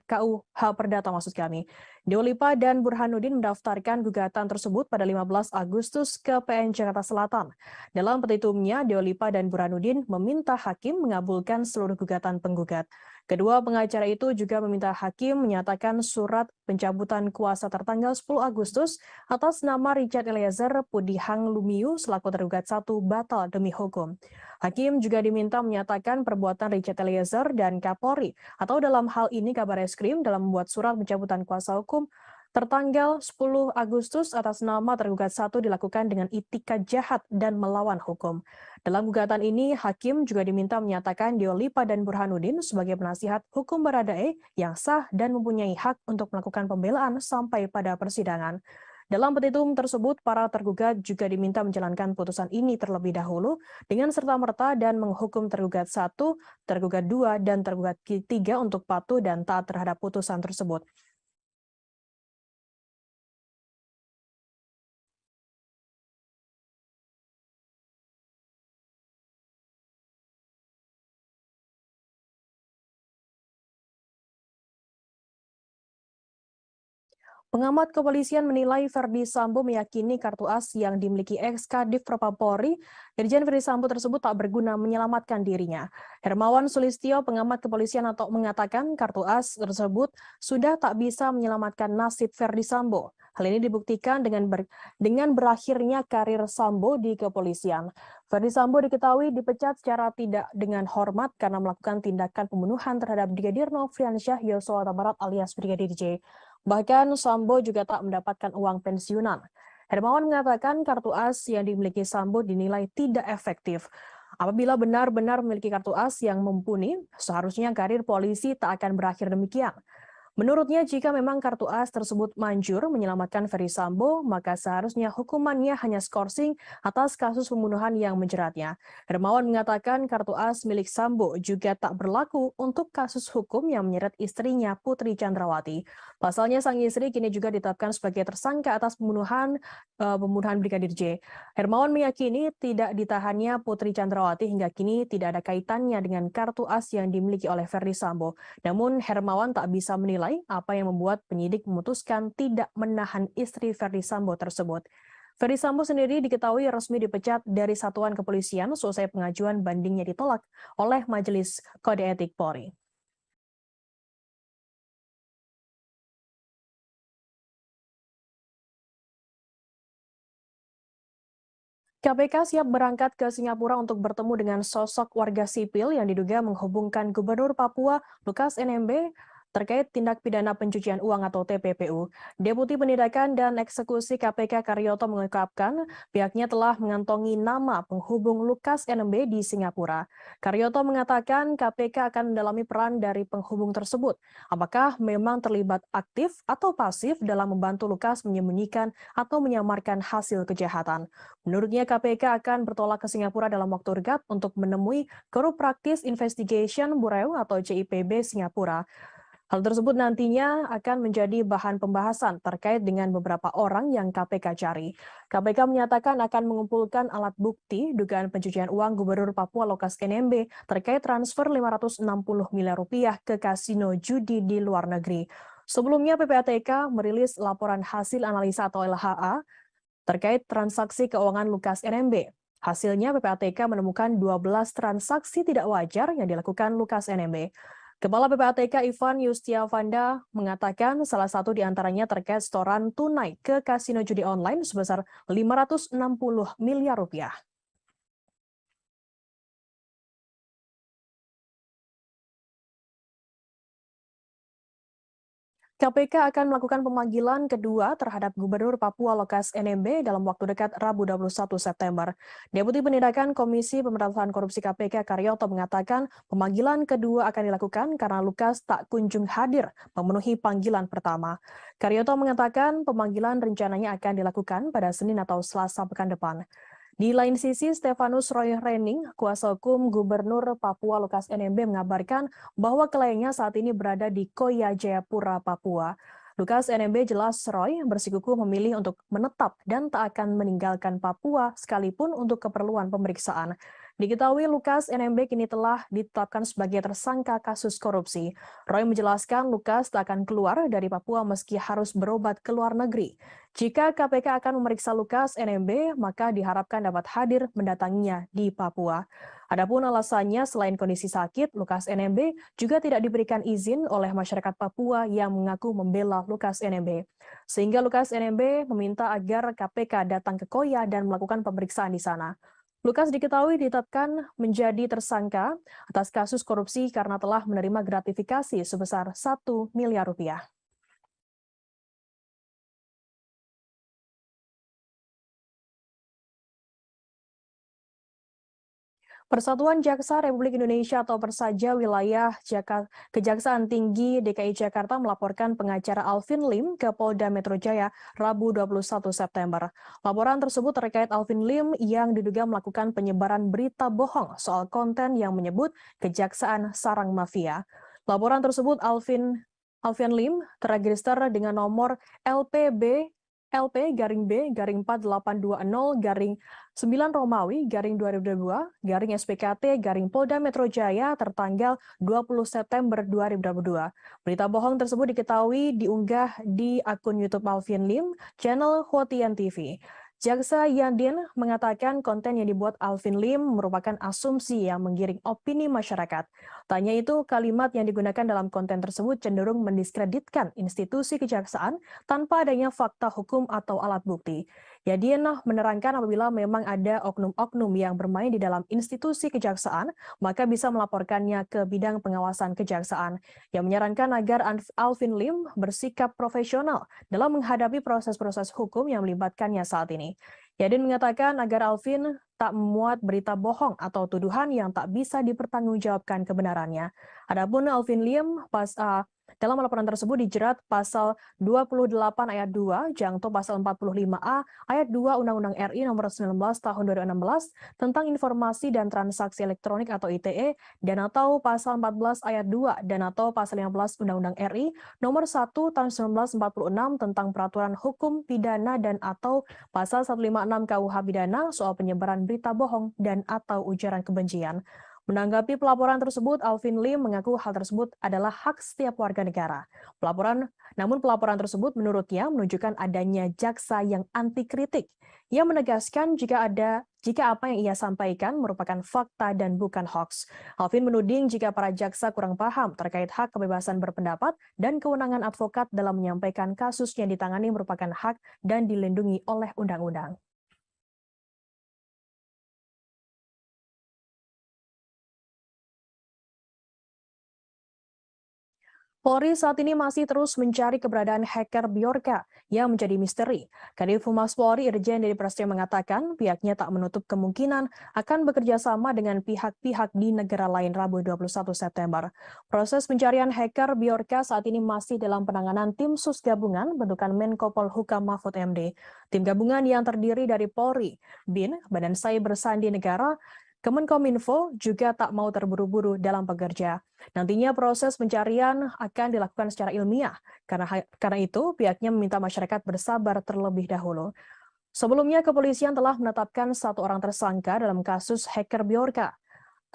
KUH Perdata maksud kami. Dolipa dan Burhanuddin mendaftarkan gugatan tersebut pada 15 Agustus ke PN Jakarta Selatan. Dalam petitumnya, Dolipa dan Burhanuddin meminta hakim mengabulkan seluruh gugatan penggugat. Kedua pengacara itu juga meminta hakim menyatakan surat pencabutan kuasa tertanggal 10 Agustus atas nama Richard Eliezer Pudihang Lumiu selaku tergugat 1 batal demi hukum. Hakim juga diminta menyatakan perbuatan Richard Eliezer dan Kapolri atau dalam hal ini Kabareskrim dalam membuat surat pencabutan kuasa hukum tertanggal 10 Agustus atas nama tergugat 1 dilakukan dengan itikat jahat dan melawan hukum. Dalam gugatan ini, hakim juga diminta menyatakan Dolipa dan Burhanuddin sebagai penasihat hukum Baradae yang sah dan mempunyai hak untuk melakukan pembelaan sampai pada persidangan. Dalam petitum tersebut, para tergugat juga diminta menjalankan putusan ini terlebih dahulu dengan serta-merta dan menghukum tergugat 1, tergugat 2, dan tergugat 3 untuk patuh dan taat terhadap putusan tersebut. Pengamat kepolisian menilai Verdi Sambo meyakini kartu as yang dimiliki ex-Kadif Propam-Polri, Irjen Verdi Sambo tersebut tak berguna menyelamatkan dirinya. Hermawan Sulistyo, pengamat kepolisian atau mengatakan kartu as tersebut sudah tak bisa menyelamatkan nasib Verdi Sambo. Hal ini dibuktikan dengan berakhirnya karir Sambo di kepolisian. Verdi Sambo diketahui dipecat secara tidak dengan hormat karena melakukan tindakan pembunuhan terhadap Brigadir Nofriansyah Yosua Huta Barat alias Brigadir J. Bahkan Sambo juga tak mendapatkan uang pensiunan. Hermawan mengatakan kartu as yang dimiliki Sambo dinilai tidak efektif. Apabila benar-benar memiliki kartu as yang mumpuni, seharusnya karir polisi tak akan berakhir demikian. Menurutnya, jika memang kartu as tersebut manjur menyelamatkan Ferry Sambo, maka seharusnya hukumannya hanya skorsing atas kasus pembunuhan yang menjeratnya. Hermawan mengatakan kartu as milik Sambo juga tak berlaku untuk kasus hukum yang menyeret istrinya Putri Chandrawati. Pasalnya, sang istri kini juga ditetapkan sebagai tersangka atas pembunuhan Brigadir J. Hermawan meyakini tidak ditahannya Putri Chandrawati hingga kini tidak ada kaitannya dengan kartu as yang dimiliki oleh Ferry Sambo. Namun Hermawan tak bisa menilai apa yang membuat penyidik memutuskan tidak menahan istri Ferdy Sambo tersebut. Ferdy Sambo sendiri diketahui resmi dipecat dari satuan kepolisian selesai pengajuan bandingnya ditolak oleh Majelis Kode Etik Polri. KPK siap berangkat ke Singapura untuk bertemu dengan sosok warga sipil yang diduga menghubungkan Gubernur Papua Lukas NMB terkait tindak pidana pencucian uang atau TPPU. Deputi Penindakan dan Eksekusi KPK Karyoto mengungkapkan pihaknya telah mengantongi nama penghubung Lukas NMB di Singapura. Karyoto mengatakan KPK akan mendalami peran dari penghubung tersebut. Apakah memang terlibat aktif atau pasif dalam membantu Lukas menyembunyikan atau menyamarkan hasil kejahatan. Menurutnya KPK akan bertolak ke Singapura dalam waktu dekat untuk menemui Korup Practice Investigation Bureau atau CIPB Singapura. Hal tersebut nantinya akan menjadi bahan pembahasan terkait dengan beberapa orang yang KPK cari. KPK menyatakan akan mengumpulkan alat bukti dugaan pencucian uang Gubernur Papua Lukas NMB terkait transfer 560 miliar rupiah ke kasino judi di luar negeri. Sebelumnya PPATK merilis laporan hasil analisa atau LHA terkait transaksi keuangan Lukas NMB. Hasilnya PPATK menemukan 12 transaksi tidak wajar yang dilakukan Lukas NMB. Kepala PPATK Ivan Yustiavanda mengatakan salah satu di antaranya terkait setoran tunai ke kasino judi online sebesar 560 miliar rupiah. KPK akan melakukan pemanggilan kedua terhadap Gubernur Papua Lukas NMB dalam waktu dekat Rabu 21 September. Deputi Penindakan Komisi Pemberantasan Korupsi KPK Karyoto mengatakan pemanggilan kedua akan dilakukan karena Lukas tak kunjung hadir memenuhi panggilan pertama. Karyoto mengatakan pemanggilan rencananya akan dilakukan pada Senin atau Selasa pekan depan. Di lain sisi, Stefanus Roy Rening, kuasa hukum Gubernur Papua Lukas NMB mengabarkan bahwa kliennya saat ini berada di Koya Jayapura, Papua. Lukas NMB jelas Roy bersikukuh memilih untuk menetap dan tak akan meninggalkan Papua sekalipun untuk keperluan pemeriksaan. Diketahui Lukas NMB kini telah ditetapkan sebagai tersangka kasus korupsi. Roy menjelaskan Lukas tak akan keluar dari Papua meski harus berobat ke luar negeri. Jika KPK akan memeriksa Lukas NMB, maka diharapkan dapat hadir mendatanginya di Papua. Adapun alasannya selain kondisi sakit, Lukas NMB juga tidak diberikan izin oleh masyarakat Papua yang mengaku membela Lukas NMB. Sehingga Lukas NMB meminta agar KPK datang ke Koya dan melakukan pemeriksaan di sana. Lukas diketahui ditetapkan menjadi tersangka atas kasus korupsi karena telah menerima gratifikasi sebesar 1 miliar rupiah. Persatuan Jaksa Republik Indonesia atau Persaja Wilayah Kejaksaan Tinggi DKI Jakarta melaporkan pengacara Alvin Lim ke Polda Metro Jaya Rabu 21 September. Laporan tersebut terkait Alvin Lim yang diduga melakukan penyebaran berita bohong soal konten yang menyebut Kejaksaan Sarang Mafia. Laporan tersebut Alvin Lim terregister dengan nomor LPB LP garing B garing 4820 garing 9 Romawi garing 2022 garing SPKT garing Polda Metro Jaya tertanggal 20 September 2022. Berita bohong tersebut diketahui diunggah di akun YouTube Alvin Lim, channel Hotian TV. Jaksa Yadin mengatakan konten yang dibuat Alvin Lim merupakan asumsi yang menggiring opini masyarakat. Tanya itu, kalimat yang digunakan dalam konten tersebut cenderung mendiskreditkan institusi kejaksaan tanpa adanya fakta hukum atau alat bukti. Yadin menerangkan apabila memang ada oknum-oknum yang bermain di dalam institusi kejaksaan, maka bisa melaporkannya ke bidang pengawasan kejaksaan. Yang menyarankan agar Alvin Lim bersikap profesional dalam menghadapi proses-proses hukum yang melibatkannya saat ini. Yadin mengatakan agar Alvin tak memuat berita bohong atau tuduhan yang tak bisa dipertanggungjawabkan kebenarannya. Adapun Alvin Lim Dalam laporan tersebut dijerat pasal 28 ayat 2, jangto pasal 45A ayat 2 Undang-Undang RI nomor 19 tahun 2016 tentang informasi dan transaksi elektronik atau ITE dan atau pasal 14 ayat 2 dan atau pasal 15 Undang-Undang RI nomor 1 tahun 1946 tentang peraturan hukum pidana dan atau pasal 156 KUH pidana soal penyebaran berita bohong dan atau ujaran kebencian. Menanggapi pelaporan tersebut, Alvin Lim mengaku hal tersebut adalah hak setiap warga negara. Namun pelaporan tersebut menurutnya menunjukkan adanya jaksa yang anti kritik. Ia menegaskan jika apa yang ia sampaikan merupakan fakta dan bukan hoax. Alvin menuding jika para jaksa kurang paham terkait hak kebebasan berpendapat dan kewenangan advokat dalam menyampaikan kasus yang ditangani merupakan hak dan dilindungi oleh undang-undang. Polri saat ini masih terus mencari keberadaan hacker Bjorka yang menjadi misteri. Kadif Humas Polri Irjen Dedi Prasetyo mengatakan pihaknya tak menutup kemungkinan akan bekerja sama dengan pihak-pihak di negara lain Rabu 21 September. Proses pencarian hacker Bjorka saat ini masih dalam penanganan tim sus gabungan bentukan Menko Polhukam Mahfud MD. Tim gabungan yang terdiri dari Polri, BIN, Badan Cyber Sandi Negara, Kemenkominfo juga tak mau terburu-buru dalam bekerja. Nantinya proses pencarian akan dilakukan secara ilmiah. Karena itu, pihaknya meminta masyarakat bersabar terlebih dahulu. Sebelumnya, kepolisian telah menetapkan satu orang tersangka dalam kasus hacker Bjorka.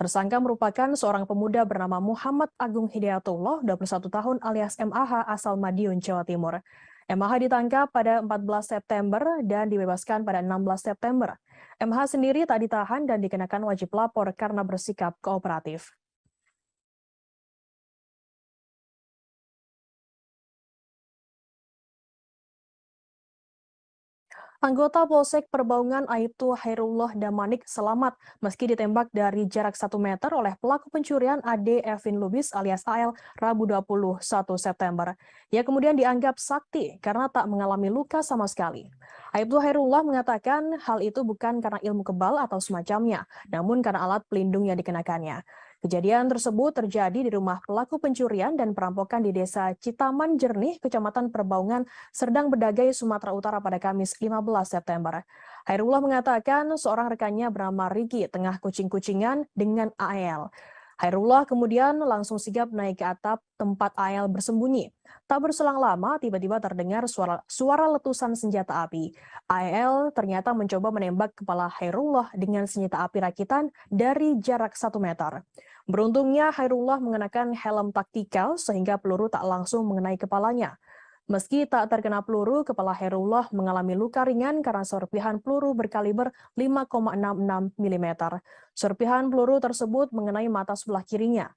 Tersangka merupakan seorang pemuda bernama Muhammad Agung Hidayatullah, 21 tahun alias MAH asal Madiun, Jawa Timur. MAH ditangkap pada 14 September dan dibebaskan pada 16 September. MH sendiri tak ditahan dan dikenakan wajib lapor karena bersikap kooperatif. Anggota Polsek Perbaungan Aibtu Hairullah Damanik selamat meski ditembak dari jarak 1 meter oleh pelaku pencurian Ade Evin Lubis alias AL Rabu 21 September. Ia kemudian dianggap sakti karena tak mengalami luka sama sekali. Aibtu Hairullah mengatakan hal itu bukan karena ilmu kebal atau semacamnya, namun karena alat pelindung yang dikenakannya. Kejadian tersebut terjadi di rumah pelaku pencurian dan perampokan di Desa Citaman Jernih, Kecamatan Perbaungan, Serdang Bedagai, Sumatera Utara pada Kamis 15 September. Hairullah mengatakan seorang rekannya bernama Riki tengah kucing-kucingan dengan AL. Hairullah kemudian langsung sigap naik ke atap tempat AL bersembunyi. Tak berselang lama, tiba-tiba terdengar suara letusan senjata api. AL ternyata mencoba menembak kepala Hairullah dengan senjata api rakitan dari jarak 1 meter. Beruntungnya Hairullah mengenakan helm taktikal sehingga peluru tak langsung mengenai kepalanya. Meski tak terkena peluru, kepala Hairullah mengalami luka ringan karena serpihan peluru berkaliber 5,66 mm. Serpihan peluru tersebut mengenai mata sebelah kirinya.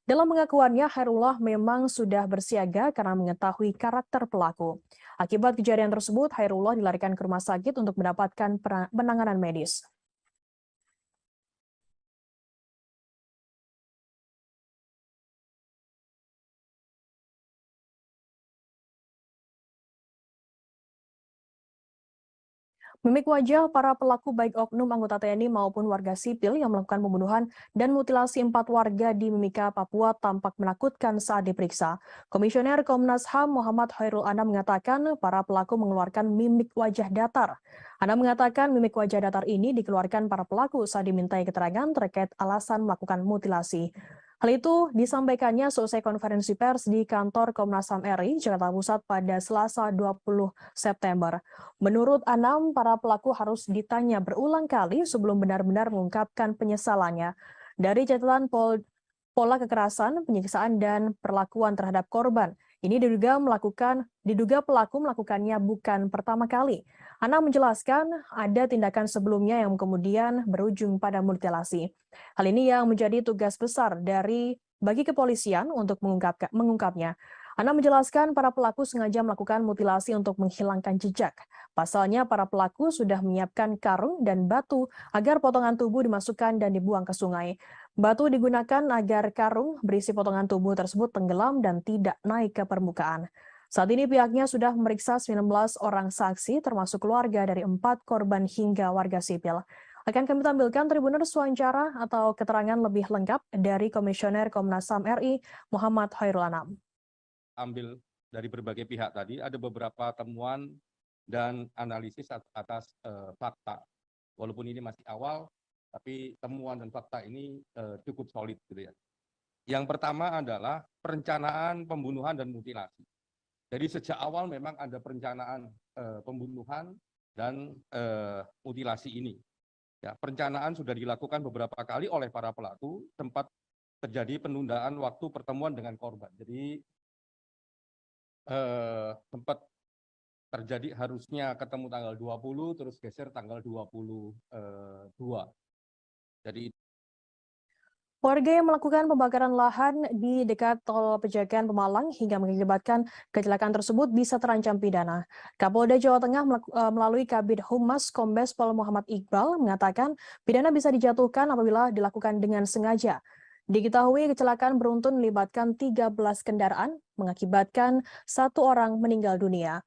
Dalam pengakuannya, Hairullah memang sudah bersiaga karena mengetahui karakter pelaku. Akibat kejadian tersebut, Hairullah dilarikan ke rumah sakit untuk mendapatkan penanganan medis. Mimik wajah para pelaku baik oknum anggota TNI maupun warga sipil yang melakukan pembunuhan dan mutilasi 4 warga di Mimika, Papua tampak menakutkan saat diperiksa. Komisioner Komnas HAM Muhammad Khairul Anam mengatakan para pelaku mengeluarkan mimik wajah datar. Anam mengatakan mimik wajah datar ini dikeluarkan para pelaku saat dimintai keterangan terkait alasan melakukan mutilasi. Hal itu disampaikannya selesai konferensi pers di kantor Komnas HAM RI, Jakarta Pusat pada Selasa 20 September. Menurut Anam, para pelaku harus ditanya berulang kali sebelum benar-benar mengungkapkan penyesalannya. Dari catatan pola kekerasan, penyiksaan, dan perlakuan terhadap korban, ini diduga pelaku melakukannya bukan pertama kali. Anam menjelaskan ada tindakan sebelumnya yang kemudian berujung pada mutilasi. Hal ini yang menjadi tugas besar bagi kepolisian untuk mengungkapnya. Anam menjelaskan para pelaku sengaja melakukan mutilasi untuk menghilangkan jejak. Pasalnya para pelaku sudah menyiapkan karung dan batu agar potongan tubuh dimasukkan dan dibuang ke sungai. Batu digunakan agar karung berisi potongan tubuh tersebut tenggelam dan tidak naik ke permukaan. Saat ini pihaknya sudah memeriksa 19 orang saksi termasuk keluarga dari 4 korban hingga warga sipil. Akan kami tampilkan Tribuners wawancara atau keterangan lebih lengkap dari Komisioner Komnas HAM RI Muhammad Khairul Anam. ambil dari berbagai pihak tadi, ada beberapa temuan dan analisis atas fakta. Walaupun ini masih awal, tapi temuan dan fakta ini cukup solid gitu ya. Yang pertama adalah perencanaan pembunuhan dan mutilasi. Jadi sejak awal memang ada perencanaan pembunuhan dan mutilasi ini. Ya, perencanaan sudah dilakukan beberapa kali oleh para pelaku, sempat terjadi penundaan waktu pertemuan dengan korban. Jadi sempat terjadi harusnya ketemu tanggal 20, terus geser tanggal 22. Jadi Warga yang melakukan pembakaran lahan di dekat tol Pejagan Pemalang hingga mengakibatkan kecelakaan tersebut bisa terancam pidana. Kapolda Jawa Tengah melalui Kabid Humas Kombes Pol Muhammad Iqbal mengatakan pidana bisa dijatuhkan apabila dilakukan dengan sengaja. Diketahui kecelakaan beruntun melibatkan 13 kendaraan mengakibatkan 1 orang meninggal dunia.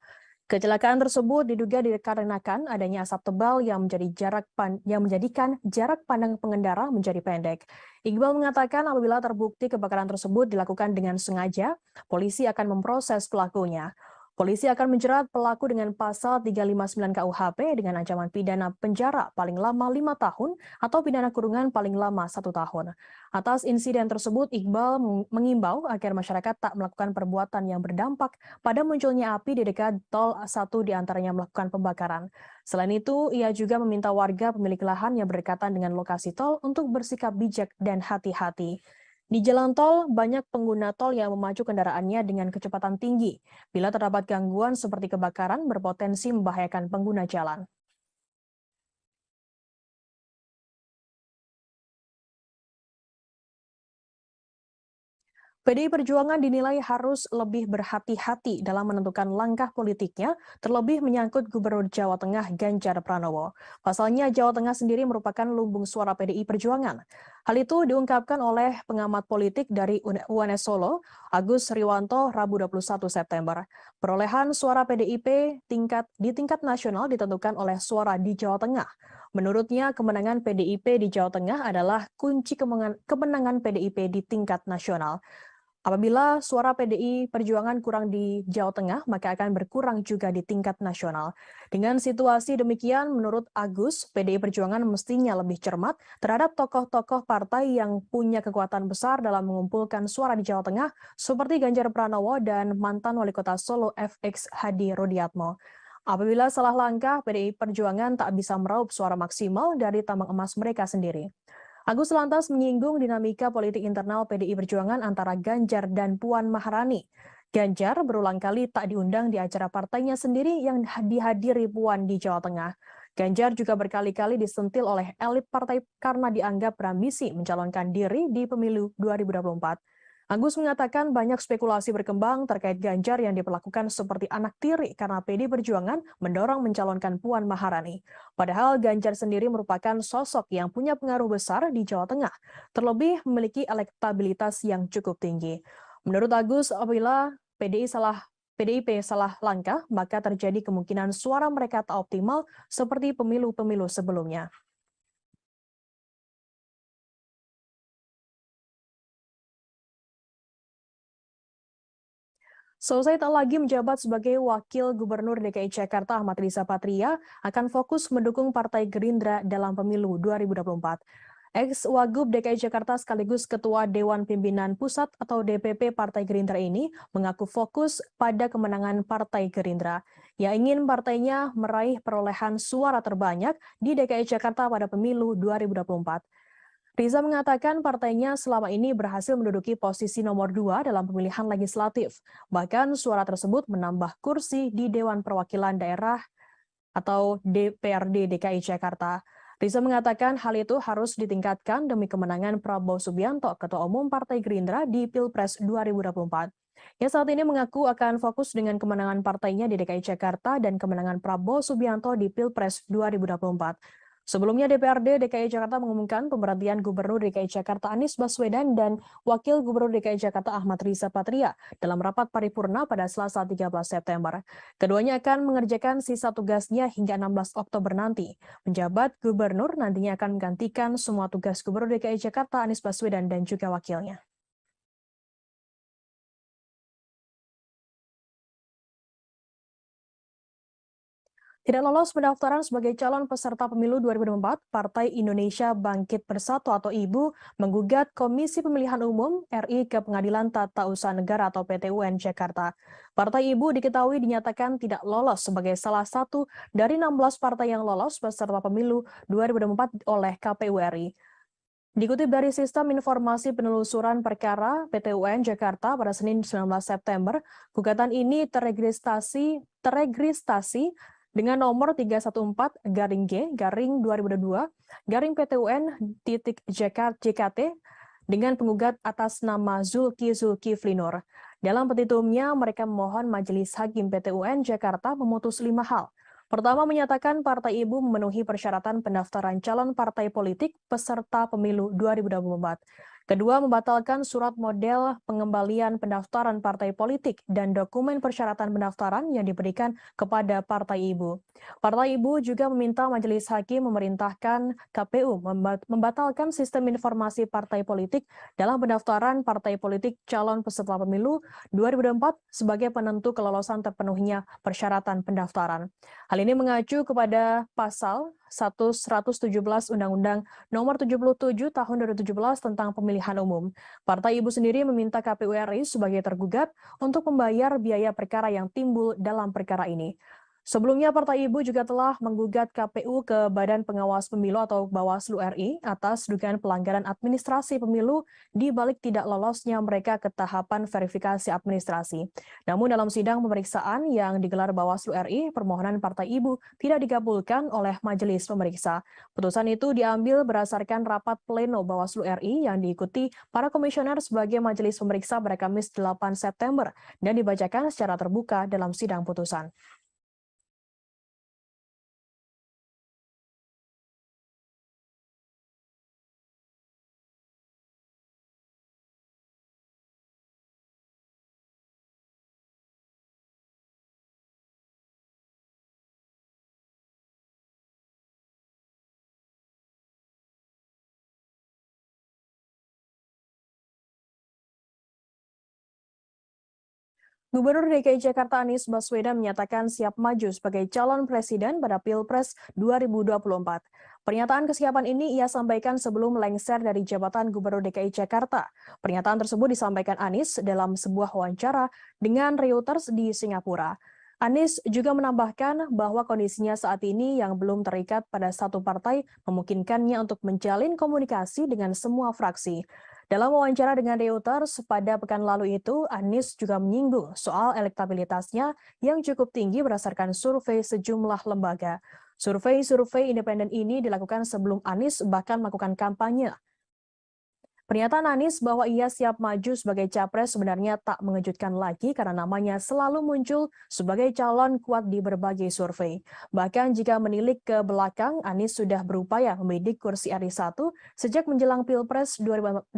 Kecelakaan tersebut diduga dikarenakan adanya asap tebal yang menjadikan jarak pandang pengendara menjadi pendek. Iqbal mengatakan apabila terbukti kebakaran tersebut dilakukan dengan sengaja, polisi akan memproses pelakunya. Polisi akan menjerat pelaku dengan pasal 359 KUHP dengan ancaman pidana penjara paling lama 5 tahun atau pidana kurungan paling lama 1 tahun. Atas insiden tersebut, Iqbal mengimbau agar masyarakat tak melakukan perbuatan yang berdampak pada munculnya api di dekat tol, 1 diantaranya melakukan pembakaran. Selain itu, ia juga meminta warga pemilik lahan yang berdekatan dengan lokasi tol untuk bersikap bijak dan hati-hati. Di jalan tol, banyak pengguna tol yang memacu kendaraannya dengan kecepatan tinggi. Bila terdapat gangguan seperti kebakaran, berpotensi membahayakan pengguna jalan. PDI Perjuangan dinilai harus lebih berhati-hati dalam menentukan langkah politiknya, terlebih menyangkut Gubernur Jawa Tengah Ganjar Pranowo. Pasalnya, Jawa Tengah sendiri merupakan lumbung suara PDI Perjuangan. Hal itu diungkapkan oleh pengamat politik dari UNS Solo, Agus Riwanto, Rabu 21 September. Perolehan suara PDIP di tingkat nasional ditentukan oleh suara di Jawa Tengah. Menurutnya, kemenangan PDIP di Jawa Tengah adalah kunci kemenangan PDIP di tingkat nasional. Apabila suara PDI Perjuangan kurang di Jawa Tengah, maka akan berkurang juga di tingkat nasional. Dengan situasi demikian, menurut Agus, PDI Perjuangan mestinya lebih cermat terhadap tokoh-tokoh partai yang punya kekuatan besar dalam mengumpulkan suara di Jawa Tengah, seperti Ganjar Pranowo dan mantan Wali Kota Solo FX Hadi Rudiatmo. Apabila salah langkah, PDI Perjuangan tak bisa meraup suara maksimal dari tambang emas mereka sendiri. Agus lantas menyinggung dinamika politik internal PDI Perjuangan antara Ganjar dan Puan Maharani. Ganjar berulang kali tak diundang di acara partainya sendiri yang dihadiri Puan di Jawa Tengah. Ganjar juga berkali-kali disentil oleh elit partai karena dianggap berambisi mencalonkan diri di pemilu 2024. Agus mengatakan banyak spekulasi berkembang terkait Ganjar yang diperlakukan seperti anak tiri karena PDI Perjuangan mendorong mencalonkan Puan Maharani. Padahal Ganjar sendiri merupakan sosok yang punya pengaruh besar di Jawa Tengah, terlebih memiliki elektabilitas yang cukup tinggi. Menurut Agus, apabila PDIP salah langkah, maka terjadi kemungkinan suara mereka tak optimal seperti pemilu-pemilu sebelumnya. Selesai tak lagi menjabat sebagai Wakil Gubernur DKI Jakarta, Ahmad Riza Patria akan fokus mendukung Partai Gerindra dalam pemilu 2024. Ex-Wagub DKI Jakarta sekaligus Ketua Dewan Pimpinan Pusat atau DPP Partai Gerindra ini mengaku fokus pada kemenangan Partai Gerindra. Ia ingin partainya meraih perolehan suara terbanyak di DKI Jakarta pada pemilu 2024. Riza mengatakan partainya selama ini berhasil menduduki posisi nomor 2 dalam pemilihan legislatif. Bahkan suara tersebut menambah kursi di Dewan Perwakilan Daerah atau DPRD DKI Jakarta. Riza mengatakan hal itu harus ditingkatkan demi kemenangan Prabowo Subianto, Ketua Umum Partai Gerindra di Pilpres 2024. Ia saat ini mengaku akan fokus dengan kemenangan partainya di DKI Jakarta dan kemenangan Prabowo Subianto di Pilpres 2024. Sebelumnya DPRD DKI Jakarta mengumumkan pemberhentian Gubernur DKI Jakarta Anies Baswedan dan Wakil Gubernur DKI Jakarta Ahmad Riza Patria dalam rapat paripurna pada Selasa 13 September. Keduanya akan mengerjakan sisa tugasnya hingga 16 Oktober nanti. Penjabat Gubernur nantinya akan menggantikan semua tugas Gubernur DKI Jakarta Anies Baswedan dan juga wakilnya. Tidak lolos pendaftaran sebagai calon peserta pemilu 2024, Partai Indonesia Bangkit Bersatu atau IBU menggugat Komisi Pemilihan Umum RI ke Pengadilan Tata Usaha Negara atau PT UN Jakarta. Partai IBU diketahui dinyatakan tidak lolos sebagai salah satu dari 16 partai yang lolos peserta pemilu 2024 oleh KPU RI. Dikutip dari Sistem Informasi Penelusuran Perkara PT UN Jakarta pada Senin 19 September, gugatan ini teregistrasi dengan nomor 314-G-2022-PT UN-JKT dengan penggugat atas nama Zulkifli Nur. Dalam petitumnya, mereka memohon Majelis Hakim PT UN Jakarta memutus 5 hal. Pertama, menyatakan Partai IBU memenuhi persyaratan pendaftaran calon partai politik peserta pemilu 2024. Kedua, membatalkan surat model pengembalian pendaftaran partai politik dan dokumen persyaratan pendaftaran yang diberikan kepada Partai IBU. Partai IBU juga meminta Majelis Hakim memerintahkan KPU membatalkan sistem informasi partai politik dalam pendaftaran partai politik calon peserta pemilu 2024 sebagai penentu kelolosan terpenuhnya persyaratan pendaftaran. Hal ini mengacu kepada pasal 117 Undang-Undang Nomor 77 Tahun 2017 tentang Pemilihan Umum. Partai IBU sendiri meminta KPU RI sebagai tergugat untuk membayar biaya perkara yang timbul dalam perkara ini. Sebelumnya, Partai IBU juga telah menggugat KPU ke Badan Pengawas Pemilu atau Bawaslu RI atas dugaan pelanggaran administrasi pemilu di balik tidak lolosnya mereka ke tahapan verifikasi administrasi. Namun dalam sidang pemeriksaan yang digelar Bawaslu RI, permohonan Partai IBU tidak dikabulkan oleh majelis pemeriksa. Putusan itu diambil berdasarkan rapat pleno Bawaslu RI yang diikuti para komisioner sebagai majelis pemeriksa pada Kamis 8 September dan dibacakan secara terbuka dalam sidang putusan. Gubernur DKI Jakarta Anies Baswedan menyatakan siap maju sebagai calon presiden pada Pilpres 2024. Pernyataan kesiapan ini ia sampaikan sebelum lengser dari jabatan Gubernur DKI Jakarta. Pernyataan tersebut disampaikan Anies dalam sebuah wawancara dengan Reuters di Singapura. Anies juga menambahkan bahwa kondisinya saat ini yang belum terikat pada satu partai memungkinkannya untuk menjalin komunikasi dengan semua fraksi. Dalam wawancara dengan Reuters pada pekan lalu itu, Anies juga menyinggung soal elektabilitasnya yang cukup tinggi berdasarkan survei sejumlah lembaga. Survei independen ini dilakukan sebelum Anies bahkan melakukan kampanye. Pernyataan Anies bahwa ia siap maju sebagai capres sebenarnya tak mengejutkan lagi karena namanya selalu muncul sebagai calon kuat di berbagai survei. Bahkan jika menilik ke belakang, Anies sudah berupaya membidik kursi RI 1 sejak menjelang Pilpres 2014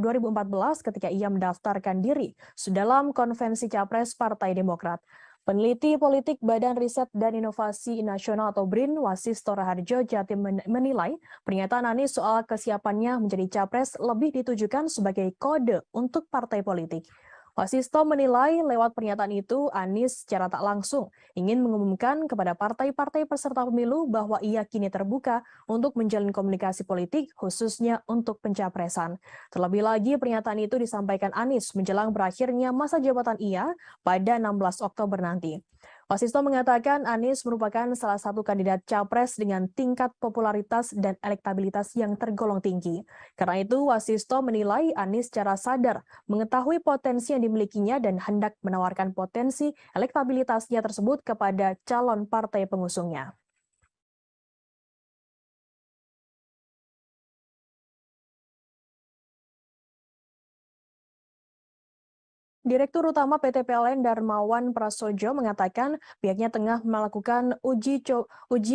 ketika ia mendaftarkan diri dalam konvensi capres Partai Demokrat. Peneliti politik Badan Riset dan Inovasi Nasional atau BRIN, Wasisto Raharjo Jatim menilai pernyataan Anies soal kesiapannya menjadi capres lebih ditujukan sebagai kode untuk partai politik. Wasisto menilai lewat pernyataan itu Anies secara tak langsung ingin mengumumkan kepada partai-partai peserta pemilu bahwa ia kini terbuka untuk menjalin komunikasi politik khususnya untuk pencapresan. Terlebih lagi pernyataan itu disampaikan Anies menjelang berakhirnya masa jabatan ia pada 16 Oktober nanti. Wasisto mengatakan Anies merupakan salah satu kandidat capres dengan tingkat popularitas dan elektabilitas yang tergolong tinggi. Karena itu, Wasisto menilai Anies secara sadar mengetahui potensi yang dimilikinya dan hendak menawarkan potensi elektabilitasnya tersebut kepada calon partai pengusungnya. Direktur Utama PT PLN Darmawan Prasojo mengatakan pihaknya tengah melakukan uji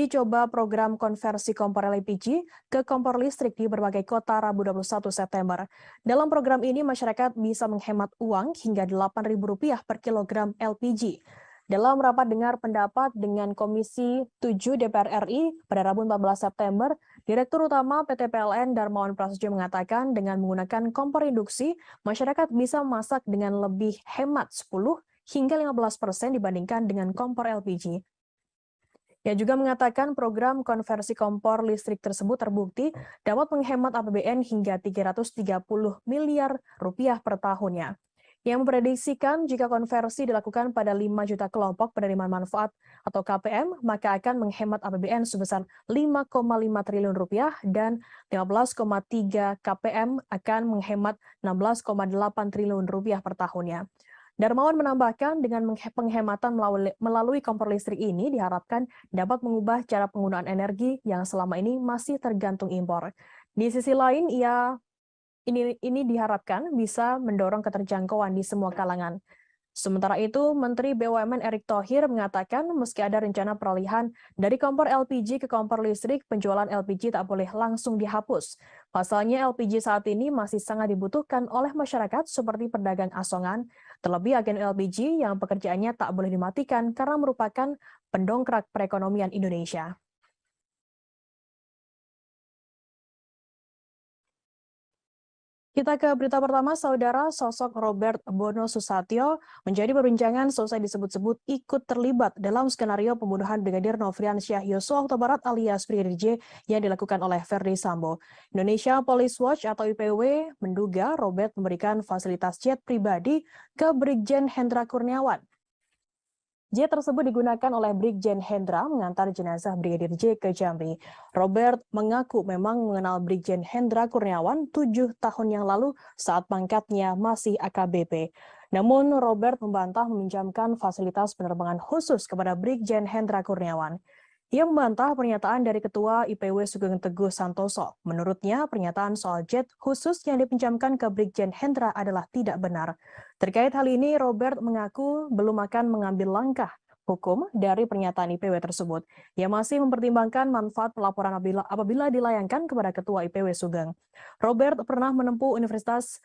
coba program konversi kompor LPG ke kompor listrik di berbagai kota Rabu 21 September. Dalam program ini masyarakat bisa menghemat uang hingga Rp8.000 per kilogram LPG. Dalam rapat dengar pendapat dengan Komisi 7 DPR RI pada Rabu 14 September, Direktur Utama PT PLN Darmawan Prasojo mengatakan dengan menggunakan kompor induksi, masyarakat bisa memasak dengan lebih hemat 10 hingga 15% dibandingkan dengan kompor LPG. Ia juga mengatakan program konversi kompor listrik tersebut terbukti dapat menghemat APBN hingga 330 miliar rupiah per tahunnya. Yang memprediksikan jika konversi dilakukan pada 5 juta kelompok penerima manfaat atau KPM, maka akan menghemat APBN sebesar 5,5 triliun rupiah dan 15,3 KPM akan menghemat 16,8 triliun rupiah per tahunnya. Darmawan menambahkan dengan penghematan melalui kompor listrik ini diharapkan dapat mengubah cara penggunaan energi yang selama ini masih tergantung impor. Di sisi lain, ini diharapkan bisa mendorong keterjangkauan di semua kalangan. Sementara itu, Menteri BUMN Erick Thohir mengatakan meski ada rencana peralihan dari kompor LPG ke kompor listrik, penjualan LPG tak boleh langsung dihapus. Pasalnya LPG saat ini masih sangat dibutuhkan oleh masyarakat seperti pedagang asongan, terlebih agen LPG yang pekerjaannya tak boleh dimatikan karena merupakan pendongkrak perekonomian Indonesia. Kita ke berita pertama, Saudara. Sosok Robert Bono Susatyo menjadi perbincangan selesai disebut-sebut ikut terlibat dalam skenario pembunuhan Brigadir Nofriansyah Yosua Huta Barat alias Brigadir J yang dilakukan oleh Verdi Sambo. Indonesia Police Watch atau IPW menduga Robert memberikan fasilitas jet pribadi ke Brigjen Hendra Kurniawan. Jet tersebut digunakan oleh Brigjen Hendra mengantar jenazah Brigadir J ke Jambi. Robert mengaku memang mengenal Brigjen Hendra Kurniawan 7 tahun yang lalu saat pangkatnya masih AKBP. Namun Robert membantah meminjamkan fasilitas penerbangan khusus kepada Brigjen Hendra Kurniawan. Ia membantah pernyataan dari Ketua IPW Sugeng Teguh Santoso. Menurutnya, pernyataan soal jet khusus yang dipinjamkan ke Brigjen Hendra adalah tidak benar. Terkait hal ini, Robert mengaku belum akan mengambil langkah hukum dari pernyataan IPW tersebut. Ia masih mempertimbangkan manfaat pelaporan apabila dilayangkan kepada Ketua IPW Sugeng. Robert pernah menempuh Universitas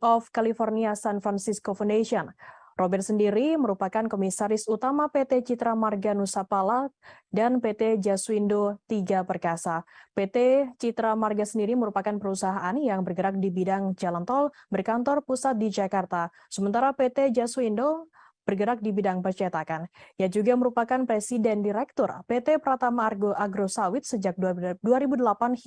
of California San Francisco Foundation. Robert sendiri merupakan komisaris utama PT Citra Marga Nusapala dan PT Jaswindo 3 Perkasa. PT Citra Marga sendiri merupakan perusahaan yang bergerak di bidang jalan tol berkantor pusat di Jakarta. Sementara PT Jaswindo bergerak di bidang percetakan. Ia juga merupakan Presiden Direktur PT Pratama Argo Agrosawit sejak 2008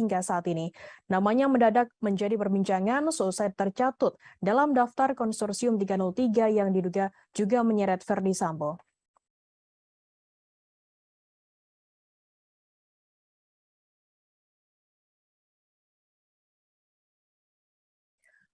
hingga saat ini. Namanya mendadak menjadi perbincangan selesai tercatut dalam daftar konsorsium 303 yang diduga juga menyeret Verdi Sambo.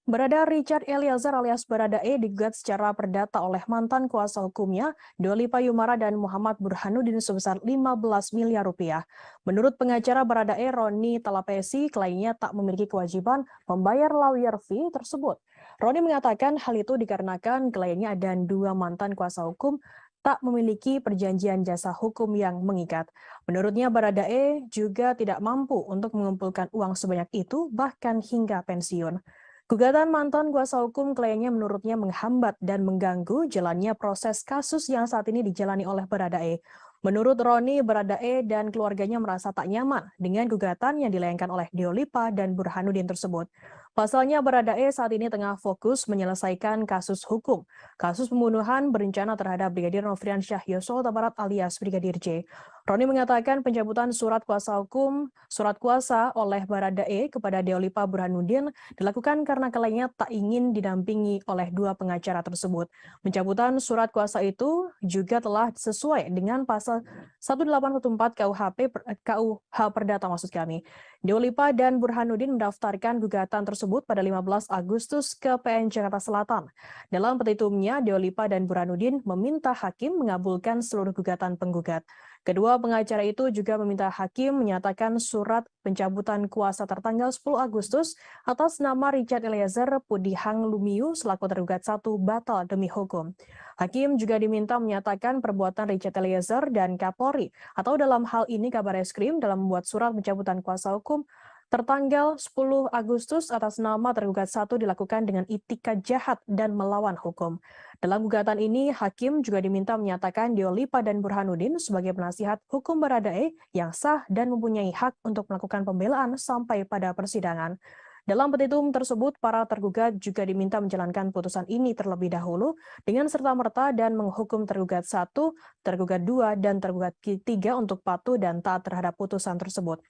Barada Richard Eliezer alias Baradae digugat secara perdata oleh mantan kuasa hukumnya, Doli Payumara dan Muhammad Burhanuddin sebesar 15 miliar rupiah. Menurut pengacara Baradae, Roni Talapesi, kliennya tak memiliki kewajiban membayar lawyer fee tersebut. Roni mengatakan hal itu dikarenakan kliennya dan dua mantan kuasa hukum tak memiliki perjanjian jasa hukum yang mengikat. Menurutnya, Baradae juga tidak mampu untuk mengumpulkan uang sebanyak itu, bahkan hingga pensiun. Gugatan mantan kuasa hukum kliennya menurutnya menghambat dan mengganggu jalannya proses kasus yang saat ini dijalani oleh Baradae. Menurut Roni, Baradae dan keluarganya merasa tak nyaman dengan gugatan yang dilayangkan oleh Deolipa dan Burhanuddin tersebut. Pasalnya Baradae saat ini tengah fokus menyelesaikan kasus hukum, kasus pembunuhan berencana terhadap Brigadir Nofriansyah Yosua Huta Barat alias Brigadir J. Roni mengatakan pencabutan surat kuasa oleh Baradae kepada Deolipa Burhanuddin dilakukan karena kliennya tak ingin didampingi oleh dua pengacara tersebut. Pencabutan surat kuasa itu juga telah sesuai dengan pasal 1814 KUH Perdata maksud kami. Deolipa dan Burhanuddin mendaftarkan gugatan tersebut pada 15 Agustus ke PN Jakarta Selatan. Dalam petitumnya, Deolipa dan Burhanuddin meminta hakim mengabulkan seluruh gugatan penggugat. Kedua pengacara itu juga meminta hakim menyatakan surat pencabutan kuasa tertanggal 10 Agustus atas nama Richard Eliezer Pudihang Lumiu selaku tergugat 1 batal demi hukum. Hakim juga diminta menyatakan perbuatan Richard Eliezer dan Kapolri atau dalam hal ini Kabareskrim dalam membuat surat pencabutan kuasa hukum tertanggal 10 Agustus atas nama tergugat 1 dilakukan dengan itikat jahat dan melawan hukum. Dalam gugatan ini, hakim juga diminta menyatakan Deolipa dan Burhanuddin sebagai penasihat hukum Baradae yang sah dan mempunyai hak untuk melakukan pembelaan sampai pada persidangan. Dalam petitum tersebut, para tergugat juga diminta menjalankan putusan ini terlebih dahulu dengan serta-merta dan menghukum tergugat 1, tergugat 2, dan tergugat 3 untuk patuh dan taat terhadap putusan tersebut.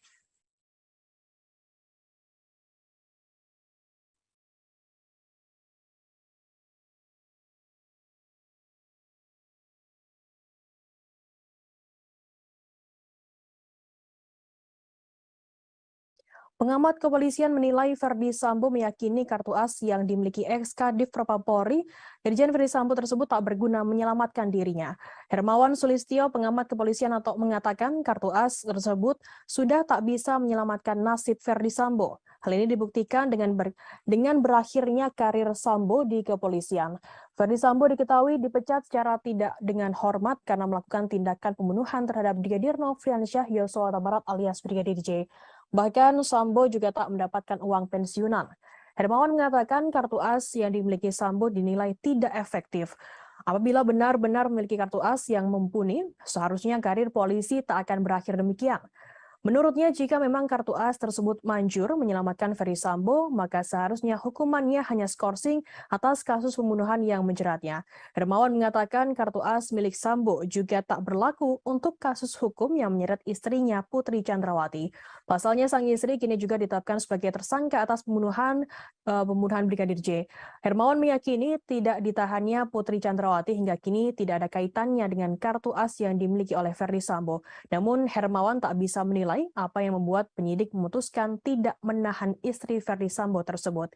Pengamat kepolisian menilai Verdi Sambo meyakini kartu as yang dimiliki ex-Kadif Propam-Polri, Irjen Verdi Sambo tersebut tak berguna menyelamatkan dirinya. Hermawan Sulistyo, pengamat kepolisian atau mengatakan kartu as tersebut sudah tak bisa menyelamatkan nasib Verdi Sambo. Hal ini dibuktikan dengan berakhirnya karir Sambo di kepolisian. Verdi Sambo diketahui dipecat secara tidak dengan hormat karena melakukan tindakan pembunuhan terhadap Brigadir Nofriansyah Yosua Huta Barat alias Brigadir J. Bahkan Sambo juga tak mendapatkan uang pensiunan. Hermawan mengatakan kartu as yang dimiliki Sambo dinilai tidak efektif. Apabila benar-benar memiliki kartu as yang mumpuni, seharusnya karir polisi tak akan berakhir demikian. Menurutnya, jika memang kartu as tersebut manjur menyelamatkan Ferry Sambo, maka seharusnya hukumannya hanya skorsing atas kasus pembunuhan yang menjeratnya. Hermawan mengatakan kartu as milik Sambo juga tak berlaku untuk kasus hukum yang menyeret istrinya Putri Chandrawati. Pasalnya, sang istri kini juga ditetapkan sebagai tersangka atas pembunuhan Brigadir J. Hermawan meyakini tidak ditahannya Putri Chandrawati hingga kini tidak ada kaitannya dengan kartu as yang dimiliki oleh Ferdy Sambo. Namun Hermawan tak bisa menilai apa yang membuat penyidik memutuskan tidak menahan istri Ferdy Sambo tersebut.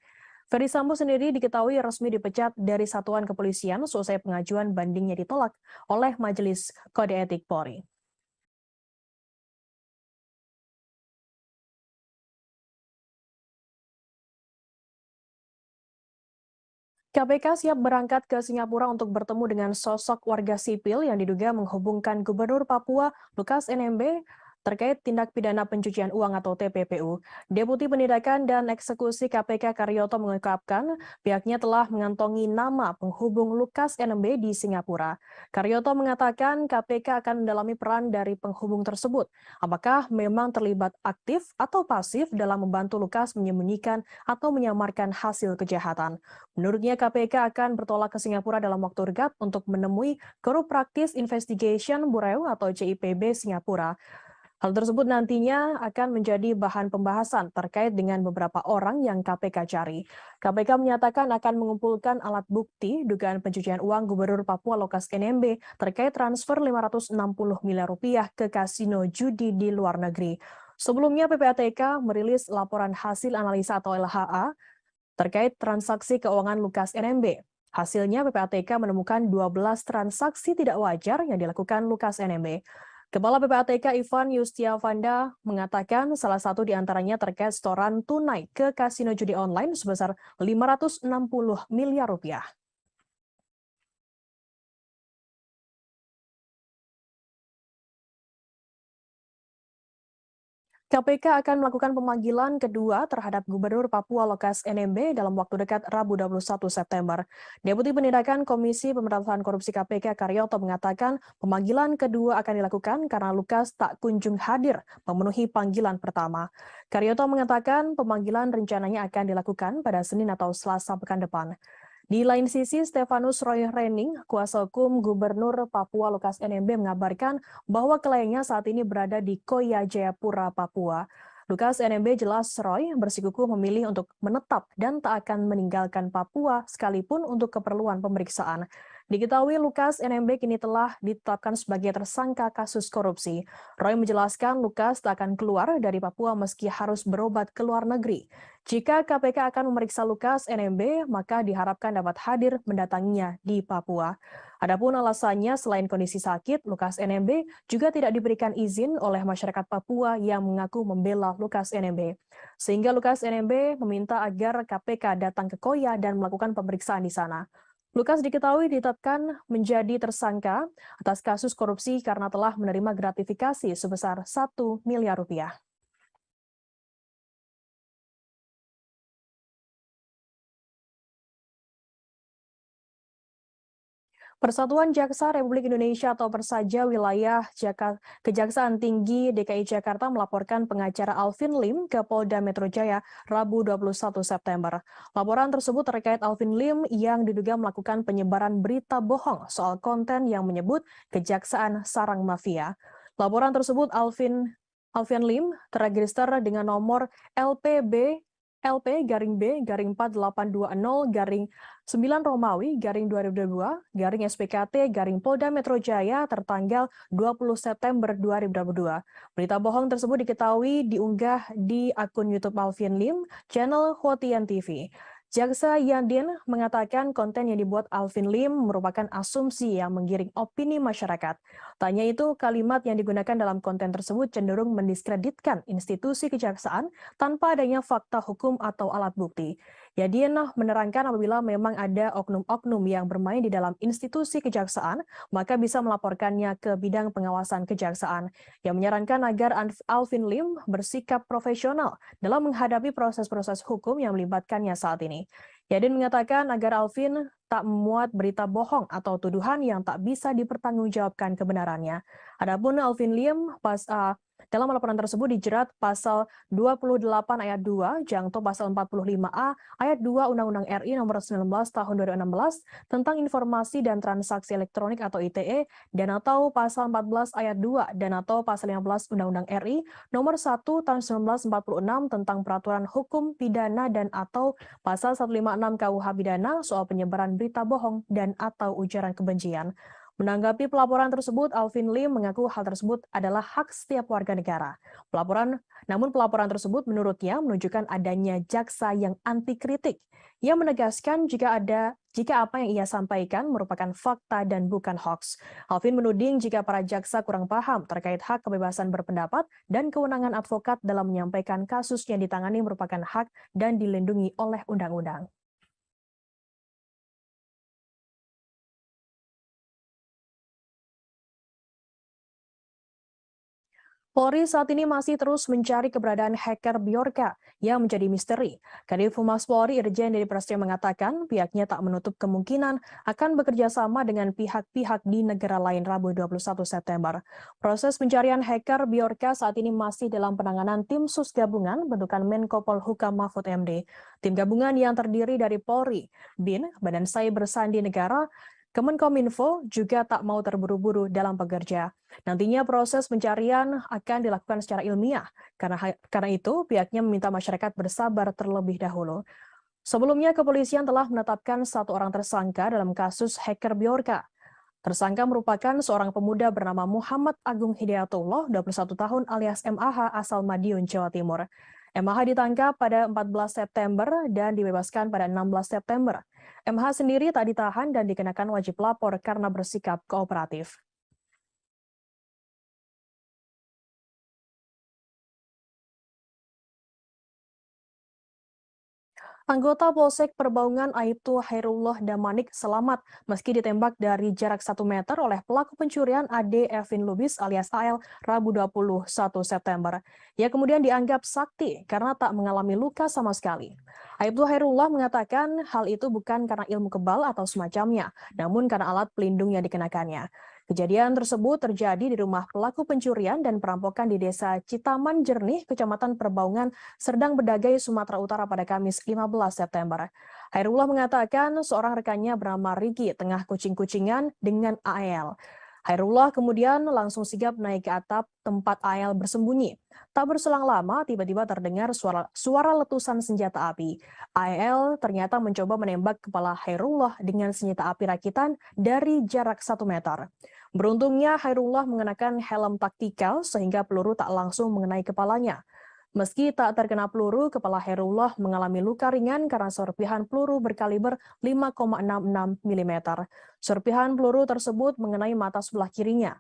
Ferdy Sambo sendiri diketahui resmi dipecat dari satuan kepolisian selesai pengajuan bandingnya ditolak oleh Majelis Kode Etik Polri. KPK siap berangkat ke Singapura untuk bertemu dengan sosok warga sipil yang diduga menghubungkan Gubernur Papua Lukas NMB terkait tindak pidana pencucian uang atau TPPU. Deputi Penindakan dan Eksekusi KPK Karyoto mengungkapkan pihaknya telah mengantongi nama penghubung Lukas NMB di Singapura. Karyoto mengatakan KPK akan mendalami peran dari penghubung tersebut. Apakah memang terlibat aktif atau pasif dalam membantu Lukas menyembunyikan atau menyamarkan hasil kejahatan. Menurutnya KPK akan bertolak ke Singapura dalam waktu dekat untuk menemui Corrupt Practice Investigation Bureau atau CIPB Singapura. Hal tersebut nantinya akan menjadi bahan pembahasan terkait dengan beberapa orang yang KPK cari. KPK menyatakan akan mengumpulkan alat bukti dugaan pencucian uang Gubernur Papua Lukas NMB terkait transfer 560 miliar rupiah ke kasino judi di luar negeri. Sebelumnya PPATK merilis laporan hasil analisa atau LHA terkait transaksi keuangan Lukas NMB. Hasilnya PPATK menemukan 12 transaksi tidak wajar yang dilakukan Lukas NMB. Kepala PPATK Ivan Yustiavanda mengatakan salah satu di antaranya terkait setoran tunai ke kasino judi online sebesar 560 miliar rupiah. KPK akan melakukan pemanggilan kedua terhadap Gubernur Papua Lukas NMB dalam waktu dekat Rabu 21 September. Deputi Penindakan Komisi Pemberantasan Korupsi KPK Karyoto mengatakan pemanggilan kedua akan dilakukan karena Lukas tak kunjung hadir memenuhi panggilan pertama. Karyoto mengatakan pemanggilan rencananya akan dilakukan pada Senin atau Selasa pekan depan. Di lain sisi, Stefanus Roy Rening, kuasa hukum Gubernur Papua Lukas NMB mengabarkan bahwa kliennya saat ini berada di Koya Jayapura, Papua. Lukas NMB jelas Roy bersikukuh memilih untuk menetap dan tak akan meninggalkan Papua sekalipun untuk keperluan pemeriksaan. Diketahui Lukas NMB kini telah ditetapkan sebagai tersangka kasus korupsi. Roy menjelaskan Lukas tak akan keluar dari Papua meski harus berobat ke luar negeri. Jika KPK akan memeriksa Lukas NMB, maka diharapkan dapat hadir mendatanginya di Papua. Adapun alasannya selain kondisi sakit, Lukas NMB juga tidak diberikan izin oleh masyarakat Papua yang mengaku membela Lukas NMB. Sehingga Lukas NMB meminta agar KPK datang ke Koya dan melakukan pemeriksaan di sana. Lukas diketahui ditetapkan menjadi tersangka atas kasus korupsi karena telah menerima gratifikasi sebesar 1 miliar rupiah. Persatuan Jaksa Republik Indonesia atau Persaja Wilayah Kejaksaan Tinggi DKI Jakarta melaporkan pengacara Alvin Lim ke Polda Metro Jaya Rabu 21 September. Laporan tersebut terkait Alvin Lim yang diduga melakukan penyebaran berita bohong soal konten yang menyebut Kejaksaan Sarang Mafia. Laporan tersebut Alvin Lim terregister dengan nomor LPB-4820-9 Romawi garing 2022 garing SPKT garing Polda Metro Jaya tertanggal 20 September 2022. Berita bohong tersebut diketahui diunggah di akun YouTube Alvin Lim, channel Hotian TV. Jaksa Yandin mengatakan konten yang dibuat Alvin Lim merupakan asumsi yang menggiring opini masyarakat. Tanya itu, kalimat yang digunakan dalam konten tersebut cenderung mendiskreditkan institusi kejaksaan tanpa adanya fakta hukum atau alat bukti. Yadin menerangkan apabila memang ada oknum-oknum yang bermain di dalam institusi kejaksaan, maka bisa melaporkannya ke bidang pengawasan kejaksaan. Yang menyarankan agar Alvin Lim bersikap profesional dalam menghadapi proses-proses hukum yang melibatkannya saat ini. Yadin mengatakan agar Alvin tak memuat berita bohong atau tuduhan yang tak bisa dipertanggungjawabkan kebenarannya. Adapun Alvin Lim dalam laporan tersebut dijerat pasal 28 ayat 2, jangto pasal 45A ayat 2 Undang-Undang RI nomor 19 tahun 2016 tentang informasi dan transaksi elektronik atau ITE dan atau pasal 14 ayat 2 dan atau pasal 15 Undang-Undang RI nomor 1 tahun 1946 tentang peraturan hukum pidana dan atau pasal 156 KUH pidana soal penyebaran berita bohong dan atau ujaran kebencian. Menanggapi pelaporan tersebut, Alvin Lim mengaku hal tersebut adalah hak setiap warga negara. Namun pelaporan tersebut menurutnya menunjukkan adanya jaksa yang anti kritik. Ia menegaskan jika apa yang ia sampaikan merupakan fakta dan bukan hoax. Alvin menuding jika para jaksa kurang paham terkait hak kebebasan berpendapat dan kewenangan advokat dalam menyampaikan kasus yang ditangani merupakan hak dan dilindungi oleh undang-undang. Polri saat ini masih terus mencari keberadaan hacker Bjorka yang menjadi misteri. Kadif Humas Polri Irjen Deddy Prasetyo mengatakan pihaknya tak menutup kemungkinan akan bekerja sama dengan pihak-pihak di negara lain Rabu 21 September. Proses pencarian hacker Bjorka saat ini masih dalam penanganan tim sus gabungan bentukan Menko Polhukam Mahfud MD. Tim gabungan yang terdiri dari Polri, BIN, Badan Cyber Sandi Negara, Kemenkominfo juga tak mau terburu-buru dalam bekerja. Nantinya proses pencarian akan dilakukan secara ilmiah. Karena itu, pihaknya meminta masyarakat bersabar terlebih dahulu. Sebelumnya, kepolisian telah menetapkan satu orang tersangka dalam kasus hacker Bjorka. Tersangka merupakan seorang pemuda bernama Muhammad Agung Hidayatullah, 21 tahun alias MAH asal Madiun, Jawa Timur. MAH ditangkap pada 14 September dan dibebaskan pada 16 September. MH sendiri tak ditahan dan dikenakan wajib lapor karena bersikap kooperatif. Anggota Polsek Perbaungan Aibtu Hairullah Damanik selamat meski ditembak dari jarak 1 meter oleh pelaku pencurian Ade Evin Lubis alias AL Rabu 21 September. Ia kemudian dianggap sakti karena tak mengalami luka sama sekali. Aibtu Hairullah mengatakan hal itu bukan karena ilmu kebal atau semacamnya, namun karena alat pelindung yang dikenakannya. Kejadian tersebut terjadi di rumah pelaku pencurian dan perampokan di Desa Citaman Jernih, Kecamatan Perbaungan, Serdang Bedagai, Sumatera Utara pada Kamis 15 September. Hairullah mengatakan seorang rekannya bernama Riki tengah kucing-kucingan dengan AL. Hairullah kemudian langsung sigap naik ke atap tempat AL bersembunyi. Tak berselang lama, tiba-tiba terdengar suara letusan senjata api. AL ternyata mencoba menembak kepala Hairullah dengan senjata api rakitan dari jarak 1 meter. Beruntungnya, Hairullah mengenakan helm taktikal sehingga peluru tak langsung mengenai kepalanya. Meski tak terkena peluru, kepala Hairullah mengalami luka ringan karena serpihan peluru berkaliber 5,66 mm. Serpihan peluru tersebut mengenai mata sebelah kirinya.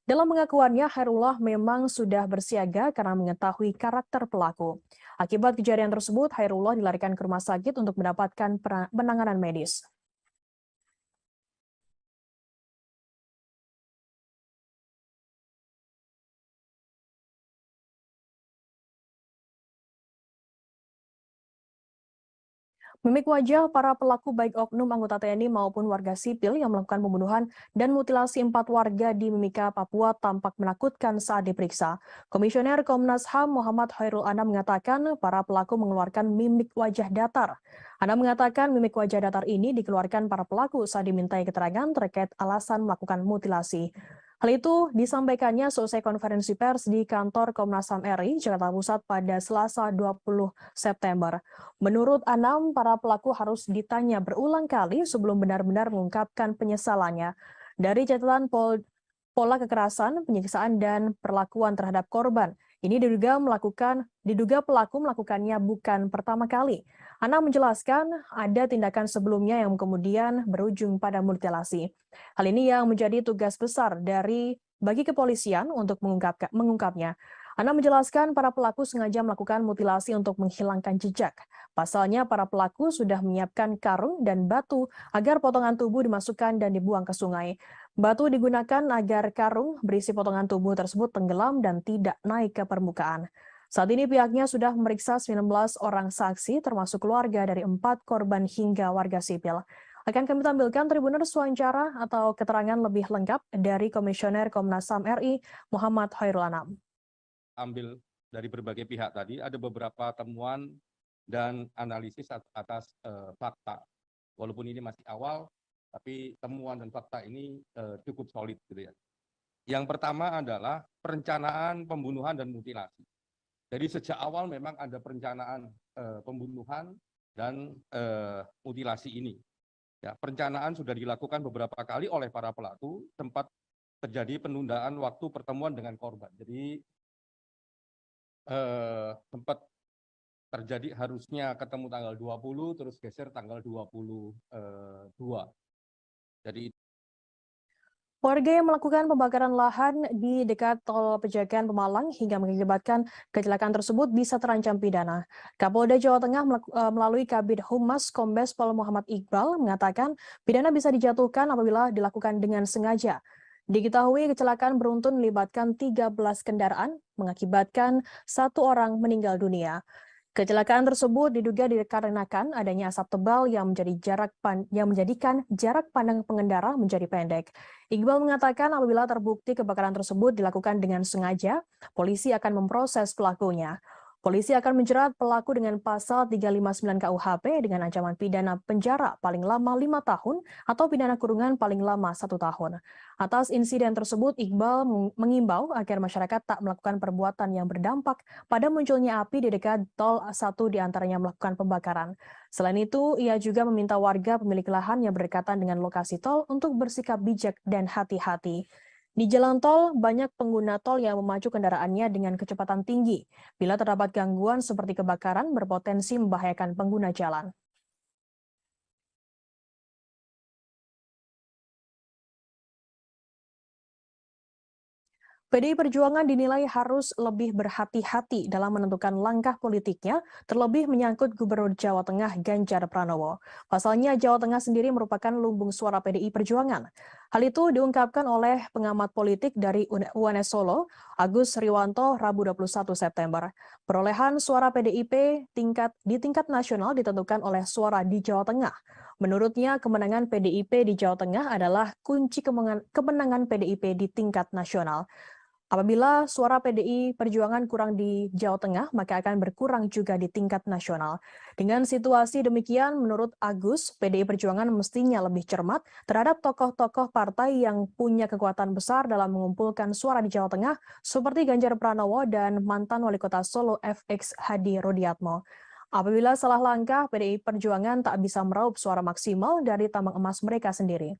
Dalam pengakuannya, Hairullah memang sudah bersiaga karena mengetahui karakter pelaku. Akibat kejadian tersebut, Hairullah dilarikan ke rumah sakit untuk mendapatkan penanganan medis. Mimik wajah para pelaku baik oknum anggota TNI maupun warga sipil yang melakukan pembunuhan dan mutilasi 4 warga di Mimika, Papua tampak menakutkan saat diperiksa. Komisioner Komnas HAM Muhammad Khairul Anam mengatakan para pelaku mengeluarkan mimik wajah datar. Anam mengatakan mimik wajah datar ini dikeluarkan para pelaku saat dimintai keterangan terkait alasan melakukan mutilasi. Hal itu disampaikannya selesai konferensi pers di kantor Komnas HAM RI, Jakarta Pusat pada Selasa 20 September. Menurut Anam, para pelaku harus ditanya berulang kali sebelum benar-benar mengungkapkan penyesalannya. Dari catatan pola kekerasan, penyiksaan, dan perlakuan terhadap korban, ini diduga pelaku melakukannya bukan pertama kali. Anam menjelaskan ada tindakan sebelumnya yang kemudian berujung pada mutilasi. Hal ini yang menjadi tugas besar bagi kepolisian untuk mengungkapnya. Anam menjelaskan para pelaku sengaja melakukan mutilasi untuk menghilangkan jejak. Pasalnya para pelaku sudah menyiapkan karung dan batu agar potongan tubuh dimasukkan dan dibuang ke sungai. Batu digunakan agar karung berisi potongan tubuh tersebut tenggelam dan tidak naik ke permukaan. Saat ini pihaknya sudah memeriksa 19 orang saksi termasuk keluarga dari 4 korban hingga warga sipil. Akan kami tampilkan Tribuners wawancara atau keterangan lebih lengkap dari Komisioner Komnas HAM RI Muhammad Khairul Anam. Ambil dari berbagai pihak tadi, ada beberapa temuan dan analisis atas fakta. Walaupun ini masih awal, tapi temuan dan fakta ini cukup solid gitu ya. Yang pertama adalah perencanaan pembunuhan dan mutilasi. Jadi sejak awal memang ada perencanaan pembunuhan dan mutilasi ini. Ya, perencanaan sudah dilakukan beberapa kali oleh para pelaku, sempat terjadi penundaan waktu pertemuan dengan korban. Jadi sempat terjadi harusnya ketemu tanggal 20, terus geser tanggal 22. Jadi Warga yang melakukan pembakaran lahan di dekat tol Pejagan Pemalang hingga mengakibatkan kecelakaan tersebut bisa terancam pidana. Kapolda Jawa Tengah melalui Kabid Humas Kombes Pol Muhammad Iqbal mengatakan pidana bisa dijatuhkan apabila dilakukan dengan sengaja. Diketahui kecelakaan beruntun melibatkan 13 kendaraan mengakibatkan 1 orang meninggal dunia. Kecelakaan tersebut diduga dikarenakan adanya asap tebal yang menjadikan jarak pandang pengendara menjadi pendek. Iqbal mengatakan apabila terbukti kebakaran tersebut dilakukan dengan sengaja, polisi akan memproses pelakunya. Polisi akan menjerat pelaku dengan pasal 359 KUHP dengan ancaman pidana penjara paling lama 5 tahun atau pidana kurungan paling lama 1 tahun. Atas insiden tersebut, Iqbal mengimbau agar masyarakat tak melakukan perbuatan yang berdampak pada munculnya api di dekat tol, 1 diantaranya melakukan pembakaran. Selain itu, ia juga meminta warga pemilik lahan yang berdekatan dengan lokasi tol untuk bersikap bijak dan hati-hati. Di jalan tol, banyak pengguna tol yang memacu kendaraannya dengan kecepatan tinggi. Bila terdapat gangguan seperti kebakaran, berpotensi membahayakan pengguna jalan. PDI Perjuangan dinilai harus lebih berhati-hati dalam menentukan langkah politiknya, terlebih menyangkut Gubernur Jawa Tengah Ganjar Pranowo. Pasalnya, Jawa Tengah sendiri merupakan lumbung suara PDI Perjuangan. Hal itu diungkapkan oleh pengamat politik dari UNS Solo, Agus Riwanto, Rabu 21 September. Perolehan suara PDIP di tingkat nasional ditentukan oleh suara di Jawa Tengah. Menurutnya, kemenangan PDIP di Jawa Tengah adalah kunci kemenangan PDIP di tingkat nasional. Apabila suara PDI Perjuangan kurang di Jawa Tengah, maka akan berkurang juga di tingkat nasional. Dengan situasi demikian, menurut Agus, PDI Perjuangan mestinya lebih cermat terhadap tokoh-tokoh partai yang punya kekuatan besar dalam mengumpulkan suara di Jawa Tengah, seperti Ganjar Pranowo dan mantan Wali Kota Solo FX Hadi Rudiatmo. Apabila salah langkah, PDI Perjuangan tak bisa meraup suara maksimal dari tambang emas mereka sendiri.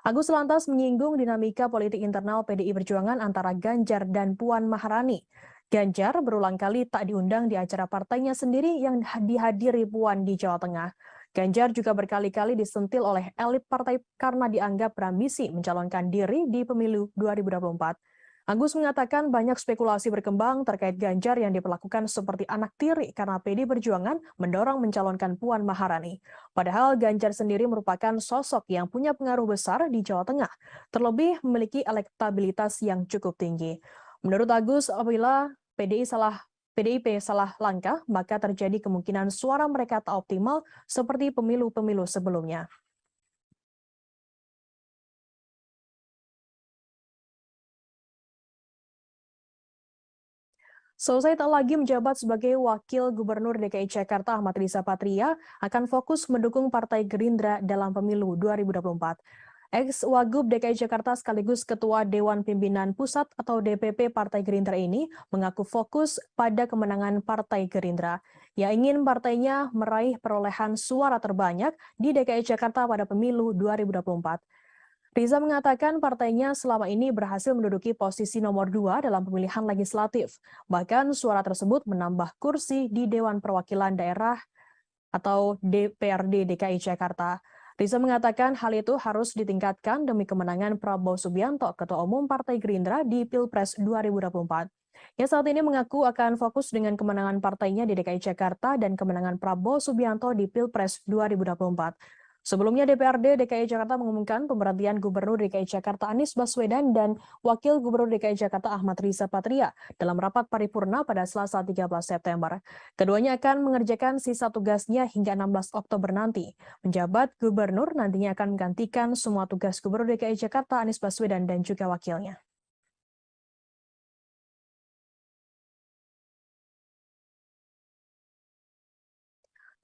Agus lantas menyinggung dinamika politik internal PDI Perjuangan antara Ganjar dan Puan Maharani. Ganjar berulang kali tak diundang di acara partainya sendiri yang dihadiri Puan di Jawa Tengah. Ganjar juga berkali-kali disentil oleh elit partai karena dianggap berambisi mencalonkan diri di pemilu 2024. Agus mengatakan banyak spekulasi berkembang terkait Ganjar yang diperlakukan seperti anak tiri karena PDI Perjuangan mendorong mencalonkan Puan Maharani. Padahal Ganjar sendiri merupakan sosok yang punya pengaruh besar di Jawa Tengah, terlebih memiliki elektabilitas yang cukup tinggi. Menurut Agus, apabila PDI salah PDIP salah langkah, maka terjadi kemungkinan suara mereka tak optimal seperti pemilu-pemilu sebelumnya. Selesai tak lagi menjabat sebagai Wakil Gubernur DKI Jakarta, Ahmad Riza Patria akan fokus mendukung Partai Gerindra dalam pemilu 2024. Ex-Wagub DKI Jakarta sekaligus Ketua Dewan Pimpinan Pusat atau DPP Partai Gerindra ini mengaku fokus pada kemenangan Partai Gerindra. Ia ingin partainya meraih perolehan suara terbanyak di DKI Jakarta pada pemilu 2024. Riza mengatakan partainya selama ini berhasil menduduki posisi nomor 2 dalam pemilihan legislatif. Bahkan suara tersebut menambah kursi di Dewan Perwakilan Daerah atau DPRD DKI Jakarta. Riza mengatakan hal itu harus ditingkatkan demi kemenangan Prabowo Subianto, Ketua Umum Partai Gerindra di Pilpres 2024. Ia saat ini mengaku akan fokus dengan kemenangan partainya di DKI Jakarta dan kemenangan Prabowo Subianto di Pilpres 2024. Sebelumnya DPRD DKI Jakarta mengumumkan pemberhentian Gubernur DKI Jakarta Anies Baswedan dan Wakil Gubernur DKI Jakarta Ahmad Riza Patria dalam rapat paripurna pada Selasa 13 September. Keduanya akan mengerjakan sisa tugasnya hingga 16 Oktober nanti. Penjabat Gubernur nantinya akan menggantikan semua tugas Gubernur DKI Jakarta Anies Baswedan dan juga wakilnya.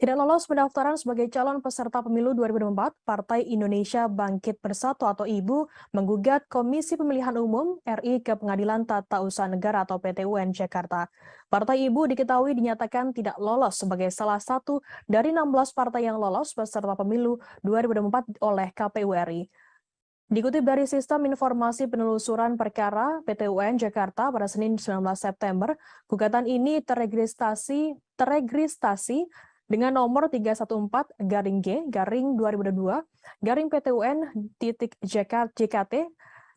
Tidak lolos pendaftaran sebagai calon peserta pemilu 2024, Partai Indonesia Bangkit Bersatu atau IBU menggugat Komisi Pemilihan Umum RI ke Pengadilan Tata Usaha Negara atau PT-UN Jakarta. Partai IBU diketahui dinyatakan tidak lolos sebagai salah satu dari 16 partai yang lolos peserta pemilu 2024 oleh KPU RI. Dikutip dari Sistem Informasi Penelusuran Perkara PT-UN Jakarta pada Senin 19 September, gugatan ini teregistrasi dengan nomor 314-G-2022-PT-UN-JKT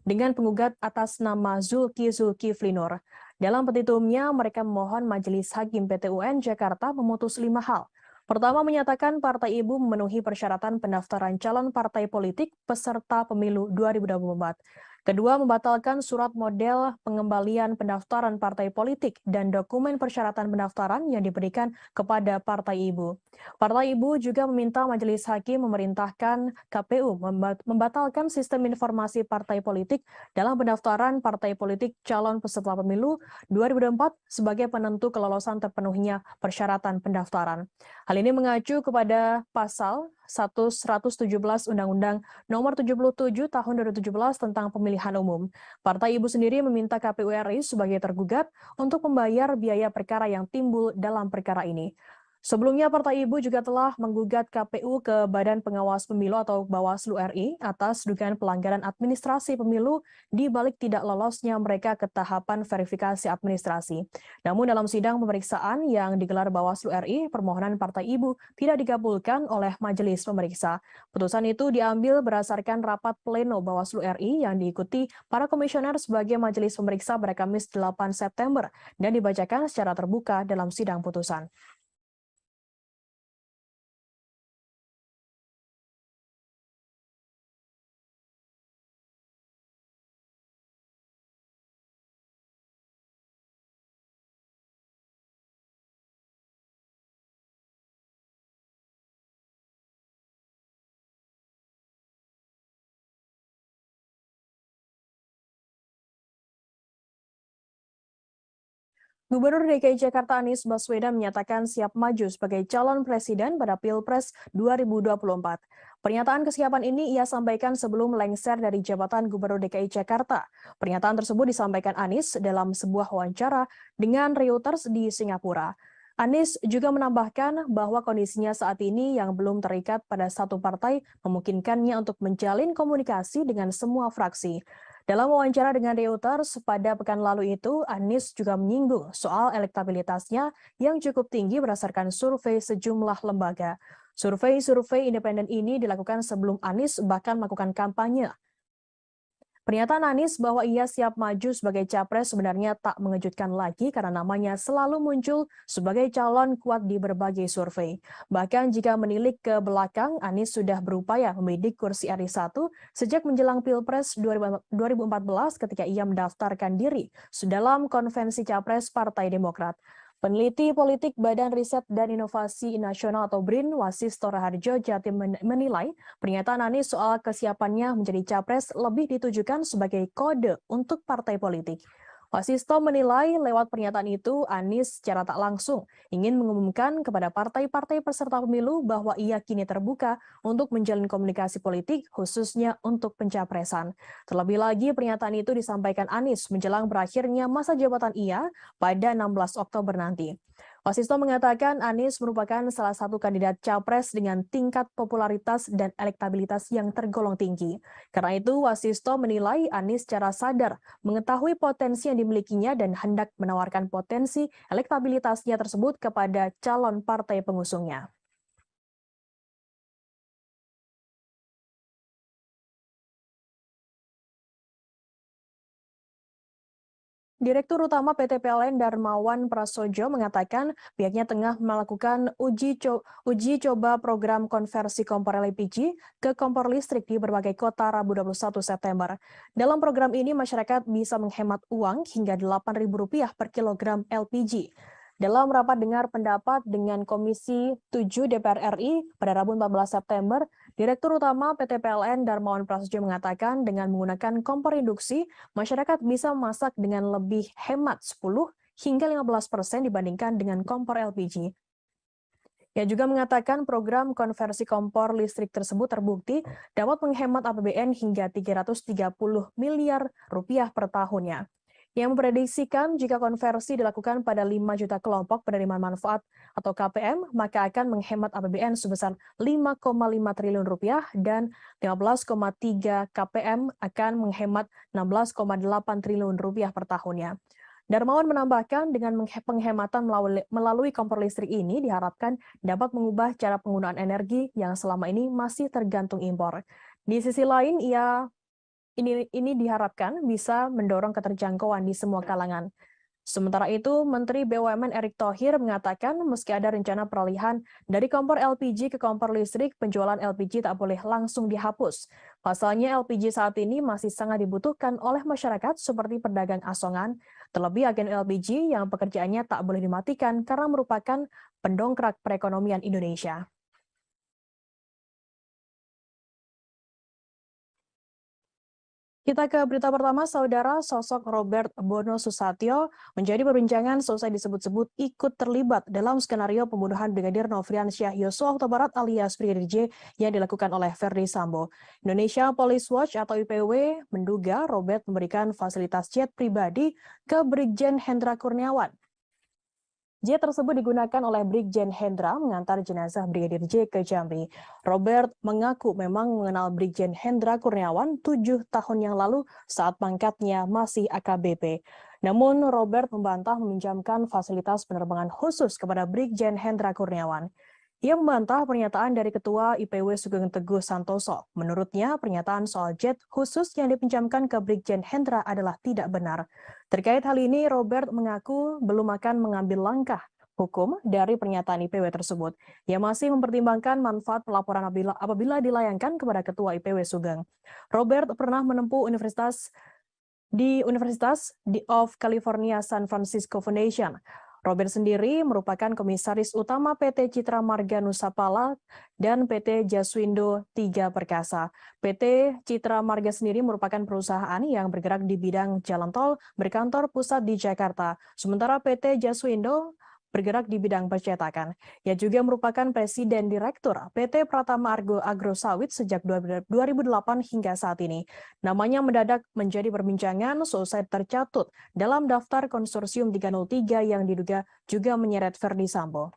dengan penggugat atas nama Zulkifli Nur. Dalam petitumnya, mereka memohon Majelis Hakim PT-UN Jakarta memutus 5 hal. Pertama, menyatakan Partai Ibu memenuhi persyaratan pendaftaran calon partai politik peserta pemilu 2024. Kedua, membatalkan surat model pengembalian pendaftaran partai politik dan dokumen persyaratan pendaftaran yang diberikan kepada Partai Ibu. Partai Ibu juga meminta Majelis Hakim memerintahkan KPU membatalkan sistem informasi partai politik dalam pendaftaran partai politik calon peserta pemilu 2024 sebagai penentu kelolosan terpenuhinya persyaratan pendaftaran. Hal ini mengacu kepada pasal 117 Undang-Undang Nomor 77 Tahun 2017 tentang Pemilihan Umum. Partai Ibu sendiri meminta KPU RI sebagai tergugat untuk membayar biaya perkara yang timbul dalam perkara ini. Sebelumnya, Partai Ibu juga telah menggugat KPU ke Badan Pengawas Pemilu atau Bawaslu RI atas dugaan pelanggaran administrasi pemilu di balik tidak lolosnya mereka ke tahapan verifikasi administrasi. Namun dalam sidang pemeriksaan yang digelar Bawaslu RI, permohonan Partai Ibu tidak dikabulkan oleh majelis pemeriksa. Putusan itu diambil berdasarkan rapat pleno Bawaslu RI yang diikuti para komisioner sebagai majelis pemeriksa pada Kamis 8 September dan dibacakan secara terbuka dalam sidang putusan. Gubernur DKI Jakarta Anies Baswedan menyatakan siap maju sebagai calon presiden pada Pilpres 2024. Pernyataan kesiapan ini ia sampaikan sebelum lengser dari jabatan Gubernur DKI Jakarta. Pernyataan tersebut disampaikan Anies dalam sebuah wawancara dengan Reuters di Singapura. Anies juga menambahkan bahwa kondisinya saat ini yang belum terikat pada satu partai memungkinkannya untuk menjalin komunikasi dengan semua fraksi. Dalam wawancara dengan Reuters pada pekan lalu itu, Anies juga menyinggung soal elektabilitasnya yang cukup tinggi berdasarkan survei sejumlah lembaga. Survei independen ini dilakukan sebelum Anies bahkan melakukan kampanye. Pernyataan Anies bahwa ia siap maju sebagai capres sebenarnya tak mengejutkan lagi karena namanya selalu muncul sebagai calon kuat di berbagai survei. Bahkan jika menilik ke belakang, Anies sudah berupaya membidik kursi RI 1 sejak menjelang Pilpres 2014 ketika ia mendaftarkan diri dalam konvensi capres Partai Demokrat. Peneliti politik Badan Riset dan Inovasi Nasional atau BRIN, Wasisto Raharjo Jatim menilai pernyataan Anies soal kesiapannya menjadi capres lebih ditujukan sebagai kode untuk partai politik. Wasisto menilai lewat pernyataan itu Anies secara tak langsung ingin mengumumkan kepada partai-partai peserta pemilu bahwa ia kini terbuka untuk menjalin komunikasi politik khususnya untuk pencapresan. Terlebih lagi pernyataan itu disampaikan Anies menjelang berakhirnya masa jabatan ia pada 16 Oktober nanti. Wasisto mengatakan Anies merupakan salah satu kandidat capres dengan tingkat popularitas dan elektabilitas yang tergolong tinggi. Karena itu, Wasisto menilai Anies secara sadar mengetahui potensi yang dimilikinya dan hendak menawarkan potensi elektabilitasnya tersebut kepada calon partai pengusungnya. Direktur Utama PT PLN Darmawan Prasojo mengatakan pihaknya tengah melakukan uji coba program konversi kompor LPG ke kompor listrik di berbagai kota Rabu 21 September. Dalam program ini masyarakat bisa menghemat uang hingga Rp8.000 per kilogram LPG. Dalam rapat dengar pendapat dengan Komisi 7 DPR RI pada Rabu 14 September, Direktur Utama PT PLN Darmawan Prasojo mengatakan dengan menggunakan kompor induksi, masyarakat bisa memasak dengan lebih hemat 10 hingga 15% dibandingkan dengan kompor LPG. Ia juga mengatakan program konversi kompor listrik tersebut terbukti dapat menghemat APBN hingga Rp330 miliar per tahunnya. Yang memprediksikan jika konversi dilakukan pada 5 juta kelompok penerima manfaat atau KPM, maka akan menghemat APBN sebesar Rp5,5 triliun dan 15,3 KPM akan menghemat Rp16,8 triliun per tahunnya. Darmawan menambahkan dengan penghematan melalui kompor listrik ini diharapkan dapat mengubah cara penggunaan energi yang selama ini masih tergantung impor. Di sisi lain, ini diharapkan bisa mendorong keterjangkauan di semua kalangan. Sementara itu, Menteri BUMN Erick Thohir mengatakan meski ada rencana peralihan dari kompor LPG ke kompor listrik, penjualan LPG tak boleh langsung dihapus. Pasalnya LPG saat ini masih sangat dibutuhkan oleh masyarakat seperti pedagang asongan, terlebih agen LPG yang pekerjaannya tak boleh dimatikan karena merupakan pendongkrak perekonomian Indonesia. Kita ke berita pertama, Saudara. Sosok Robert Bono Susatyo menjadi perbincangan selesai disebut-sebut ikut terlibat dalam skenario pembunuhan Brigadir Nofriansyah Yosua Huta Barat alias Brigadir J yang dilakukan oleh Verdi Sambo. Indonesia Police Watch atau IPW menduga Robert memberikan fasilitas jet pribadi ke Brigjen Hendra Kurniawan. Jet tersebut digunakan oleh Brigjen Hendra mengantar jenazah Brigadir J ke Jambi. Robert mengaku memang mengenal Brigjen Hendra Kurniawan 7 tahun yang lalu saat pangkatnya masih AKBP. Namun Robert membantah meminjamkan fasilitas penerbangan khusus kepada Brigjen Hendra Kurniawan. Ia membantah pernyataan dari Ketua IPW Sugeng Teguh Santoso. Menurutnya, pernyataan soal jet khusus yang dipinjamkan ke Brigjen Hendra adalah tidak benar. Terkait hal ini, Robert mengaku belum akan mengambil langkah hukum dari pernyataan IPW tersebut. Ia masih mempertimbangkan manfaat pelaporan apabila dilayangkan kepada Ketua IPW Sugeng. Robert pernah menempuh Universitas of California San Francisco Foundation. Robert sendiri merupakan komisaris utama PT Citra Marga Nusapala dan PT Jaswindo 3 Perkasa. PT Citra Marga sendiri merupakan perusahaan yang bergerak di bidang jalan tol berkantor pusat di Jakarta. Sementara PT Jaswindo bergerak di bidang percetakan. Ia juga merupakan Presiden Direktur PT Pratama Argo Agrosawit sejak 2008 hingga saat ini. Namanya mendadak menjadi perbincangan selesai tercatut dalam daftar konsorsium 303 yang diduga juga menyeret Verdi Sambo.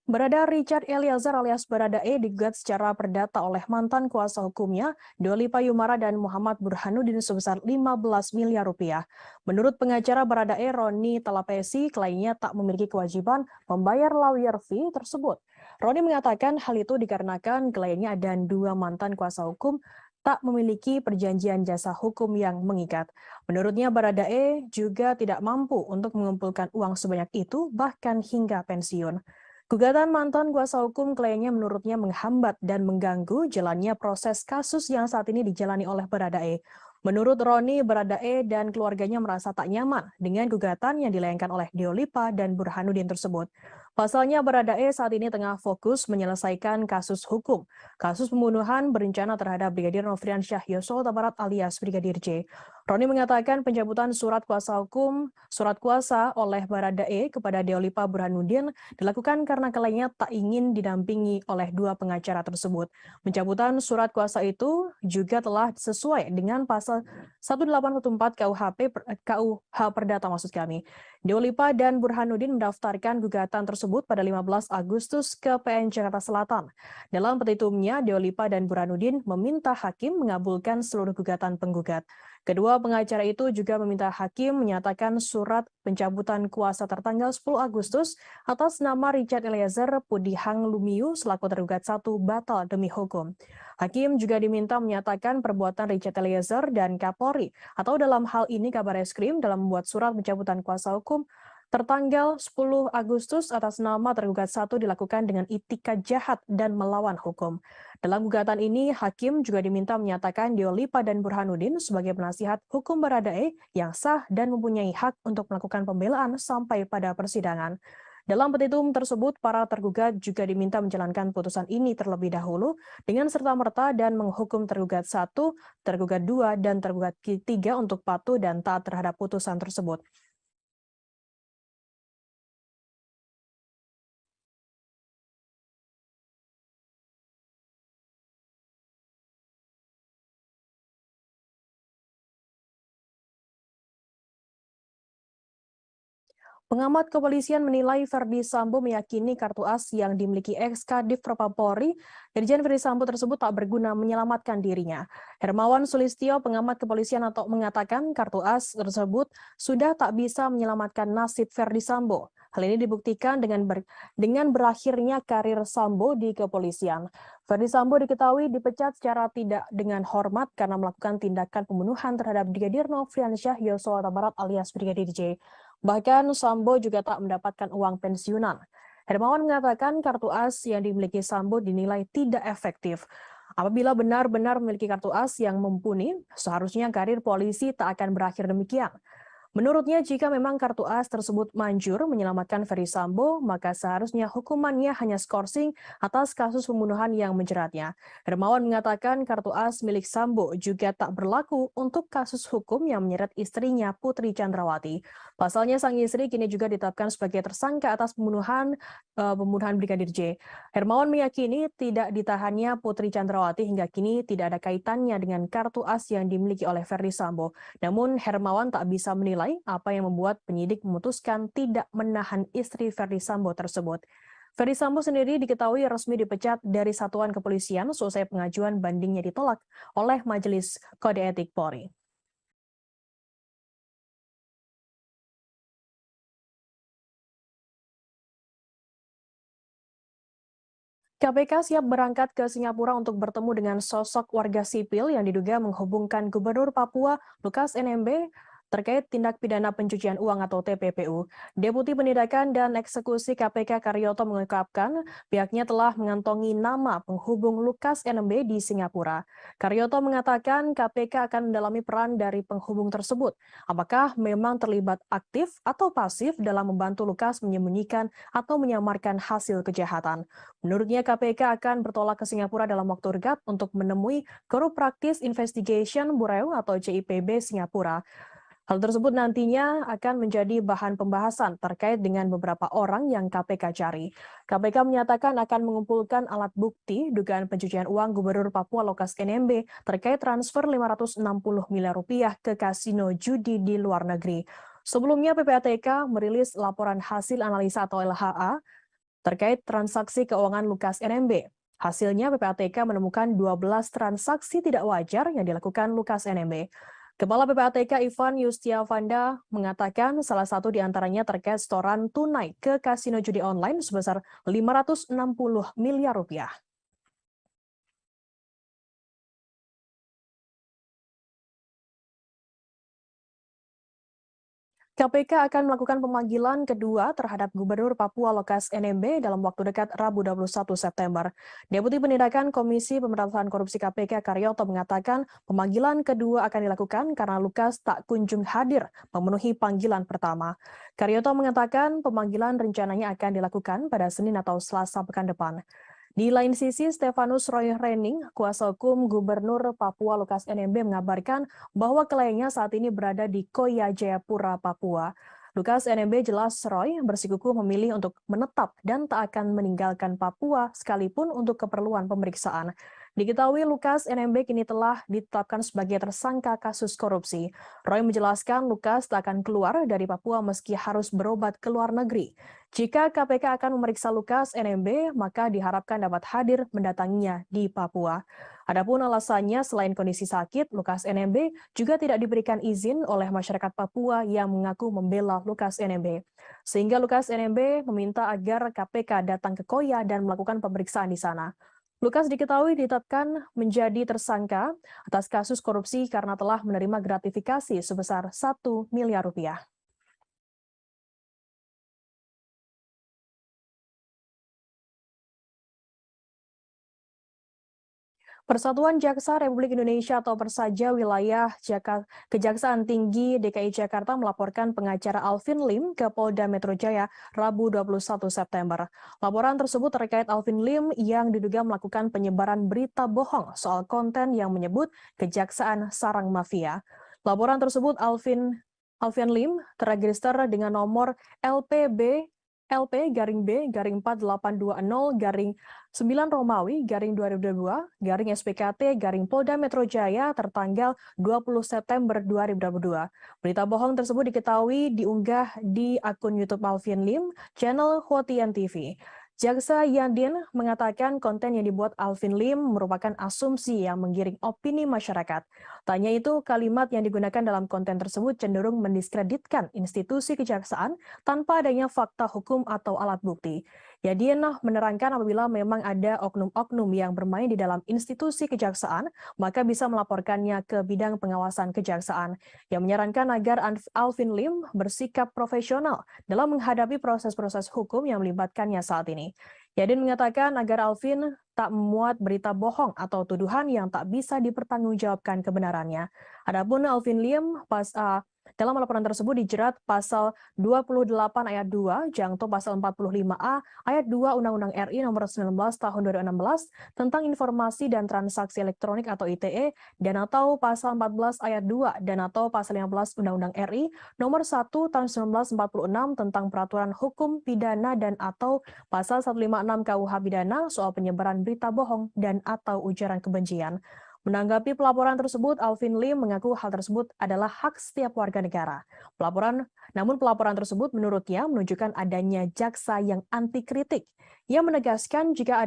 Barada Richard Eliezer alias Baradae digugat secara perdata oleh mantan kuasa hukumnya, Doli Payumara dan Muhammad Burhanuddin sebesar 15 miliar rupiah. Menurut pengacara Baradae, Roni Talapesi, kliennya tak memiliki kewajiban membayar lawyer fee tersebut. Roni mengatakan hal itu dikarenakan kliennya dan dua mantan kuasa hukum tak memiliki perjanjian jasa hukum yang mengikat. Menurutnya, Baradae juga tidak mampu untuk mengumpulkan uang sebanyak itu, bahkan hingga pensiun. Gugatan mantan kuasa hukum kliennya menurutnya menghambat dan mengganggu jalannya proses kasus yang saat ini dijalani oleh Baradae. Menurut Roni, Baradae dan keluarganya merasa tak nyaman dengan gugatan yang dilayangkan oleh Deolipa dan Burhanuddin tersebut. Pasalnya Baradae saat ini tengah fokus menyelesaikan kasus hukum, kasus pembunuhan berencana terhadap Brigadir Nofriansyah Yosua Huta Barat alias Brigadir J. Roni mengatakan pencabutan surat kuasa oleh Baradae kepada Deolipa Burhanuddin dilakukan karena kliennya tak ingin didampingi oleh dua pengacara tersebut. Pencabutan surat kuasa itu juga telah sesuai dengan pasal 1814 KUH Perdata maksud kami. Deolipa dan Burhanuddin mendaftarkan gugatan tersebut pada 15 Agustus ke PN Jakarta Selatan. Dalam petitumnya, Deolipa dan Burhanuddin meminta hakim mengabulkan seluruh gugatan penggugat. Kedua pengacara itu juga meminta hakim menyatakan surat pencabutan kuasa tertanggal 10 Agustus atas nama Richard Eliezer Pudihang Lumiu selaku tergugat 1 batal demi hukum. Hakim juga diminta menyatakan perbuatan Richard Eliezer dan Kapolri atau dalam hal ini Kabareskrim dalam membuat surat pencabutan kuasa hukum tertanggal 10 Agustus atas nama tergugat 1 dilakukan dengan itikat jahat dan melawan hukum. Dalam gugatan ini, hakim juga diminta menyatakan Deolipa dan Burhanuddin sebagai penasihat hukum Baradae yang sah dan mempunyai hak untuk melakukan pembelaan sampai pada persidangan. Dalam petitum tersebut, para tergugat juga diminta menjalankan putusan ini terlebih dahulu dengan serta-merta dan menghukum tergugat 1, tergugat 2, dan tergugat 3 untuk patuh dan taat terhadap putusan tersebut. Pengamat kepolisian menilai Verdi Sambo meyakini kartu as yang dimiliki ex-Kadif Propam-Polri, Irjen Verdi Sambo tersebut tak berguna menyelamatkan dirinya. Hermawan Sulistyo, pengamat kepolisian atau mengatakan kartu as tersebut sudah tak bisa menyelamatkan nasib Verdi Sambo. Hal ini dibuktikan dengan berakhirnya karir Sambo di kepolisian. Verdi Sambo diketahui dipecat secara tidak dengan hormat karena melakukan tindakan pembunuhan terhadap Brigadir Nofriansyah Yosua Huta Barat alias Brigadir J. Bahkan Sambo juga tak mendapatkan uang pensiunan. Hermawan mengatakan kartu as yang dimiliki Sambo dinilai tidak efektif. Apabila benar-benar memiliki kartu as yang mumpuni, seharusnya karir polisi tak akan berakhir demikian. Menurutnya, jika memang kartu as tersebut manjur menyelamatkan Ferdi Sambo, maka seharusnya hukumannya hanya skorsing atas kasus pembunuhan yang menjeratnya. Hermawan mengatakan kartu as milik Sambo juga tak berlaku untuk kasus hukum yang menyeret istrinya Putri Chandrawati. Pasalnya, sang istri kini juga ditetapkan sebagai tersangka atas pembunuhan Brigadir J. Hermawan meyakini tidak ditahannya Putri Chandrawati hingga kini tidak ada kaitannya dengan kartu as yang dimiliki oleh Ferdi Sambo. Namun, Hermawan tak bisa menilai apa yang membuat penyidik memutuskan tidak menahan istri Verdi Sambo tersebut. Verdi Sambo sendiri diketahui resmi dipecat dari satuan kepolisian selesai pengajuan bandingnya ditolak oleh Majelis Kode Etik Polri. KPK siap berangkat ke Singapura untuk bertemu dengan sosok warga sipil yang diduga menghubungkan Gubernur Papua Lukas NMB terkait tindak pidana pencucian uang atau TPPU. Deputi Penindakan dan Eksekusi KPK Karyoto mengungkapkan pihaknya telah mengantongi nama penghubung Lukas NMB di Singapura. Karyoto mengatakan KPK akan mendalami peran dari penghubung tersebut. Apakah memang terlibat aktif atau pasif dalam membantu Lukas menyembunyikan atau menyamarkan hasil kejahatan. Menurutnya KPK akan bertolak ke Singapura dalam waktu dekat untuk menemui Corrupt Practice Investigation Bureau atau CIPB Singapura. Hal tersebut nantinya akan menjadi bahan pembahasan terkait dengan beberapa orang yang KPK cari. KPK menyatakan akan mengumpulkan alat bukti dugaan pencucian uang Gubernur Papua Lukas NMB terkait transfer 560 miliar rupiah ke kasino judi di luar negeri. Sebelumnya PPATK merilis laporan hasil analisa atau LHA terkait transaksi keuangan Lukas NMB. Hasilnya PPATK menemukan 12 transaksi tidak wajar yang dilakukan Lukas NMB. Kepala PPATK Ivan Yustiavanda mengatakan salah satu di antaranya terkait setoran tunai ke kasino judi online sebesar 560 miliar rupiah. KPK akan melakukan pemanggilan kedua terhadap Gubernur Papua Lukas NMB dalam waktu dekat Rabu 21 September. Deputi Penindakan Komisi Pemberantasan Korupsi KPK Karyoto mengatakan pemanggilan kedua akan dilakukan karena Lukas tak kunjung hadir memenuhi panggilan pertama. Karyoto mengatakan pemanggilan rencananya akan dilakukan pada Senin atau Selasa pekan depan. Di lain sisi, Stefanus Roy Rening, kuasa hukum Gubernur Papua Lukas NMB mengabarkan bahwa kliennya saat ini berada di Koya Jayapura, Papua. Lukas NMB jelas Roy bersikukuh memilih untuk menetap dan tak akan meninggalkan Papua sekalipun untuk keperluan pemeriksaan. Diketahui Lukas NMB kini telah ditetapkan sebagai tersangka kasus korupsi. Roy menjelaskan Lukas tak akan keluar dari Papua meski harus berobat ke luar negeri. Jika KPK akan memeriksa Lukas NMB, maka diharapkan dapat hadir mendatanginya di Papua. Adapun alasannya selain kondisi sakit, Lukas NMB juga tidak diberikan izin oleh masyarakat Papua yang mengaku membela Lukas NMB. Sehingga Lukas NMB meminta agar KPK datang ke Koya dan melakukan pemeriksaan di sana. Lukas diketahui ditetapkan menjadi tersangka atas kasus korupsi karena telah menerima gratifikasi sebesar 1 miliar rupiah. Persatuan Jaksa Republik Indonesia atau Persaja Wilayah Kejaksaan Tinggi DKI Jakarta melaporkan pengacara Alvin Lim ke Polda Metro Jaya Rabu 21 September. Laporan tersebut terkait Alvin Lim yang diduga melakukan penyebaran berita bohong soal konten yang menyebut Kejaksaan Sarang Mafia. Laporan tersebut Alvin Lim terregister dengan nomor LPB LP garing B garing 4820 garing 9 Romawi garing 2022 garing SPKT garing Polda Metro Jaya tertanggal 20 September 2022. Berita bohong tersebut diketahui diunggah di akun YouTube Alvin Lim, channel Hotian TV. Jaksa Yadin mengatakan konten yang dibuat Alvin Lim merupakan asumsi yang menggiring opini masyarakat. Tanya itu, kalimat yang digunakan dalam konten tersebut cenderung mendiskreditkan institusi kejaksaan tanpa adanya fakta hukum atau alat bukti. Yadin menerangkan apabila memang ada oknum-oknum yang bermain di dalam institusi kejaksaan, maka bisa melaporkannya ke bidang pengawasan kejaksaan. Yang menyarankan agar Alvin Lim bersikap profesional dalam menghadapi proses-proses hukum yang melibatkannya saat ini. Yadin mengatakan agar Alvin tak memuat berita bohong atau tuduhan yang tak bisa dipertanggungjawabkan kebenarannya. Adapun Alvin Lim dalam laporan tersebut dijerat pasal 28 ayat 2, jangto pasal 45A ayat 2 Undang-Undang RI nomor 19 tahun 2016 tentang informasi dan transaksi elektronik atau ITE dan atau pasal 14 ayat 2 dan atau pasal 15 Undang-Undang RI nomor 1 tahun 1946 tentang peraturan hukum pidana dan atau pasal 156 KUH pidana soal penyebaran berita bohong dan atau ujaran kebencian. Menanggapi pelaporan tersebut, Alvin Lim mengaku hal tersebut adalah hak setiap warga negara. Namun pelaporan tersebut menurutnya menunjukkan adanya jaksa yang anti kritik. Ia menegaskan jika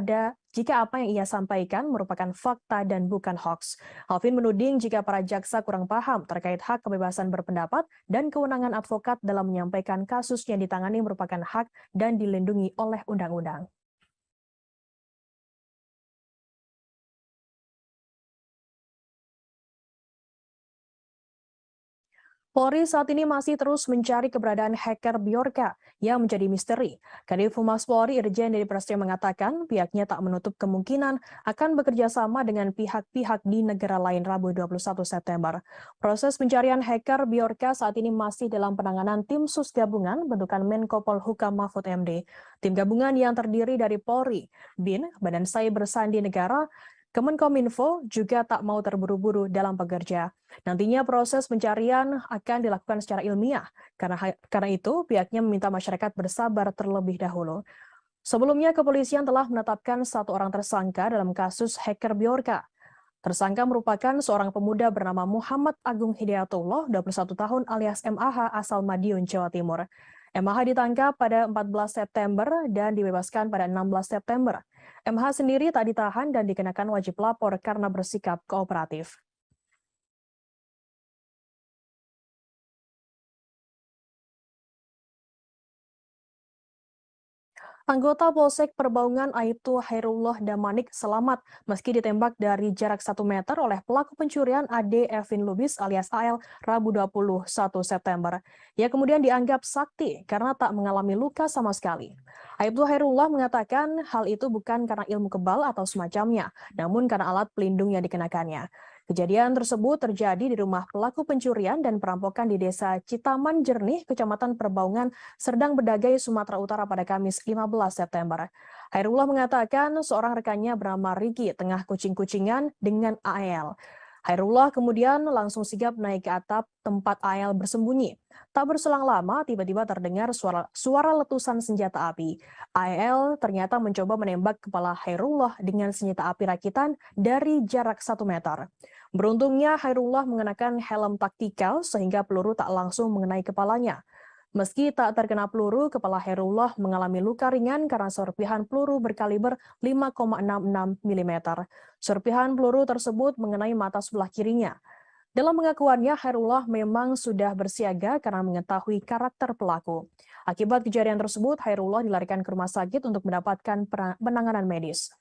apa yang ia sampaikan merupakan fakta dan bukan hoax. Alvin menuding jika para jaksa kurang paham terkait hak kebebasan berpendapat dan kewenangan advokat dalam menyampaikan kasus yang ditangani merupakan hak dan dilindungi oleh undang-undang. Polri saat ini masih terus mencari keberadaan hacker Bjorka yang menjadi misteri. Kadif Humas Polri Irjen Dedi Prasetyo mengatakan pihaknya tak menutup kemungkinan akan bekerja sama dengan pihak-pihak di negara lain Rabu 21 September. Proses pencarian hacker Bjorka saat ini masih dalam penanganan tim sus gabungan bentukan Menko Polhukam Mahfud MD. Tim gabungan yang terdiri dari Polri, BIN, Badan Cyber Sandi Negara, Kemenkominfo juga tak mau terburu-buru dalam bekerja. Nantinya proses pencarian akan dilakukan secara ilmiah. Karena itu, pihaknya meminta masyarakat bersabar terlebih dahulu. Sebelumnya, kepolisian telah menetapkan satu orang tersangka dalam kasus hacker Bjorka. Tersangka merupakan seorang pemuda bernama Muhammad Agung Hidayatullah, 21 tahun alias MAH asal Madiun, Jawa Timur. MAH ditangkap pada 14 September dan dibebaskan pada 16 September. MH sendiri tak ditahan dan dikenakan wajib lapor karena bersikap kooperatif. Anggota Polsek Perbaungan Aibtu Hairullah Damanik selamat meski ditembak dari jarak 1 meter oleh pelaku pencurian Ade Evin Lubis alias AL Rabu 21 September. Ia kemudian dianggap sakti karena tak mengalami luka sama sekali. Aibtu Hairullah mengatakan hal itu bukan karena ilmu kebal atau semacamnya, namun karena alat pelindung yang dikenakannya. Kejadian tersebut terjadi di rumah pelaku pencurian dan perampokan di Desa Citaman Jernih, Kecamatan Perbaungan, Serdang Bedagai, Sumatera Utara pada Kamis 15 September. Hairullah mengatakan seorang rekannya bernama Riki tengah kucing-kucingan dengan AL. Hairullah kemudian langsung sigap naik ke atap tempat AL bersembunyi. Tak berselang lama, tiba-tiba terdengar suara letusan senjata api. AL ternyata mencoba menembak kepala Hairullah dengan senjata api rakitan dari jarak 1 meter. Beruntungnya Hairullah mengenakan helm taktikal sehingga peluru tak langsung mengenai kepalanya. Meski tak terkena peluru, kepala Hairullah mengalami luka ringan karena serpihan peluru berkaliber 5,66 mm. Serpihan peluru tersebut mengenai mata sebelah kirinya. Dalam pengakuannya, Hairullah memang sudah bersiaga karena mengetahui karakter pelaku. Akibat kejadian tersebut, Hairullah dilarikan ke rumah sakit untuk mendapatkan penanganan medis.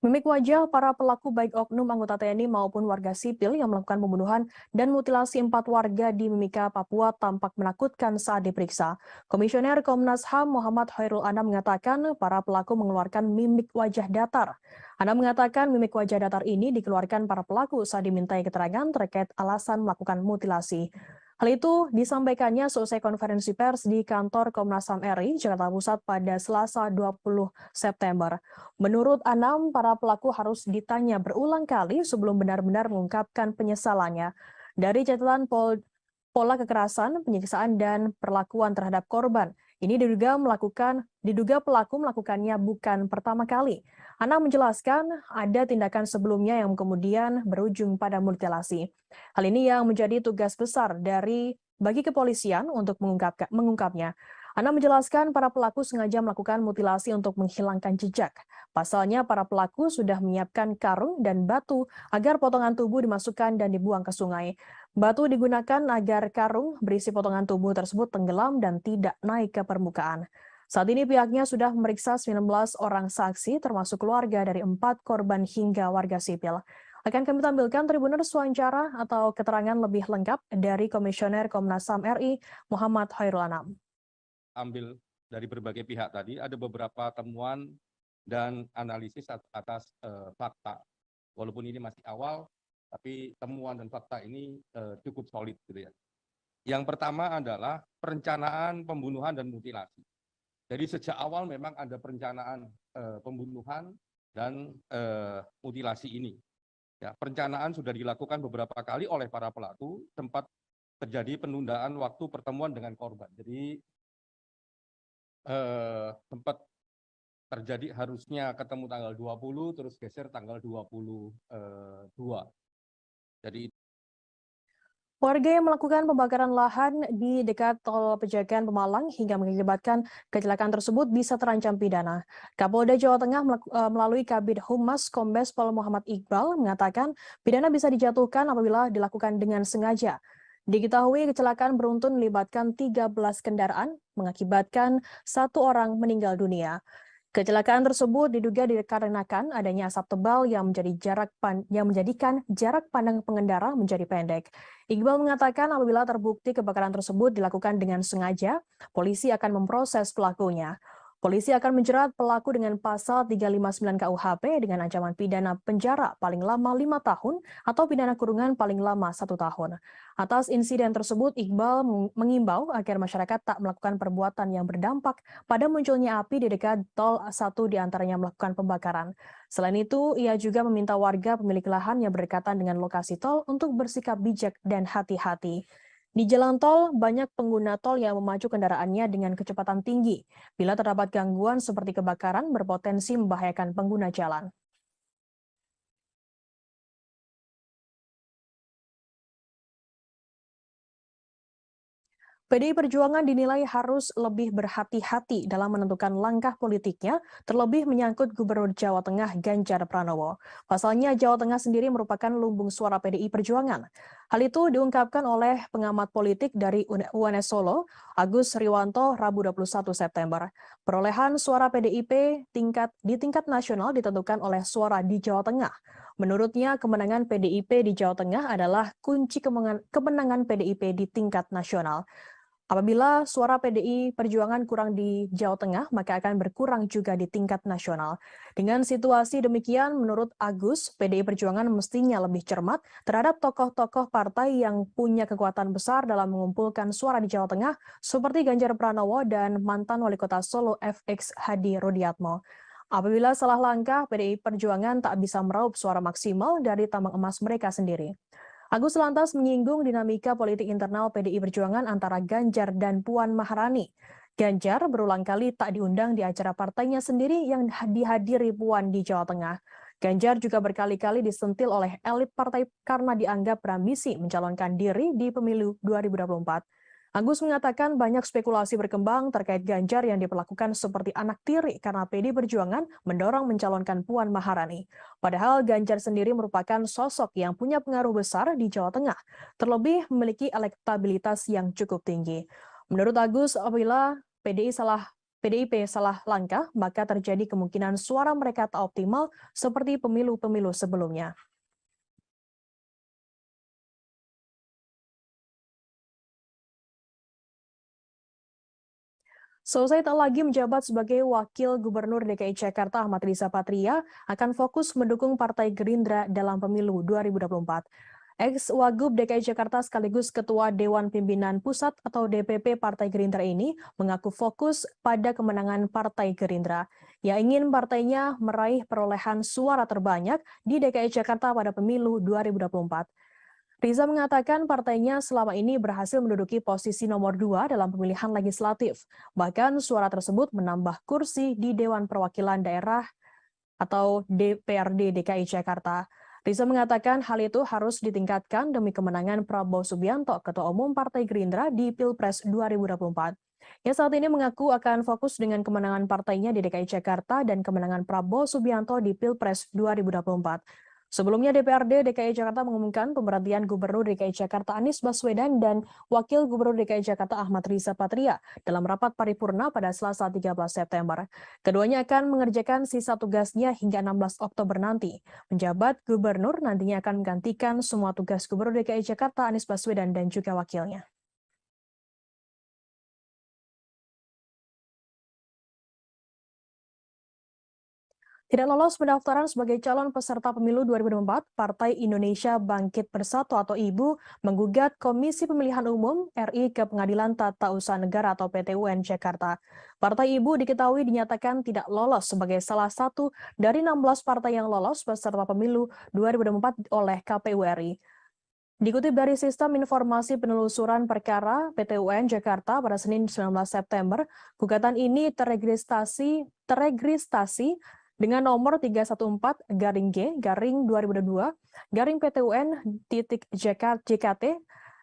Mimik wajah para pelaku baik oknum anggota TNI maupun warga sipil yang melakukan pembunuhan dan mutilasi 4 warga di Mimika, Papua tampak menakutkan saat diperiksa. Komisioner Komnas HAM Muhammad Khairul Anam mengatakan para pelaku mengeluarkan mimik wajah datar. Anam mengatakan mimik wajah datar ini dikeluarkan para pelaku saat dimintai keterangan terkait alasan melakukan mutilasi. Hal itu disampaikannya selesai konferensi pers di kantor Komnas HAM RI, Jakarta Pusat pada Selasa 20 September. Menurut Anam, para pelaku harus ditanya berulang kali sebelum benar-benar mengungkapkan penyesalannya. Dari catatan pola kekerasan, penyiksaan, dan perlakuan terhadap korban, ini diduga pelaku melakukannya bukan pertama kali. Anam menjelaskan ada tindakan sebelumnya yang kemudian berujung pada mutilasi. Hal ini yang menjadi tugas besar bagi kepolisian untuk mengungkapnya. Anam menjelaskan para pelaku sengaja melakukan mutilasi untuk menghilangkan jejak. Pasalnya para pelaku sudah menyiapkan karung dan batu agar potongan tubuh dimasukkan dan dibuang ke sungai. Batu digunakan agar karung berisi potongan tubuh tersebut tenggelam dan tidak naik ke permukaan. Saat ini pihaknya sudah memeriksa 19 orang saksi termasuk keluarga dari 4 korban hingga warga sipil. Akan kami tampilkan Tribuners wawancara atau keterangan lebih lengkap dari Komisioner Komnas HAM RI Muhammad Khairul Anam. Ambil dari berbagai pihak tadi, ada beberapa temuan dan analisis atas fakta. Walaupun ini masih awal, tapi temuan dan fakta ini cukup solid gitu ya. Yang pertama adalah perencanaan pembunuhan dan mutilasi. Jadi sejak awal memang ada perencanaan pembunuhan dan mutilasi ini. Ya, perencanaan sudah dilakukan beberapa kali oleh para pelaku, sempat terjadi penundaan waktu pertemuan dengan korban. Jadi sempat terjadi harusnya ketemu tanggal 20, terus geser tanggal 22. Jadi Warga yang melakukan pembakaran lahan di dekat tol Pejagan Pemalang hingga mengakibatkan kecelakaan tersebut bisa terancam pidana. Kapolda Jawa Tengah melalui Kabid Humas Kombes Pol Muhammad Iqbal mengatakan pidana bisa dijatuhkan apabila dilakukan dengan sengaja. Diketahui kecelakaan beruntun melibatkan 13 kendaraan mengakibatkan 1 orang meninggal dunia. Kecelakaan tersebut diduga dikarenakan adanya asap tebal yang menjadikan jarak pandang pengendara menjadi pendek. Iqbal mengatakan apabila terbukti kebakaran tersebut dilakukan dengan sengaja, polisi akan memproses pelakunya. Polisi akan menjerat pelaku dengan pasal 359 KUHP dengan ancaman pidana penjara paling lama 5 tahun atau pidana kurungan paling lama 1 tahun. Atas insiden tersebut, Iqbal mengimbau agar masyarakat tak melakukan perbuatan yang berdampak pada munculnya api di dekat tol, 1 diantaranya melakukan pembakaran. Selain itu, ia juga meminta warga pemilik lahan yang berdekatan dengan lokasi tol untuk bersikap bijak dan hati-hati. Di jalan tol, banyak pengguna tol yang memacu kendaraannya dengan kecepatan tinggi. Bila terdapat gangguan seperti kebakaran, berpotensi membahayakan pengguna jalan. PDI Perjuangan dinilai harus lebih berhati-hati dalam menentukan langkah politiknya, terlebih menyangkut Gubernur Jawa Tengah Ganjar Pranowo. Pasalnya, Jawa Tengah sendiri merupakan lumbung suara PDI Perjuangan. Hal itu diungkapkan oleh pengamat politik dari UNS Solo, Agus Riwanto, Rabu 21 September. Perolehan suara PDIP di tingkat nasional ditentukan oleh suara di Jawa Tengah. Menurutnya, kemenangan PDIP di Jawa Tengah adalah kunci kemenangan PDIP di tingkat nasional. Apabila suara PDI Perjuangan kurang di Jawa Tengah, maka akan berkurang juga di tingkat nasional. Dengan situasi demikian, menurut Agus, PDI Perjuangan mestinya lebih cermat terhadap tokoh-tokoh partai yang punya kekuatan besar dalam mengumpulkan suara di Jawa Tengah, seperti Ganjar Pranowo dan mantan Wali Kota Solo FX Hadi Rudiatmo. Apabila salah langkah, PDI Perjuangan tak bisa meraup suara maksimal dari tambang emas mereka sendiri. Agus lantas menyinggung dinamika politik internal PDI Perjuangan antara Ganjar dan Puan Maharani. Ganjar berulang kali tak diundang di acara partainya sendiri yang dihadiri Puan di Jawa Tengah. Ganjar juga berkali-kali disentil oleh elit partai karena dianggap berambisi mencalonkan diri di pemilu 2024. Agus mengatakan banyak spekulasi berkembang terkait Ganjar yang diperlakukan seperti anak tiri karena PDI Perjuangan mendorong mencalonkan Puan Maharani. Padahal Ganjar sendiri merupakan sosok yang punya pengaruh besar di Jawa Tengah, terlebih memiliki elektabilitas yang cukup tinggi. Menurut Agus, apabila PDIP salah langkah, maka terjadi kemungkinan suara mereka tak optimal seperti pemilu-pemilu sebelumnya. Selesai tak lagi menjabat sebagai Wakil Gubernur DKI Jakarta, Ahmad Riza Patria akan fokus mendukung Partai Gerindra dalam pemilu 2024. Ex-Wagub DKI Jakarta sekaligus Ketua Dewan Pimpinan Pusat atau DPP Partai Gerindra ini mengaku fokus pada kemenangan Partai Gerindra. Ia ingin partainya meraih perolehan suara terbanyak di DKI Jakarta pada pemilu 2024. Riza mengatakan partainya selama ini berhasil menduduki posisi nomor 2 dalam pemilihan legislatif. Bahkan suara tersebut menambah kursi di Dewan Perwakilan Daerah atau DPRD DKI Jakarta. Riza mengatakan hal itu harus ditingkatkan demi kemenangan Prabowo Subianto, Ketua Umum Partai Gerindra di Pilpres 2024. Ia saat ini mengaku akan fokus dengan kemenangan partainya di DKI Jakarta dan kemenangan Prabowo Subianto di Pilpres 2024. Sebelumnya DPRD DKI Jakarta mengumumkan pemberhentian Gubernur DKI Jakarta Anies Baswedan dan Wakil Gubernur DKI Jakarta Ahmad Riza Patria dalam rapat paripurna pada Selasa 13 September. Keduanya akan mengerjakan sisa tugasnya hingga 16 Oktober nanti. Penjabat Gubernur nantinya akan menggantikan semua tugas Gubernur DKI Jakarta Anies Baswedan dan juga wakilnya. Tidak lolos pendaftaran sebagai calon peserta pemilu 2024, Partai Indonesia Bangkit Bersatu atau IBU menggugat Komisi Pemilihan Umum RI ke Pengadilan Tata Usaha Negara atau PT UN Jakarta. Partai IBU diketahui dinyatakan tidak lolos sebagai salah satu dari 16 partai yang lolos peserta pemilu 2024 oleh KPU RI. Dikutip dari Sistem Informasi Penelusuran Perkara PT UN Jakarta pada Senin 19 September, gugatan ini teregistrasi dengan nomor 314-G-2022-PT UN-JKT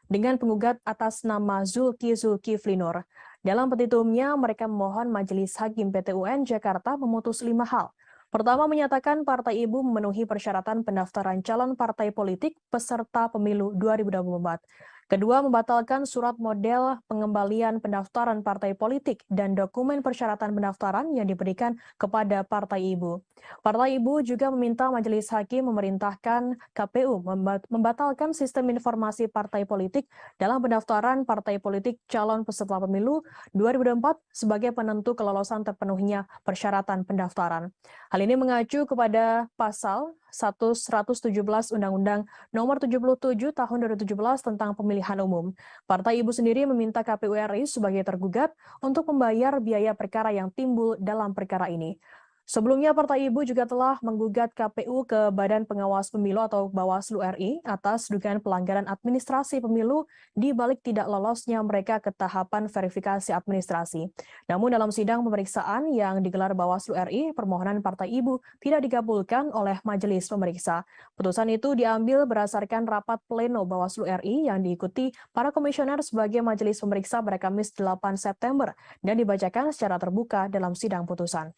dengan penggugat atas nama Zulkifli Nur. Dalam petitumnya, mereka memohon Majelis Hakim PT UN Jakarta memutus 5 hal. Pertama, menyatakan Partai IBU memenuhi persyaratan pendaftaran calon partai politik peserta pemilu 2024. Kedua, membatalkan surat model pengembalian pendaftaran partai politik dan dokumen persyaratan pendaftaran yang diberikan kepada Partai IBU. Partai IBU juga meminta Majelis Hakim memerintahkan KPU membatalkan sistem informasi partai politik dalam pendaftaran partai politik calon peserta pemilu 2024 sebagai penentu kelolosan terpenuhinya persyaratan pendaftaran. Hal ini mengacu kepada pasal 117 Undang-Undang Nomor 77 Tahun 2017 tentang Pemilihan Umum. Partai IBU sendiri meminta KPU RI sebagai tergugat untuk membayar biaya perkara yang timbul dalam perkara ini. Sebelumnya, Partai Ibu juga telah menggugat KPU ke Badan Pengawas Pemilu atau Bawaslu RI atas dugaan pelanggaran administrasi pemilu di balik tidak lolosnya mereka ke tahapan verifikasi administrasi. Namun dalam sidang pemeriksaan yang digelar Bawaslu RI, permohonan Partai Ibu tidak dikabulkan oleh majelis pemeriksa. Putusan itu diambil berdasarkan rapat pleno Bawaslu RI yang diikuti para komisioner sebagai majelis pemeriksa pada Kamis 8 September dan dibacakan secara terbuka dalam sidang putusan.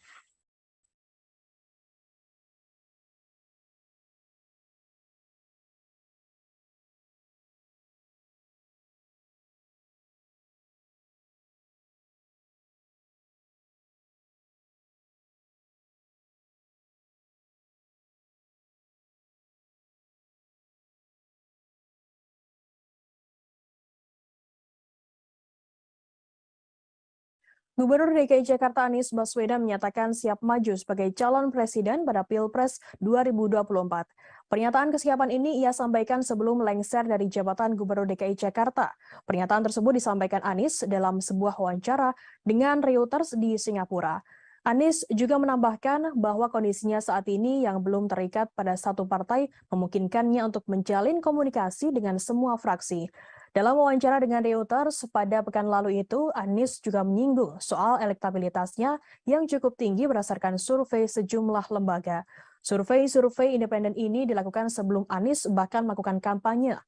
Gubernur DKI Jakarta Anies Baswedan menyatakan siap maju sebagai calon presiden pada Pilpres 2024. Pernyataan kesiapan ini ia sampaikan sebelum lengser dari jabatan Gubernur DKI Jakarta. Pernyataan tersebut disampaikan Anies dalam sebuah wawancara dengan Reuters di Singapura. Anies juga menambahkan bahwa kondisinya saat ini yang belum terikat pada satu partai memungkinkannya untuk menjalin komunikasi dengan semua fraksi. Dalam wawancara dengan Reuters pada pekan lalu itu, Anies juga menyinggung soal elektabilitasnya yang cukup tinggi berdasarkan survei sejumlah lembaga. Survei independen ini dilakukan sebelum Anies bahkan melakukan kampanye.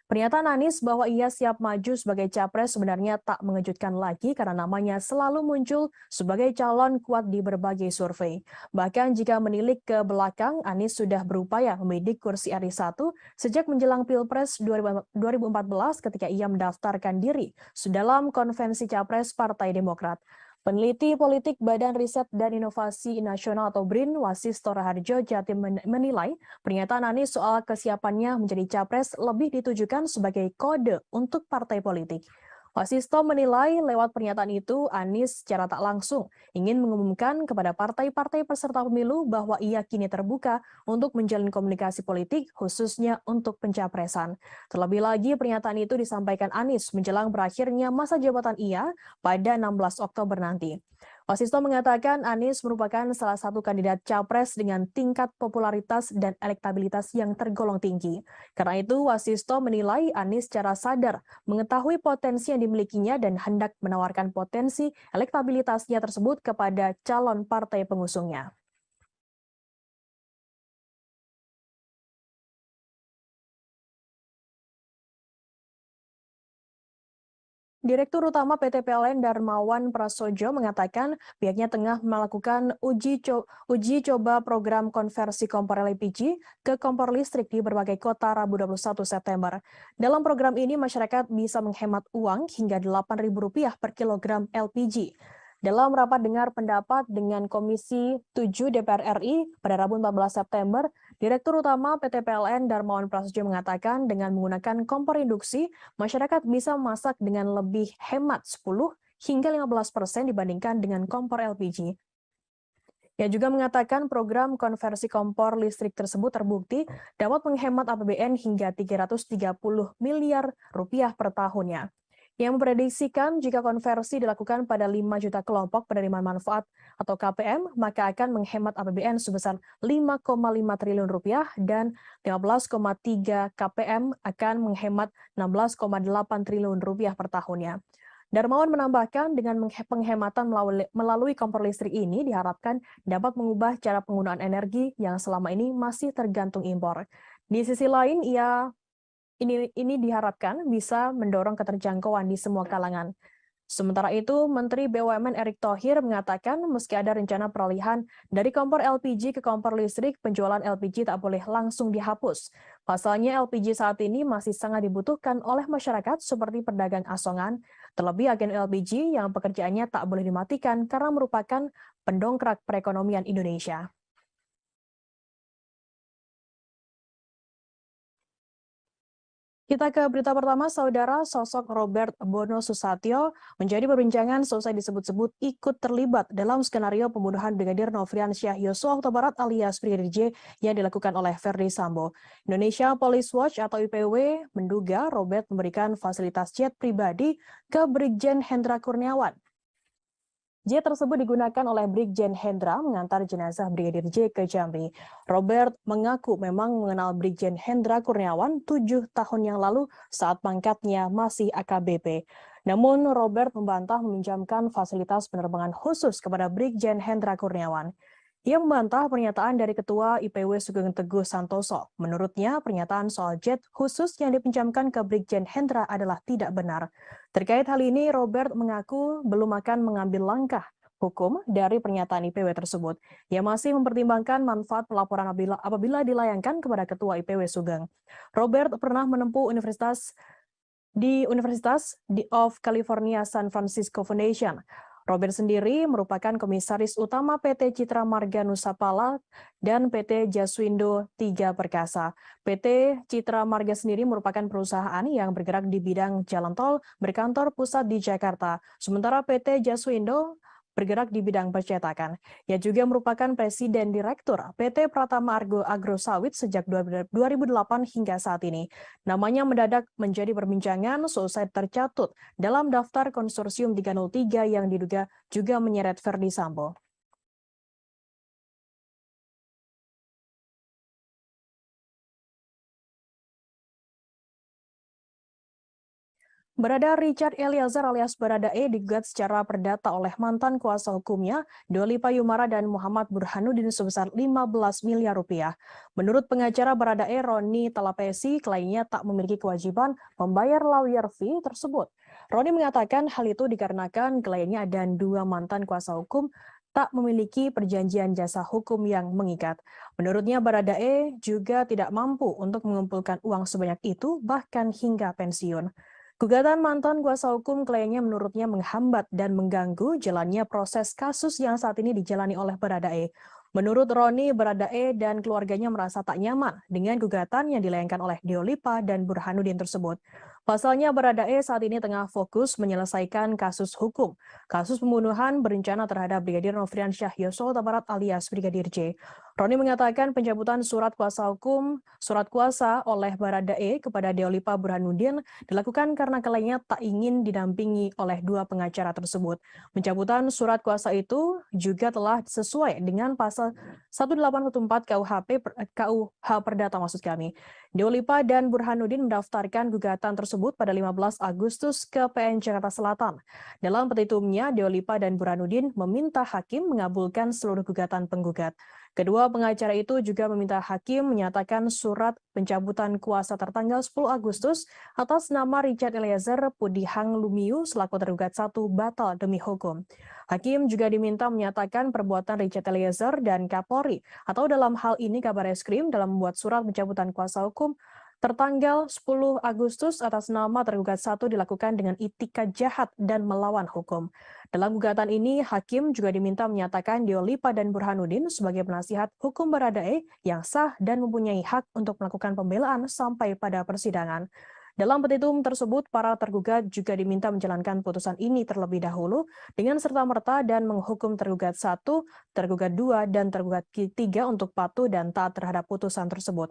Pernyataan Anies bahwa ia siap maju sebagai capres sebenarnya tak mengejutkan lagi karena namanya selalu muncul sebagai calon kuat di berbagai survei. Bahkan jika menilik ke belakang, Anies sudah berupaya membidik kursi RI 1 sejak menjelang Pilpres 2014 ketika ia mendaftarkan diri dalam konvensi capres Partai Demokrat. Peneliti politik Badan Riset dan Inovasi Nasional atau BRIN, Wasisto Raharjo Jatim menilai pernyataan Anies soal kesiapannya menjadi capres lebih ditujukan sebagai kode untuk partai politik. Wasisto menilai lewat pernyataan itu Anies secara tak langsung ingin mengumumkan kepada partai-partai peserta pemilu bahwa ia kini terbuka untuk menjalin komunikasi politik khususnya untuk pencapresan. Terlebih lagi pernyataan itu disampaikan Anies menjelang berakhirnya masa jabatan ia pada 16 Oktober nanti. Wasisto mengatakan Anies merupakan salah satu kandidat capres dengan tingkat popularitas dan elektabilitas yang tergolong tinggi. Karena itu, Wasisto menilai Anies secara sadar mengetahui potensi yang dimilikinya dan hendak menawarkan potensi elektabilitasnya tersebut kepada calon partai pengusungnya. Direktur Utama PT PLN Darmawan Prasojo mengatakan pihaknya tengah melakukan uji coba program konversi kompor LPG ke kompor listrik di berbagai kota Rabu 21 September. Dalam program ini masyarakat bisa menghemat uang hingga Rp8.000 per kilogram LPG. Dalam rapat dengar pendapat dengan Komisi 7 DPR RI pada Rabu 14 September, Direktur Utama PT PLN Darmawan Prasojo mengatakan dengan menggunakan kompor induksi, masyarakat bisa memasak dengan lebih hemat 10 hingga 15% dibandingkan dengan kompor LPG. Ia juga mengatakan program konversi kompor listrik tersebut terbukti dapat menghemat APBN hingga Rp330 miliar per tahunnya. Yang memprediksikan jika konversi dilakukan pada 5 juta kelompok penerima manfaat atau KPM, maka akan menghemat APBN sebesar Rp5,5 triliun dan 15,3 KPM akan menghemat Rp16,8 triliun per tahunnya. Darmawan menambahkan dengan penghematan melalui kompor listrik ini diharapkan dapat mengubah cara penggunaan energi yang selama ini masih tergantung impor. Di sisi lain, ini diharapkan bisa mendorong keterjangkauan di semua kalangan. Sementara itu, Menteri BUMN Erick Thohir mengatakan meski ada rencana peralihan dari kompor LPG ke kompor listrik, penjualan LPG tak boleh langsung dihapus. Pasalnya LPG saat ini masih sangat dibutuhkan oleh masyarakat seperti pedagang asongan, terlebih agen LPG yang pekerjaannya tak boleh dimatikan karena merupakan pendongkrak perekonomian Indonesia. Kita ke berita pertama, Saudara. Sosok Robert Bono Susatyo menjadi perbincangan selesai disebut-sebut ikut terlibat dalam skenario pembunuhan Brigadir Nofriansyah Yosua Huta Barat alias Brigadir J yang dilakukan oleh Verdi Sambo. Indonesia Police Watch atau IPW menduga Robert memberikan fasilitas jet pribadi ke Brigjen Hendra Kurniawan. Jet tersebut digunakan oleh Brigjen Hendra mengantar jenazah Brigadir J ke Jambi. Robert mengaku memang mengenal Brigjen Hendra Kurniawan 7 tahun yang lalu saat pangkatnya masih AKBP. Namun Robert membantah meminjamkan fasilitas penerbangan khusus kepada Brigjen Hendra Kurniawan. Ia membantah pernyataan dari Ketua IPW Sugeng Teguh Santoso. Menurutnya, pernyataan soal jet khusus yang dipinjamkan ke Brigjen Hendra adalah tidak benar. Terkait hal ini, Robert mengaku belum akan mengambil langkah hukum dari pernyataan IPW tersebut. Ia masih mempertimbangkan manfaat pelaporan apabila dilayangkan kepada Ketua IPW Sugeng. Robert pernah menempuh Universitas of California San Francisco Foundation. Robert sendiri merupakan komisaris utama PT Citra Marga Nusapala dan PT Jaswindo Tiga Perkasa. PT Citra Marga sendiri merupakan perusahaan yang bergerak di bidang jalan tol berkantor pusat di Jakarta. Sementara PT Jaswindo bergerak di bidang percetakan. Ia juga merupakan Presiden Direktur PT Pratama Argo Agro Sawit sejak 2008 hingga saat ini. Namanya mendadak menjadi perbincangan seusai tercatut dalam daftar konsorsium 303 yang diduga juga menyeret Verdi Sambo. Barada Richard Eliezer alias Baradae digugat secara perdata oleh mantan kuasa hukumnya, Dolipa Yumara dan Muhammad Burhanuddin sebesar 15 miliar rupiah. Menurut pengacara Baradae, Roni Talapesi, kliennya tak memiliki kewajiban membayar lawyer fee tersebut. Roni mengatakan hal itu dikarenakan kliennya dan dua mantan kuasa hukum tak memiliki perjanjian jasa hukum yang mengikat. Menurutnya, Baradae juga tidak mampu untuk mengumpulkan uang sebanyak itu, bahkan hingga pensiun. Gugatan mantan kuasa hukum kliennya menurutnya menghambat dan mengganggu jalannya proses kasus yang saat ini dijalani oleh Baradae. Menurut Roni, Baradae dan keluarganya merasa tak nyaman dengan gugatan yang dilayangkan oleh Dolipa dan Burhanuddin tersebut. Pasalnya, Baradae saat ini tengah fokus menyelesaikan kasus hukum, kasus pembunuhan berencana terhadap Brigadir Nofriansyah Yosua Huta Barat alias Brigadir J. Roni mengatakan pencabutan surat kuasa oleh Baradae kepada Dolipa Burhanuddin dilakukan karena kliennya tak ingin didampingi oleh dua pengacara tersebut. Pencabutan surat kuasa itu juga telah sesuai dengan pasal 1814 KUH Perdata maksud kami. Dolipa dan Burhanuddin mendaftarkan gugatan tersebut pada 15 Agustus ke PN Jakarta Selatan. Dalam petitumnya, Dolipa dan Burhanuddin meminta hakim mengabulkan seluruh gugatan penggugat. Kedua pengacara itu juga meminta hakim menyatakan surat pencabutan kuasa tertanggal 10 Agustus atas nama Richard Eliezer Pudihang Lumiu selaku tergugat 1 batal demi hukum. Hakim juga diminta menyatakan perbuatan Richard Eliezer dan Kapolri atau dalam hal ini Kabareskrim dalam membuat surat pencabutan kuasa hukum tertanggal 10 Agustus atas nama tergugat 1 dilakukan dengan itikat jahat dan melawan hukum. Dalam gugatan ini, hakim juga diminta menyatakan Dolipa dan Burhanuddin sebagai penasihat hukum Baradae yang sah dan mempunyai hak untuk melakukan pembelaan sampai pada persidangan. Dalam petitum tersebut, para tergugat juga diminta menjalankan putusan ini terlebih dahulu dengan serta-merta dan menghukum tergugat 1, tergugat 2, dan tergugat 3 untuk patuh dan taat terhadap putusan tersebut.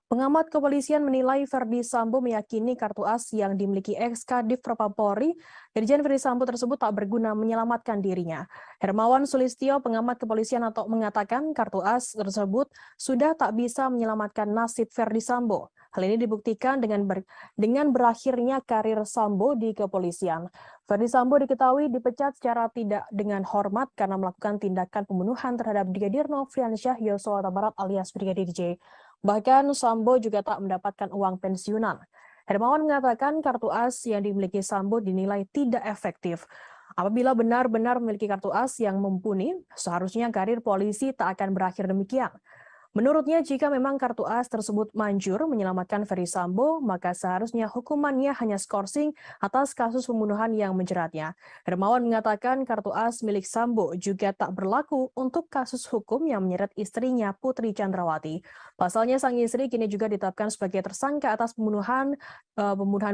Pengamat kepolisian menilai Verdi Sambo meyakini kartu as yang dimiliki ex-Kadif Propam-Polri, Irjen Verdi Sambo tersebut tak berguna menyelamatkan dirinya. Hermawan Sulistyo, pengamat kepolisian atau mengatakan kartu as tersebut sudah tak bisa menyelamatkan nasib Verdi Sambo. Hal ini dibuktikan dengan berakhirnya karir Sambo di kepolisian. Verdi Sambo diketahui dipecat secara tidak dengan hormat karena melakukan tindakan pembunuhan terhadap Brigadir Nofriansyah Yosua Huta Barat alias Brigadir J. Bahkan Sambo juga tak mendapatkan uang pensiunan. Hermawan mengatakan kartu as yang dimiliki Sambo dinilai tidak efektif. Apabila benar-benar memiliki kartu as yang mumpuni, seharusnya karir polisi tak akan berakhir demikian. Menurutnya, jika memang kartu as tersebut manjur menyelamatkan Verdi Sambo, maka seharusnya hukumannya hanya skorsing atas kasus pembunuhan yang menjeratnya. Hermawan mengatakan kartu as milik Sambo juga tak berlaku untuk kasus hukum yang menyeret istrinya Putri Chandrawati. Pasalnya sang istri kini juga ditetapkan sebagai tersangka atas pembunuhan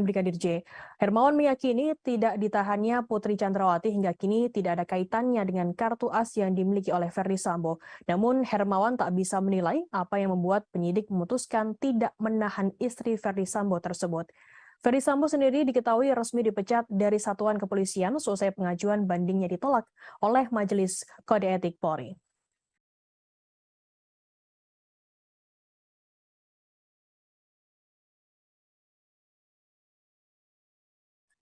Brigadir J. Hermawan meyakini tidak ditahannya Putri Chandrawati hingga kini tidak ada kaitannya dengan kartu as yang dimiliki oleh Verdi Sambo. Namun Hermawan tak bisa menilai apa yang membuat penyidik memutuskan tidak menahan istri Verdi Sambo tersebut. Verdi Sambo sendiri diketahui resmi dipecat dari satuan kepolisian selesai pengajuan bandingnya ditolak oleh Majelis Kode Etik Polri.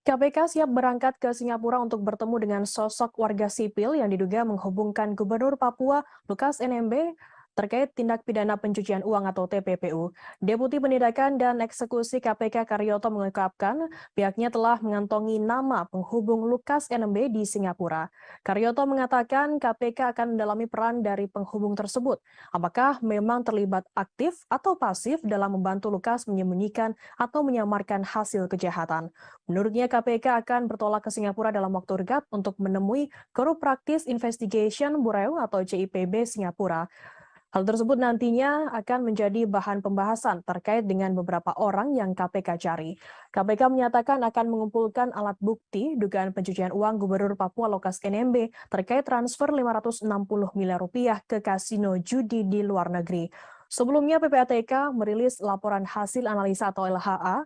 KPK siap berangkat ke Singapura untuk bertemu dengan sosok warga sipil yang diduga menghubungkan Gubernur Papua Lukas NMB terkait tindak pidana pencucian uang atau TPPU. Deputi Penindakan dan Eksekusi KPK Karyoto mengungkapkan pihaknya telah mengantongi nama penghubung Lukas NMB di Singapura. Karyoto mengatakan KPK akan mendalami peran dari penghubung tersebut. Apakah memang terlibat aktif atau pasif dalam membantu Lukas menyembunyikan atau menyamarkan hasil kejahatan. Menurutnya KPK akan bertolak ke Singapura dalam waktu dekat untuk menemui Corrupt Practice Investigation Bureau atau CIPB Singapura. Hal tersebut nantinya akan menjadi bahan pembahasan terkait dengan beberapa orang yang KPK cari. KPK menyatakan akan mengumpulkan alat bukti dugaan pencucian uang Gubernur Papua Lukas NMB terkait transfer 560 miliar rupiah ke kasino judi di luar negeri. Sebelumnya PPATK merilis laporan hasil analisa atau LHA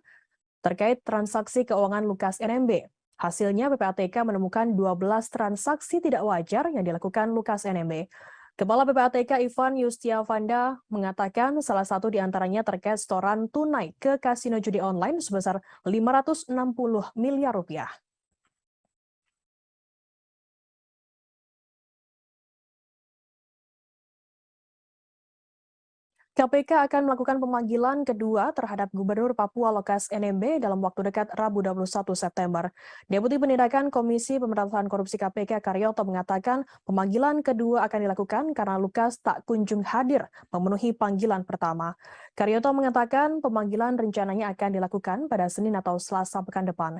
terkait transaksi keuangan Lukas NMB. Hasilnya PPATK menemukan 12 transaksi tidak wajar yang dilakukan Lukas NMB. Kepala PPATK Ivan Yustiavanda mengatakan salah satu di antaranya terkait setoran tunai ke kasino judi online sebesar 560 miliar rupiah. KPK akan melakukan pemanggilan kedua terhadap Gubernur Papua Lukas NMB dalam waktu dekat Rabu 21 September. Deputi Penindakan Komisi Pemberantasan Korupsi KPK Karyoto mengatakan pemanggilan kedua akan dilakukan karena Lukas tak kunjung hadir memenuhi panggilan pertama. Karyoto mengatakan pemanggilan rencananya akan dilakukan pada Senin atau Selasa pekan depan.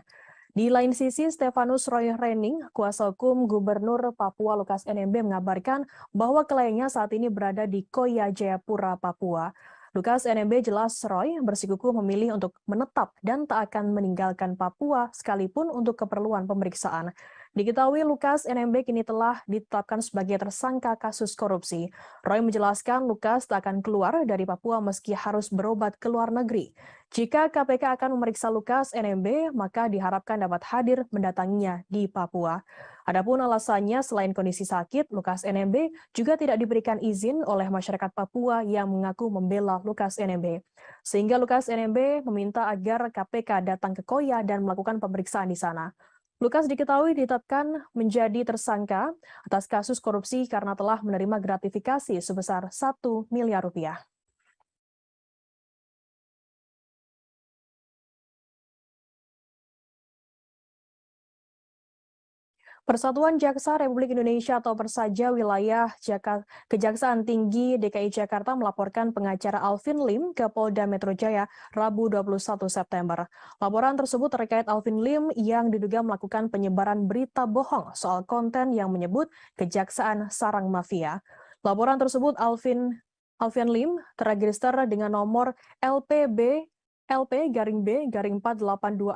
Di lain sisi, Stefanus Roy Rening, kuasa hukum Gubernur Papua Lukas NMB mengabarkan bahwa kliennya saat ini berada di Koya Jayapura, Papua. Lukas NMB jelas Roy bersikukuh memilih untuk menetap dan tak akan meninggalkan Papua sekalipun untuk keperluan pemeriksaan. Diketahui Lukas NMB kini telah ditetapkan sebagai tersangka kasus korupsi. Roy menjelaskan Lukas tak akan keluar dari Papua meski harus berobat ke luar negeri. Jika KPK akan memeriksa Lukas NMB, maka diharapkan dapat hadir mendatanginya di Papua. Adapun alasannya selain kondisi sakit, Lukas NMB juga tidak diberikan izin oleh masyarakat Papua yang mengaku membela Lukas NMB. Sehingga Lukas NMB meminta agar KPK datang ke Koya dan melakukan pemeriksaan di sana. Lukas diketahui ditetapkan menjadi tersangka atas kasus korupsi karena telah menerima gratifikasi sebesar 1 miliar rupiah. Persatuan Jaksa Republik Indonesia atau Persaja Wilayah Kejaksaan Tinggi DKI Jakarta melaporkan pengacara Alvin Lim ke Polda Metro Jaya Rabu 21 September. Laporan tersebut terkait Alvin Lim yang diduga melakukan penyebaran berita bohong soal konten yang menyebut Kejaksaan Sarang Mafia. Laporan tersebut Alvin Lim terregister dengan nomor LP LP-B-4820-9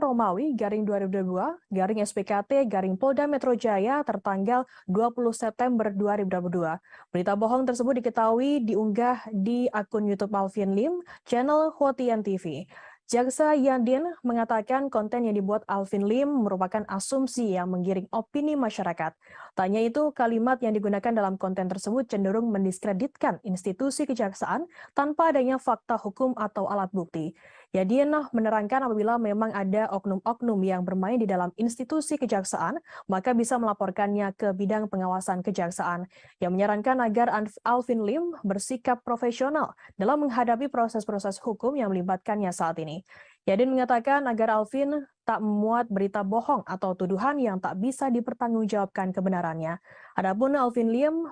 Romawi garing 2022 garing SPKT garing Polda Metro Jaya tertanggal 20 September 2022. Berita bohong tersebut diketahui diunggah di akun YouTube Alvin Lim, channel Hotian TV. Jaksa Yadin mengatakan konten yang dibuat Alvin Lim merupakan asumsi yang menggiring opini masyarakat. Tanya itu, kalimat yang digunakan dalam konten tersebut cenderung mendiskreditkan institusi kejaksaan tanpa adanya fakta hukum atau alat bukti. Yadin menerangkan apabila memang ada oknum-oknum yang bermain di dalam institusi kejaksaan, maka bisa melaporkannya ke bidang pengawasan kejaksaan. Yang menyarankan agar Alvin Lim bersikap profesional dalam menghadapi proses-proses hukum yang melibatkannya saat ini. Yadin mengatakan agar Alvin tak memuat berita bohong atau tuduhan yang tak bisa dipertanggungjawabkan kebenarannya. Adapun Alvin Lim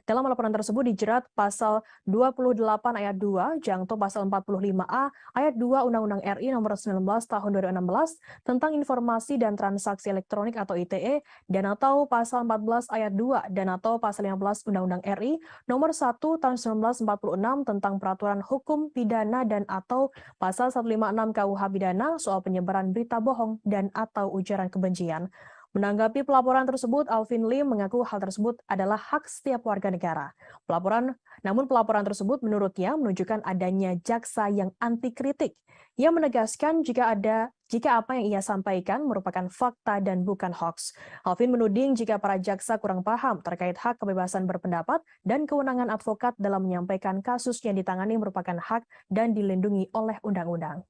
Dalam laporan tersebut dijerat pasal 28 ayat 2, jangto pasal 45A ayat 2 Undang-Undang RI nomor 19 tahun 2016 tentang informasi dan transaksi elektronik atau ITE dan atau pasal 14 ayat 2 dan atau pasal 15 Undang-Undang RI nomor 1 tahun 1946 tentang peraturan hukum pidana dan atau pasal 156 KUH pidana soal penyebaran berita bohong dan atau ujaran kebencian. Menanggapi pelaporan tersebut, Alvin Lim mengaku hal tersebut adalah hak setiap warga negara. Namun pelaporan tersebut menurutnya menunjukkan adanya jaksa yang anti kritik. Ia menegaskan jika apa yang ia sampaikan merupakan fakta dan bukan hoax. Alvin menuding jika para jaksa kurang paham terkait hak kebebasan berpendapat dan kewenangan advokat dalam menyampaikan kasus yang ditangani merupakan hak dan dilindungi oleh undang-undang.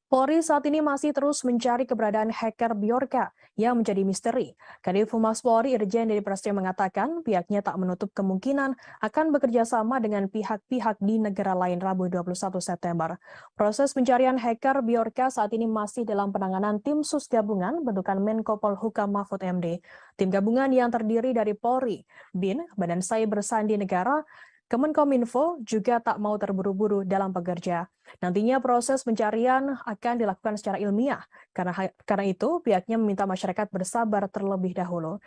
Polri saat ini masih terus mencari keberadaan hacker Bjorka yang menjadi misteri. Kadif Humas Polri Irjen Dedi Prasetyo mengatakan pihaknya tak menutup kemungkinan akan bekerja sama dengan pihak-pihak di negara lain Rabu 21 September. Proses pencarian hacker Bjorka saat ini masih dalam penanganan tim sus gabungan bentukan Menko Polhukam Mahfud MD. Tim gabungan yang terdiri dari Polri, BIN, Badan Cyber Sandi Negara, Kemenkominfo juga tak mau terburu-buru dalam bekerja. Nantinya proses pencarian akan dilakukan secara ilmiah. Karena itu, pihaknya meminta masyarakat bersabar terlebih dahulu.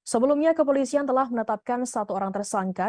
Sebelumnya, kepolisian telah menetapkan 1 orang tersangka